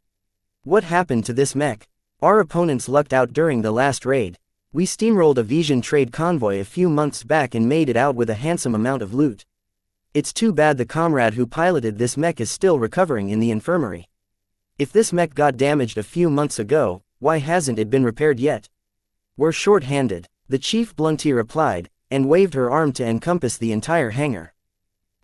What happened to this mech? Our opponents lucked out during the last raid. We steamrolled a Vision trade convoy a few months back and made it out with a handsome amount of loot. It's too bad the comrade who piloted this mech is still recovering in the infirmary. If this mech got damaged a few months ago, why hasn't it been repaired yet? We're short-handed, the chief bluntly replied, and waved her arm to encompass the entire hangar.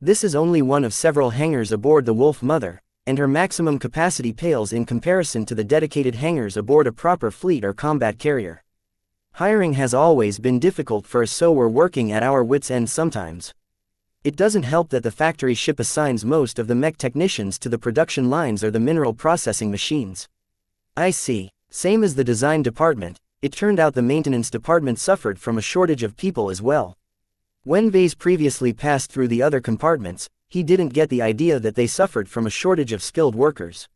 This is only one of several hangars aboard the Wolf Mother, and her maximum capacity pales in comparison to the dedicated hangars aboard a proper fleet or combat carrier. Hiring has always been difficult for us, so we're working at our wits' end sometimes. It doesn't help that the factory ship assigns most of the mech technicians to the production lines or the mineral processing machines. I see. Same as the design department, it turned out the maintenance department suffered from a shortage of people as well. When Vase previously passed through the other compartments, he didn't get the idea that they suffered from a shortage of skilled workers.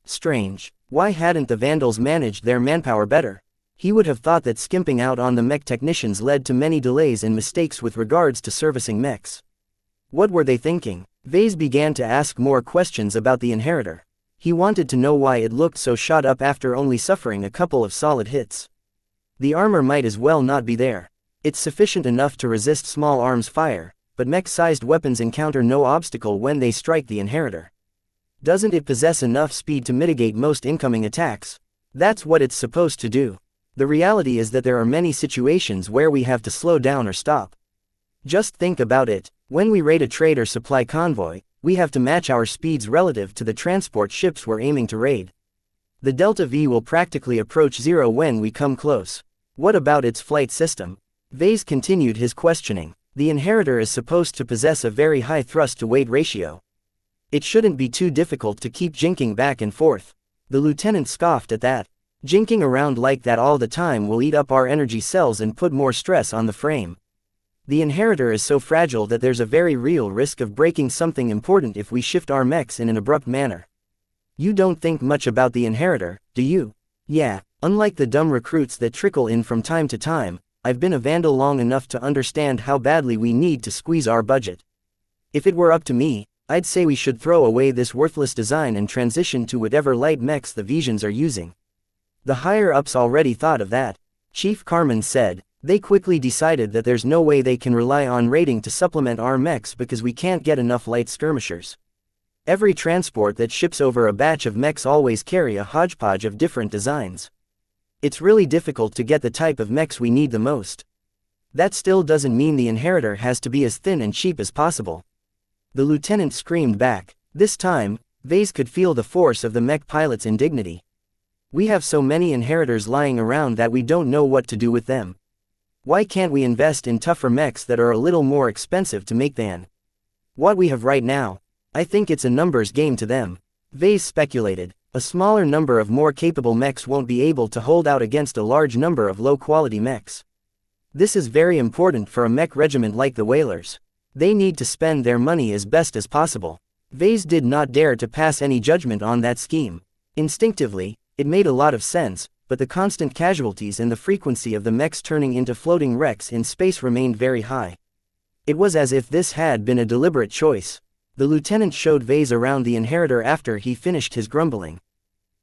Strange. Why hadn't the Vandals managed their manpower better? He would have thought that skimping out on the mech technicians led to many delays and mistakes with regards to servicing mechs. What were they thinking? Vase began to ask more questions about the inheritor. He wanted to know why it looked so shot up after only suffering a couple of solid hits. The armor might as well not be there. It's sufficient enough to resist small arms fire, but mech-sized weapons encounter no obstacle when they strike the inheritor. Doesn't it possess enough speed to mitigate most incoming attacks? That's what it's supposed to do. The reality is that there are many situations where we have to slow down or stop. Just think about it. When we raid a trade or supply convoy, we have to match our speeds relative to the transport ships we're aiming to raid. The Delta V will practically approach zero when we come close. What about its flight system? Vase continued his questioning. The inheritor is supposed to possess a very high thrust-to-weight ratio. It shouldn't be too difficult to keep jinking back and forth. The lieutenant scoffed at that. Jinking around like that all the time will eat up our energy cells and put more stress on the frame. The inheritor is so fragile that there's a very real risk of breaking something important if we shift our mechs in an abrupt manner. You don't think much about the inheritor, do you? Yeah, unlike the dumb recruits that trickle in from time to time, I've been a Vandal long enough to understand how badly we need to squeeze our budget. If it were up to me, I'd say we should throw away this worthless design and transition to whatever light mechs the Visions are using. The higher-ups already thought of that, Chief Carmen said. They quickly decided that there's no way they can rely on raiding to supplement our mechs because we can't get enough light skirmishers. Every transport that ships over a batch of mechs always carry a hodgepodge of different designs. It's really difficult to get the type of mechs we need the most. That still doesn't mean the inheritor has to be as thin and cheap as possible. The lieutenant screamed back. This time, Vase could feel the force of the mech pilot's indignity. We have so many inheritors lying around that we don't know what to do with them. Why can't we invest in tougher mechs that are a little more expensive to make than what we have right now? I think it's a numbers game to them. Vase speculated. A smaller number of more capable mechs won't be able to hold out against a large number of low-quality mechs. This is very important for a mech regiment like the Whalers. They need to spend their money as best as possible. Vase did not dare to pass any judgment on that scheme. Instinctively, it made a lot of sense, but the constant casualties and the frequency of the mechs turning into floating wrecks in space remained very high. It was as if this had been a deliberate choice. The lieutenant showed Vase around the inheritor after he finished his grumbling.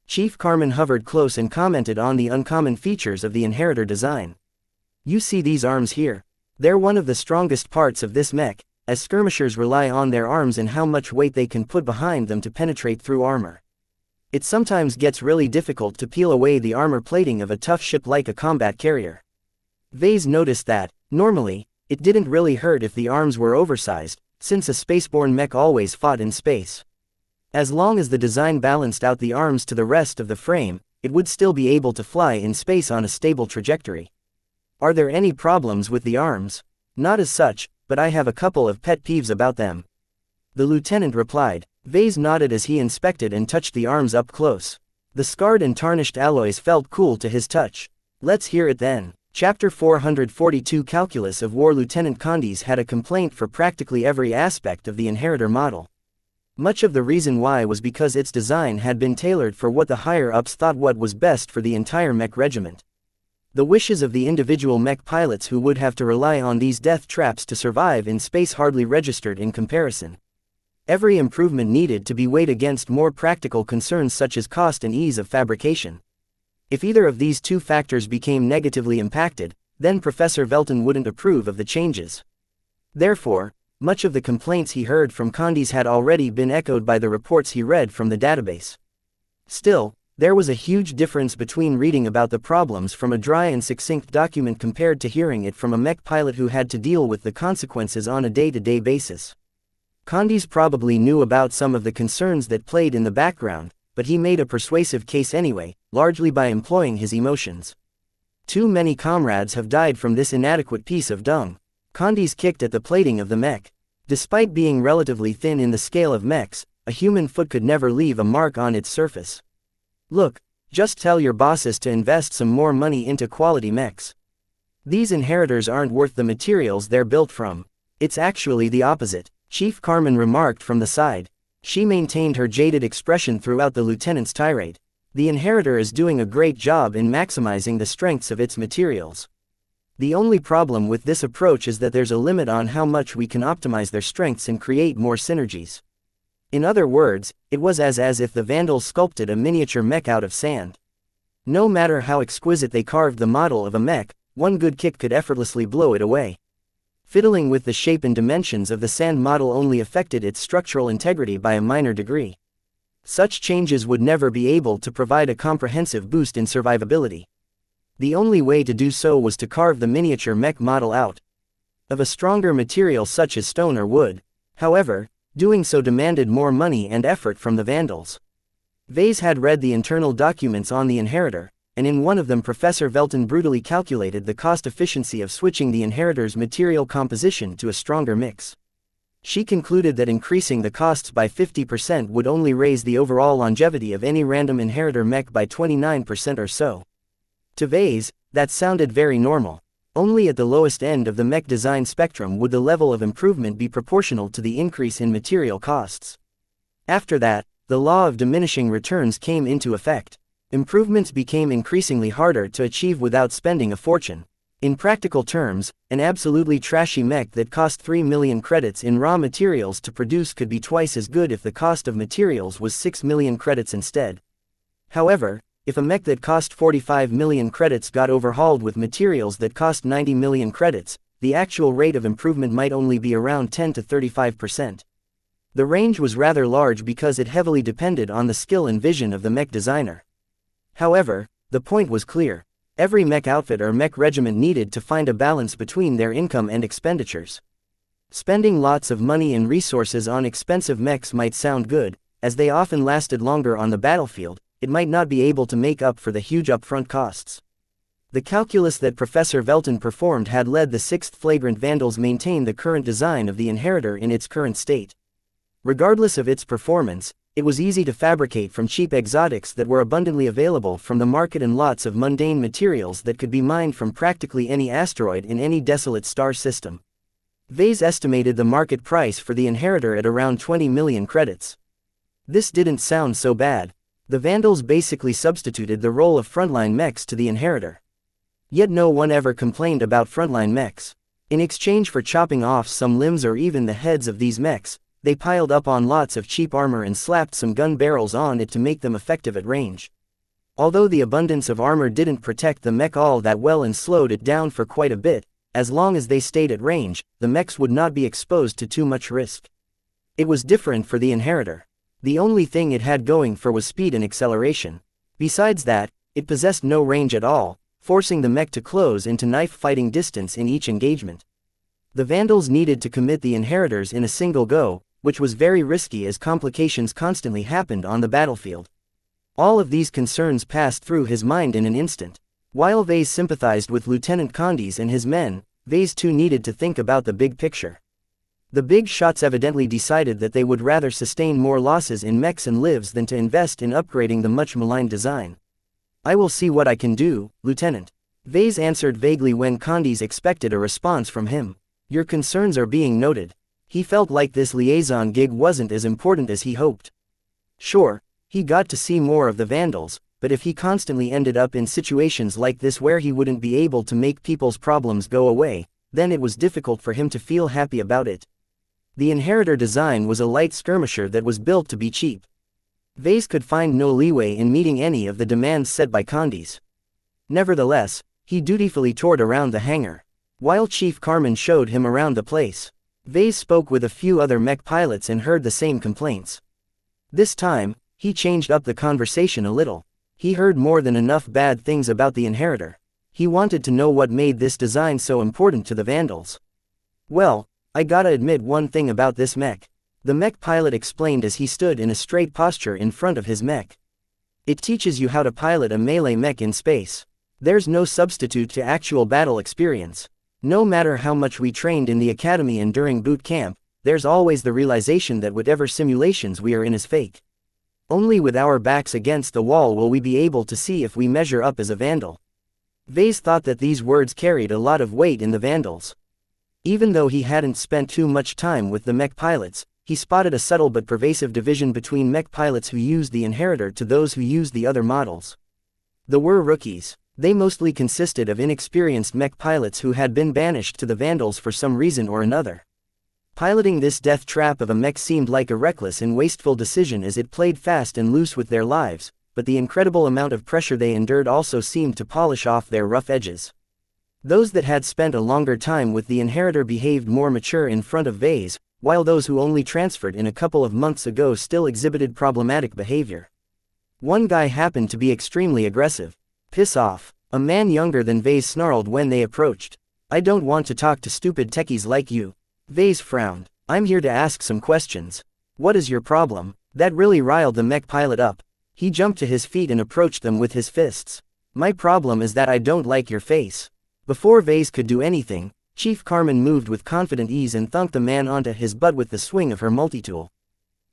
Chief Carmen hovered close and commented on the uncommon features of the inheritor design. You see these arms here? They're one of the strongest parts of this mech, as skirmishers rely on their arms and how much weight they can put behind them to penetrate through armor. It sometimes gets really difficult to peel away the armor plating of a tough ship like a combat carrier. Vase noticed that, normally, it didn't really hurt if the arms were oversized, since a spaceborne mech always fought in space. As long as the design balanced out the arms to the rest of the frame, it would still be able to fly in space on a stable trajectory. Are there any problems with the arms? Not as such, but I have a couple of pet peeves about them. The lieutenant replied. Vase nodded as he inspected and touched the arms up close. The scarred and tarnished alloys felt cool to his touch. Let's hear it then. Chapter 442 Calculus of War. Lieutenant Condis had a complaint for practically every aspect of the Inheritor model. Much of the reason why was because its design had been tailored for what the higher-ups thought what was best for the entire Mech regiment. The wishes of the individual Mech pilots who would have to rely on these death traps to survive in space hardly registered in comparison. Every improvement needed to be weighed against more practical concerns such as cost and ease of fabrication. If either of these two factors became negatively impacted, then Professor Velton wouldn't approve of the changes. Therefore, much of the complaints he heard from Condis had already been echoed by the reports he read from the database. Still, there was a huge difference between reading about the problems from a dry and succinct document compared to hearing it from a Mech pilot who had to deal with the consequences on a day-to-day basis. Condis probably knew about some of the concerns that played in the background, but he made a persuasive case anyway, largely by employing his emotions. Too many comrades have died from this inadequate piece of dung. Condis kicked at the plating of the Mech. Despite being relatively thin in the scale of mechs, a human foot could never leave a mark on its surface. Look, just tell your bosses to invest some more money into quality mechs. These inheritors aren't worth the materials they're built from. It's actually the opposite, Chief Carmen remarked from the side. She maintained her jaded expression throughout the lieutenant's tirade. The inheritor is doing a great job in maximizing the strengths of its materials. The only problem with this approach is that there's a limit on how much we can optimize their strengths and create more synergies. In other words, it was as if the Vandals sculpted a miniature mech out of sand. No matter how exquisite they carved the model of a mech, one good kick could effortlessly blow it away. Fiddling with the shape and dimensions of the sand model only affected its structural integrity by a minor degree. Such changes would never be able to provide a comprehensive boost in survivability. The only way to do so was to carve the miniature mech model out of a stronger material such as stone or wood. However, doing so demanded more money and effort from the Vandals. Vase had read the internal documents on the Inheritor, and in one of them Professor Velton brutally calculated the cost efficiency of switching the Inheritor's material composition to a stronger mix. She concluded that increasing the costs by 50% would only raise the overall longevity of any random Inheritor mech by 29% or so. To Vase, that sounded very normal. Only at the lowest end of the mech design spectrum would the level of improvement be proportional to the increase in material costs. After that, the law of diminishing returns came into effect. Improvements became increasingly harder to achieve without spending a fortune. In practical terms, an absolutely trashy mech that cost 3 million credits in raw materials to produce could be twice as good if the cost of materials was 6 million credits instead. However, if a mech that cost 45 million credits got overhauled with materials that cost 90 million credits, the actual rate of improvement might only be around 10 to 35%. The range was rather large because it heavily depended on the skill and vision of the mech designer. However, the point was clear. Every mech outfit or mech regiment needed to find a balance between their income and expenditures. Spending lots of money and resources on expensive mechs might sound good, as they often lasted longer on the battlefield. It might not be able to make up for the huge upfront costs. The calculus that Professor Velton performed had led the 6th Flagrant Vandals maintain the current design of the Inheritor in its current state. Regardless of its performance, it was easy to fabricate from cheap exotics that were abundantly available from the market and lots of mundane materials that could be mined from practically any asteroid in any desolate star system. Vase estimated the market price for the Inheritor at around 20 million credits. This didn't sound so bad. The Vandals basically substituted the role of frontline mechs to the Inheritor. Yet no one ever complained about frontline mechs. In exchange for chopping off some limbs or even the heads of these mechs, they piled up on lots of cheap armor and slapped some gun barrels on it to make them effective at range. Although the abundance of armor didn't protect the mech all that well and slowed it down for quite a bit, as long as they stayed at range, the mechs would not be exposed to too much risk. It was different for the Inheritor. The only thing it had going for was speed and acceleration. Besides that, it possessed no range at all, forcing the mech to close into knife-fighting distance in each engagement. The Vandals needed to commit the Inheritors in a single go, which was very risky as complications constantly happened on the battlefield. All of these concerns passed through his mind in an instant. While Vase sympathized with Lieutenant Condis and his men, Vase too needed to think about the big picture. The big shots evidently decided that they would rather sustain more losses in mechs and lives than to invest in upgrading the much maligned design. "I will see what I can do, Lieutenant. Vase answered vaguely when Candice expected a response from him. Your concerns are being noted. He felt like this liaison gig wasn't as important as he hoped. Sure, he got to see more of the Vandals, but if he constantly ended up in situations like this where he wouldn't be able to make people's problems go away, then it was difficult for him to feel happy about it. The Inheritor design was a light skirmisher that was built to be cheap. Vase could find no leeway in meeting any of the demands set by Candice. Nevertheless, he dutifully toured around the hangar. While Chief Carmen showed him around the place, Vase spoke with a few other mech pilots and heard the same complaints. This time, he changed up the conversation a little. He heard more than enough bad things about the Inheritor. He wanted to know what made this design so important to the Vandals. Well, I gotta admit one thing about this mech. The mech pilot explained as he stood in a straight posture in front of his mech. It teaches you how to pilot a melee mech in space. There's no substitute to actual battle experience. No matter how much we trained in the academy and during boot camp, there's always the realization that whatever simulations we are in is fake. Only with our backs against the wall will we be able to see if we measure up as a Vandal. Vase thought that these words carried a lot of weight in the Vandals. Even though he hadn't spent too much time with the mech pilots, he spotted a subtle but pervasive division between mech pilots who used the Inheritor to those who used the other models. They were rookies. They mostly consisted of inexperienced mech pilots who had been banished to the Vandals for some reason or another. Piloting this death trap of a mech seemed like a reckless and wasteful decision as it played fast and loose with their lives, but the incredible amount of pressure they endured also seemed to polish off their rough edges. Those that had spent a longer time with the Inheritor behaved more mature in front of Vase, while those who only transferred in a couple of months ago still exhibited problematic behavior. One guy happened to be extremely aggressive. Piss off, a man younger than Vase snarled when they approached. I don't want to talk to stupid techies like you. Vase frowned. I'm here to ask some questions. What is your problem? That really riled the mech pilot up. He jumped to his feet and approached them with his fists. My problem is that I don't like your face. Before Vase could do anything, Chief Carmen moved with confident ease and thunked the man onto his butt with the swing of her multitool.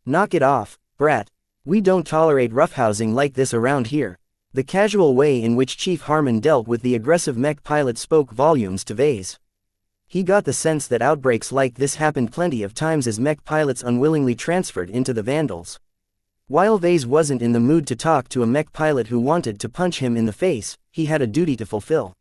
Knock it off, brat. We don't tolerate roughhousing like this around here. The casual way in which Chief Harmon dealt with the aggressive mech pilot spoke volumes to Vase. He got the sense that outbreaks like this happened plenty of times as mech pilots unwillingly transferred into the Vandals. While Vase wasn't in the mood to talk to a mech pilot who wanted to punch him in the face, he had a duty to fulfill.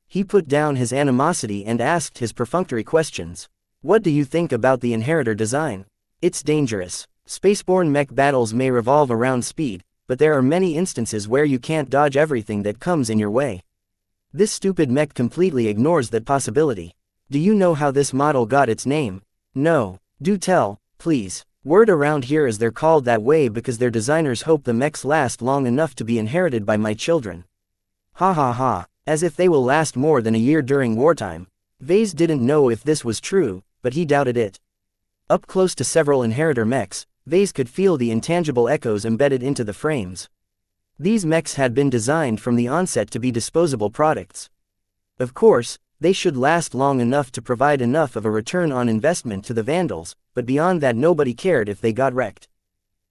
He put down his animosity and asked his perfunctory questions. What do you think about the Inheritor design? It's dangerous. Spaceborne mech battles may revolve around speed, but there are many instances where you can't dodge everything that comes in your way. This stupid mech completely ignores that possibility. Do you know how this model got its name? No. Do tell, please. Word around here is they're called that way because their designers hope the mechs last long enough to be inherited by my children. Ha ha ha, as if they will last more than a year during wartime. Vase didn't know if this was true, but he doubted it. Up close to several Inheritor mechs, Vase could feel the intangible echoes embedded into the frames. These mechs had been designed from the onset to be disposable products. Of course, they should last long enough to provide enough of a return on investment to the Vandals, but beyond that nobody cared if they got wrecked.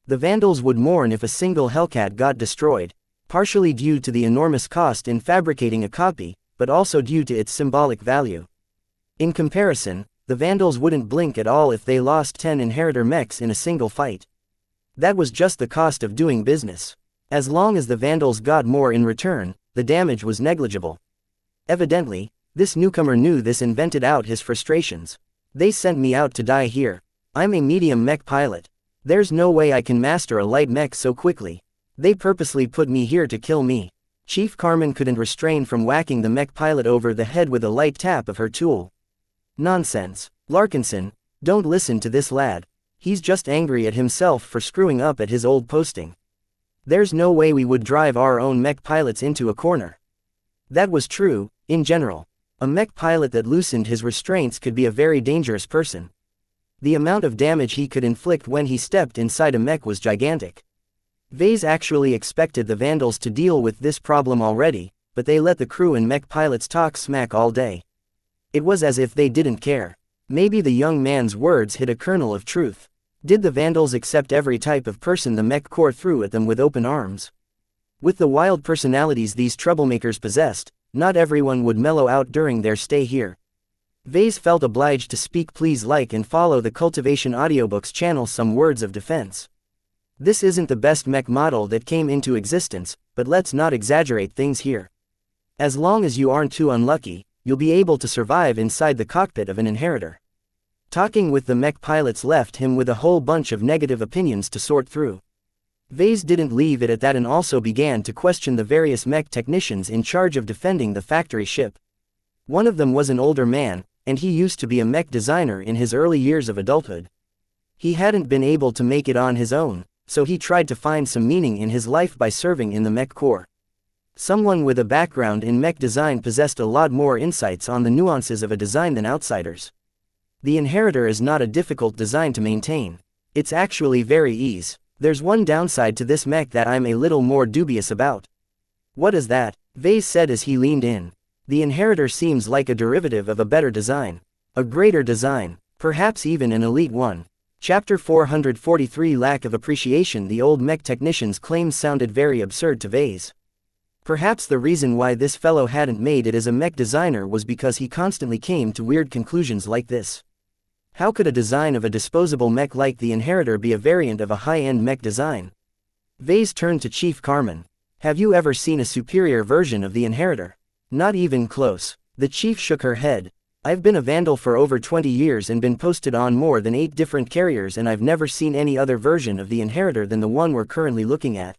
The Vandals would mourn if a single Hellcat got destroyed, partially due to the enormous cost in fabricating a copy, but also due to its symbolic value. In comparison, the Vandals wouldn't blink at all if they lost 10 Inheritor mechs in a single fight. That was just the cost of doing business. As long as the Vandals got more in return, the damage was negligible. Evidently, this newcomer knew this and vented out his frustrations. They sent me out to die here. I'm a medium mech pilot. There's no way I can master a light mech so quickly. They purposely put me here to kill me. Chief Carmen couldn't refrain from whacking the mech pilot over the head with a light tap of her tool. Nonsense. Larkinson, don't listen to this lad. He's just angry at himself for screwing up at his old posting. There's no way we would drive our own mech pilots into a corner. That was true, in general. A mech pilot that loosened his restraints could be a very dangerous person. The amount of damage he could inflict when he stepped inside a mech was gigantic. Vase actually expected the Vandals to deal with this problem already, but they let the crew and mech pilots talk smack all day. It was as if they didn't care. Maybe the young man's words hid a kernel of truth. Did the Vandals accept every type of person the mech corps threw at them with open arms? With the wild personalities these troublemakers possessed, Not everyone would mellow out during their stay here. Vase felt obliged to speak. Please like and follow the Cultivation Audiobooks channel. Some words of defense. This isn't the best mech model that came into existence, but let's not exaggerate things here. As long as you aren't too unlucky, you'll be able to survive inside the cockpit of an inheritor. Talking with the mech pilots left him with a whole bunch of negative opinions to sort through. Vase didn't leave it at that and also began to question the various mech technicians in charge of defending the factory ship. One of them was an older man, and he used to be a mech designer in his early years of adulthood. He hadn't been able to make it on his own, so he tried to find some meaning in his life by serving in the mech corps. Someone with a background in mech design possessed a lot more insights on the nuances of a design than outsiders. The inheritor is not a difficult design to maintain. It's actually very easy. There's one downside to this mech that I'm a little more dubious about. What is that? Vase said as he leaned in. The inheritor seems like a derivative of a better design. A greater design. Perhaps even an elite one. Chapter 443 Lack of appreciation. The old mech technician's claims sounded very absurd to Vase. Perhaps the reason why this fellow hadn't made it as a mech designer was because he constantly came to weird conclusions like this. How could a design of a disposable mech like the inheritor be a variant of a high-end mech design? Vase turned to Chief Carmen. Have you ever seen a superior version of the inheritor? Not even close. The chief shook her head. I've been a vandal for over 20 years and been posted on more than 8 different carriers, and I've never seen any other version of the inheritor than the one we're currently looking at.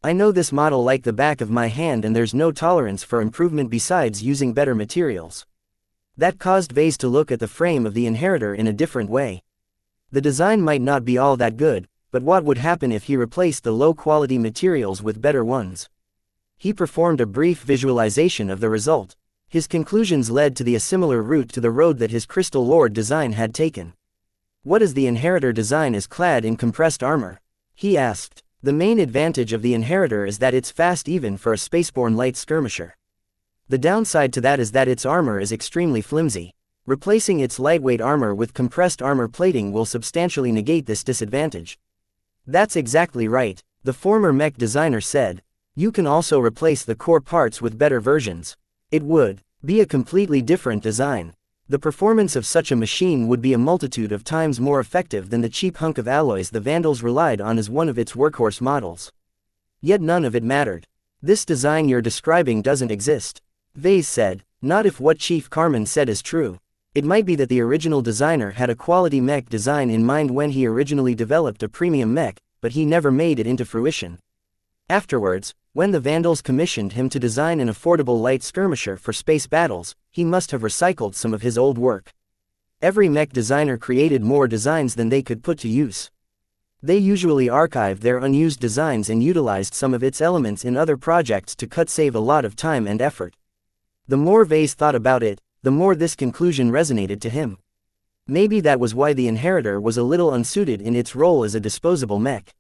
I know this model like the back of my hand, and there's no tolerance for improvement besides using better materials. That caused Vase to look at the frame of the inheritor in a different way. The design might not be all that good, but what would happen if he replaced the low-quality materials with better ones? He performed a brief visualization of the result. His conclusions led to a similar route to the road that his Crystal Lord design had taken. What is the inheritor design is clad in compressed armor? He asked. The main advantage of the inheritor is that it's fast even for a spaceborne light skirmisher. The downside to that is that its armor is extremely flimsy. Replacing its lightweight armor with compressed armor plating will substantially negate this disadvantage. That's exactly right, the former mech designer said. You can also replace the core parts with better versions. It would be a completely different design. The performance of such a machine would be a multitude of times more effective than the cheap hunk of alloys the Vandals relied on as one of its workhorse models. Yet none of it mattered. This design you're describing doesn't exist. Vase said, not if what Chief Carmen said is true. It might be that the original designer had a quality mech design in mind when he originally developed a premium mech, but he never made it into fruition. Afterwards, when the Vandals commissioned him to design an affordable light skirmisher for space battles, he must have recycled some of his old work. Every mech designer created more designs than they could put to use. They usually archived their unused designs and utilized some of its elements in other projects to save a lot of time and effort. The more Vase thought about it, the more this conclusion resonated to him. Maybe that was why the inheritor was a little unsuited in its role as a disposable mech.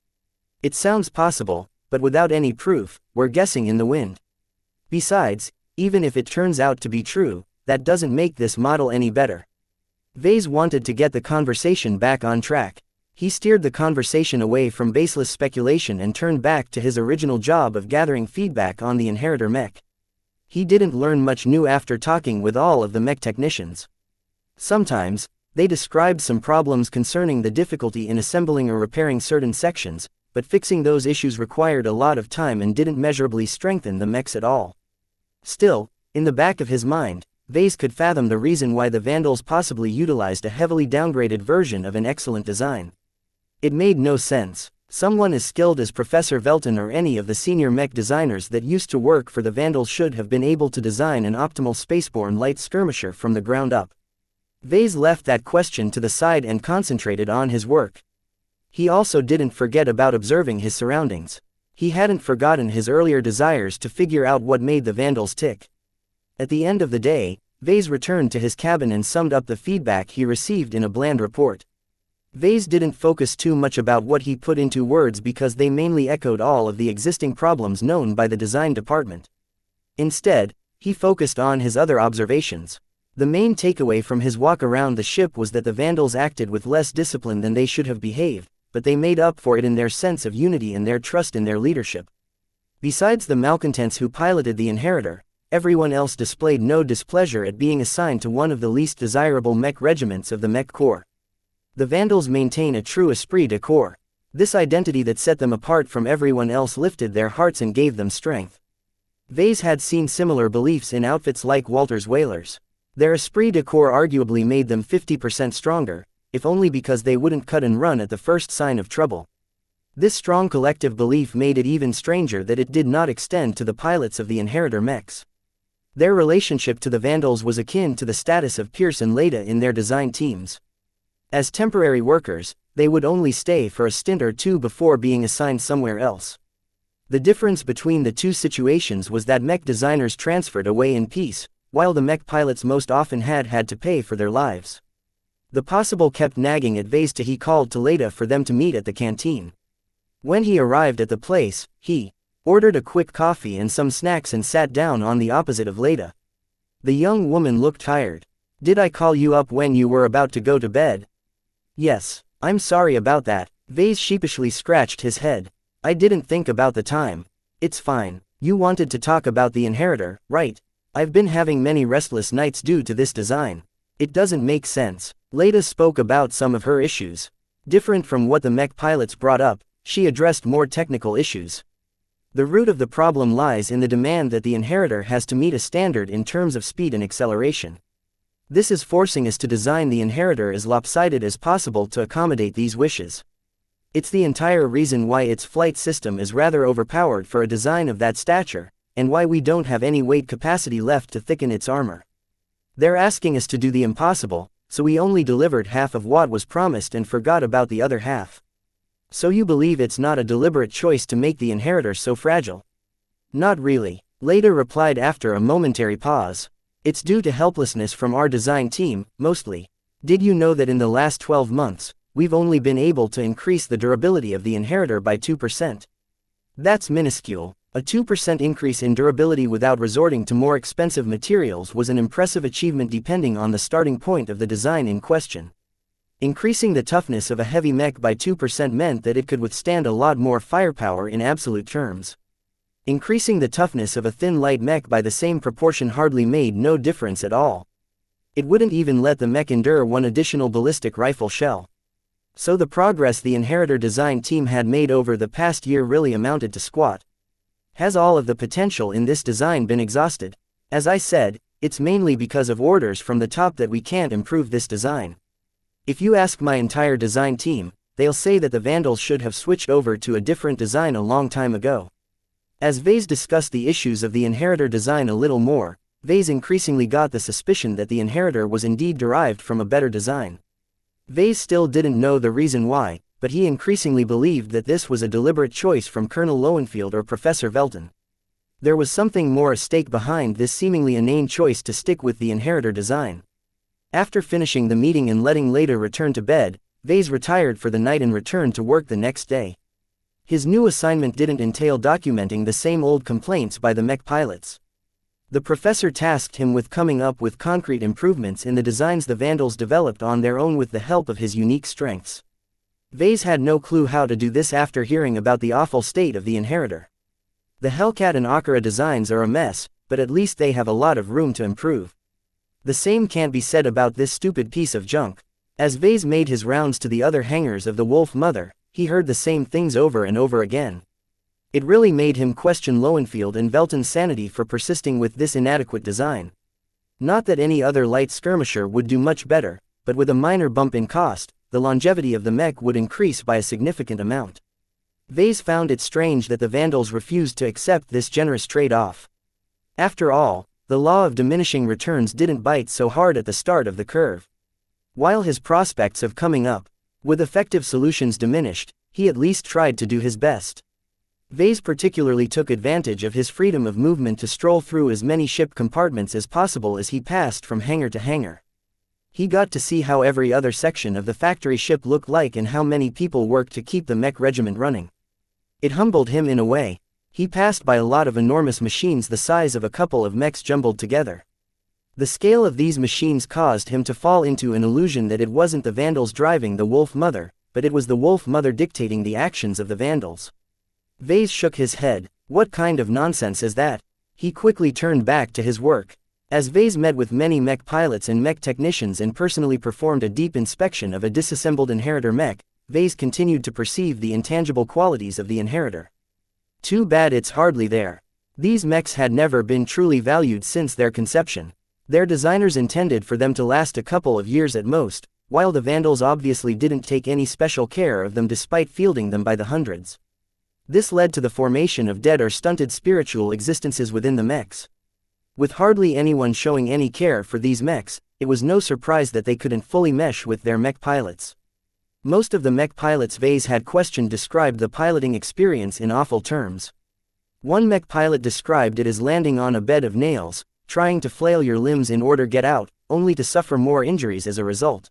It sounds possible, but without any proof, we're guessing in the wind. Besides, even if it turns out to be true, that doesn't make this model any better. Vase wanted to get the conversation back on track. He steered the conversation away from baseless speculation and turned back to his original job of gathering feedback on the inheritor mech. He didn't learn much new after talking with all of the mech technicians. Sometimes, they described some problems concerning the difficulty in assembling or repairing certain sections, but fixing those issues required a lot of time and didn't measurably strengthen the mechs at all. Still, in the back of his mind, Vase could fathom the reason why the Vandals possibly utilized a heavily downgraded version of an excellent design. It made no sense. Someone as skilled as Professor Velton or any of the senior mech designers that used to work for the Vandals should have been able to design an optimal spaceborne light skirmisher from the ground up. Vase left that question to the side and concentrated on his work. He also didn't forget about observing his surroundings. He hadn't forgotten his earlier desires to figure out what made the Vandals tick. At the end of the day, Vase returned to his cabin and summed up the feedback he received in a bland report. Vase didn't focus too much about what he put into words because they mainly echoed all of the existing problems known by the design department. Instead, he focused on his other observations. The main takeaway from his walk around the ship was that the Vandals acted with less discipline than they should have behaved, but they made up for it in their sense of unity and their trust in their leadership. Besides the malcontents who piloted the inheritor, everyone else displayed no displeasure at being assigned to one of the least desirable mech regiments of the Mech Corps. The Vandals maintain a true esprit de corps. This identity that set them apart from everyone else lifted their hearts and gave them strength. Vase had seen similar beliefs in outfits like Walter's Whalers. Their esprit de corps arguably made them 50% stronger, if only because they wouldn't cut and run at the first sign of trouble. This strong collective belief made it even stranger that it did not extend to the pilots of the Inheritor mechs. Their relationship to the Vandals was akin to the status of Pierce and Leda in their design teams. As temporary workers, they would only stay for a stint or two before being assigned somewhere else. The difference between the two situations was that mech designers transferred away in peace, while the mech pilots most often had to pay for their lives. The possible kept nagging at Vase till he called to Leda for them to meet at the canteen. When he arrived at the place, he ordered a quick coffee and some snacks and sat down on the opposite of Leda. The young woman looked tired. "Did I call you up when you were about to go to bed?" "Yes, I'm sorry about that." Vase sheepishly scratched his head. "I didn't think about the time." "It's fine. You wanted to talk about the Inheritor, right? I've been having many restless nights due to this design. It doesn't make sense." Leda spoke about some of her issues. Different from what the mech pilots brought up, she addressed more technical issues. The root of the problem lies in the demand that the Inheritor has to meet a standard in terms of speed and acceleration. This is forcing us to design the Inheritor as lopsided as possible to accommodate these wishes. It's the entire reason why its flight system is rather overpowered for a design of that stature, and why we don't have any weight capacity left to thicken its armor. They're asking us to do the impossible, so we only delivered half of what was promised and forgot about the other half. So you believe it's not a deliberate choice to make the Inheritor so fragile? Not really, Leda replied after a momentary pause. It's due to helplessness from our design team, mostly. Did you know that in the last 12 months, we've only been able to increase the durability of the Inheritor by 2%? That's minuscule. A 2% increase in durability without resorting to more expensive materials was an impressive achievement depending on the starting point of the design in question. Increasing the toughness of a heavy mech by 2% meant that it could withstand a lot more firepower in absolute terms. Increasing the toughness of a thin light mech by the same proportion hardly made no difference at all. It wouldn't even let the mech endure one additional ballistic rifle shell. So the progress the Inheritor design team had made over the past year really amounted to squat. Has all of the potential in this design been exhausted? As I said, it's mainly because of orders from the top that we can't improve this design. If you ask my entire design team, they'll say that the Vandals should have switched over to a different design a long time ago. As Vase discussed the issues of the Inheritor design a little more, Vase increasingly got the suspicion that the Inheritor was indeed derived from a better design. Vase still didn't know the reason why, but he increasingly believed that this was a deliberate choice from Colonel Lowenfield or Professor Velton. There was something more at stake behind this seemingly inane choice to stick with the Inheritor design. After finishing the meeting and letting Leda return to bed, Vase retired for the night and returned to work the next day. His new assignment didn't entail documenting the same old complaints by the mech pilots. The professor tasked him with coming up with concrete improvements in the designs the Vandals developed on their own with the help of his unique strengths. Vase had no clue how to do this after hearing about the awful state of the Inheritor. The Hellcat and Akira designs are a mess, but at least they have a lot of room to improve. The same can't be said about this stupid piece of junk. As Vase made his rounds to the other hangars of the Wolf Mother, he heard the same things over and over again. It really made him question Lowenfield and Velton's sanity for persisting with this inadequate design. Not that any other light skirmisher would do much better, but with a minor bump in cost, the longevity of the mech would increase by a significant amount. Vase found it strange that the Vandals refused to accept this generous trade-off. After all, the law of diminishing returns didn't bite so hard at the start of the curve. While his prospects of coming up with effective solutions diminished, he at least tried to do his best. Vase particularly took advantage of his freedom of movement to stroll through as many ship compartments as possible as he passed from hangar to hangar. He got to see how every other section of the factory ship looked like and how many people worked to keep the mech regiment running. It humbled him in a way. He passed by a lot of enormous machines the size of a couple of mechs jumbled together. The scale of these machines caused him to fall into an illusion that it wasn't the Vandals driving the Wolf Mother, but it was the Wolf Mother dictating the actions of the Vandals. Vase shook his head. What kind of nonsense is that? He quickly turned back to his work. As Vase met with many mech pilots and mech technicians and personally performed a deep inspection of a disassembled inheritor mech, Vase continued to perceive the intangible qualities of the inheritor. Too bad it's hardly there. These mechs had never been truly valued since their conception. Their designers intended for them to last a couple of years at most, while the Vandals obviously didn't take any special care of them despite fielding them by the hundreds. This led to the formation of dead or stunted spiritual existences within the mechs. With hardly anyone showing any care for these mechs, it was no surprise that they couldn't fully mesh with their mech pilots. Most of the mech pilots Vase had questioned described the piloting experience in awful terms. One mech pilot described it as landing on a bed of nails, trying to flail your limbs in order to get out, only to suffer more injuries as a result.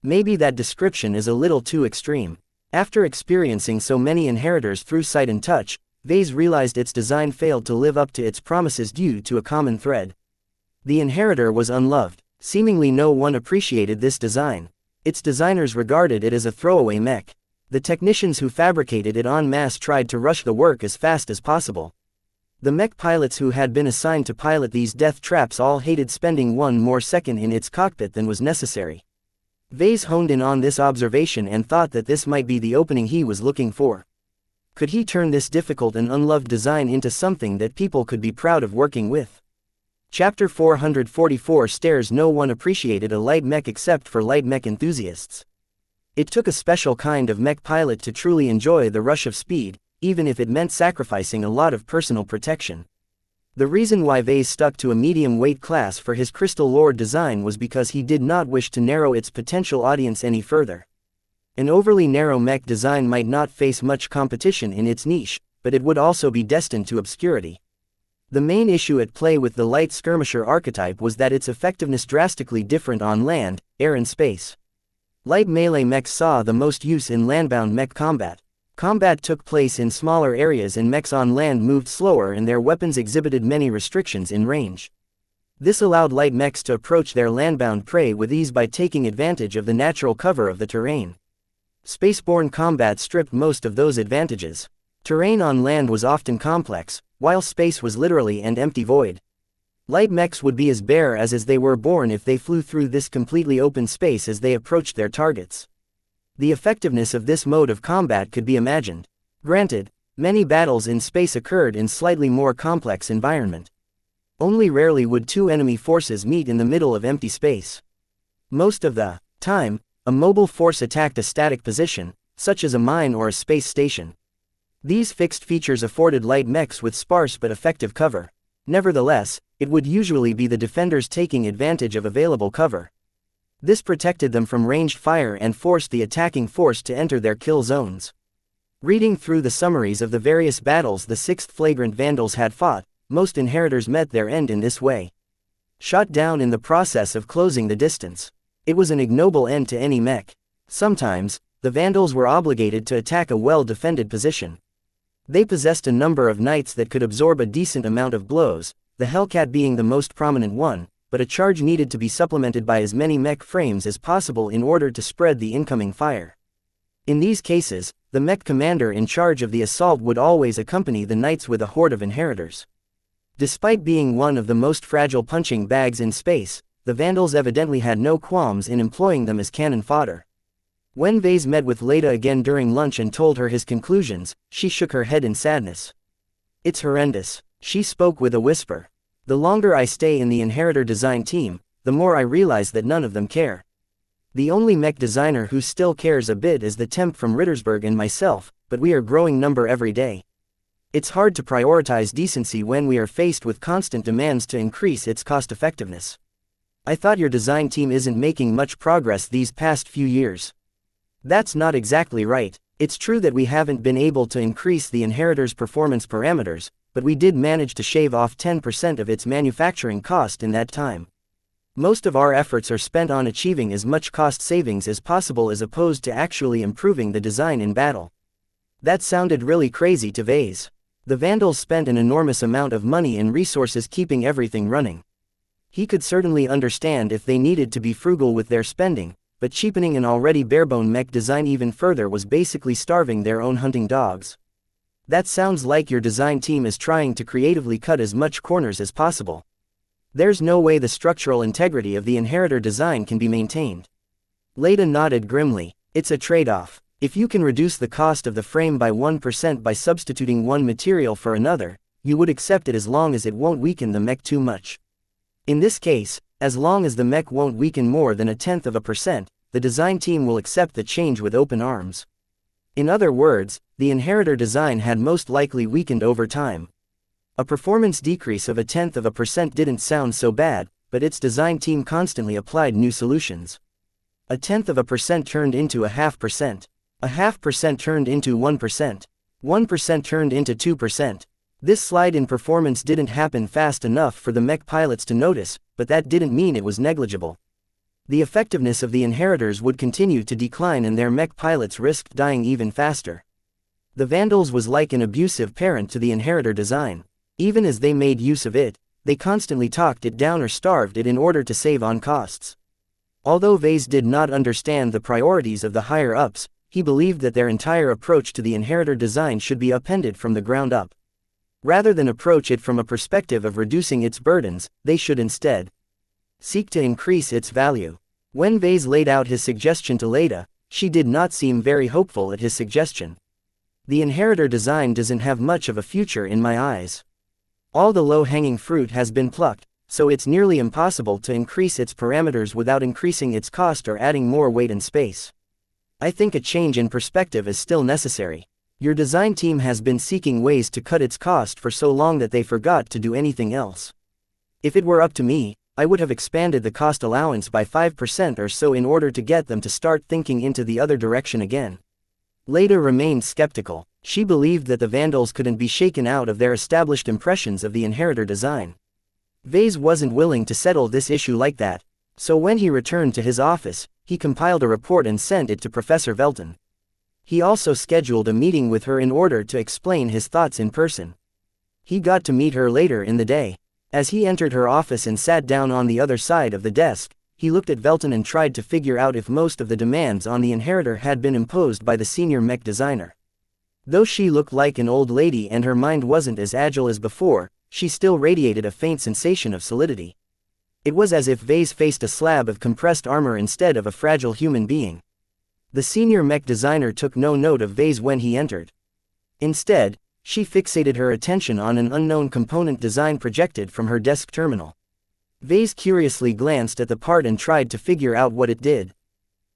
Maybe that description is a little too extreme. After experiencing so many inheritors through sight and touch, Vase realized its design failed to live up to its promises due to a common thread. The inheritor was unloved. Seemingly no one appreciated this design. Its designers regarded it as a throwaway mech. The technicians who fabricated it en masse tried to rush the work as fast as possible. The mech pilots who had been assigned to pilot these death traps all hated spending one more second in its cockpit than was necessary. Vase honed in on this observation and thought that this might be the opening he was looking for. Could he turn this difficult and unloved design into something that people could be proud of working with? Chapter 444 Stairs. No one appreciated a light mech except for light mech enthusiasts. It took a special kind of mech pilot to truly enjoy the rush of speed, even if it meant sacrificing a lot of personal protection. The reason why Vase stuck to a medium-weight class for his Crystal Lord design was because he did not wish to narrow its potential audience any further. An overly narrow mech design might not face much competition in its niche, but it would also be destined to obscurity. The main issue at play with the light skirmisher archetype was that its effectiveness drastically different on land, air and space. Light melee mechs saw the most use in landbound mech combat. Combat took place in smaller areas and mechs on land moved slower and their weapons exhibited many restrictions in range. This allowed light mechs to approach their landbound prey with ease by taking advantage of the natural cover of the terrain. Spaceborne combat stripped most of those advantages. Terrain on land was often complex, while space was literally an empty void. Light mechs would be as bare as they were born if they flew through this completely open space as they approached their targets. The effectiveness of this mode of combat could be imagined. Granted, many battles in space occurred in slightly more complex environment. Only rarely would two enemy forces meet in the middle of empty space. Most of the time, a mobile force attacked a static position, such as a mine or a space station. These fixed features afforded light mechs with sparse but effective cover. Nevertheless, it would usually be the defenders taking advantage of available cover. This protected them from ranged fire and forced the attacking force to enter their kill zones. Reading through the summaries of the various battles the 6th Flagrant Vandals had fought, most inheritors met their end in this way. Shot down in the process of closing the distance. It was an ignoble end to any mech. Sometimes, the Vandals were obligated to attack a well-defended position. They possessed a number of knights that could absorb a decent amount of blows, the Hellcat being the most prominent one, but a charge needed to be supplemented by as many mech frames as possible in order to spread the incoming fire. In these cases, the mech commander in charge of the assault would always accompany the knights with a horde of inheritors. Despite being one of the most fragile punching bags in space, the Vandals evidently had no qualms in employing them as cannon fodder. When Vase met with Leda again during lunch and told her his conclusions, she shook her head in sadness. "It's horrendous," she spoke with a whisper. "The longer I stay in the inheritor design team, the more I realize that none of them care. The only mech designer who still cares a bit is the temp from Rittersberg and myself, but we are growing number every day. It's hard to prioritize decency when we are faced with constant demands to increase its cost effectiveness. I thought your design team isn't making much progress these past few years." That's not exactly right. It's true that we haven't been able to increase the inheritor's performance parameters, but we did manage to shave off 10% of its manufacturing cost in that time. Most of our efforts are spent on achieving as much cost savings as possible as opposed to actually improving the design in battle. That sounded really crazy to Vase. The Vandals spent an enormous amount of money and resources keeping everything running. He could certainly understand if they needed to be frugal with their spending, but cheapening an already barebone mech design even further was basically starving their own hunting dogs. That sounds like your design team is trying to creatively cut as much corners as possible. There's no way the structural integrity of the inheritor design can be maintained. Leda nodded grimly. It's a trade-off. If you can reduce the cost of the frame by 1% by substituting one material for another, you would accept it as long as it won't weaken the mech too much. In this case, as long as the mech won't weaken more than 0.1%, the design team will accept the change with open arms. In other words, the inheritor design had most likely weakened over time. A performance decrease of 0.1% didn't sound so bad, but its design team constantly applied new solutions. 0.1% turned into 0.5%. 0.5% turned into 1%. 1% turned into 2%. This slide in performance didn't happen fast enough for the mech pilots to notice, but that didn't mean it was negligible. The effectiveness of the inheritors would continue to decline and their mech pilots risked dying even faster. The Vandals was like an abusive parent to the inheritor design. Even as they made use of it, they constantly talked it down or starved it in order to save on costs. Although Vase did not understand the priorities of the higher-ups, he believed that their entire approach to the inheritor design should be upended from the ground up. Rather than approach it from a perspective of reducing its burdens, they should instead seek to increase its value. When Vase laid out his suggestion to Leda, she did not seem very hopeful at his suggestion. The inheritor design doesn't have much of a future in my eyes. All the low-hanging fruit has been plucked, so it's nearly impossible to increase its parameters without increasing its cost or adding more weight and space. I think a change in perspective is still necessary. Your design team has been seeking ways to cut its cost for so long that they forgot to do anything else. If it were up to me, I would have expanded the cost allowance by 5% or so in order to get them to start thinking into the other direction again. Leda remained skeptical. She believed that the Vandals couldn't be shaken out of their established impressions of the inheritor design. Vase wasn't willing to settle this issue like that, so when he returned to his office, he compiled a report and sent it to Professor Velton. He also scheduled a meeting with her in order to explain his thoughts in person. He got to meet her later in the day. As he entered her office and sat down on the other side of the desk, he looked at Velton and tried to figure out if most of the demands on the inheritor had been imposed by the senior mech designer. Though she looked like an old lady and her mind wasn't as agile as before, she still radiated a faint sensation of solidity. It was as if Vase faced a slab of compressed armor instead of a fragile human being. The senior mech designer took no note of Vase when he entered. Instead, she fixated her attention on an unknown component design projected from her desk terminal. Vase curiously glanced at the part and tried to figure out what it did.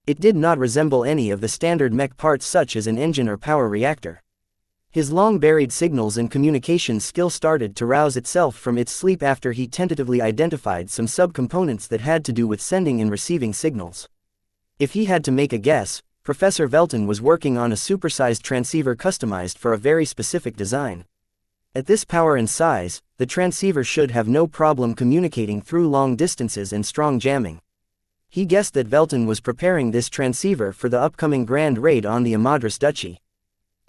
It did not resemble any of the standard mech parts such as an engine or power reactor. His long-buried signals and communications skill started to rouse itself from its sleep after he tentatively identified some subcomponents that had to do with sending and receiving signals. If he had to make a guess, Professor Velton was working on a supersized transceiver customized for a very specific design. At this power and size, the transceiver should have no problem communicating through long distances and strong jamming. He guessed that Velton was preparing this transceiver for the upcoming grand raid on the Amadras Duchy.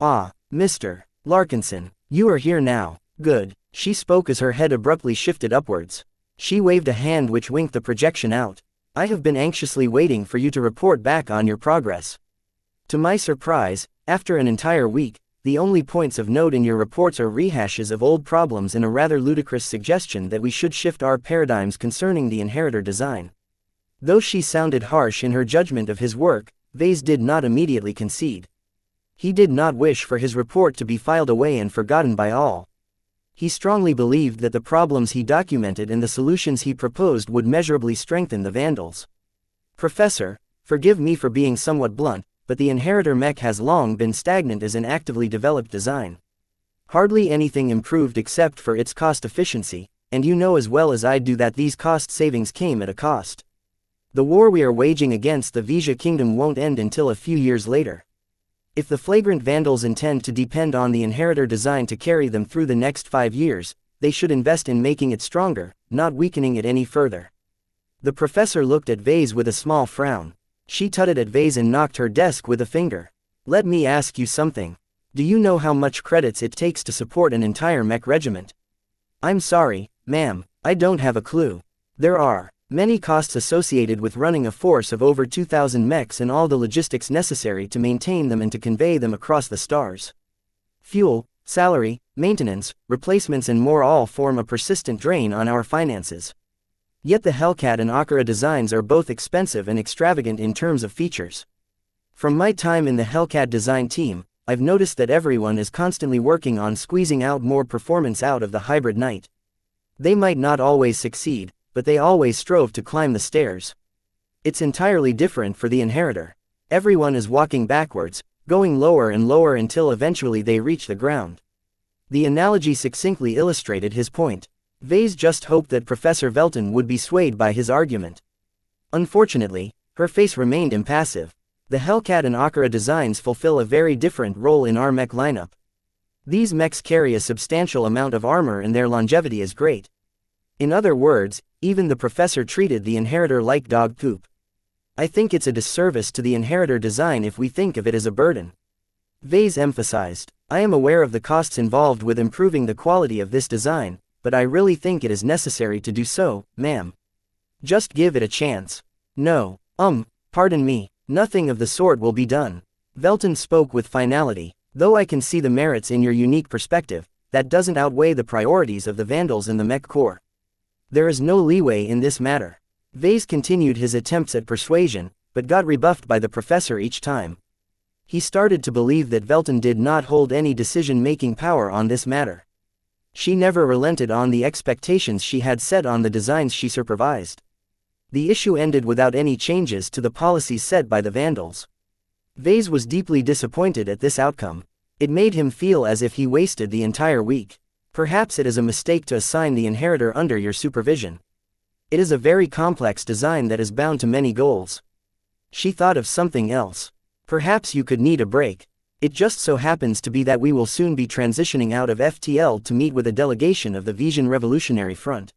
"Ah, Mr. Larkinson, you are here now. Good," she spoke as her head abruptly shifted upwards. She waved a hand which winked the projection out. "I have been anxiously waiting for you to report back on your progress." To my surprise, after an entire week, the only points of note in your reports are rehashes of old problems and a rather ludicrous suggestion that we should shift our paradigms concerning the inheritor design. Though she sounded harsh in her judgment of his work, Vase did not immediately concede. He did not wish for his report to be filed away and forgotten by all. He strongly believed that the problems he documented and the solutions he proposed would measurably strengthen the Vandals. "Professor, forgive me for being somewhat blunt, but the inheritor mech has long been stagnant as an actively developed design. Hardly anything improved except for its cost efficiency, and you know as well as I do that these cost savings came at a cost. The war we are waging against the Vija kingdom won't end until a few years later. If the flagrant Vandals intend to depend on the inheritor design to carry them through the next 5 years, they should invest in making it stronger, not weakening it any further." The professor looked at Vase with a small frown. She tutted at Vase and knocked her desk with a finger. "Let me ask you something. Do you know how much credits it takes to support an entire mech regiment?" "I'm sorry, ma'am, I don't have a clue. There are many costs associated with running a force of over 2,000 mechs and all the logistics necessary to maintain them and to convey them across the stars. Fuel, Salary, maintenance, replacements and more all form a persistent drain on our finances. Yet the Hellcat and Akira designs are both expensive and extravagant in terms of features. From my time in the Hellcat design team, I've noticed that everyone is constantly working on squeezing out more performance out of the hybrid knight. They might not always succeed, but they always strove to climb the stairs. It's entirely different for the Inheritor. Everyone is walking backwards, going lower and lower until eventually they reach the ground. The analogy succinctly illustrated his point. Vase just hoped that Professor Velton would be swayed by his argument. Unfortunately, her face remained impassive. The Hellcat and Akira designs fulfill a very different role in our mech lineup. These mechs carry a substantial amount of armor and their longevity is great. In other words, even the Professor treated the Inheritor like dog poop. I think it's a disservice to the Inheritor design if we think of it as a burden. Vase emphasized, I am aware of the costs involved with improving the quality of this design, but I really think it is necessary to do so, ma'am. Just give it a chance. No, pardon me, nothing of the sort will be done. Velton spoke with finality. Though I can see the merits in your unique perspective, that doesn't outweigh the priorities of the Vandals and the Mech Corps. There is no leeway in this matter. Vase continued his attempts at persuasion, but got rebuffed by the Professor each time. He started to believe that Velton did not hold any decision-making power on this matter. She never relented on the expectations she had set on the designs she supervised. The issue ended without any changes to the policies set by the Vandals. Vase was deeply disappointed at this outcome. It made him feel as if he wasted the entire week. Perhaps it is a mistake to assign the Inheritor under your supervision. It is a very complex design that is bound to many goals. She thought of something else. Perhaps you could need a break. It just so happens to be that we will soon be transitioning out of FTL to meet with a delegation of the Vision Revolutionary Front.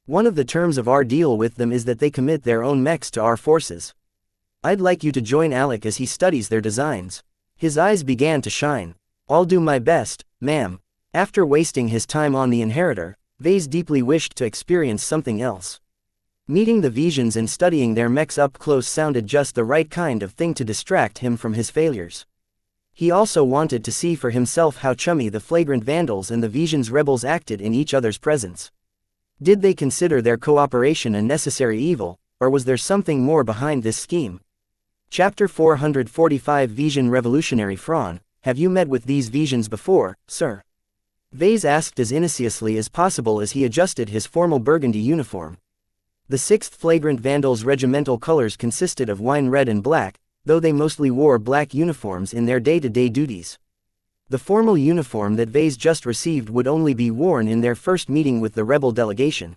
One of the terms of our deal with them is that they commit their own mechs to our forces. I'd like you to join Alec as he studies their designs. His eyes began to shine. I'll do my best, ma'am. After wasting his time on the Inheritor, Vase deeply wished to experience something else. Meeting the Visions and studying their mechs up close sounded just the right kind of thing to distract him from his failures. He also wanted to see for himself how chummy the Flagrant Vandals and the Visions rebels acted in each other's presence. Did they consider their cooperation a necessary evil, or was there something more behind this scheme? Chapter 445 Vision Revolutionary Front. Have you met with these Visions before, sir? Vase asked as innocuously as possible as he adjusted his formal burgundy uniform. The 6th Flagrant Vandals' regimental colors consisted of wine red and black, though they mostly wore black uniforms in their day-to-day duties. The formal uniform that Vase just received would only be worn in their first meeting with the rebel delegation.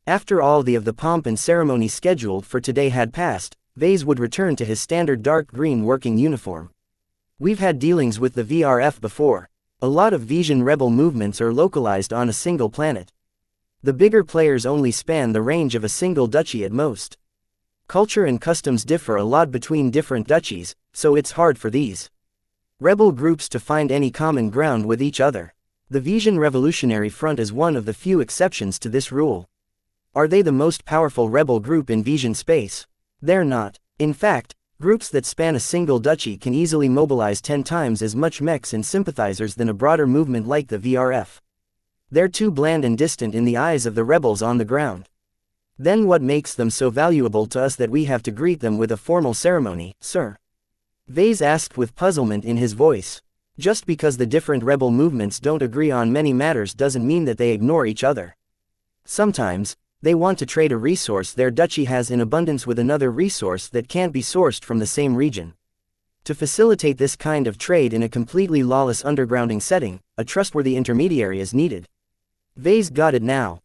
After all of the pomp and ceremony scheduled for today had passed, Vase would return to his standard dark green working uniform. We've had dealings with the VRF before. A lot of Vision rebel movements are localized on a single planet. The bigger players only span the range of a single duchy at most. Culture and customs differ a lot between different duchies, so it's hard for these rebel groups to find any common ground with each other. The Vision Revolutionary Front is one of the few exceptions to this rule. Are they the most powerful rebel group in Vision space? They're not. In fact, groups that span a single duchy can easily mobilize 10 times as much mechs and sympathizers than a broader movement like the VRF. They're too bland and distant in the eyes of the rebels on the ground. Then what makes them so valuable to us that we have to greet them with a formal ceremony, sir? Vase asked with puzzlement in his voice. Just because the different rebel movements don't agree on many matters doesn't mean that they ignore each other. Sometimes, they want to trade a resource their duchy has in abundance with another resource that can't be sourced from the same region. To facilitate this kind of trade in a completely lawless undergrounding setting, a trustworthy intermediary is needed. Vase got it now.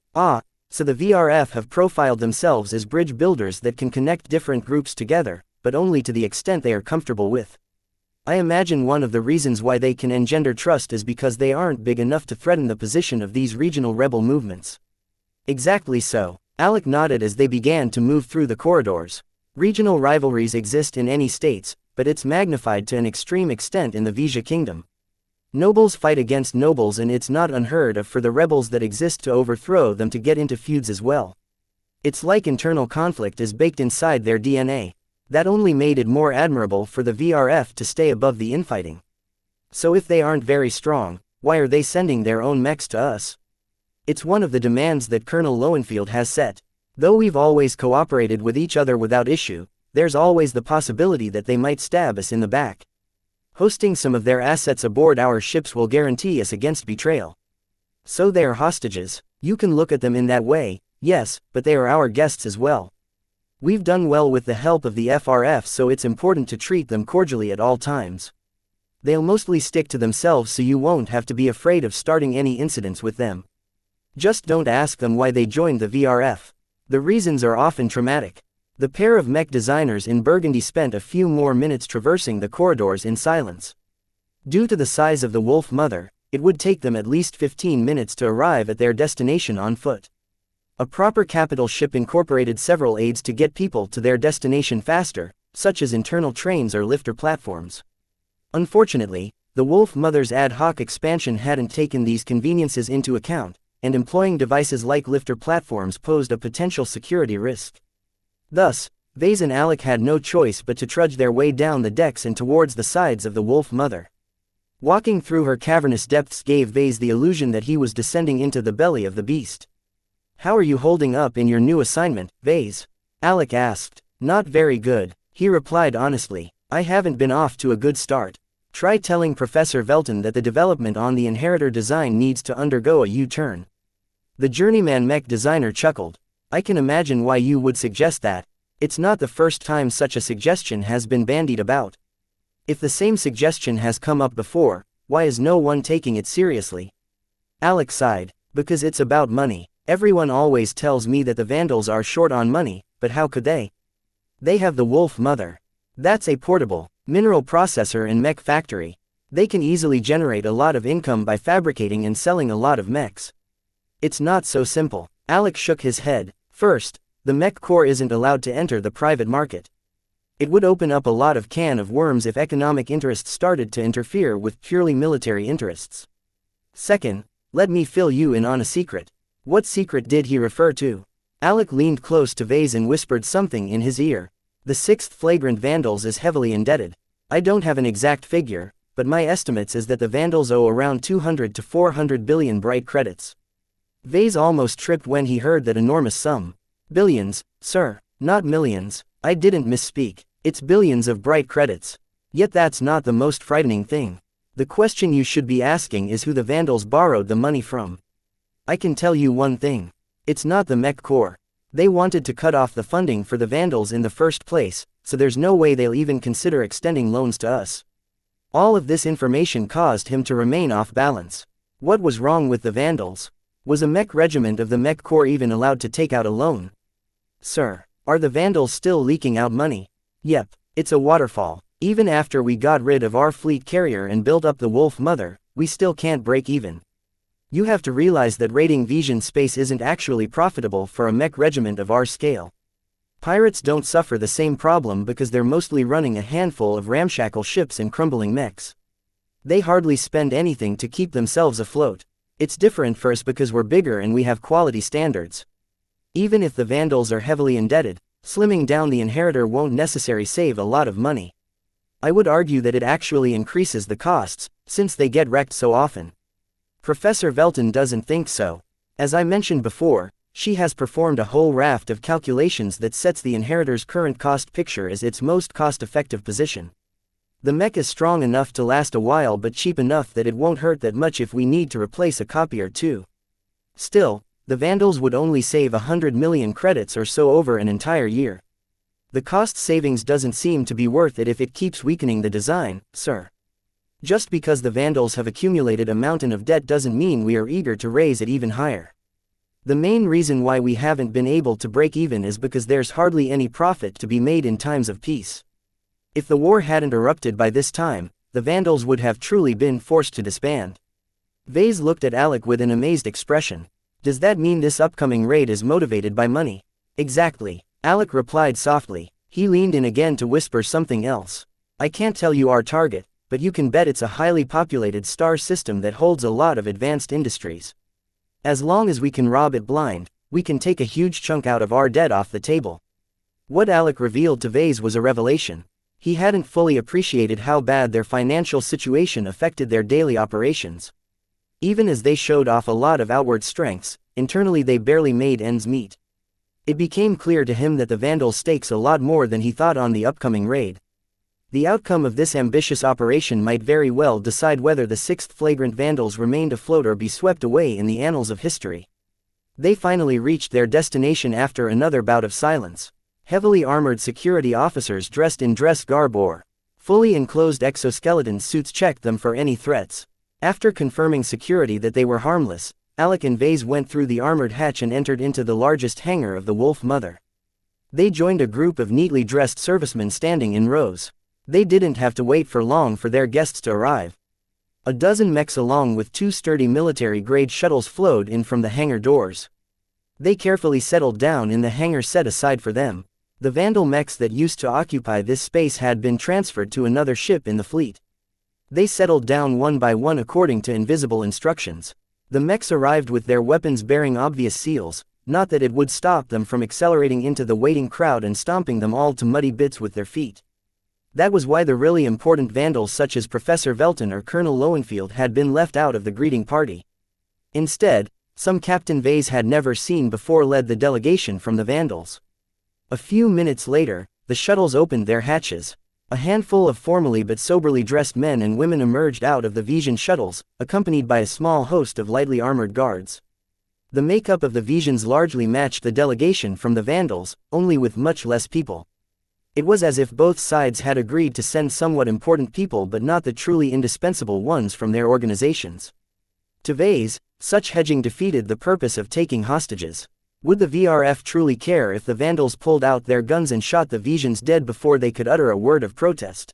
So the VRF have profiled themselves as bridge builders that can connect different groups together, but only to the extent they are comfortable with. I imagine one of the reasons why they can engender trust is because they aren't big enough to threaten the position of these regional rebel movements. Exactly so. Alec nodded as they began to move through the corridors. Regional rivalries exist in any states, but it's magnified to an extreme extent in the Vija Kingdom. Nobles fight against nobles, and it's not unheard of for the rebels that exist to overthrow them to get into feuds as well. It's like internal conflict is baked inside their DNA. That only made it more admirable for the VRF to stay above the infighting. So if they aren't very strong, why are they sending their own mechs to us? It's one of the demands that Colonel Lowenfield has set. Though we've always cooperated with each other without issue, there's always the possibility that they might stab us in the back. Hosting some of their assets aboard our ships will guarantee us against betrayal. So they are hostages. You can look at them in that way, yes, but they are our guests as well. We've done well with the help of the FRF, so it's important to treat them cordially at all times. They'll mostly stick to themselves, so you won't have to be afraid of starting any incidents with them. Just don't ask them why they joined the VRF. The reasons are often traumatic. The pair of mech designers in Burgundy spent a few more minutes traversing the corridors in silence. Due to the size of the Wolf Mother, it would take them at least 15 minutes to arrive at their destination on foot. A proper capital ship incorporated several aids to get people to their destination faster, such as internal trains or lifter platforms. Unfortunately, the Wolf Mother's ad hoc expansion hadn't taken these conveniences into account, and employing devices like lifter platforms posed a potential security risk. Thus, Vase and Alec had no choice but to trudge their way down the decks and towards the sides of the Wolf Mother. Walking through her cavernous depths gave Vase the illusion that he was descending into the belly of the beast. "How are you holding up in your new assignment, Vase?" Alec asked. "Not very good," he replied honestly. "I haven't been off to a good start. Try telling Professor Velton that the development on the Inheritor design needs to undergo a U-turn." The journeyman mech designer chuckled. "I can imagine why you would suggest that. It's not the first time such a suggestion has been bandied about. If the same suggestion has come up before, why is no one taking it seriously?" Alec sighed. "Because it's about money. Everyone always tells me that the Vandals are short on money, but how could they? They have the Wolf Mother. That's a portable, mineral processor and mech factory. They can easily generate a lot of income by fabricating and selling a lot of mechs. It's not so simple." Alec shook his head. "First, the mech core isn't allowed to enter the private market. It would open up a lot of can of worms if economic interests started to interfere with purely military interests. Second, let me fill you in on a secret." What secret did he refer to? Alec leaned close to Vase and whispered something in his ear. "The 6th Flagrant Vandals is heavily indebted. I don't have an exact figure, but my estimates is that the Vandals owe around 200 to 400 billion bright credits." Vase almost tripped when he heard that enormous sum. "Billions, sir, not millions. I didn't misspeak. It's billions of bright credits. Yet that's not the most frightening thing. The question you should be asking is who the Vandals borrowed the money from. I can tell you one thing. It's not the Mech Corps. They wanted to cut off the funding for the Vandals in the first place, so there's no way they'll even consider extending loans to us." All of this information caused him to remain off balance. What was wrong with the Vandals? Was a mech regiment of the Mech Corps even allowed to take out a loan? "Sir, are the Vandals still leaking out money?" "Yep, it's a waterfall. Even after we got rid of our fleet carrier and built up the Wolf Mother, we still can't break even. You have to realize that raiding Vision space isn't actually profitable for a mech regiment of our scale. Pirates don't suffer the same problem because they're mostly running a handful of ramshackle ships and crumbling mechs. They hardly spend anything to keep themselves afloat. It's different for us because we're bigger and we have quality standards. Even if the Vandals are heavily indebted, slimming down the Inheritor won't necessarily save a lot of money. I would argue that it actually increases the costs, since they get wrecked so often." Professor Velton doesn't think so. As I mentioned before, she has performed a whole raft of calculations that sets the Inheritor's current cost picture as its most cost-effective position. The mech is strong enough to last a while but cheap enough that it won't hurt that much if we need to replace a copy or two. Still, the Vandals would only save 100 million credits or so over an entire year. The cost savings doesn't seem to be worth it if it keeps weakening the design, sir. Just because the Vandals have accumulated a mountain of debt doesn't mean we are eager to raise it even higher. The main reason why we haven't been able to break even is because there's hardly any profit to be made in times of peace. If the war hadn't erupted by this time, the Vandals would have truly been forced to disband." Vase looked at Alec with an amazed expression. "Does that mean this upcoming raid is motivated by money?" "Exactly," Alec replied softly. He leaned in again to whisper something else. "I can't tell you our target, but you can bet it's a highly populated star system that holds a lot of advanced industries. As long as we can rob it blind, we can take a huge chunk out of our debt off the table." What Alec revealed to Vase was a revelation. He hadn't fully appreciated how bad their financial situation affected their daily operations. Even as they showed off a lot of outward strengths, internally they barely made ends meet. It became clear to him that the Vandals stakes a lot more than he thought on the upcoming raid. The outcome of this ambitious operation might very well decide whether the 6th flagrant Vandals remained afloat or be swept away in the annals of history. They finally reached their destination after another bout of silence. Heavily armored security officers dressed in dress garb or fully enclosed exoskeleton suits checked them for any threats. After confirming security that they were harmless, Alec and Vase went through the armored hatch and entered into the largest hangar of the Wolf Mother. They joined a group of neatly dressed servicemen standing in rows. They didn't have to wait for long for their guests to arrive. A dozen mechs along with 2 sturdy military-grade shuttles flowed in from the hangar doors. They carefully settled down in the hangar set aside for them. The Vandal mechs that used to occupy this space had been transferred to another ship in the fleet. They settled down one by one according to invisible instructions. The mechs arrived with their weapons bearing obvious seals, not that it would stop them from accelerating into the waiting crowd and stomping them all to muddy bits with their feet. That was why the really important Vandals such as Professor Velton or Colonel Lowenfield had been left out of the greeting party. Instead, some Captain Vase had never seen before led the delegation from the Vandals. A few minutes later, the shuttles opened their hatches. A handful of formally but soberly dressed men and women emerged out of the Vision shuttles, accompanied by a small host of lightly armored guards. The makeup of the Visions largely matched the delegation from the Vandals, only with much less people. It was as if both sides had agreed to send somewhat important people but not the truly indispensable ones from their organizations. To Vase, such hedging defeated the purpose of taking hostages. Would the VRF truly care if the Vandals pulled out their guns and shot the Visions dead before they could utter a word of protest?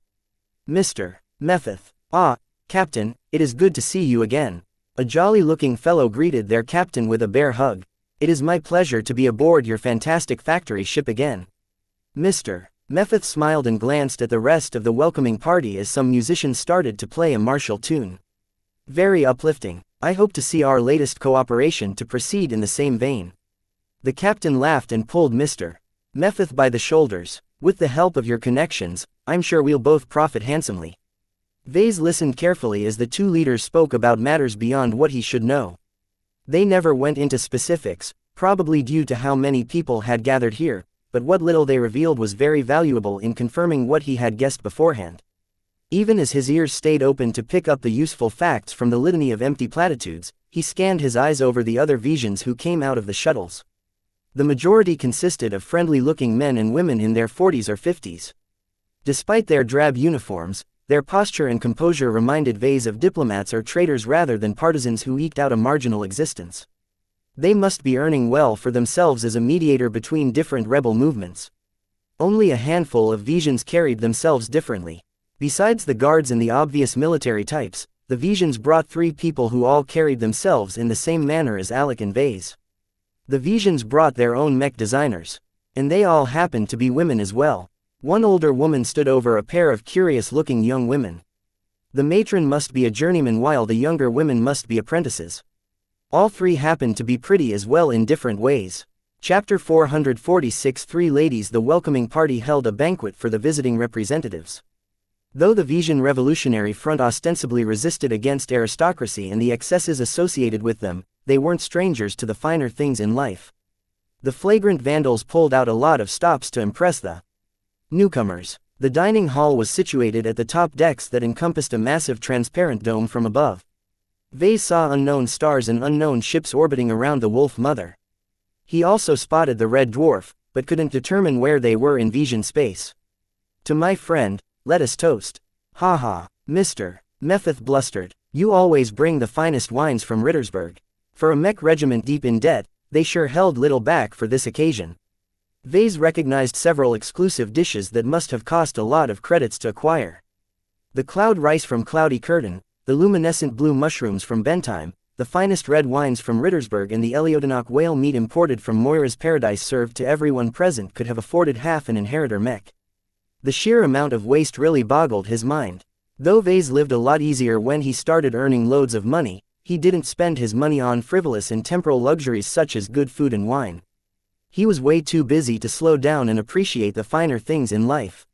Mr. Mephith. Ah, Captain, it is good to see you again. A jolly-looking fellow greeted their captain with a bear hug. It is my pleasure to be aboard your fantastic factory ship again. Mr. Mephith smiled and glanced at the rest of the welcoming party as some musicians started to play a martial tune. Very uplifting. I hope to see our latest cooperation to proceed in the same vein. The captain laughed and pulled Mr. Mephith by the shoulders. With the help of your connections, I'm sure we'll both profit handsomely. Vase listened carefully as the 2 leaders spoke about matters beyond what he should know. They never went into specifics, probably due to how many people had gathered here, but what little they revealed was very valuable in confirming what he had guessed beforehand. Even as his ears stayed open to pick up the useful facts from the litany of empty platitudes, he scanned his eyes over the other Visions who came out of the shuttles. The majority consisted of friendly-looking men and women in their 40s or 50s. Despite their drab uniforms, their posture and composure reminded Vase of diplomats or traitors rather than partisans who eked out a marginal existence. They must be earning well for themselves as a mediator between different rebel movements. Only a handful of Visions carried themselves differently. Besides the guards and the obvious military types, the Visions brought 3 people who all carried themselves in the same manner as Alec and Vase. The Visions brought their own mech designers. And they all happened to be women as well. One older woman stood over a pair of curious-looking young women. The matron must be a journeyman while the younger women must be apprentices. All 3 happened to be pretty as well in different ways. Chapter 446 3 Ladies. The welcoming party held a banquet for the visiting representatives. Though the Vision Revolutionary Front ostensibly resisted against aristocracy and the excesses associated with them, they weren't strangers to the finer things in life. The flagrant Vandals pulled out a lot of stops to impress the newcomers. The dining hall was situated at the top decks that encompassed a massive transparent dome from above. Vase saw unknown stars and unknown ships orbiting around the Wolf Mother. He also spotted the Red Dwarf, but couldn't determine where they were in Vision space. To my friend, let us toast. Ha ha, Mr. Mephith blustered. You always bring the finest wines from Rittersburg. For a mech regiment deep in debt, they sure held little back for this occasion. Vase recognized several exclusive dishes that must have cost a lot of credits to acquire. The cloud rice from Cloudy Curtain, the luminescent blue mushrooms from Bentheim, the finest red wines from Rittersburg and the Eleodonok whale meat imported from Moira's Paradise served to everyone present could have afforded half an inheritor mech. The sheer amount of waste really boggled his mind. Though Vase lived a lot easier when he started earning loads of money, he didn't spend his money on frivolous and temporal luxuries such as good food and wine. He was way too busy to slow down and appreciate the finer things in life.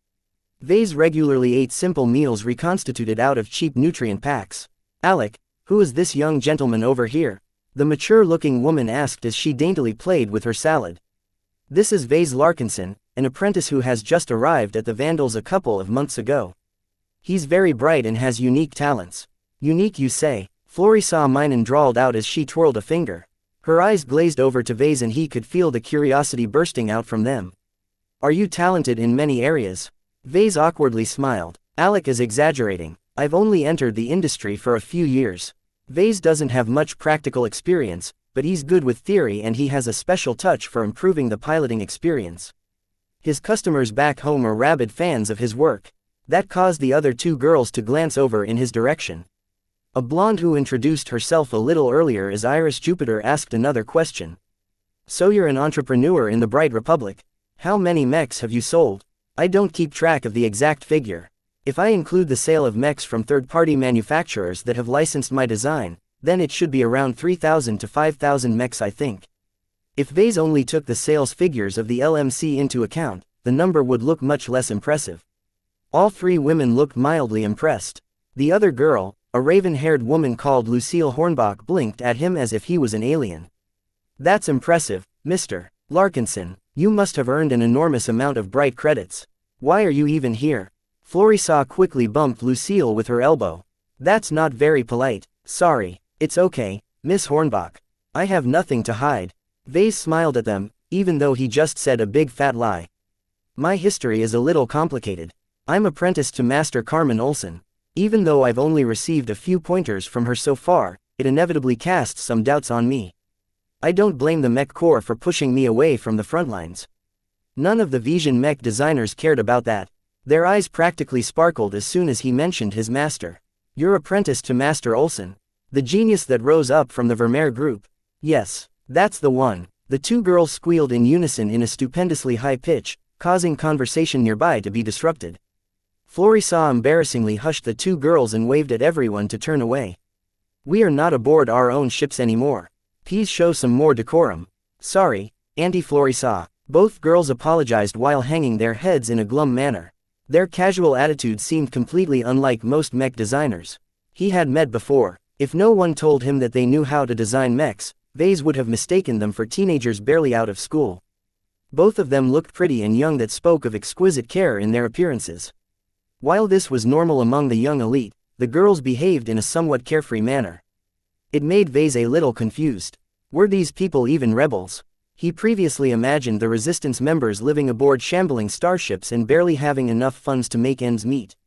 Vase regularly ate simple meals reconstituted out of cheap nutrient packs. Alec, Who is this young gentleman over here? The mature-looking woman asked as she daintily played with her salad. This is Vase Larkinson, an apprentice who has just arrived at the Vandals a couple of months ago. He's very bright and has unique talents. Unique, you say? Florissa Minen drawled out as she twirled a finger. Her eyes glazed over to Vase and he could feel the curiosity bursting out from them. Are you talented in many areas? Vase awkwardly smiled. Alec is exaggerating. I've only entered the industry for a few years. Vase doesn't have much practical experience, but he's good with theory and he has a special touch for improving the piloting experience. His customers back home are rabid fans of his work. That caused the other two girls to glance over in his direction. A blonde who introduced herself a little earlier as Iris Jupiter asked another question. So you're an entrepreneur in the Bright Republic. How many mechs have you sold? I don't keep track of the exact figure. If I include the sale of mechs from third-party manufacturers that have licensed my design, then it should be around 3,000 to 5,000 mechs, I think. If Vase only took the sales figures of the LMC into account, the number would look much less impressive. All three women looked mildly impressed. The other girl, a raven-haired woman called Lucille Hornbach, blinked at him as if he was an alien. That's impressive, Mr. Larkinson. You must have earned an enormous amount of bright credits. Why are you even here? Florissa quickly bumped Lucille with her elbow. That's not very polite. Sorry. It's okay, Miss Hornbach. I have nothing to hide. Vase smiled at them, even though he just said a big fat lie. My history is a little complicated. I'm apprenticed to Master Carmen Olsen. Even though I've only received a few pointers from her so far, it inevitably casts some doubts on me. I don't blame the Mech Corps for pushing me away from the front lines. None of the Vision Mech designers cared about that. Their eyes practically sparkled as soon as he mentioned his master. You're apprenticed to Master Olsen, the genius that rose up from the Vermeer group. Yes, that's the one. The two girls squealed in unison in a stupendously high pitch, causing conversation nearby to be disrupted. Florissa embarrassingly hushed the two girls and waved at everyone to turn away. We are not aboard our own ships anymore. Please show some more decorum. Sorry, Auntie Florissa. Both girls apologized while hanging their heads in a glum manner. Their casual attitude seemed completely unlike most mech designers he had met before. If no one told him that they knew how to design mechs, Vase would have mistaken them for teenagers barely out of school. Both of them looked pretty and young, that spoke of exquisite care in their appearances. While this was normal among the young elite, the girls behaved in a somewhat carefree manner. It made Vase a little confused. Were these people even rebels? He previously imagined the Resistance members living aboard shambling starships and barely having enough funds to make ends meet.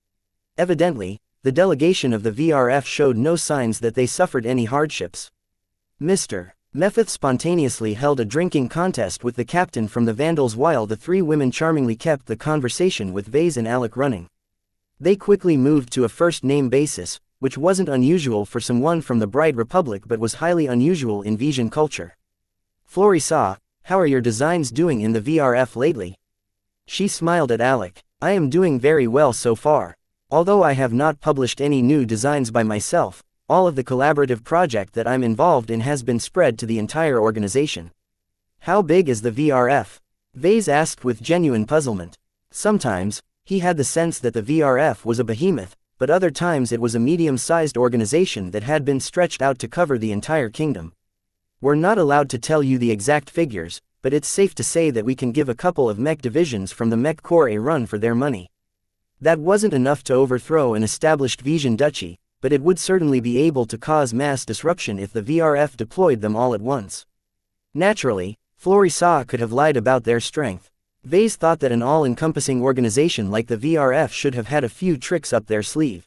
Evidently, the delegation of the VRF showed no signs that they suffered any hardships. Mr. Mephith spontaneously held a drinking contest with the captain from the Vandals while the three women charmingly kept the conversation with Vase and Alec running. They quickly moved to a first-name basis, which wasn't unusual for someone from the Bright Republic but was highly unusual in Vision culture. Florissa, how are your designs doing in the VRF lately? She smiled at Alec. I am doing very well so far. Although I have not published any new designs by myself, all of the collaborative project that I'm involved in has been spread to the entire organization. How big is the VRF? Vase asked with genuine puzzlement. Sometimes, he had the sense that the VRF was a behemoth, but other times it was a medium-sized organization that had been stretched out to cover the entire kingdom. We're not allowed to tell you the exact figures, but it's safe to say that we can give a couple of mech divisions from the Mech Corps a run for their money. That wasn't enough to overthrow an established Vision duchy, but it would certainly be able to cause mass disruption if the VRF deployed them all at once. Naturally, Florissa could have lied about their strength. Vase thought that an all-encompassing organization like the VRF should have had a few tricks up their sleeve.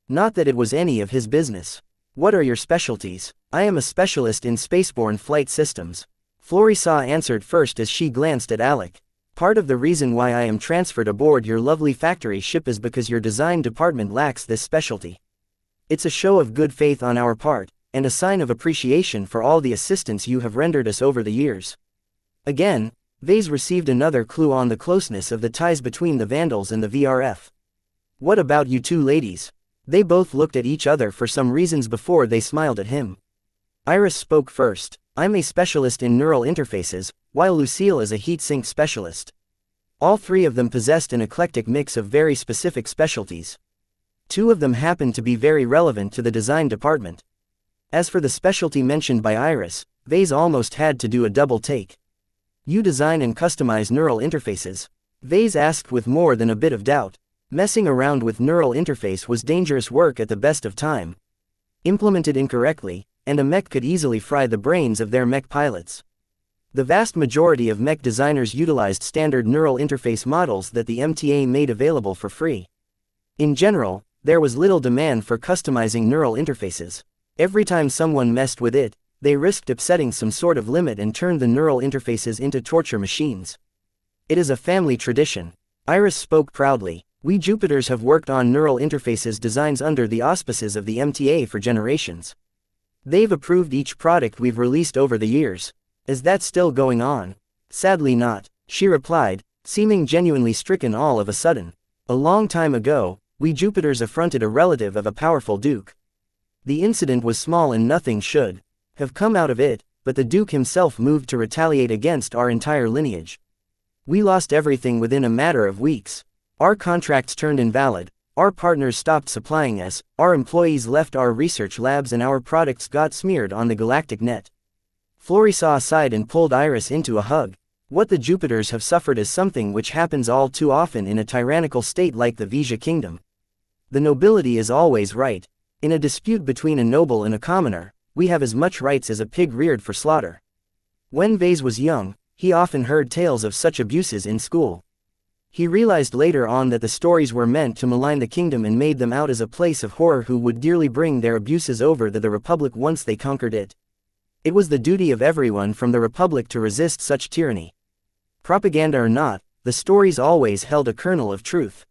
Not that it was any of his business. What are your specialties? I am a specialist in spaceborne flight systems. Florissa answered first as she glanced at Alec. Part of the reason why I am transferred aboard your lovely factory ship is because your design department lacks this specialty. It's a show of good faith on our part, and a sign of appreciation for all the assistance you have rendered us over the years. Again, Vase received another clue on the closeness of the ties between the Vandals and the VRF. What about you two ladies? They both looked at each other for some reasons before they smiled at him. Iris spoke first. I'm a specialist in neural interfaces, while Lucille is a heat-sink specialist. All three of them possessed an eclectic mix of very specific specialties. Two of them happened to be very relevant to the design department. As for the specialty mentioned by Iris, Vase almost had to do a double take. You design and customize neural interfaces? Vase asked with more than a bit of doubt. Messing around with neural interface was dangerous work at the best of time. Implemented incorrectly, and a mech could easily fry the brains of their mech pilots. The vast majority of mech designers utilized standard neural interface models that the MTA made available for free. In general, there was little demand for customizing neural interfaces. Every time someone messed with it, they risked upsetting some sort of limit and turned the neural interfaces into torture machines. It is a family tradition. Iris spoke proudly. We Jupiters have worked on neural interfaces designs under the auspices of the MTA for generations. They've approved each product we've released over the years. Is that still going on? Sadly not, she replied, seeming genuinely stricken all of a sudden. A long time ago, we Jupiters affronted a relative of a powerful duke. The incident was small and nothing should have come out of it, but the duke himself moved to retaliate against our entire lineage. We lost everything within a matter of weeks. Our contracts turned invalid, our partners stopped supplying us, our employees left our research labs and our products got smeared on the galactic net. Florissa sighed and pulled Iris into a hug. What the Jupiters have suffered is something which happens all too often in a tyrannical state like the Wuxia kingdom. The nobility is always right. In a dispute between a noble and a commoner, we have as much rights as a pig reared for slaughter. When Vase was young, he often heard tales of such abuses in school. He realized later on that the stories were meant to malign the kingdom and made them out as a place of horror who would dearly bring their abuses over to the Republic once they conquered it. It was the duty of everyone from the Republic to resist such tyranny. Propaganda or not, the stories always held a kernel of truth.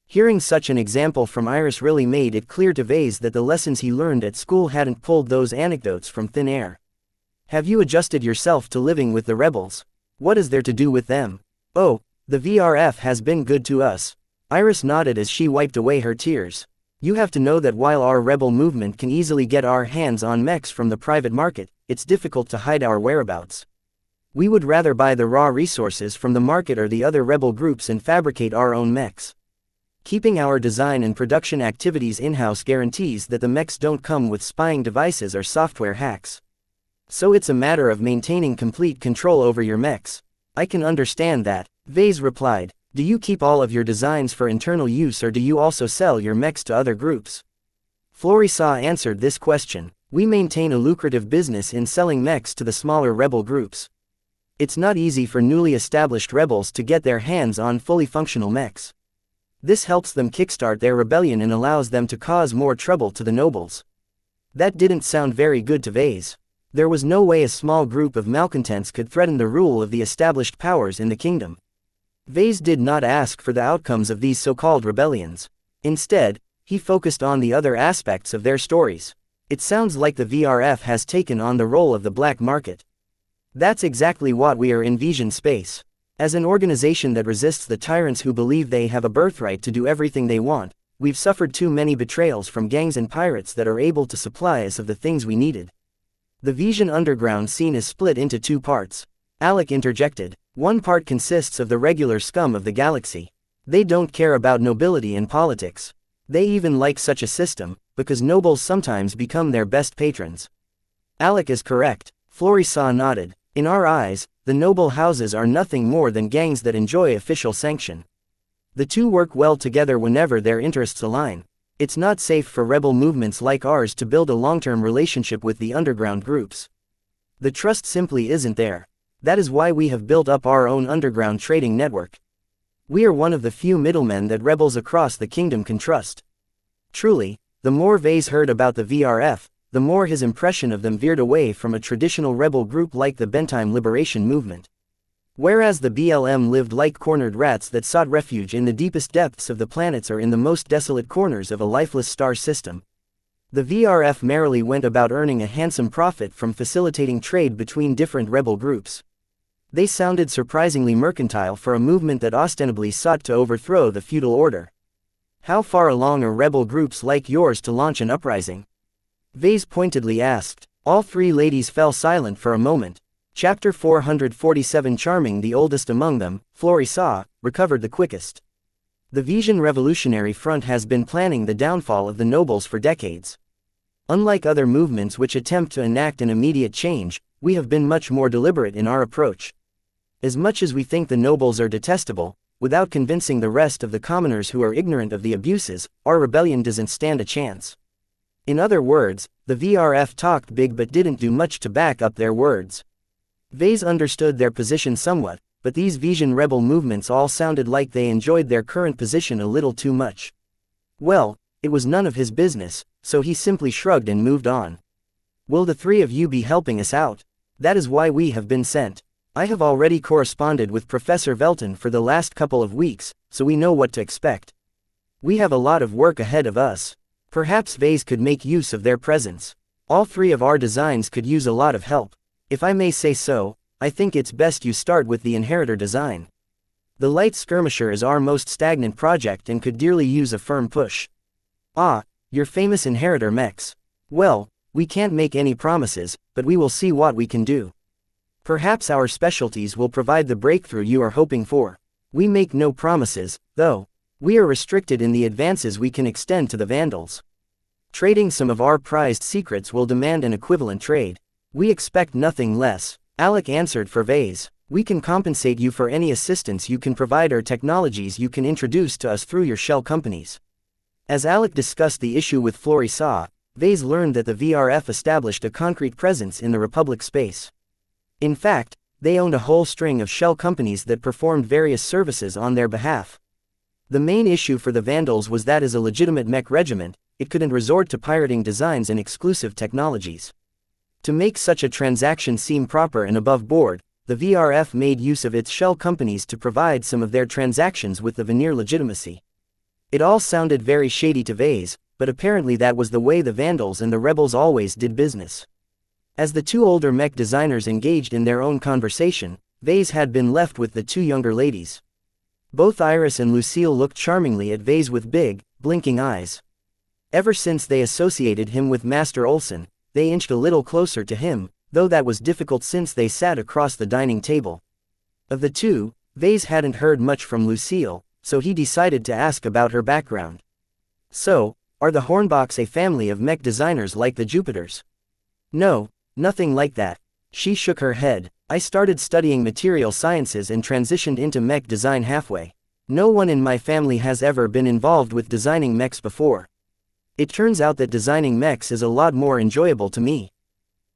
Hearing such an example from Iris really made it clear to Vase that the lessons he learned at school hadn't pulled those anecdotes from thin air. Have you adjusted yourself to living with the rebels? What is there to do with them? Oh, the VRF has been good to us. Iris nodded as she wiped away her tears. You have to know that while our rebel movement can easily get our hands on mechs from the private market, it's difficult to hide our whereabouts. We would rather buy the raw resources from the market or the other rebel groups and fabricate our own mechs. Keeping our design and production activities in-house guarantees that the mechs don't come with spying devices or software hacks. So it's a matter of maintaining complete control over your mechs. I can understand that, Vase replied. Do you keep all of your designs for internal use or do you also sell your mechs to other groups? Florissa answered this question. We maintain a lucrative business in selling mechs to the smaller rebel groups. It's not easy for newly established rebels to get their hands on fully functional mechs. This helps them kickstart their rebellion and allows them to cause more trouble to the nobles. That didn't sound very good to Vase. There was no way a small group of malcontents could threaten the rule of the established powers in the kingdom. Vase did not ask for the outcomes of these so-called rebellions. Instead, he focused on the other aspects of their stories. It sounds like the VRF has taken on the role of the black market. That's exactly what we are in Vision Space. As an organization that resists the tyrants who believe they have a birthright to do everything they want, we've suffered too many betrayals from gangs and pirates that are able to supply us of the things we needed. The Vision Underground scene is split into two parts. Alec interjected. One part consists of the regular scum of the galaxy. They don't care about nobility and politics. They even like such a system, because nobles sometimes become their best patrons. Alec is correct, Florissa nodded. In our eyes, the noble houses are nothing more than gangs that enjoy official sanction. The two work well together whenever their interests align. It's not safe for rebel movements like ours to build a long-term relationship with the underground groups. The trust simply isn't there. That is why we have built up our own underground trading network. We are one of the few middlemen that rebels across the kingdom can trust. Truly, the more Vase heard about the VRF, the more his impression of them veered away from a traditional rebel group like the Bentime Liberation Movement. Whereas the BLM lived like cornered rats that sought refuge in the deepest depths of the planets or in the most desolate corners of a lifeless star system, the VRF merrily went about earning a handsome profit from facilitating trade between different rebel groups. They sounded surprisingly mercantile for a movement that ostensibly sought to overthrow the feudal order. How far along are rebel groups like yours to launch an uprising? Vase pointedly asked. All three ladies fell silent for a moment. Chapter 447. Charming, the oldest among them, Florissa, recovered the quickest. The Vision Revolutionary Front has been planning the downfall of the nobles for decades. Unlike other movements which attempt to enact an immediate change, we have been much more deliberate in our approach. As much as we think the nobles are detestable, without convincing the rest of the commoners who are ignorant of the abuses, our rebellion doesn't stand a chance. In other words, the VRF talked big but didn't do much to back up their words. Vase understood their position somewhat, but these Vision rebel movements all sounded like they enjoyed their current position a little too much. Well, it was none of his business, so he simply shrugged and moved on. Will the three of you be helping us out? That is why we have been sent. I have already corresponded with Professor Velton for the last couple of weeks, so we know what to expect. We have a lot of work ahead of us. Perhaps Vase could make use of their presence. All three of our designs could use a lot of help. If I may say so, I think it's best you start with the Inheritor design. The Light Skirmisher is our most stagnant project and could dearly use a firm push. Ah, your famous Inheritor mechs. Well, we can't make any promises, but we will see what we can do. Perhaps our specialties will provide the breakthrough you are hoping for. We make no promises, though. We are restricted in the advances we can extend to the Vandals. Trading some of our prized secrets will demand an equivalent trade. We expect nothing less. Alec answered for Vase. We can compensate you for any assistance you can provide or technologies you can introduce to us through your shell companies. As Alec discussed the issue with Florissa, Vase learned that the VRF established a concrete presence in the Republic space. In fact, they owned a whole string of shell companies that performed various services on their behalf. The main issue for the Vandals was that as a legitimate mech regiment, it couldn't resort to pirating designs and exclusive technologies. To make such a transaction seem proper and above board, the VRF made use of its shell companies to provide some of their transactions with the veneer legitimacy. It all sounded very shady to Vase, but apparently that was the way the Vandals and the rebels always did business. As the two older mech designers engaged in their own conversation, Vase had been left with the two younger ladies. Both Iris and Lucille looked charmingly at Vase with big, blinking eyes. Ever since they associated him with Master Olson, they inched a little closer to him, though that was difficult since they sat across the dining table. Of the two, Vase hadn't heard much from Lucille, so he decided to ask about her background. So, are the Hornbachs a family of mech designers like the Jupiters? No. Nothing like that. She shook her head. I started studying material sciences and transitioned into mech design halfway. No one in my family has ever been involved with designing mechs before. It turns out that designing mechs is a lot more enjoyable to me.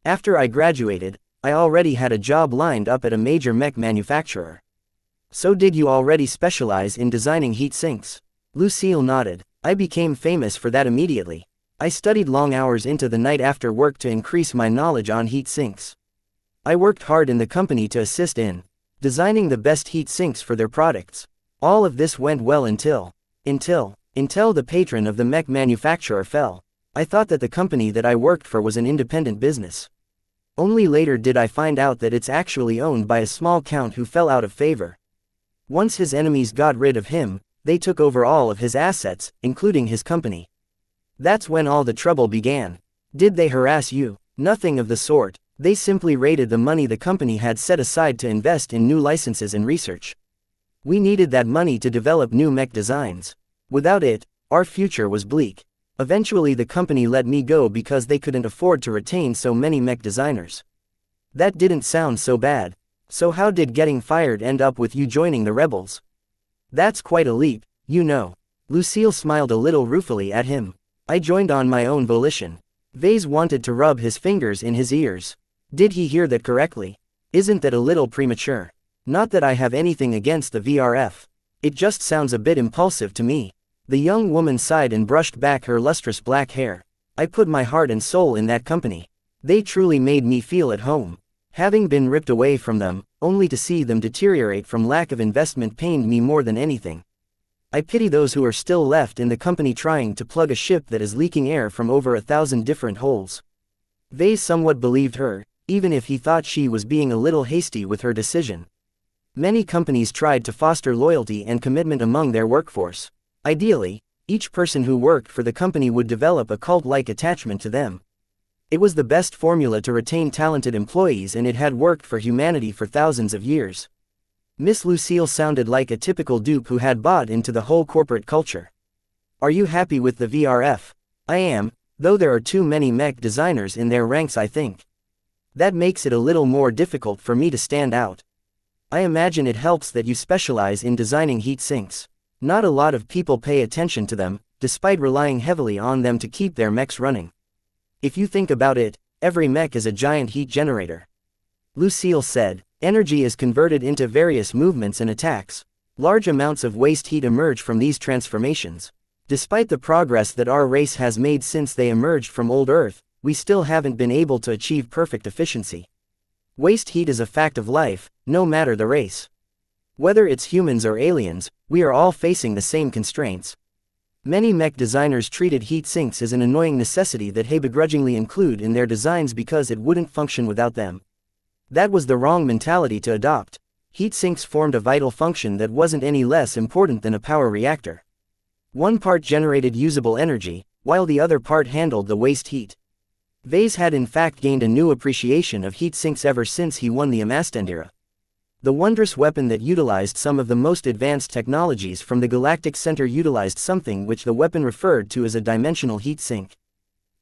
After I graduated, I already had a job lined up at a major mech manufacturer. So did you already specialize in designing heat sinks? Lucille nodded. I became famous for that immediately. I studied long hours into the night after work to increase my knowledge on heat sinks. I worked hard in the company to assist in designing the best heat sinks for their products. All of this went well until the patron of the mech manufacturer fell. I thought that the company that I worked for was an independent business. Only later did I find out that it's actually owned by a small count who fell out of favor. Once his enemies got rid of him, they took over all of his assets, including his company. That's when all the trouble began. Did they harass you? Nothing of the sort. They simply raided the money the company had set aside to invest in new licenses and research. We needed that money to develop new mech designs. Without it, our future was bleak. Eventually the company let me go because they couldn't afford to retain so many mech designers. That didn't sound so bad. So how did getting fired end up with you joining the rebels? That's quite a leap, you know. Lucille smiled a little ruefully at him. I joined on my own volition. Vase wanted to rub his fingers in his ears. Did he hear that correctly? Isn't that a little premature? Not that I have anything against the VRF. It just sounds a bit impulsive to me. The young woman sighed and brushed back her lustrous black hair. I put my heart and soul in that company. They truly made me feel at home. Having been ripped away from them, only to see them deteriorate from lack of investment pained me more than anything. I pity those who are still left in the company trying to plug a ship that is leaking air from over 1,000 different holes. Vase somewhat believed her, even if he thought she was being a little hasty with her decision. Many companies tried to foster loyalty and commitment among their workforce. Ideally, each person who worked for the company would develop a cult-like attachment to them. It was the best formula to retain talented employees, and it had worked for humanity for thousands of years. Miss Lucille sounded like a typical dupe who had bought into the whole corporate culture. Are you happy with the VRF? I am. Though there are too many mech designers in their ranks, I think. That makes it a little more difficult for me to stand out. I imagine it helps that you specialize in designing heat sinks. Not a lot of people pay attention to them, despite relying heavily on them to keep their mechs running. If you think about it, every mech is a giant heat generator. Lucille said, energy is converted into various movements and attacks. Large amounts of waste heat emerge from these transformations. Despite the progress that our race has made since they emerged from old Earth, we still haven't been able to achieve perfect efficiency. Waste heat is a fact of life, no matter the race. Whether it's humans or aliens, we are all facing the same constraints. Many mech designers treated heat sinks as an annoying necessity that they begrudgingly include in their designs because it wouldn't function without them. That was the wrong mentality to adopt. Heat sinks formed a vital function that wasn't any less important than a power reactor. One part generated usable energy, while the other part handled the waste heat. Vase had in fact gained a new appreciation of heat sinks ever since he won the Amastendera. The wondrous weapon that utilized some of the most advanced technologies from the Galactic Center utilized something which the weapon referred to as a dimensional heat sink.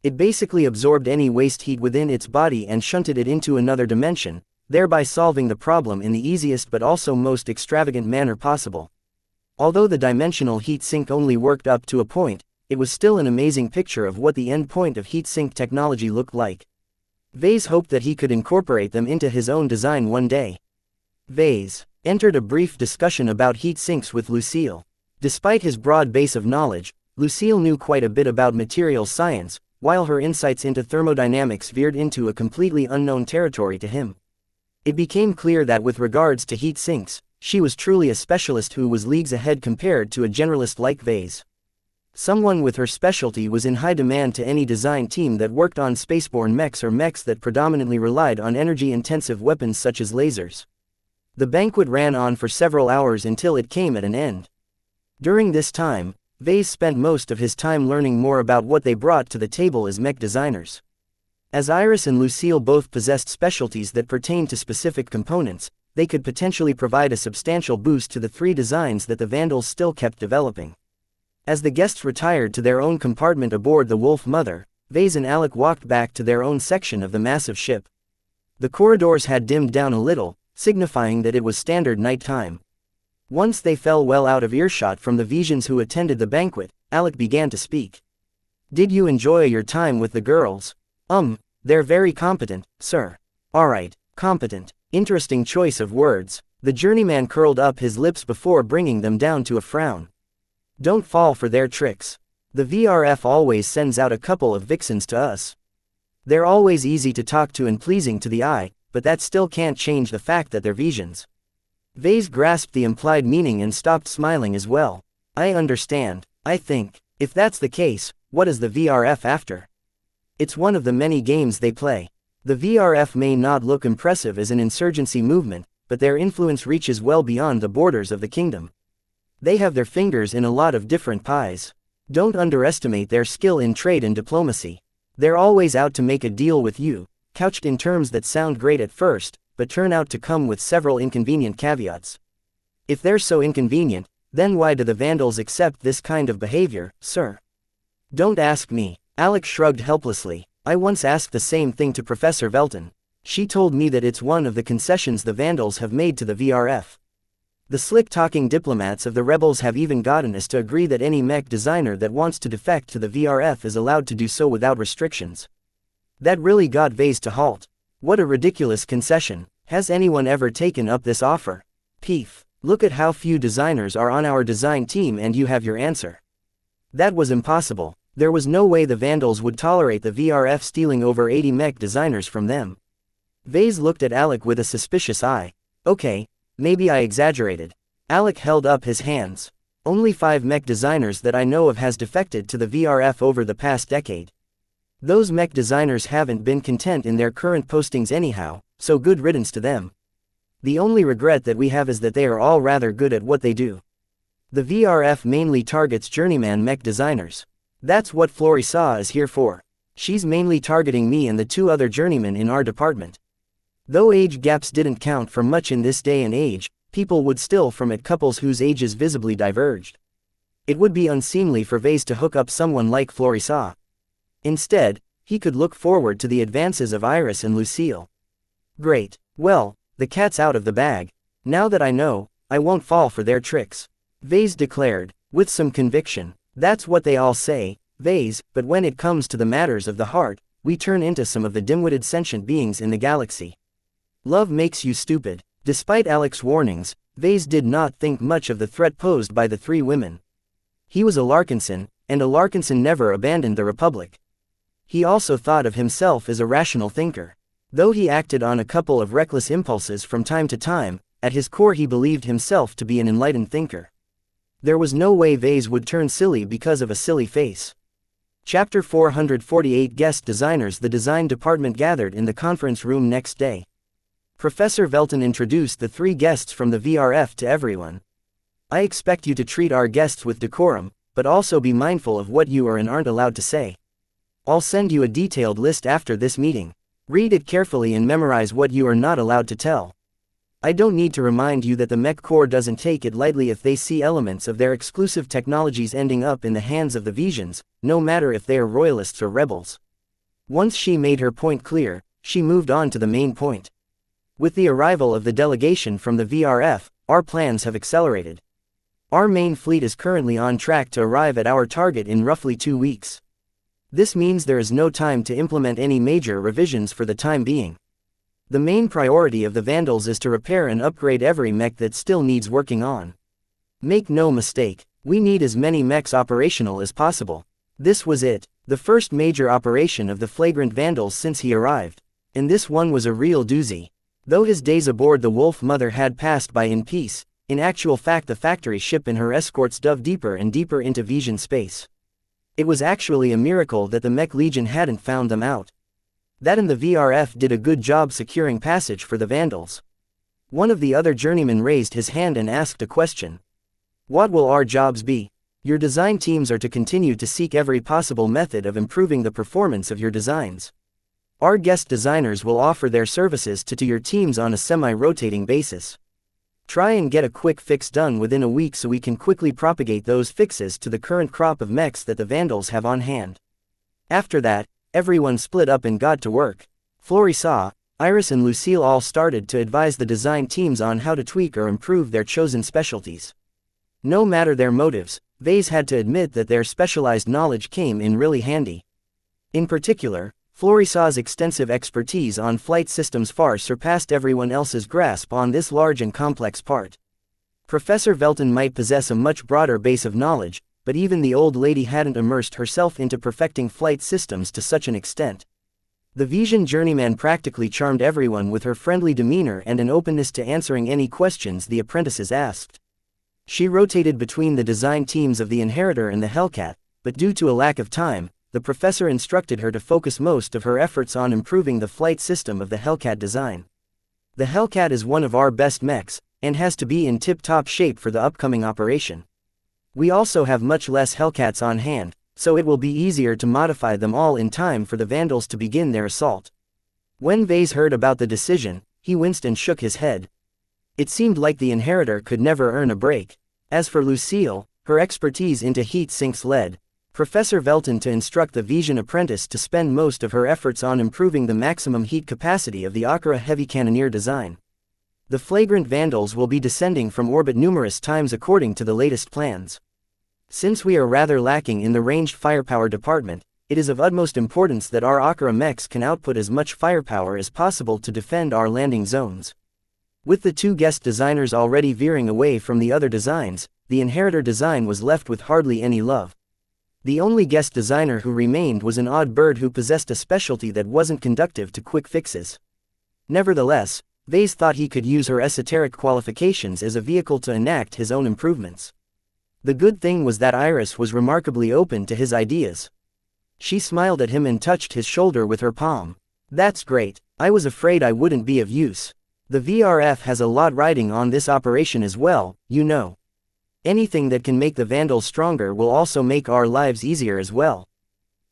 It basically absorbed any waste heat within its body and shunted it into another dimension, thereby solving the problem in the easiest but also most extravagant manner possible. Although the dimensional heat sink only worked up to a point, it was still an amazing picture of what the end point of heat sink technology looked like. Vase hoped that he could incorporate them into his own design one day. Vase entered a brief discussion about heat sinks with Lucille. Despite his broad base of knowledge, Lucille knew quite a bit about materials science, while her insights into thermodynamics veered into a completely unknown territory to him. It became clear that with regards to heat sinks, she was truly a specialist who was leagues ahead compared to a generalist like Vase. Someone with her specialty was in high demand to any design team that worked on spaceborne mechs or mechs that predominantly relied on energy-intensive weapons such as lasers. The banquet ran on for several hours until it came at an end. During this time, Vase spent most of his time learning more about what they brought to the table as mech designers. As Iris and Lucille both possessed specialties that pertained to specific components, they could potentially provide a substantial boost to the three designs that the Vandals still kept developing. As the guests retired to their own compartment aboard the Wolf Mother, Vase and Alec walked back to their own section of the massive ship. The corridors had dimmed down a little, signifying that it was standard night time. Once they fell well out of earshot from the Visions who attended the banquet, Alec began to speak. "Did you enjoy your time with the girls?" They're very competent, sir." "Alright, competent. Interesting choice of words." The journeyman curled up his lips before bringing them down to a frown. "Don't fall for their tricks. The VRF always sends out a couple of vixens to us. They're always easy to talk to and pleasing to the eye, but that still can't change the fact that they're Visions." Vase grasped the implied meaning and stopped smiling as well. "I understand. I think, if that's the case, what is the VRF after?" "It's one of the many games they play. The VRF may not look impressive as an insurgency movement, but their influence reaches well beyond the borders of the kingdom. They have their fingers in a lot of different pies. Don't underestimate their skill in trade and diplomacy. They're always out to make a deal with you, couched in terms that sound great at first, but turn out to come with several inconvenient caveats. If they're so inconvenient, then why do the Vandals accept this kind of behavior, sir?" "Don't ask me." Alec shrugged helplessly. "I once asked the same thing to Professor Velton. She told me that it's one of the concessions the Vandals have made to the VRF. The slick-talking diplomats of the rebels have even gotten us to agree that any mech designer that wants to defect to the VRF is allowed to do so without restrictions." That really got Vase to halt. What a ridiculous concession. Has anyone ever taken up this offer? "Peef. Look at how few designers are on our design team and you have your answer." That was impossible. There was no way the Vandals would tolerate the VRF stealing over 80 mech designers from them. Vase looked at Alec with a suspicious eye. "Okay, maybe I exaggerated." Alec held up his hands. "Only 5 mech designers that I know of has defected to the VRF over the past decade. Those mech designers haven't been content in their current postings anyhow, so good riddance to them. The only regret that we have is that they are all rather good at what they do. The VRF mainly targets journeyman mech designers. That's what Florissa is here for. She's mainly targeting me and the 2 other journeymen in our department. Though age gaps didn't count for much in this day and age, people would still from it couples whose ages visibly diverged. It would be unseemly for Vase to hook up someone like Florissa. Instead, he could look forward to the advances of Iris and Lucille. Great. Well, the cat's out of the bag. Now that I know, I won't fall for their tricks. Vase declared, with some conviction. That's what they all say, Vase, but when it comes to the matters of the heart, we turn into some of the dim-witted sentient beings in the galaxy. Love makes you stupid. Despite Alex's warnings, Vase did not think much of the threat posed by the three women. He was a Larkinson, and a Larkinson never abandoned the Republic. He also thought of himself as a rational thinker. Though he acted on a couple of reckless impulses from time to time, at his core he believed himself to be an enlightened thinker. There was no way Vase would turn silly because of a silly face. Chapter 448 Guest Designers. The design department gathered in the conference room next day. Professor Velton introduced the three guests from the VRF to everyone. I expect you to treat our guests with decorum, but also be mindful of what you are and aren't allowed to say. I'll send you a detailed list after this meeting. Read it carefully and memorize what you are not allowed to tell. I don't need to remind you that the Mech Corps doesn't take it lightly if they see elements of their exclusive technologies ending up in the hands of the Visions, no matter if they are royalists or rebels. Once she made her point clear, she moved on to the main point. With the arrival of the delegation from the VRF, our plans have accelerated. Our main fleet is currently on track to arrive at our target in roughly 2 weeks. This means there is no time to implement any major revisions for the time being. The main priority of the Vandals is to repair and upgrade every mech that still needs working on. Make no mistake, we need as many mechs operational as possible. This was it, the first major operation of the flagrant Vandals since he arrived. And this one was a real doozy. Though his days aboard the Wolf Mother had passed by in peace, in actual fact the factory ship and her escorts dove deeper and deeper into Vision space. It was actually a miracle that the Mech Legion hadn't found them out. That and the VRF did a good job securing passage for the Vandals. One of the other journeymen raised his hand and asked a question. What will our jobs be? Your design teams are to continue to seek every possible method of improving the performance of your designs. Our guest designers will offer their services to your teams on a semi-rotating basis. Try and get a quick fix done within a week so we can quickly propagate those fixes to the current crop of mechs that the Vandals have on hand. After that, everyone split up and got to work. Flory saw, Iris and Lucille all started to advise the design teams on how to tweak or improve their chosen specialties. No matter their motives, Vase had to admit that their specialized knowledge came in really handy. In particular, Florisaw's extensive expertise on flight systems far surpassed everyone else's grasp on this large and complex part. Professor Velton might possess a much broader base of knowledge, but even the old lady hadn't immersed herself into perfecting flight systems to such an extent. The Vision journeyman practically charmed everyone with her friendly demeanor and an openness to answering any questions the apprentices asked. She rotated between the design teams of the Inheritor and the Hellcat, but due to a lack of time, the professor instructed her to focus most of her efforts on improving the flight system of the Hellcat design. The Hellcat is one of our best mechs, and has to be in tip-top shape for the upcoming operation. We also have much less Hellcats on hand, so it will be easier to modify them all in time for the Vandals to begin their assault. When Vase heard about the decision, he winced and shook his head. It seemed like the Inheritor could never earn a break. As for Lucille, her expertise into heat sinks led Professor Velton to instruct the Vision apprentice to spend most of her efforts on improving the maximum heat capacity of the Akira heavy cannoneer design. The flagrant Vandals will be descending from orbit numerous times according to the latest plans. Since we are rather lacking in the ranged firepower department, it is of utmost importance that our Akira mechs can output as much firepower as possible to defend our landing zones. With the two guest designers already veering away from the other designs, the Inheritor design was left with hardly any love. The only guest designer who remained was an odd bird who possessed a specialty that wasn't conducive to quick fixes. Nevertheless, Vase thought he could use her esoteric qualifications as a vehicle to enact his own improvements. The good thing was that Iris was remarkably open to his ideas. She smiled at him and touched his shoulder with her palm. That's great, I was afraid I wouldn't be of use. The VRF has a lot riding on this operation as well, you know. Anything that can make the Vandals stronger will also make our lives easier as well.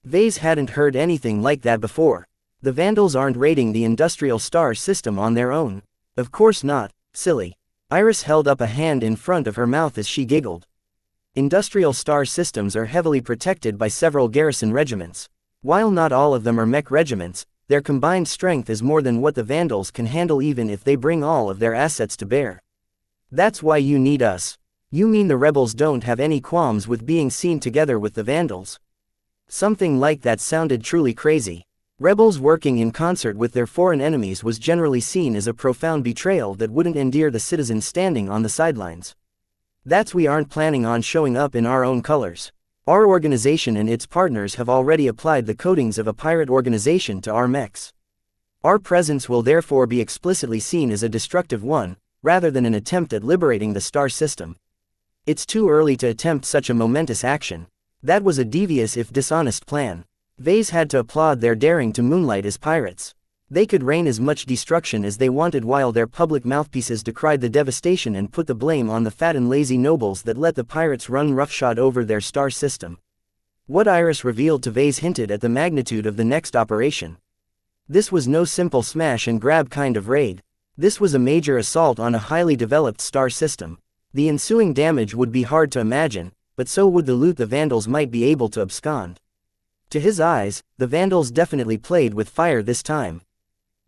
Vase hadn't heard anything like that before. The Vandals aren't raiding the industrial star system on their own. Of course not, silly. Iris held up a hand in front of her mouth as she giggled. Industrial star systems are heavily protected by several garrison regiments. While not all of them are mech regiments, their combined strength is more than what the Vandals can handle even if they bring all of their assets to bear. That's why you need us. You mean the rebels don't have any qualms with being seen together with the Vandals? Something like that sounded truly crazy. Rebels working in concert with their foreign enemies was generally seen as a profound betrayal that wouldn't endear the citizens standing on the sidelines. That's we aren't planning on showing up in our own colors. Our organization and its partners have already applied the coatings of a pirate organization to our mechs. Our presence will therefore be explicitly seen as a destructive one, rather than an attempt at liberating the star system. It's too early to attempt such a momentous action. That was a devious if dishonest plan. Vase had to applaud their daring to moonlight as pirates. They could rain as much destruction as they wanted while their public mouthpieces decried the devastation and put the blame on the fat and lazy nobles that let the pirates run roughshod over their star system. What Iris revealed to Vase hinted at the magnitude of the next operation. This was no simple smash and grab kind of raid. This was a major assault on a highly developed star system. The ensuing damage would be hard to imagine, but so would the loot the Vandals might be able to abscond. To his eyes, the Vandals definitely played with fire this time.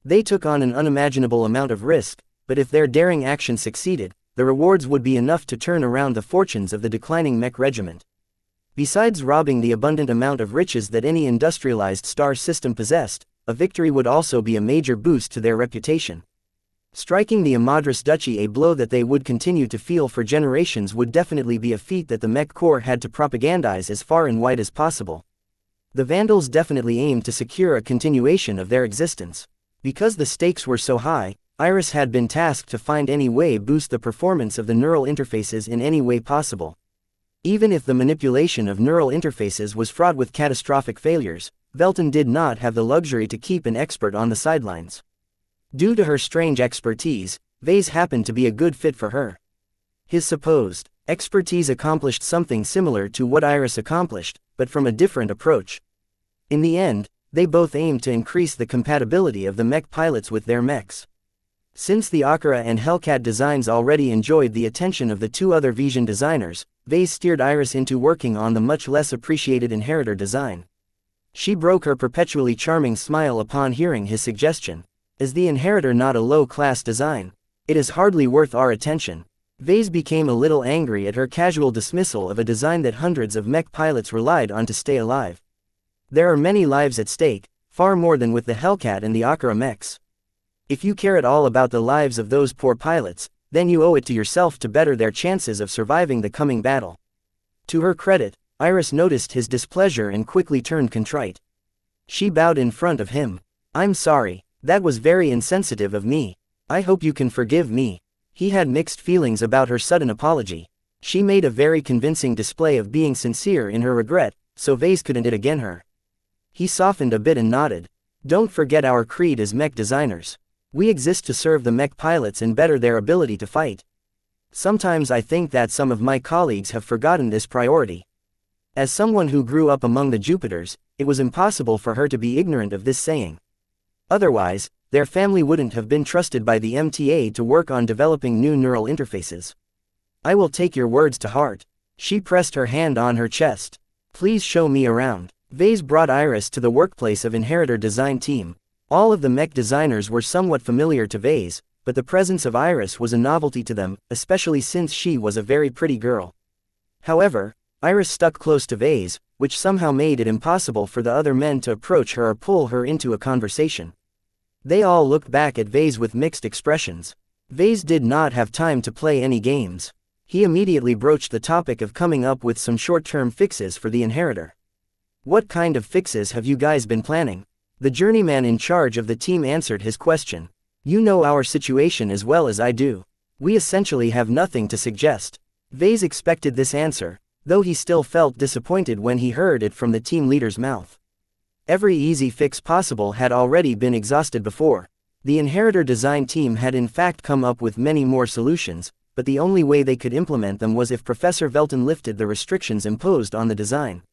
They took on an unimaginable amount of risk, but if their daring action succeeded, the rewards would be enough to turn around the fortunes of the declining mech regiment. Besides robbing the abundant amount of riches that any industrialized star system possessed, a victory would also be a major boost to their reputation. Striking the Amadras Duchy a blow that they would continue to feel for generations would definitely be a feat that the Mech Corps had to propagandize as far and wide as possible. The Vandals definitely aimed to secure a continuation of their existence. Because the stakes were so high, Iris had been tasked to find any way boost the performance of the neural interfaces in any way possible. Even if the manipulation of neural interfaces was fraught with catastrophic failures, Velton did not have the luxury to keep an expert on the sidelines. Due to her strange expertise, Vase happened to be a good fit for her. His supposed expertise accomplished something similar to what Iris accomplished, but from a different approach. In the end, they both aimed to increase the compatibility of the mech pilots with their mechs. Since the Akira and Hellcat designs already enjoyed the attention of the two other Vision designers, Vase steered Iris into working on the much less appreciated Inheritor design. She broke her perpetually charming smile upon hearing his suggestion. Is the Inheritor not a low-class design? It is hardly worth our attention. Vase became a little angry at her casual dismissal of a design that hundreds of mech pilots relied on to stay alive. There are many lives at stake, far more than with the Hellcat and the Akira mechs. If you care at all about the lives of those poor pilots, then you owe it to yourself to better their chances of surviving the coming battle. To her credit, Iris noticed his displeasure and quickly turned contrite. She bowed in front of him. I'm sorry. That was very insensitive of me. I hope you can forgive me. He had mixed feelings about her sudden apology. She made a very convincing display of being sincere in her regret, so Vase couldn't again her. He softened a bit and nodded. Don't forget our creed as mech designers. We exist to serve the mech pilots and better their ability to fight. Sometimes I think that some of my colleagues have forgotten this priority. As someone who grew up among the Jupiters, it was impossible for her to be ignorant of this saying. Otherwise, their family wouldn't have been trusted by the MTA to work on developing new neural interfaces. I will take your words to heart. She pressed her hand on her chest. Please show me around. Vase brought Iris to the workplace of Inheritor design team. All of the mech designers were somewhat familiar to Vase, but the presence of Iris was a novelty to them, especially since she was a very pretty girl. However, Iris stuck close to Vase, which somehow made it impossible for the other men to approach her or pull her into a conversation. They all looked back at Vase with mixed expressions. Vase did not have time to play any games. He immediately broached the topic of coming up with some short-term fixes for the Inheritor. What kind of fixes have you guys been planning? The journeyman in charge of the team answered his question. You know our situation as well as I do. We essentially have nothing to suggest. Vase expected this answer, though he still felt disappointed when he heard it from the team leader's mouth. Every easy fix possible had already been exhausted before. The Inheritor design team had in fact come up with many more solutions, but the only way they could implement them was if Professor Velton lifted the restrictions imposed on the design.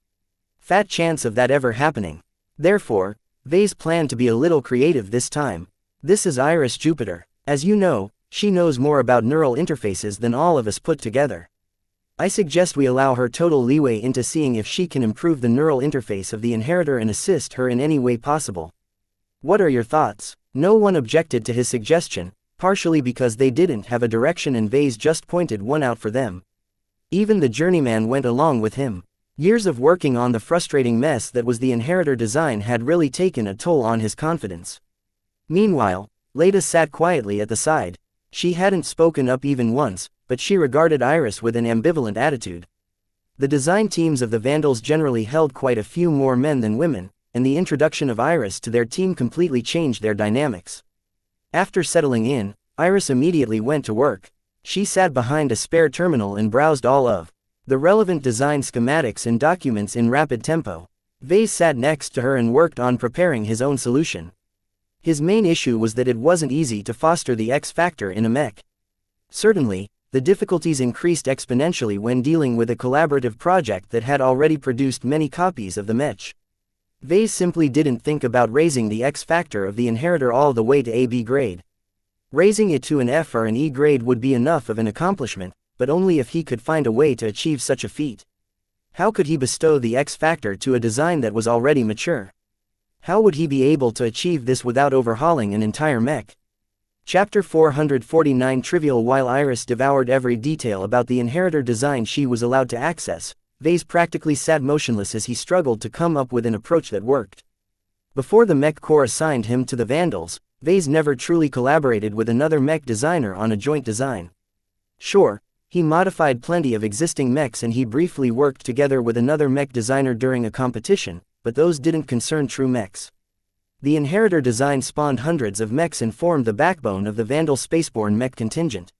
Fat chance of that ever happening. Therefore, Vase planned to be a little creative this time. This is Iris Jupiter. As you know, she knows more about neural interfaces than all of us put together. I suggest we allow her total leeway into seeing if she can improve the neural interface of the inheritor and assist her in any way possible. What are your thoughts? No one objected to his suggestion, partially because they didn't have a direction and Vase just pointed one out for them. Even the journeyman went along with him. Years of working on the frustrating mess that was the inheritor design had really taken a toll on his confidence. Meanwhile, Leda sat quietly at the side. She hadn't spoken up even once, but she regarded Iris with an ambivalent attitude. The design teams of the Vandals generally held quite a few more men than women, and the introduction of Iris to their team completely changed their dynamics. After settling in, Iris immediately went to work. She sat behind a spare terminal and browsed all of the relevant design schematics and documents in rapid tempo. Vase sat next to her and worked on preparing his own solution. His main issue was that it wasn't easy to foster the X factor in a mech. Certainly, the difficulties increased exponentially when dealing with a collaborative project that had already produced many copies of the Mech. Vase simply didn't think about raising the X factor of the inheritor all the way to AB grade. Raising it to an F or an E grade would be enough of an accomplishment, but only if he could find a way to achieve such a feat. How could he bestow the X factor to a design that was already mature? How would he be able to achieve this without overhauling an entire mech? Chapter 449 Trivial. While Iris devoured every detail about the inheritor design she was allowed to access, Vase practically sat motionless as he struggled to come up with an approach that worked. Before the Mech Corps assigned him to the Vandals, Vase never truly collaborated with another mech designer on a joint design. Sure, he modified plenty of existing mechs and he briefly worked together with another mech designer during a competition, but those didn't concern true mechs. The inheritor design spawned hundreds of mechs and formed the backbone of the Vandal spaceborne mech contingent.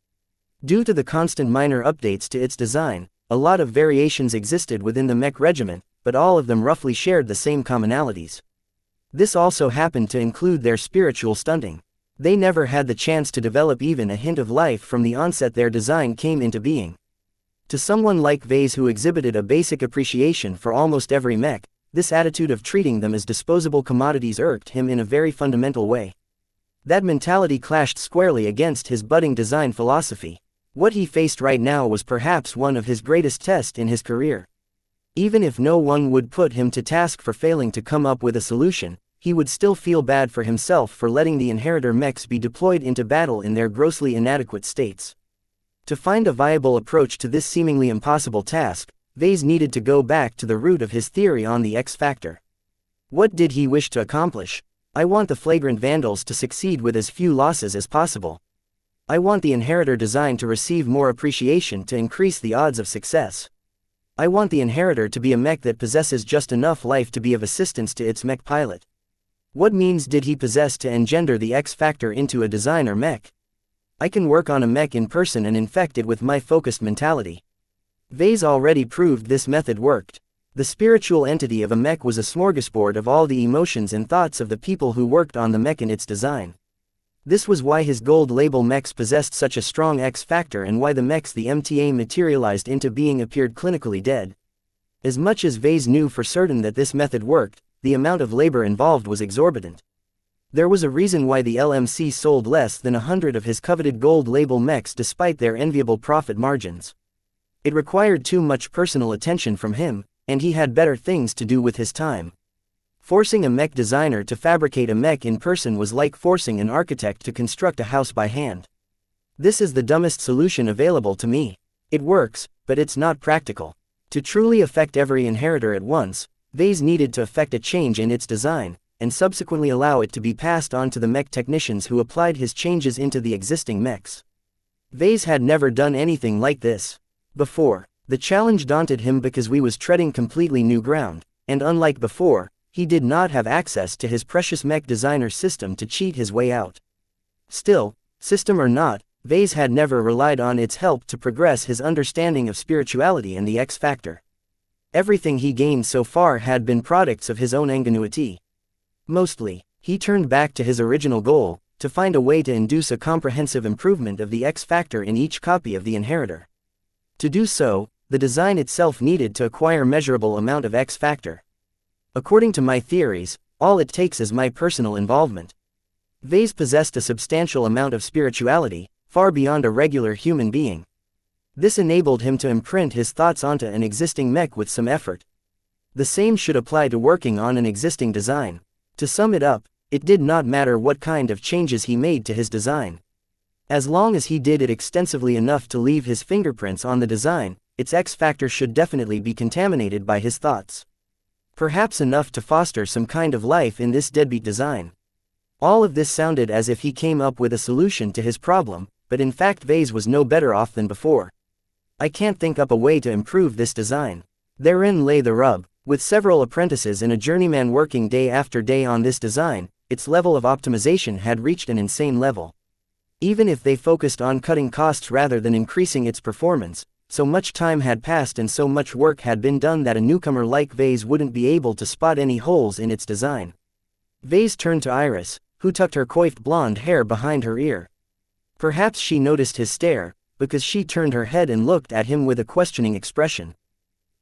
Due to the constant minor updates to its design, a lot of variations existed within the mech regiment, but all of them roughly shared the same commonalities. This also happened to include their spiritual stunting. They never had the chance to develop even a hint of life from the onset their design came into being. To someone like Vase who exhibited a basic appreciation for almost every mech, this attitude of treating them as disposable commodities irked him in a very fundamental way. That mentality clashed squarely against his budding design philosophy. What he faced right now was perhaps one of his greatest tests in his career. Even if no one would put him to task for failing to come up with a solution, he would still feel bad for himself for letting the inheritor mechs be deployed into battle in their grossly inadequate states. To find a viable approach to this seemingly impossible task, Vase needed to go back to the root of his theory on the X factor. What did he wish to accomplish? I want the flagrant Vandals to succeed with as few losses as possible. I want the inheritor design to receive more appreciation to increase the odds of success. I want the inheritor to be a mech that possesses just enough life to be of assistance to its mech pilot. What means did he possess to engender the X factor into a designer mech? I can work on a mech in person and infect it with my focused mentality. Vase already proved this method worked. The spiritual entity of a mech was a smorgasbord of all the emotions and thoughts of the people who worked on the mech and its design. This was why his gold label mechs possessed such a strong X factor and why the mechs the MTA materialized into being appeared clinically dead. As much as Vase knew for certain that this method worked, the amount of labor involved was exorbitant. There was a reason why the LMC sold less than 100 of his coveted gold label mechs despite their enviable profit margins. It required too much personal attention from him, and he had better things to do with his time. Forcing a mech designer to fabricate a mech in person was like forcing an architect to construct a house by hand. This is the dumbest solution available to me. It works, but it's not practical. To truly affect every inheritor at once, Vase needed to effect a change in its design, and subsequently allow it to be passed on to the mech technicians who applied his changes into the existing mechs. Vase had never done anything like this before. The challenge daunted him because we was treading completely new ground, and unlike before, he did not have access to his precious mech designer system to cheat his way out. Still, system or not, Vase had never relied on its help to progress his understanding of spirituality and the X factor. Everything he gained so far had been products of his own ingenuity. Mostly, he turned back to his original goal, to find a way to induce a comprehensive improvement of the X factor in each copy of the inheritor. To do so, the design itself needed to acquire measurable amount of X factor. According to my theories, all it takes is my personal involvement. Vase possessed a substantial amount of spirituality, far beyond a regular human being. This enabled him to imprint his thoughts onto an existing mech with some effort. The same should apply to working on an existing design. To sum it up, it did not matter what kind of changes he made to his design. As long as he did it extensively enough to leave his fingerprints on the design, its X factor should definitely be contaminated by his thoughts. Perhaps enough to foster some kind of life in this deadbeat design. All of this sounded as if he came up with a solution to his problem, but in fact Vase was no better off than before. I can't think up a way to improve this design. Therein lay the rub. With several apprentices and a journeyman working day after day on this design, its level of optimization had reached an insane level. Even if they focused on cutting costs rather than increasing its performance, so much time had passed and so much work had been done that a newcomer like Vase wouldn't be able to spot any holes in its design. Vase turned to Iris, who tucked her coiffed blonde hair behind her ear. Perhaps she noticed his stare, because she turned her head and looked at him with a questioning expression.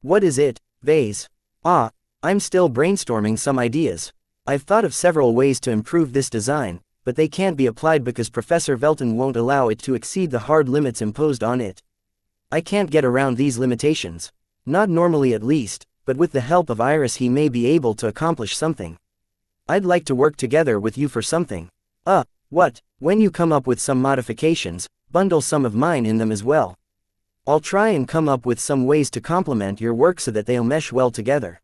"What is it, Vase?" I'm still brainstorming some ideas. I've thought of several ways to improve this design, but they can't be applied because Professor Velton won't allow it to exceed the hard limits imposed on it. I can't get around these limitations. Not normally at least, but with the help of Iris he may be able to accomplish something. I'd like to work together with you for something. What? When you come up with some modifications, bundle some of mine in them as well. I'll try and come up with some ways to complement your work so that they'll mesh well together.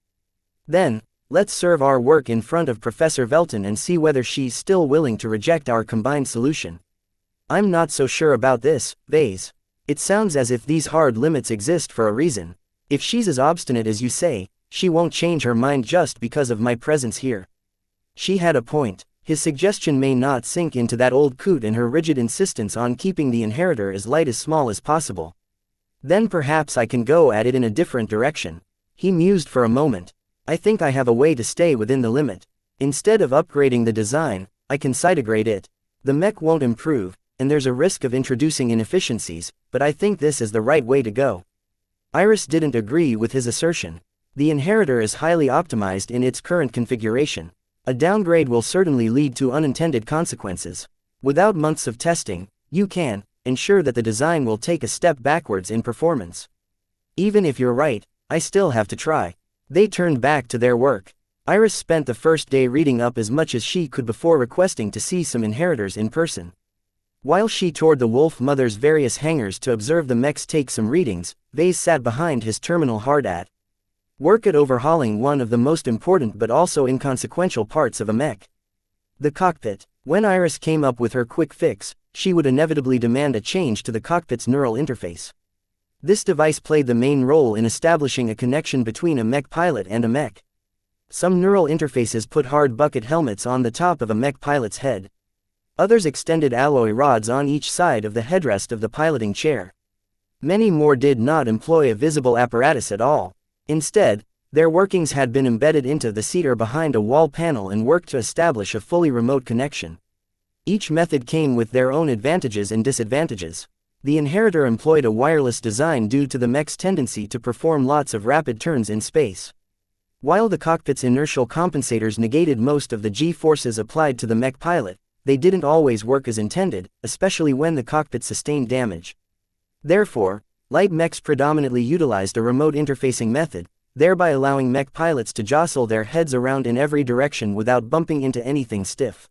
Then, let's serve our work in front of Professor Velton and see whether she's still willing to reject our combined solution. I'm not so sure about this, Vase. It sounds as if these hard limits exist for a reason. If she's as obstinate as you say, she won't change her mind just because of my presence here. She had a point. His suggestion may not sink into that old coot and her rigid insistence on keeping the inheritor as light as small as possible. Then perhaps I can go at it in a different direction. He mused for a moment. I think I have a way to stay within the limit. Instead of upgrading the design, I can sidegrade it. The mech won't improve, and there's a risk of introducing inefficiencies, but I think this is the right way to go. Iris didn't agree with his assertion. The inheritor is highly optimized in its current configuration. A downgrade will certainly lead to unintended consequences. Without months of testing, you can ensure that the design will take a step backwards in performance. Even if you're right, I still have to try. They turned back to their work. Iris spent the first day reading up as much as she could before requesting to see some inheritors in person. While she toured the Wolf Mother's various hangars to observe the mechs take some readings, Vase sat behind his terminal hard at work at overhauling one of the most important but also inconsequential parts of a mech. The cockpit. When Iris came up with her quick fix, she would inevitably demand a change to the cockpit's neural interface. This device played the main role in establishing a connection between a mech pilot and a mech. Some neural interfaces put hard bucket helmets on the top of a mech pilot's head. Others extended alloy rods on each side of the headrest of the piloting chair. Many more did not employ a visible apparatus at all. Instead, their workings had been embedded into the seat or behind a wall panel and worked to establish a fully remote connection. Each method came with their own advantages and disadvantages. The inheritor employed a wireless design due to the mech's tendency to perform lots of rapid turns in space. While the cockpit's inertial compensators negated most of the G-forces applied to the mech pilot, they didn't always work as intended, especially when the cockpit sustained damage. Therefore, light mechs predominantly utilized a remote interfacing method, thereby allowing mech pilots to jostle their heads around in every direction without bumping into anything stiff.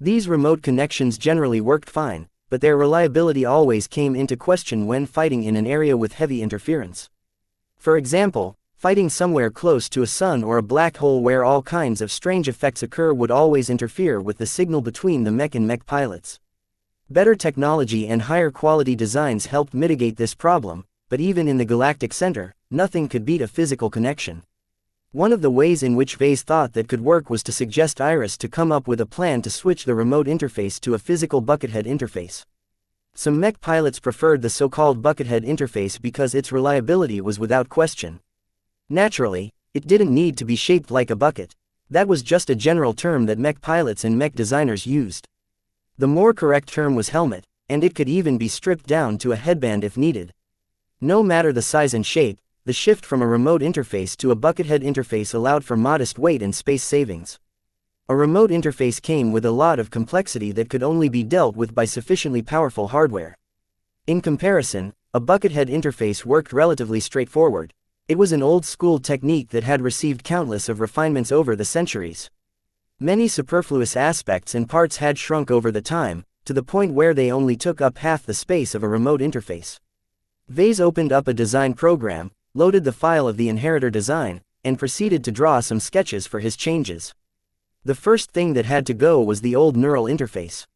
These remote connections generally worked fine, but their reliability always came into question when fighting in an area with heavy interference. For example, fighting somewhere close to a sun or a black hole where all kinds of strange effects occur would always interfere with the signal between the mech and mech pilots. Better technology and higher quality designs helped mitigate this problem, but even in the galactic center, nothing could beat a physical connection. One of the ways in which Vase thought that could work was to suggest Iris to come up with a plan to switch the remote interface to a physical buckethead interface. Some mech pilots preferred the so-called buckethead interface because its reliability was without question. Naturally, it didn't need to be shaped like a bucket. That was just a general term that mech pilots and mech designers used. The more correct term was helmet, and it could even be stripped down to a headband if needed. No matter the size and shape, the shift from a remote interface to a buckethead interface allowed for modest weight and space savings. A remote interface came with a lot of complexity that could only be dealt with by sufficiently powerful hardware. In comparison, a buckethead interface worked relatively straightforward. It was an old-school technique that had received countless of refinements over the centuries. Many superfluous aspects and parts had shrunk over the time, to the point where they only took up half the space of a remote interface. Vase opened up a design program, loaded the file of the inheritor design, and proceeded to draw some sketches for his changes. The first thing that had to go was the old neural interface.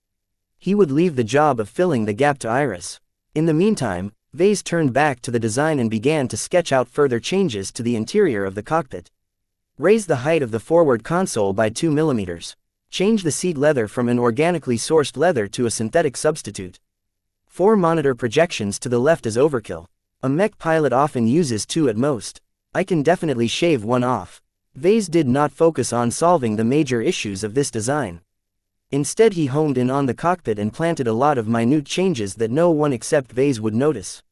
He would leave the job of filling the gap to Iris. In the meantime, Vase turned back to the design and began to sketch out further changes to the interior of the cockpit. Raise the height of the forward console by 2 mm. Change the seat leather from an organically sourced leather to a synthetic substitute. 4 monitor projections to the left is overkill. A mech pilot often uses 2 at most. I can definitely shave 1 off. Vase did not focus on solving the major issues of this design. Instead, he honed in on the cockpit and planted a lot of minute changes that no one except Vase would notice.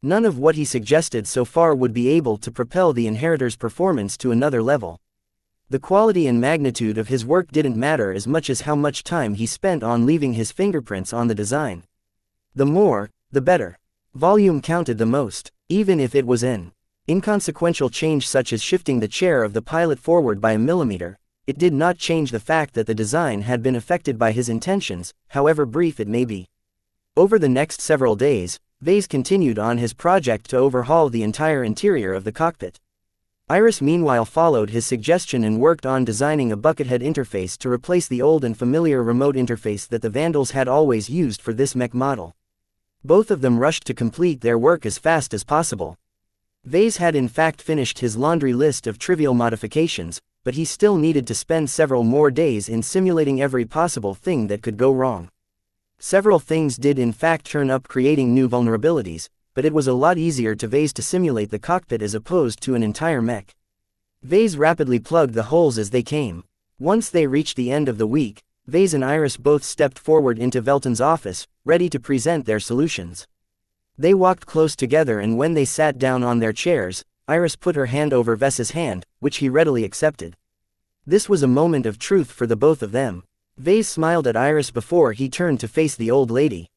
None of what he suggested so far would be able to propel the inheritor's performance to another level. The quality and magnitude of his work didn't matter as much as how much time he spent on leaving his fingerprints on the design. The more, the better. Volume counted the most, even if it was an inconsequential change such as shifting the chair of the pilot forward by a millimeter. It did not change the fact that the design had been affected by his intentions, however brief it may be. Over the next several days, Vase continued on his project to overhaul the entire interior of the cockpit. Iris meanwhile followed his suggestion and worked on designing a buckethead interface to replace the old and familiar remote interface that the Vandals had always used for this mech model. Both of them rushed to complete their work as fast as possible. Vase had in fact finished his laundry list of trivial modifications, but he still needed to spend several more days in simulating every possible thing that could go wrong. Several things did in fact turn up, creating new vulnerabilities, but it was a lot easier to Vase to simulate the cockpit as opposed to an entire mech. Vase rapidly plugged the holes as they came. Once they reached the end of the week, Vase and Iris both stepped forward into Velton's office, ready to present their solutions. They walked close together, and when they sat down on their chairs, Iris put her hand over Vase's hand, which he readily accepted. This was a moment of truth for the both of them. Vase smiled at Iris before he turned to face the old lady.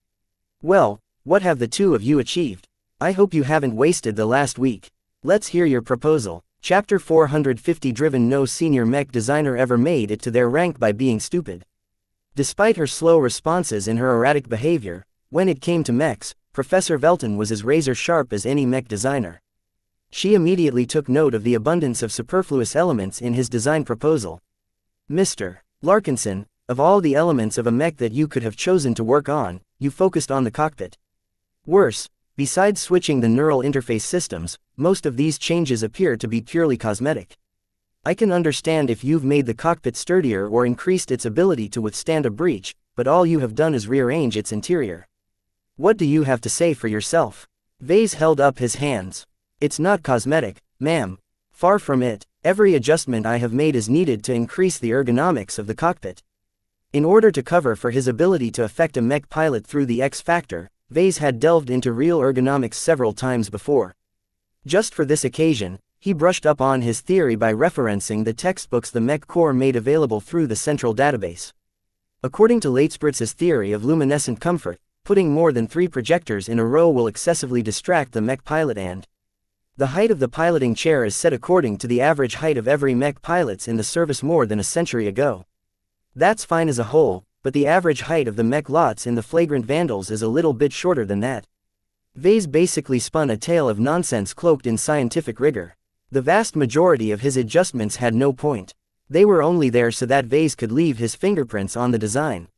"Well, what have the two of you achieved? I hope you haven't wasted the last week. Let's hear your proposal." Chapter 450. Driven. No senior mech designer ever made it to their rank by being stupid. Despite her slow responses and her erratic behavior, when it came to mechs, Professor Velton was as razor-sharp as any mech designer. She immediately took note of the abundance of superfluous elements in his design proposal. "Mr. Larkinson, of all the elements of a mech that you could have chosen to work on, you focused on the cockpit. Worse, besides switching the neural interface systems, most of these changes appear to be purely cosmetic. I can understand if you've made the cockpit sturdier or increased its ability to withstand a breach, but all you have done is rearrange its interior. What do you have to say for yourself?" Vase held up his hands. "It's not cosmetic, ma'am. Far from it. Every adjustment I have made is needed to increase the ergonomics of the cockpit." In order to cover for his ability to affect a mech pilot through the X factor, Vase had delved into real ergonomics several times before. Just for this occasion, he brushed up on his theory by referencing the textbooks the Mech Corps made available through the central database. According to Leitspritz's theory of luminescent comfort, putting more than 3 projectors in a row will excessively distract the mech pilot, and the height of the piloting chair is set according to the average height of every mech pilots in the service more than a century ago. That's fine as a whole, but the average height of the mech lots in the Flagrant Vandals is a little bit shorter than that. Vase basically spun a tale of nonsense cloaked in scientific rigor. The vast majority of his adjustments had no point. They were only there so that Vase could leave his fingerprints on the design.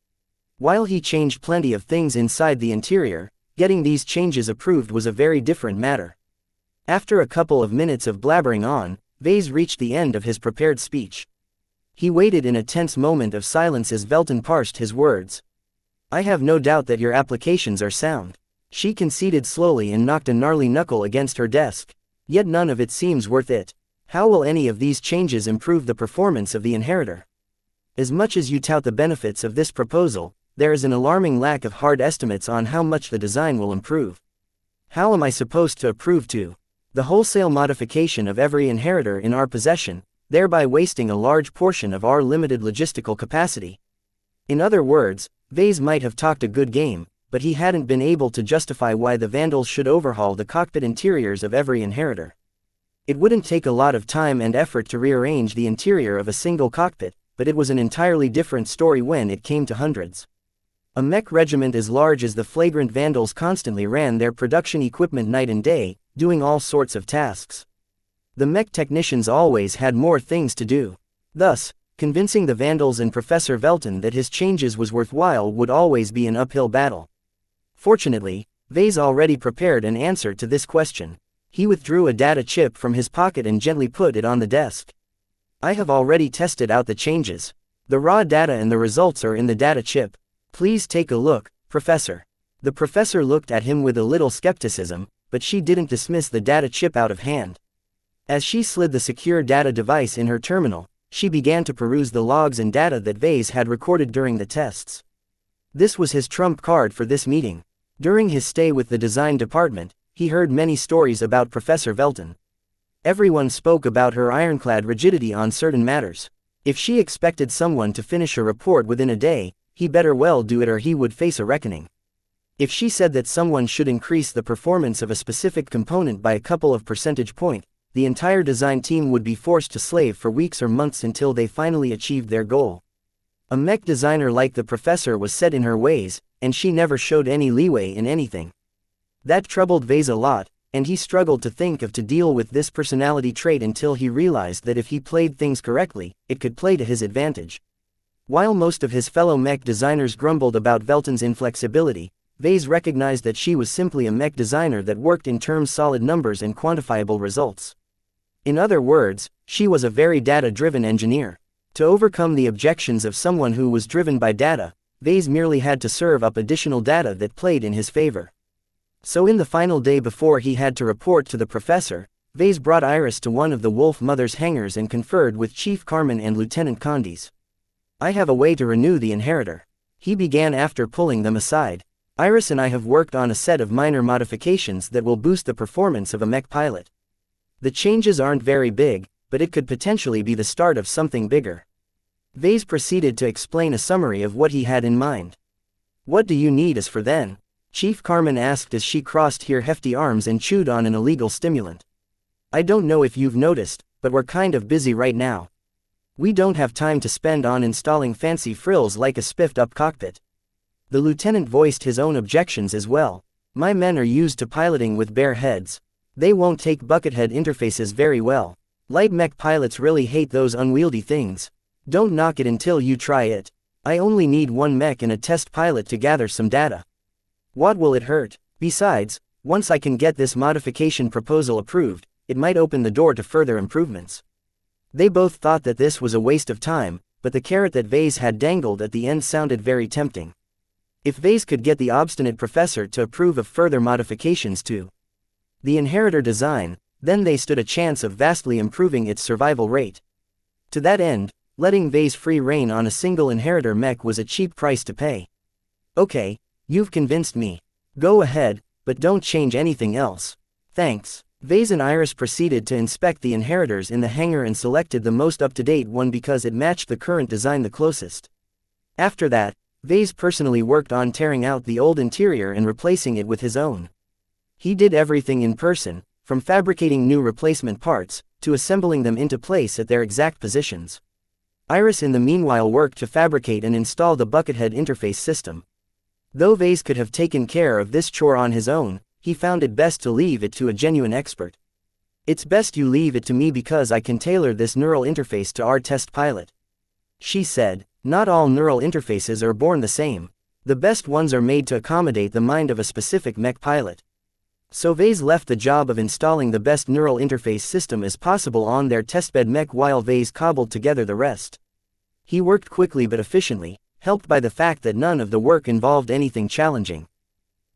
While he changed plenty of things inside the interior, getting these changes approved was a very different matter. After a couple of minutes of blabbering on, Vase reached the end of his prepared speech. He waited in a tense moment of silence as Velton parsed his words. "I have no doubt that your applications are sound." She conceded slowly and knocked a gnarly knuckle against her desk. "Yet none of it seems worth it. How will any of these changes improve the performance of the inheritor? As much as you tout the benefits of this proposal, there is an alarming lack of hard estimates on how much the design will improve. How am I supposed to approve the wholesale modification of every inheritor in our possession, thereby wasting a large portion of our limited logistical capacity?" In other words, Vase might have talked a good game, but he hadn't been able to justify why the Vandals should overhaul the cockpit interiors of every inheritor. It wouldn't take a lot of time and effort to rearrange the interior of a single cockpit, but it was an entirely different story when it came to hundreds. A mech regiment as large as the flagrant Vandals constantly ran their production equipment night and day, doing all sorts of tasks. The mech technicians always had more things to do. Thus, convincing the Vandals and Professor Velton that his changes was worthwhile would always be an uphill battle. Fortunately, Vase already prepared an answer to this question. He withdrew a data chip from his pocket and gently put it on the desk. I have already tested out the changes. The raw data and the results are in the data chip. Please take a look, Professor. The professor looked at him with a little skepticism, but she didn't dismiss the data chip out of hand. As she slid the secure data device in her terminal, she began to peruse the logs and data that Vase had recorded during the tests. This was his trump card for this meeting. During his stay with the design department, he heard many stories about Professor Velton. Everyone spoke about her ironclad rigidity on certain matters. If she expected someone to finish a report within a day, he better well do it or he would face a reckoning. If she said that someone should increase the performance of a specific component by a couple of percentage points, the entire design team would be forced to slave for weeks or months until they finally achieved their goal. A mech designer like the professor was set in her ways, and she never showed any leeway in anything. That troubled Vase a lot, and he struggled to think of to deal with this personality trait until he realized that if he played things correctly, it could play to his advantage. While most of his fellow mech designers grumbled about Velton's inflexibility, Vase recognized that she was simply a mech designer that worked in terms of solid numbers and quantifiable results. In other words, she was a very data-driven engineer. To overcome the objections of someone who was driven by data, Vase merely had to serve up additional data that played in his favor. So in the final day before he had to report to the professor, Vase brought Iris to one of the Wolf Mother's hangars and conferred with Chief Carmen and Lieutenant Condis. I have a way to renew the inheritor. He began after pulling them aside. Iris and I have worked on a set of minor modifications that will boost the performance of a mech pilot. The changes aren't very big, but it could potentially be the start of something bigger. Vase proceeded to explain a summary of what he had in mind. What do you need us for then? Chief Carmen asked as she crossed her hefty arms and chewed on an illegal stimulant. I don't know if you've noticed, but we're kind of busy right now. We don't have time to spend on installing fancy frills like a spiffed-up cockpit. The lieutenant voiced his own objections as well. My men are used to piloting with bare heads. They won't take buckethead interfaces very well. Light mech pilots really hate those unwieldy things. Don't knock it until you try it. I only need one mech and a test pilot to gather some data. What will it hurt? Besides, once I can get this modification proposal approved, it might open the door to further improvements. They both thought that this was a waste of time, but the carrot that Vase had dangled at the end sounded very tempting. If Vase could get the obstinate professor to approve of further modifications to the inheritor design, then they stood a chance of vastly improving its survival rate. To that end, letting Vase free rein on a single inheritor mech was a cheap price to pay. Okay, you've convinced me. Go ahead, but don't change anything else. Thanks. Vase and Iris proceeded to inspect the inheritors in the hangar and selected the most up-to-date one because it matched the current design the closest. After that, Vase personally worked on tearing out the old interior and replacing it with his own. He did everything in person, from fabricating new replacement parts, to assembling them into place at their exact positions. Iris in the meanwhile worked to fabricate and install the buckethead interface system. Though Vase could have taken care of this chore on his own, he found it best to leave it to a genuine expert. It's best you leave it to me because I can tailor this neural interface to our test pilot. She said, not all neural interfaces are born the same. The best ones are made to accommodate the mind of a specific mech pilot. So Vase left the job of installing the best neural interface system as possible on their testbed mech while Vase cobbled together the rest. He worked quickly but efficiently, helped by the fact that none of the work involved anything challenging.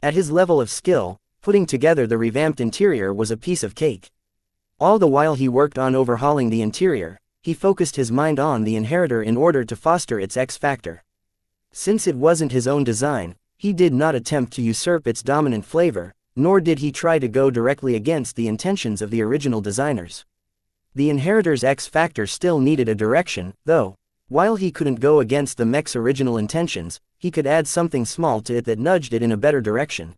At his level of skill, putting together the revamped interior was a piece of cake. All the while he worked on overhauling the interior, he focused his mind on the inheritor in order to foster its X factor. Since it wasn't his own design, he did not attempt to usurp its dominant flavor, nor did he try to go directly against the intentions of the original designers. The inheritor's X factor still needed a direction, though. While he couldn't go against the mech's original intentions, he could add something small to it that nudged it in a better direction.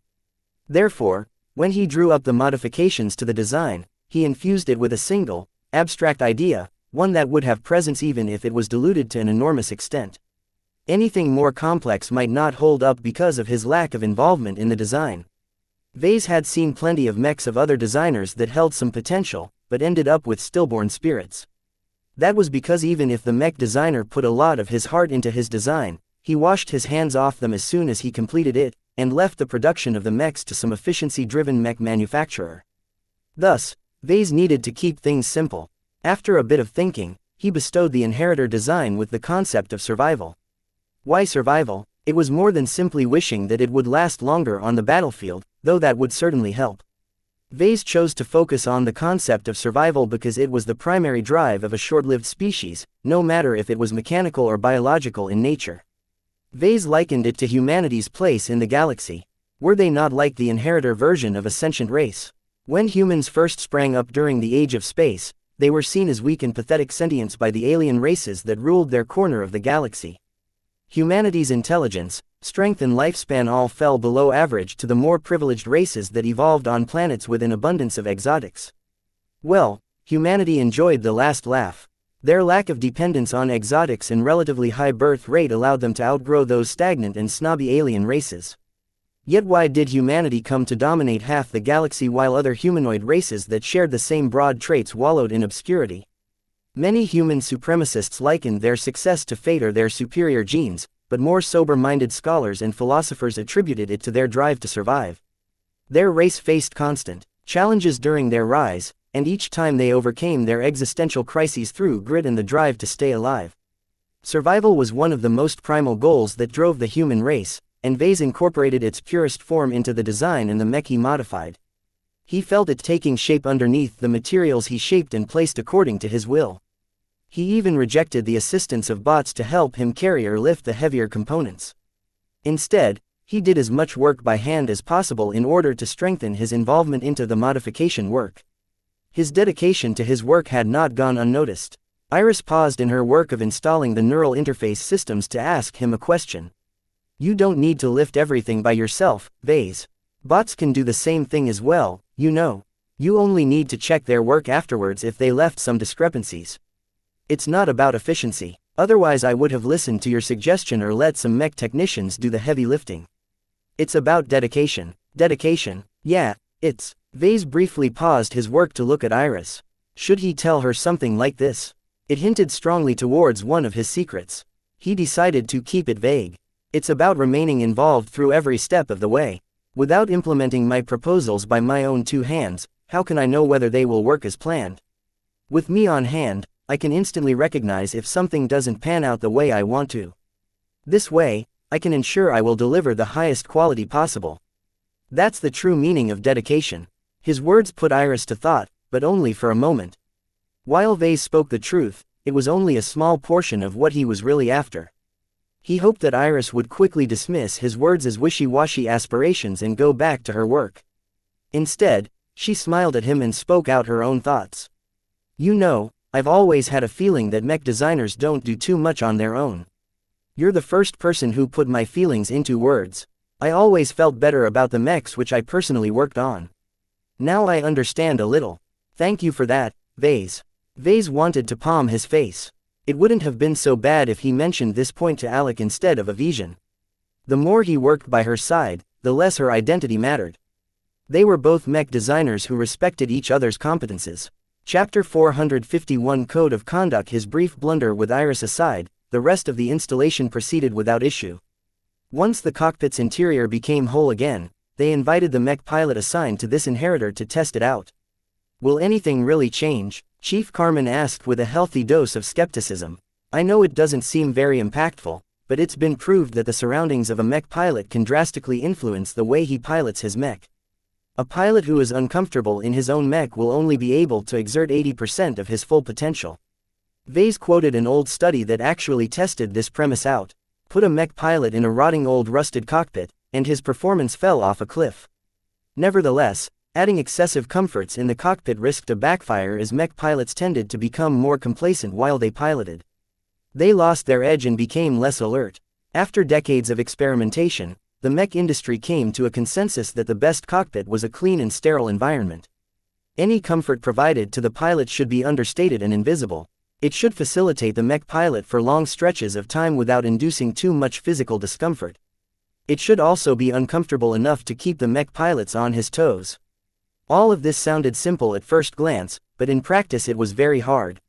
Therefore, when he drew up the modifications to the design, he infused it with a single, abstract idea, one that would have presence even if it was diluted to an enormous extent. Anything more complex might not hold up because of his lack of involvement in the design. Vase had seen plenty of mechs of other designers that held some potential, but ended up with stillborn spirits. That was because even if the mech designer put a lot of his heart into his design, he washed his hands off them as soon as he completed it, and left the production of the mechs to some efficiency-driven mech manufacturer. Thus, Vase needed to keep things simple. After a bit of thinking, he bestowed the inheritor design with the concept of survival. Why survival? It was more than simply wishing that it would last longer on the battlefield, though that would certainly help. Vase chose to focus on the concept of survival because it was the primary drive of a short-lived species, no matter if it was mechanical or biological in nature. Vase likened it to humanity's place in the galaxy. Were they not like the inheritor version of a sentient race? When humans first sprang up during the age of space, they were seen as weak and pathetic sentients by the alien races that ruled their corner of the galaxy. Humanity's intelligence, strength and lifespan all fell below average to the more privileged races that evolved on planets with an abundance of exotics. Well, humanity enjoyed the last laugh. Their lack of dependence on exotics and relatively high birth rate allowed them to outgrow those stagnant and snobby alien races. Yet why did humanity come to dominate half the galaxy while other humanoid races that shared the same broad traits wallowed in obscurity? Many human supremacists likened their success to fate or their superior genes, but more sober-minded scholars and philosophers attributed it to their drive to survive. Their race faced constant challenges during their rise, and each time they overcame their existential crises through grit and the drive to stay alive. Survival was one of the most primal goals that drove the human race, and Vase incorporated its purest form into the design and the mech he modified. He felt it taking shape underneath the materials he shaped and placed according to his will. He even rejected the assistance of bots to help him carry or lift the heavier components. Instead, he did as much work by hand as possible in order to strengthen his involvement into the modification work. His dedication to his work had not gone unnoticed. Iris paused in her work of installing the neural interface systems to ask him a question. You don't need to lift everything by yourself, Vase. Bots can do the same thing as well, you know. You only need to check their work afterwards if they left some discrepancies. It's not about efficiency. Otherwise I would have listened to your suggestion or let some mech technicians do the heavy lifting. It's about dedication. Dedication? Yeah, it's. Vase briefly paused his work to look at Iris. Should he tell her something like this? It hinted strongly towards one of his secrets. He decided to keep it vague. It's about remaining involved through every step of the way. Without implementing my proposals by my own two hands, how can I know whether they will work as planned? With me on hand, I can instantly recognize if something doesn't pan out the way I want to. This way, I can ensure I will deliver the highest quality possible. That's the true meaning of dedication. His words put Iris to thought, but only for a moment. While Vase spoke the truth, it was only a small portion of what he was really after. He hoped that Iris would quickly dismiss his words as wishy-washy aspirations and go back to her work. Instead, she smiled at him and spoke out her own thoughts. You know, I've always had a feeling that mech designers don't do too much on their own. You're the first person who put my feelings into words. I always felt better about the mechs which I personally worked on. Now I understand a little. Thank you for that, Vase. Vase wanted to palm his face. It wouldn't have been so bad if he mentioned this point to Alec instead of Evesian. The more he worked by her side, the less her identity mattered. They were both mech designers who respected each other's competences. Chapter 451 Code of Conduct. His brief blunder with Iris aside, the rest of the installation proceeded without issue. Once the cockpit's interior became whole again, they invited the mech pilot assigned to this inheritor to test it out. Will anything really change? Chief Carmen asked with a healthy dose of skepticism. I know it doesn't seem very impactful, but it's been proved that the surroundings of a mech pilot can drastically influence the way he pilots his mech. A pilot who is uncomfortable in his own mech will only be able to exert 80% of his full potential. Vase quoted an old study that actually tested this premise out. Put a mech pilot in a rotting old rusted cockpit, and his performance fell off a cliff. Nevertheless, adding excessive comforts in the cockpit risked a backfire as mech pilots tended to become more complacent while they piloted. They lost their edge and became less alert. After decades of experimentation, the mech industry came to a consensus that the best cockpit was a clean and sterile environment. Any comfort provided to the pilot should be understated and invisible. It should facilitate the mech pilot for long stretches of time without inducing too much physical discomfort. It should also be uncomfortable enough to keep the mech pilots on his toes. All of this sounded simple at first glance, but in practice it was very hard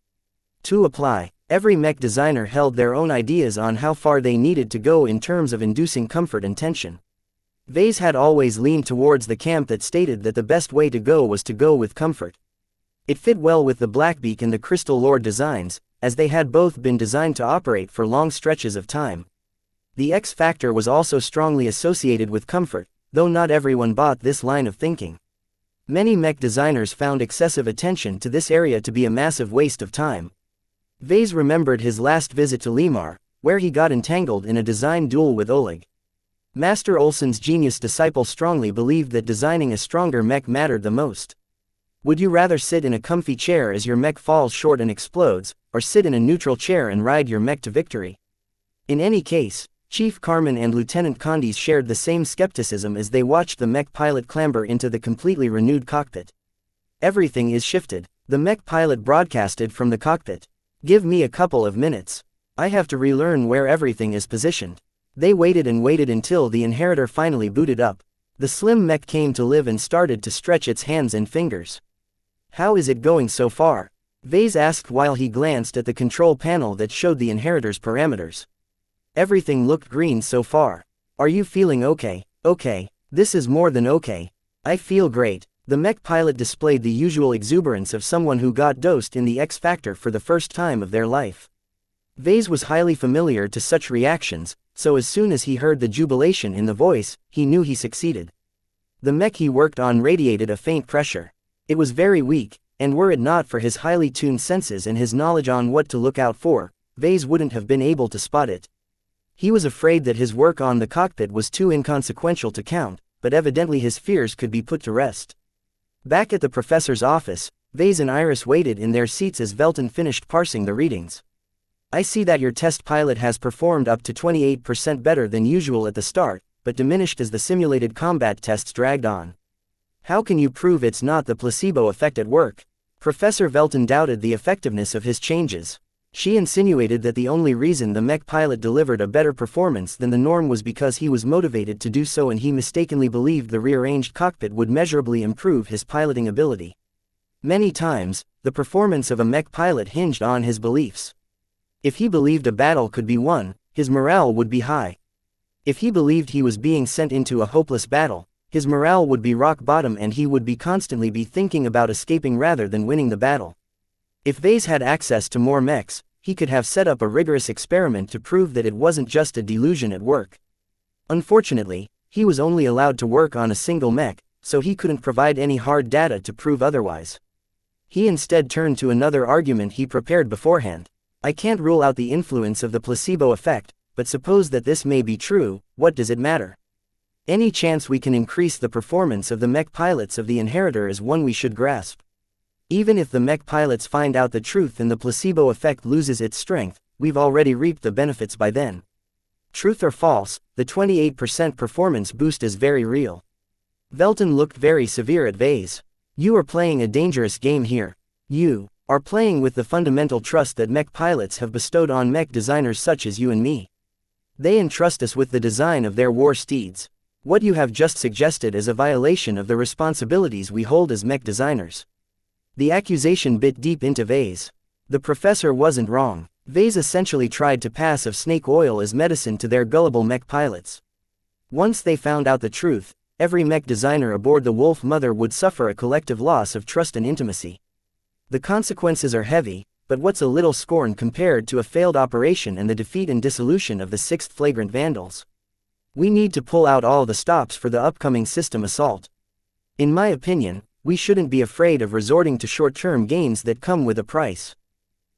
to apply. Every mech designer held their own ideas on how far they needed to go in terms of inducing comfort and tension. Vase had always leaned towards the camp that stated that the best way to go was to go with comfort. It fit well with the Blackbeak and the Crystal Lord designs, as they had both been designed to operate for long stretches of time. The X factor was also strongly associated with comfort, though not everyone bought this line of thinking. Many mech designers found excessive attention to this area to be a massive waste of time. Vase remembered his last visit to Limar, where he got entangled in a design duel with Oleg. Master Olsen's genius disciple strongly believed that designing a stronger mech mattered the most. Would you rather sit in a comfy chair as your mech falls short and explodes, or sit in a neutral chair and ride your mech to victory? In any case, Chief Carmen and Lieutenant Condis shared the same skepticism as they watched the mech pilot clamber into the completely renewed cockpit. Everything is shifted, the mech pilot broadcasted from the cockpit. Give me a couple of minutes. I have to relearn where everything is positioned. They waited and waited until the inheritor finally booted up. The slim mech came to live and started to stretch its hands and fingers. How is it going so far? Vase asked while he glanced at the control panel that showed the inheritor's parameters. Everything looked green so far. Are you feeling okay? Okay, this is more than okay. I feel great. The mech pilot displayed the usual exuberance of someone who got dosed in the X Factor for the first time of their life. Vase was highly familiar to such reactions, so as soon as he heard the jubilation in the voice, he knew he succeeded. The mech he worked on radiated a faint pressure. It was very weak, and were it not for his highly tuned senses and his knowledge on what to look out for, Vase wouldn't have been able to spot it. He was afraid that his work on the cockpit was too inconsequential to count, but evidently his fears could be put to rest. Back at the professor's office, Vase and Iris waited in their seats as Velton finished parsing the readings. I see that your test pilot has performed up to 28% better than usual at the start, but diminished as the simulated combat tests dragged on. How can you prove it's not the placebo effect at work? Professor Velton doubted the effectiveness of his changes. She insinuated that the only reason the mech pilot delivered a better performance than the norm was because he was motivated to do so and he mistakenly believed the rearranged cockpit would measurably improve his piloting ability. Many times, the performance of a mech pilot hinged on his beliefs. If he believed a battle could be won, his morale would be high. If he believed he was being sent into a hopeless battle, his morale would be rock bottom and he would constantly be thinking about escaping rather than winning the battle. If Vase had access to more mechs, he could have set up a rigorous experiment to prove that it wasn't just a delusion at work. Unfortunately, he was only allowed to work on a single mech, so he couldn't provide any hard data to prove otherwise. He instead turned to another argument he prepared beforehand. I can't rule out the influence of the placebo effect, but suppose that this may be true, what does it matter? Any chance we can increase the performance of the mech pilots of the inheritor is one we should grasp. Even if the mech pilots find out the truth and the placebo effect loses its strength, we've already reaped the benefits by then. Truth or false, the 28% performance boost is very real. Velton looked very severe at Vase. You are playing a dangerous game here. You are playing with the fundamental trust that mech pilots have bestowed on mech designers such as you and me. They entrust us with the design of their war steeds. What you have just suggested is a violation of the responsibilities we hold as mech designers. The accusation bit deep into Vase. The professor wasn't wrong. Vase essentially tried to pass of snake oil as medicine to their gullible mech pilots. Once they found out the truth, every mech designer aboard the Wolf Mother would suffer a collective loss of trust and intimacy. The consequences are heavy, but what's a little scorn compared to a failed operation and the defeat and dissolution of the 6th Flagrant Vandals? We need to pull out all the stops for the upcoming system assault. In my opinion, we shouldn't be afraid of resorting to short-term gains that come with a price.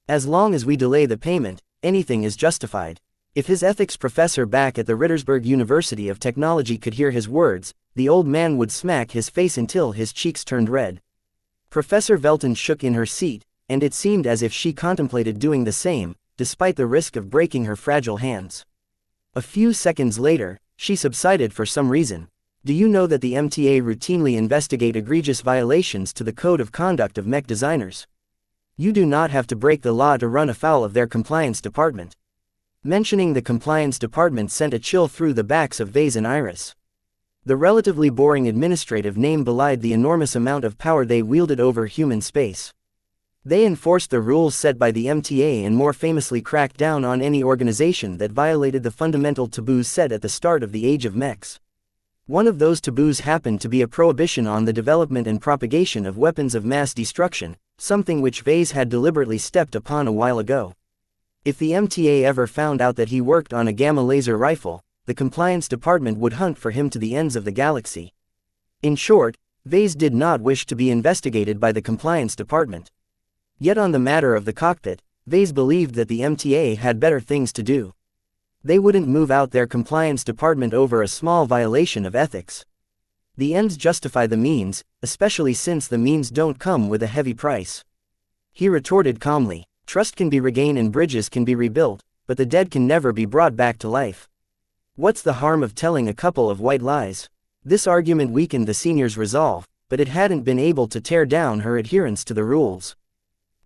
As long as we delay the payment, anything is justified. If his ethics professor back at the Rittersberg University of Technology could hear his words, the old man would smack his face until his cheeks turned red. Professor Velton shook in her seat, and it seemed as if she contemplated doing the same, despite the risk of breaking her fragile hands. A few seconds later, she subsided for some reason. Do you know that the MTA routinely investigate egregious violations to the code of conduct of mech designers? You do not have to break the law to run afoul of their compliance department. Mentioning the compliance department sent a chill through the backs of Vase and Iris. The relatively boring administrative name belied the enormous amount of power they wielded over human space. They enforced the rules set by the MTA and more famously cracked down on any organization that violated the fundamental taboos set at the start of the age of mechs. One of those taboos happened to be a prohibition on the development and propagation of weapons of mass destruction, something which Vase had deliberately stepped upon a while ago. If the MTA ever found out that he worked on a gamma laser rifle, the compliance department would hunt for him to the ends of the galaxy. In short, Vase did not wish to be investigated by the compliance department. Yet on the matter of the cockpit, Vase believed that the MTA had better things to do. They wouldn't move out their compliance department over a small violation of ethics. The ends justify the means, especially since the means don't come with a heavy price. He retorted calmly, trust can be regained and bridges can be rebuilt, but the dead can never be brought back to life. What's the harm of telling a couple of white lies? This argument weakened the senior's resolve, but it hadn't been able to tear down her adherence to the rules.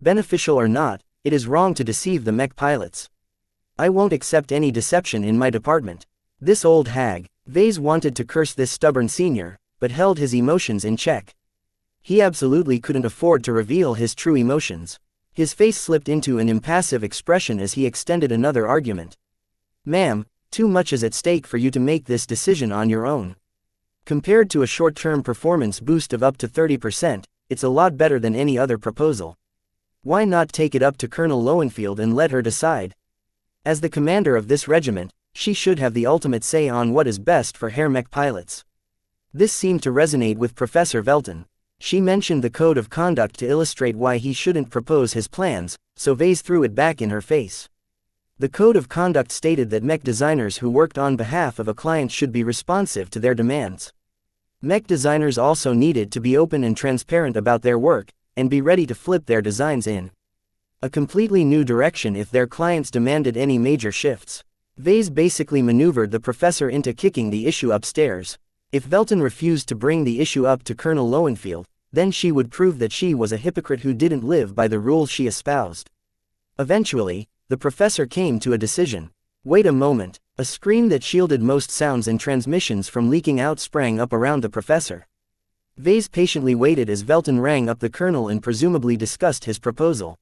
Beneficial or not, it is wrong to deceive the mech pilots. I won't accept any deception in my department. This old hag. Vase wanted to curse this stubborn senior, but held his emotions in check. He absolutely couldn't afford to reveal his true emotions. His face slipped into an impassive expression as he extended another argument. Ma'am, too much is at stake for you to make this decision on your own. Compared to a short-term performance boost of up to 30%, it's a lot better than any other proposal. Why not take it up to Colonel Lowenfield and let her decide? As the commander of this regiment, she should have the ultimate say on what is best for Herr Mech pilots. This seemed to resonate with Professor Velton. She mentioned the code of conduct to illustrate why he shouldn't propose his plans, so Vase threw it back in her face. The code of conduct stated that mech designers who worked on behalf of a client should be responsive to their demands. Mech designers also needed to be open and transparent about their work, and be ready to flip their designs in a completely new direction if their clients demanded any major shifts. Vase basically maneuvered the professor into kicking the issue upstairs. If Velton refused to bring the issue up to Colonel Lowenfield, then she would prove that she was a hypocrite who didn't live by the rules she espoused. Eventually, the professor came to a decision. Wait a moment, a screen that shielded most sounds and transmissions from leaking out sprang up around the professor. Vase patiently waited as Velton rang up the colonel and presumably discussed his proposal.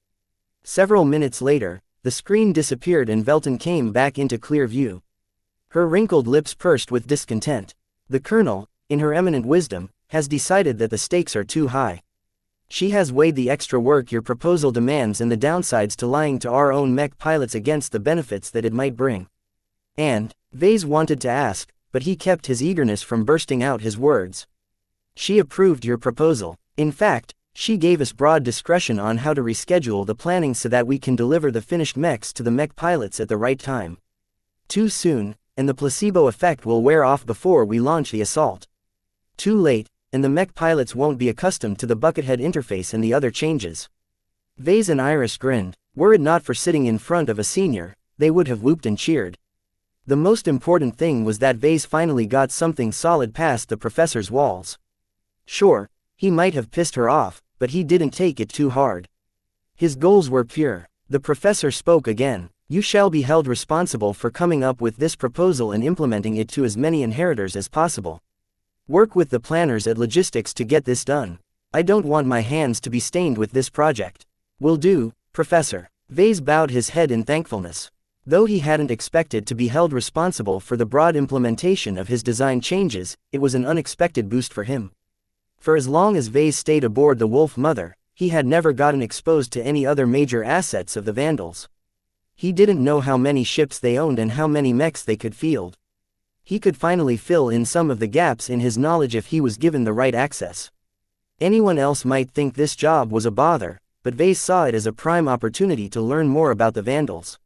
Several minutes later, the screen disappeared and Velton came back into clear view. Her wrinkled lips pursed with discontent. The colonel, in her eminent wisdom, has decided that the stakes are too high. She has weighed the extra work your proposal demands and the downsides to lying to our own mech pilots against the benefits that it might bring. And, Vase wanted to ask, but he kept his eagerness from bursting out his words. She approved your proposal. In fact, she gave us broad discretion on how to reschedule the planning so that we can deliver the finished mechs to the mech pilots at the right time. Too soon, and the placebo effect will wear off before we launch the assault. Too late, and the mech pilots won't be accustomed to the buckethead interface and the other changes. Vase and Iris grinned. Were it not for sitting in front of a senior, they would have whooped and cheered. The most important thing was that Vase finally got something solid past the professor's walls. Sure, he might have pissed her off, but he didn't take it too hard. His goals were pure. The professor spoke again. You shall be held responsible for coming up with this proposal and implementing it to as many inheritors as possible. Work with the planners at logistics to get this done. I don't want my hands to be stained with this project. Will do, Professor. Vase bowed his head in thankfulness. Though he hadn't expected to be held responsible for the broad implementation of his design changes, it was an unexpected boost for him. For as long as Vase stayed aboard the Wolf Mother, he had never gotten exposed to any other major assets of the Vandals. He didn't know how many ships they owned and how many mechs they could field. He could finally fill in some of the gaps in his knowledge if he was given the right access. Anyone else might think this job was a bother, but Vase saw it as a prime opportunity to learn more about the Vandals.